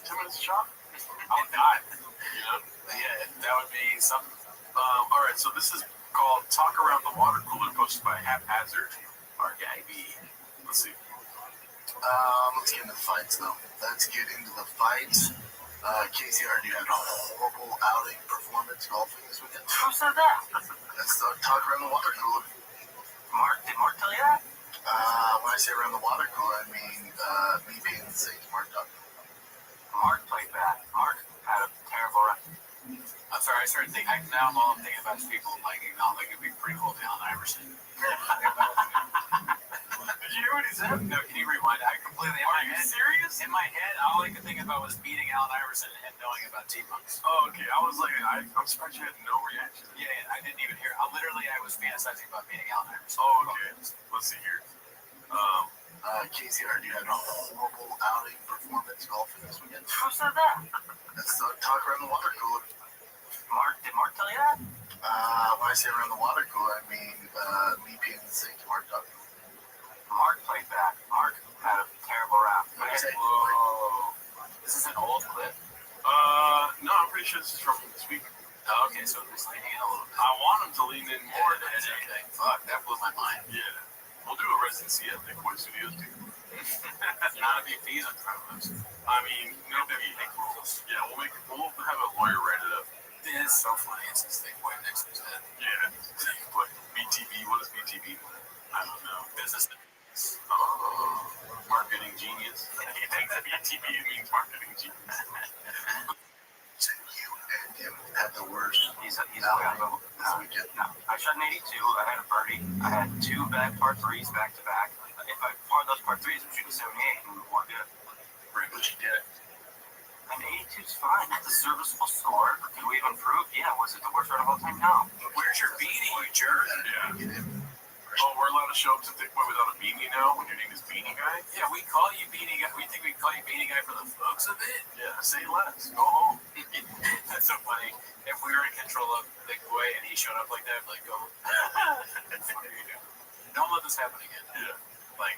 M: Tim is the shop?
A: I would die.
M: You know?
A: Yeah, that would be something.
M: Alright, so this is called Talk Around the Water Cooler, posted by Haphazard, our guy B. Let's see.
J: Let's get into the fights, though. Let's get into the fights. Casey, I heard you had a horrible outing performance golfing this weekend.
O: Who said that?
J: Let's talk around the water cooler.
O: Did Mark tell you that?
J: When I say around the water cooler, I mean me being the same Mark talking.
O: Mark played bad. Mark had a terrible run.
A: I'm sorry, I started thinking, now all I'm thinking about is people like it'd be pretty cool if Allen Iverson.
M: Did you hear what he said?
A: No, can you rewind? I completely.
M: Are you serious?
A: In my head, all I could think about was beating Allen Iverson and knowing about T-Monks.
M: Oh, okay. I was like, I'm surprised you had no reaction.
A: Yeah, I didn't even hear. I was fantasizing about beating Allen Iverson.
M: Oh, okay. Let's see here.
J: Casey, I heard you had a horrible outing performance golfing this weekend.
O: Who said that?
J: Let's talk around the water cooler.
O: Did Mark tell you that?
J: When I say around the water cooler, I mean me being the same Mark talking.
O: Mark played bad. Mark had a terrible round.
A: Whoa. This is an old clip.
M: No, I'm pretty sure this is from this week.
A: Oh, okay, so it's leaning in a little bit.
M: I want him to lean in more than
A: Okay. Fuck, that blew my mind.
M: Yeah. We'll do a residency at Big Boy Studios, too.
A: Not a big fees on promos.
M: I mean, no biggie.
A: Make rules.
M: Yeah, we'll have a lawyer write it up.
A: It's so funny. It's this thing right next to his head.
M: Yeah. But BTV, what is BTV?
A: I don't know. Business.
M: Oh, marketing genius. He thinks that BTV means marketing genius.
J: You and him had the worst.
O: He's unbelievable.
J: This weekend.
O: No, I shot an 82. I had a birdie. I had 2 bad par 3s back to back. If I par those par 3s, I'm shooting 78 and we're good.
J: Right, but you did it.
O: An 82's fine. That's a serviceable score. Did we even prove? Yeah. Was it the worst round of all time? No.
A: Where's your beanie, you jerk?
M: Yeah. Oh, we're allowed to show up to Thick Boy without a beanie now when your name is Beanie Guy?
A: Yeah, we call you Beanie Guy. We think we call you Beanie Guy for the looks of it.
M: Yeah, say less. Go home.
A: That's so funny. If we were in control of Thick Boy and he showed up like that, I'd be like, go. What are you doing? Don't let this happen again.
M: Yeah.
A: Like,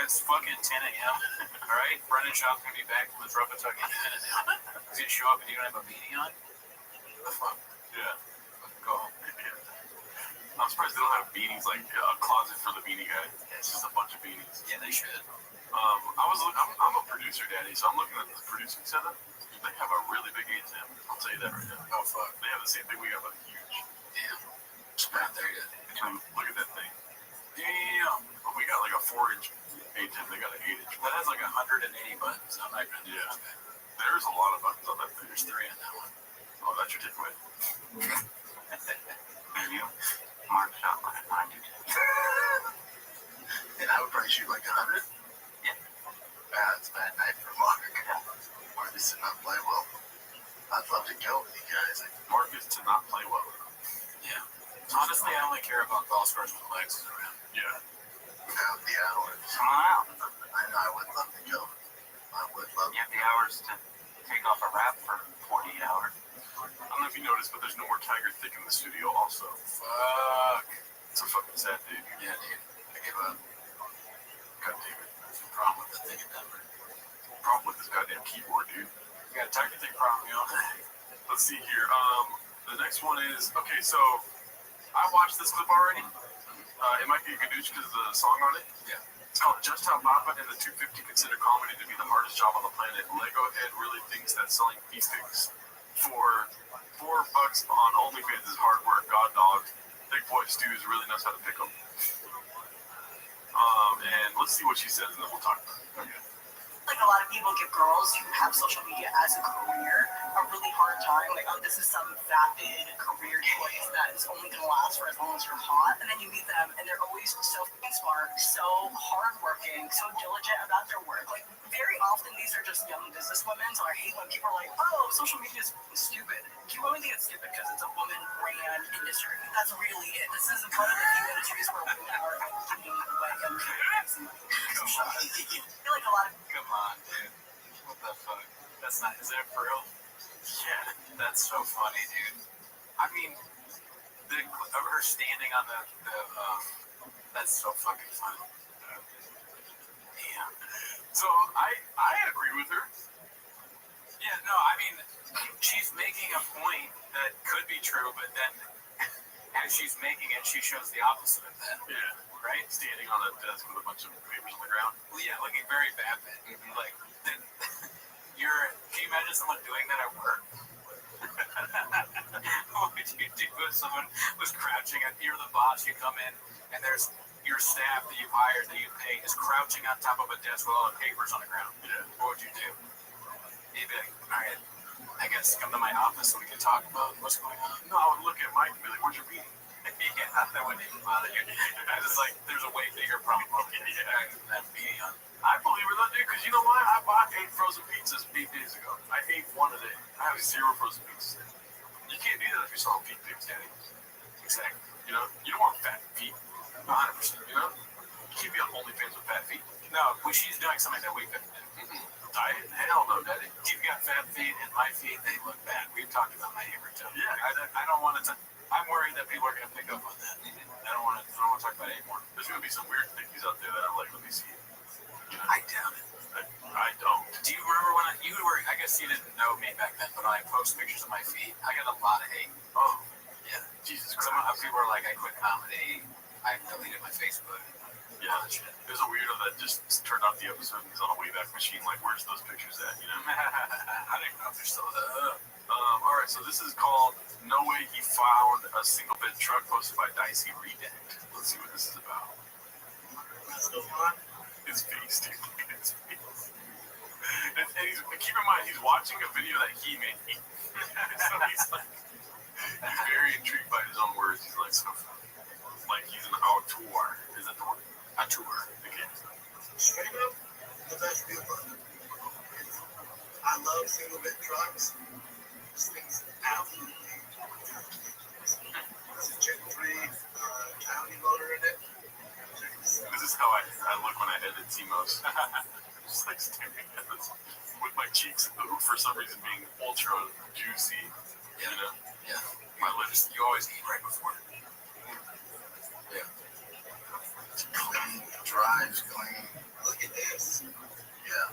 A: it's fucking 10 a.m. All right? Brendan Shaw's going to be back from his rubber tuck any minute now. He's going to show up and you don't have a beanie on? What the fuck?
M: Yeah.
A: Go home.
M: I'm surprised they don't have beanies, like a closet for the beanie guy. It's just a bunch of beanies.
A: Yeah, they should.
M: I'm a producer, daddy, so I'm looking at the producing setup. They have a really big ATM. I'll tell you that right now.
A: Oh, fuck.
M: They have the same thing we have, a huge.
A: Damn. Right there, yeah.
M: Look at that thing.
A: Damn.
M: Well, we got like a 4-inch ATM. They got an 8-inch.
A: That has like 180 buttons. I'm not going to do that.
M: There's a lot of buttons on that thing.
A: There's 3 on that one.
M: Oh, that's your takeaway.
O: And you? Mark shot like a 92.
J: And I would probably shoot like 100.
O: Yeah.
J: It's a bad night for Mark. Marcus did not play well. I'd love to go with you guys.
M: Marcus to not play well.
A: Yeah. Honestly, I only care about golf scores when Lex is around.
M: Yeah.
J: Have the hours.
O: Come on out.
J: I know I would love to go. I would love
O: You have the hours to take off a wrap for 48 hours.
M: I don't know if you noticed, but there's no more Tiger Thick in the studio also.
A: Fuck.
M: It's a fucking sad day.
A: Yeah, dude. I gave up.
M: God damn it.
A: What's the problem with the thing in Denver?
M: Problem with this goddamn keyboard, dude.
A: You got a Tiger Thick problem, you know?
M: Let's see here. The next one is, okay, so I watched this clip already. It might be a Gadoosh because of the song on it.
A: Yeah.
M: It's called Just How Papa and the 250 consider comedy to be the hardest job on the planet. Lego Ed really thinks that selling feet pics for $4 on OnlyFans is hard work. God dog. Big Boy Stews really knows how to pick them. And let's see what she says and then we'll talk about it. Okay.
N: Like a lot of people give girls who have social media as a career a really hard time. Like, oh, this is some vapid career choice that is only going to last for as long as you're hot. And then you meet them, and they're always so fucking smart, so hardworking, so diligent about their work. Like, very often these are just young businesswomen. So I hate when people are like, oh, social media is stupid. You only think it's stupid because it's a woman brand industry. That's really it. This is one of the few industries where women are leading the way and making money. So I feel like a lot of
G: Come on, dude. What the fuck? That's not. Is that for real? Yeah, that's so funny, dude. I mean, of her standing on the that's so fucking funny. Damn.
I: So I agree with her.
G: Yeah, no, I mean, she's making a point that could be true, but then as she's making it, she shows the opposite of that.
I: Yeah.
G: Right?
I: Standing on a desk with a bunch of papers on the ground.
G: Well, yeah, looking very vapid. Like, then can you imagine someone doing that at work? What would you do if someone was crouching and you're the boss, you come in and there's your staff that you've hired, that you pay, is crouching on top of a desk with all the papers on the ground?
I: Yeah.
G: What would you do? You'd be like, all right, I guess come to my office so we can talk about what's going on.
I: No, I would look at Mike and be like, where's your meeting?
G: Yeah, that wouldn't even bother you. I just like, there's a way bigger problem than meeting on.
I: I believe her though, dude, because you know what? I bought 8 frozen pizzas 8 days ago. I ate one a day. I have 0 frozen pizzas. You can't do that if you're selling feet pigs, Danny.
G: Exactly.
I: You know? You don't want fat feet. 100%. You know? You can't be on OnlyFans with fat feet.
G: No, well, she's doing something that we couldn't do.
I: Diet? Hell no, Daddy.
G: You've got fat feet, and my feet, they look bad. We've talked about my hammer toe.
I: Yeah.
G: I don't want to. I'm worried that people are going to pick up on that. I don't want to talk about it anymore.
I: There's going to be some weird things out there that I'm like, let me see.
G: You know, I doubt it.
I: I don't.
G: Do you remember when you were? I guess you didn't know me back then, but when I post pictures of my feet, I got a lot of hate.
I: Oh,
G: yeah.
I: Jesus Christ.
G: Some people are like, I quit comedy. I deleted my Facebook.
I: Yeah. There's a weirdo that just turned off the episode and he's on a Wayback Machine. Like, where's those pictures at? You know?
G: I don't even know if they're still there.
I: All right, so this is called No Way He Found a Single Bed Truck, posted by Dicey Redact. Let's see what this is about. His face, dude. His face. And keep in mind, he's watching a video that he made. So he's like, he's very intrigued by his own words. He's like, so like he's an auteur. Is that the word? Auteur. Okay.
J: Straight up, the best deal. I love single bed trucks. This thing's absolutely it's a Gen 3 county motor in it.
I: This is how I look when I edit Timos. Just like staring at this with my cheeks for some reason being ultra juicy.
G: Yeah.
I: You know?
G: Yeah.
I: My lips.
G: You always eat right before. Yeah.
J: It's clean, drives clean. Look at this. Yeah.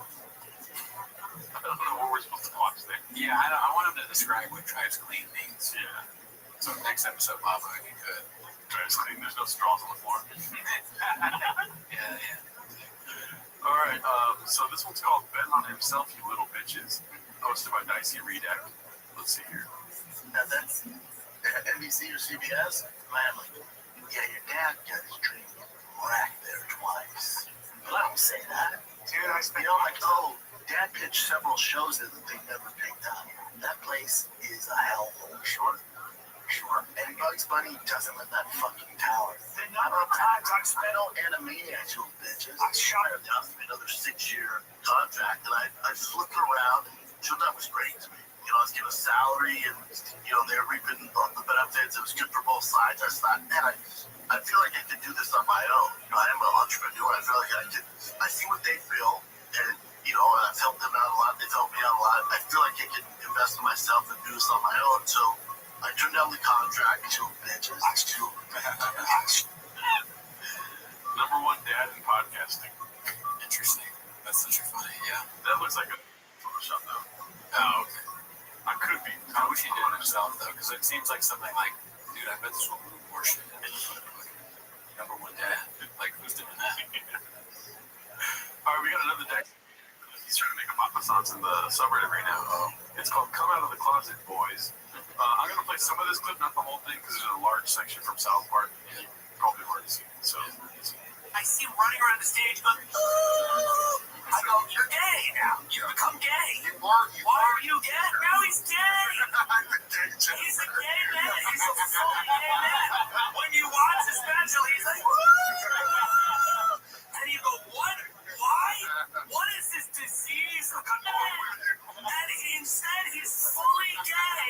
I: I don't know what we're supposed to watch there.
G: Yeah, I want him to describe what drives clean means.
I: Yeah.
G: So next episode, Papa, if you could.
I: Drives clean. There's no straws on the floor.
G: Yeah.
I: All right. So this one's called "Bet on Himself, You Little Bitches," posted by Dicey Redact. Let's see here.
J: Now that's NBC or CBS. Man, like, yeah, your dad got his dream wrecked there twice. But I don't say that. Dude, like, oh, Dad pitched several shows that they never picked up. That place is a hellhole. Sure. And Bugs Bunny doesn't let that fucking tower. The number of times I've spent on Animaniacs, you bitches. I shot her down for another 6-year contract, and I flipped around, and that was great to me. You know, I was given a salary, and, you know, they were reaping the benefits. It was good for both sides. I thought, man, I feel like I could do this on my own. You know, I am an entrepreneur. I feel like I see what they feel, and, you know, I've helped them out a lot. They've helped me out a lot. I feel like I can invest in myself and do this on my own. So I turned down the contract to bitches.
I: Number 1 dad in podcasting.
G: Interesting. That's such a funny, yeah.
I: That looks like a Photoshop, though.
G: Oh, okay.
I: I could be.
G: I wish he did it himself, though, because it seems like something like, dude, I bet this will move more shit. Number 1 dad. Like, who's doing that?
I: All right, we got another deck. He's trying to make a papa sauce in the subreddit right now. It's called "Come Out of the Closet, Boys." I'm gonna play some of this clip, not the whole thing, because there's a large section from South Park. And you probably already seen it. So
N: I see him running around the stage going, ooh, I go, you're gay now. You become gay. Why are you gay? Now he's gay. He's a gay man. He's a fully gay man. When you watch the special, he's like, woo! And you go, what? Why? What is this disease of a man? And instead, he's fully gay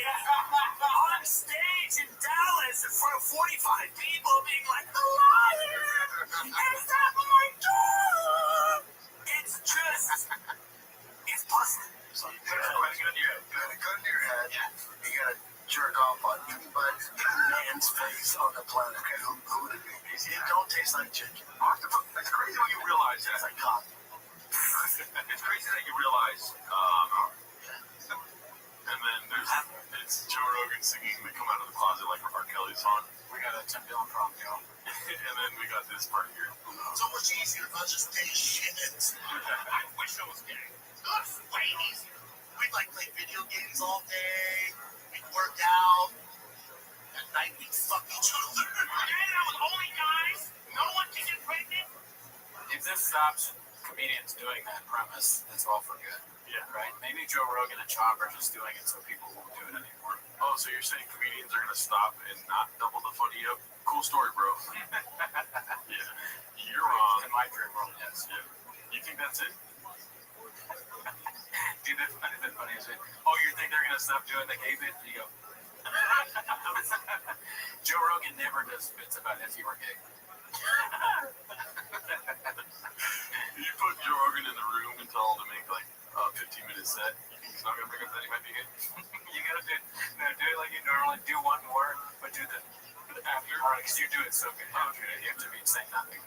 N: on stage in Dallas in front of 45 people being like, the lion is at my door. It's just, it's puzzling.
J: So you put a gun to your head. Yeah. You gotta jerk off on anybody's man's face on the planet. Okay, who would it be? It don't taste like chicken.
M: It's crazy when you realize that.
J: It's like cotton.
M: It's crazy that you realize.
I: And then it's Joe Rogan singing "They Come Out of the Closet" like R. Kelly song.
N: We got a Tim Dillon problem, yo.
I: And then we got this part here.
J: So much easier if I just stay shit.
N: I wish I was gay.
J: It's way easier. We'd like play video games all day. We'd work out. At night we'd fuck each other.
N: Hanging out with only guys. No one can get pregnant. If this stops comedians doing that premise, that's all for good.
I: Yeah.
N: Right? Maybe Joe Rogan and Chop are just doing it so people won't do it anymore.
I: Oh, so you're saying comedians are gonna stop and not double the funny up? Cool story, bro. Yeah. You're wrong.
N: In my dream world, yes.
I: Yeah. You think that's it?
N: Dude, that's funny as it. Oh, you think they're gonna stop doing the gay bit? You go. Joe Rogan never does bits about if you were gay.
I: You put Joe Rogan in the room and tell him to make like a 15-minute set. You think he's not gonna bring up that he might be gay?
N: You gotta do it like you normally do one more, but do the after. All right, because you do it so good. Okay. You have to be saying nothing.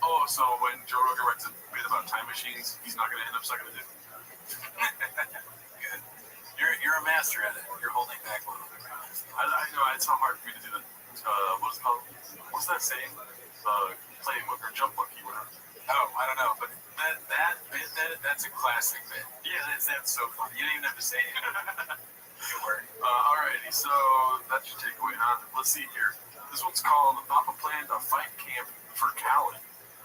I: Oh, so when Joe Rogan writes a bit about time machines, he's not gonna end up sucking a dick.
N: Good. You're a master at it. You're holding back a little bit.
I: I know it's so hard for me to do the what's it called? What's that saying? Play monkey or jump monkey, whatever.
N: Oh, I don't know, but that's a classic bit. Yeah, that's so funny. You didn't even have to say it. Good work.
I: Alrighty, so that's your takeaway, huh? Let's see here. This one's called Papa Planned a Fight Camp for Callan.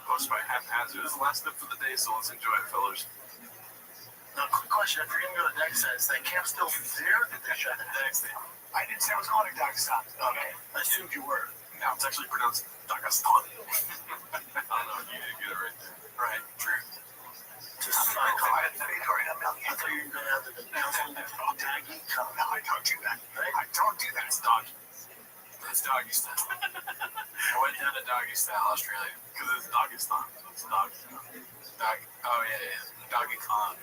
I: Posted by Haphazard. This is the last step for the day, so let's enjoy it, fellas.
J: Now, quick question. If you're going to go to Dagestan, is that camp still there? Did they shut it down?
N: I didn't say I was going to Dagestan.
J: Okay. I assumed you were.
I: Now, it's actually pronounced Dagestan. I don't know. You didn't get it right there.
N: Right, true.
J: I thought you were going to have the Daggy come.
N: No, I don't do that. Right? I don't do that. It's doggy. It's doggy style. I went down to doggy style, Australia.
I: Because it's Dagestan. So it's doggy.
N: Oh, yeah. Doggy Con.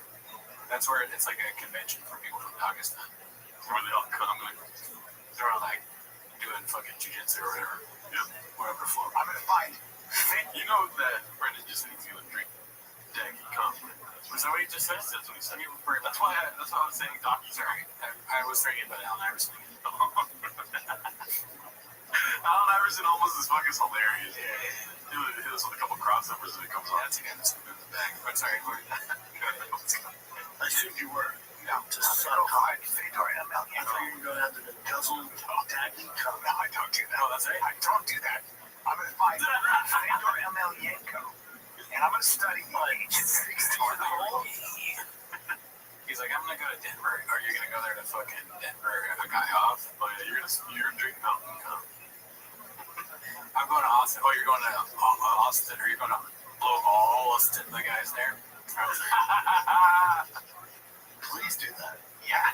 N: That's where it's like a convention for people from Dagestan.
I: Where they all come and
N: they're all like doing fucking jiu-jitsu or whatever.
I: Yep.
N: Whatever floor. I'm gonna find.
I: You know that Brendan just said he's gonna drink Daggy cum.
N: Was that what he just said?
I: That's what he said. That's why I was saying Doc.
N: Sorry, I was thinking about Allen Iverson.
I: Allen Iverson almost as fucking hilarious. Yeah. He'll hit us with a couple crossovers when it comes on.
N: That's again, that's in the back. But sorry,
J: I assumed you were.
N: No,
J: to suck hard. Fedor ML. I thought you were going to have the guzzle Daggy come.
N: No, I don't do that. No, that's right. I don't do that. I'm going to find Fedor ML Yanko. And I'm going to study the ancient Greeks. He's like, I'm going to go to Denver. Are you going to go there to fucking Denver a guy off?
I: Oh, yeah, you're going to drink mountain cum.
N: I'm going to Austin. Oh, you're going to Austin? Or you're going to blow all Austin, the guys there?
J: Please do that.
N: Yeah.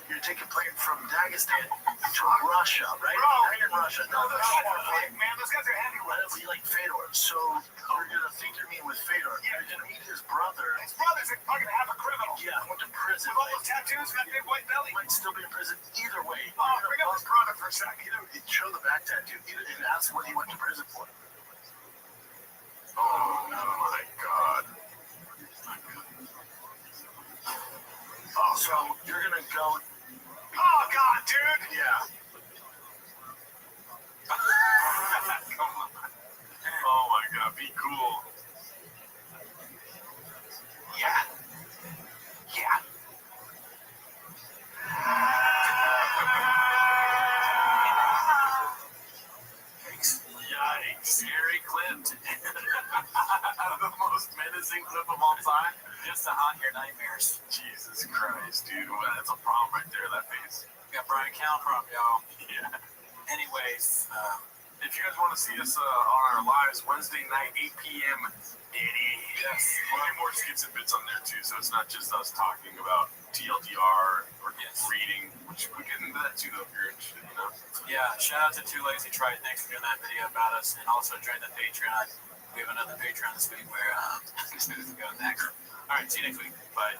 J: You're taking plane from Dagestan to Russia, right?
N: Bro.
J: Now you're in Russia.
N: No, man, those guys are heavyweights.
J: You like Fedor, so you're going to think you're meeting with Fedor.
N: Yeah.
J: You're going to meet his brother.
N: His brother's fucking half a criminal.
J: Yeah, went to prison.
N: With all those tattoos and that big white belly.
J: Might still be in prison either way.
N: Oh, bring up his brother for a second.
J: Show the back tattoo. And ask what he went to prison for.
I: Oh, my God.
J: Oh, so you're going to go...
N: Oh, God, dude.
J: Yeah.
N: Come on.
I: Oh, my God. Be cool.
N: Yeah. Yikes. Scary clipped.
G: to haunt your nightmares.
I: Jesus Christ, dude. Well, that's a problem right there, that face.
G: We got Brian Count from y'all.
I: Yeah.
G: Anyways,
I: if you guys want to see us on our lives, Wednesday night, 8 p.m.
G: Yes.
I: We'll have more skits and bits on there, too, so it's not just us talking about TLDR or reading, which we get into that, too, though, if you're interested, you know?
G: Yeah, shout out to Too Lazy Try. Thanks for doing that video about us, and also join the Patreon. We have another Patreon this week where this news is going next. All right, see you next week. Bye.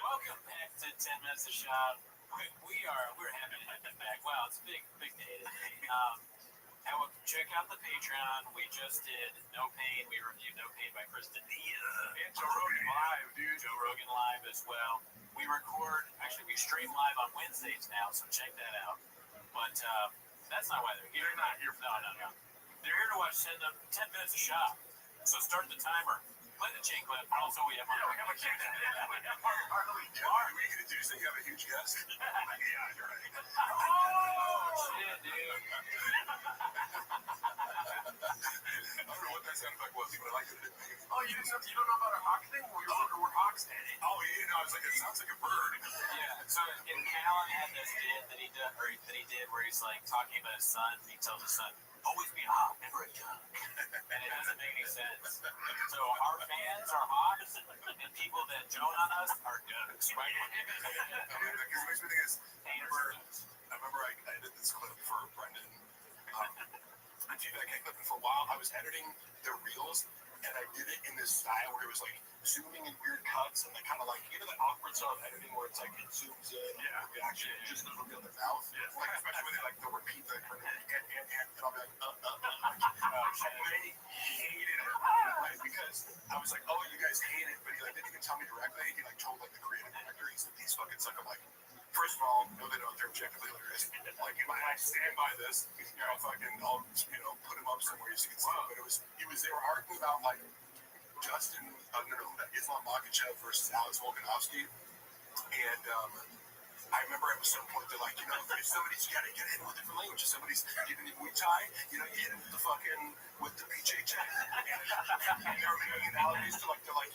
G: Welcome back to 10 Minutes of Shop. We're happy to have you back. Wow, it's a big day today. And check out the Patreon. We just did No Pain. We reviewed No Pain by Kristen Diaz.
I: And Joe Rogan Live, dude.
G: Joe Rogan Live as well. We stream live on Wednesdays now, so check that out. But that's not why they're here.
I: They're not here for
G: No. They're here to watch 10 Minutes of Shop. So start the timer. Play the chain clip. Also, we have
I: we have a chain clip. We can do so. You have a huge guest. Yeah, you're right.
G: Oh, shit, dude.
I: I don't know what that sound effect was, but I like it. Oh, you don't know about our hawk thing? We're hawks standing. Oh, yeah, no, I was like, it sounds like a bird.
G: Yeah, so Callan had this bit that he did where he's like talking about his son. He tells his son, always be a hawk, never a duck. And it doesn't make any sense. So our fans are hawks, and people that joan on us are ducks, right?
I: Because the thing is, I remember I did this clip for Brendan. I did that clip, and for a while I was editing their reels, and I did it in this style where it was like zooming in weird cuts and like kind of like, you know, that awkward style of editing where it's like it zooms in, the reaction just to reveal their mouth. Like especially when they like they'll repeat the and I'll be like, they hated it, right? Because I was like, oh, you guys hate it, but he like didn't even tell me directly. He like told like the creative director, he said these fucking suck. I'm like, first of all, no, they don't. They're objectively hilarious. Like, if I stand by this, I'll put him up somewhere so you can see him. But they were arguing about like Justin, Islam Makhachev versus Alex Volkanovski, and I remember at some point they're like, if somebody's got to get in with different languages, somebody's getting in Muay Thai, you hit it with the BJJ. And they're making analogies to like, they're like,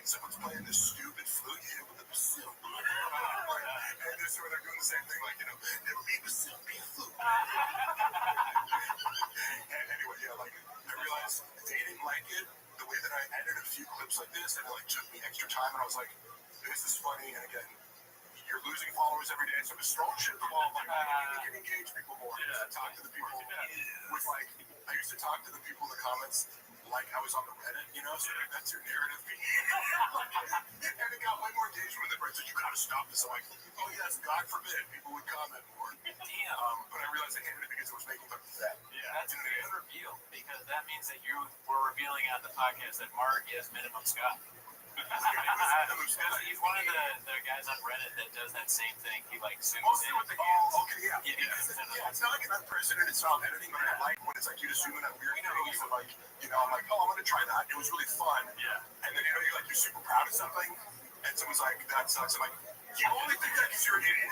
I: someone's playing this stupid flute, you hit it with the bassoon. And they're sort of doing the same thing, like, never be bassoon, be a flute. And anyway, I realized they didn't like it, the way that I edited a few clips like this, and it took me extra time, and I was like, this is funny, and again, you're losing followers every day, so I'm just throwing shit at the wall, like, you can engage people more. I used to talk to the people I used to talk to the people in the comments like I was on the Reddit, so that's your narrative. And it got way more engagement when the Reddit said, you gotta stop this. I'm like, oh yes, God forbid people would comment more.
G: Damn.
I: But I realized I hated it because it was making fun of that.
G: Yeah, that's a good reveal, because that means that you were revealing on the podcast that Mark is minimum Scott.
I: It was clips.
G: He's one of the guys on Reddit that does that same thing. He like zooms
I: Mostly
G: in.
I: with the hands.
F: Okay, yeah. It's not like an unprecedented style of editing, but I like when it's like you just zoom in on weird things. And like, I'm like, oh, I'm gonna try that. It was really fun.
I: Yeah.
F: And then you're super proud of something, and someone's like, that sucks. I'm like, you only think that because you're an idiot.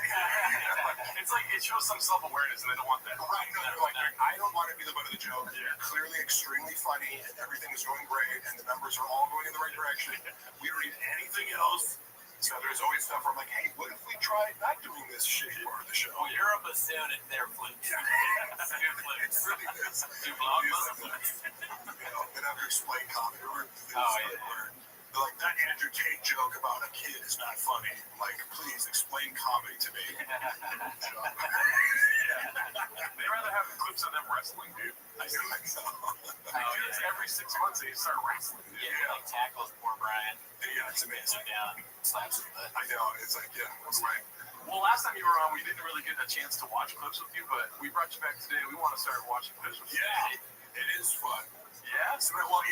I: It's like it shows some self-awareness, and they don't want that.
F: Right? No, they're like, I don't want to be the butt of the joke.
I: Yeah.
F: Clearly, extremely funny, and everything is going great, and the numbers are all going in the right direction. We don't need anything else. So there's always stuff where I'm like, hey, what if we tried not doing this shitty part of the show?
G: Oh, you're a bassoon and they're flutes.
F: Yeah. It really is.
G: You blog flutes.
F: Then after explain comedy, they're like, that Andrew Tate joke about a kid is not funny. I'm like, please explain comedy to me.
I: They'd rather have clips of them wrestling, dude.
F: I know.
I: Every 6 months they start wrestling. Dude.
G: Yeah, like tackles poor Brian.
F: Yeah, it's amazing.
G: Down, slaps his butt.
F: I know. It's like, it's right.
I: Well, last time you were on, we didn't really get a chance to watch clips with you, but we brought you back today. We want to start watching clips with you.
F: Yeah, it is fun.
I: Yeah?
F: So, well, I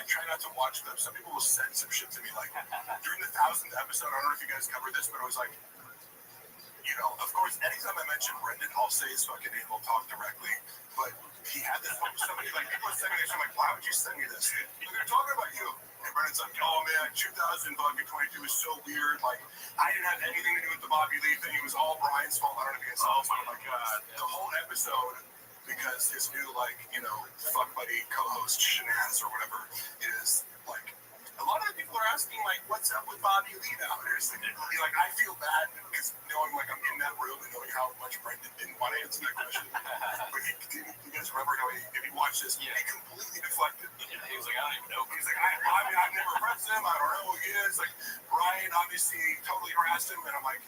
F: try not to watch them. Some people will send some shit to me, like, during the 1000th episode, I don't know if you guys covered this, but it was like, of course, anytime I mention Brendan, I'll say his fucking name, we'll talk directly, but he had this one with somebody, like, people send me this, I'm like, why would you send me this? Like, they're talking about you. And Brendan's like, oh man, 2022 was so weird, like, I didn't have anything to do with the Bobby Lee thing, it was all Brian's fault, I don't know if you guys saw this, but like, the whole episode, because his new, fuck buddy co-host, Shanaz, or whatever, is, like, a lot of the people are asking, like, what's up with Bobby Lee now? Like, I feel bad because knowing, like, I'm in that room and knowing how much Brendan didn't want to answer that question. But you guys remember how if you watch this, he completely deflected.
G: Yeah, he was like, I don't even know.
F: He's like, I've never pressed him. I don't know who he is. Like, Brian obviously totally harassed him. And I'm like,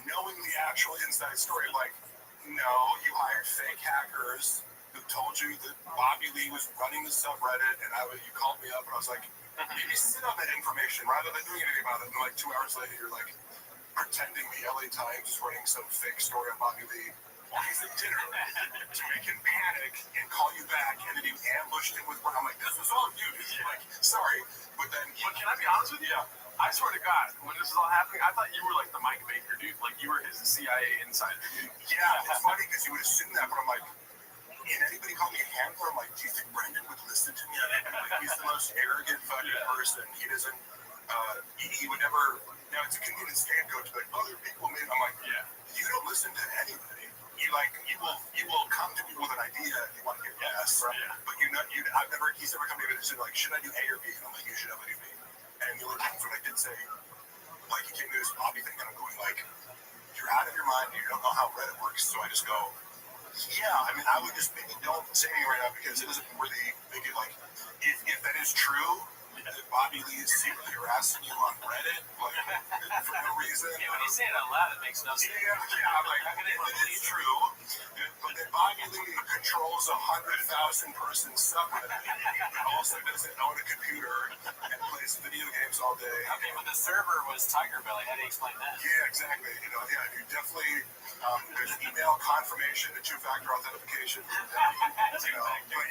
F: knowing the actual inside story, like, no, you hired fake hackers who told you that Bobby Lee was running the subreddit, and you called me up, and I was like, maybe sit on that information rather than doing anything about it. And like 2 hours later, you're like pretending the LA Times is running some fake story on Bobby Lee while he's at dinner to make him panic and call you back, and then you ambushed him with. I'm like, this was all you. Like, sorry, but then.
I: But can I be honest with you?
F: Yeah.
I: I swear to God, when this was all happening, I thought you were like the Mike Baker dude, like you were his CIA insider.
F: Yeah, it's funny because you would assume that, but I'm like. And anybody call me a handler? I'm like, do you think Brendan would listen to me? Like, he's the most arrogant fucking person. He doesn't, he would never, it's a convenient scapegoat to like, other people made, I'm like, you don't listen to anybody. You will come to me with an idea if you want to get yes, but he's never come to me and said like, should I do A or B? And I'm like, you should have a do B. And the other times when I did say, like, he came to this Bobby thing and I'm going like, you're out of your mind, you don't know how Reddit works, so I just go, yeah, I mean, I would just maybe don't say anything right now because it doesn't really make it like, if that is true, that Bobby Lee is secretly harassing you on Reddit, like, for no reason.
G: Yeah, when you say it out loud, it makes no sense.
F: Yeah, I'm like, if it is true, but then Bobby Lee controls 100,000 person subreddit, also doesn't own a computer and plays video games all day.
G: Okay, but the server was Tiger Belly. How do you explain that?
F: Yeah, exactly. You definitely, there's email confirmation and two-factor authentication. But you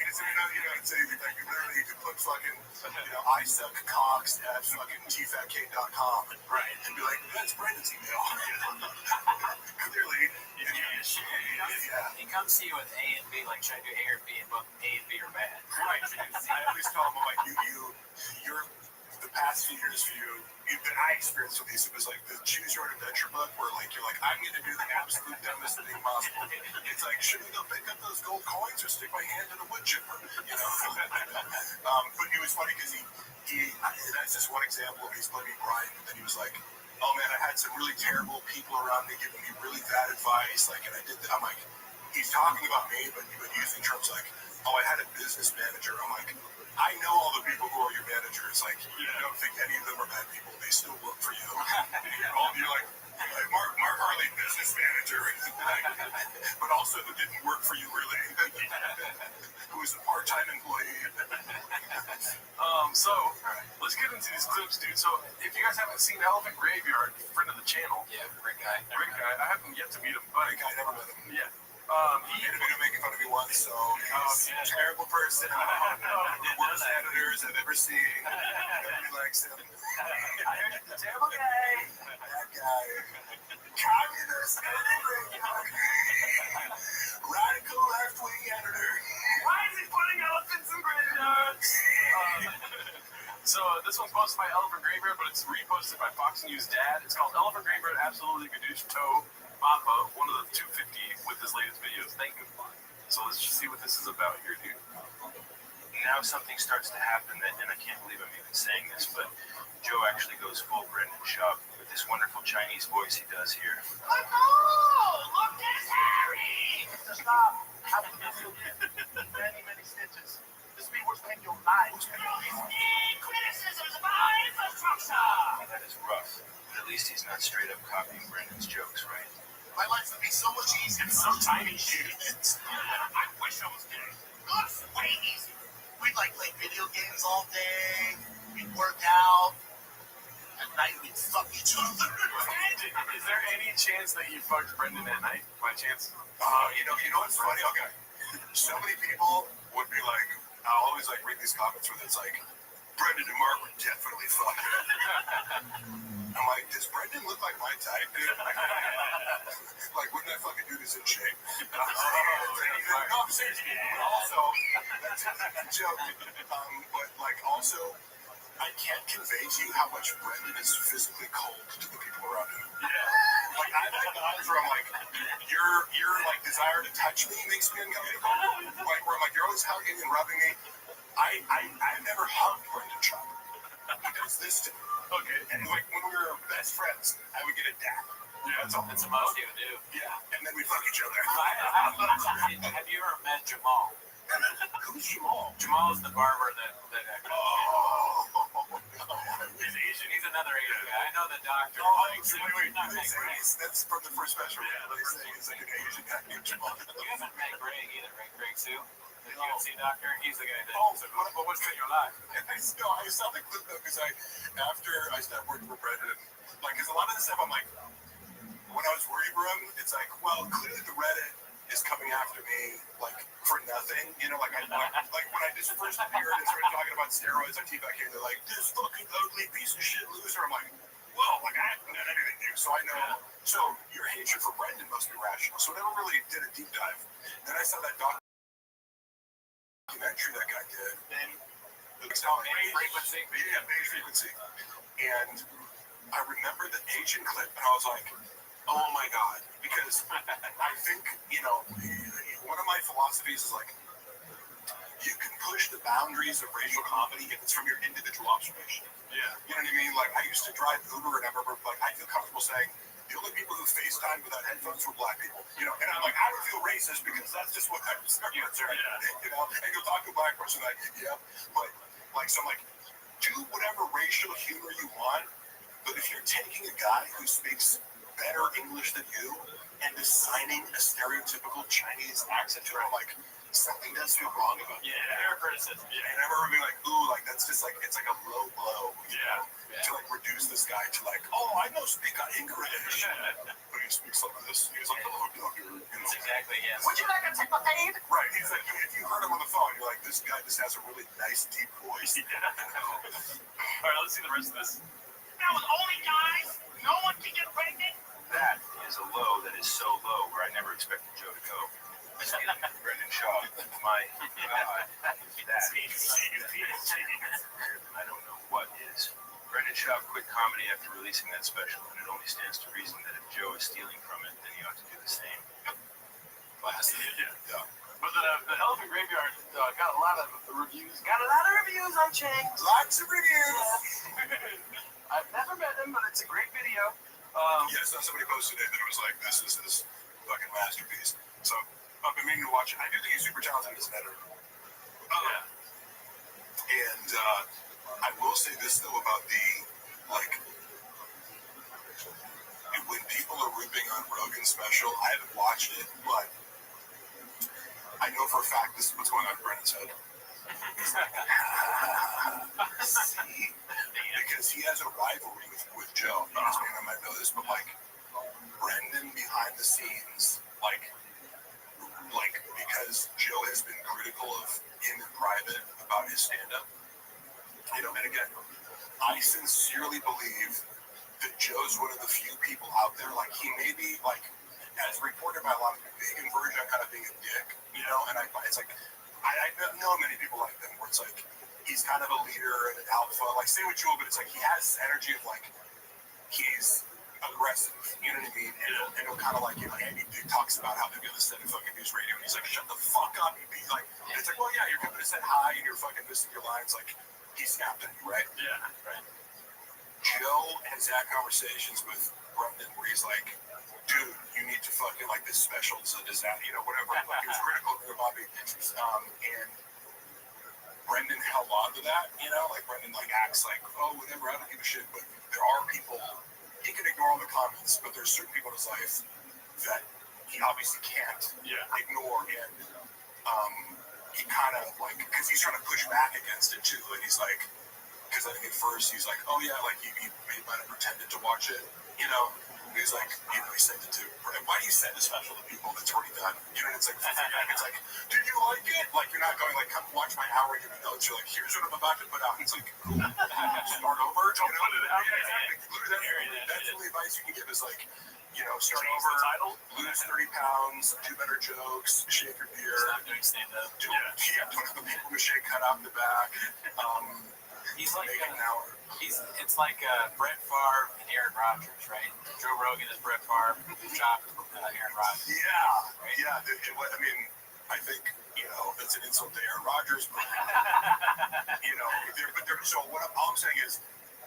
F: can say, like, literally, you could put fucking, I suck cocks at fucking tfatk.com.
G: Right.
F: And be like, that's Brendan's email. Clearly.
G: He comes to you with A and B, like, should I do A or B? And both A and B are bad.
F: Right. I always tell him, like, you're the past few years for you, that I experienced with these, it was like the Choose Your Own Adventure book where like you're like, I'm gonna do the absolute dumbest thing possible. It's like, should we go pick up those gold coins or stick my hand in a wood chipper? But it was funny because that's just one example of he's blaming Brian, but then he was like, oh man, I had some really terrible people around me giving me really bad advice, like, and I did that. I'm like, he's talking about me, but using terms like, oh, I had a business manager. I'm like, I know all the people who are your managers. Like, you don't think any of them are bad people. They still work for you. You're like Mark Harley, business manager, but also who didn't work for you really, who was a part-time employee.
I: So let's get into these clips, dude. So if you guys haven't seen Elephant Graveyard, friend of the channel,
G: Rick guy,
I: I haven't yet to meet him, but
F: I never met him.
I: Yeah.
F: He made a video making fun of me once, so he's a terrible person. The worst editors I've ever seen. Nobody likes him.
H: Terrible guy.
F: That guy. Communist radical left-wing editor.
H: Why is he putting elephants in graveyards?
I: So this one's posted by Elephant Graveyard, but it's reposted by Fox News Dad. It's called Elephant Graveyard Absolutely Gadoosh Toe Papa, one of the 250 with his latest videos. Thank you. So let's just see what this is about here, dude.
M: Now something starts to happen, and I can't believe I'm even saying this, but Joe actually goes full Brendan Schaub with this wonderful Chinese voice he does here.
H: Look, there's Harry! Stop. Many stitches. This means we're spending your lives. Criticisms about infrastructure.
M: That is rough, but at least he's not straight up copying Brendan's jokes, right?
F: My life would be so much easier if so tiny shit. I wish I was gay. It's way easier. We'd like play video games all day. We'd work out. At night we'd fuck each other.
I: Is there any chance that you fucked Brendan at night, by chance?
F: You know what's funny? Okay. So many people would be like, I'll always like read these comments where it's like, Brendan and Mark would definitely fuck her. I'm like, does Brendan look like my type, dude? Like, wouldn't I fucking do this in shape? No, I'm serious. But also, that's a joke. But, like, also, I can't convey to you how much Brendan is physically cold to the people around him. Yeah. Like, I've had times where I'm like, your like, desire to touch me makes me uncomfortable. Like, where I'm like, you're always hugging and rubbing me. I've never hugged Brendan Schaub. He does this to me. Okay. And like when we were best friends, I would get a dap.
I: Yeah,
L: That's a must you do.
F: Yeah. And then we'd fuck each other.
L: Have you ever met Jamal?
F: Who's Jamal?
L: Jamal is the barber that
F: Oh.
L: He's Asian. He's another Asian guy. I know the doctor.
F: Wait. That's from the first special. Yeah, they say he's like an Asian guy named Jamal.
L: You haven't met Greg either, right? Greg Sue? The UFC doctor? He's the guy that...
I: What's in your life?
F: I saw the clip though, because after I stopped working for Brendan, like, because a lot of the stuff I'm like, when I was worried for him, it's like, well, clearly the Reddit is coming after me, like, for nothing, you know, like when I just first appeared and started talking about steroids on T-Back here, they're like, this fucking ugly piece of shit loser. I'm like, well, like, I haven't done anything new, so I know. So your hatred for Brendan must be rational. So I never really did a deep dive. Then I saw that documentary that guy did, and it's called Beige Frequency. Yeah, Beige Frequency. And I remember the Asian clip, and I was like, oh my God, because I think, you know, one of my philosophies is like, you can push the boundaries of racial comedy if it's from your individual observation. Yeah. You know what I mean? Like, I used to drive Uber, and I remember, like, I feel comfortable saying, the only people who FaceTime without headphones were black people. You know, and I'm like, I don't feel racist because that's just what I'm saying. You know, and you'll talk to a black person like, yeah. But, like, so I'm like, do whatever racial humor you want, but if you're taking a guy who speaks better English than you and assigning a stereotypical Chinese accent to him, I'm like, something does feel wrong about it.
L: Yeah, air criticism.
F: Yeah, and I remember being like, ooh, like, that's just like, it's like a low blow. Yeah. To like reduce this guy to like, oh, I know speak English. But he speaks like this. He's like, hello, doctor. You know?
L: That's exactly, yes.
F: Would you like a tip of aid? Right. He's like, if you heard him on the phone, you're like, this guy just has a really nice, deep voice.
L: All right, let's see the rest of this.
H: Now with only guys, no one can get pregnant.
M: That is a low that is so low where I never expected Joe to go. Brendan Schaub, my God, that is, I don't know what is. Brendan Schaub quit comedy after releasing that special, and it only stands to reason that if Joe is stealing from it, then he ought to do the same.
F: Classic. Yeah.
I: But the Elephant Graveyard got a lot of reviews. Got a lot of reviews on Chang.
F: Lots of reviews.
I: I've never met him, but it's a great video.
F: Yeah, so somebody posted it that it was like, this is his fucking masterpiece. So I've been meaning to watch it. I do think he's super talented as an editor. And I will say this though about the, like, when people are ripping on Rogan's special, I haven't watched it, but I know for a fact this is what's going on in Brendan's head. He's like, see? Because he has a rivalry with Joe. I might know this, but like, Brendan behind the scenes, like, because Joe has been critical of him in private about his stand-up. You know, and again, I sincerely believe that Joe's one of the few people out there, like he may be, like, as reported by a lot of people, vegan version of kind of being a dick, you know, and it's like, I know many people like them where it's like, he's kind of a leader and an alpha, like same with Joe, but it's like he has this energy of like, he's aggressive, you know what I mean? And he'll kind of like, you know, Andy Dick talks about how they're going to set a fucking news radio, and he's like, shut the fuck up, you be like, and it's like, well, yeah, you're going to set hi and you're fucking missing your lines, like, he snapped at you, right? Yeah, right. Joe has had conversations with Brendan where he's like, dude, you need to fucking, like, this special is a disaster, you know, whatever. Like, he was critical of Bobby. And Brendan held on to that, you know? Like, Brendan, like, acts like, oh, whatever, I don't give a shit. But there are people, he can ignore all the comments, but there's certain people in his life that he obviously can't ignore. And he kind of, like, because he's trying to push back against it, too. And he's like, because I think at first he's like, oh, yeah, like, he might have pretended to watch it, you know? He's like, you know, he sent it to, why do you send a special to people that's already done? You know, it's like, did you like it? Like, you're not going, like, come watch my hour and give me notes. You're like, here's what I'm about to put out. It's like, cool. Start over. Don't put it out. Exactly. That's the only advice you can give is, like, you know, start over, lose 30 pounds, do better jokes, shake your beer. Stop doing stand-up. Don't have the people with shake cut out in the back.
G: He's like it's like Brett Favre and Aaron Rodgers, right? Joe Rogan is Brett Favre, Chop Aaron Rodgers.
F: Yeah. I mean, I think, you know, that's an insult to Aaron Rodgers, but you know, so all I'm saying is,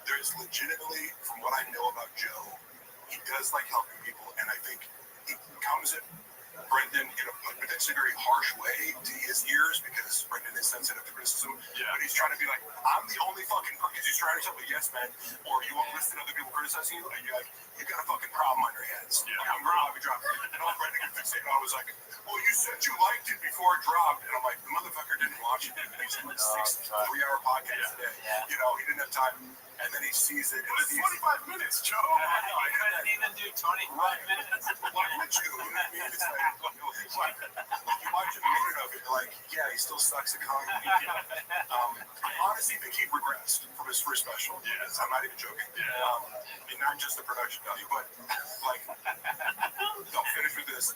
F: there's legitimately, from what I know about Joe, he does like helping people, and I think he comes at Brendan in a potentially very harsh way to his ears because Brendan is sensitive to criticism. Yeah. But he's trying to be like, I'm the only fucking person. Because he's trying to tell me, yes, man, or you won't listen to other people criticizing you, and you're like, you got a fucking problem on your hands. Yeah. I'm probably dropping it. And all Brendan could fixate on was like, well, you said you liked it before it dropped. And I'm like, the motherfucker didn't watch it. He's doing 6 3-hour podcasts a day. Yeah. You know, he didn't have time. And then he sees it. It's 25 minutes, Joe.
G: I couldn't even do 25 minutes.
F: Why would you? You know what I mean? It's like you watch a minute of it, you're like, yeah, he still sucks at comedy. I honestly think he regressed from his first special. Yes. I'm not even joking. And not just the production value, but like, I'll finish with this.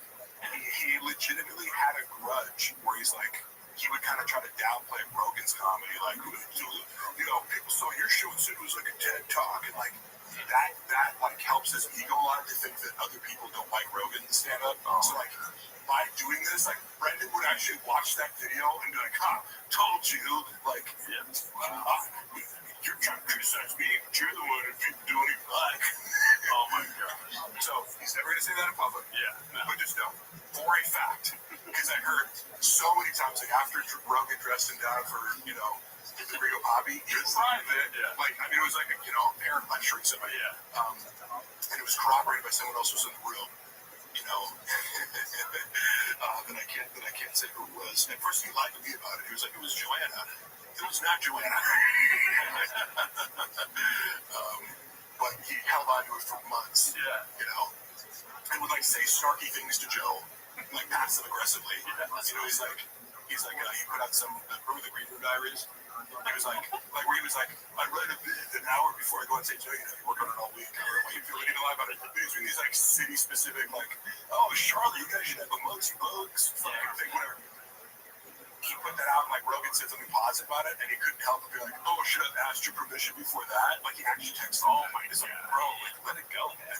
F: He legitimately had a grudge where he's like, he would kind of try to downplay Rogan's comedy, like, you know, people saw your show and said it was like a TED Talk, and like that like helps his ego a lot to think that other people don't like Rogan's stand up. So like by doing this, like Brendan would actually watch that video and be like, told you, like, you're trying to criticize me, but you're the one that people do what he like. Oh my god. So he's never gonna say that in public. But just know, for a fact, because I heard so many times, like after Rogan dressed him down for, you know, the Rio Hobby, inside of it, like, I mean, it was like a, you know, parent lecturing somebody, and it was corroborated by someone else who was in the room, you know, that I can't say who it was. At first, he lied to me about it. He was like, it was Joanna. It was not Joanna. But he held on to it for months, you know, and would like say snarky things to Joe, like passive aggressively. You know, he's like, he put out some, remember the Green Room Diaries? He was like where he was like, I read a bit an hour before I go and say, Joe, you know, you work on it all week. Or what you feel, you lie about it. But he's doing these like city specific, like, oh, Charlotte, you guys should have a Muggsy Bogues fucking thing, whatever. He put that out, and like Rogan said something positive about it, and he couldn't help but be like, oh, should have asked your permission before that. Like he actually texted him. Oh my god. Like, bro, like, let it go, man.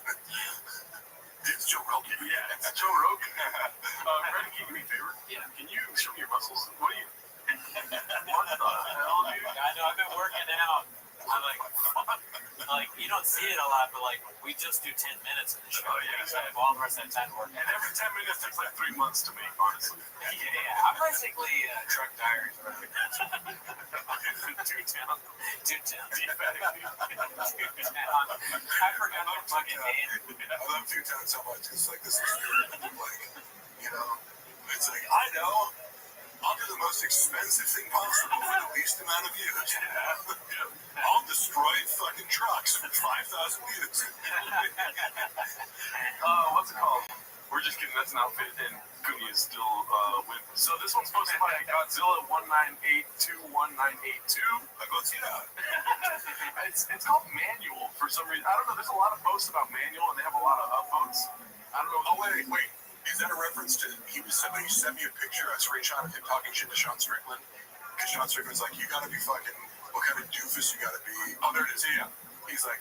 F: It's Joe Rogan. Yeah, it's Joe Rogan. Brendan, can you do me a favor? Yeah. Can you show me your muscles? What are you? What the hell, dude?
G: I know, I've been working out. I'm like, you don't see it a lot, but like, we just do 10 minutes in the show. Oh, yeah. So I have all the rest of the time to work.
F: And every 10 minutes takes like 3 months to make, honestly.
G: Yeah, I'm basically truck tires. Two-town. I forgot my fucking name.
F: I love Two-town so much. It's like this is like, you know, it's like, I know. I'll do the most expensive thing possible for the least amount of views. I'll destroy fucking trucks for 5,000 views.
I: What's it called? We're just kidding. That's an outfit, and Kuni is still with. So this one's posted by Godzilla 198219882.
F: Godzilla.
I: It's called Manual for some reason. I don't know. There's a lot of posts about Manual, and they have a lot of upvotes. I don't know.
F: Oh wait. Is that a reference to somebody sent me a picture, a screenshot of him talking shit to Sean Strickland? Because Sean Strickland's like, you gotta be fucking, what kind of doofus you gotta be? Oh, there it is. Yeah. He's like,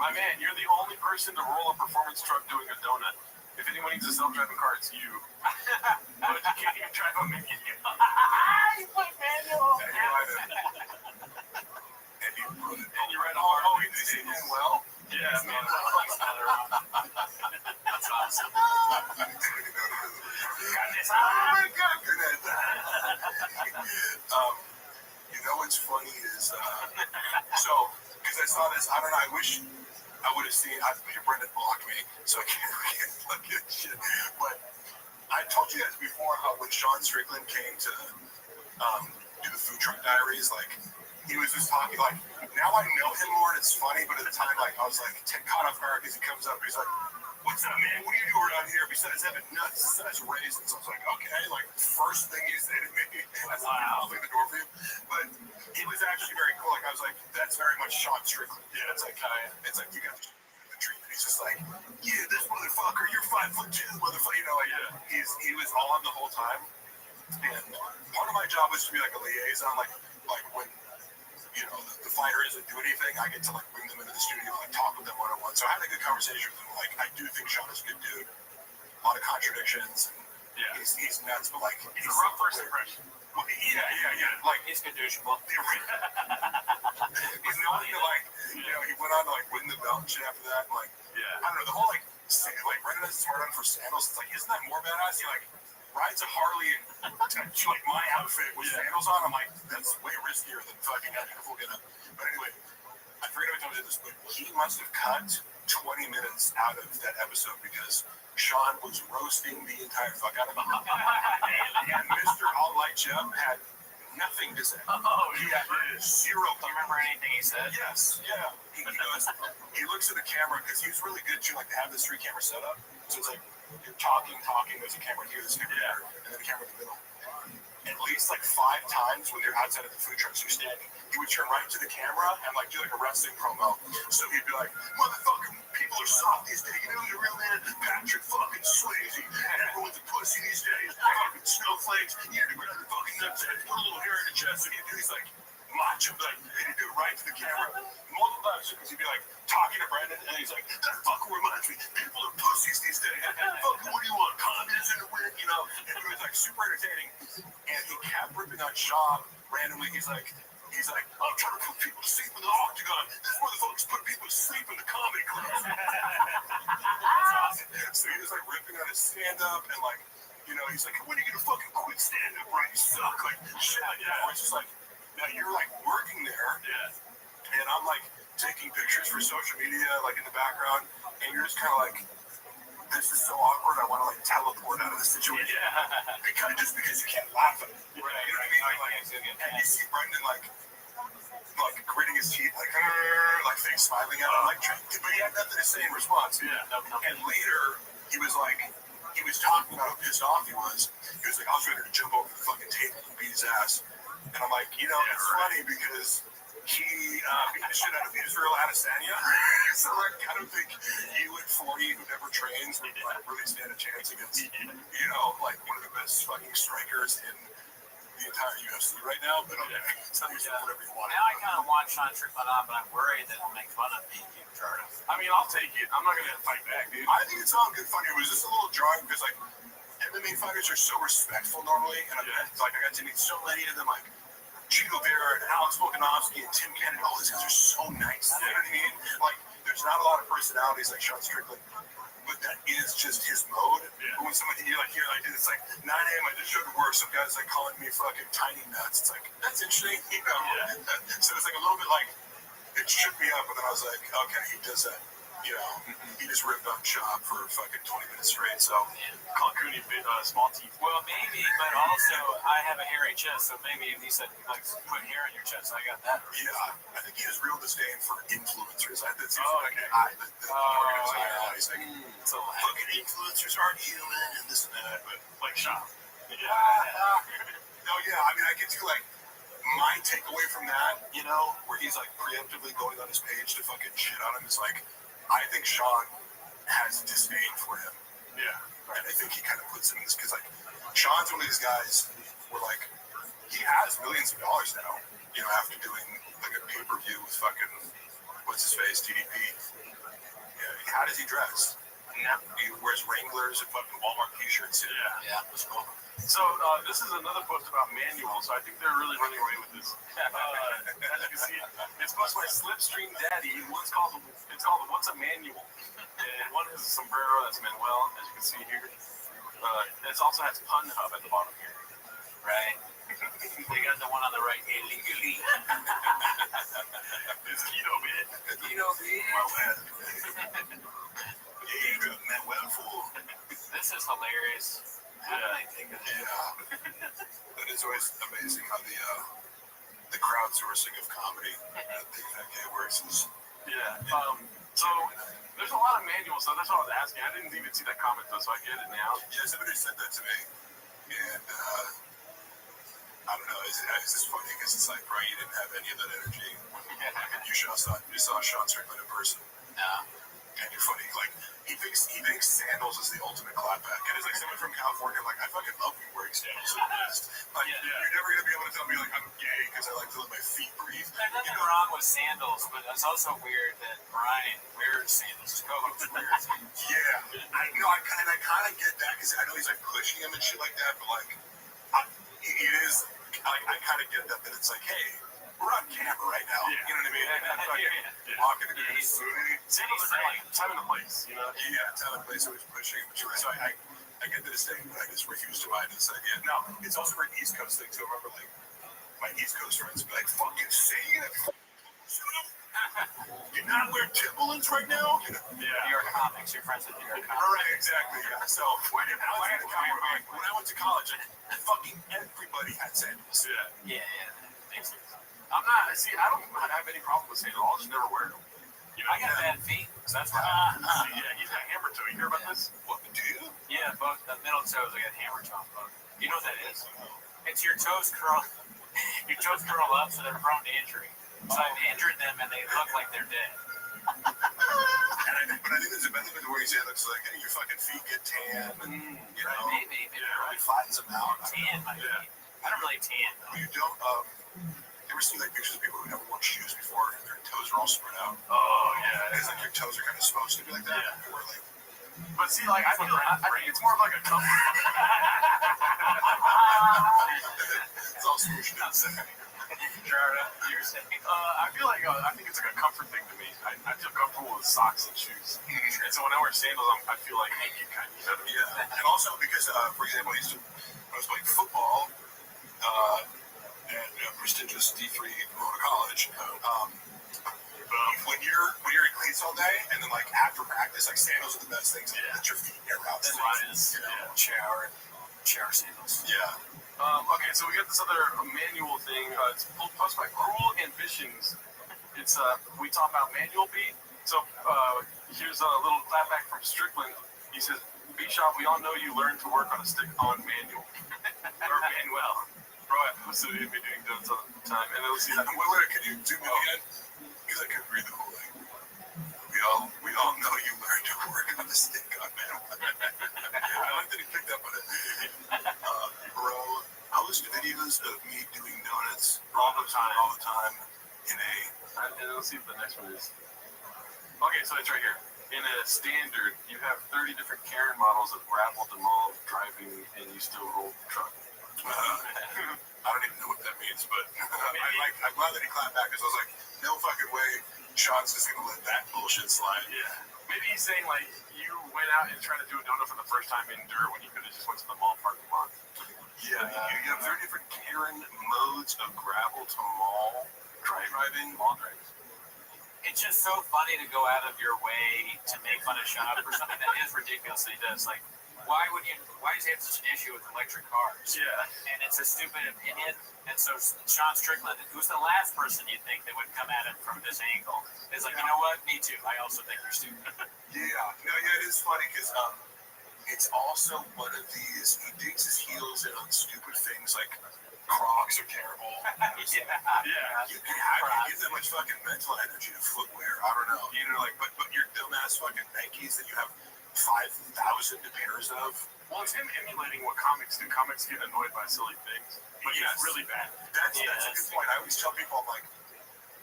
I: my man, you're the only person to roll a performance truck doing a donut. If anyone needs a self-driving car, it's you. But you can't even drive a manual.
O: You put manual.
F: And
I: you read all. Oh, he's singing well. Yeah, man. That's awesome.
F: You know what's funny is, because I saw this, I don't know, I wish I would have seen, Brendan blocked me, so I can't look at shit, but I told you guys before how when Sean Strickland came to do the Food Truck Diaries, like, he was just talking, like, now I know him more, and it's funny, but at the time, like, I was, like, caught off guard because he comes up, he's like, what's up, man? What are you doing around here? Besides having nuts, besides raisins. I was like, okay, like, first thing you say to me, that's I'll open the door for you. But he was actually very cool. Like, I was like, that's very much Sean Strickland. Yeah, it's like, you got the treatment. He's just like, yeah, this motherfucker, you're 5'2", motherfucker. You know, like, he was on the whole time. And part of my job was to be like a liaison, like when, you know, the fighter isn't doing anything, I get to like bring them into the studio and like talk with them one-on-one. So I had a good conversation with him. Like, I do think Sean is a good dude. A lot of contradictions. And he's nuts, but like
I: he's a rough first impression.
F: Well, yeah. Like
L: he's conditional.
F: He's not like, you know, he went on to like win the belt and shit after that. And, like, I don't know, the whole like Brendan has a smart on for sandals. It's like, isn't that more badass? He like rides a Harley and like my outfit with sandals on. I'm like, that's way riskier than fucking having a full get up. But anyway, I forget if I told you this, but he must have cut 20 minutes out of that episode because Sean was roasting the entire fuck out of him. And Mr. I'll Light You Up had nothing to say.
L: Oh,
F: he had zero.
L: Do you remember anything he said?
F: Yes, yeah. He goes, he looks at the camera because he was really good to like have this 3-camera setup. So it's like you're talking, there's a camera here, there's a camera there, and then a camera in the middle. At least like 5 times when they're outside of the food trucks, you're standing, he would turn right to the camera and like do like a wrestling promo. So he'd be like, motherfucking people are soft these days. You know who's a real man? Patrick fucking Swayze. And everyone's a pussy these days. Fucking snowflakes. You need to grab the fucking nuts and put a little hair in the chest. And he'd do these like macho, like, and he'd do it right to the camera. Multiple times because he'd be like talking to Brendan and he's like, that fucker reminds me, people are pussies these days. Fucking what do you want? Condoms in the wind, you know? And it was like super entertaining. And he kept ripping on Shaw randomly. He's like, I'm trying to put people to sleep in the octagon. This motherfucker's put people to sleep in the comedy clubs. That's awesome. So he was like ripping on his stand-up and like, you know, he's like, when are you gonna fucking quit stand-up, right? You suck. Like, shit. Yeah. It's just like, now you're like working there. Yeah. And I'm like taking pictures for social media, like in the background, and you're just kind of like, this is so awkward. I want to like teleport out of the situation. Yeah. Because you can't laugh at it. Right. You know what I mean? And you see Brendan like gritting his teeth, like face smiling at him, like, but he had nothing to say in response. Yeah. And later, he was talking about how pissed off he was. He was like, I was ready to jump over the fucking table and beat his ass. And I'm like, you know, it's funny because he beat the shit out of Israel Adesanya. So like, I don't think you at 40 who never trains would like really stand a chance against, you know, like one of the best fucking strikers in the entire UFC right now. But okay, tell yourself whatever you want.
L: Now I kind of want Sean Strickland on, but I'm worried that he'll make fun of me.
I: I mean, I'll take it. I'm not gonna fight back, dude.
F: I think it's all good fun. It was just a little jarring because like MMA fighters are so respectful normally, and I got to meet so many of them, like Chico Vera and Alex Volkanovski and Tim Kennedy. All these guys are so nice. You know what I mean? Like, there's not a lot of personalities like Sean Strickland, but that is just his mode. Yeah. When somebody it's like 9 a.m. I just showed to work. Some guys like calling me fucking tiny nuts. It's like, that's interesting, you know. Yeah. So it's like a little bit like it shook me up, but then I was like, okay, he does that You know, he just ripped on Chop for fucking 20 minutes straight. So,
M: Call Cooney small teeth.
L: Well, maybe, but also I have a hairy chest, so maybe if he said like put hair on your chest, I got that.
F: yeah, I think he has real disdain for influencers. That seems
M: Oh,
F: like
M: okay.
F: the organization. He's like,
L: So
F: fucking influencers aren't human and this and that. But
M: Like Shop.
F: yeah, no, yeah. I mean, I get to like my takeaway from that, you know, where he's like preemptively going on his page to fucking shit on him is like, I think Sean has disdain for him.
M: Yeah.
F: And I think he kind of puts him in this because like Sean's one of these guys where like he has millions of dollars now, you know, after doing like a pay-per-view with fucking what's his face, TDP. Yeah, how does he dress?
M: Yeah.
F: He wears Wranglers and fucking Walmart t-shirts.
M: Yeah.
F: That's cool.
M: So this is another post about manual. So I think they're really running away with this. As you can see, it's posted by Slipstream Daddy. It's called What's a Manual? And one has a sombrero. That's Manuel, as you can see here. It also has Pun Hub at the bottom here.
L: right. They got the one on the right illegally.
F: It's Keto Bit.
L: Keto Bit.
F: Manuel fool.
L: This is hilarious. How did I think of that?
F: Yeah. It is always amazing how the crowdsourcing of comedy that works.
M: Yeah. So there's a lot of manuals, so that's what I was asking. I didn't even see that comment though, so I get it now.
F: Yeah, somebody said that to me, and I don't know. It's just funny because it's like, bro, you didn't have any of that energy when you saw Sean Strickland in person.
L: No.
F: And you're funny, like he thinks sandals is the ultimate clapback. And it's like someone from California, like I fucking love you wearing sandals so best. Like you're never gonna be able to tell me like I'm gay because I like to let my feet breathe.
L: There's nothing wrong with sandals, but it's also weird that Brian wears sandals.
F: Yeah, I know. I kind of get that because I know he's like pushing him and shit like that, but like it is. I kind of get that it's like, hey, we're on camera right now.
M: Yeah.
F: You know what I mean? And I'm fucking walking into the food.
M: Sandals are like time and a place, you know?
F: Yeah, time and place always pushing. But you're right. So I get to this thing, but I just refuse to buy this idea. No, it's also an East Coast thing too. I remember like my East Coast friends be like, fucking say it. You're not wearing Timberlands right now?
M: Yeah.
L: New York comics, your friends at New York comics.
F: All right, exactly. Yeah. So when I went to college, fucking everybody had sandals.
M: Yeah.
L: Yeah. Makes sense.
M: I'm not. See, I don't have any problem with sandals. I'll just never wear them. You know,
L: I got bad feet, so that's why.
M: Yeah, he's got hammer toe. You hear about this?
F: What, do you?
L: Yeah, both the middle toes I got hammer toe on both. You know what that is? It's your toes curl. Your toes curl up, so they're prone to injury. So I've injured them, and they look like they're dead.
F: But I think there's a benefit to where you say it looks like your fucking feet get tan, and you know,
L: Maybe.
F: it really flattens them out.
L: Tan my feet. I don't really tan though.
F: You don't. You ever seen like pictures of people who never worn shoes before and their toes are all spread out?
M: Oh yeah.
F: It's like your toes are kind of supposed to be like that.
M: Yeah.
F: Or like,
M: But see, like I think it's more of like a comfort.
F: it's all swooshed out.
L: You're saying?
M: I feel like I think it's like a comfort thing to me. I feel comfortable with socks and shoes, and so when I wear sandals, I feel like naked kind of. You know what I mean?
F: Yeah, and also because, for example, when I was playing football at a prestigious D3 Corona college. When you're in cleats all day, and then like after practice, like sandals are the best things to let your feet air out.
L: That's why it is. Shower sandals.
F: Yeah.
M: Okay, so we got this other manual thing. It's posted by Cruel Ambitions. It's we talk about manual beat. So here's a little clapback from Strickland. He says, "B-Shop, we all know you learned to work on a stick-on manual or Manuel." Bro, I posted it in me doing donuts all the time, and then let's see.
F: Wait, can you zoom in again? Because I couldn't read the whole thing. We all know you learned to work on a stick-on manual. I like that he picked up on it. Bro, post videos of me doing donuts all the time in a.
M: And let's see what the next one is. Okay, so it's right here. In a standard, you have 30 different Karen models of gravel demol driving, and you still roll the truck.
F: I don't even know what that means, but I'm glad that he clapped back because I was like, no fucking way, Sean's just gonna let that bullshit slide.
M: Yeah. Maybe he's saying like you went out and tried to do a donut for the first time in Dur when you could have just went to the mall parking lot.
F: Yeah, you have 30 different Karen modes of gravel to mall driving.
M: Mall driving.
G: It's just so funny to go out of your way to make fun of Sean for something that is ridiculous that he does. Like, why does he have such an issue with electric cars? Yeah. And it's a stupid opinion. And so Sean Strickland, who's the last person you'd think that would come at him from this angle, is like, you know what? Me too. I also think you're stupid.
F: It is funny because it's also one of these, he digs his heels in on stupid things like Crocs are terrible. You can give that much fucking mental energy to footwear. I don't know. But your dumbass fucking Nikes that you have 5,000 pairs of.
I: Well, it's him emulating what comics do. Comics get annoyed by silly things, but it's really bad.
F: That's a good point. I always tell people, I'm like,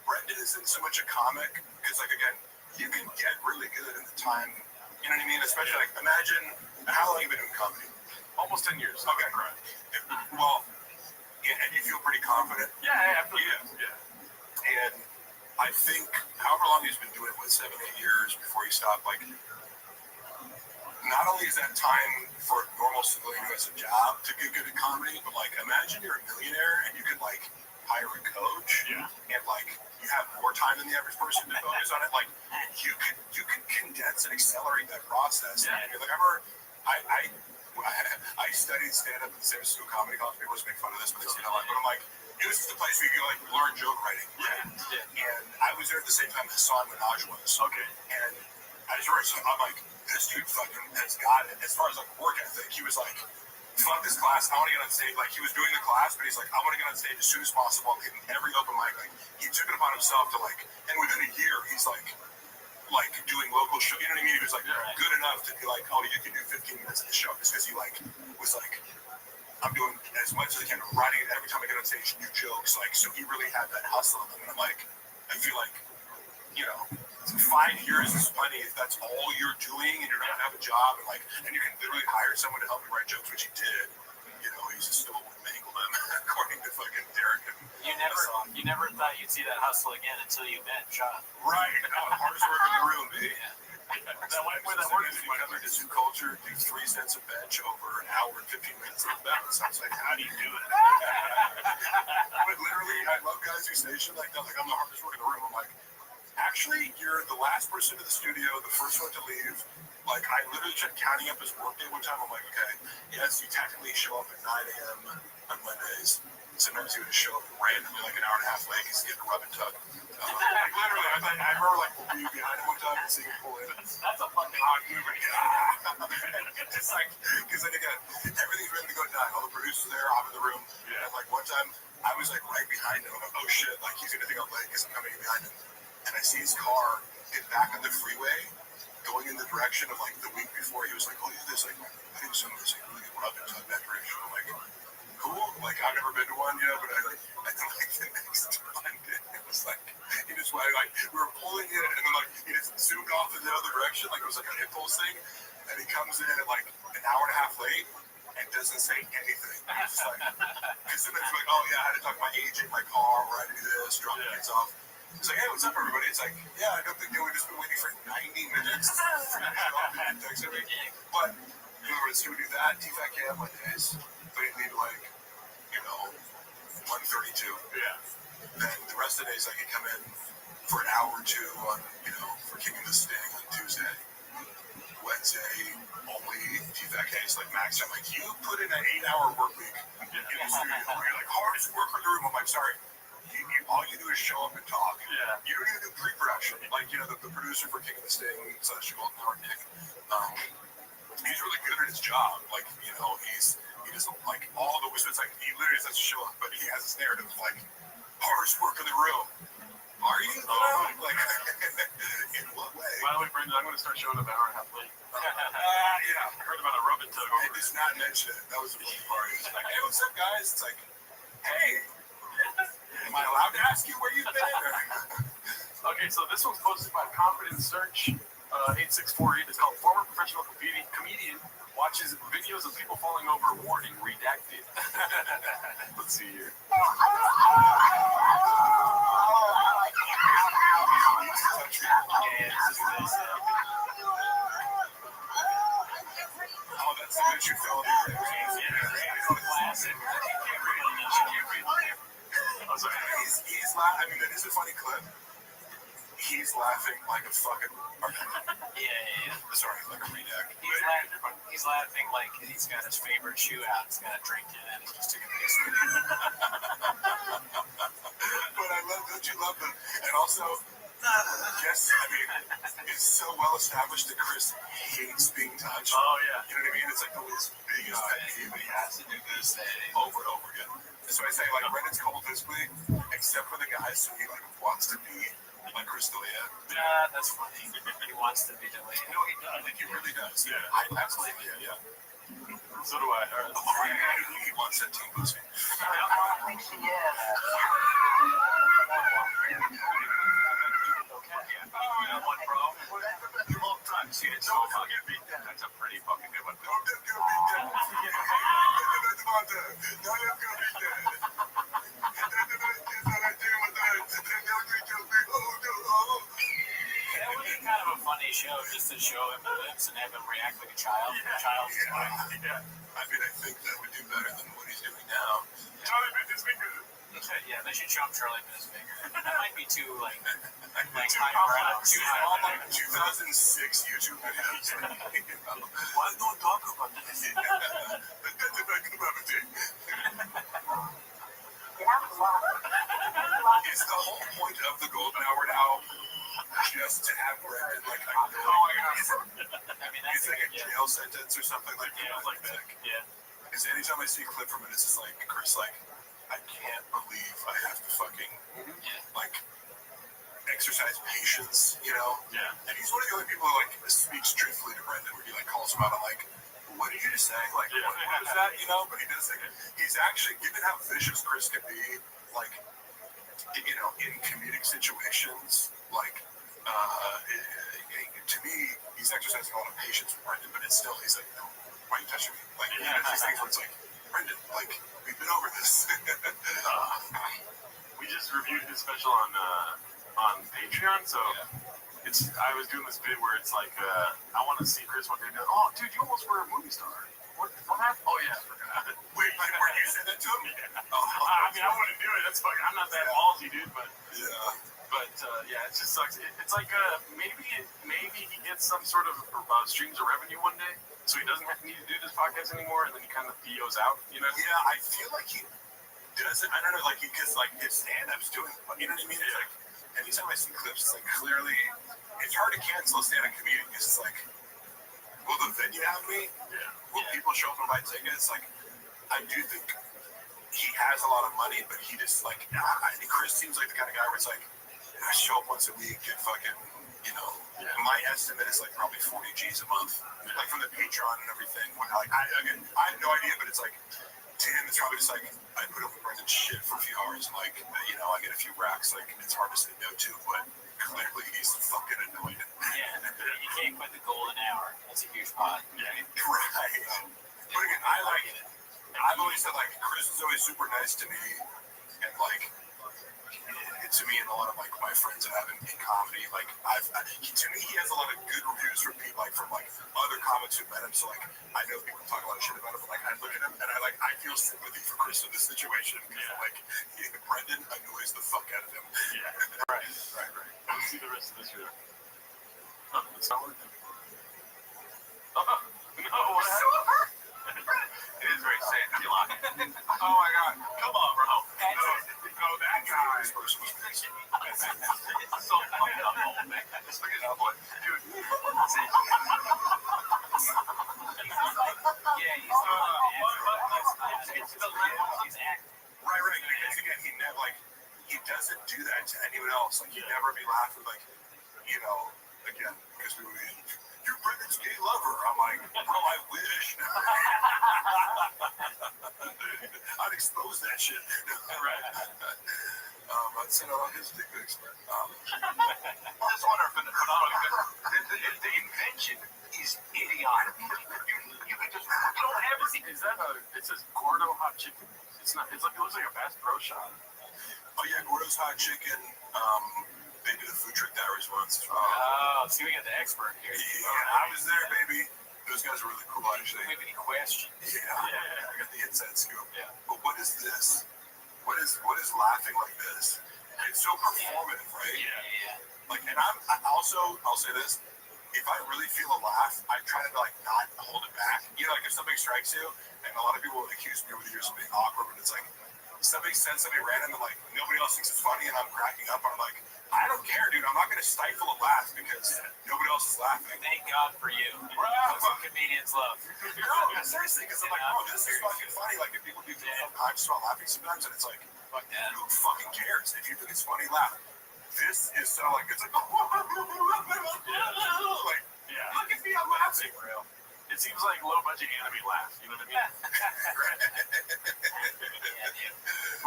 F: Brendan isn't so much a comic, because, like, again, you can get really good in the time, you know what I mean? Especially, like, imagine, how long have you been doing comedy?
I: Almost 10 years.
F: Okay, correct. Well, and you feel pretty confident?
I: Yeah, I feel good. Yeah.
F: And I think, however long he's been doing it, 7, 8 years before he stopped, like, not only is that time for normal civilian who has a job to get good at comedy, but, like, imagine you're a millionaire and you could, like, hire a coach and, like, you have more time than the average person to focus on it. Like, you can condense and accelerate that process. And you're like, I studied stand-up at the San Francisco Comedy College. People always make fun of this, but they say no. But I'm like, it was just a place where you could, like, learn joke writing. And I was there at the same time Hassan Minaj was. Okay. And I just remember, I'm like, this dude fucking has got it. As far as, like, work ethic, he was like, fuck this class, I want to get on stage. Like, he was doing the class, but he's like, I want to get on stage as soon as possible. I'm hitting every open mic. Like, he took it upon himself to, like, and within a year, he's like doing local show. You know what I mean? He was, like, good enough to be like, oh, you can do 15 minutes of the show. Just because he, like, was like, I'm doing as much as I can, writing it every time I get on stage, new jokes. Like, so he really had that hustle. And I'm like, I feel like, 5 years is plenty if that's all you're doing and you're not gonna have a job and you can literally hire someone to help you write jokes, which he did. He's just still mangle them according to fucking Derek.
G: You never thought you'd see that hustle again until you met Sean.
F: Right. Hardest work in the room, baby. That way that works. You come into Zoo Culture, do 3 sets of bench over an hour and 15 minutes of bounce. I was like, how do you do it? But literally, I love guys who say shit like that. Like, I'm the hardest work in the room. I'm like, actually, you're the last person to the studio, the first one to leave. Like, I literally tried counting up his workday one time. I'm like, okay, yes, you technically show up at 9 a.m. on Mondays. Sometimes he would just show up randomly, like an hour and a half late, because he had to rub and tug. Like, literally, I remember, like, being behind him one time and seeing him pull in.
G: That's a fucking
F: hard move. It's like, because then again, everything's ready to go down. All the producers there, I'm in the room. And, like, one time, I was, like, right behind him. I'm like, oh, shit, like, he's going to think I'm late because I'm coming behind him. And I see his car get back on the freeway, going in the direction of, like, the week before. He was like, oh, yeah, there's, like, I think somebody's, like, really rubbing to that direction. I'm like, cool. Like, I've never been to one, but I think, like, the next time, it was, like, he just went, like, we were pulling in, and then, like, he just zoomed off in the other direction, like, it was, like, an impulse thing, and he comes in at, like, an hour and a half late, and doesn't say anything. He's just, like, because then it's like, oh, yeah, I had to talk to my agent in my car, where I had to do this, drop the kids off. It's like, hey, what's up, everybody? It's like, yeah, I don't think we've just been waiting for 90 minutes for you to show up and text everything. But, he would do that, TFAT Cam Mondays, but he'd leave, like, 1:32. Yeah. Then the rest of the days I could come in for an hour or two on, for King of the Sting on Tuesday. Wednesday, only TFAT case, like max. I'm like, you put in an 8-hour work week in the studio. You're like, hardest worker in the room. I'm like, sorry. All you do is show up and talk. Yeah. You don't even do pre-production. Like, the producer for King of the Sting, / Golden Hour Nick, he's really good at his job. Like, he doesn't like all the whispers. Like, he literally has to show up, but he has this narrative of, like, hardest work in the room. Are you? Like, in what way?
I: By the way, Brendan, I'm going to start showing up an hour and a half late.
F: Yeah.
I: I heard about a rub and tug over.
F: I just not mention it. That was the funny part. It's like, hey, what's up, guys? It's like, hey. Am I allowed to ask you where you've been?
I: Okay, so this one's posted by Confidence Search 8648. It's called Former Professional Comedian Watches Videos of People Falling Over. Warning, redacted. Let's see here.
F: Oh, that's the bitch you fell in. Classic.
I: Oh, sorry.
F: He's laughing. I mean, that is a funny clip.
I: he's laughing like a fucking.
L: Yeah.
I: Sorry, like a redact.
L: He's laughing like he's got his favorite shoe out. He's got a drink in it. He just took a piss.
I: But I love, don't you love them? And also, yes, I mean, it's so well established that Chris hates being touched.
L: Oh, yeah.
I: You know what I mean? It's like his biggest pet peeve. He has to do this over and over again. That's why I say, like, Reddit's coupled physically, except for the guys who he, like, wants to be, like Chris D'Elia.
L: That's funny. He wants to be D'Elia.
I: No, he does. Like, he really does. Yeah. I absolutely, yeah.
L: So do I.
I: He wants that team pussy.
B: I think she is.
L: That's a pretty fucking good one. That would be kind of a funny show, just to show him the lips and have him react like a child.
I: Yeah. I mean, I think that would do better than what he's doing now. Charlie bit his finger.
L: Yeah, they should show him Charlie bit his finger. That might be too, like
I: highbrow. 2006 YouTube videos.
L: Why don't talk about this?
I: It's the whole point of the Golden Hour now, just to have Brandon like it's like a jail sentence or something like that.
L: Yeah.
I: Because anytime I see a clip from it, it's just like Chris, like, I can't believe I have to fucking like exercise patience, you know?
L: Yeah.
I: And he's one of the only people who like speaks truthfully to Brendan, where he like calls him out on like, what did you just say? Like, what is that? You know? But he does think he's actually, given how vicious Chris can be, like, you know, in comedic situations, like, to me, he's exercising a lot of patience with Brendan, but it's still, he's like, no, why are you touching me? Like, he does these things where it's like, Brendan, like, we've been over this.
P: We just reviewed his special on Patreon, so I was doing this bit where it's like, I want to see Chris one day. Oh, dude, you almost were a movie star. What happened? Oh, yeah, I forgot.
I: Wait, where you said that to him?
P: Yeah. I mean, I wouldn't do it. That's fucking, I'm not that ballsy, dude, but.
I: Yeah.
P: But, yeah, it just sucks. It's like, maybe he gets some sort of streams of revenue one day, so he doesn't need to do this podcast anymore, and then he kind of POs out, you know?
I: Yeah, I feel like he doesn't, I don't know, like, because, like, his stand-up's doing, you know what I mean? It's like, anytime I see clips, it's like, clearly, it's hard to cancel a stand-up comedian, because it's like, will the venue have me?
P: Yeah.
I: Will people show up and buy tickets? Like, I do think he has a lot of money, but he just, like, I think Chris seems like the kind of guy where it's like, I show up once a week, get fucking, you know, my estimate is like probably 40 G's a month, like from the Patreon and everything. Like, I have no idea, but it's like, to him, it's probably just like, I put up with Brendan's shit for a few hours, and like, you know, I get a few racks, like, it's hard to say no to, but clearly he's fucking annoyed.
L: Yeah, you can't quit the golden hour. That's a huge pot.
I: Yeah. Right. But again, I've always said, like, Chris is always super nice to me, and like, to me and a lot of like my friends that have in comedy, like to me he has a lot of good reviews from people, like from like other comics who met him. So like I know people talk a lot of shit about him, but like I look at him and I feel sympathy for Chris in this situation because like Brendan annoys the fuck out of him.
P: Yeah. Right. Let's see the rest of this video. Oh, it's not working. Oh no! What happened?
I: It is very sad.
P: Oh my god! Come on, bro.
I: No, that guy. This person was crazy.
P: It's so fucking up, man. Just look at that boy, dude.
L: Yeah, he's the level he's acting.
I: Right. Because again, he doesn't do that to anyone else. Like he'd never be laughing, like, you know, again, because we would be, you're Brendan's gay lover. I'm like, bro, I wish. I'd expose that shit.
P: Right.
I: I'd send out all his dick pics.
P: I just wonder if the invention is idiotic. You could just don't ever see. Is that it says Gordo hot chicken? It's not. It's like it looks like a Bass Pro Shop.
I: Oh yeah, Gordo's hot chicken. They did a food truck diaries once.
L: Oh, see, we got the expert here.
I: Yeah, I was there, baby. Those guys are really cool, actually.
L: We have any questions?
I: Yeah, I got the inside scoop.
L: Yeah.
I: But what is this? What is laughing like this?
F: It's so performative, right?
L: Yeah.
F: Like, and I'll say this. If I really feel a laugh, I try to like not hold it back. You know, like if somebody strikes you, and a lot of people accuse me over the years of being awkward, but it's like somebody said something random and like nobody else thinks it's funny, and I'm cracking up. And I'm like, I don't care, dude. I'm not gonna stifle a laugh because nobody else is laughing.
L: Thank God for you. That's what comedians love.
F: No, seriously, because I'm like, bro, this is fucking funny. Like if people do feel unconscious about laughing sometimes, and it's like, who fucking cares? If you think it's funny, laugh. This is so like, it's like, like, look at me, I'm laughing.
I: Real. It seems like low budget anime laugh, you know what I mean?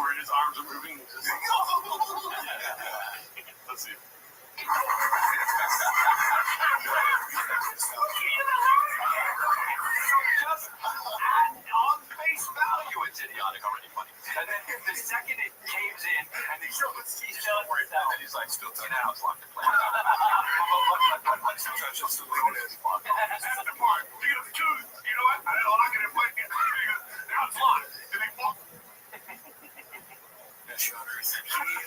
I: Where his arms are moving. Just like, let's see.
P: Just on face value, it's idiotic already funny. And then the second it caves in, and he's still where it's at, and he's like, still tugging out, it's locked in place.
F: Sometimes you'll still leave it in.
P: That's the part. You know, the truth. You know what? I don't lock it in place. Now it's locked. And they walk.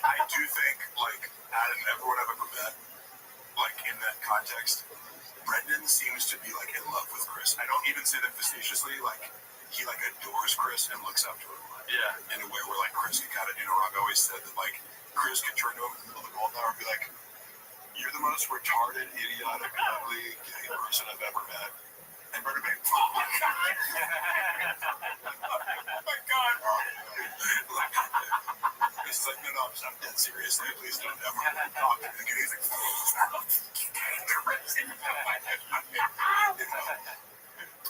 F: I do think, like, out of everyone I've ever met, like, in that context, Brendan seems to be, like, in love with Chris. I don't even say that facetiously, like, he, like, adores Chris and looks up to him.
I: Yeah.
F: In a way where, like, Chris can kind of, you know, I've always said that, like, Chris can turn to him in the middle of the golden hour and be like, you're the most retarded, idiotic, ugly, gay person I've ever met. And Brendan being, oh my God. Oh my God, bro. Like, he's like, no, I'm dead serious. Like, please don't ever talk to me again. He's like,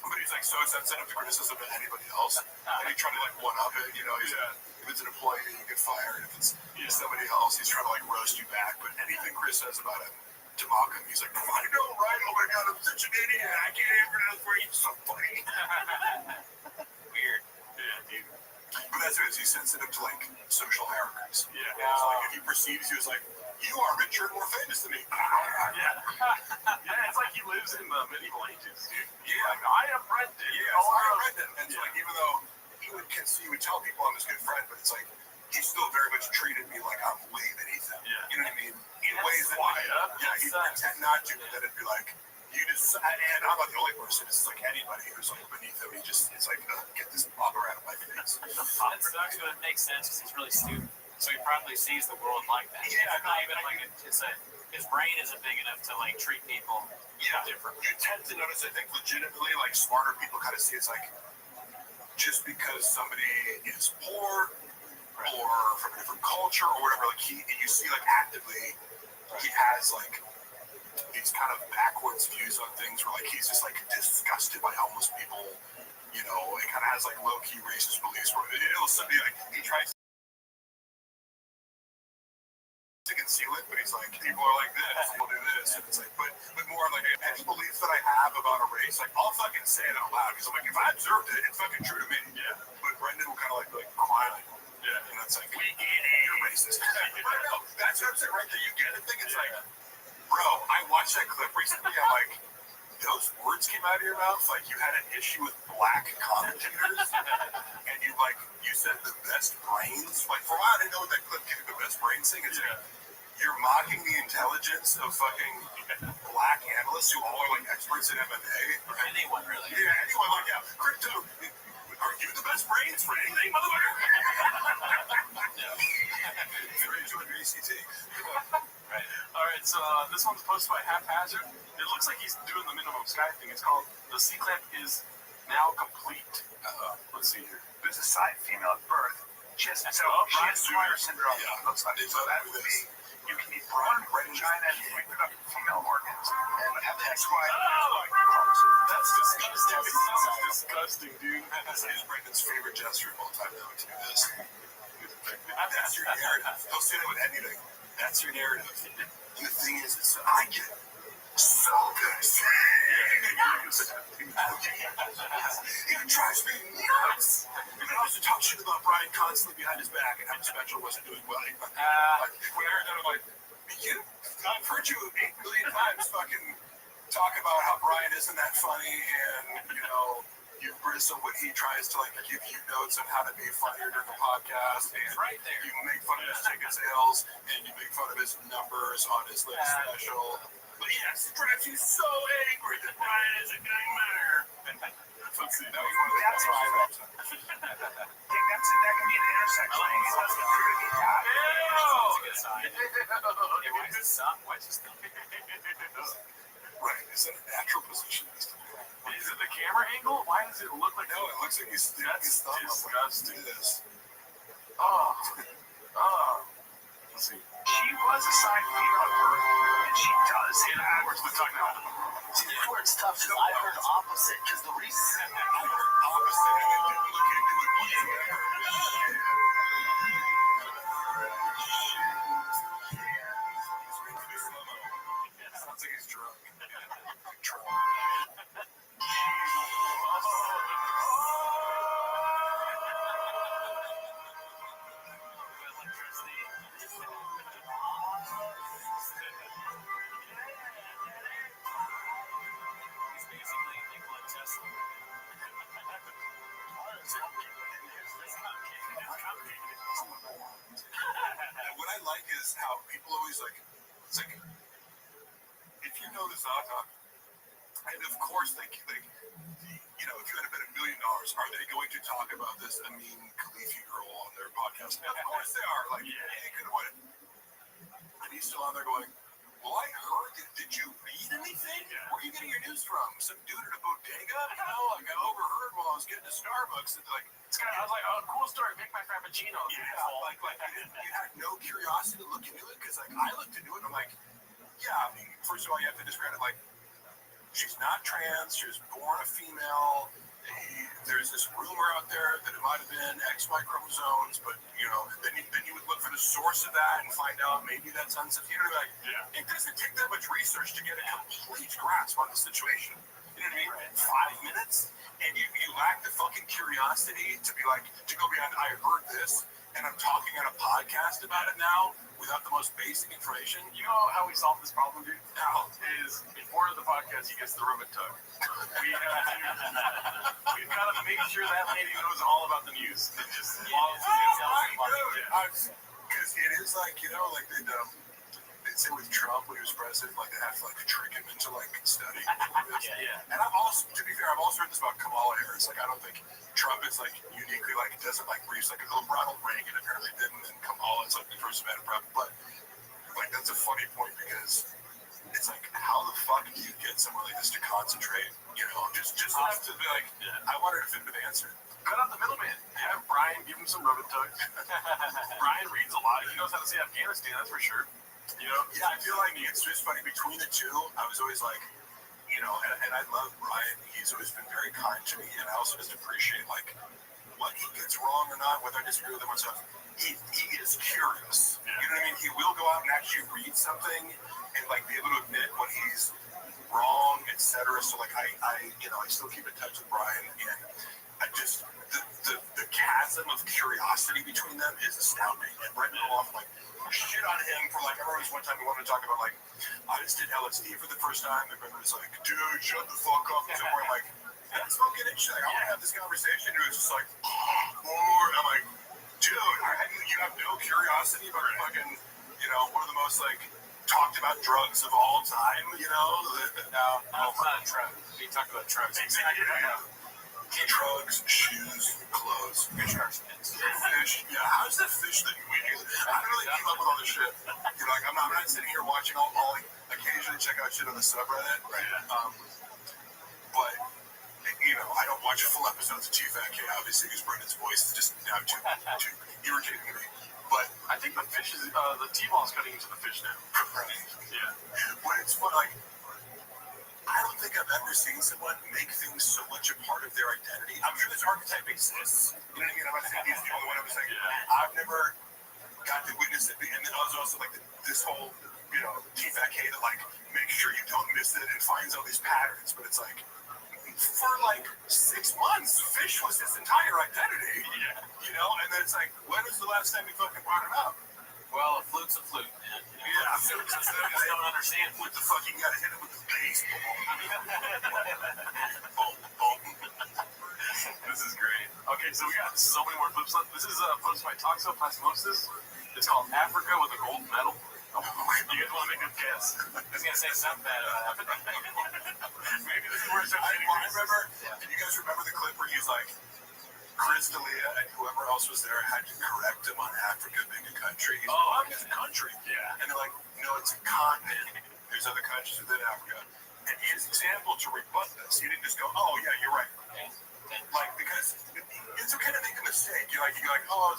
F: but he's like so sensitive to criticism to anybody else. And he tried to like one up it, you know, he's if it's an employee, you get fired. If it's somebody else, he's trying to like roast you back. But anything Chris says about him, to mock him, he's like, I know, right? Oh my God, I'm such an idiot. I can't even pronounce where he's so funny. Weird.
I: Yeah, dude.
F: But that's what it is. He's sensitive to like social hierarchies.
I: Yeah.
F: So like if he perceives you as like, you are richer and more famous than me.
I: Yeah. Yeah, it's like he lives in the medieval ages, dude.
F: Yeah.
I: Like, I am Brendan.
F: Yeah, I am Brendan. And so like even though he would tell people I'm his good friend, but it's like he still very much treated me like I'm way beneath him.
I: Yeah.
F: You know what I mean? In ways that he'd pretend not to, but then it'd be like, you just, and I'm not the only person, it's like anybody who's like beneath him, it's like, get this bobber out of my face.
L: It sucks, but it makes sense because he's really stupid. So he probably sees the world like that.
F: Yeah,
L: it's not even like his brain isn't big enough to like treat people different.
F: You tend to notice, I think, legitimately, like smarter people kind of see it's like, just because somebody is poor or from a different culture or whatever, like you see like actively, he has like these kind of backwards views on things where like he's just like disgusted by homeless people, you know, it kind of has like low-key racist beliefs where it'll be like, he tries to conceal it, but he's like, people are like this, people do this, and it's like, but more like any belief that I have about a race, like I'll fucking say it out loud, because I'm like, if I observed it, it's fucking true to me. Yeah. But Brendan will kind of like cry like, yeah, and it's like, we get it, you're racist. That's what I'm saying right there, you get the thing, it's like, bro, I watched that clip recently, I'm like, those words came out of your mouth, like you had an issue with black commentators, and you said the best brains, like for a while I didn't know what that clip gave you the best brains thing, it's like, you're mocking the intelligence of fucking black analysts who all are like experts in MMA.
L: Or anyone really.
F: Yeah, anyone like that. Crypto, are you the best brains for anything, motherfucker? Very to an ACT.
I: Right. All right, so this one's posted by Haphazard. It looks like he's doing the minimum sky thing. It's called The C-Clamp is Now Complete. Let's see here.
P: There's a side female at birth. She has Swyer syndrome.
F: Yeah.
P: Looks like so that would be. You can eat brawn, vagina, and reproductive female organs, and have sex with.
F: That's disgusting.
I: That's disgusting, dude.
F: That is Brendan's favorite gesture of all time, though, to do this. That's your narrative. He'll say that with anything. That's your narrative. And the thing is, I get so pissed. It drives me nuts. And I also talk shit about Brian constantly behind his back and how the special wasn't doing well. When I heard that, I'm like, I've heard you 8 million times fucking talk about how Brian isn't that funny and, you know, you bristle when he tries to like give you notes on how to be funnier during the podcast, and
P: right there.
F: you make fun of his ticket sales, and you make fun of his numbers on his latest special. But yes, it drives you so angry that Brian isn't getting better. Let's see, that was one of the
N: That's
F: why.
N: that can be an intersection. It doesn't appear to be that.
P: That's a good sign. Yeah, why is his son? What's his thumb?
F: Right, is that a natural position?
P: Is it the camera angle? Why does it look like?
F: No, it looks like he's sticking his thumb up like this.
P: Oh. Let's see.
N: She was assigned female at birth, and she does have.
P: We're talking about.
J: See, this is where it's tough, because I heard opposite, because the reason
F: I heard opposite, and they didn't look into it whatsoever. Sounds like he's drunk. Drunk.
P: He's basically Nikola Tesla.
F: And what I like is how people always like, it's like, if you know this Zaka, and of course they, you know, if you had to bet $1 million, are they going to talk about this Amin Khalifi girl on their podcast? Of course they are. Like, they could win. And he's still on there going, well, I heard that. Did you read anything? Where are you getting your news from? Some dude at a bodega? You know, like I overheard while I was getting to Starbucks. And like,
P: I was like, oh, cool story. Make my frappuccino.
F: Yeah, like you had no curiosity to look into it, because like I looked into it and I'm like, yeah, I mean, first of all, you have to discredit, like, she's not trans, she was born a female. There's this rumor out there that it might have been XY chromosomes, but you know, then you would look for the source of that and find out maybe that's unsafe. You know, like, it doesn't take that much research to get a complete grasp on the situation. You know what I mean? 5 minutes, and you lack the fucking curiosity to be like, to go beyond, I heard this, and I'm talking on a podcast about it now without the most basic information.
P: You know how we solve this problem, dude?
F: Now
P: Is before the podcast, he gets the rubber tug. We've got to make sure that lady knows all about the news. Just all the details.
F: Because it is like, you know, like they'd say with Trump when he was president, like they have to like trick him into like studying. And I've also, to be fair, I've also heard this about Kamala Harris. Like I don't think Trump is like uniquely like doesn't like briefs like Ronald Reagan apparently didn't, and Kamala is like the first man prep. But like that's a funny point, because it's like, how the fuck do you get someone like this to concentrate? You know, just enough to be like, I want her to fit the answer.
P: Cut out the middleman. Have Brian give him some rubber tugs. Brian reads a lot. He knows how to say Afghanistan, that's for sure. You know?
F: Yeah, I feel like it's just funny between the two. I was always like, you know, and I love Brian. He's always been very kind to me, and I also just appreciate like what he gets wrong or not, whether I disagree with him or stuff. He is curious. You know what I mean? He will go out and actually read something and like be able to admit when he's wrong, etc. So like I you know, I still keep in touch with Brian, and I just the chasm of curiosity between them is astounding. And Brett Miloff like shit on him for like, I remember one time we wanted to talk about like, I just did LSD for the first time, and Brett was like, dude, shut the fuck up. And so we're like, that's fucking interesting. Like, I want to have this conversation. It was just like, and I'm like, dude, you have no curiosity about fucking, you know, one of the most like talked about drugs of all time, you know?
P: No, it's not a drug. We talked about drugs.
F: Exactly. Yeah. Drugs, shoes, clothes, fish, yeah. How's that fish thing? I don't really keep up with all this shit. You know, like I'm not sitting here watching all like occasionally check out shit on the subreddit, right? But you know, I don't watch full episodes of T-Fat Kid, obviously, because Brendan's voice is just now too irritating to me. But
P: I think the fish is the T-ball's cutting into the fish now.
F: Right.
P: Yeah.
F: But it's fun, like. I don't think I've ever seen someone make things so much a part of their identity. I'm sure this archetype exists. You know what I mean? I'm not saying he's the only one. I was saying I've never got to witness it. And then I was also like this whole, you know, T-Fat-K that like makes sure you don't miss it and finds all these patterns. But it's like, for like 6 months, fish was his entire identity.
P: Yeah.
F: You know? And then it's like, when was the last time you fucking brought him up?
P: Well, a flute's a flute, man.
F: Yeah, I don't understand what the fuck you gotta hit it with the baseball. Boom, boom.
I: so we got so many more clips left. This is posted by Toxoplasmosis. It's called Africa with a Gold Medal. Oh, you guys want to make a guess?
G: I was gonna say something bad happened.
I: Maybe this is where it starts getting
P: I remember, and you guys remember the clip where he's like, Chris D'Elia and whoever else was there had to correct him on Africa being a country. He's like, it's a country.
I: Yeah.
P: And they're like, no, it's a continent. There's other countries within Africa. And his example to rebut this, he didn't just go, oh, yeah, you're right. Like, because it's okay to make a mistake. You're like, oh,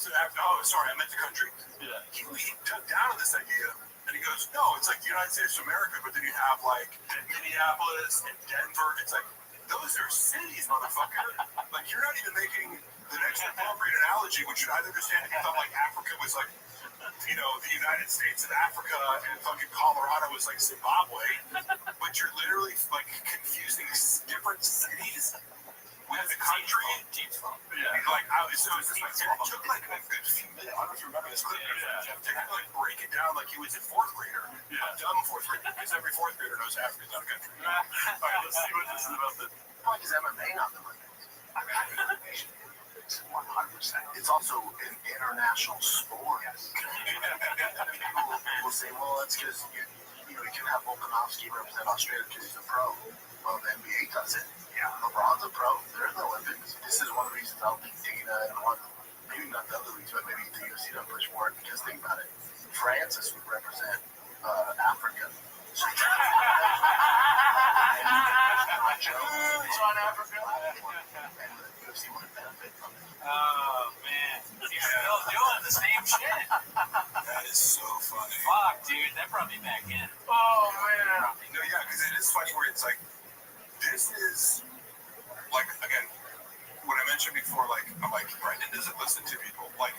P: sorry, I meant the country.
I: Yeah.
P: He took down this idea, and he goes, no, it's like the United States of America, but then you have, like, Minneapolis and Denver. It's like, those are cities, motherfucker. Like, you're not even making the next appropriate analogy, which I'd understand if you thought, like, Africa was, like, you know, the United States of Africa and fucking Colorado was, like, Zimbabwe. But you're literally, like, confusing different cities with the country.
I: Yeah.
P: Like, so it's just like, it took, like, a good few minutes. I don't know if you remember this clip. They had to, like, break it down like he was a fourth grader.
I: Yeah.
P: A dumb fourth grader. Because every fourth grader knows Africa's not a country.
I: All right, let's see what this is about.
J: Why is MMA not the money? I mean, it's 100%. It's also an international sport. People will say, well, that's because you can have Volkanovski represent Australia because he's a pro. Well, the NBA does it. Yeah, LeBron's a pro. They're in the Olympics. This is one of the reasons I don't think Dana and maybe not the other leagues, but maybe the UFC don't push for it because think about it. Francis would represent Africa. So
G: on Africa.
J: And the UFC would benefit from it.
G: Oh man, he's still doing the same shit.
P: That is so funny.
G: Fuck, dude, that brought me back in.
P: Oh, man. No, yeah, because it is funny where it's like, this is, like, again, what I mentioned before, like, I'm like, Brendan doesn't listen to people. Like,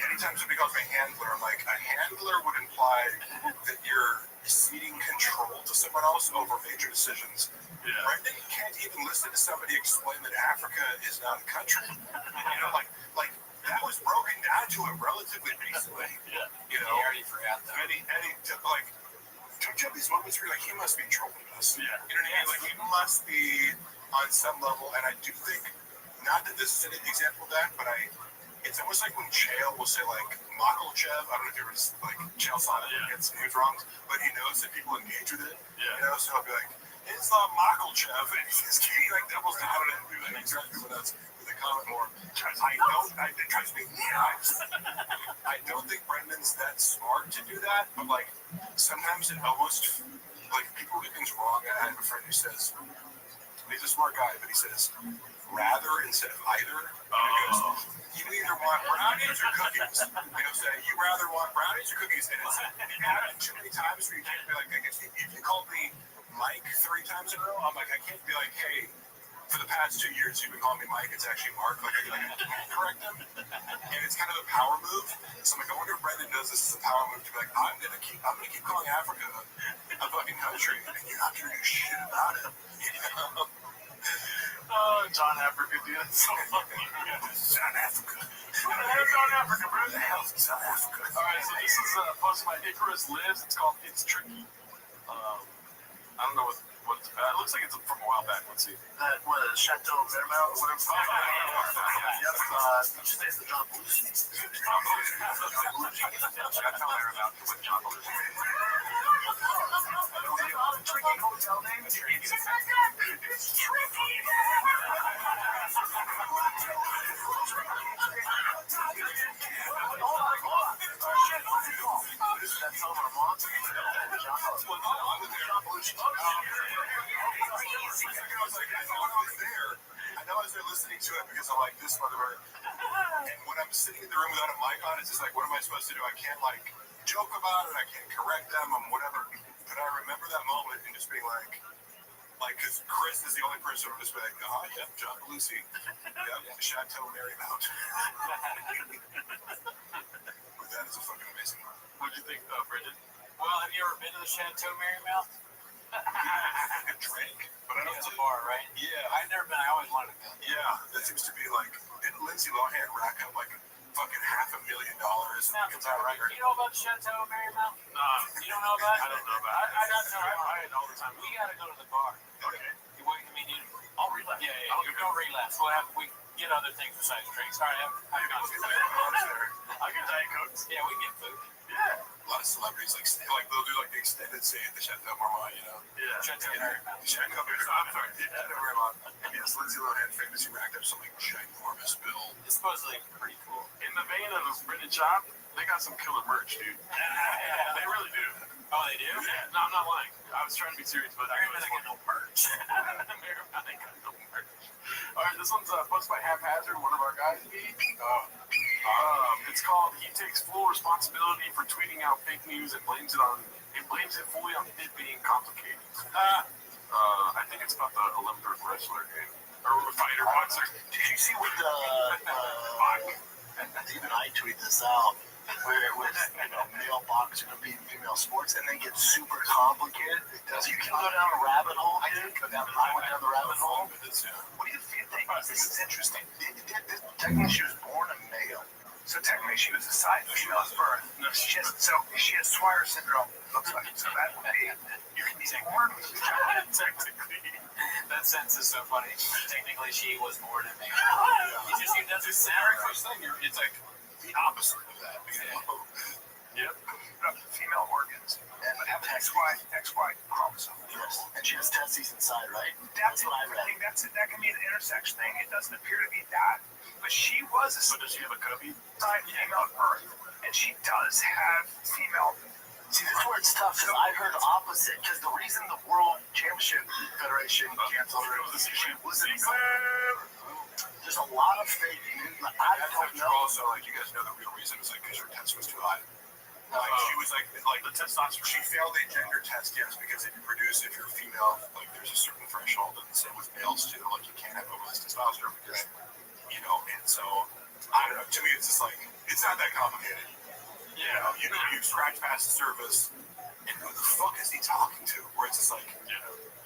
P: anytime somebody calls me a handler, I'm like, a handler would imply that you're ceding control to someone else over major decisions.
I: Yeah.
P: Brendan can't even listen to somebody explain that Africa is not a country. You know, like that was broken down to it relatively recently.
I: Yeah.
P: You know,
G: He already forgot that.
P: and he like, don't you have these moments where you're like, he must be trolling us?
I: Yeah.
P: You know what I mean? Like, he must be on some level, and I do think, not that this is an example of that, but it's almost like when Chael will say, like, Makhachev, I don't know if you ever, like, Chael Sonnen gets news wrong, but he knows that people engage with it.
I: Yeah.
P: You know, so he'll be like, it's Makhachev, and he's he like doubles down on it, and exactly what that's with the comment more. It drives me nuts. I don't think Brendan's that smart to do that, but, like, sometimes it almost, like, people get things wrong. I have a friend who says, he's a smart guy, but he says, rather instead of either. Because you either want brownies or cookies. He'll say, you rather want brownies or cookies? And it's happened too many times where you can't be like, I guess if you called me Mike 3 times in a row, I'm like, I can't be like, hey, for the past 2 years, you've been calling me Mike. It's actually Mark. Like, I can't correct them. And it's kind of a power move. So I'm like, I wonder if Brendan does this as a power move to be like, I'm gonna keep calling Africa a fucking country, and you're not gonna do shit about it. You know?
I: Oh, John Africa, dude, that's so funny.
P: South Africa.
I: John Africa, bro.
P: Who the hell's in South Africa?
I: All right, so this is posted by Icarus Lives. It's called It's Tricky. I don't know what it's about. It looks like it's from a while back. Let's see.
J: That Chateau Mermount or whatever. Yep. Just the John Belushi.
G: Chateau Marymount with John Belushi.
J: Tricky hotel name.
G: It's tricky.
J: That's all our moms.
P: I know I was there listening to it because I'm like, this motherfucker. And when I'm sitting in the room without a mic on, it's just like, what am I supposed to do? I can't, like, joke about it. I can't correct them. I'm whatever. But I remember that moment and just being like, because Chris is the only person who would just be like, yep, John Belushi. Yep, Chateau Marymount. But that is a fucking amazing one.
I: What do you think, Brendan?
G: Well, have you ever been to the Chateau Marymount?
P: I drink, but I don't
G: It's a bar, right?
P: Yeah.
G: I've never been. I always wanted to go.
P: Yeah, that seems to be like, didn't Lindsay Lohan rack up like fucking $500,000?
G: Sounds about right. You know about the Chateau Marymount? You don't know about it?
I: I don't know about it.
G: I don't know.
I: I buy it all the time.
G: We gotta go to the bar.
I: Okay.
G: I'll relapse.
I: Yeah.
G: You don't relapse. What happened?
M: get other things besides drinks. All right, I've got food. I'll get Diet Cokes. Yeah, we can get food. Yeah.
P: A lot of celebrities like they'll do like the extended stay at the Chateau Marmont, you know?
M: Yeah.
P: Chateau Marmont. I'm sorry. Chateau Marmont. Yes, Lindsay Lohan famously racked up some like ginormous bill.
M: It's supposedly pretty cool. In the vein of British Chop, they got some killer merch, dude. They really do.
L: Oh, they do?
M: Yeah. No, I'm not lying. I was trying to be serious, but
L: I remember they got no merch.
M: They got no merch. All right, this one's posted by Haphazard, one of our guys. It's called "He Takes Full Responsibility for Tweeting Out Fake News and blames it fully on it being complicated." I think it's about the Olympic wrestler game or fighter boxer.
J: Did you see what even I tweet this out, where it was, male boxing and beating female sports, and then get super complicated. So you can go down a rabbit hole, dude. I went down the rabbit hole. What do you think? This is interesting. Technically, she was born a male.
N: So technically, she was assigned female at birth. She has Swire syndrome. Looks like so that would be you can be born.
M: Technically,
L: that sentence is so funny. Technically, she was born in me.
P: That's the very first thing. It's like the opposite of that.
M: Yep.
N: Female organs and have an XY chromosome.
J: Yes. And she has testes inside, right?
N: That's what I read. That can be an intersex thing. It doesn't appear to be that, but she was a.
M: But does she have a cubby?
N: Female at birth, and she does have female.
J: See, this is where it's tough, because I heard opposite, because the reason the World Championship Federation canceled her was she wasn't. There's a lot of fake news. I don't know.
P: Also, you guys know the real reason is because her test was too high. She was like
M: the testosterone.
P: She failed a gender test, yes, because if you're female, there's a certain threshold, and the same with males too. You can't have overless testosterone because, and so, I don't know. To me, it's just it's not that complicated.
M: Yeah.
P: You scratch past the surface, and who the fuck is he talking to? Where it's just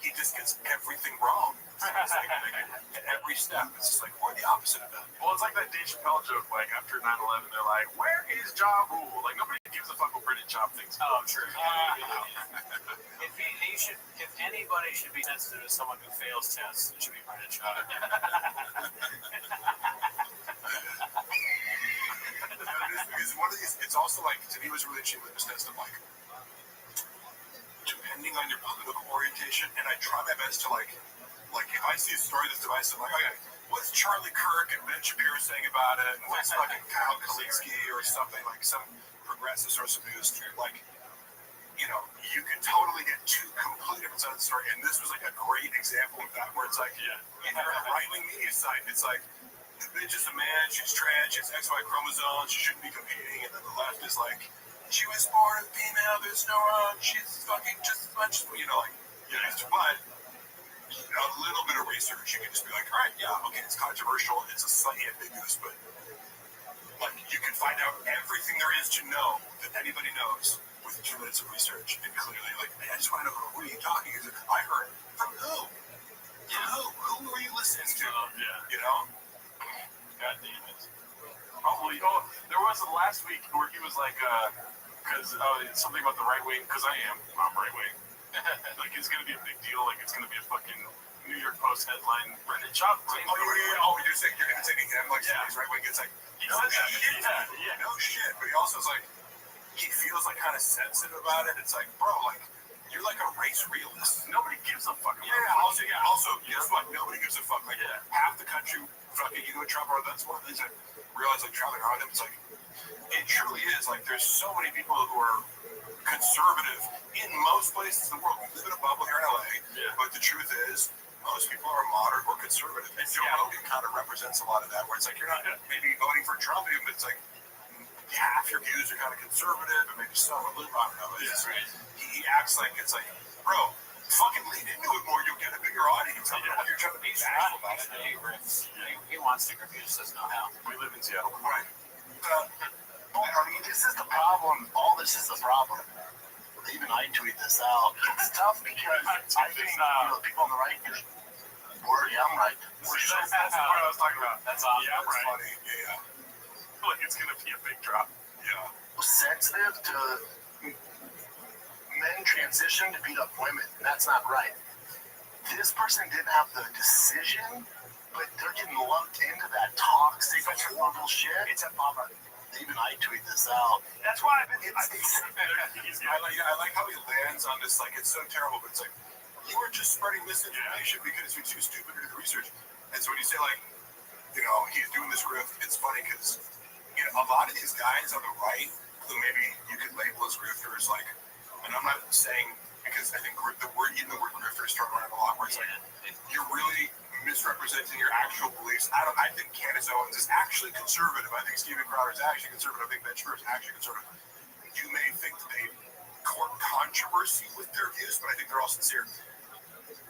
P: he just gets everything wrong. At every step, it's just we're the opposite of that.
M: Well, it's like that Dave Chappelle joke, after 9/11, they're like, where is Ja Rule? Nobody gives a fuck what British Chop thinks.
L: Oh, I'm sure. If anybody should be sensitive to someone who fails tests, it should be British Chop.
P: Because one of these, it's also to me, it was really cheap litmus test of depending on your political orientation, and I try my best to if I see a story that's divisive, I'm okay, what's Charlie Kirk and Ben Shapiro saying about it, and what's fucking Kyle Kalinske or something, some progressive source of news, you can totally get two completely different sides of the story, and this was a great example of that, where it's if you're on the right-wing media side, it's the bitch is a man, she's trans, she has XY chromosomes, she shouldn't be competing, and then the left is she was born a female, there's no wrong, she's fucking just as much, but a little bit of research, you can just be all right, yeah, okay, it's controversial, it's a slightly ambiguous, but you can find out everything there is to know that anybody knows with 2 minutes of research, and clearly, man, I just want to know who are you talking to? I heard from who? Who are you listening to?
M: God damn it. Probably. Oh, there was last week where he was because it's something about the right wing, because I'm right wing. It's going to be a big deal. It's going to be a fucking New York Post headline. Brendan Schaub claims.
P: Oh, yeah. Oh, you're saying you're going to take him he's right wing. It's
M: no shit.
P: Yeah, no shit. But he also is he feels kind of sensitive about it. It's bro, you're a race realist.
M: Nobody gives a fuck.
P: Also, guess what? Nobody gives a fuck. Half the country fucking you go Trump, or that's one of the things I realize traveling around him. It's it truly is there's so many people who are conservative in most places in the world. We live in a bubble here in LA, but the truth is most people are moderate or conservative. And Joe Rogan kind of represents a lot of that, where it's you're not maybe voting for Trump, but it's half your views are kind of conservative, and maybe some a little, I don't know. He acts it's bro, fucking lean into it more, you'll get a bigger audience. You're trying to be bashful about it.
L: He wants to confuse us know how.
M: We live in Seattle.
P: Right.
J: This is the problem. All this is the problem. Even I tweet this out. It's tough because I think people on the right I'm right.
M: That's what I was talking about.
L: That's awesome.
M: Yeah, I'm right.
P: Funny. Yeah.
M: It's going to be a big drop.
P: Yeah.
J: Sensitive to men transition to beat up women. That's not right. This person didn't have the decision but they're getting lumped into that toxic, horrible shit.
M: It's a bummer.
J: Even I tweet this out.
M: That's why
I: I like how he lands on this, like, it's so terrible, but it's like, you are just spreading misinformation because you're too stupid to do the research. And so when you say, like, you know, he's doing this grift, it's funny because, you know, a lot of these guys on the right, who maybe you could label as grifters, like, and I'm not saying, because I think the word grifter is thrown around a lot, where it's like, you're really misrepresenting your actual beliefs. I think Candace Owens is actually conservative. I think Steven Crowder is actually conservative. I think Ben Shapiro is actually conservative. You may think that they court controversy with their views, but I think they're all sincere.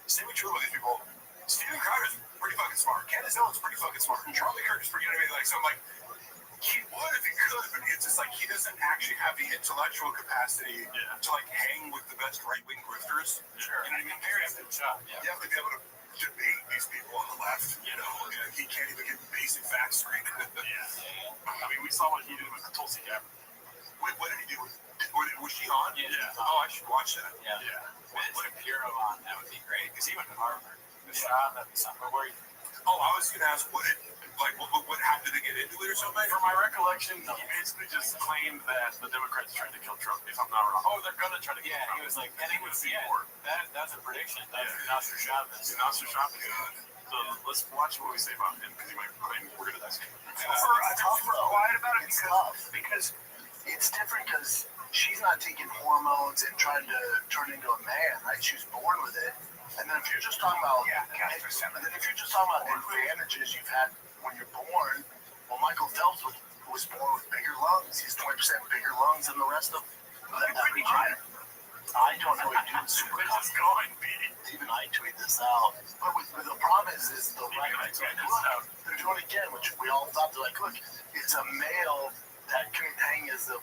I: Same with true with these people. Steven Crowder is pretty fucking smart. Candace Owens is pretty fucking smart. Charlie Kirk is pretty, you know what I mean? Like, so I'm like, he would if he could, but it's just like he doesn't actually have the intellectual capacity to like hang with the best right-wing grifters. Sure. You know what I mean? You have to be able to debate these people on the left. You know, he can't even get basic facts straight.
P: I mean, we saw what he did with the Tulsi Gabbard.
I: Wait, what did he do? Was she on?
P: Yeah.
I: Oh, I should watch that.
G: Yeah. What a Puro on, that would be great. Because he went to Harvard. The shot that summer where he...
I: Oh, I was going to ask, what happened? Did they get into it or something?
P: From my recollection, he basically just claimed that the Democrats tried to kill Trump, if I'm not wrong. Oh, they're going to try to kill Trump.
G: He was like, and he was, that's a prediction. That's Nostradamus.
P: Nostradamus. So let's watch what we say about him, because he might claim we're going to die.
J: Quiet about it because it's different because she's not taking hormones and trying to turn into a man, right? She was born with it. And then if you're just talking about advantages you've had when you're born, well, Michael Phelps was born with bigger lungs. He's 20% bigger lungs than the rest of them. I don't know what you're super going, even I tweet this out. But the problem is the right they're doing it again, which we all thought they're like, look, it's a male that can hang as a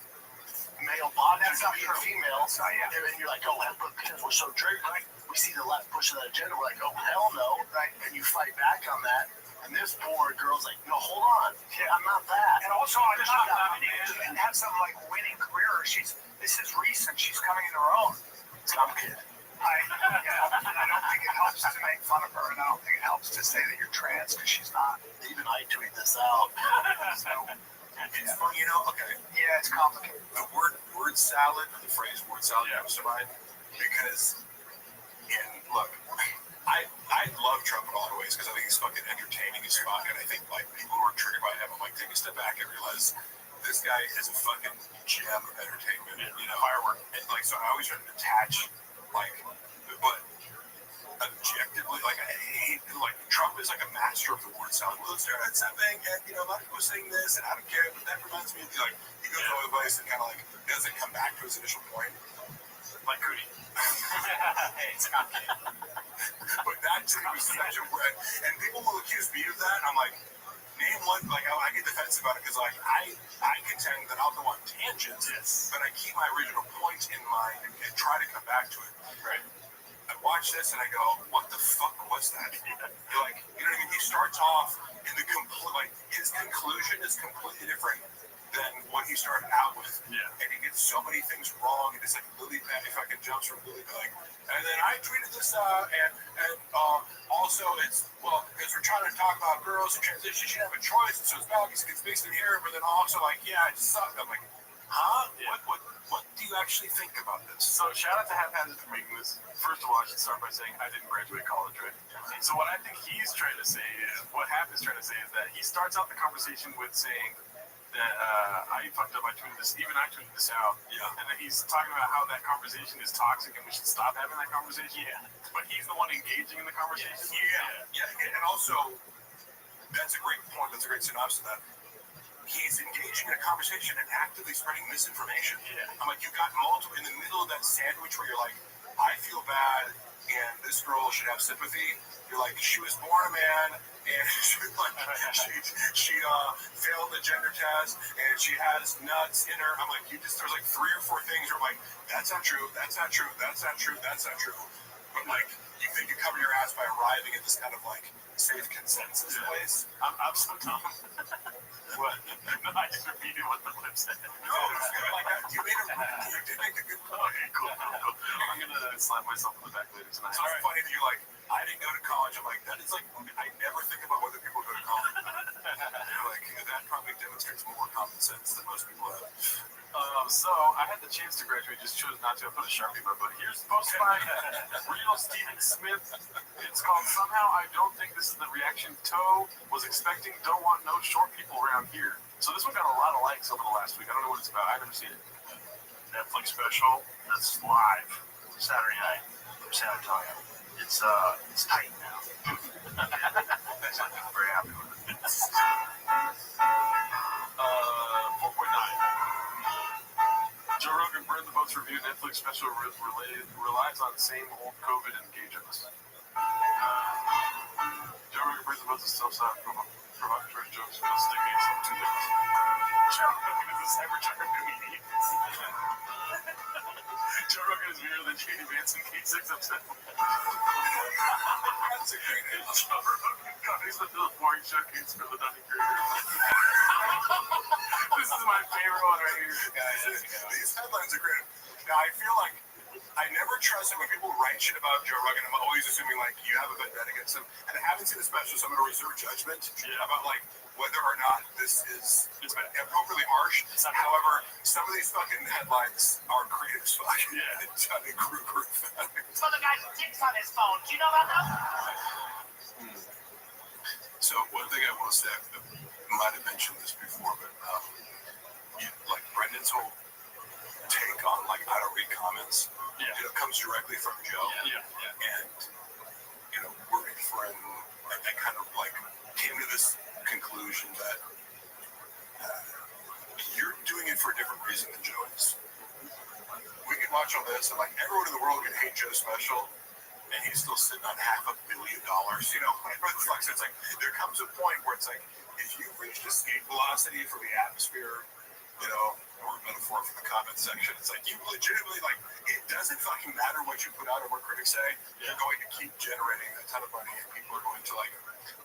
J: male body to be a female. And you're like, oh, but because we're so draped, right? We see the left pushing that agenda. We're like, oh, hell no, right? And you fight back on that. And this poor girl's like, no, hold on. Yeah, I'm not that.
M: And also, I didn't have some like winning career. This is recent. She's coming into her own.
J: I'm kidding.
M: I don't think it helps to make fun of her, and I don't think it helps to say that you're trans because she's not.
J: Even I tweet this out.
I: It's funny, you know. Okay.
M: Yeah, it's complicated.
I: The word salad, the phrase word salad comes to mind because, look, I love Trump in a lot of ways because I think he's fucking entertaining as fuck, and I think like people who are triggered by him, I'm like, take a step back and realize this guy is a fucking gem of entertainment, you know, firework. And like, so I always try to detach, like, but objectively, like, Trump is like a master of the word salad. Well, it's that thing, and you know, a lot of people are saying this, and I don't care, but that reminds me of like, he goes all over the place and kind of like doesn't come back to his initial point.
P: Like Cootie.
I: But that to me was such a word, and people will accuse me of that, and I'm like, name one, like, I get defensive about it because, like, I contend that I'll go on tangents, but I keep my original point in mind and try to come back to it. Right. I watch this and I go, what the fuck was that? You're like, you know what I mean? He starts off in the complete, like, his conclusion is completely different than what he started out with. Yeah. And he gets so many things wrong, and it's like Lily Patty fucking jumps from Lily like, and then I tweeted this and also it's, well, because we're trying to talk about girls who transition, she have a choice, so it's bad because it gets mixed in here, but then also like, yeah, it sucked. I'm like, huh? Yeah. What do you actually think about this?
P: So shout out to Haphazard for making this. First of all, I should start by saying I didn't graduate college, right? So what I think he's trying to say is, what Hap is trying to say is that he starts out the conversation with saying that I fucked up, I tweeted this out. Yeah. And then he's talking about how that conversation is toxic and we should stop having that conversation. Yeah. But he's the one engaging in the conversation.
I: Yeah. And also, that's a great point. That's a great synopsis of that. He's engaging in a conversation and actively spreading misinformation. Yeah. I'm like, you got multiple in the middle of that sandwich where you're like, I feel bad and this girl should have sympathy. You're like, she was born a man and she failed the gender test and she has nuts in her. I'm like, there's like 3 or 4 things where I'm like, that's not true, that's not true, that's not true, that's not true. But like, you think you cover your ass by arriving at this kind of like safe consensus place?
P: I'm so dumb. What? No, I just repeated what the clip said.
I: No, it's good. Like that. You did make a good point.
P: Okay, cool. I'm gonna slap myself in the back later tonight.
I: It's funny that you're like, I didn't go to college. I'm like, that is like, I never think about whether So I had the chance to graduate, just chose not to. I put a Sharpie in my butt. Here's the post by Real Steven Smith. It's called Somehow I Don't Think This Is the Reaction Toe Was Expecting. Don't Want No Short People Around Here. So this one got a lot of likes over the last week. I don't know what it's about. I've never seen it.
M: Netflix special that's live Saturday night from San Antonio. It's tight now. I'm very happy with it.
I: 4.9. Joe Rogan burned the boats review Netflix special relies on same old COVID engagements. Joe Rogan burned the boats of self-styled provocatory jokes with sticking some two things. Joe Rogan is a cyber-turned comedian. Joe Rogan is weirder than J.D. Vance and K607. That's a great name. Joe Rogan copies the Bill Boring showcase for the Dunning-Kruger. This is my favorite one right here.
F: Guys, these headlines are great. Now, I feel like I never trust it when people write shit about Joe Rogan. I'm always assuming, like, you have a vendetta against him. And I haven't seen the special, so I'm going to reserve judgment about, like, whether or not this is appropriately harsh. However, some of these fucking headlines are creative as fuck. Yeah. Johnny Kruger.
N: So the guy's dicks on his phone. Do you know about that?
F: So one thing I will say, I might have mentioned this before, but like Brendan's whole take on like how to read comments, comes directly from Joe. And working for him, I kind of like came to this conclusion that you're doing it for a different reason than Joe is. We can watch all this and like everyone in the world can hate Joe's special, and he's still sitting on $500 million, whatever the fuck. So it's like, there comes a point where it's like, if you've reached escape velocity from the atmosphere, or metaphor from the comment section, it's like, you legitimately, like, it doesn't fucking matter what you put out or what critics say, you're going to keep generating a ton of money, and people are going to, like,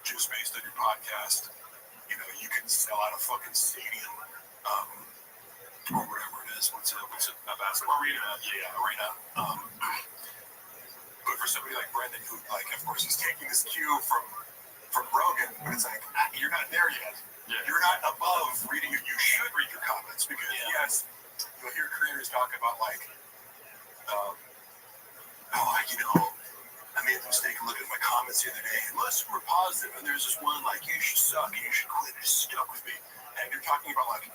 F: juice based on your podcast. You can sell out a fucking stadium, or whatever it is. What's a basketball arena? Arena. But for somebody like Brendan, who, like, of course, he's taking this cue from Rogan, but it's like, you're not there yet. You're not above reading it. You should read your comments because, yes, you'll hear creators talk about, like, I made the mistake of looking at my comments the other day, and most of them were positive, and there's this one, like, you should suck, and you should quit, it stuck with me. And you're talking about, like,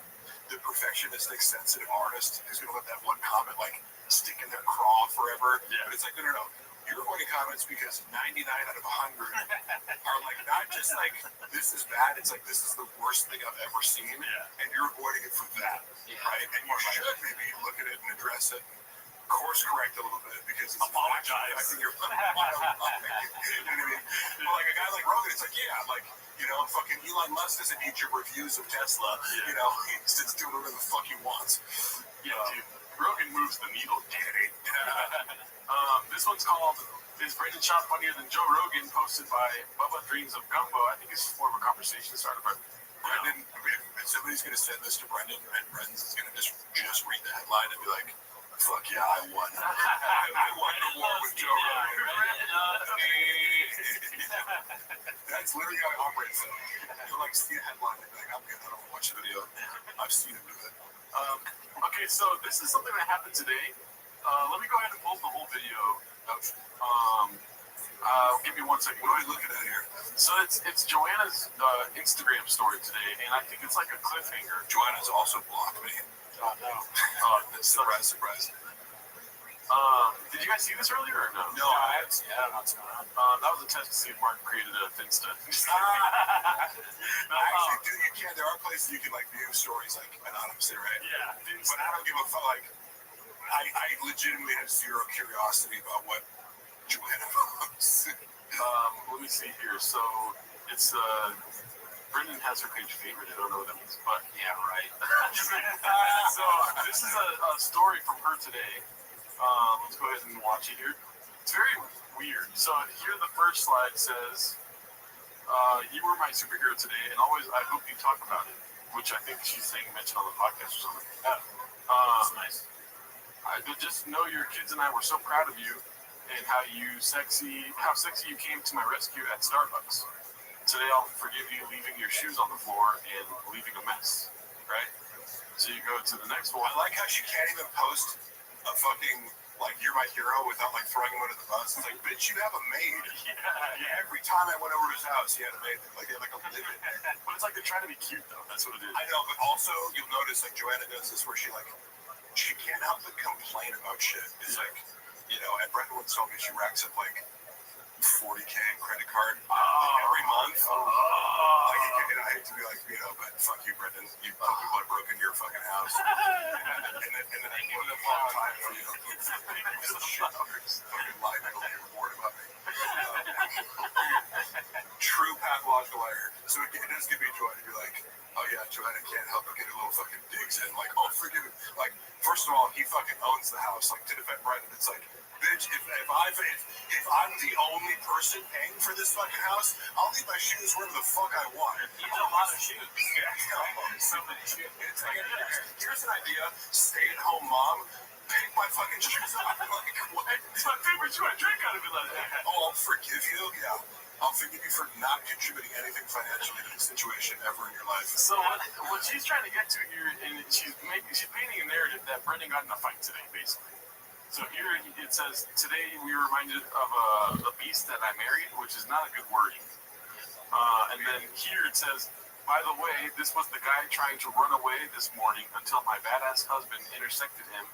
F: the perfectionistic, sensitive artist who's going to let that one comment, like, stick in their craw forever. But it's like, no. You're avoiding comments because 99 out of 100 are like not just like this is bad. It's like this is the worst thing I've ever seen, and you're avoiding it for that, right? And you should maybe look at it and address it, and course correct a little bit because it's apologize. I think you're you know what I mean? But like a guy like Rogan, it's like fucking Elon Musk doesn't need your reviews of Tesla. He's just doing whatever the fuck he wants.
I: Dude, Rogan moves the needle, daddy. This one's called Is Brendan Shot Funnier Than Joe Rogan? Posted by Bubba Dreams of Gumbo. I think it's more of a conversation starter, but
F: Brendan, if somebody's going to send this to Brendan, and Brendan's going to just read the headline and be like, fuck yeah, I won. I won the war with Joe Rogan. That's literally how I operate. You'll like see a headline and be like, I'm good, I don't watch the video. I've seen him do it.
I: Okay, so this is something that happened today. Let me go ahead and pull the whole video up. Give me 1 second.
F: What are we looking at here?
I: So it's Joanna's Instagram story today, and I think it's like a cliffhanger.
F: Joanna's also blocked me.
I: Oh, no.
F: Surprise.
I: Did you guys see this earlier or no?
F: No, I haven't seen it. I don't know what's going on.
I: That was a test to see if Mark created a Finsta.
F: Actually, dude, you can. There are places you can like view stories like anonymously, right?
I: Yeah.
F: But I don't give a fuck. Like, I legitimately have zero curiosity about what Joanna wants.
I: Let me see here. So it's Brendan has her page favorite. I don't know what that means, but yeah, right. So this is a story from her today. Let's go ahead and watch it here. It's very weird. So here the first slide says, you were my superhero today, and always I hope you talk about it, which I think she's saying mentioned on the podcast or something. That's nice. But just know your kids and I were so proud of you and how sexy you came to my rescue at Starbucks. Today I'll forgive you leaving your shoes on the floor and leaving a mess, right? So you go to the next one.
P: I like how she can't even post a fucking, like, you're my hero without, like, throwing him under the bus. It's like, bitch, you have a maid. Yeah. Every time I went over to his house, he had a maid. Like, they had, like, a live-in maid.
I: But it's like they're trying to be cute, though. That's what it is.
P: I know, but also, you'll notice, like, Joanna does this where she, like, she can't help but complain about shit. It's like, you know, and Brenda once told me she racks up, like, $40K in credit card every month. Like, I hate to be like, you know, but fuck you, Brendan. You people have broken your fucking house. and then I knew the long time for you to put fucking lie to your board about me. True pathological error. So it does give me joy to be like, oh yeah, Joanna can't help but get a little fucking digs in. Like, oh, forgive him. Like, first of all, he fucking owns the house. Like, to defend Brendan, it's like, bitch, if I'm the only person paying for this fucking house, I'll leave my shoes wherever the fuck I want.
I: You have a lot of shoes.
P: Yeah, so many shoes. It's like, here's an idea. Stay-at-home mom, pick my fucking shoes up. Like, what?
I: It's my favorite shoe. I drink out of it like that.
P: Oh, I'll forgive you? Yeah. I'll forgive you for not contributing anything financially to the situation ever in your life.
I: So what she's trying to get to here, and she's painting a narrative that Brendan got in a fight today, basically. So here it says, today we were reminded of a beast that I married, which is not a good wording. And then here it says, by the way, this was the guy trying to run away this morning until my badass husband intersected him.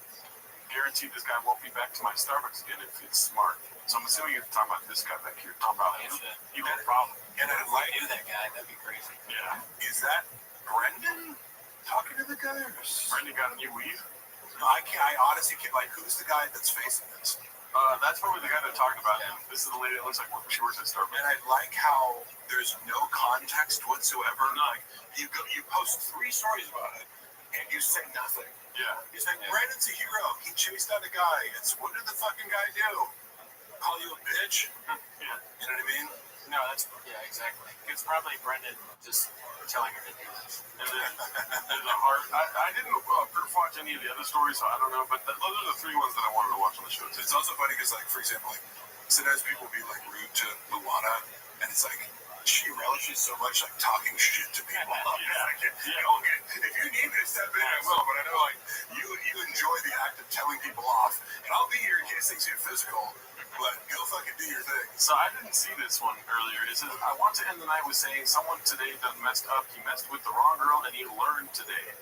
I: Guaranteed this guy won't be back to my Starbucks again if it's smart. So I'm assuming you're talking about this guy back here, talking about him. You have a problem.
P: And I
G: If I knew that guy, that'd be crazy.
I: Yeah.
P: Is that Brendan talking to the guy?
I: Brendan got a new weave?
P: I honestly can't, like, who's the guy that's facing this?
I: That's probably the guy they're talking about. Yeah. This is the lady that looks like she works at Starbucks.
P: And I like how there's no context whatsoever.
I: No.
P: Like, you post 3 stories about it, and you say nothing.
I: Yeah.
P: He's like, Brandon's a hero. He chased out a guy. It's, what did the fucking guy do? Call you a bitch?
I: Yeah.
P: You know what I mean?
G: No, exactly. It's probably Brendan just telling her to do this.
I: And then there's a heart. I didn't proof watch any of the other stories, so I don't know. But those are the 3 ones that I wanted to watch on the show.
P: It's also funny because, like, for example, like, sometimes people be, like, rude to Luana, and it's like, she relishes so much, like, talking shit to people. If you need me to step in, I will. But I know, like, you enjoy the act of telling people off. And I'll be here in case things get physical. But go fucking do your thing.
I: So I didn't see this one earlier. It says, I want to end the night with saying someone today done messed up. He messed with the wrong girl and he learned today.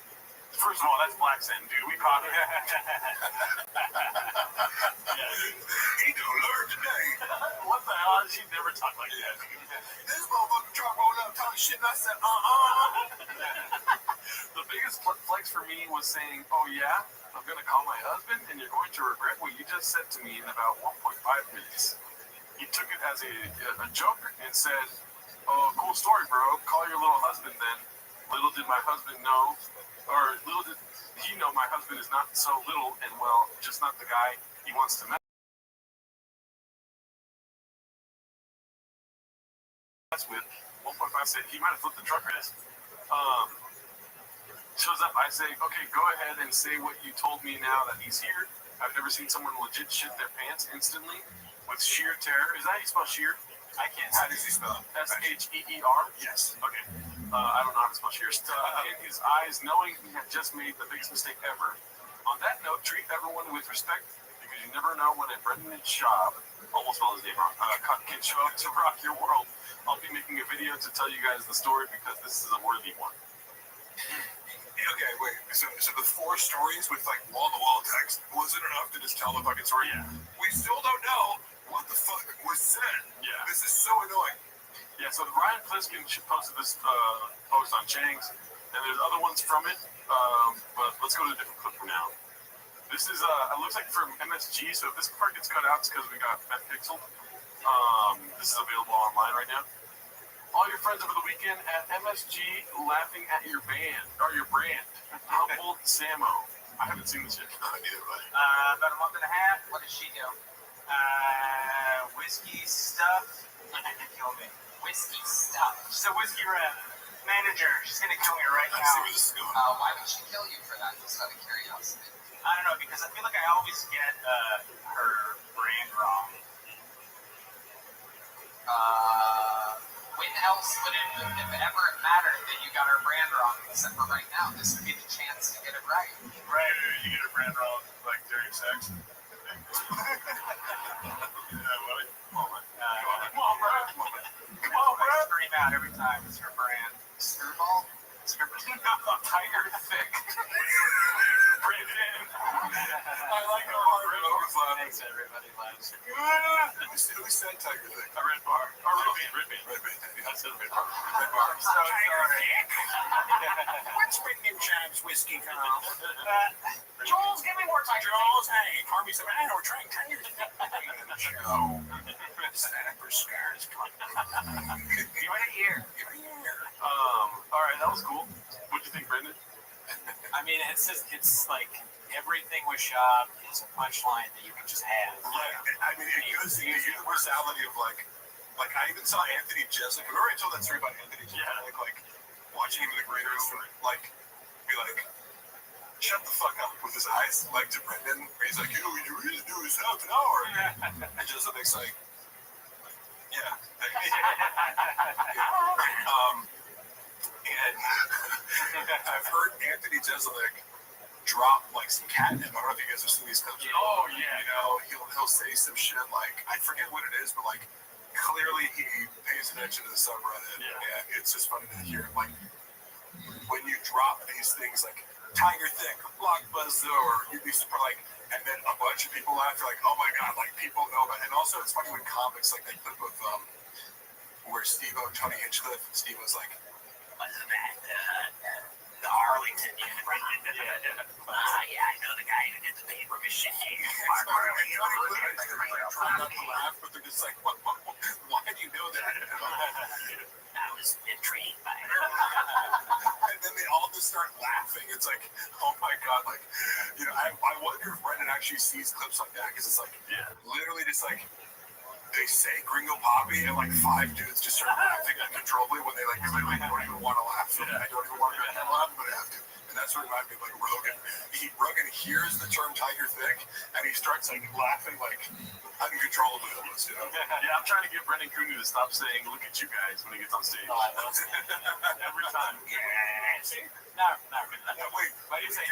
I: First of all, that's Black Sand, dude. We caught him.
P: He done learned today.
I: What the hell? She never talked like that.
P: This motherfucker tried rolling up talking shit and I said,
I: The biggest flex for me was saying, oh yeah, I'm going to call my husband and you're going to regret what you just said to me in about 1.5 minutes. He took it as a joke and said, oh, cool story, bro. Call your little husband then. Little did my husband know, or little did he know my husband is not so little and, well, just not the guy he wants to mess with. 1.5 said he might have flipped the truck risk. Shows up, I say, okay, go ahead and say what you told me now that he's here. I've never seen someone legit shit their pants instantly with sheer terror. Is that how you spell sheer? I can't.
P: How does he spell it?
I: S-H-E-E-R?
P: Yes.
I: Okay. I don't know how to spell sheer. In his eyes, knowing he had just made the biggest mistake ever. On that note, treat everyone with respect because you never know when a Brendan Schaub, almost spelled his name wrong, can show up to rock your world. I'll be making a video to tell you guys the story because this is a worthy one.
P: Okay, wait. So the 4 stories with, like, wall-to-wall text wasn't enough to just tell the fucking story?
I: Yeah.
P: We still don't know what the fuck was said.
I: Yeah.
P: This is so annoying.
I: Yeah, so Ryan Pliskin posted this post on Chang's, and there's other ones from it, but let's go to a different clip for now. This is, it looks like from MSG, so if this part gets cut out, it's because we got Beth Pixel. This is available online right now. All your friends over the weekend at MSG laughing at your band, or your brand. Humbled Samo. I haven't seen this yet.
P: Neither, buddy.
G: About a month and a half. What does she do? Whiskey stuff. Kill me. Whiskey stuff. She's a whiskey rep. Manager. She's gonna kill me right now.
P: Let's see where this is going.
K: Why would she kill you for that? Just out of curiosity.
G: I don't know, because I feel like I always get her brand wrong.
K: When else would it, if ever it mattered that you got our brand wrong, except for right now? This would be the chance to get it right.
P: Right, you get a brand wrong, like during sex. Yeah, buddy. Come on, bro. Come on, bro.
K: Scream out every time it's your brand. Screwball? Tiger thick.
P: Brandon. I like our hard.
K: Thanks, everybody loves.
P: Who said Tiger Thick? A red bar. Or red bean. I said red bar. Red bar.
N: Tiger Thick. What's written in Chad's whiskey, Carl? Jules, give me more Tiger Thick. Jules, hey, Harvey said, man, we're trying Tiger Thick. Joe. Snapper scars.
K: Give it a year.
P: All right, that was cool. What'd you think, Brendan?
K: I mean, it's like everything with Shab is a punchline that you can just have.
P: Yeah, I mean, it goes to the universality of like I even saw Anthony Jeselnik. Remember I told that story about Anthony Jeselnik, like watching him in the green room, like be like, shut the fuck up with his eyes, like to Brendan. He's like, you really do is half an hour. And Jeselnik's like, yeah. And I've heard Anthony Jeselnik drop like some catnip. I don't know if you guys have seen these clips.
I: Oh yeah.
P: You know, he'll say some shit like, I forget what it is, but like clearly he pays attention to the subreddit. Yeah. And it's just funny to hear like when you drop these things like Tiger Thick, Blockbuster, or you'd be super like, and then a bunch of people laugh. You're like, oh my god, like people know about. And also it's funny when comics like that clip of where Tony Hinchcliffe, Steve was like,
N: Wasn't that the Arlington unit, right? Yeah, I know the guy who did the paper machine.
P: Mark Arlington. Trying not to laugh, but they're just like, why do you know that?
N: I was intrigued by it.
P: And then they all just start laughing. It's like, oh my god, like, you know, I wonder if Brendan actually sees clips like that, because it's like, literally just like, they say Gringo Poppy, and like 5 dudes just start laughing uncontrollably when they like clearly don't even want to laugh. I don't even want to go laugh, but I have to. And that's what reminds me of like Rogan. Rogan hears the term Tiger Thick, and he starts like laughing like uncontrollably almost, you know?
I: Yeah, I'm trying to get Brendan Cooney to stop saying "look at you guys" when he gets on stage.
K: Oh, I love it.
I: Every time.
K: Not really.
P: No, wait.
K: Why do you say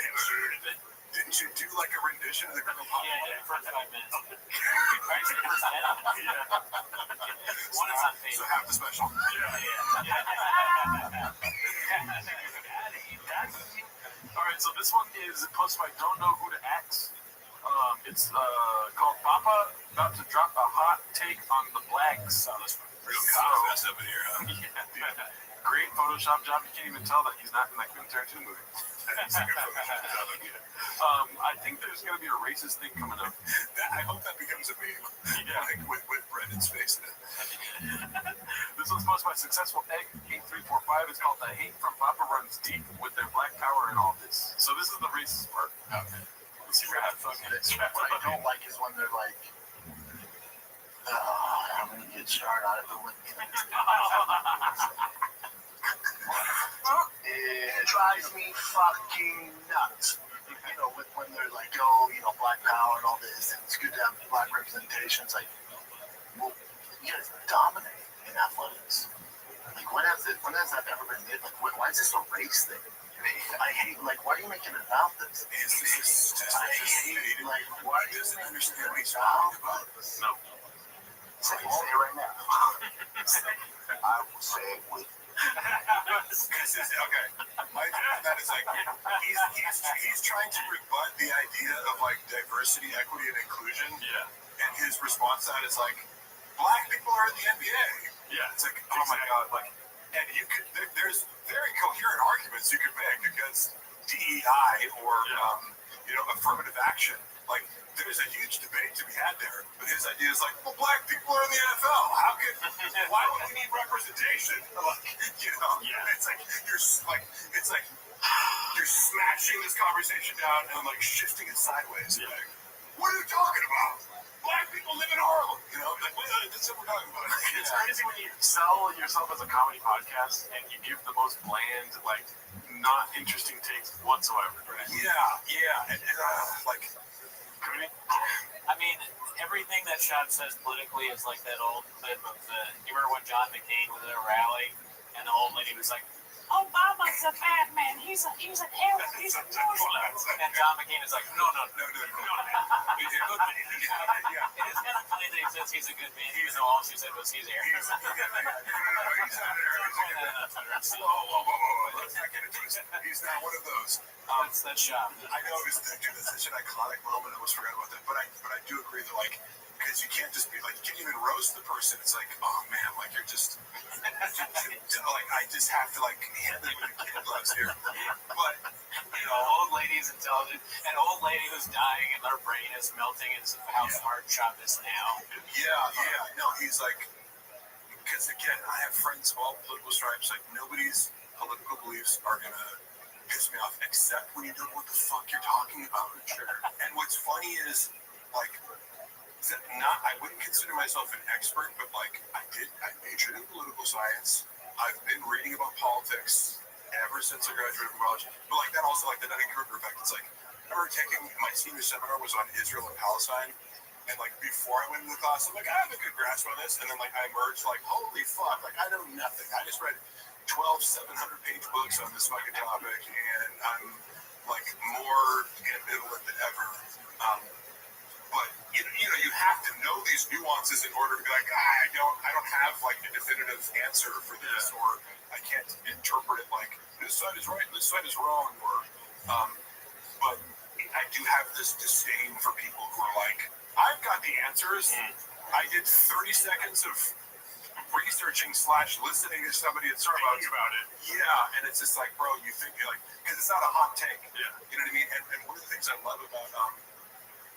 P: Didn't you do like a rendition of the Gringo Poppy?
K: Yeah, for 5 minutes. One is on
P: So half the special.
I: All right, so this one is posted by Don't Know Who to Ask. It's called Papa about to drop a hot take on the blacks.
P: Real contest up in here, huh?
I: Great Photoshop job. You can't even tell that he's not in that Quentin Tarantino movie. I think there's going to be a racist thing coming up.
P: I hope that becomes a meme. Like with Brendan's face in it.
I: This one's posted by Successful Egg 8345. It's called "The Hate from Papa Runs Deep with Their Black Power and All This." So this is the racist part.
P: Okay.
I: Let's see what happens.
J: What I don't like is when they're like, I'm gonna get started on it, but when it drives me fucking nuts. You know, when they're like, oh, you know, black power and all this, and it's good to have black representation. It's like, well, you guys dominate in athletics. Like, when has that ever been made? Like, why is this a race thing? I hate, like, why are you making it about this?
P: I hate, like, why do you understand what he's
J: talking
P: about?
J: No. Say it right now. I will say it with
P: okay. My thing on that is like he's trying to rebut the idea of like diversity, equity, and inclusion.
I: Yeah.
P: And his response to that is like, black people are in the NBA.
I: Yeah.
P: It's like, oh my god, like, and you could there's very coherent arguments you could make against DEI or you know, affirmative action. Like, there's a huge debate to be had there, but his idea is like, well, black people are in the NFL. Why would we need representation? Like, you know, it's like you're smashing this conversation down and like shifting it sideways. Yeah. Like, what are you talking about? Black people live in Harlem. You know, like, that's what we're talking about.
I: It's crazy when you sell yourself as a comedy podcast and you give the most bland, like, not interesting takes whatsoever. Right?
P: Yeah, and like.
K: I mean, everything that Shad says politically is like that old clip of you remember when
G: John McCain was at a rally, and the old lady was like, Obama's a bad man. He's a terrorist. He's a Muslim. And John McCain is like, no. It is kind of funny that he says he's a good man, even though all she said was he's Aryan.
P: He's not one of those.
G: That's shot.
P: I know it's such an iconic moment. I almost forgot about that. But I do agree that, like, because you can't just be like, you can't even roast the person. It's like, oh man, like you're just like, I just have to like hit them with a kid gloves here. But
G: you know, old lady's intelligent, an old lady who's dying and their brain is melting, and how smart Chop is now.
P: Yeah. No, he's like, because again, I have friends of all political stripes. Like nobody's political beliefs are gonna piss me off, except when you don't know what the fuck you're talking about. Sure. And what's funny is, like, I wouldn't consider myself an expert, but like I majored in political science. I've been reading about politics ever since I graduated from college. But like that also, like the Dunning-Kruger effect. It's like I remember taking my senior seminar was on Israel and Palestine, and like before I went into the class, I'm like, I have a good grasp on this, and then like I emerged like, holy fuck, like I know nothing. I just read 12 700-page books on this fucking topic, and I'm like more ambivalent than ever. But you know, you have to know these nuances in order to be like, I don't have like a definitive answer for this, or I can't interpret it like this side is right, this side is wrong, or but I do have this disdain for people who are like, I've got the answers. I did 30 seconds of researching / listening to somebody at Starbucks about it. Yeah, and it's just like, bro, you think you're like, because it's not a hot take. Yeah. You know what I mean? And one of the things I love about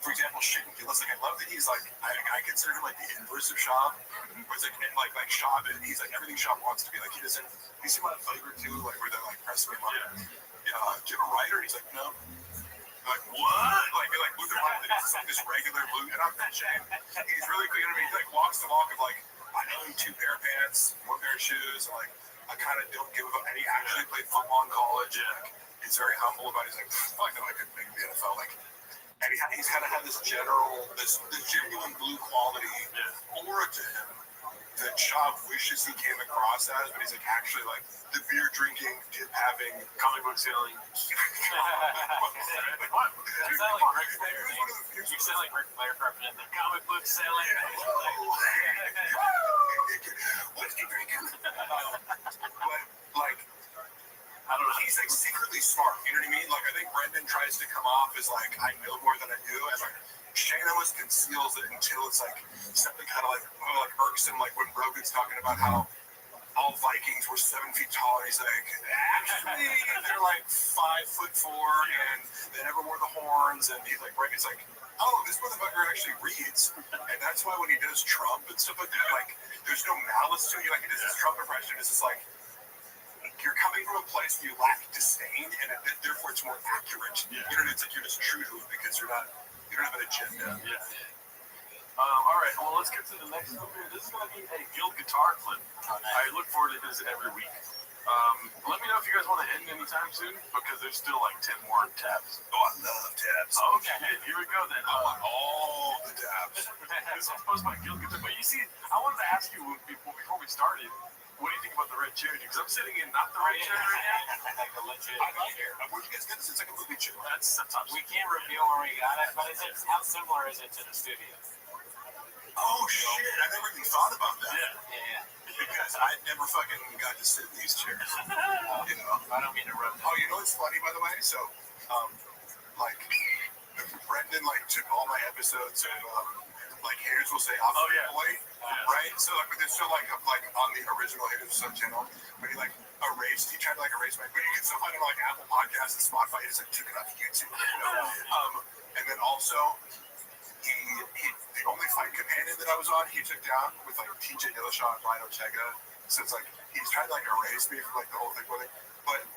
P: for example, Shane Gillis, like I love that he's like, I consider him like the inverse of Shab. Where it's like Shab, he's like everything Shab wants to be. Like he doesn't. You see my flavor too, like where they're like pressing him up. Yeah. Do you have a writer? And he's like, no. Like what? Like Luther Martin, it's just like this regular blue. And I'm not Shane. He's really cool. You know what I mean? He like walks the walk of like, I own 2 pair of pants, 1 pair of shoes. And like I kind of don't give a fuck. And he actually played football in college. And like, he's very humble about it. He's like, fuck no, I couldn't make the NFL. Like. And he's kind of had this genuine blue quality aura to him that Shab wishes he came across as, but he's like actually like the beer drinking, dip having, comic book selling.
G: You sound like Ric Flair. You sound like Ric Flair representing the comic book selling.
P: What's he drinking? But like. I don't know. He's like secretly smart. You know what I mean? Like I think Brendan tries to come off as like I know more than I do, and like Shane almost conceals it until it's like something kind of like irksome. Like when Rogan's talking about how all Vikings were 7 feet tall, and he's like, actually they're like 5'4", and they never wore the horns, and he's like, Rogan's like, oh, this motherfucker actually reads, and that's why when he does Trump and stuff like that, like there's no malice to it. Like he does his Trump impression, it's just like. You're coming from a place where you lack disdain, and therefore it's more accurate. Yeah. You know, it's like you're just true to it because you don't have an agenda.
I: Yeah. All right. Well, let's get to the next one here. This is going to be a Guild guitar clip. I look forward to this every week. Let me know if you guys want to end anytime soon because there's still like 10 more tabs.
P: Oh, I love tabs.
I: Okay, here we go then.
P: I want all the tabs.
I: This one's posted by Guild guitar, but you see, I wanted to ask you before we started. What do you think about the red chair? Because I'm sitting in not the red chair right now.
G: Like a legit chair.
P: Where'd you guys get this? It's like a movie chair.
I: That's tough.
G: We can't reveal where we got it, but how similar is it to the studio?
P: Oh shit! I never even thought about that.
G: Yeah.
P: Because I never fucking got to sit in these chairs. You know.
G: I don't mean to rub.
P: Oh, you know what's funny, by the way? So, like, Brendan like took all my episodes of like haters will say off boy. Right? So like but there's still like on the original Haters channel, but he tried to like erase my, but you can still find it on like Apple Podcasts and Spotify. He just like took it off YouTube, you know? And then also he the only fight companion that I was on, he took down with like TJ Dillashaw and Ryan Ortega. So it's like he's trying to like erase me from like the whole thing with it. But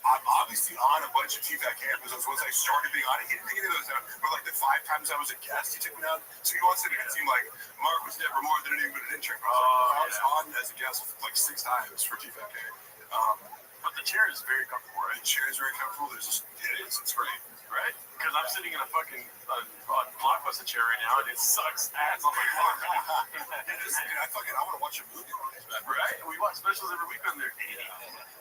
P: I'm obviously on a bunch of TFAC episodes. Once I started being on it, he didn't take any of those down. But like the 5 times I was a guest, he took me down. So he wants it to seem like Mark was never more than anything but an intern. I was on as a guest like 6 times for TFAC.
I: But the chair is very comfortable, right?
P: The chair is very comfortable. It's great.
I: Right? Because I'm sitting in a fucking Blockbuster chair right now, and it sucks ass on my car.
P: I want to watch a movie on it.
I: specials every week on there.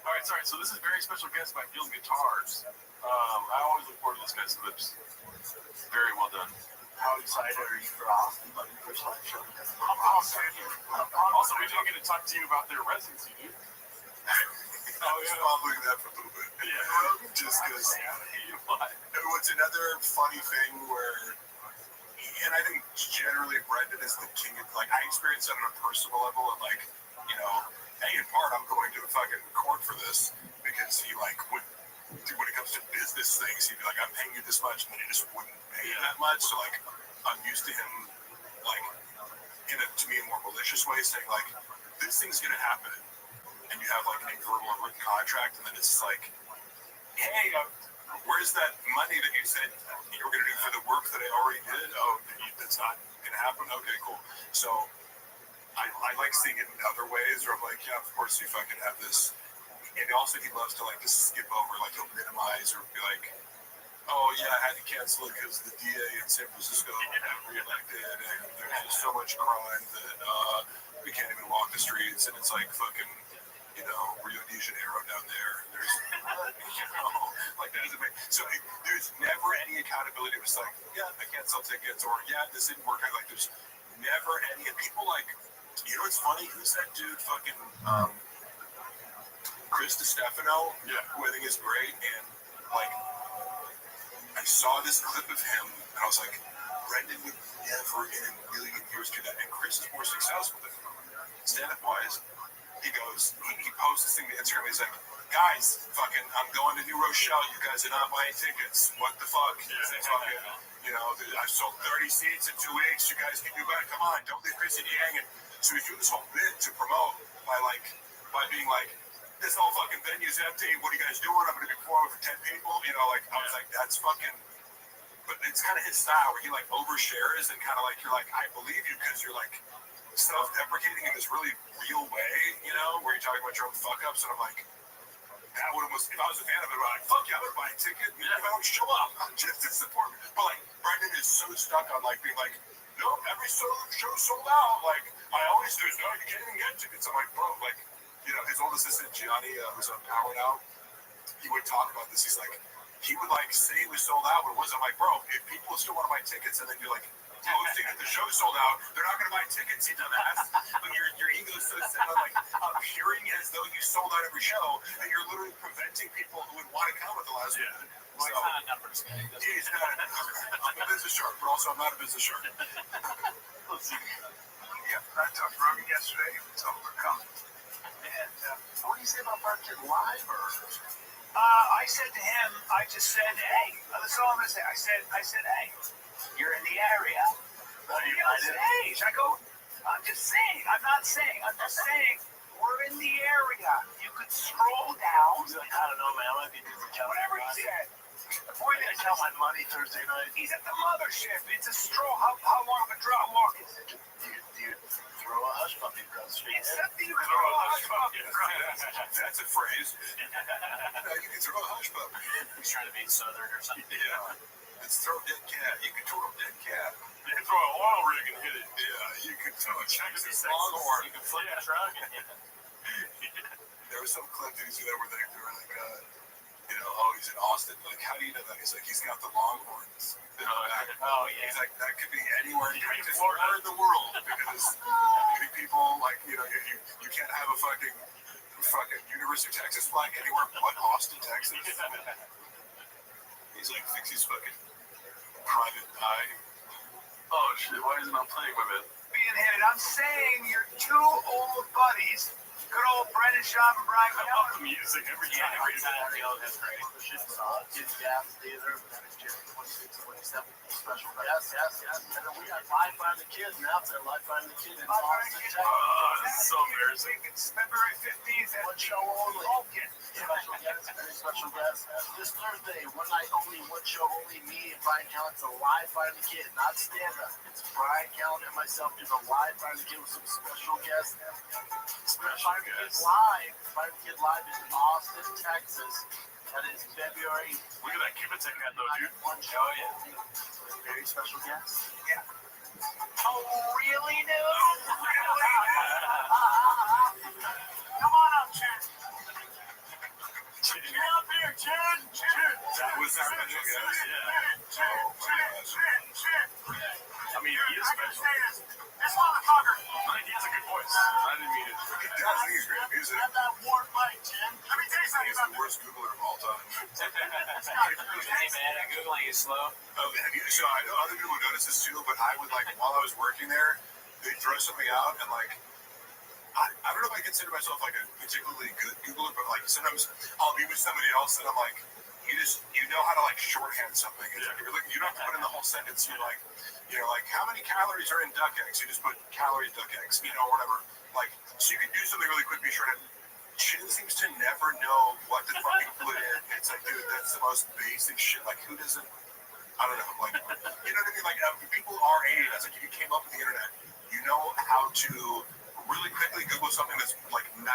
I: All right, sorry. So this is very special guest by Field Guitars. I always look forward to this guy's clips. Very well done.
J: How excited are you for Austin? Like, first live show?
I: Also, we didn't get to talk to you about their residency, dude.
F: I was following that for a little bit.
I: Yeah.
F: Just because. What's another funny thing where, and I think generally Brendan is the king of, like, I experienced that on a personal level of, like, you know, hey, in part, I'm going to fucking court for this because he, like, would, when it comes to business things, he'd be like, I'm paying you this much, and then he just wouldn't pay that much. So, like, I'm used to him, like, in a, to me, a more malicious way, saying, like, this thing's going to happen. And you have, like, a verbal or written contract, and then it's just like, hey, where's that money that you said you were going to do for the work that I already did? Oh, that's not going to happen? Okay, cool. So I like seeing it in other ways where I'm like, yeah, of course you fucking have this. And also he loves to, like, just skip over, like, he'll minimize or be like, oh, yeah, I had to cancel it because the DA in San Francisco got reelected and there's just so much crime that we can't even walk the streets, and it's like fucking, you know, Rio de Janeiro down there. There's, you know, like, that doesn't make, so there's never any accountability. It was like, yeah, I can't sell tickets, or yeah, this didn't work out. Like, there's never any, and people, like, you know what's funny? Who's that dude fucking, Chris DiStefano, who I think is great, and, like, I saw this clip of him, and I was like, Brendan would never in a million years do that, and Chris is more successful than him. Stand-up wise, he goes, he posts this thing to Instagram, he's like, guys, fucking, I'm going to New Rochelle, you guys are not buying tickets, what the fuck? Fucking, you know, I sold 30 seats in 2 weeks, you guys can do better, come on, don't leave Chris and hanging. So he's doing this whole bit to promote by being like, this whole fucking venue's empty, what are you guys doing? I'm going to be performing for 10 people, you know, like, I was like, that's fucking, but it's kind of his style where he, like, overshares and kind of, like, you're like, I believe you because you're, like, self-deprecating in this really real way, you know, where you're talking about your own fuck-ups, and I'm like, that would almost, if I was a fan of it, I'd be like, fuck yeah, I would buy a ticket, even if I don't show up, just to support me. But, like, Brendan is so stuck on, like, being like, no, every show's sold out, like, I always do, no, you can't even get tickets. I'm like, bro, like, you know, his old assistant, Gianni, who's on Power Now, he would talk about this, he's like, he would, like, say it was sold out, but it wasn't. I'm like, bro, if people still want to buy tickets, and then you're like, posting that the show's sold out, they're not going to buy tickets, you dumbass. But your ego's so set on, like, appearing as though you sold out every show, that you're literally preventing people who would want to come at the last minute.
G: Well, he's not a numbers guy.
F: He's not. I'm a business shark, but also I'm not a business shark.
M: Let's see. Yeah, I talked to Rogan yesterday. He was overcome. And what do you say about Barkid Live? Or I said to him, I just said, hey, that's all I'm going to say. I said, hey, you're in the area. What are you going to say? I go, I'm just saying. I'm not saying. I'm just saying. We're in the area. You could scroll down. He's like, I don't know, man. I might be busy. Whatever he said. The point is, I count my money Thursday night. He's at the mothership. It's a stroll. How long of a drop walk is it? Do you throw a hush puppy across the street? It's something you can throw a hush puppy.
F: That's a phrase. You can throw a hush puppy.
G: He's trying to be southern or something.
F: Yeah. It's throw dead cat. You can throw a dead cat.
I: You can throw an oil rig and hit it.
F: Yeah, you can throw a Texas
I: Longhorn.
F: You can flip a truck. There was some clip that he's there where they were like, you know, oh, he's in Austin. Like, how do you know that? He's like, he's got the Longhorns.
G: Oh, yeah.
F: He's like, that could be anywhere in the world because many people, like, you know, you can't have a fucking University of Texas flag anywhere but Austin, Texas. He's like, thinks he's fucking private eye.
I: Oh shit, why is it not playing with it?
M: Being hit. I'm saying you're two old buddies. Good old Brendan Schaub and Brian.
I: I love the music every time.
G: Every time. That's great.
J: Kids gas theater, then it's just 26, 27 special. Yes. And then we got Live Find the Kids now. They're Live Find the Kids in Austin, Texas.
I: This is so embarrassing.
M: It's February 15th.
J: One show only. Special guest, very special guest. This Thursday, one night only, one show only. Me and Brian Callen to Live Find the Kid, not stand up. It's Brian Callen and myself doing a Live Find the Kid with some special guests. Find the Kid live. Find the Kid live in Austin, Texas. That is February.
I: Look at that. Keep it taking that though, dude.
J: One show. Very special guest.
M: Yeah. Oh, really, dude? Come
P: I think he's great music.
F: Have that warm mic, Jim. Let me tell you something
P: He's
F: about
P: the worst Googler of all time.
G: Hey man, Googling is slow.
P: So I know other people notice this too, but I would like while I was working there, they'd throw something out and like I don't know if I consider myself like a particularly good Googler, but like sometimes I'll be with somebody else and I'm like, you know how to like shorthand something. Yeah. You don't have to put in the whole sentence. You're like, like how many calories are in duck eggs? You just put calories duck eggs, or whatever. Like so you can do something really quick, be shorthand. She seems to never know what to fucking put in. It's like, dude, that's the most basic shit. Like who doesn't? I don't know. Like you know what I mean? Like people our age, that's like if you came up with the internet, you know how to really quickly Google something that's like 99%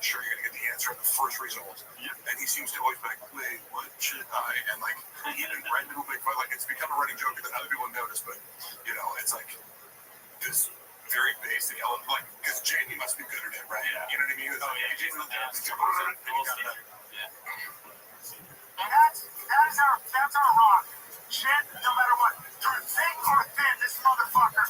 P: sure you're gonna get the answer in the first result. Yep. And he seems to always be like, wait, what should I? And like even random people make fun. Like it's become a running joke that other people notice, but it's like this very basic element. Like because Jamie must be good at it, right? Yeah. You know what I mean? It's like, hey, Jamie,
F: that's our rock. Shit, no matter what. Through thick or thin, this motherfucker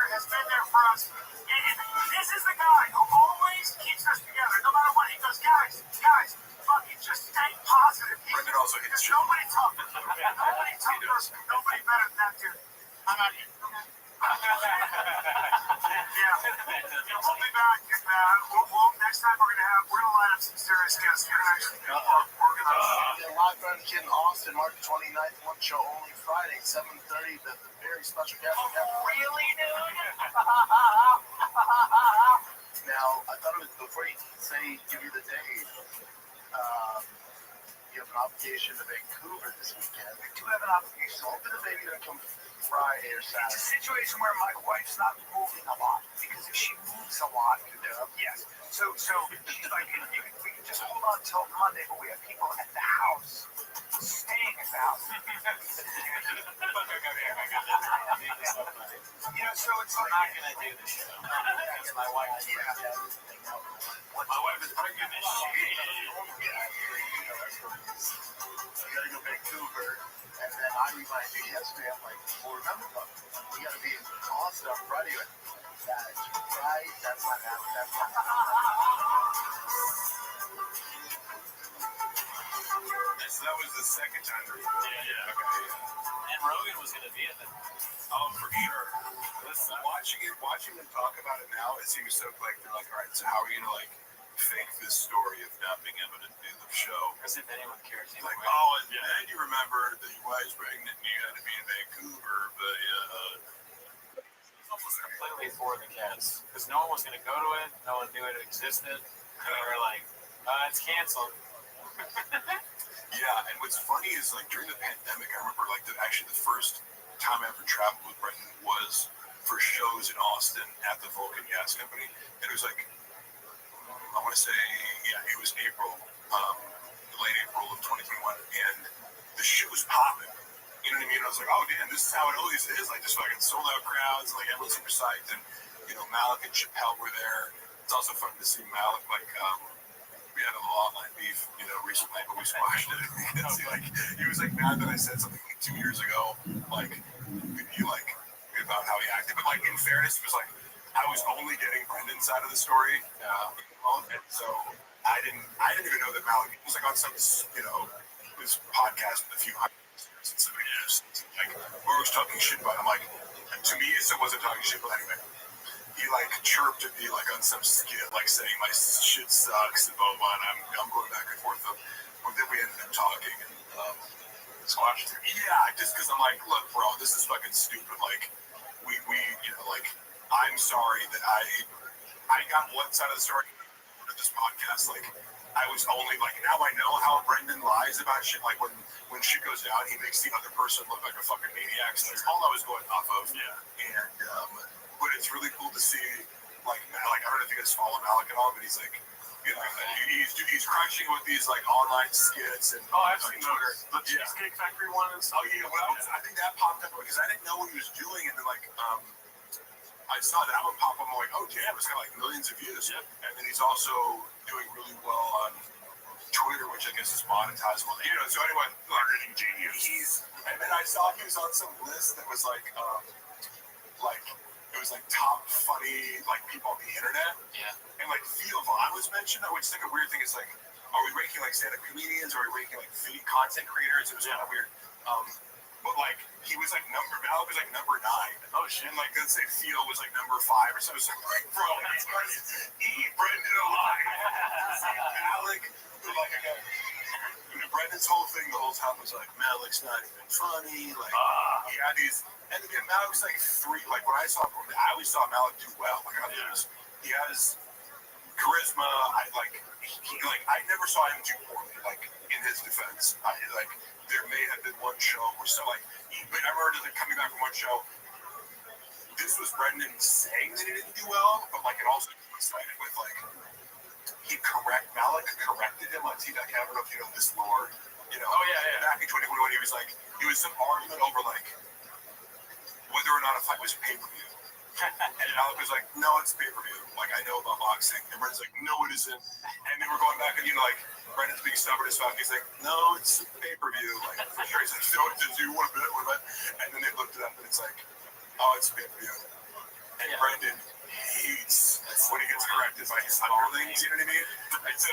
F: has been there for us. This is the guy who always keeps us together, no matter what. He goes, guys, fucking just stay positive.
P: Brendan also hits shit.
F: Nobody tougher. Nobody better than that dude. I'm out here. Yeah. We'll be back. Next time we're gonna line up some serious guests. We're gonna actually organize.
J: Live from in Austin, March 29th, one show only Friday, 7:30. The very special guest.
F: Really, dude?
J: Now, I thought it was before you give you the date. You have an obligation to Vancouver this weekend.
F: I do have an obligation.
J: So hoping the baby doesn't come Friday or Saturday.
F: It's a situation where my wife's not moving a lot because if she moves a lot, yes. So like we can just hold on till Monday, but we have people at the house, staying at the house. So it's like
G: I'm not gonna do the show. My wife.
F: Yeah.
G: My wife is pregnant and shit.
J: You gotta go to Vancouver, and then I reminded you yesterday. I'm like, well, remember, we gotta be in Austin on Friday. That's right. That's not happening. That's not
P: So that was the second time.
G: Yeah. Okay. And Rogan was gonna be at the.
P: Oh, for sure. Listen, watching them talk about it now, it seems so like they're like, all right, so how are you gonna like fake this story of not being able to do the show?
G: As if anyone cares.
P: Like, oh, and then you remember that your wife's pregnant and you had to be in Vancouver, but
G: Almost completely for the cats because no one was gonna go to it. No one knew it existed. And they were like, it's canceled.
P: Yeah, and what's funny is like during the pandemic, I remember like the first time I ever traveled with Brendan was for shows in Austin at the Vulcan Gas Company. And it was like, I want to say, it was April, late April of 2021, and the shit was popping. You know what I mean? I was like, oh damn, this is how it always is. Like just fucking sold out crowds, like everyone's super psyched, and Malik and Chappelle were there. It's also fun to see Malik like. We had a little online beef, recently, but we squashed it. Like he was like mad that I said something like 2 years ago, like about how he acted. But like in fairness, he was like, I was only getting Brendan's side of the story, and so I didn't even know that Malik was like on some this podcast with a few hundred listeners and somebody just like we were talking shit about. I'm like, to me, it still wasn't talking shit, but anyway. He like chirped at me like on some skit, like saying my shit sucks and blah blah. And I'm going back and forth. But then we ended up talking and squashed it. Yeah, just because I'm like, look, bro, this is fucking stupid. Like we like I'm sorry that I got one side of the story of this podcast. Like I was only like now I know how Brendan lies about shit. Like when shit goes down, he makes the other person look like a fucking maniac. So that's all I was going off of. Yeah, and. But it's really cool to see, like I don't know if you guys follow Malik at all, but he's like, he's crushing with these like online skits and
I: I've seen those. The Cheesecake Factory one and stuff.
P: Oh yeah, well, I think that popped up because I didn't know what he was doing, and then like I saw that one pop up. I'm like, oh damn, it's got like millions of views. Yep. And then he's also doing really well on Twitter, which I guess is monetizable. So anyway, marketing genius. And then I saw he was on some list that was like. It was like top funny like people on the internet. Yeah. mention, which is like a weird thing, is like, are we ranking like stand-up comedians? Are we ranking like video content creators? It was kind of weird. But like, he was like Malik was like number 9. Oh shit. And like, let's say Theo was like number 5 or something. So like, bro, that's funny. Eat Brendan alive. Malik, like, again, Brendan's whole thing the whole time was like, Malik's not even funny. Like, he had these, and again, Malik's like 3. Like, when I always saw Malik do well. Like, he has charisma. I never saw him do poorly. Like, in his defense, there may have been one show where but I remember coming back from one show. This was Brendan saying that he didn't do well, but like it also coincided with like Malik corrected him on T.Duck. I don't know if you know this lore. You know, back in 2021, he was some argument over like whether or not a fight was pay-per-view. And Malik was like, no, it's pay-per-view. Like, I know about boxing. And Brendan's like, no, it isn't. And they were going back and, like, Brendan's being stubborn as fuck. He's like, no, it's pay-per-view. Like, for sure. He's like, no, do you want to bet? And then they looked it up and it's like, oh, it's pay-per-view. And Brendan hates when he gets corrected by his underlings, you know what I mean? It's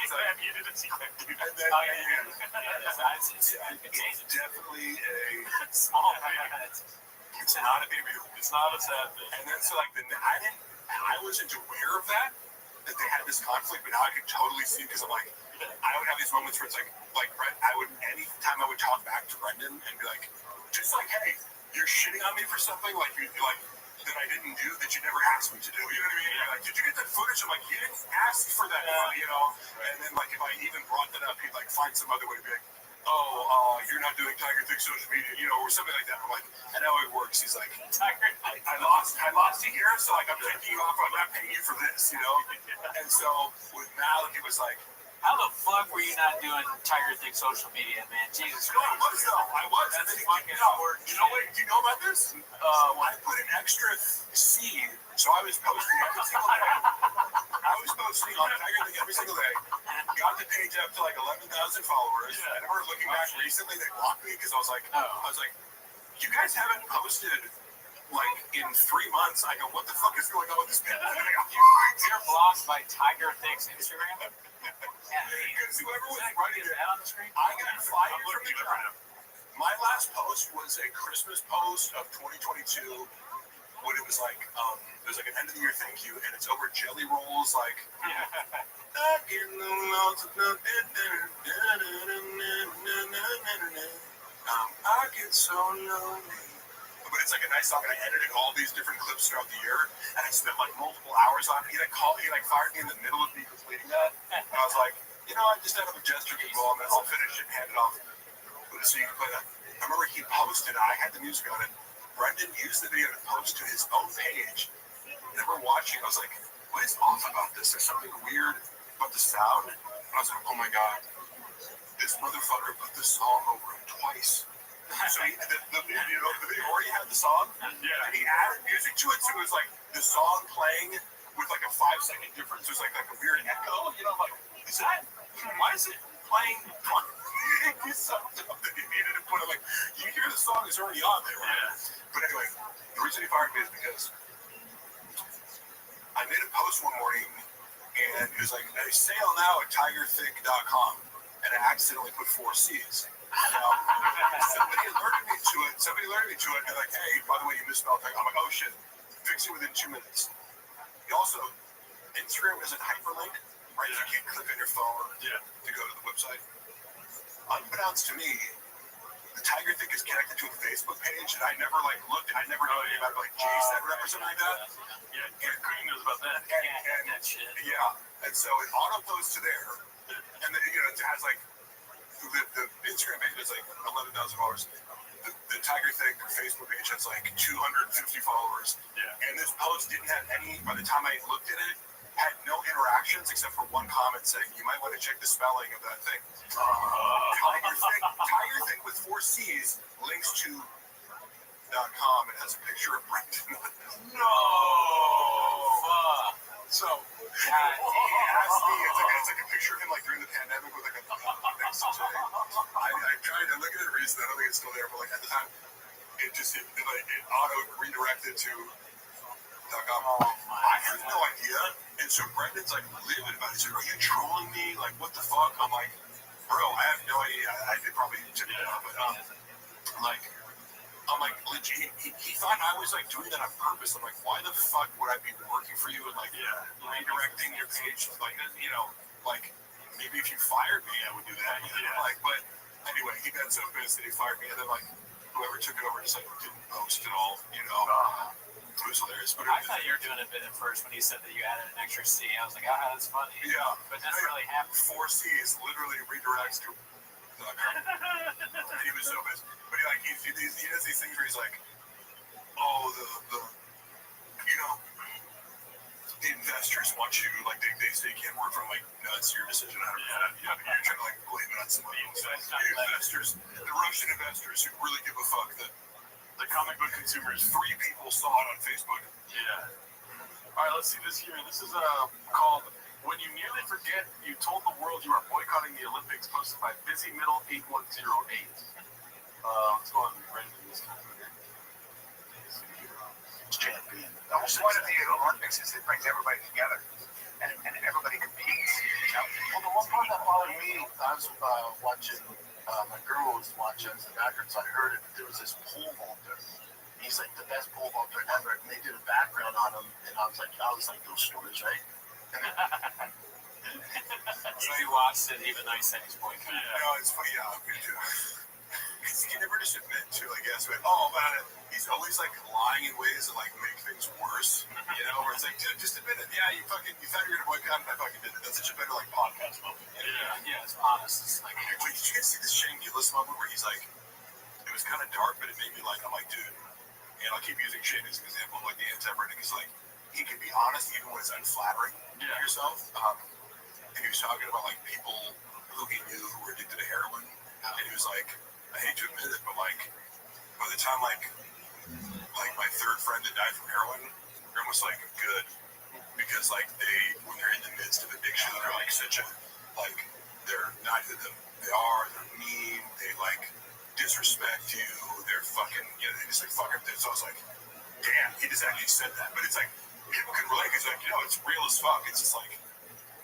P: definitely a small thing. It's not a pay-per-view. It's not a sad thing. And then I wasn't aware of that they had this conflict, but now I could totally see it because I'm like, I would have these moments where it's like anytime I would talk back to Brendan and be like, just like, hey, you're shitting on me for something like that I didn't do that you never asked me to do. You know what I mean? You're like, did you get that footage? I'm like, you didn't ask for that, you know? And then like if I even brought that up, he'd like find some other way to be like, you're not doing Tiger Thick social media, you know, or something like that. I'm like, I know it works. He's like, Tiger, I lost you here, so like I'm taking you off. I'm not paying you for this, you know. And so with Malik, it was like,
G: how the fuck were you not doing Tiger Thick social media, man? Jesus Christ.
P: I was though. I was. That's fucking hard. You know what? Do you know about this? I put an extra seed, so I was posting every single day. I was posting on Tiger Thick every single day. Got the page up to like 11,000 followers. I remember looking back recently, they blocked me because I was like, you guys haven't posted like in 3 months. I go, what the fuck is going on with this page?
G: You're blocked by Tiger Thick's Instagram?
P: Because whoever was running it
G: on the screen,
P: I got fired from the job. My last post was a Christmas post of 2022. When it was like, there's like an end of the year thank you, and it's over jelly rolls, like, back in the mountains, I get so lonely. But it's like a nice song, and I edited all these different clips throughout the year, and I spent like multiple hours on it. He fired me in the middle of me completing that, and I was like, you know, I just had a gesture involved, and I'll finish it and hand it off. So you can play that. I remember he posted, I had the music on it. Brendan used the video to post to his own page. And I remember watching, I was like, what is off about this? There's something weird about the sound. And I was like, oh my God, this motherfucker put the song over it twice. So the video already had the song, and he added music to it, so it was like the song playing with like a 5-second difference. It was like a weird echo, you know, like, why is it playing? He needed to put it like, you hear the song is already on there, right? But anyway, the reason he fired me is because I made a post one morning, and it was like, a sale now at tigerthick.com, and I accidentally put 4 C's. Somebody alerted me to it, and they're like, hey, by the way, you misspelled thing. I'm like, oh shit, fix it within 2 minutes. Also, Instagram is a hyperlink, right? You can't click on your phone to go to the website. Unbeknownst to me, the Tiger Thick is connected to a Facebook page, and I never looked. I never knew anything about like JSET rep or something like that. Yeah, Green knows about that. And that shit. Yeah, and so it auto posts to there, and then it has like the Instagram page is like 11,000 followers. The Tiger Thick Facebook page has like 250 followers. And this post didn't have any. By the time I looked at it, had no interactions except for one comment saying, you might want to check the spelling of that thing. Tiger Thick with 4 C's links to .com. It has a picture of Brendan. No! Fuck. So, he asked me, it's like a picture of him like during the pandemic with like a next to I tried to look at it recently, I don't think it's still there, but like at the time, it auto redirected to .com. I have no idea. And And so Brendan's like livid about it. He's like, are you trolling me? Like, what the fuck? I'm like, bro, I have no idea. I did probably took it down, but like, I'm like, legit. He thought I was like doing that on purpose. I'm like, why the fuck would I be working for you and like redirecting your page? Like, you know, like maybe if you fired me, I would do that. You know? Like, but anyway, he got so pissed that he fired me, and then like whoever took it over just like didn't post it all. You know, it was hilarious. But
G: I thought you were doing a bit at first when he said that you added an extra C. I was like, ah, that's funny.
P: Yeah,
G: but that's really happened.
P: 4 C's literally redirects to. And he was so pissed. But he does these things where he's like, oh, the you know, the investors want you, like, they say you can't work from, like, no, it's your decision. I don't know. You're trying to, like, blame it on somebody else. The investors, the Russian investors who really give a fuck that the comic book consumers, 3 people saw it on Facebook. Yeah. All right, let's see this here. This is called When You Nearly Forget You Told the World You Are Boycotting the Olympics, posted by Busy Middle 8108. Let's go on Brendan this time.
F: Champion. The whole point of the Olympics is it brings everybody together, and everybody competes. You know?
J: Well, the one part that bothered me, I was watching, my girl was watching the background, so I heard it. There was this pole vaulter. He's like the best pole vaulter ever, and they did a background on him, and I was like those stories, right?
G: So you watched it, even though you said he's boycotting.
P: No, it's funny. Yeah, I'm good too. Because he never just admit to, I guess, but, oh, man, he's always, like, lying in ways that, like, make things worse, you know, where it's like, dude, just admit it. Yeah, you thought you were going to boycott, and I fucking did it. That's such a better, like, podcast moment.
G: Yeah, it's honest. It's like,
P: wait, did you guys see this Shane Gillis moment where he's like, it was kind of dark, but it made me, like, I'm like, dude, and I'll keep using Shane as an example of, like, the anti-Brendan, because, like, he can be honest even when it's unflattering to yourself. And he was talking about, like, people who he knew who were addicted to heroin, and he was like, I hate to admit it, but like, by the time like my third friend that died from heroin, they're almost like good, because like when they're in the midst of addiction, they're like such a, like, they're not who they are, they're mean, they like disrespect you, they're fucking, you know, they just like fuck up. So I was like, damn, he just actually said that, but it's like, people can relate, because like, you know, it's real as fuck. It's just like,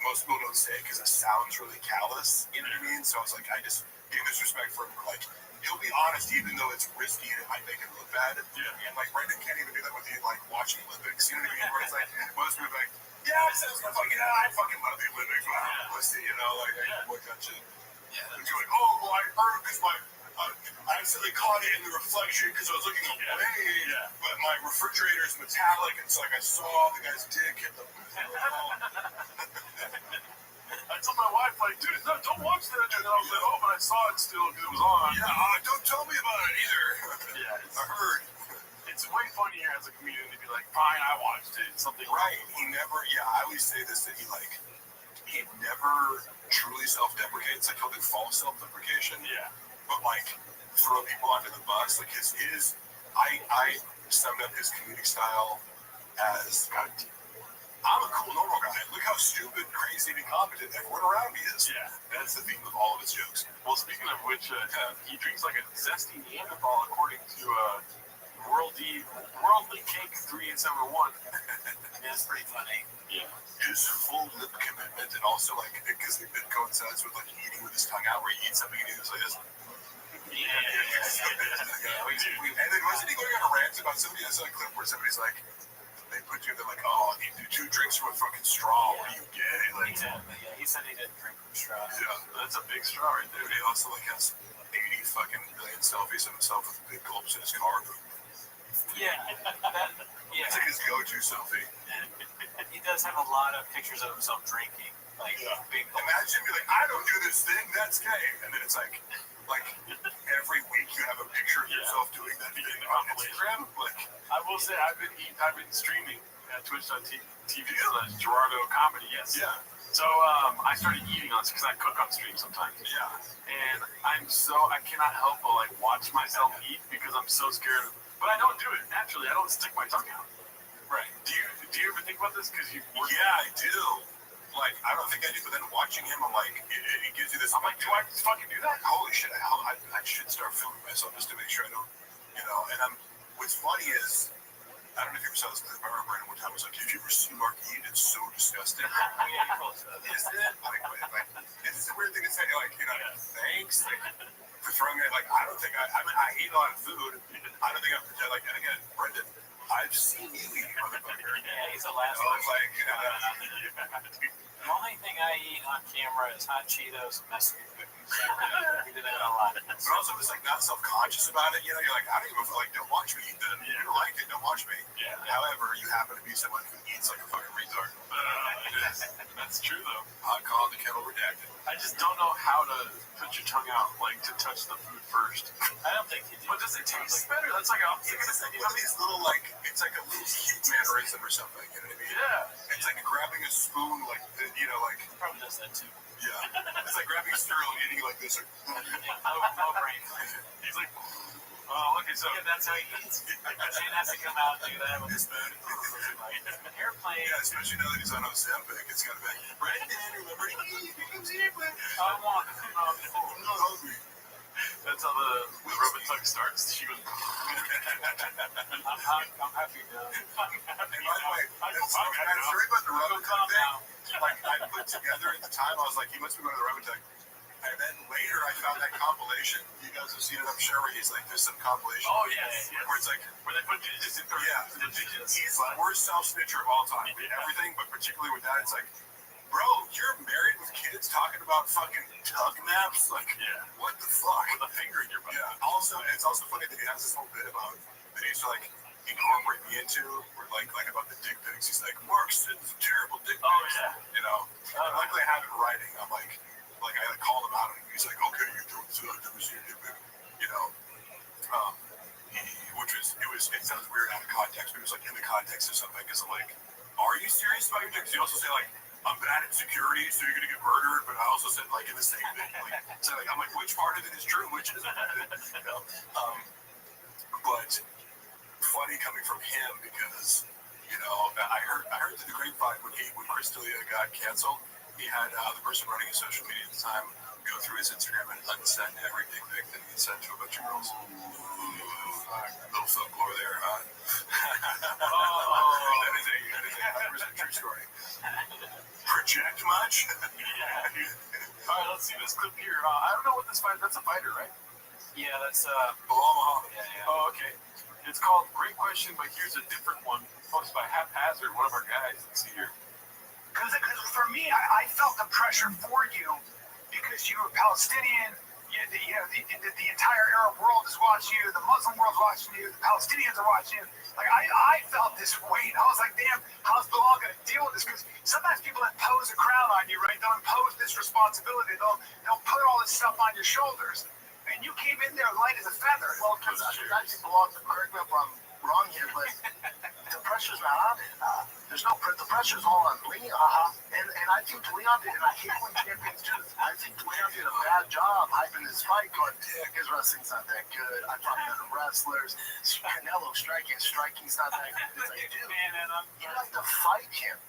P: most people don't say it because it sounds really callous, you know what I mean? So I was like, I just give disrespect for him. Like, he'll be honest even though it's risky and it might make him look bad. Yeah. And like, Brendan can't even do that with you, like, watching Olympics, you know what I mean? Where it's like, most people are like, yeah, I said it's gonna fucking, I fucking love the Olympics, but I'm pussy, you know, like, what that shit. Yeah. And you're like, oh, well, I heard because I accidentally caught it in the reflection because I was looking away, but my refrigerator is metallic, and so like I saw the guy's dick hit the. I told my wife, like, dude, no, don't watch that. And I was like, oh, but I saw it still because it was on. Yeah, don't tell me about it either. I heard. It's way funnier as a comedian to be like, fine, I watched it. Something right. He never. Yeah, I always say this, that he never truly self-deprecates. Like, he'll do false self-deprecation. Yeah. But like, throw people under the bus. Like I summed up his comedic style as, God, I'm a cool normal guy. Look how stupid, crazy, and incompetent everyone around me is. Yeah. That's the theme of all of his jokes. Well, speaking of which, he drinks like a zesty Neanderthal, according to Worldly Cake 3871.
G: That's pretty funny.
P: Yeah. His full lip commitment, and also like, because it coincides with like eating with his tongue out, where he eats something and he goes like this. Yeah. And then wasn't he going on a rant about somebody? There's a clip where somebody's like, they put you, they're like, oh, you do 2 drinks from a fucking straw. What are you gay? Like,
G: exactly. Yeah, he said he didn't drink from a straw.
P: Yeah, that's a big straw right there. He also like has 80 fucking billion selfies of himself with big gulps in his car.
G: Yeah,
P: it's like his go-to selfie.
G: He does have a lot of pictures of himself drinking. Like, big.
P: Imagine be like, I don't do this thing, that's gay. And then it's like every week you have a picture of yourself doing that thing on Instagram. Like, I will say I've been streaming at twitch.tv/Gerardo Comedy. Yes. Yeah. So I started eating on this because I cook on stream sometimes. Yeah. And I cannot help but like watch myself eat because I'm so scared. But I don't do it naturally. I don't stick my tongue out. Right. Do you ever think about this? Because you. Yeah, I do. Like, I don't think I do, but then watching him, I'm like, it gives you this. I'm like, do I fucking do that? Holy shit, I should start filming myself just to make sure I don't, you know. And what's funny is, I don't know if you ever saw this clip. I remember Brandon one time was like, "If you ever see Mark eat, it's so disgusting." Isn't it? Like, it's a weird thing to say. Like, thanks. Like, for throwing it. Like, I don't think I mean, I eat a lot of food. I don't think I'm like. And again, Brendan, I've seen you eat, motherfucker.
G: Yeah, he's the last
P: one.
G: Like, the only thing I eat on camera is hot Cheetos and Mexican cookies. We did that a lot.
P: But also, it's like not self-conscious about it. You're like, I don't even feel like, don't watch me eat that. You don't like it, don't watch me.
G: Yeah.
P: However, you happen to be someone who eats like a fucking retard.
I: That's true though.
P: Hot call, the kettle redacted.
I: I just don't know how to put your tongue out, like to touch the food first.
G: I don't think you do.
I: But does it taste better? That's like
P: one of these little it's like a little kid mannerism or something. You know what I mean?
I: Yeah.
P: It's like grabbing a spoon, like
G: probably does that too.
P: Yeah. It's like grabbing a cereal and eating like this.
G: No brain.
I: He's like, oh, okay, so
G: that's how he eats. Shane has to come out and do that with his spoon. Airplane.
P: Yeah, especially now that he's on Ozempic, it's gotta be like, Brendan, remember to eat? Here comes the airplane.
G: I want.
P: I'm not hungry.
I: That's how the rub and tug starts. She goes.
G: I'm happy now.
P: And by the way, I'm sorry about the rub and tug thing. Like, I put together at the time, I was like, he must be going to the rub and tug. And then later, I found that compilation. You guys have seen it, I'm sure, where he's like, there's some compilation.
I: Oh, yes.
P: Where it's like,
I: where they put digits in there.
P: Yeah. He's the worst self-snitcher of all time. With everything, but particularly with that, it's like, bro, you're married with kids talking about fucking tug naps? Like, what the fuck?
I: With a finger in your butt.
P: Yeah. Also, it's also funny that he has this whole bit about that he's like incorporate me into, or like about the dick pics. He's like, Mark sends terrible dick pics.
I: Oh yeah.
P: Luckily I have it in writing. I'm like I called him out and he's like, okay, you don't see your dick pic. It sounds weird out of context, but it was like in the context of something because I'm like, are you serious about your dick? He also say like, I'm bad at security, so you're gonna get murdered. But I also said like in the same thing. So I'm like, which part of it is true, which isn't? But funny coming from him because I heard through the grapevine when Chris D'Elia got canceled, he had the person running his social media at the time go through his Instagram and unsend every dick pic that he sent to a bunch of girls. Little folklore there, huh? That is a 100% true story. Project much?
I: All right, let's see this clip here. I don't know what this fight. That's a fighter, right?
G: Yeah, that's
P: Omaha.
G: Yeah.
I: Oh, okay. It's called Great Question, but here's a different one posted by Haphazard, one of our guys. Let's see here.
N: Because for me, I felt the pressure for you because you were Palestinian. The entire Arab world is watching you. The Muslim world is watching you. The Palestinians are watching you. Like I felt this weight. I was like, damn, how's Bilal going to deal with this? Because sometimes people impose a crown on you, right? They'll impose this responsibility. They'll put all this stuff on your shoulders. And you came in there light as a feather.
J: Well, because actually, Bilal, correct me if I'm wrong here, but the pressure's not on it. The pressure's all on Leon. And I think Leon did, and I hate when champions do this. I think Leon did a bad job hyping his fight, going, his wrestling's not that good. I fought better wrestlers. Canelo striking's not that good. It's like, dude, you have to fight him.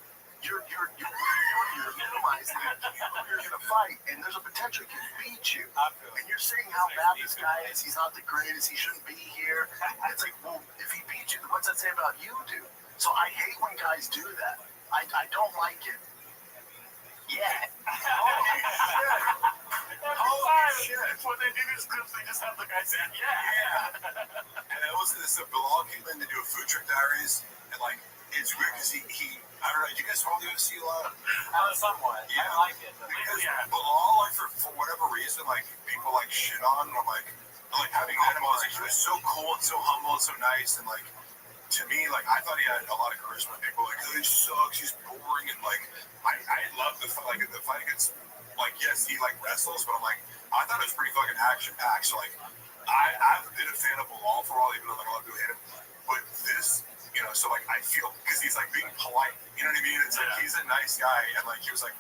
J: You're minimizing it. You're going to fight, and there's a potential he can beat you. And you're saying how bad this guy is. He's not the greatest. He shouldn't be here. And it's like, well, if he beats you, what's that say about you, dude? So I hate when guys do that. I don't like it. Yeah.
I: Holy shit. That's what they do in these clips. They just have the guy saying, yeah.
P: And I was going to say, Bilal came in to do a Food Truck Diaries, and like, it's weird because he I don't know, do you guys follow the UFC a lot?
G: Somewhat.
P: Yeah.
G: I like it.
P: Because Bilal, like, for whatever reason, like, people, like, shit on him, like having met him, I was like, he was so cool and so humble and so nice, and, like, to me, like, I thought he had a lot of charisma. People were like, oh, he sucks, he's boring, and, like, I love the fight against, like, yes, he, like, wrestles, but I'm like, I thought it was pretty fucking action-packed, so, like, I've been a fan of Bilal for a while, even though, like, a lot of people hate him, but this, so, like, I feel, because he's, like, being polite, you know what I mean? It's like, he's a nice guy, and, like, he was like,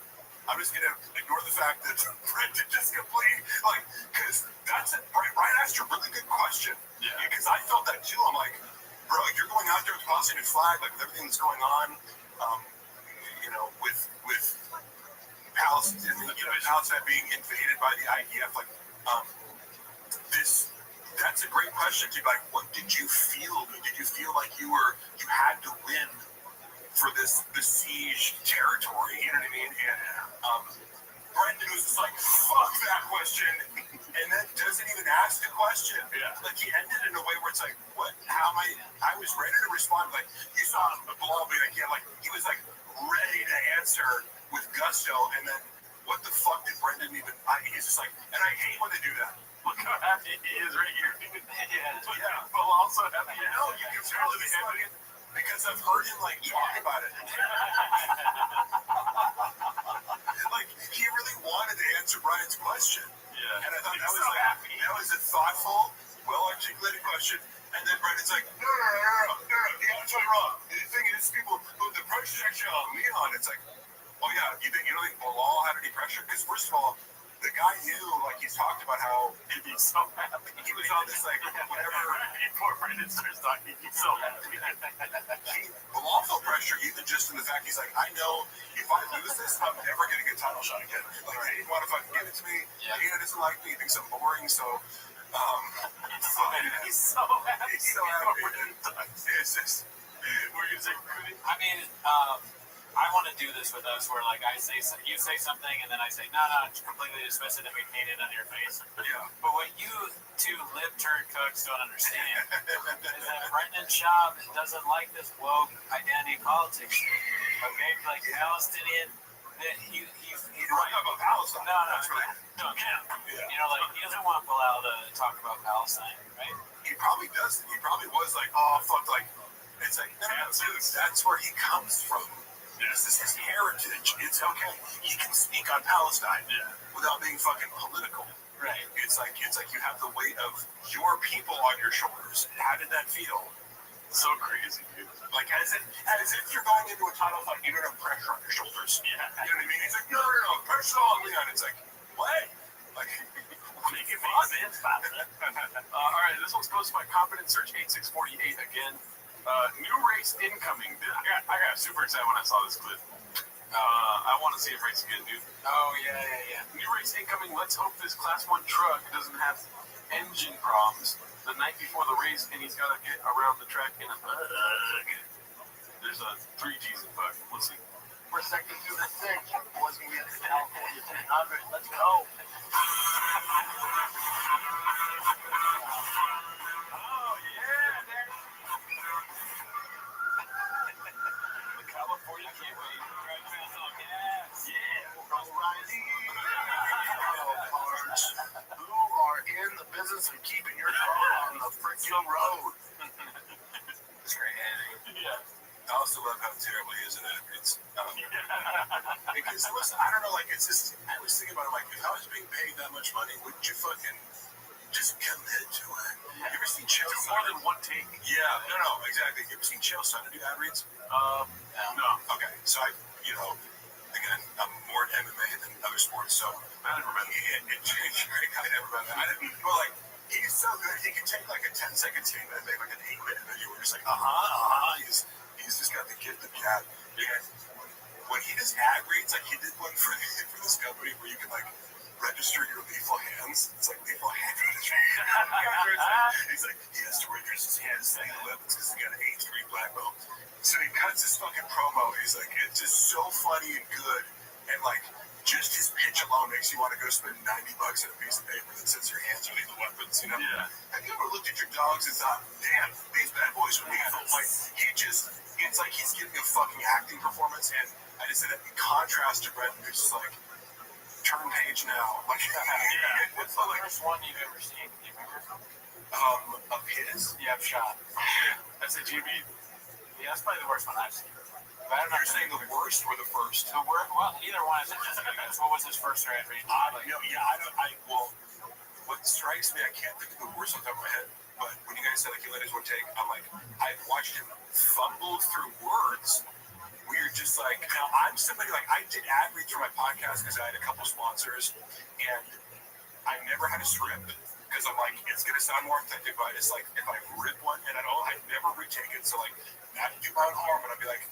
P: I'm just going to ignore the fact that Brendan just completely, like, because that's it. Ryan asked a really good question. Yeah. Because I felt that too. I'm like, bro, you're going out there with the Palestinian flag, like, with everything that's going on, with Palestine, Palestine being invaded by the IDF, like, this
F: that's a great question. To be like, what did you feel? Did you feel like you had to win for this besieged territory? You know what I mean? And Brendan was just like, fuck that question, and then doesn't even ask the question. Yeah. Like, he ended in a way where it's like, what? How am I was ready to respond. Like, you saw Bilal be like, yeah, like, he was like ready to answer with gusto, and then what the fuck did Brendan even, he's just like, and I hate when they do that. Look how happy he is right here. Yeah. But also happy. No, you can tell he's happy because I've heard him, like, talk about it. Like, he really wanted to answer Brian's question. Yeah. And I thought that was a thoughtful, well-articulated question. And then Brendan's like, no, you got it wrong. The thing is, people, the pressure actually on Leon. It's like, oh yeah, you don't think Bilal had any pressure? Because first of all, the guy knew, like, he's talked about how he'd be so happy. He was on this, like, whatever. Before Brendan starts talking, he's so happy. Bilal felt pressure even just in the fact he's like, I know if I lose this, I'm never going to get a title shot again. Like, they didn't want to fucking give it to me. Yeah. Dana doesn't like me. He thinks I'm boring, so... he's so happy. He's so happy. It's just... We're going to say...
G: I mean, I want to do this with us where, like, you say something and then I say, no, completely dismiss it and we paint it on your face.
F: Yeah.
G: But what you two lip-turd cooks don't understand is that Brendan Schaub doesn't like this woke identity politics shit. Okay? Like, Palestinian, he's
F: right about Palestine.
G: No, you know, like, he doesn't want Bilal to talk about Palestine, right?
F: He probably doesn't. He probably was like, oh, fuck, like, it's like, no, dude, that's where he comes from. This is his heritage. It's okay. He can speak on Palestine without being fucking political.
G: Right.
F: It's like you have the weight of your people on your shoulders. How did that feel?
I: So crazy, dude.
F: Like, as if you're going into a title fight, you don't have pressure on your shoulders. Yeah. You know what I mean? He's like, no, pressure on Leon. It's like, what? Like,
I: make it make sense. All right, this one's posted by Confidence Search 8648 again. New race incoming. I got super excited when I saw this clip. I want to see it race again, dude.
G: Oh, yeah.
I: New race incoming. Let's hope this Class 1 truck doesn't have engine problems the night before the race, and he's got to get around the track in a bug. There's a 3 G's in bug. We'll see.
J: We're second to the 6th. Boys, we get to California 1000. Let's go. Who are in the business of keeping your car on the freaking road?
F: It's great. Yeah. I also love how terrible he is at it. It's because listen, I don't know, like, it's just, I was thinking about it, like, if I was being paid that much money, wouldn't you fucking just commit to it? You ever seen Chael
I: do more than one take?
F: Yeah, no, exactly. You ever seen Chael Sonnen do ad reads?
I: No.
F: Okay, so again, I'm more in MMA than other sports, so I never met him. I never met him. I didn't, but like, he's so good. He can take like a 10-second statement and make like an 8-minute video where he's like, he's just got the gift of gab. Yeah. When he does ad reads, like he did one for this company where you can like register your lethal hands. It's like lethal hand registry. He's like, he has to register his hands saying 11s because he got an 8-3 black belt. So he cuts his fucking promo. He's like, it's just so funny and good. And like, just his pitch alone makes you want to go spend $90 on a piece of paper that says your hands are lethal weapons, you know? Yeah. Have you ever looked at your dogs and thought, damn, these bad boys are lethal? Like, it's like he's giving a fucking acting performance. And I just said that in contrast to Brendan, who's just like, turn page now. Like,
G: What's the worst one you've ever seen? Do you remember?
F: Of his?
G: Yeah, shot.
I: That's a GB.
G: Yeah, that's probably the worst one I've seen. But I don't know.
F: You're saying the worst or the first?
G: The worst? Well, either one is interesting. What was his first ad read?
F: Well, what strikes me, I can't think of the worst on top of my head, but when you guys said like he let his one take, I'm like, I've watched him fumble through words where you're just like, now I'm somebody like, I did ad reads for my podcast because I had a couple sponsors, and I never had a script. Because I'm like, it's going to sound more authentic, but it's like, if I rip one, and I'd never retake it, so like, I have to do my own harm, but I'd be like,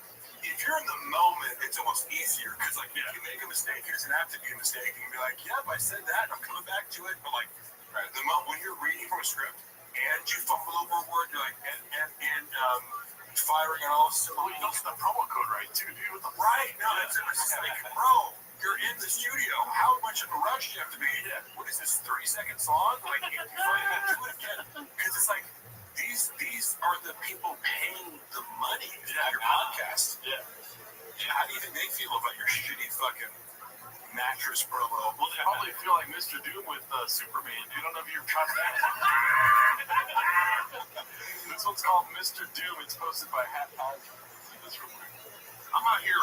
F: if you're in the moment, it's almost easier, because like, if you make a mistake, it doesn't have to be a mistake, and you can be like, yep, I said that, I'm coming back to it, but like, the moment when you're reading from a script,
P: and you fumble over a word, you're like, and firing on all syllables.
I: Well, you don't get the promo code right, too, dude.
P: Right, no, it's just like, bro, you're in the studio. How much of a rush do you have to be? What is this, 30-second song? Like, if you finally do it again. Because it's like, these are the people paying the money to your podcast.
I: Yeah.
P: How do you think they feel about your shitty fucking mattress promo?
I: Well, they probably feel like Mr. Doom with Superman. You don't know if you've caught that. This one's called Mr. Doom. It's posted by Hat Paz. See this real quick.
P: I'm out here.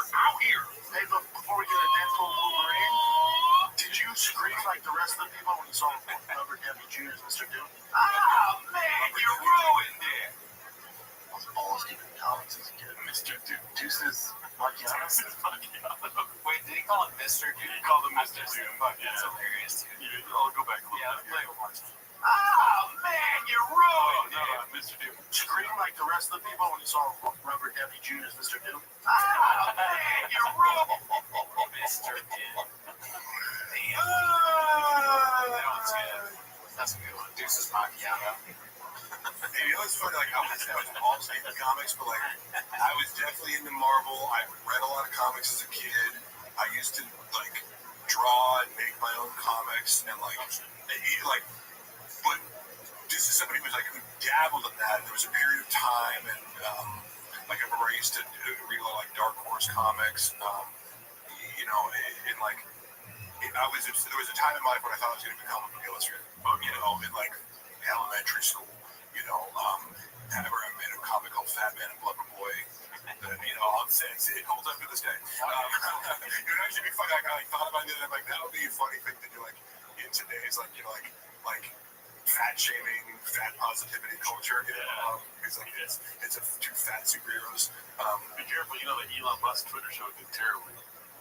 J: Hey, look, before we get a Deadpool Wolverine, did you scream like the rest of the people when you saw Robert Downey Jr.'s Mr. Doom?
P: Oh, man, you ruined it.
J: I was balls deep in comics as a kid.
I: Mr. Doom.
J: Deuces Marciano.
G: Wait, did he call him Mr. Dude?
I: He called him Mr. Doom.
G: That's hilarious, dude.
I: I'll go back a little bit.
G: Play one more time.
P: Oh, man, you ruined it.
I: No, Mr. Doom.
J: Scream like the rest of the people when you saw Robert Downey Jr.'s Mr. Doom.
P: Oh, man, you ruined it.
G: Mr. Doom.
P: That
G: one's good. That's a good one. Deuces Macchiato.
P: Hey, you know what's funny? Like, I wouldn't say I was balls deep in comics, but like, I was definitely into Marvel. I read a lot of comics as a kid. I used to like draw and make my own comics, and like, but this is somebody who dabbled in that. There was a period of time, and like I remember I used to read a lot of like Dark Horse comics. You know, and like, there was a time in my life when I thought I was going to become a book illustrator. You know, in like elementary school. You know, I made a comic called Fat Man and Blubber Boy. You know, I'll say it holds up to this day. It would actually be funny. I thought about it, and I'm like, that would be a funny thing to do, like in today's, like, you know, like fat shaming, fat positivity culture. You know, it's like it's a two fat superheroes.
I: Be careful. You know that Elon Musk Twitter show did terribly.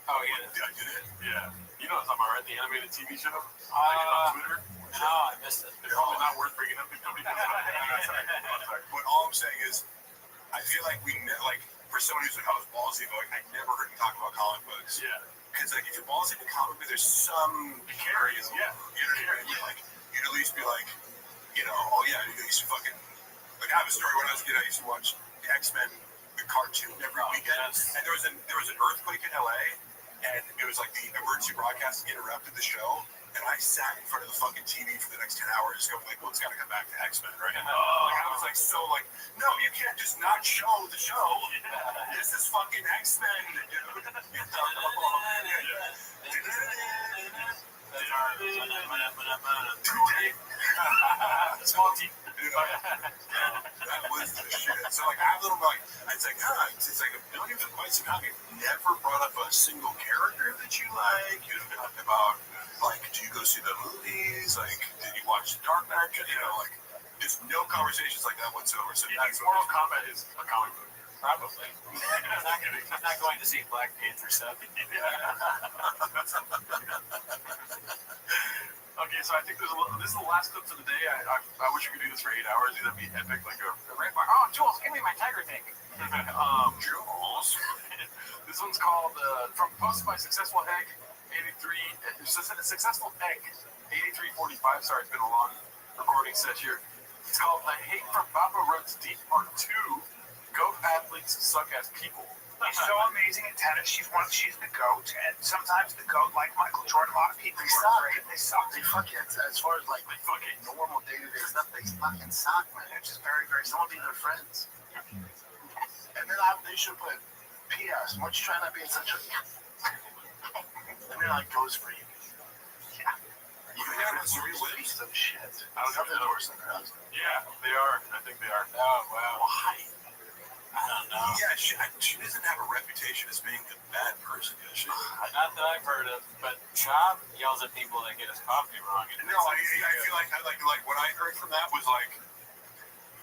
G: Oh, yeah.
P: Did I get it?
I: Yeah. You know what I'm talking about, right? The animated TV show? On Twitter?
G: No, I missed it.
I: It's probably not worth bringing up.
P: But all I'm saying is, I feel like for somebody who's like, I was ballsy, like, I never heard him talk about comic books.
I: Yeah.
P: Because like, if you're ballsy in comic book, there's some carries.
I: Yeah.
P: You know what I mean? Like, you'd at least be like, you know, oh yeah, you used to fucking, like, I have a story when I was a kid. I used to watch the X-Men, the cartoon every weekend, and there was an earthquake in LA, and it was like the emergency broadcast interrupted the show. And I sat in front of the fucking TV for the next 10 hours going like, well, it's got to come back to X-Men, right? And I was like, no, you can't just not show the show. This is fucking X-Men, dude.
I: Small team.
P: That was the shit. So like, I have little like, it's like a million advice about me. Never brought up a single character that you like. You talked about like, do you go see the movies? Like, did you watch The Dark Knight? You know, like, just no conversations like that whatsoever. So
I: that's Mortal Kombat is a comic book.
G: Probably. I'm not going to see Black Panther 7.
I: Okay, so I think this is the last clip of the day. I wish we could do this for 8 hours. That'd be epic. Like a red bar. Oh, Jules, give me my tiger thing.
P: Jules.
I: This one's called posted by Successful Egg 83. Successful Egg 8345. Sorry, it's been a long recording set here. It's called "I Hate from Papa Runs Deep Part 2." Goat athletes suck as people.
N: She's so amazing at tennis. She's the GOAT, and sometimes the GOAT, like Michael Jordan, a lot of people
J: They suck. They fucking, as far as like fucking normal day-to-day stuff, they fucking suck, man. They're just very, very, some of them are their friends. And then they should put, P.S. Why don't you try not being such a... And then like goes for you. Yeah.
P: You have a real
J: piece of shit.
I: I was
J: Nothing worse than her husband.
I: Yeah, they are. I think they are.
G: Oh, wow.
P: Why?
G: I don't know.
P: Yeah, she doesn't have a reputation as being a bad person, does she?
G: Not that I've heard of, but Chop yells at people that get his coffee wrong.
P: No, I feel like what I heard from that was like,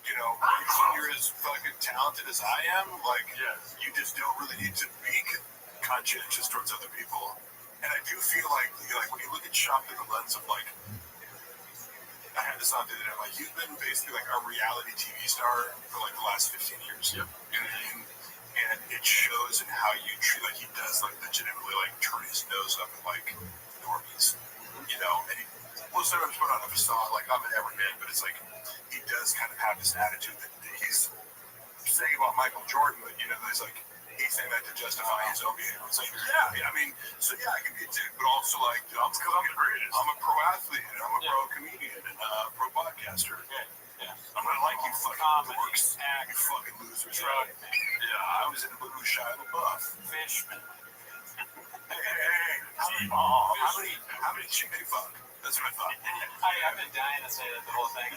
P: you know, when you're as fucking talented as I am, like, you just don't really need to be conscientious towards other people. And I do feel like when you look at Chop through the lens of like, I had this thought the other day, like, you've been basically like a reality TV star for like the last 15 years. Yep. And it shows in how you treat, like, he does like legitimately like turn his nose up at like normies, you know, and we'll sometimes put on a facade like I'm an everyman, but it's like he does kind of have this attitude that he's saying about Michael Jordan, but you know, there's like he's saying that to justify his own behavior. It's like, yeah, I mean, so yeah, I can be a dick, but also like I'm the greatest. I'm a pro athlete, and I'm a pro comedian, and a pro podcaster. Yeah. I'm not like you fucking dorks, you fucking losers, right? Yeah, I was in a movie with Shia LaBeouf. Fishman. Hey, how many chicks did you fuck? That's what I thought.
G: I've been dying to say that the whole thing.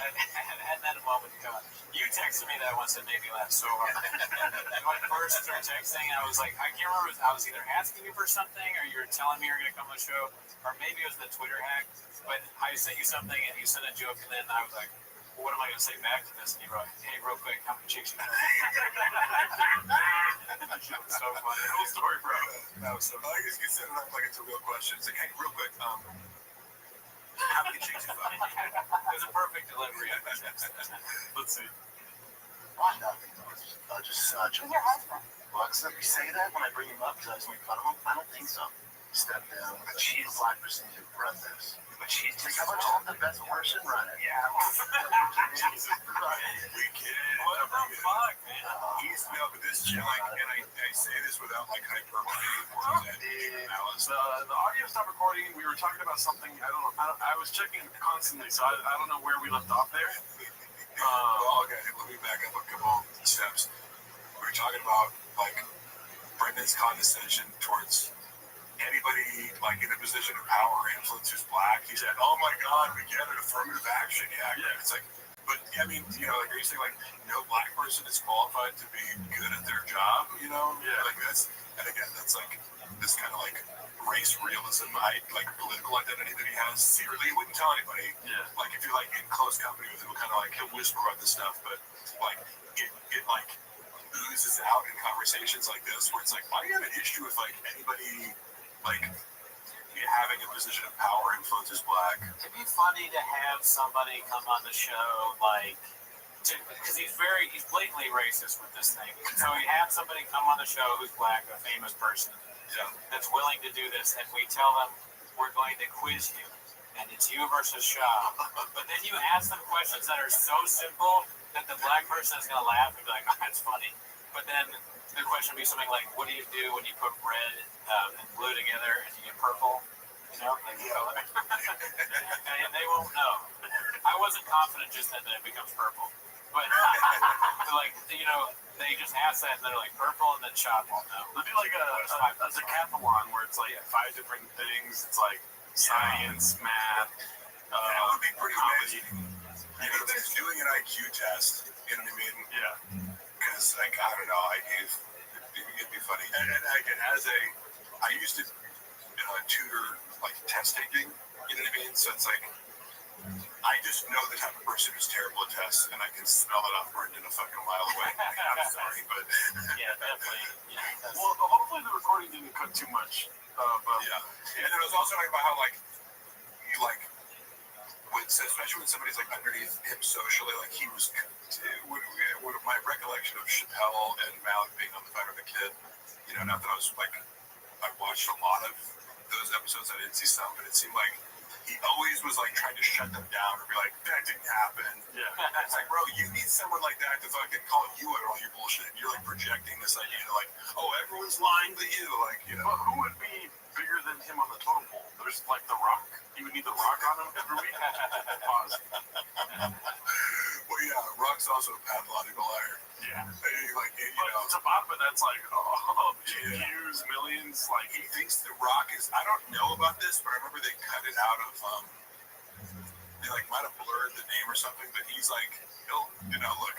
G: And then a moment ago, you texted me that once and made me laugh so hard. And when I first started texting, I was like, I can't remember if I was either asking you for something or you were telling me you were going to come on the show, or maybe it was the Twitter hack. But I sent you something and you sent a joke, and then I was like, well, what am I going to say back to this? And you wrote, hey, real quick, how many chicks you got? That was so funny.
P: Cool story, bro. That was so funny. I guess you set it up like it's a real question. It's like, hey, real quick, how many chicks you fucked?
G: It was a perfect delivery.
P: Let's see.
J: Why nothing? Just
B: Your husband.
J: well, except you say that when I bring him up because I was making fun of him. I don't think so. Step down. But she's 5% of brothers. But she's just how much I'm the best person running. Yeah.
P: Jesus Christ. We kidding.
G: What the fuck, man?
P: He's no, but this chick, like, and I say this without like hyperbole or malice.
I: The audio stopped recording. We were talking about something. I was checking constantly, so I don't know where we left off there.
P: Well, okay, let me back up a couple steps. We were talking about like Brendan's condescension towards anybody like in a position of power or influence who's black. He said, "Oh my God, we get it, affirmative action." Yeah. It's like, but I mean, you know, like are you saying like no black person is qualified to be good at their job? You know, like that's, and again, that's like this kind of like race realism, like political identity that he has secretly. He wouldn't tell anybody. Yeah. Like if you're like in close company with him, he'll kind of like he'll whisper about this stuff, but like it like oozes out in conversations like this where it's like, why do you have an issue with like anybody like having a position of power influences black?
G: It'd be funny to have somebody come on the show, like, because he's blatantly racist with this thing. So he had somebody come on the show who's black, a famous person, that's willing to do this, and we tell them we're going to quiz you, and it's you versus Shaw. But then you ask them questions that are so simple that the black person is going to laugh and be like, oh, that's funny. But then the question would be something like, what do you do when you put red and blue together and you get purple? You know? And they won't know. I wasn't confident just then that it becomes purple. But, like, you know, they just ask that and they're like, purple, and then Shop won't know.
I: It'd be like a decathlon where it's like 5 different things. It's like science, math.
P: That would be pretty amazing. I think that it's doing an IQ test. You know what I mean? Yeah. Because, like, I don't know, it'd be funny. And again, I used to tutor, like, test taking, you know what I mean? So it's like, I just know the type of person who's terrible at tests, and I can smell it off Brendan a fucking mile away. I'm sorry, but...
G: Yeah, definitely. Yeah,
I: well, hopefully the recording didn't cut too much.
P: And then I was also talking about how, like, you, like, especially when somebody's, like, underneath him socially, like, he was... my recollection of Chappelle and Malik being on the phone with a kid, you know, not that I was, like... I watched a lot of those episodes. I didn't see some, but it seemed like he always was like trying to shut them down or be like, that didn't happen. Yeah. It's like, bro, you need someone like that to fucking call you out on all your bullshit. You're like projecting this idea to like, oh, everyone's lying to you. Like, you know.
I: But who would be bigger than him on the totem pole? There's like The Rock. You would need The Rock on him every week. Pause.
P: Well, yeah, Rock's also a pathological liar.
I: Yeah.
P: Like, you
I: but
P: know.
I: To Papa, that's like, views, millions. Like,
P: he thinks The Rock is, I don't know about this, but I remember they cut it out of, they like might have blurred the name or something, but he's like, he'll, you know, look,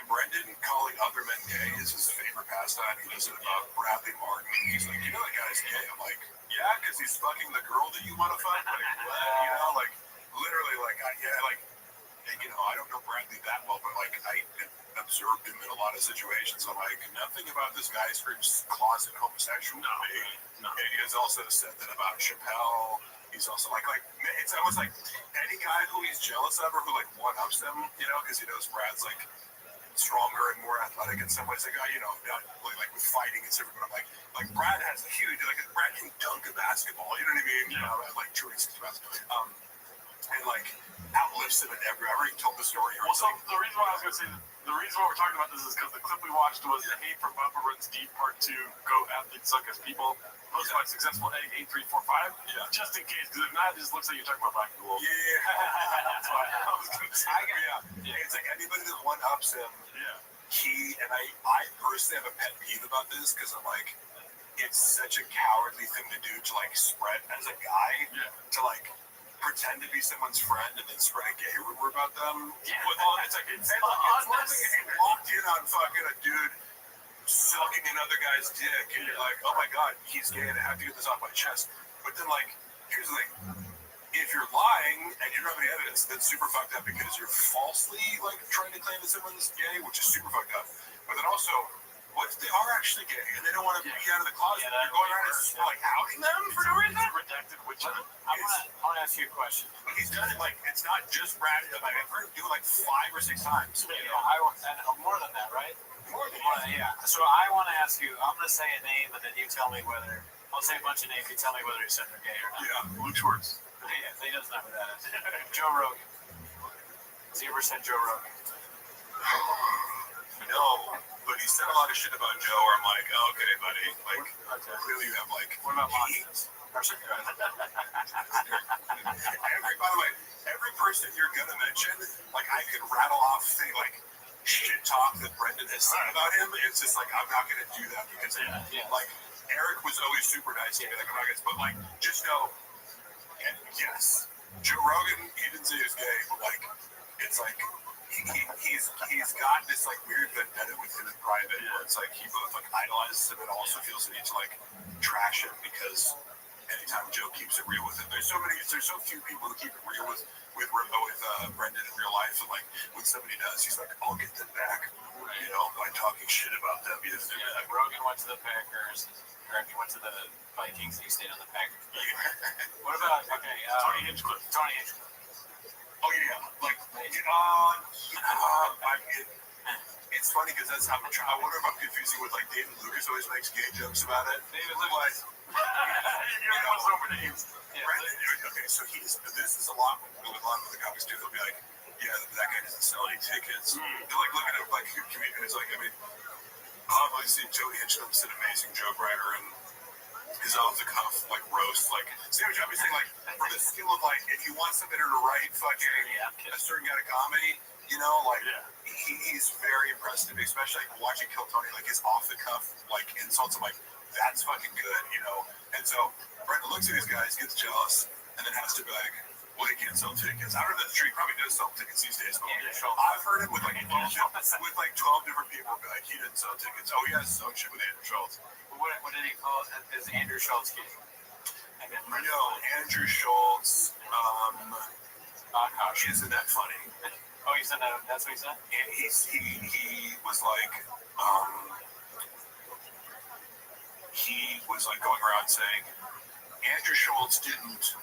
P: Brendan calling other men gay is his favorite pastime. He does it about Bradley Martin. He's like, you know that guy's gay. I'm like, yeah, because he's fucking the girl that you want to fuck. Like, what? You know, like, literally, like, you know, I don't know Bradley that well, but like, I observed him in a lot of situations. I'm like, nothing about this guy screams closet homosexual to me. No. And he has also said that about Chappelle. He's also like it's almost like any guy who he's jealous of or who like one-ups him, you know, because he knows Brad's like stronger and more athletic in some ways. Like, you know, not really like with fighting and stuff, but I'm like Brad has a huge, like Brad can dunk a basketball, you know what I mean? Yeah. You know, like 2 inches basketball. And like
F: outlives him in every. I already told the story.
I: Well, so the reason why I was going to say the reason why we're talking about this is because the clip we watched was the Hate from Bubba Runs Deep Part 2. Go athletes suck as people. Posted by Successful Egg 8345.
F: Yeah.
I: Just in case, because if not, it just looks like you're talking about Black and Gold.
F: Yeah.
I: That's why I was going to say.
F: Yeah. It's like anybody that one ups him.
I: Yeah.
F: He and I personally have a pet peeve about this because I'm like, it's such a cowardly thing to do to like spread as a guy to like pretend to be someone's friend and then spread a gay rumor about them.
I: Yeah.
F: With all it's like it's one thing if you walked in on fucking a dude sucking another guy's dick and you're like, oh my god, he's gay and I have to get this off my chest. But then like, here's the thing. If you're lying and you don't have any evidence, that's super fucked up because you're falsely like trying to claim that someone's gay, which is super fucked up. But then also, what if they are actually gay and they don't want to be out of the closet? You're going around and like outing them for no reason?
I: Redacted witch hunt.
L: I want to ask you a question.
F: But he's done it like, it's not just Brad. Like, I've heard him do it like 5 or 6 times.
L: Yeah, and more than that, right?
F: More than
L: that. Yeah. So I want to ask you, I'm going to say a name and then you tell me whether, I'll say a bunch of names, you tell me whether you said they're gay or not.
F: Yeah, Luke Schwartz.
L: Yeah, he doesn't know who that is. Joe Rogan. Has he ever said Joe Rogan?
F: No, but he said a lot of shit about Joe where I'm like, oh, okay, buddy. Like, clearly you have like...
L: What about Monsters?
F: By the way, every person you're going to mention, like, I could rattle off, like, shit talk that Brendan has said about him. It's just like, I'm not going to do that because, like, Eric was always super nice to me. Like, I'm not going to, but, like, just know, and yes, Joe Rogan, he didn't say he was gay, but, like, it's like, he's got this like weird vendetta with him in private where it's like he both like idolizes him and also feels the need to like trash him because anytime Joe keeps it real with him, there's so few people who keep it real with Brendan in real life, and like when somebody does, he's like, I'll get them back, you know, by talking shit about them.
L: Like Rogan went to the Packers, or he went to the Vikings and he stayed on the Packers. What about
F: Tony Hinchcliffe? Oh yeah, like it's funny because that's how I wonder if I'm confusing with like David Lucas always makes gay jokes about it. David Lucas, over names. Okay, so this is a lot with the comics too. They'll be like, yeah, that guy doesn't sell any tickets. They're like looking at like comedians. Like I mean, obviously Joey Hitchcock's an amazing joke writer and his off the cuff like roast, like see what I'm saying, like from the skill of like if you want somebody to write fucking a certain kind of comedy, you know, like he's very impressive, especially like watching Kill Tony, like his off the cuff like insults. I'm like, that's fucking good, you know. And so Brendan looks at these guys, gets jealous, and then has to be like, well, he can't sell tickets. I don't know if that's true. He probably does sell tickets these days, but I've heard it with like 12 different people. Be like, he didn't sell tickets. Oh, he has his own shit with Andrew Schultz.
L: What did he call it? Is Andrew Schultz gay?
F: No, Andrew Schultz isn't that funny.
L: Oh, he said that? That's what he said?
F: And he was like, going around saying, Andrew Schultz didn't,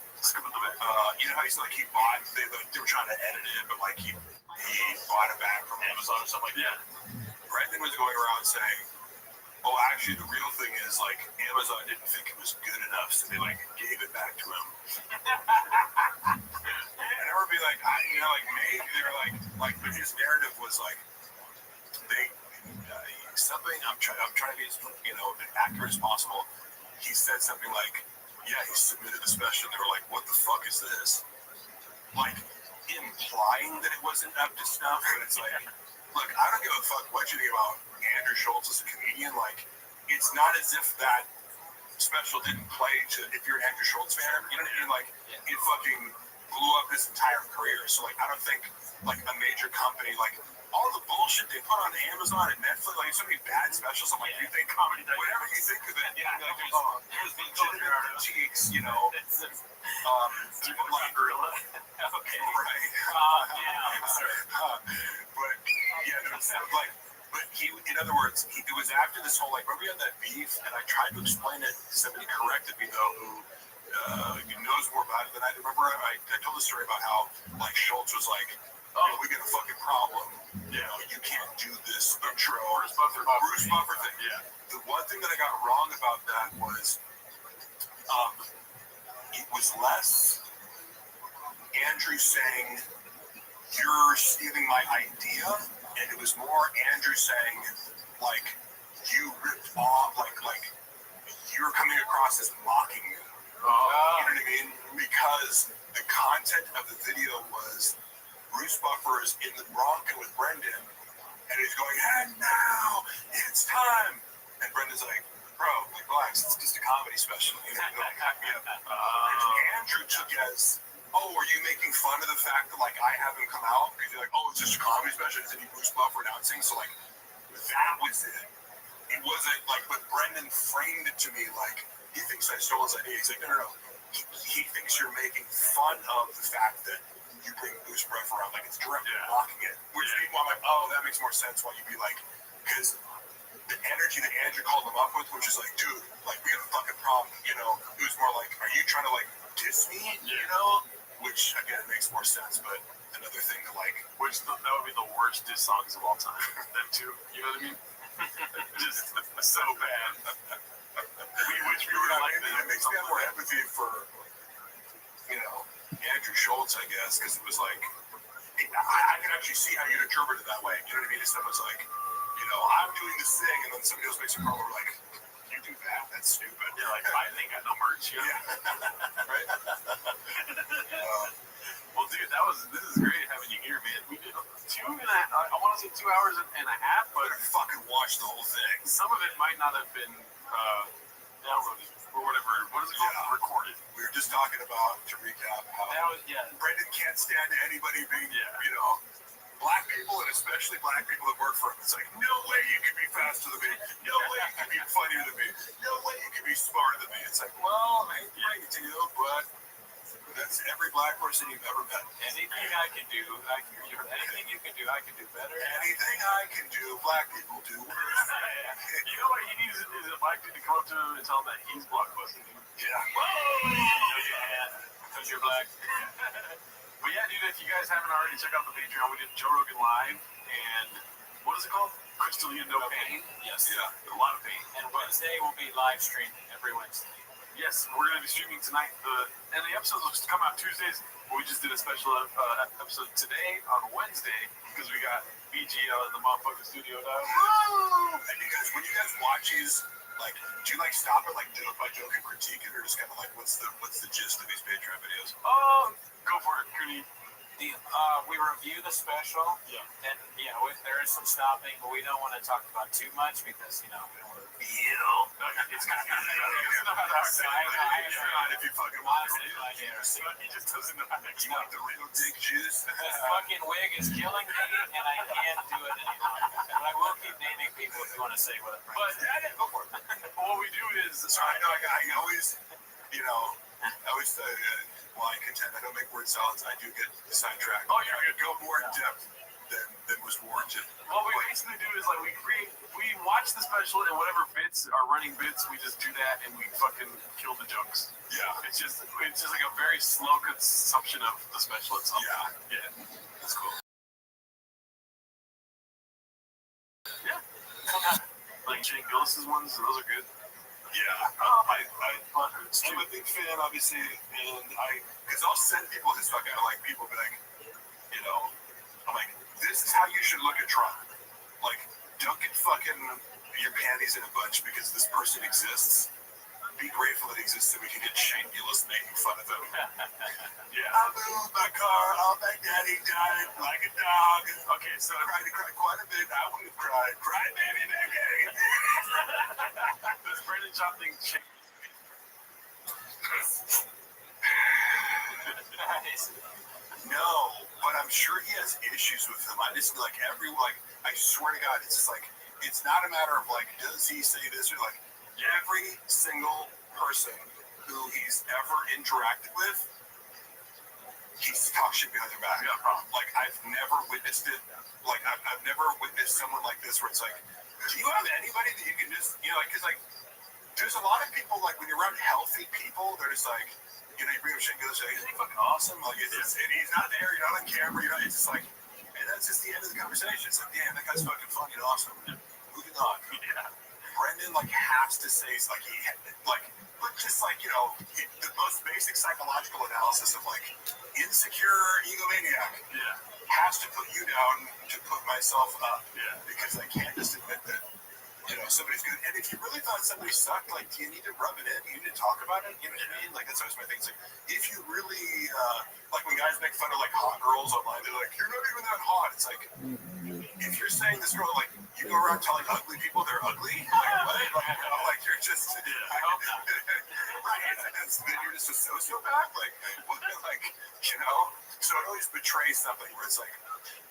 F: you know how he's like, he bought, they were trying to edit it, but like he bought it back from Amazon or something like that. Brendan was going around saying, oh, actually, the real thing is, like, Amazon didn't think it was good enough, so they, like, gave it back to him. And I would be like, maybe they were like, but his narrative was, like, something, I'm trying to be as, you know, accurate as possible. He said something like, yeah, he submitted a special, and they were like, what the fuck is this? Like, implying that it wasn't up to snuff, but it's like, look, I don't give a fuck what you think about Andrew Schultz as a comedian. Like, it's not as if that special didn't play to, if you're an Andrew Schultz fan, you know what I mean? Like, it fucking blew up his entire career. So, like, I don't think, like, a major company, like, all the bullshit they put on Amazon and Netflix, like, so many bad specials. I'm like, you think comedy, whatever you think of it, like, there's legitimate critiques, you know. Like, gorilla. Okay, right. But, yeah, no, it's like, but he, in other words, it was after this whole, like, remember we had that beef, and I tried to explain it, somebody corrected me, though, who knows more about it than I do. Remember, I told the story about how, like, Schultz was like, oh, we got a fucking problem, you know, you can't do this intro, Bruce Buffer thing. Yeah. The one thing that I got wrong about that was, it was less Andrew saying you're stealing my idea, and it was more Andrew saying, like, you ripped off, like you're coming across as mocking me. You know what I mean? Because the content of the video was Bruce Buffer is in the Bronco with Brendan, and he's going, and now it's time. And Brendan's like, bro, like, relax, it's just a comedy special. You know, like, Andrew took it as, oh, are you making fun of the fact that, like, I have him come out? Because you're like, oh, it's just a comedy special. It's any Bruce Buffer announcing. So, like, that was it. It wasn't, like, but Brendan framed it to me like, he thinks I stole his idea. He's like, no. He thinks you're making fun of the fact that you bring Bruce Buffer around, like, it's directly blocking it. Which I'm like, oh, that makes more sense why you'd be like, because the energy that Andrew called him up with, which is like, dude, like, we have a fucking problem, you know? It was more like, are you trying to, like, diss me, you know? Which, again, makes more sense, but another thing to, like...
I: that would be the worst diss songs of all time. Them two, you know what I mean? Just so bad. Which we were like...
F: It makes me have more empathy for, you know, Andrew Schultz, I guess, because it was like, I can actually see how you'd interpret it that way. You know what I mean? If someone's like, you know, I'm doing this thing, and then somebody else makes a comment like, you do that? That's stupid.
I: You're like, I think I know merch. Yeah.
F: Right?
I: Well, dude, this is great having you here, man. We did 2 and I want to say 2 hours and a half, but
F: I fucking watched the whole thing.
I: Some of it might not have been downloaded or whatever. What is it called?
F: Yeah.
I: Recorded.
F: We were just talking about, to recap, how Brendan can't stand anybody being, you know, black people, and especially black people that work for him. It's like, no way you can be faster than me. No way you can be funnier than me. No way you can be smarter than me. It's like, well, I agree to you, but that's every black person you've ever met.
G: Anything I can do, anything you can do, I can do better.
F: Anything I can do, black people do.
I: You know what he needs is a black dude to come up to him and tell him that he's blockbuster.
F: Yeah.
I: Whoa! Yeah. Because you're black. But yeah, dude, if you guys haven't already, check out the Patreon. We did Joe Rogan Live, and what is it called? Crystal No Pain.
G: Yes.
I: Yeah, a lot of pain.
G: And Wednesday will be live streaming every Wednesday.
I: Yes, we're going to be streaming tonight. And the episodes will come out Tuesdays, but we just did a special episode today on Wednesday because we got BGL in the motherfucking studio now.
F: And when you guys watch these, like, do you like stop it, like, joke by joke and critique it, or just kind of like, what's the gist of these Patreon videos?
I: Go for it, Cooney.
G: We review the special, and there is some stopping, but we don't want to talk about too much because we don't want to reveal.
I: It's kind of if you fucking want to he just doesn't know how to
F: you want the real dick juice.
G: This fucking wig is killing me, and I can't do it anymore. But I will keep naming people if you want to say what I'm
F: But go for it.
I: What we do is,
F: I always, while I contend I don't make word salads, I do get sidetracked.
I: Oh, you're good.
F: Go more in depth than was warranted.
I: What we basically do is, like, we watch the special, and whatever bits are running bits, we just do that, and we fucking kill the jokes.
F: Yeah.
I: It's just like a very slow consumption of the special itself. Yeah. That's cool. Yeah. Like Jane Gillis's ones, those are good.
F: Yeah, I'm a big fan, obviously, and because I'll send people his fucking, like, people be like, you know, I'm like, this is how you should look at Trump. Like, don't get fucking your panties in a bunch because this person exists. Be grateful that he exists so we can get Shane Gillis making fun of him. I moved my car, all my daddy died like a dog.
I: Okay, so
F: I cried quite a bit. I would have cried. Cry, baby, baby.
I: Does Brendan John think Shane?
F: No, but I'm sure he has issues with him. I just feel like I swear to God, it's just like, it's not a matter of like, does he say this or like, every single person who he's ever interacted with, he's talked shit behind their back. Like, I've never witnessed it. Like, I've never witnessed someone like this where it's like, do you have anybody that you can just, because like, there's a lot of people, like, when you're around healthy people, they're just like, you bring up shit and go, isn't he fucking awesome? Like, and he's not there, you're not on camera, it's just like, and that's just the end of the conversation. It's like, damn, that guy's fucking funny and awesome. Moving on. Brendan, like, has to say, but just like, the most basic psychological analysis of, like, insecure egomaniac. has to put you down to put myself up.
I: Yeah.
F: Because I can't just admit that, somebody's good. And if you really thought somebody sucked, like, do you need to rub it in? You need to talk about it? You know what I mean? Like, that's always my thing. It's like, if you really, like, when guys make fun of, like, hot girls online, they're like, you're not even that hot. It's like, if you're saying this girl, like, you go around telling ugly people they're ugly, like, what? Like, you're just, right? Then you're just a sociopath? Like, what? Like, so it always betrays something where it's like,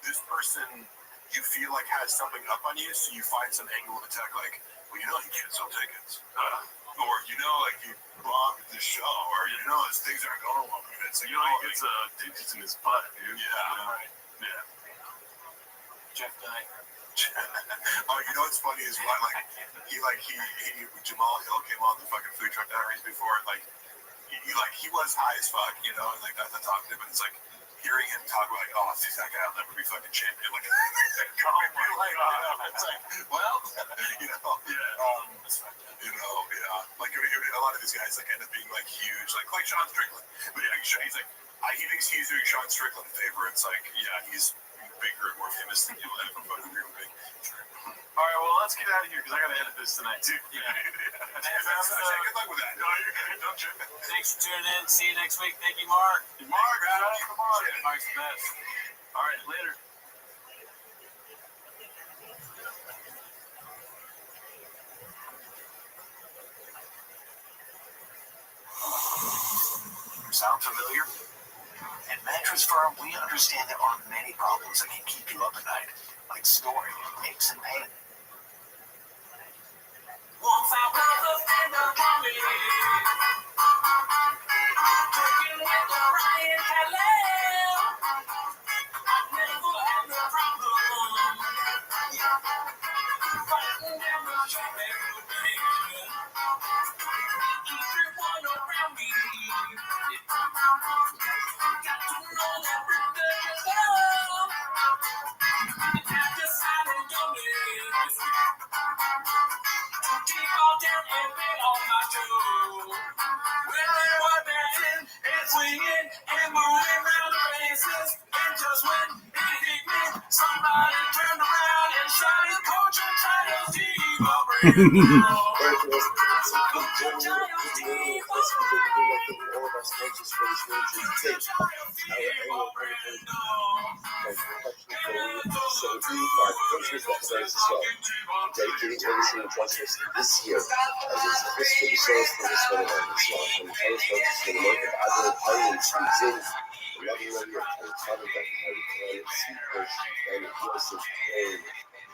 F: this person you feel like has something up on you, so you find some angle of attack, like, well, he can't sell tickets. Or, like, he bombed the show, or, his things aren't going well. It's like,
I: he gets digits in his butt, dude.
F: Yeah.
I: Right. Yeah.
L: Jeff Dye.
F: What's funny is why, like, Jamal Hill came on the fucking food truck diaries before, like, he was high as fuck, and like that's talking to him, but it's like hearing him talk about, like, oh, see that guy, I'll never be fucking champion. Like, it's like, well, like a lot of these guys like end up being like huge, like Sean Strickland. But he's like, he thinks he's doing Sean Strickland a favor. It's like, he's bigger and more famous than you. I don't fucking agree with me.
I: All right, well, let's get out of here because I got to edit this tonight too.
F: Good luck with that. No, you're good. Don't trip.
L: Thanks for tuning in. See you next week. Thank you, Mark.
I: Mark's the best. All right, later.
N: Sound familiar? At Mattress Firm, we understand there are many problems that can keep you up at night, like snoring, aches, and pain.
Q: Once I was in the army, working with the riot LA. I never had no problem fighting them the traffic with me. Everyone around me got to know that we're together. And I decided to live. Keep all down and be on my toes. When they were dancing and swinging and moving around the bases, and just when it hit me, somebody turned around and shouted, "Coach, I'm trying to Steve, I'll bring it down."
E: Dedicating everything to justice this year as its fiscal resource for this one on this law. And Paris Justice for the month of Adel Parliament Streets in the loving lady of California that Harry Khan, Sweet Bush, and Joseph Kane.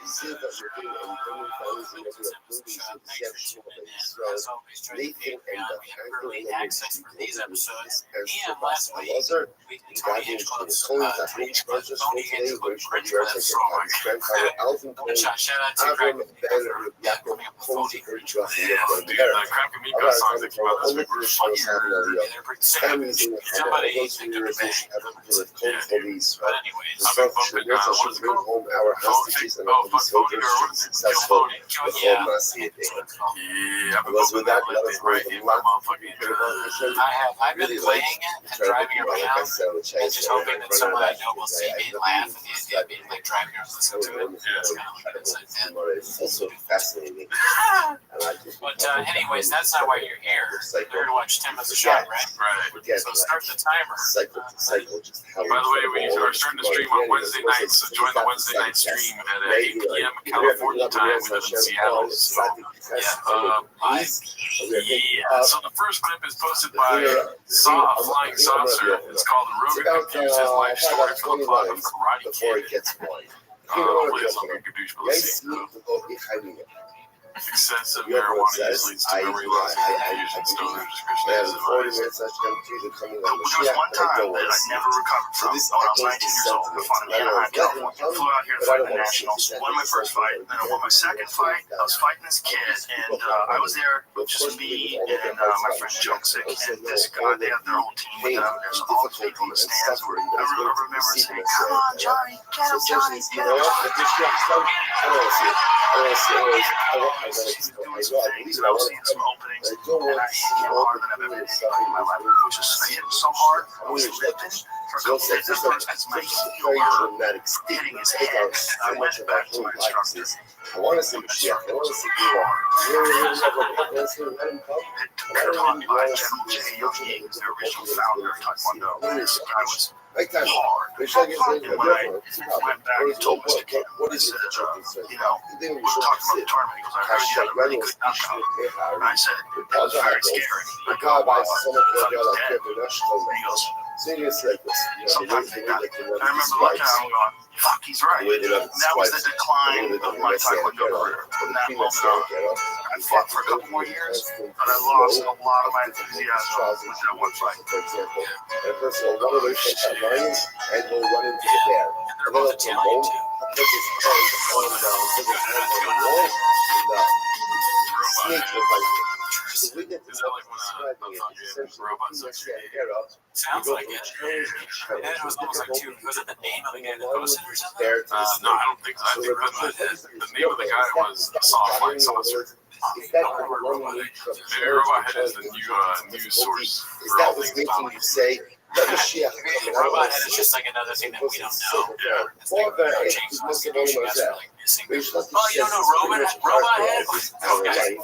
E: See that we're doing and bringing families in every movies with the section of Israel. Nathan and the handling
L: access for these episodes
E: and
L: last week
E: and guardians from the coins that reach purchase for today, which the Americans are grandfather Alvin Cohen, Avram Ben Yaakov Cohen, Urchua, and
I: Crappy Meatball songs that came out this week were fun.
E: families in the family, those who are rich, have to do with cold police. The structure should bring home our hostages and our soldiers should be successful before massive aid. It was with that level for the
L: I've been playing it and driving around and just hoping that someone I know will see me and laugh at the idea of being like driving around listening to it. It's kind of
E: It's also fascinating.
L: But anyways, that's not why you're here. You're here to watch 10 minutes of shot, right?
I: Right.
L: So start the timer.
I: By the way, we are starting to stream on Wednesday nights, so join the Wednesday night stream at 8 p.m. California time. We live in Seattle. So, so the first clip is posted by Flying Saucer. It's called Rogan Confused His Life Story for the Plot of Karate Kid. Please don't be douche, but let's see. Excessive marijuana use leads to memory loss and confusion. Stoner description is advised.
N: There was one time that I never recovered from. When I was 19 years old, I fought in Anaheim, California. Flew out here to fight the Nationals. Won my first fight. Then I won my second fight. I was fighting this kid, and I was there just me and my friend Josic and this guy. They have their whole team with them. There's all the people in the stands. I remember saying, "Come on, Johnny, get him, Johnny, get him, Johnny."
M: he's doing some things, and I was seeing some openings, and I hit him harder than I've ever hit anybody in my life. I hit him so hard, I was limping for a couple minutes as my heel hurt, hitting his head. I went back to my instructor.
E: I want to see Mashiach. I want to see you.
M: Taught by General J. Young, the original founder of Taekwondo. This guy was hard. And when I went back and told Mr. Kim, I said, you know, we were talking about the tournament. He goes, I heard you had a really good knockout. And I said, that was very scary. I go, wow, I thought he was dead. And he goes, sometimes they got it. And I remember looking at him going, fuck, he's right. And that was the decline of my Taekwondo career. From that moment on, I fought for a couple more years, but I lost a lot of my enthusiasm with that one fight.
E: And first of all, one of those takes that running and will run into the bear. And then it's a roll, put his hand on the wall, and snake will bite him. So we get to describe it.
A: Sounds like it. And it was almost like two. Was it the name of the guy that posted or something?
I: No, I don't think so. I think the name of the guy was Soft Light Saucer. Maybe Robot Head is the news source for all things
E: making you say that Mashiach
A: Robot Head is just like another thing that we don't know.
I: Yeah.
A: It's like change the distribution. That's really missing. Oh, you don't know Robot Head? Okay.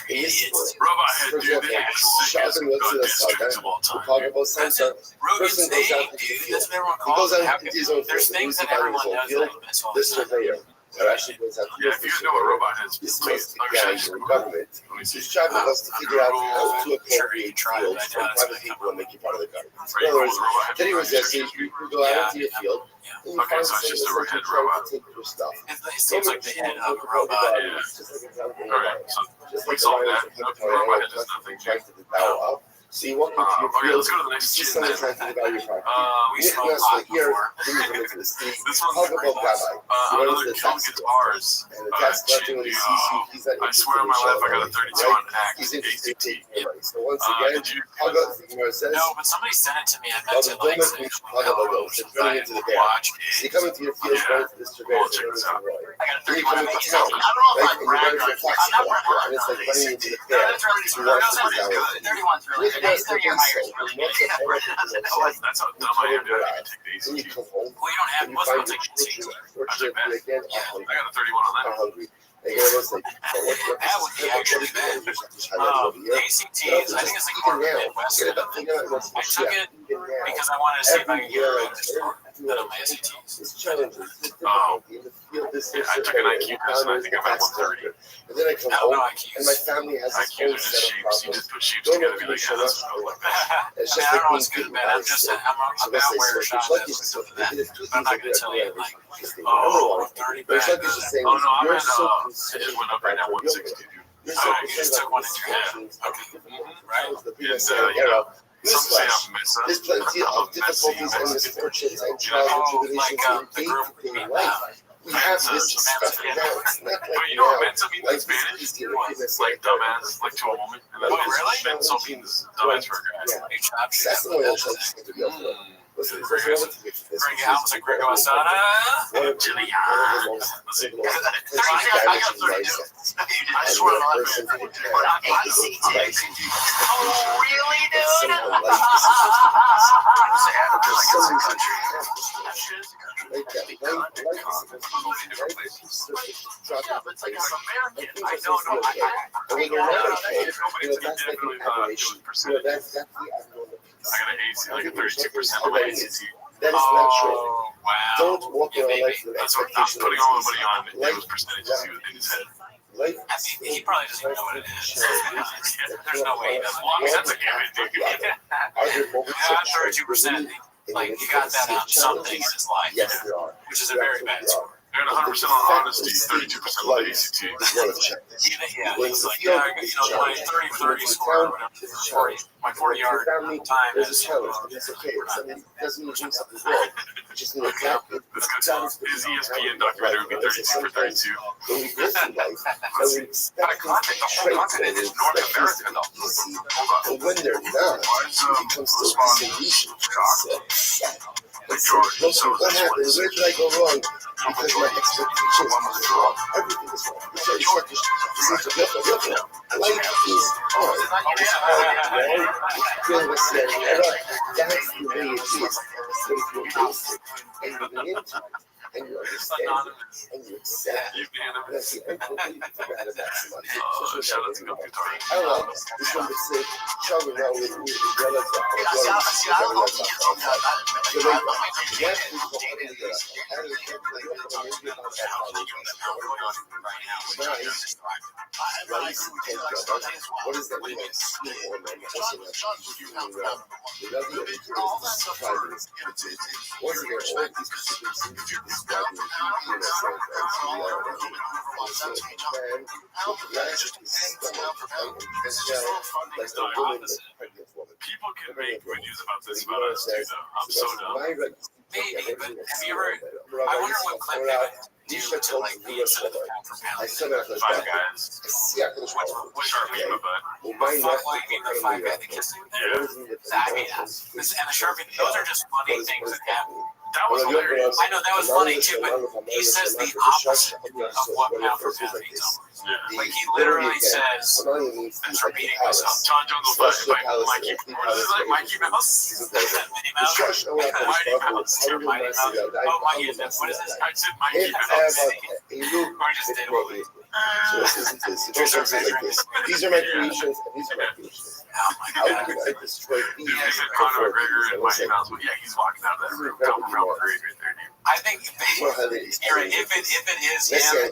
A: Idiots.
I: Robot Head, dude, they are the sickest districts of all time.
A: That's it. Rogan's name, dude. That's what everyone calls it. There's things that everyone knows that that's all
E: this surveyor that actually goes out to
I: yeah, if you know what Robot Head is,
E: please, the government is trying to us to figure out how to appropriate fields from private people and make you part of the government. In other words, Teddy was just saying, you go out into your field, and you find
I: so it's just a
E: someone
I: head
E: trying
I: robot.
E: to take your stuff.
A: It seems like the head of a robot.
I: Yeah.
E: Alright,
I: so we solved that. Robot Head does nothing.
E: So you walk into your
I: okay,
E: field,
I: let's go to the next
E: just
I: gym then.
E: someone trying to devour your property.
A: We smoked pot before.
I: This one's another Kill Guitars
E: Dude,
I: I swear on my life I got a 32 on Axe ACT.
E: So once again, I'll go to the
A: No, but somebody sent it to me. I meant to like say, watch
E: so you come into your field, go to this surveyor,
I: Well, check this out.
A: I got a
E: then you
A: 31
E: come into town,
O: I don't know if I'm
E: and
O: bragging.
E: you run into a taxi collector, and it's like running into the fair.
O: That's really
E: So
O: good.
E: you walk to the town.
O: 31's really good. Next 30 or higher is really good.
I: That's how dumb I am to take the
E: Then you
I: ACT.
E: come home,
A: We don't have.
E: and you
A: Most
E: find
A: people
E: your
A: take
E: children,
A: ACT.
E: fortunately again,
I: I got a 31 on
E: are
I: that.
E: hungry. And you're almost like,
A: That would be actually bad. ACT is, I think it's like part of the Midwest. I took it because I wanted to see if I could get a better score than on my SATs.
E: It's challenging.
I: Oh. Yeah, I took an IQ test and I think I'm at 130.
E: And then I come
A: I don't know
E: home,
A: IQs.
E: and my family has this
I: IQs
E: whole
I: are just
E: set of
I: shapes. You
E: problems.
I: just put shapes
E: Don't
I: together
E: know
I: and be
E: if
I: like,
E: you
I: yeah,
E: show
I: that's
E: up. It's
A: I
E: just
A: don't know
E: like
A: what's good or bad. I'm just I'm about where shot that was something that. But I'm not going to tell you like, oh, 30
E: But it's
A: bad.
E: like it's just saying,
I: Oh no, I'm
E: you're
I: at,
E: so
I: it
E: concerned
I: just went up right now,
E: about
I: 160,
E: yoga.
I: dude.
E: You're so
A: You just took one in your head. Okay. Right.
E: The people
I: And,
E: say,
I: you know,
E: this
I: some say
E: flesh,
I: I'm Mesa.
E: there's plenty of difficulties and misfortunes and trials and tribulations and pain in life. We have this stuff now. It's not like
I: But you know what
E: now.
I: Mensa means in
E: Life is
I: Spanish?
E: easier.
I: It's like dumbass, like to a woman. And then Mensa means dumbass for a guy.
E: Yeah.
A: You chopped it.
E: That's the way I'm trying to be able to. Listen, it's
I: Very
E: also
I: good.
E: this.
A: Bring it out like Grego Asada.
E: One of
A: Chili.
I: Let's see.
O: I got 32. I swear on life. Oh, really, dude?
I: I got an AC, like a 32% on my ACT.
E: That is not true.
A: Oh, wow.
E: Don't walk
A: Yeah,
E: around
A: baby.
E: life with
I: That's what
E: expectation
I: I'm putting
E: that
I: all the
E: it's
I: money on
E: easy.
I: those percentages in his head.
E: Life
A: I mean, he probably doesn't even know what it is. There's no way he doesn't.
I: That's a given, dude.
E: Are there moments of
A: 32%. Like, you got that on something in his life.
E: Yes, there are.
A: Which is a very bad score.
I: And 100% on honesty, 32% on the ACT.
A: Yeah, he's like, yeah, you know, my 30-30 score, or whatever, my 40-yard time
E: There's a
A: is.
E: challenge, but it's okay. It doesn't mean doing something wrong. You just need to adapt it.
I: This could tell his ESPN documentary would be 32 for 32.
E: When we go through life, I would expect them to traits and
H: North American, though.
E: easy. But when they're not, it becomes so disillusioned. What happens? Where did I go wrong? because my expectations are wrong. Everything is wrong. So it's like this is different. Life is hard. It's hard, right? It's feeling the same. That's the way it is. So if you're basic and you're into it, and you understand it, and you accept it, that's the only way you figure out how to maximize it. So shout out to I like this one that said, Charlie now with relative. What is that?
I: People can make good news about this about us too, though. I'm so dumb.
A: Maybe, but have you ever? I wonder what clip they would do to like be instead of pound for pound.
I: Five Guys.
A: Which are me, but the fuck like you mean the five guy that kissed him?
I: Yeah.
A: I mean, and the Sharpie. Those are just funny things that happen.
I: That was hilarious.
A: I know that was funny too, but he says the opposite of what pound for pound means.
I: Yeah.
A: Like he literally says, "That's repeating myself."
I: John Jungle Mikey. What is it like? Mikey Mouse?
A: Minnie Mouse. Mighty Mouse. Mighty Mouse. Oh, Mikey. What is this?
I: I said Mikey Mouse.
A: Or just did what?
E: These are my creations, and these are my creations.
A: Oh my God.
E: I destroyed these.
I: You said Conor McGregor and Mikey Mouse. Well, yeah, he's walking out of that room. From great right there, dude.
A: I think you're right. If it is him and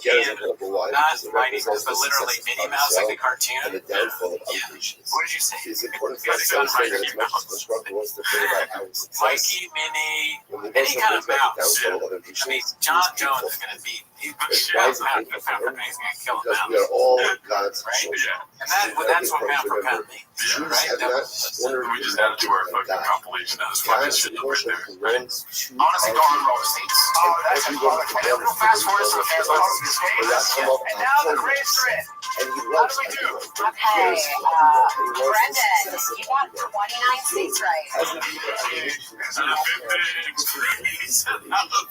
A: not Mighty Mouse, but literally Minnie Mouse, like the cartoon.
E: And the downfall of
A: Yeah.
E: creations.
A: What did you say?
E: It's important for us to understand as much as the struggle was to bring about our success.
A: Mikey, Minnie, any kind of mouse. I mean, John Jones is going to beat. He's going to pound for pound. He's going to kill a
E: Because
A: mouse.
E: we are all God's
A: Right?
E: children.
A: And that's what pound for pound means.
E: Jews
A: Right?
E: have not wondered
I: We just added to our fucking compilation. That was fucking
E: God's
I: shit right
E: worship
I: there.
E: runs to
H: Honestly, don't roll receipts. Oh, that's a we'll fast forward to the fans on this game. And now the great threat.
E: and he
H: How
E: loves
H: do we do?
E: everyone.
B: Okay, Brendan, you got 29 states right.
I: Out of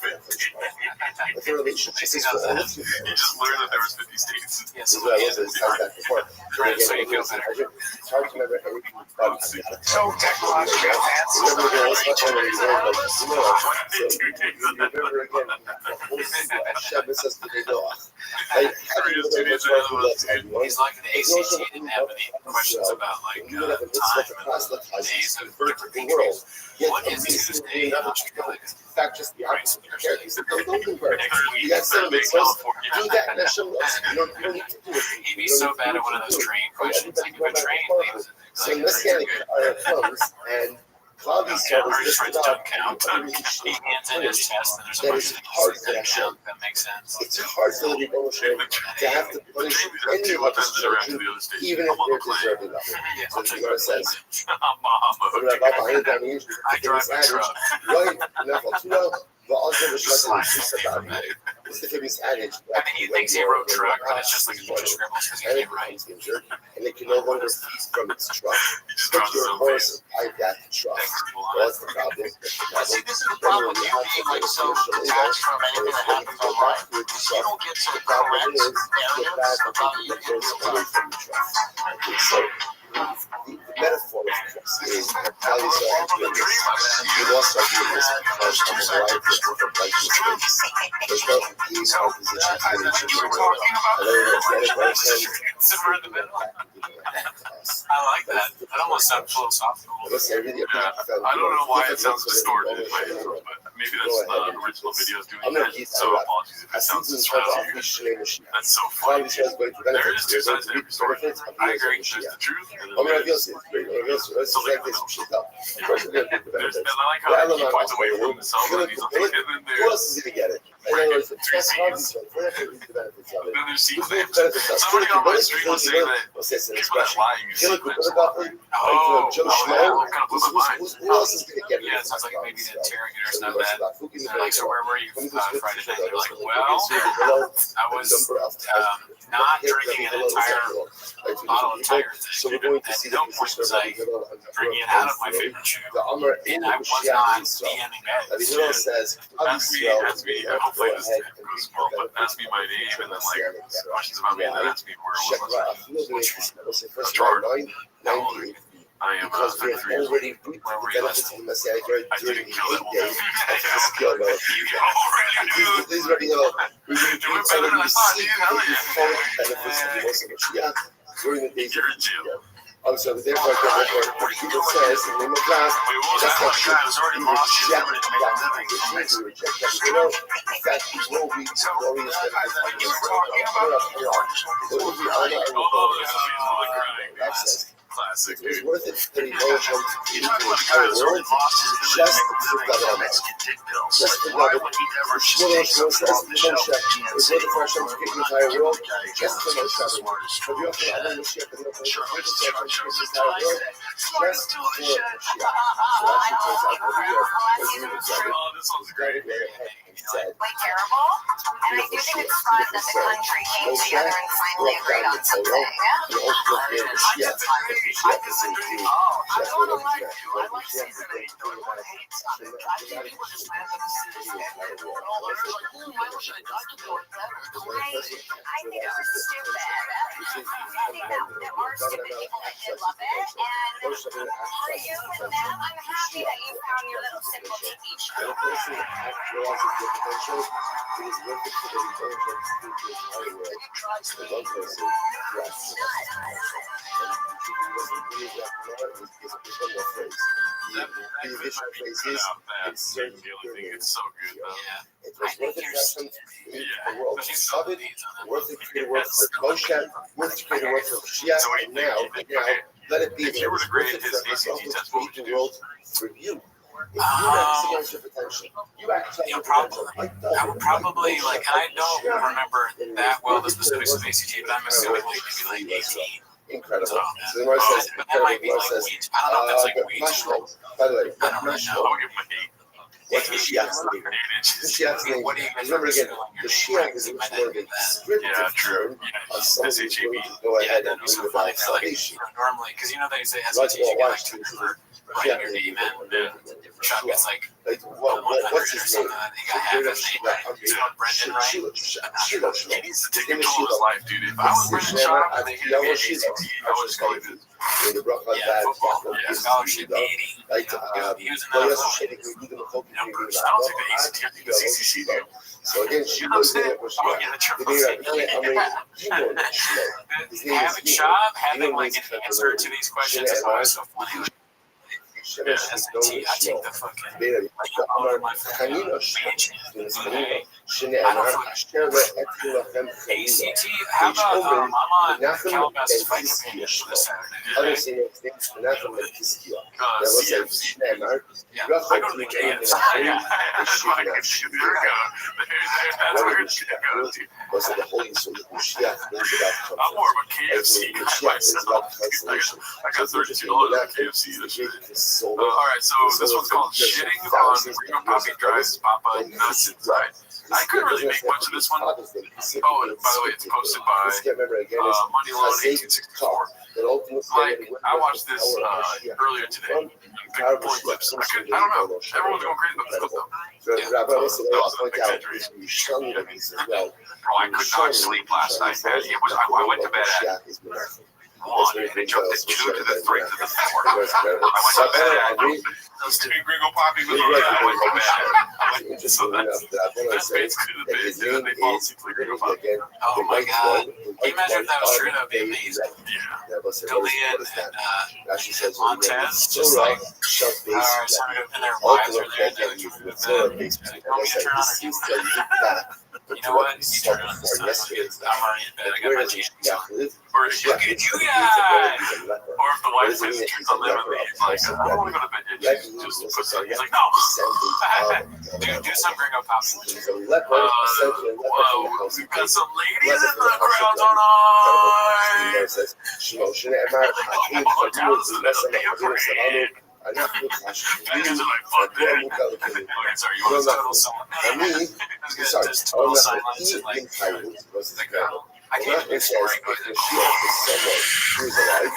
I: 50.
E: But the relationship is for all of you.
I: You just learned that there was 50 states.
A: Yes,
E: This is what I was saying back before.
A: Right, so you feel better.
E: It's hard to remember everything about it.
H: So technologically advanced.
E: Remember again, it's much more than you learn, like, you know, so you remember again, the whole Shabbat says to the door. Like, how do you know much more who loves everyone?
A: He's like an ACT, didn't have any questions about like
E: You have a mitzvah to proselytize
A: days
E: and
A: of
E: convert
A: different
E: the world.
A: countries.
E: Yet,
A: What is
E: amazingly
A: Tuesday?
E: enough, in fact, just the opposite. He's the don't convert. You got some mitzvahs, do that, and Hashem loves you. You don't need to do it.
A: He'd be so bad at one of those train questions. Like, if a train leaves,
E: So in this game, comes and Cloudy
A: yeah, or
E: serves
A: just
E: this
A: writes
E: job.
A: down count. He hands in his chest, and there's a
E: That
A: bunch
E: is
A: of
E: hard
A: things
E: for
A: that
E: Hashem.
A: count. That makes sense.
E: It's hard for the people to have to punish any of his children, even if they're deserving of it. So the Gemara says,
A: I drive a truck.
E: It's the famous adage.
A: I mean, he thinks he wrote truck, but it's just like a bunch of scribbles because he can't write.
E: And it can no longer feed from its truck. Put your horse and ride that truck. Well, that's the problem.
H: See, this is the problem with you being like so detached from anything that happens online. You don't get to correct areas about you in real time.
E: So, the metaphor of trust is how they start to do this. We lost our goodness because of a variety of different life mistakes. There's no ease our position to get into the world.
A: Somewhere in the middle. I like that. That almost sounds philosophical.
I: I don't know why it sounds distorted in my intro, but maybe that's the original videos doing that. So apologies if it sounds distorted. That's so funny. There is two sides to every story. I agree. There's the truth and then there's something else. There's, and I like how he points away from himself and he's like, and then
E: Who else is going to get it?
I: then there's scenes. Somebody on my stream was saying that people that lie usually
E: Joe Schmo. Who else is going to get it?
A: Yeah, it sounds like maybe the interrogators know that. They're like, so where were you Friday night? You're like, well, I was not drinking an entire bottle of Tiger
E: So we're
A: thing.
E: going to
A: At
E: see
A: no point was I drinking it out of my favorite shoe. And I was not DMing
E: The Israel says,
I: Hopefully played this. It goes, well, ask me my name and then like questions about me and then ask me where it was. That's George. I am
E: because we have
I: 33 years old.
E: already reaped the benefits of the Messiah during the 8 days of the skill level. This is already we already see the full benefits of the Messiah during the days of the skill. Also, therefore, what Peter says in the class, just like you reject God, you reject God, in fact, you will reap the glorious benefits of the Messiah.
I: Classic.
E: It was worth it to indulge him into the entire world just for government. Just for government. Shmuel says to Moshe, it was worth it for Hashem to give the entire world just for Moshe. But you have to honor Mashiach, but you have to give the entire world just for Mashiach. So actually turns out that we are
I: this one's great.
B: Like terrible. And I do think it's fun that the country came together and finally agreed on something.
E: I
N: don't like you. I like season 8. No one hates it. I think people just mad that the season ended. All they're like, I wish I could do it better.
B: I think it was stupid. I think that there are stupid people that did love it. And for you and them, I'm happy that you found your little simple tiki show.
I: It's so good though.
E: It was worth it for them to create the world of it, worth it to create a world for Moshe, worth it to create a world for Mashiach, and now, let it be. It was worth it for myself to create the world for you. If you have against your potential, you actually have potential.
A: I would probably, like, I don't remember that well the specifics of ACT, but I'm assuming like maybe like 18.
E: Incredible. So the Gemara says,
A: but that might be like weeds. I don't know if that's like weeds.
E: By the way,
A: I don't really know.
E: what's Mashiach's name? Mashiach's name. Remember again, the Mashiach is much more of a descriptive term of someone who's going to go ahead and bring about salvation.
A: Normally, because you know they say SAT, you get like 2 for writing your name and Chuck gets like
E: what's his name?
A: He got half his name right. Brendan, right?
E: Shiloh.
I: He needs to take control of his life, dude. If I was Brendan Sharp and they gave me an ACT, I would just go like this. Football. Yeah, scholarship 80.
E: Like,
A: he was in that
E: I don't think the
I: ACT, I think the CCC do.
E: So again, she goes in with
A: having Shab, having like an answer to these questions is always so funny. SAT, I take the fucking ACT, how about Mama Calabasas fight companionship this Saturday? Yeah, I go to the games. I'm more of a KFC guy myself. I got $32 at KFC this year. All right, so this one's called Shitting on Ringo Poppy Drives Papa Nuts Inside. I couldn't really make much of this one. Oh, and by the way, it's posted by Money Loan 1864. Like, I watched this earlier today. Big point clips. I don't know. Everyone's going crazy about this clip though. Yeah, that was a big exaggeration. Bro, I could not sleep last night, man. I went to bed at 1 and it jumped at 2 to the 3 to the 4. I went to bed at those 2 Gringo Poppy was I went to bed. So that's basically the bit. Then they fall asleep for Gringo Poppy. Oh my god. Can you imagine if that was true? That would be amazing. Yeah. Khalid and Montez just like and their wives are there. They're turn on you know what? You turn on the sun. I'm already in bed. I got my t-shirt. Or look at you guys. Or if the wife says turns on them and leaves, like, I don't want to go to bed yet. Just puts on. He's like, no. Dude, do some Gringo Poppy. Whoa. We've got some ladies in the crowd tonight. Fans are like, fuck that. Okay, sorry, you want to total someone? Just total silence and like, I can't even swear, but
E: who's alive,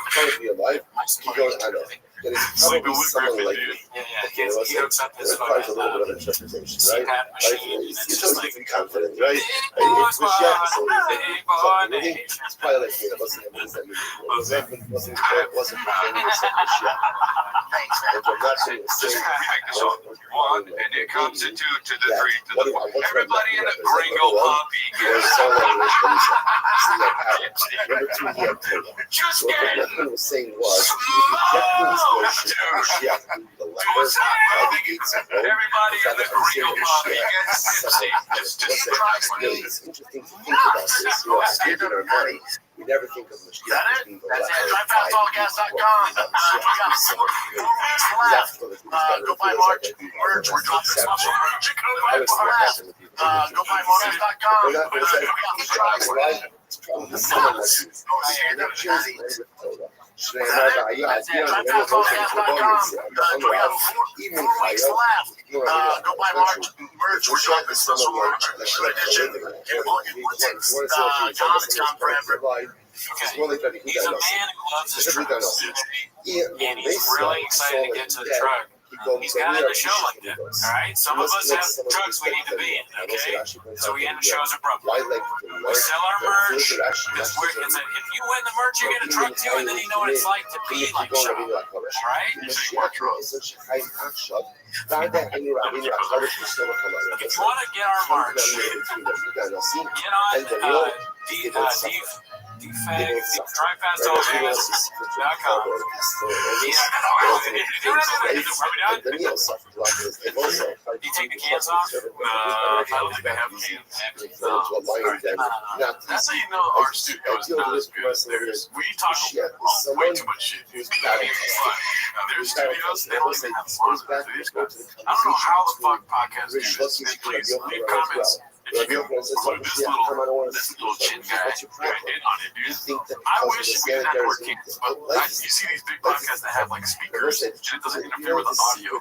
E: trying to be alive, he goes, I know. then it's
I: Sleeping
E: probably
I: with
E: someone
I: Griffin,
E: like
I: dude.
E: me.
L: Yeah,
E: You know,
L: he hooks up his
E: it requires a
L: fucking
E: little bit of interpretation, right?
L: CPAP
E: Like,
L: machine, and
E: it's
L: it's
E: just
L: just like
E: like confident, right?
L: big boy squad, big boy nation.
E: It's probably like me. It wasn't what does that mean? It wasn't pretending or something shit.
H: Thanks, man.
E: Like, I'm not saying the
K: Just
E: same.
K: kind of make this one, and it comes to 2 to the 3 to the 4. Everybody in the Gringo Puppy
E: So what the Lachman was saying was, if you get things bullshit, yeah, the leper,
K: everybody in the Gringo Puppy gets tipsy.
E: It's interesting to think about this. You know, given our money, we never think of Mashiach as being the leper.
H: Go buy merch. We're dropping special merch. Go buy Marcus.com.
L: He's a man who loves his trucks, and he's really excited to get to the truck. He's got to end the show like that, all right? Some of us have trucks we need to be in, okay? So we end the shows abruptly. We sell our merch. It's like, if you win the merch, you get a truck too, and then you know what it's like to be like show, all right? If you want to get our merch, get on DryFastOlgas.com. Do you take the cans off?
I: I don't think they have cans. That's how you know our studio is not as good as theirs. We talk way too much shit. There's studios, they don't even have fun. I don't know how the fuck podcasts do this. Please leave comments. If you can, this little chin guy in on it, dude. I wish we didn't have to work cans, but you see these big podcasts that have like speakers, and it doesn't interfere with the audio.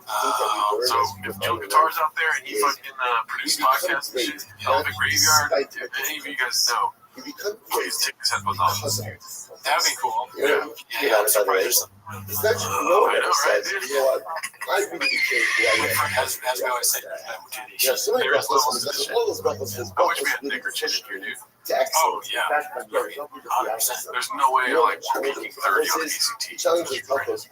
I: So if Joe Guitar's out there and he fucking produces podcasts and shit, Elephant Graveyard, if any of you guys know, please take his headphones off.
L: That'd be cool.
E: Yeah, I'm surprised. It's not you know what it says. You know what? I really changed the idea.
L: As we always say,
E: Yeah, so many breakfasts, all those breakfasts.
I: I wish we had Nick or Chicken here, dude.
L: oh, yeah.
E: 100%.
I: There's no way like we're making 30 on ACT.
E: Challenges Ruffles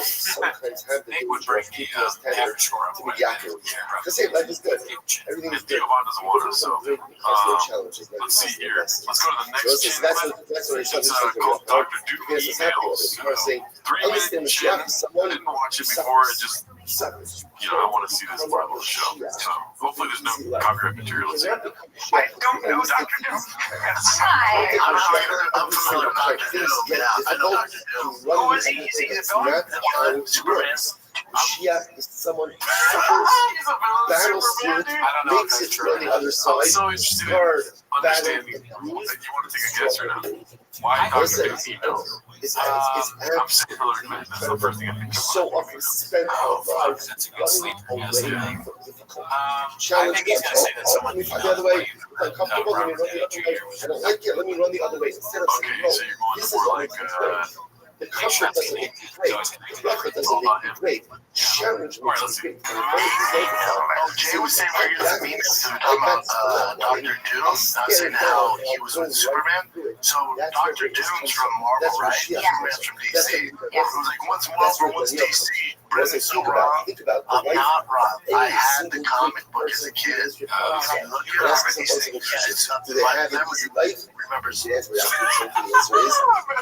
E: sometimes have the
L: Nick would bring the average score up.
E: to be accurate. Because hey, life is good. Everything is
I: If
E: good.
I: Giovanni doesn't want us, so
E: Challenges.
I: let's see here. Let's go to the next chin
E: That's
I: clip.
E: what
I: It's called Dr. Duke
E: because it's happening.
I: Emails.
E: You want to say,
I: 3-minute chin. I didn't watch it before. It just, I want to see this part of the show. So hopefully there's no copyright material.
H: I don't know Dr. Doom.
B: Hi.
H: I'm familiar with Dr. Doom. Yeah, I know Dr. Doom.
E: Who is he?
H: Is he a villain? Superman.
E: Mashiach is someone who suffers, battles through it, makes it to the other side,
I: I'm so interested in
E: hard,
I: understanding
E: battle,
I: that you want to take a guess or not. Why Dr. Duke emails?
E: It's
I: I'm saying Hillary Clinton. That's the first thing I think of.
E: so often spent our lives
L: That's a good sleep.
E: running away from difficult
L: I
E: challenges.
L: think he's going to say that someone
E: Let me find the other way. If I'm comfortable, let me run the other way. I don't like it, let me run the other way. Instead of saying,
I: Okay,
E: no,
I: so you're going
E: this is
I: more
E: what
I: like
E: makes me great. The comfort doesn't make me great. The comfort doesn't make me great. Challenge makes me great.
H: Jay was saying where he was mean to talking about Dr. Doom, not saying how he was with Superman. So Dr. Doom's from Marvel, right? Superman's from DC. It was like once Marvel, once DC. Brendan's so wrong. I'm not wrong. I had the comic book as a kid. Look at everything. It's something like that was remembers the answer.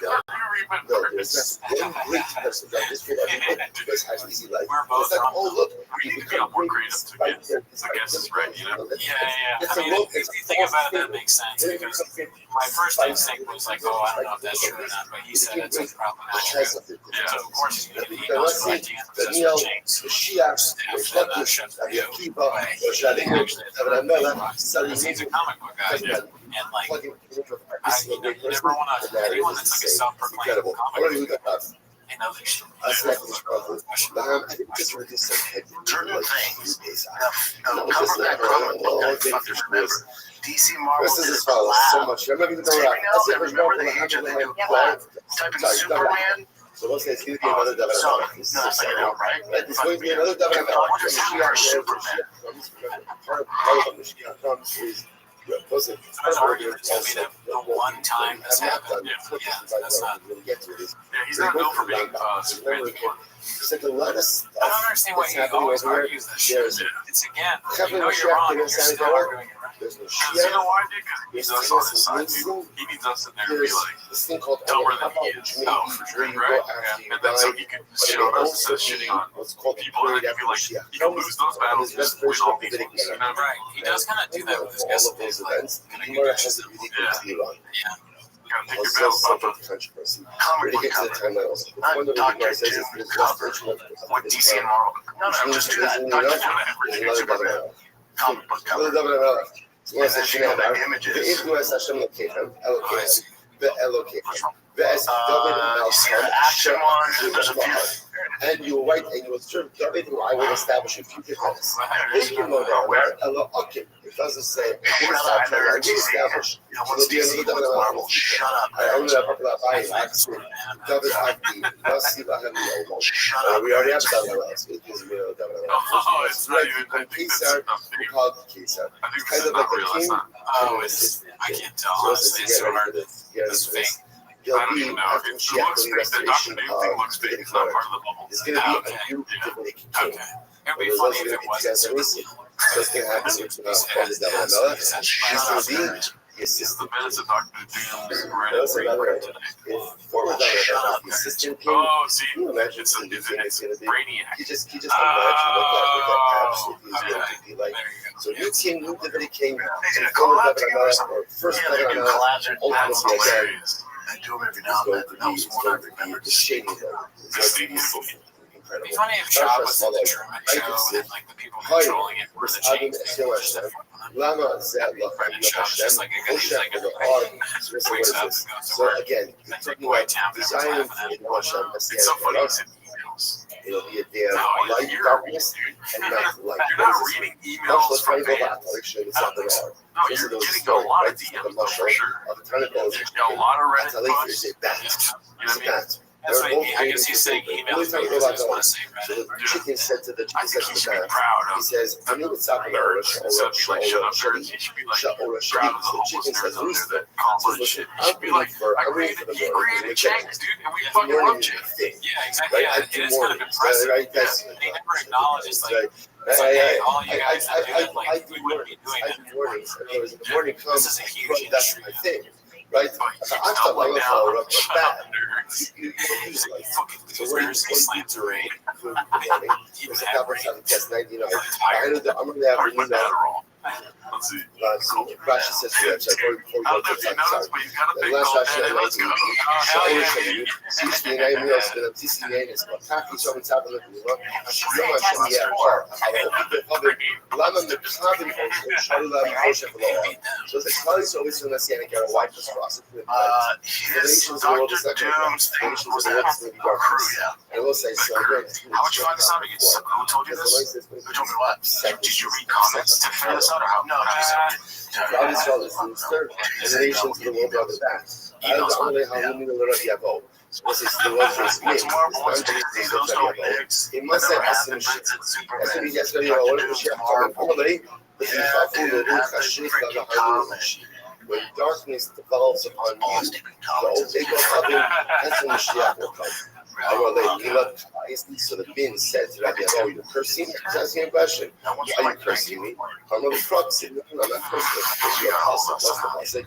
E: No, there's one great person that this kid has had easy life. It's like, oh look,
I: you need to be more creative to get the guesses right, you know?
L: Yeah. I mean, if you think about it, that makes sense. Because my first instinct was like, oh, I don't know if that's true or not, but he said it's probably not true. So of course he's going to get the emails right to answer those chains. Staff that shuts the video away. He's a comic book guy, and like, you never want to, anyone that's like a self-proclaimed comic book guy, you know, they should
H: certain things. Cover that comic book I fucking remember. DC Marvel
E: this
H: did
E: is
H: it for
E: so
H: loud.
E: much. I'm not even
H: Every now and then, remember the age of the new type in Superman,
E: So once it's going to be another David HaMelech. This is right? There's going to be another David HaMelech. Part of Mashiach comes is listen.
G: It's hard to tell me that the one time this happened. That's not.
E: Really get to it.
I: He's not known for being
E: It's like a lot of stuff.
G: I don't understand why he always argues that shit. It's again, you know you're wrong, you're still arguing it, right?
E: There's no
I: You know why? Because he needs us on his side, dude. He needs us in there to be like,
E: this thing called
I: tell her that he is. Oh, for sure, right? And then so he can shit on us instead of shitting on people. And then you feel like, you can lose those battles and just win all these ones. You know?
G: Right. He does kind of do that with his guest events. Like, kind of good
E: has a really good deal on.
G: Yeah.
I: Gotta take your battles, Papa.
E: Controversy. Ready to get to the timeline also. One of the guys says it's
H: What DC and Marvel? No, just do that. Another comic book cover.
E: ואינדואס השם לוקחם, אלוקחם, ואלוקחם, ואז דוד and you will write and you will serve David, who I will establish a future palace. It doesn't say establish.
H: Marvel, shut up.
E: We already have David. It is real David. It's like Caesar, we call it Caesar. It's kind of like the king.
G: Oh, it's I can't tell. Honestly, it's so hard. This fake.
I: I don't even know. It looks fake. The Dr. Doom thing looks fake. It's not part of the bubble.
E: It's going to be a new Davidic king.
G: It would be funny if it wasn't super cool.
E: What's going to happen to the
I: It's the minutes of Dr. Doom's right today. Oh, see? It's Brainiac.
E: He just imagine what that absolutely is going to be like. So new king, new Davidic king, first David HaMelech, ultimately again,
H: I do them every now and then. That was one I remember.
E: The shady though.
G: It'd be funny if Job was in the Truman Show and like the people controlling it were the James.
E: Lama Zed
G: Just like a guy who's like
E: so again, it's talking about designing for the Hashem.
I: It's so funny.
E: It'll be a damn light darkness and not light.
I: You're not reading emails from fans.
E: It's not the
I: No, you're getting a lot of DMs for sure. There's a lot of Reddit posts. You know what I mean? That's what I guess he's saying emails because he just want to say Reddit.
E: The chicken said to the
I: I think he should be proud of
E: he says, I mean, it's not
I: nerds. Instead of being like, shut up, nerds. He should be like, proud of the homeless nerds out there that call and shit. He should be like, he created James, dude, and we fucking love James. Yeah, exactly. Yeah, it is kind of impressive. He never acknowledges, like, all you guys that do it, like, we wouldn't be doing it.
E: The morning comes,
I: this is a huge
E: that's my thing. Right? I thought I was bad. You
G: fucking losers. He slams a raid.
E: I'm going to have
I: Let's see.
E: Rashi says to us,
I: I don't know if you noticed, but he's got a big gold head. Let's go.
E: I will say so.
H: How much you find this out? Who told you this? Who told me what? Did you read comments to figure this out, or how? No,
E: God's called us in third generations of the world of that. I don't know how many little Yavo. This is the one who's me. It must have some shit. That's what he has to do. All of the shit coming forward. When darkness develops upon you, the old big oven, that's when the Mashiach will come. I will let you look. So the bin said to Rabbi, oh, you're cursing me? He's asking a question. Are you cursing me? I'm really cursing. No, I'm not cursing. You're apostle. What's the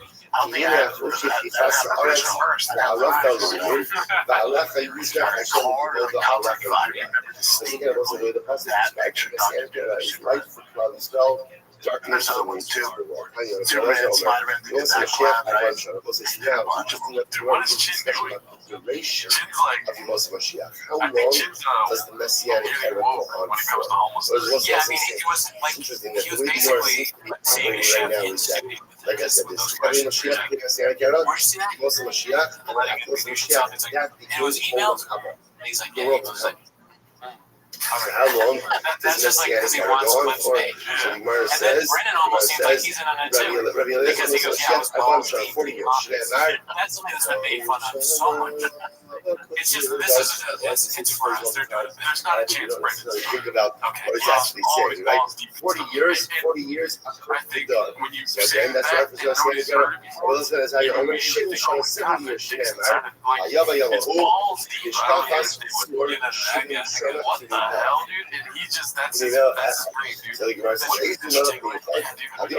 E: apostle? Darkness of the one too. Duration of the Moshe Mashiach. How long does the Messianic era go on for?
G: Yeah, I mean, it was like, he was basically saying to Shem,
E: like I said, this Rabbi Mashiach, the Messianic era, Moshe Mashiach, and
G: it was emailed, and he's like, yeah, he was like,
E: how long does Messianic era go on for? So the Gemara says,
G: Brennan almost seems like he's in on it too. Because he goes, yeah, I was
E: 40 years.
G: that's something that's been made fun of so much.
A: It's just it's for us. There's not a chance Brendan's
E: think about what it's actually saying, right? 40 years, I think when you say that, well, listen, that's how you only shit is on 70 years, shit, man. Yabba,
A: it's balls deep. What the hell, dude? And he just, that's his brain, dude.
E: So, the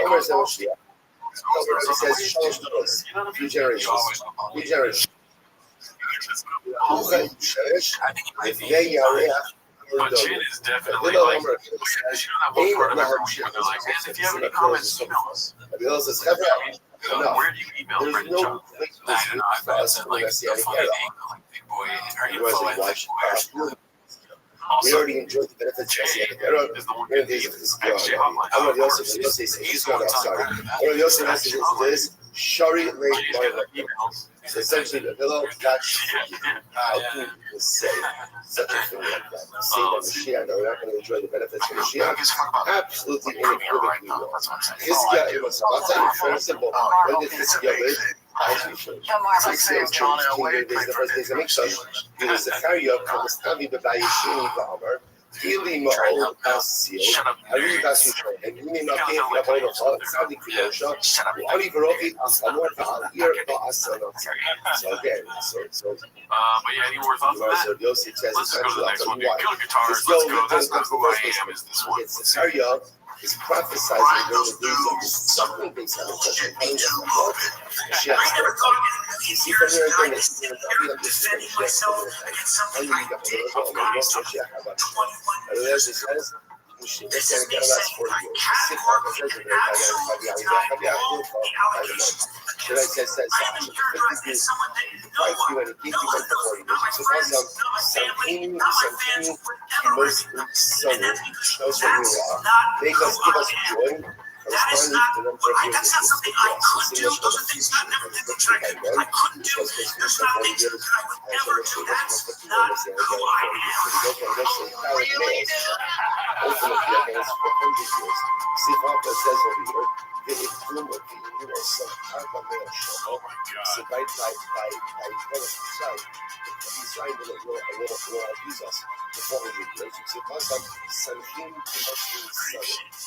E: Omer says, it says, few generations.
A: But Chin is definitely like, you know that one part of every week where they're like, man, if you have any comments, email us. Where do you email Brendan John? I've got sent like the funny name, like Big Boy, or info at Big Boy.
E: We already enjoyed the benefits of the Shari so essentially, the pillow, that's how can you say such a thing like that? Say that Mashiach, we're not going to enjoy the benefits of Mashiach? Absolutely unequivocally no. Hizkiah, it was very simple. When did Hizkiah live? Hizkiah John the first days of Mikdash. It was Zechariah, from the Stavi B'Bayishini Ba'amar, Ili Ma'ol Asio, Ari Vasutro, and Yumi Ma'kev Yabono, Tzadi Kiyosha, Ari Verovi Asamor Ba'alir Ba'asana. So again, so
A: but yeah, any more thoughts on that? Let's just go to the next one, dude. Kill guitars, let's go. That's not who I am, is this one.
E: It's Zechariah is prophesizing those losers something based on the question.
N: I never thought of it in years of guidance, never defending myself against something I did of God's time. 21 years ago. This is me saying I categorically and absolutely deny all the allegations against me. I am in your dress as someone that no one knows, not my friends, not my family, not my fans would ever recognize. And that's because that's not who I am. That is not that's not something I could do. Those are things not never things that I couldn't do. There's not things that I would ever do. That's not who I am. Really?
E: Ultimately, against for 100 years. See, Papa says over here, that it's doing what you know, some Papa male show. So by side, he's trying to abuse us for 400 years. You see, Papa, some him to us in sun.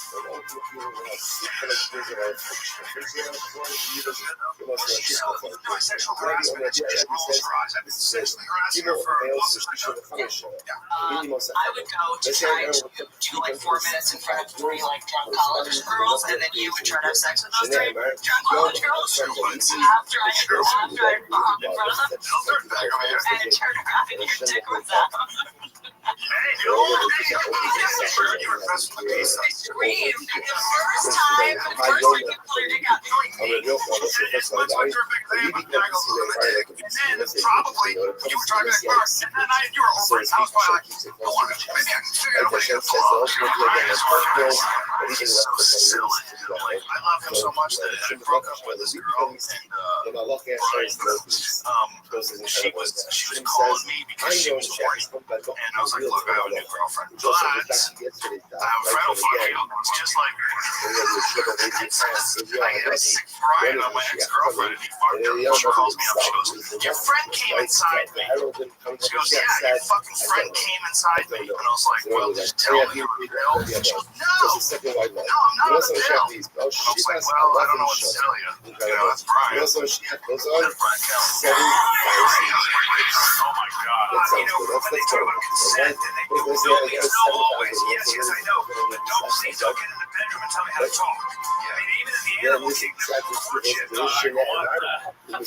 E: And all of you will have sick collectors of our fiction. There's a 400 years, you must have this before. Already on the agenda, he says, you know, males are teaching the function.
O: I would go to try to do like 4 minutes in front of 3 like drunk college girls, and then you would try to have sex with those 3 drunk college girls after I bombed in front of them, and turn around and your dick was out. They screamed the first time, you pull your dick out.
N: And then probably you were driving that car, and then you were over it. I was probably like, I wonder, maybe I can figure out what to do. I love him so much that I broke up with this girl, and she was calling me because she was horny, and I was like, look, I have a new girlfriend, but I have a friend fuck you. It's just like I had a sick fright on my ex-girlfriend, and he fucked her. She calls me up, she goes, your friend came inside me. She goes, yeah, your fucking friend came inside me. And I was like, well, just tell me you're a pill. She goes, no, I'm not on a pill. And I was like, well, I don't know what to tell you. You know, that's Brian. That's Brian Kelly. Oh my God. You know, when they talk about consent, and they do it's no always. Yes, I know. But please don't get in the bedroom and tell me how to talk. I mean, even in the animal kingdom, there's bullshit. I'm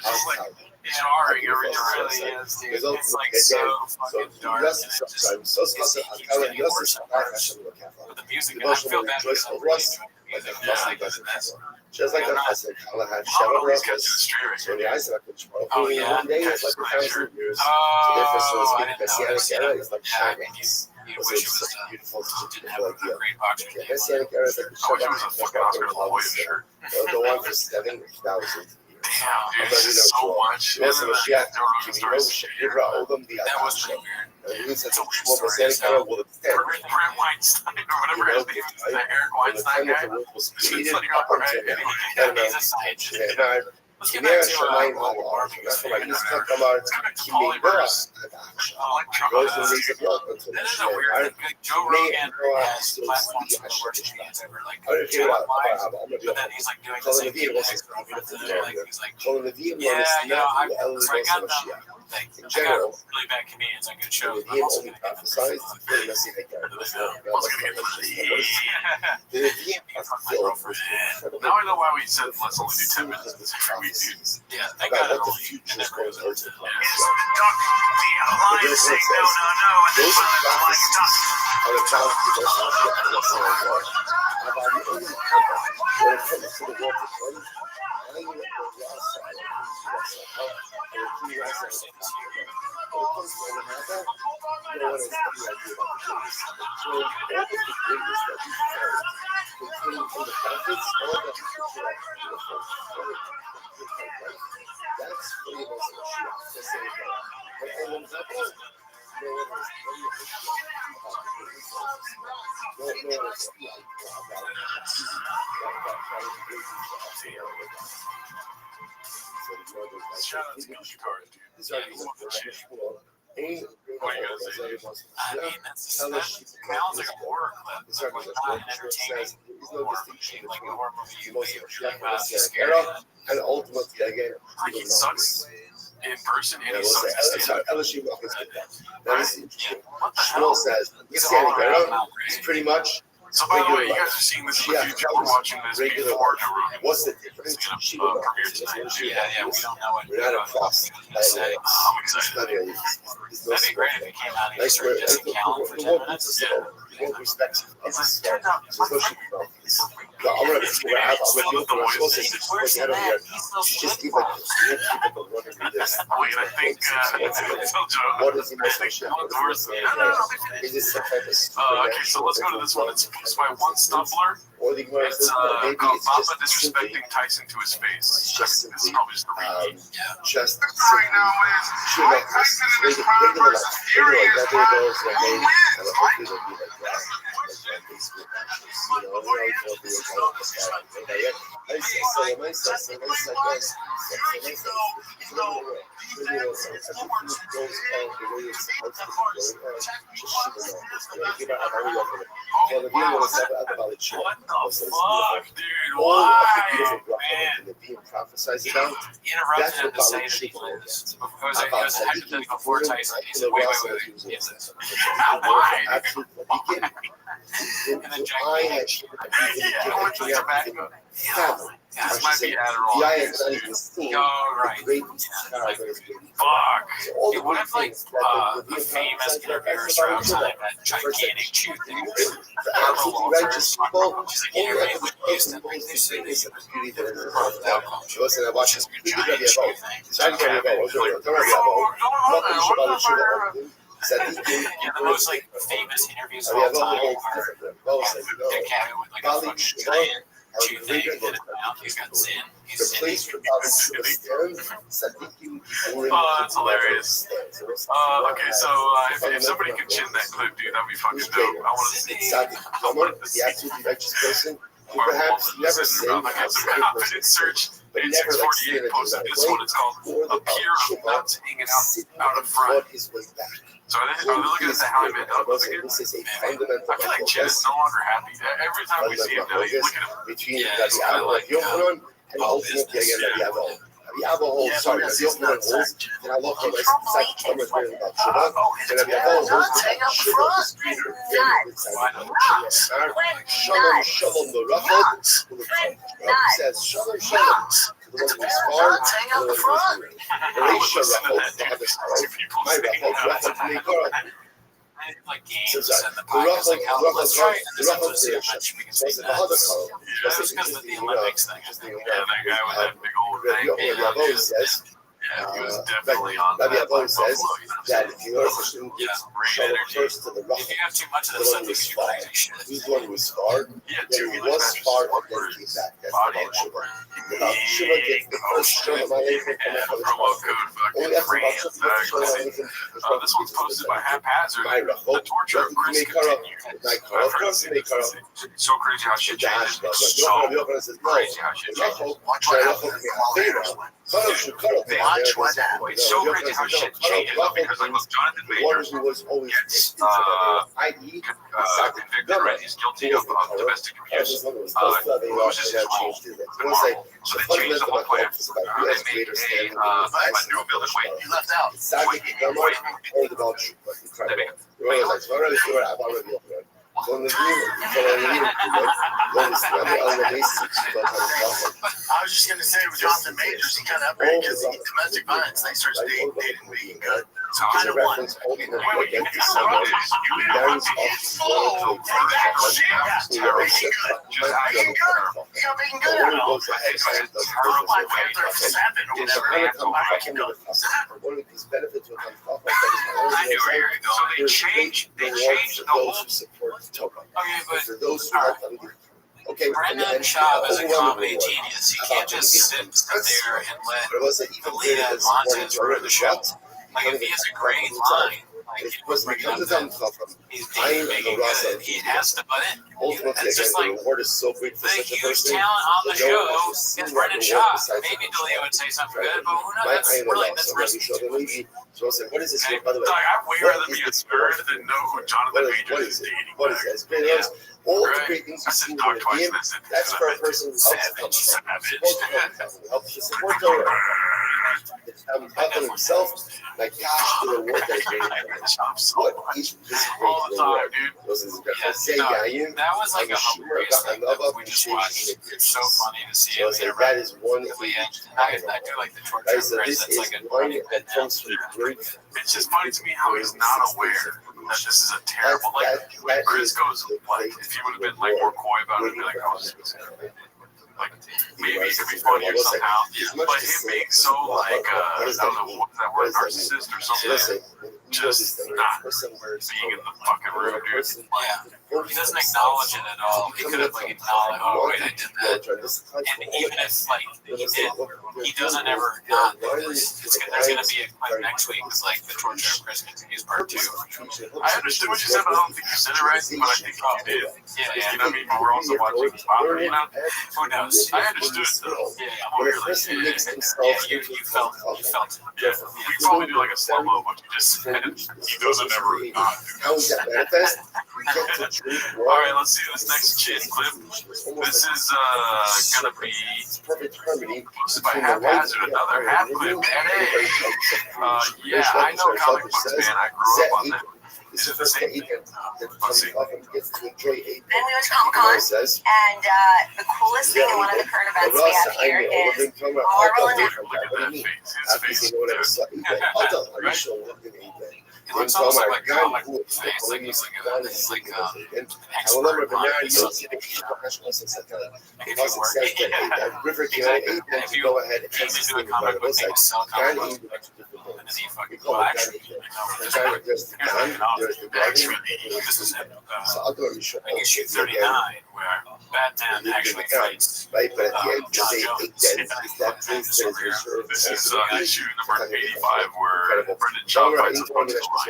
N: just like, jarring every time. It's like so fucking dark. And it just keeps getting worse and worse. But the music, and I feel bad for some reason.
E: Just like that, I said,
A: all these guys do streaming. Oh, yeah.
E: One day it's like 1,000 years. So therefore, so Messianic era is like China.
A: You wish it was
E: beautiful,
A: didn't have a great boxing game.
E: Messianic era is like
A: I wish it was a fucking Oscar de la Hoya shirt.
E: They'll go on for 7,000 years.
A: Damn, dude, this is so much. And then that was weird. It's a weird story. Brent Weinstein or whatever his name is, that Eric Weinstein guy. He's a side chick. Let's get
E: כנראה
A: back to
E: השמיים
A: global
E: על
A: warming.
E: הארץ. אנחנו מסתכלות כלומר, כי מידע goes and reads the blog until
A: That
E: the
A: is a weird
E: share.
A: thing. Joe Rogan has platforms for the worst comedians ever, like Channel 5, but then he's like doing the same thing with his girlfriend today. Like he's like, yeah, you know, I got them. Like,
E: in
A: I got
E: general,
A: really bad comedians on good shows.
E: the
A: I'm also
E: only
A: gonna get
E: prophesized very messy like that. The Nevi'im are filled with
I: Now I know why we said let's only do 10 minutes this every week, dude.
A: yeah, they got
E: about
A: it
E: what the
A: only.
E: future is going to
A: Yeah.
M: The alliance saying no, no, no, and then
E: those
M: finally the light
E: prophecies
M: stops.
E: are the challenge to those who are not about the only when it comes to the world of God, I know what the last side no one has any idea about the greatness. So all of the greatness that we found contained in the prophets, all of that is that's pretty much the Mashiach. That's the God. But all of that, no one has any idea about the greatness of Jesus. No one has any idea about that kind of greatness of so the Lord was like,
I: Shout out to Gucci Cars, dude.
E: these are the ones ain't
I: What you gotta say?
A: I mean, that sounds like a horror clip.
E: these are
A: Like,
E: the
A: not an entertaining
E: says there is no
A: horror
E: distinction
A: movie, like a
E: between
A: horror movie you
E: most
A: may
E: of the
A: like, not scary.
E: and ultimately again
I: He sucks in person and he
E: will say
I: sucks in
E: LSU is good. That is interesting.
I: What the
E: Shmuel
I: hell?
E: says
A: He's
E: Messianic
A: all around
E: era
A: outrage.
E: is pretty much
I: So by the way, you
E: regular
I: guys are seeing this on
E: Yeah,
I: YouTube. We're watching this
E: regular
I: before
E: life.
I: Joe Rogan.
E: What's the difference?
I: It's
E: She
I: gonna
E: will
I: premiere
E: not.
I: tonight.
A: Yeah, we don't know what
E: We're not across.
A: he's gonna say.
I: I'm excited.
A: That'd be great if he came out and he just started dissing Callan for 10 minutes.
E: What respect
I: It's like, turns out,
E: I'm gonna figure out
A: Worse than that, he's still
E: just give
A: split
E: it this.
I: wait, I think, tell Joe.
E: What is the
I: I think Callan's worse than
E: Is it some type of
I: okay, so let's go to this one. It's by One Stumbler.
E: Or the
I: It's
E: maybe
I: called
E: it's
I: Mama
E: just simply
I: disrespecting Tyson to his face.
E: it's just
I: This is
E: simply
I: probably just a repeat.
E: just
M: Right now is Mike Tyson in his prime versus Furious time. Who wins? Mike?
A: What the fuck, dude? Why, man?
E: Prophesies about.
A: Interrupted him to say that he loses. It was a hypothetical before Tyson. He said, wait. He said, why? And then Jack
I: I went to the tobacco. This might be Adderall. Oh, right. Fuck.
A: Dude, what if, like, a famous interviewer started telling that gigantic chew thing?
E: Righteous people,
A: She's like, yeah, right, with Houston, they say they have perfect outcomes.
E: listen, I watch this.
A: Giant chew thing. Yeah, the most, like, famous interviews of all time are Dick Cavett with, like, a fucking giant chew thing in his mouth. He's got Zin. He's Zin.
I: Oh, that's hilarious. Okay, so if somebody could chin that clip, dude, that'd be fucking dope. I want to see.
E: The absolutely righteous person who perhaps never sinned.
I: Okay, so confident search. Page 648 posted this one. It's called A Pier of Nuts Hanging Out in Front. So are they looking at the how he made up again? I feel like Chin is no longer happy. Every time we see him now, you look at him.
E: Between Rabbi and ultimately again Rabbi Rothschild, sorry, Rabbi Rothschild, and I love how my second comment is written about Shabbat, and Rabbi Rothschild is Shalom, Shalom, the Rachel, who says Shalom, Shalom. The one who is far, and the one who is near. The Reisha Rachel, the other side. My Rachel, Rachel to me, girl.
A: Like games and the podcast, like how let's try this episode of that we can say that. That's because of the Olympics thing. Yeah, that guy with that big old thing.
E: Rabbi says,
I: Yeah, he was definitely on
E: Rabbi
I: that.
E: Rothschild says that if you notice a student
A: Yeah,
E: gets
A: brain
E: shuttled
A: energy.
E: first to the rough,
A: If you have too much of
E: the
A: that
E: one
A: stuff,
E: who
A: you
E: was
A: can do
E: far.
A: crazy shit.
E: Who's the one who was scarred?
I: Yeah,
E: Then
I: dude,
E: he was scarred and then came back. That's the Baal Shiva. The Baal Shiva gets the first Shalom Aleichem from the Kodesh
I: promo
E: Baruch Hu.
I: code
E: Only after Baal Shiva gets the Shalom Aleichem.
I: this one's posted by Haphazard.
E: My
I: The
E: Rachel,
I: torture of Chris continued.
E: my Kara, of course, my Kara.
I: So crazy how shit changes. So crazy how shit changes.
J: Watch what happens in small areas. Watch what happens.
I: It's so crazy how shit changes because like look, Jonathan Majors gets convicted, right? He's guilty of domestic abuse. Loses his role. So they changed the whole plan. They made a new villain. Wait,
J: You left out. I was just gonna say with Jonathan Majors, he kind of upgraded because he domestic violence. They started dating being good. So kind of won.
I: So they changed the whole.
A: Okay, but
E: for those who have okay,
A: Brendan Schaub is a comedy genius. He can't just sit there and let Leah Montez run the show. Like, if he has a great line, like, he's being good, he has to butt in. It's just like, the huge talent on the show is Brendan Schaub. Maybe D'Elia would say something good, but who knows? That's risky.
E: What is this? By the way,
I: I'd way rather be a spirit than know who Jonathan Majors is dating.
E: What is this? All the great things you see in him, that's for a person who helps to support Torah. It's help himself. Like, gosh, the reward that he what each of his
I: all the time, dude.
A: That was like a hilarious thing that we just watched. It's so funny to see it.
E: That is one
A: Leah. I do like the torture of Chris. That's like a
E: one that comes from great.
I: It's just funny to me how he's not aware that this is a terrible. Like Chris goes, like if he would have been like more coy about it, he'd be like, oh, this is like maybe it could be funnier somehow. But him being so like I don't know what that word, narcissist or something, just not being in the fucking room, dude.
A: Yeah, he doesn't acknowledge it at all. He could have like acknowledged, oh wait, I did that. And even if like he did, he doesn't ever not do this. There's gonna be a clip next week. It's like the torture of Chris continues part 2.
I: I understood what you said, but I don't think you said it right. But I think you did.
A: Yeah.
I: You know what I mean? But we're also watching this pop, you know?
A: Who knows?
I: I understood it though.
A: Yeah, I'm over here like, you felt it.
I: Yeah, we probably do like a slow mo, but you just said he doesn't ever not do
E: How is that manifest?
I: All right, let's see this next chin clip. This is gonna be posted by Haphazard, another half clip. Yeah, I know comic books, man. I grew up on them. Is it the same thing? Let's see.
B: Then we went to Comic-Con, and the coolest thing in one of the current events we have here is Marvel and
A: He looks almost like a comic face, like he's like an expert. If you go ahead and do a comic book, they sell comic books, and then he fucking well, actually, this is issue 39, where Batman actually fights John Jones.
I: This is issue number 85, where Brendan Schaub fights a bunch of
B: the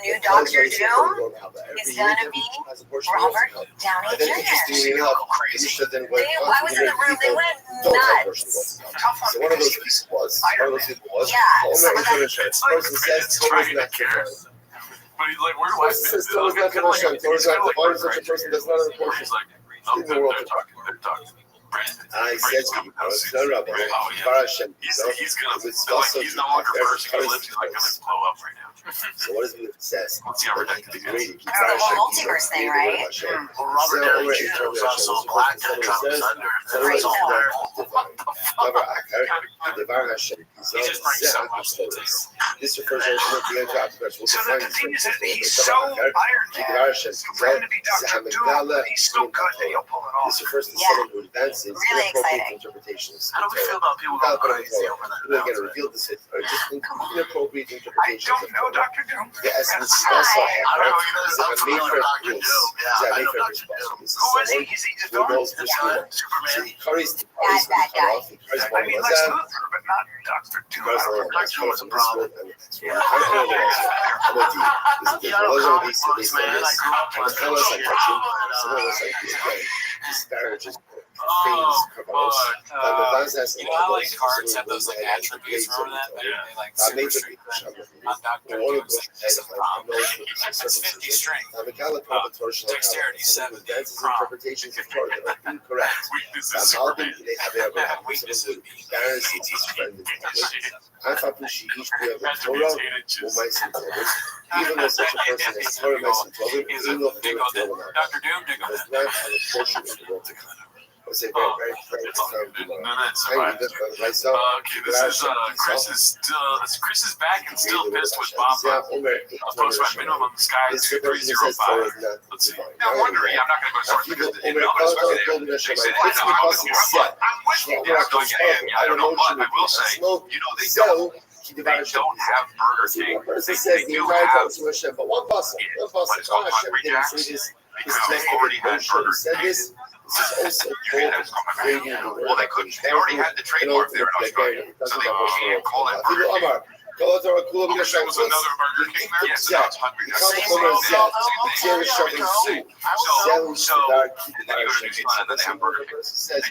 B: new Doctor Doom is going to be Robert Downey Jr. Why was in the room? They went nuts.
E: So one of those people was.
B: Yeah, some of that.
I: But he's like, where do I fit?
E: He's not the person does not have a portion.
I: He's like, no, they're talking.
E: I said to you, ViralRabbi, ViralRabbi,
A: He's gonna like he's no longer first. He lives. He's like gonna blow up right now.
E: so what does it says?
A: Let's see how ridiculous he is.
B: It's the whole multiverse thing, right?
J: Well, Robert Downey Jr. was also a black guy traveling under.
B: Right.
J: That's all there.
A: He just brings so much to this.
E: This refers to
M: So the thing is that he's so Iron Man for him to be Dr. Doom, but he's so good that he'll pull it off.
E: This refers to
B: Yeah.
E: someone who advances
B: Really
E: inappropriate
B: exciting.
E: interpretations.
H: How do we feel about people going crazy over that?
E: We're going to reveal this or just inappropriate
M: I
E: interpretations.
M: don't know Dr. Doom.
E: The essence is
B: Hi.
E: also
J: I don't know who he is. I'm familiar with Dr. Doom.
E: Doom.
J: Yeah, I know Dr. Doom.
M: Who is he? Is he the villain?
J: Superman.
B: Bad guy.
M: I mean, Lex Luthor, but not Dr. Doom. I don't know.
J: Dr. Doom was a problem.
E: Disparages
A: Oh,
E: things.
A: you know how like cards have those like attributes? Remember that? They like super strength. On Dr. Doom's like this is prom. That's 50 strength. Dexterity 7. Prom.
E: Interpretations of Torah that are incorrect.
A: Weaknesses. Weakness would be.
E: I thought we should each be able to Torah even though such a person has Torah Meisim
A: He's
E: Tovim,
A: a Dingo. Dr. Doom Dingo.
E: does not have a portion of the world to come. I would say very, very proud of
A: No, that's fine. Okay, this is Chris is back and still pissed with Bob. Post my minimum on the sky is 2305. Let's see.
H: No wonder I'm not going to go source because I'm with you. I don't know, but I will say, they don't have Burger King. They do have,
E: but one person,
H: but it's called Hungry Jack's because they already had Burger King. Well, they already had the trademark there in Australia, so they can't call it Burger King. Oh, there was another Burger King there? Yes, so that's Hungry Jack's.
B: Same logo.
H: So, and then you go to New Zealand and then they have Burger King. They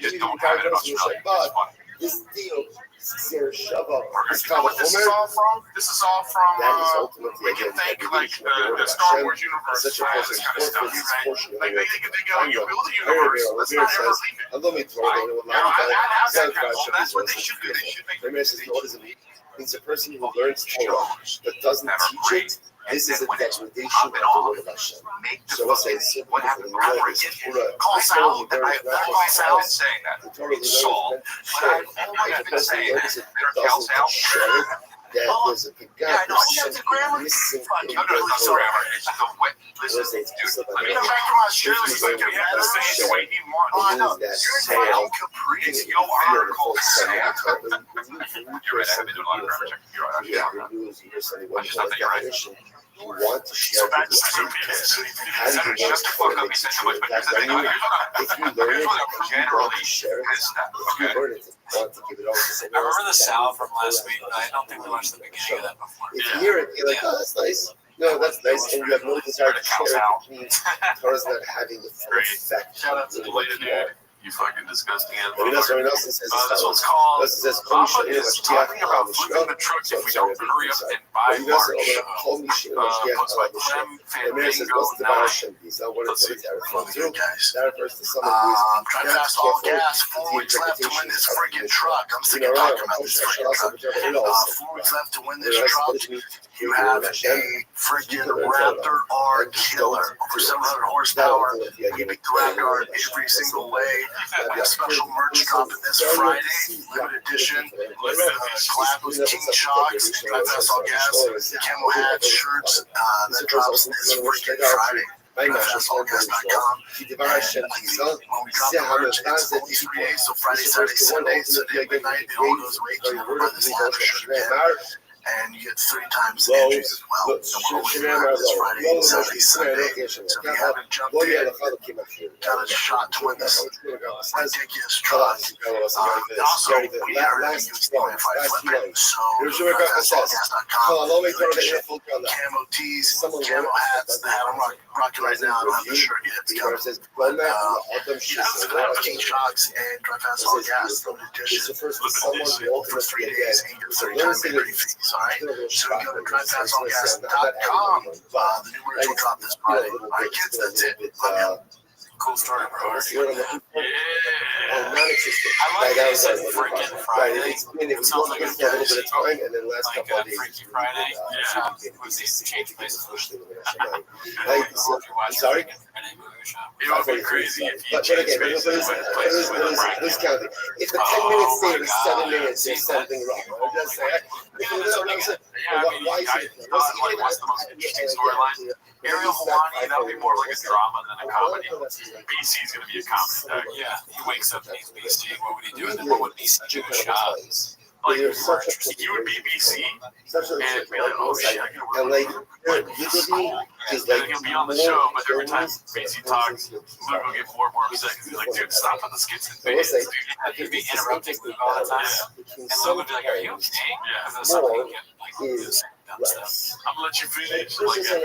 H: just don't have it in Australia. It's funny.
E: This deal, Sarah Shava,
H: You know what this is all from? This is all from, we can thank like the Star Wars universe, this kind of stuff, right? Like they think you build a universe, let's not ever leave it. That's what they should do. They should make it.
E: Means a person who learns Torah but doesn't teach it. This is a degradation of the word of Hashem. So let's say
H: what happened call Sal, Sal is saying that. It's Saul, but I've always been saying that. Better tell Sal.
E: That there's a big gap. There's something missing in the
H: It's the wet listen, dude. Let me come back to Australia. He's like, you have to say it the way he wants. Sal Caprice, your article, Sal. You're right, I have been doing a lot of grammar checking. You're right, I just thought that you're right.
E: You want to share
H: So that's stupid. Just to fuck up, he said so much, but here's the thing.
E: if you learn it,
H: Generally,
E: share it.
H: it's not.
E: If you learn it, want to give it over to someone
A: I remember the
E: else.
A: Sal from last week, but I don't think we watched the beginning of that before.
E: If you hear it, you're like, oh, that's nice. No, that's nice, and you have no desire to share it. It means Torah's not having the full effect.
A: Shout out to the lady dude. You fucking disgusting animal.
E: Someone else says
A: This one's called
E: this says
A: Papa is talking about flipping the truck if we don't hurry up and buy March. Post by Clem Fandango 9. Let's see.
J: Trying to fast all gas, 4 weeks left to win this freaking truck. I'm sick of talking about this freaking truck. 4 weeks left to win this truck. You have a freaking Raptor R killer over 700 horsepower. You beat the Raptor every single way. We have special merch dropping this Friday, limited edition with collab with King Shocks, Drive Fast All Gas, camo hats, shirts. That drops this freaking Friday. DriveFastAllGas.com. When we drop the merch, it's only 3 days, so Friday, Saturday, Sunday, Sunday at midnight. It all goes away. You never buy this launch shirt again. And you get 3 times the entries as well. So we're always around this Friday, Saturday, Sunday. So if you haven't jumped in, got a shot to win this ridiculous truck. Also, we are using Wi-Fi flipping. So DriveFastAllGas.com. Camo tees, camo hats. The hat I'm rocking right now, I don't have the shirt yet. It's coming. But King Shocks and Drive Fast All Gas, limited edition. For 3 days, and you get 30 times the fees. All right, so go to DriveFastAllGas.com. The new merch will drop this Friday. All right, kids, that's it. Love you.
A: Cool story, bro.
E: non-existent.
A: I like that you said
E: Right,
A: freaking
E: right.
A: Friday.
E: It's been if
A: It
E: you
A: sounds
E: want
A: like
E: to
A: a
E: for a little bit
A: Thursday.
E: of time, and then last
A: Like
E: couple of days.
A: Freaky Friday. Was these change places?
E: Like, so, I'm sorry.
I: It would be crazy if you
E: But
I: changed
E: again,
I: spaces and went places with a
E: who's
I: bracket.
E: counting? If the 10 minutes stay to 7 minutes, there's something wrong. I'm just saying. Why is it?
I: What's the most interesting storyline? Ariel Hawani, that would be more like a drama than a comedy. BC is going to be a comedy.
A: Yeah, he wakes up and he's BC. What would he do? And then what would BC do to Shah?
I: Like, you would be BC, and it'd be like, oh shit, I gotta
E: and
I: work
E: like,
I: with
E: literally, just
I: and
E: like,
I: he'll be on the show, but every time BC talks, Luke will get more and more upset because he's like, dude, stop on the skits and fades, dude.
A: He'd be interrupting Luke all the time. And Luke would be like, are you okay?
I: Yeah.
A: And then somebody get like
E: is
A: dumb stuff.
I: I'm gonna let you finish.
E: It's
I: Like,
E: just
I: and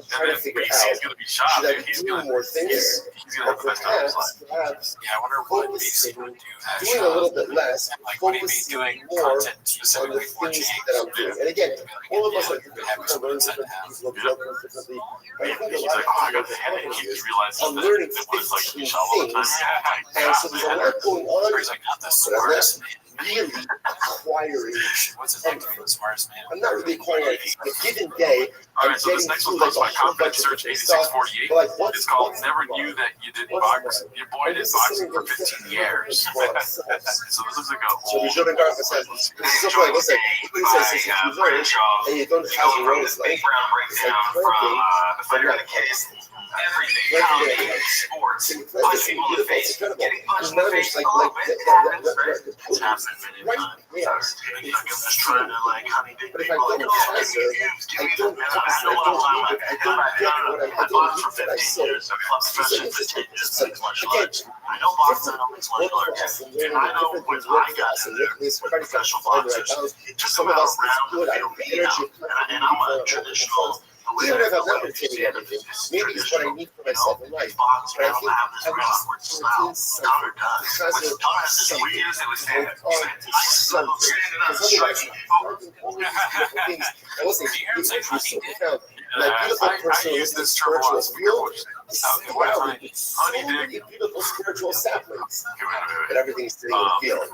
E: trying to
I: then
E: figure
I: BC is
E: out,
I: gonna be shot,
E: should I
I: dude.
E: be
I: He's
E: doing
I: gonna
E: more things?
I: he's gonna have the best time of his life.
E: Perhaps
A: Yeah, I wonder what BC would do as
E: doing a
A: Shah.
E: little bit less,
A: Like, would he be
E: focusing
A: doing
E: more
A: content
E: on the
A: specifically for
E: things
A: James?
E: that I'm doing. And again, all of us are different.
A: Have
E: People learn
A: someone
E: different,
A: to have.
E: people grow differently. But I think a
I: He's
E: lot
I: like, oh, I
E: of
I: got the headache. He realizes
E: I'm
I: that
E: learning
I: it was like
E: 15
I: shot all the time.
E: things. And so there's a lot going on.
A: He's like, not the
E: But I'm
A: smartest man.
E: not really acquiring.
A: What's his name to be the smartest man?
E: I'm not really acquiring anything. On a given day,
I: All
E: I'm
I: right, so this
E: getting
I: next
E: through
I: one
E: like
I: comes
E: a
I: by
E: whole bunch
I: Confidence
E: of
I: Search
E: different stuff.
I: 8648.
E: But like,
I: It's called Never Knew That You Did Boxing. Your boy did boxing for 15 years. So this is like a
E: So
I: whole.
E: the Jordan Garfield says, this is so funny. Listen, he says this is learning, and you don't have to learn. It's like planting
K: the fighter in the case. Everything, comedy, sports, punching people in the face, getting punched in the face, all of it happens, right? It's happened many times. I'm just trying to like honeydick people, like, oh, give me views, give me the, I know what I'm like, I boxed for 15 years, I've stretching for 10 years, makes much lunch. I know boxing makes money large, and I know when I got in there, professional boxers, it took about a round to feel beat out, and I'm a traditional.
E: even if I'm not retaining everything, maybe it's what I need for myself in life. But I think I'm just routine something. Because of something. Because otherwise, things. I will say, beautiful, so profound. My beautiful personal spiritual field is surrounded with so many beautiful spiritual saplings. But everything's still in the field.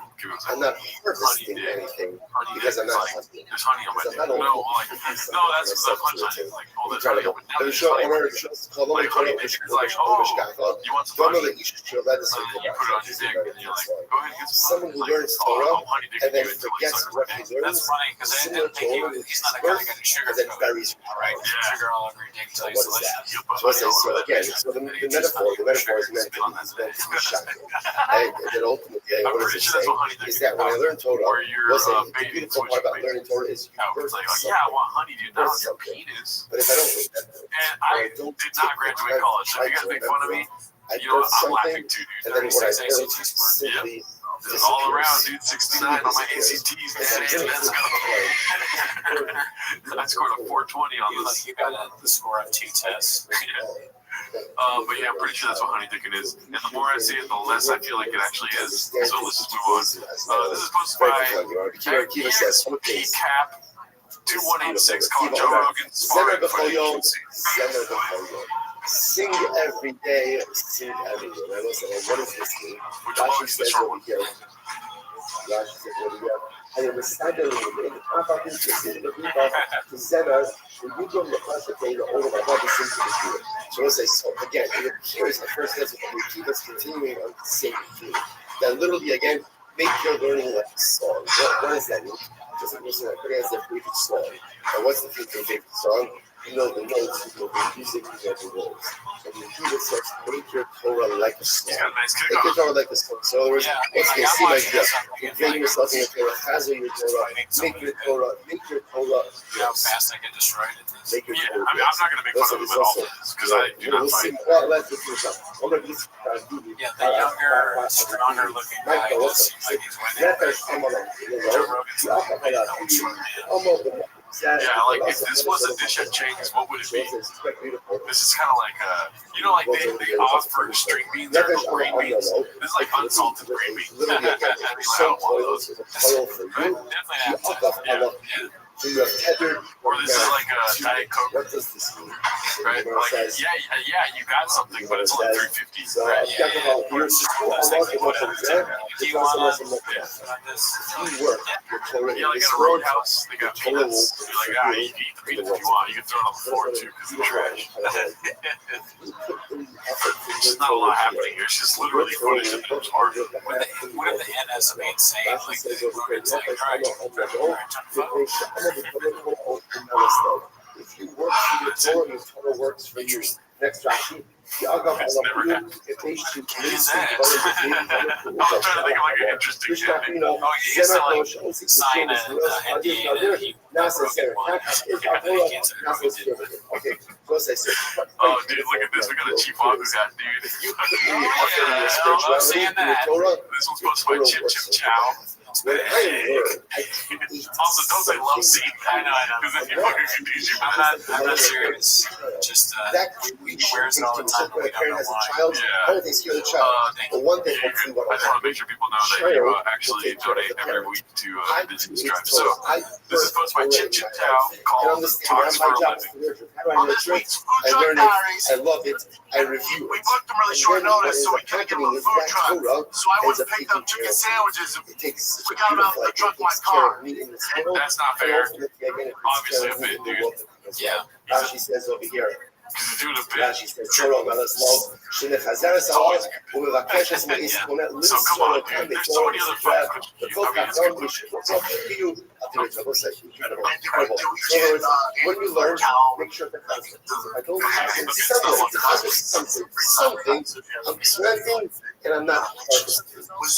E: I'm not harvesting anything because I'm not hunting.
I: There's honey on my dick. No, that's the punchline. Like, all the honey on my dick.
E: There's a show on our shows called
I: Like, honey dick is like, oh, you want some
E: don't know
I: honey?
E: that you should show that is
I: And then you put it on your dick, and you're like, go ahead and get some
E: someone who
I: honey.
E: learns
I: Like,
E: Torah
I: honey dick
E: and then
I: you until he
E: forgets
I: sucks
E: what
I: my
E: he
I: dick.
E: learns.
A: That's funny because I
E: Similar
A: didn't think
E: to
A: he's not the guy that got a sugar
E: and then
A: coat,
E: buries
A: right?
I: Yeah.
A: Sugar all over your dick until you
E: What is
A: delicious.
E: that? So I say, so again, so the metaphor is meant to be shocking. That ultimately,
I: I'm
E: what
I: pretty
E: is
I: sure
E: it
I: that's
E: saying?
I: what honey dick
E: Is that when I learn Torah,
I: Or you're
E: listen, the
I: baby
E: beautiful
I: switch
E: part about
I: baby.
E: learning Torah is you
I: It's
E: learn
I: like, yeah, I
E: something.
I: want honey, dude, not on your penis.
E: But if I don't remember,
I: And I did not graduate college, so if you guys make fun of me, you know what, I'm laughing too,
E: and
I: dude.
E: then what I
A: 36
E: heard
A: ACTs
E: simply
I: It's all around, dude. 69 on my ACTs, man. Let's go. I scored a 420 on this.
A: You got the score on 2 tests.
I: But yeah, I'm pretty sure that's what honey dicking is. And the more I see it, the less I feel like it actually is. So let's just move on. This is posted by PCAP 2186 calling Joe Rogan smart.
E: Sing every day, sing every day. I listen, what is this mean? Rashi says over here. Rashi says over here. I am standing in the Papa Pinchas in the Riva to Zena, and you go to the Pasha Day, the order of Baba Sing to the Jew. So let's say, so again, it appears at first glance that we keep us continuing on the same theme. That literally, again, make your learning like a song. What does that mean? Just like listen, put it as a favorite song. And what's the favorite song? You know the notes, you know the music, you know the words. And you do this, like, make your Torah like a song. Make your Torah like a song. So in other words, once you see like this, convey yourself in your Torah, chazal your Torah, make your Torah.
A: You know how fast I get destroyed at this?
E: Make your
I: Yeah,
E: Torah.
I: I mean, I'm not going to make fun of him at all because I do not fight.
A: Yeah, the younger, stronger looking guy just seems like he's winning. Joe Rogan's like,
I: Yeah, like if this was a dish at Chang's, what would it be? This is kind of like, you know, like they offer string beans or green beans. This is like unsalted green beans. I mean, I don't want those. Right? Definitely have to. Yeah.
E: So you have tethered.
I: Or this is like a Diet Coke.
E: What does this mean?
I: Right? right? Like, yeah, you got something, but it's only $350. Right? Yeah, like in a roadhouse, they got peanuts. You're like, you can eat the peanuts if you want. You can throw it on the floor too, because it's trash. There's just not a lot happening here. It's just literally footage of Pim's heart.
G: What if the end has something insane? Like, it's like, all right,
E: if you work for your Torah, your Torah works for you. Next Rashi.
I: It's never happened. I'm trying to think of like an interesting campaign.
G: Oh, you used to like sign an NDA that he
I: Oh, dude, look at this. We got a Chief Wahoo's hat, dude.
G: I'm seeing that.
I: This one's supposed to be Chip Chip Chow. Also, don't say love scene.
G: I know.
I: Because if you fucking confuse you,
G: I'm not serious. Just he wears it all the time. We don't know why.
I: Yeah.
E: The one thing
I: I just want to make sure people know that you actually donate every week to Disney's Drive. So this is supposed to be Chip Chip Chow called Talks for a Living.
J: On this week's Food
E: I
J: Truck
E: learned it.
J: Diaries,
E: I love it. I review
J: we
E: it.
J: booked them really short notice, so we couldn't give them a food truck. So I went and picked up chicken sandwiches.
E: It takes
J: We got them out of the truck in my car.
I: That's not fair. Obviously a bit, dude.
G: Yeah.
E: She says over here.
I: Because you're doing a bit.
E: רש"י says, שלום על הסלוב, שנחזר הסלוב, ומבקש את מעיסקונה לסלול כאן בכל ישראל, בכל כחון ושבוצות חיוב. When you learn, make sure to translate. I don't have something, I'm sweating, and I'm not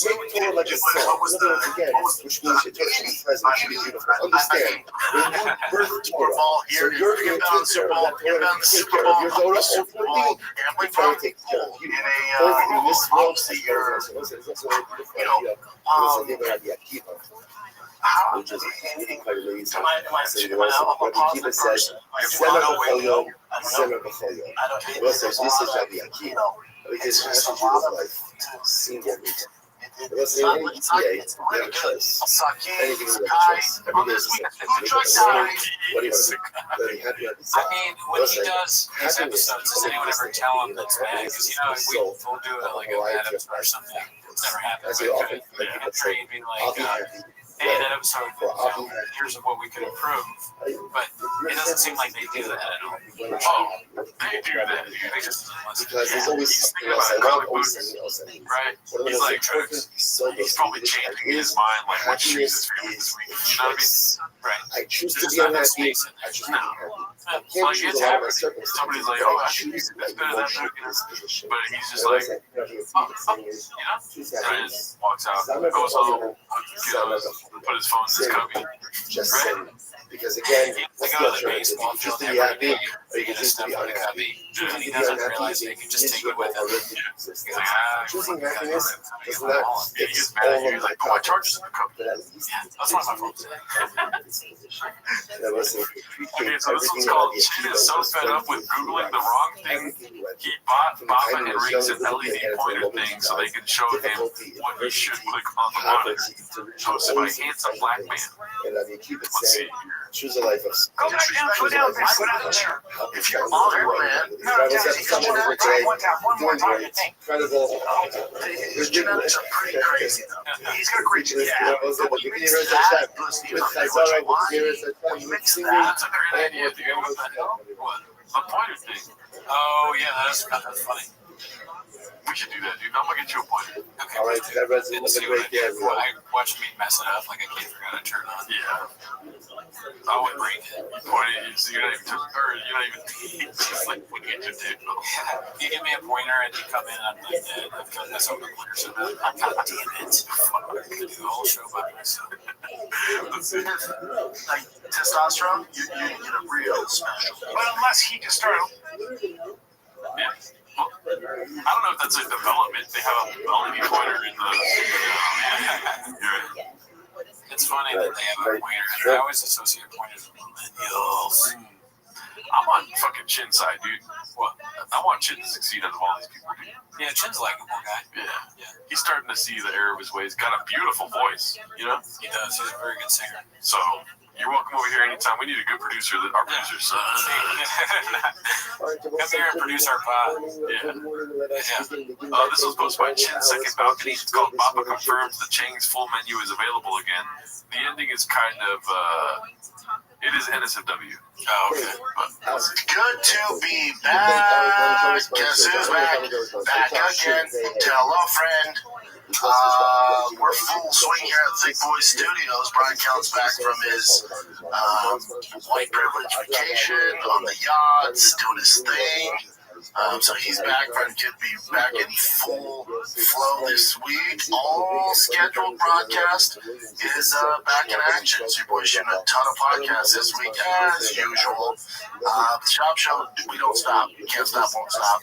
E: make Torah like a song. In other words, again, which means it should be present, should be beautiful. Understand, when you birth Torah, so you're going to take care of that Torah, take care of your Torah, ultimately, the Torah takes care of you. Both in this world, which is incredibly easy. Rabbi Akiva says, Zema b'chol yom, Zema b'chol yom. Well, so this is Rabbi Akiva. Because Rashi Judah's life, single meat. It wasn't any ETA, you have a choice. Anything you have a choice. Every day is the same. What do you want to do? Very happy on the
G: I mean, when he does these episodes, does anyone ever tell him that's bad? Because, we'll do it like a bad episode or something. It's never happened.
E: As you often
G: I'm sure you'd be like, hey, that episode, here's what we could improve. But it doesn't seem like they do that at all.
I: Oh, they do that. They just
E: because there's always something else. I love always something else.
I: Right? He's like, he's probably changing in his mind, like, what shoes is favorite this week. You know what I mean? Right.
E: I choose to be unhappy. I choose to be happy. I can't choose a lot of my circumstances.
I: Somebody's like, oh, I choose this better than that. But he's just like, right, walks out, goes home, put his phone in his cubby.
E: Just saying. Because again, let's go to baseball. Choose to be happy, or you can choose to be unhappy. Choosing to be unhappy is miserable already exists. Choosing happiness does not fix all of my problems, but at least
I: that's not my fault.
E: that was
I: Okay, so this one's called Chin is so fed up with Googling the wrong thing, he bought Baba and Riggs an LED pointer thing so they could show him what he should click on the monitor. Hosted by handsome black man. Let's see.
E: Choose a life of
N: go back down, go down there, go down there. If you're on man, one more time, you think.
E: Incredible.
N: His genetics are pretty crazy, though. He's got a great genetic.
E: That's
N: But when you mix that plus the when you mix that,
I: That's a great idea, dude. What the hell? What? The pointer thing.
G: Oh, yeah, that's funny.
I: We should do that, dude. I'm gonna get you a pointer.
G: Okay.
E: All right, that resonates
G: Didn't see
E: great
G: what I did.
E: there.
G: I watched me mess it up like a kid forgot to turn on.
I: Yeah. I would break it. Pointer, so you're not even, it's like, when you get your dick.
G: You give me a pointer and you come in, I'm like, I've got this over the pointer, so God damn it. I'm going to do the whole show by myself.
I: Let's see.
J: Like testosterone, you get a real special.
N: But unless he just started.
I: Yeah. Well, I don't know if that's a development. They have a LED pointer in the.
G: It's funny that they have a pointer. I always associate pointers with millennials.
I: I'm on fucking Chin's side, dude. What? I want Chin to succeed out of all these people, dude.
G: Yeah, Chin's a likable guy.
I: Yeah. He's starting to see the error of his ways. Got a beautiful voice, you know?
G: He does. He's a very good singer.
I: So, You're welcome over here anytime. We need a good producer. Our producer's
L: Come here and produce our pod.
I: Yeah. This was posted by Chin's Second Balcony. It's called Baba Confirms the Chang's full menu is available again. The ending is kind of, it is NSFW.
L: Oh, okay.
J: Good to be back. Guess who's back? Back again. Tell a friend. We're full swing here at Thick Boy Studios. Brian Count's back from his white privilege vacation on the yachts, doing his thing. So he's back. Brian could be back in full flow this week. All scheduled broadcast is back in action. So your boy's shooting a ton of podcasts this week as usual. The Shop Show, we don't stop. We can't stop, won't stop.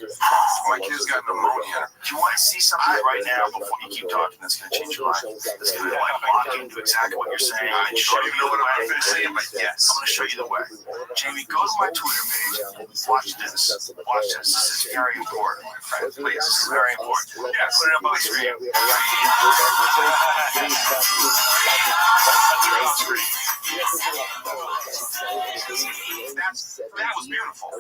I: My kid's got pneumonia.
H: Do you want to see something right now before you keep talking that's going to change your life? That's going to lock into exactly what you're saying.
I: I don't even know what I'm going to say,
H: but yes, I'm going to show you the way. Jamie, go to my Twitter page. Watch this. Watch this. This is very important, my friend. Please, this is very important. Yeah, put it up on the screen.
I: That was beautiful.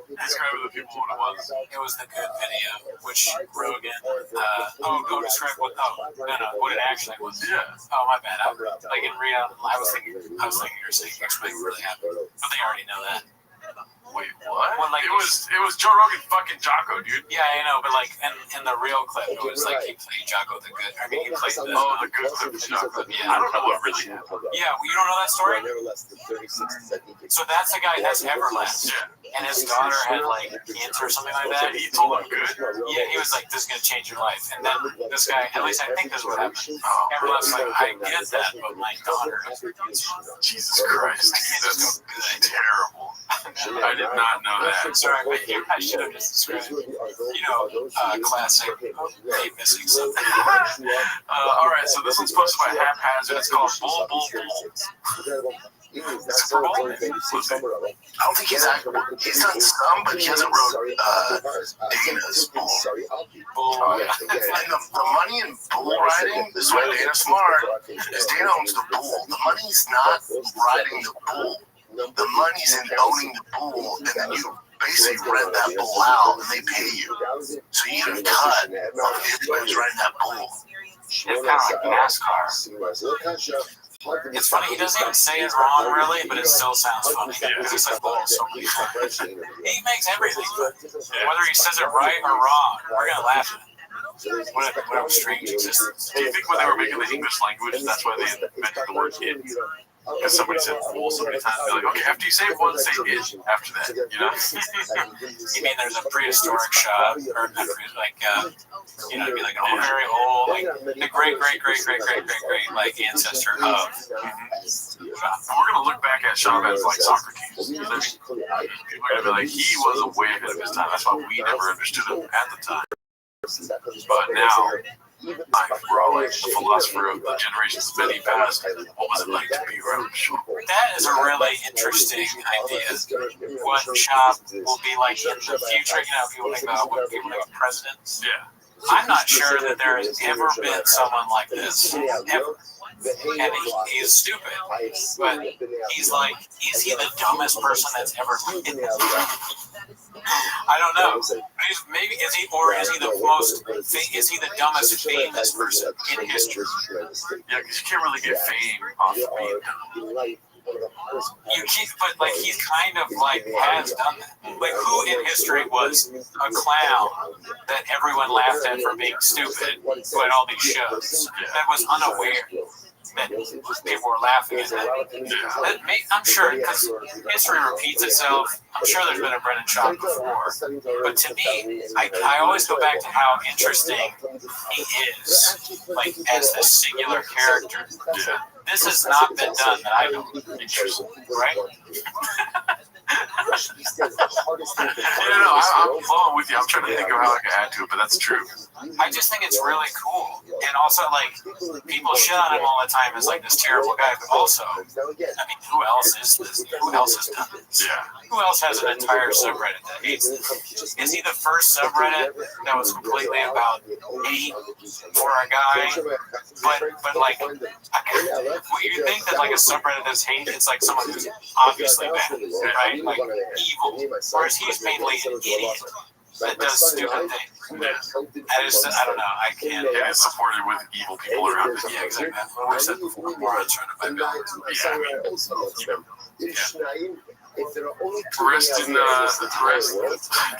I: Describe it to people what it was.
L: It was the good video, which Rogan. Describe what? What it actually was.
I: Yeah.
L: Oh, my bad. Like in real, I was thinking you were saying explain what really happened, but they already know that.
I: Wait, what?
L: Well, like,
I: it was Joe Rogan fucking Jocko, dude.
L: Yeah, I know, but like in the real clip, it was like he played Jocko the good. I mean, he played the
I: good clip of Jocko.
L: Yeah,
I: I don't know what really happened.
L: Yeah, well, you don't know that story? So that's the guy that's Everlast.
I: Yeah.
L: And his daughter had like cancer or something like that.
I: He told him good.
L: Yeah, he was like, "This is gonna change your life." And then this guy, at least I think this is what happened. Everlast was like, "I get that, but my daughter has cancer."
I: Jesus Christ, that's terrible. I did not know that.
L: Sorry, I should have just described. Classic. Hate missing something.
I: All right, so this one's posted by Haphazard. It's called Bull Bull Bull. Super Bowl?
J: I don't think he's done some, but he hasn't wrote Dana's Bull. And the money in bull riding, this is why Dana's smart, is Dana owns the bull. The money's not riding the bull. The money's in owning the bull, and then you basically rent that bull out, and they pay you. So you get a cut of everybody who's riding that bull.
L: It's kind of like NASCAR. It's funny, he doesn't even say it wrong, really, but it still sounds funny. Because he says bull so many times. He makes everything funny. Whether he says it right or wrong, we're going to laugh at him. What a strange existence.
I: Do you think when they were making the English language, that's why they invented the word kid? Because somebody said bull so many times, they're like, okay, after you say one, say it after that, you know?
L: You mean there's a prehistoric shop, or not like, it'd be like a very old, like the great, like ancestor of shop.
I: We're going to look back at shop as like Socrates. People are going to be like, he was way ahead of his time. That's why we never understood him at the time. But now, we're all like the philosopher of the generations of many past. What was it like to be around shop?
L: That is a really interesting idea. What shop will be like in the future? People think about what people make presidents.
I: Yeah.
L: I'm not sure that there has ever been someone like this, ever. And he's stupid, but he's like, is he the dumbest person that's ever lived? I don't know. Maybe is he the dumbest famous person in history?
I: Yeah, because you can't really get fame off of being dumb.
L: You keep, but like he kind of like has done that. Like who in history was a clown that everyone laughed at for being stupid, who had all these shows, that was unaware that people were laughing at that? I'm sure, because history repeats itself. I'm sure there's been a Brennan Schaub before, but to me, I always go back to how interesting he is, like as this singular character. This has not been done that I don't interesting, right?
I: I'm flowing with you. I'm trying to think of how I can add to it, but that's true.
L: I just think it's really cool
G: And also, like, people shit on him all the time as like this terrible guy, but also, I mean, who else is this? Who else has done this?
I: Yeah.
G: Who else has an entire subreddit that hates this? Is he the first subreddit that was completely about hate for a guy? But like, when you think that like a subreddit is hate, it's like someone who's obviously bad, right? Like evil. Whereas he's mainly an idiot that does stupid things. I don't know. I can't.
I: It is supported with evil people around it.
G: Yeah, exactly. That's what I said before. More trying to buy balance.
I: Yeah, I mean, rest in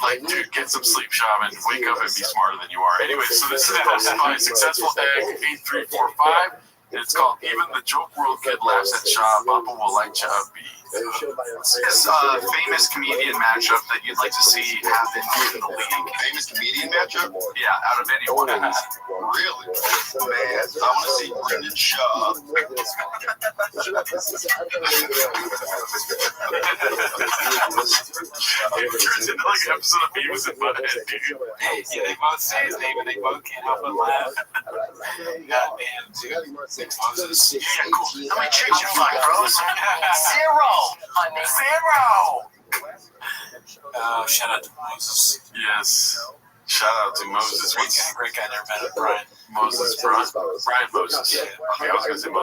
I: like, dude, get some sleep, shaman. Wake up and be smarter than you are. Anyway, so this is hosted by Successful Egg 8345. It's called Even the Joke World Kid Laughs at Shaw. Papa will like Chubby.
F: This famous comedian matchup that you'd like to see happen in the league. Famous comedian matchup?
I: Yeah, out of anyone.
F: Really? Man, I want to see Brendan Shaw.
I: It turns into like an episode of Beavis and Butthead, dude.
G: Yeah, they both say his name and they both can't help but laugh. Goddamn, dude. Moses.
H: Yeah, cool. How many chicks you fuck, bros? Zero.
G: Shout out to Moses.
I: Yes. Shout out to Moses.
G: Great guy, never met him. Brian.
I: Moses, Brian Moses. Yeah. Okay, I was going to say Moses.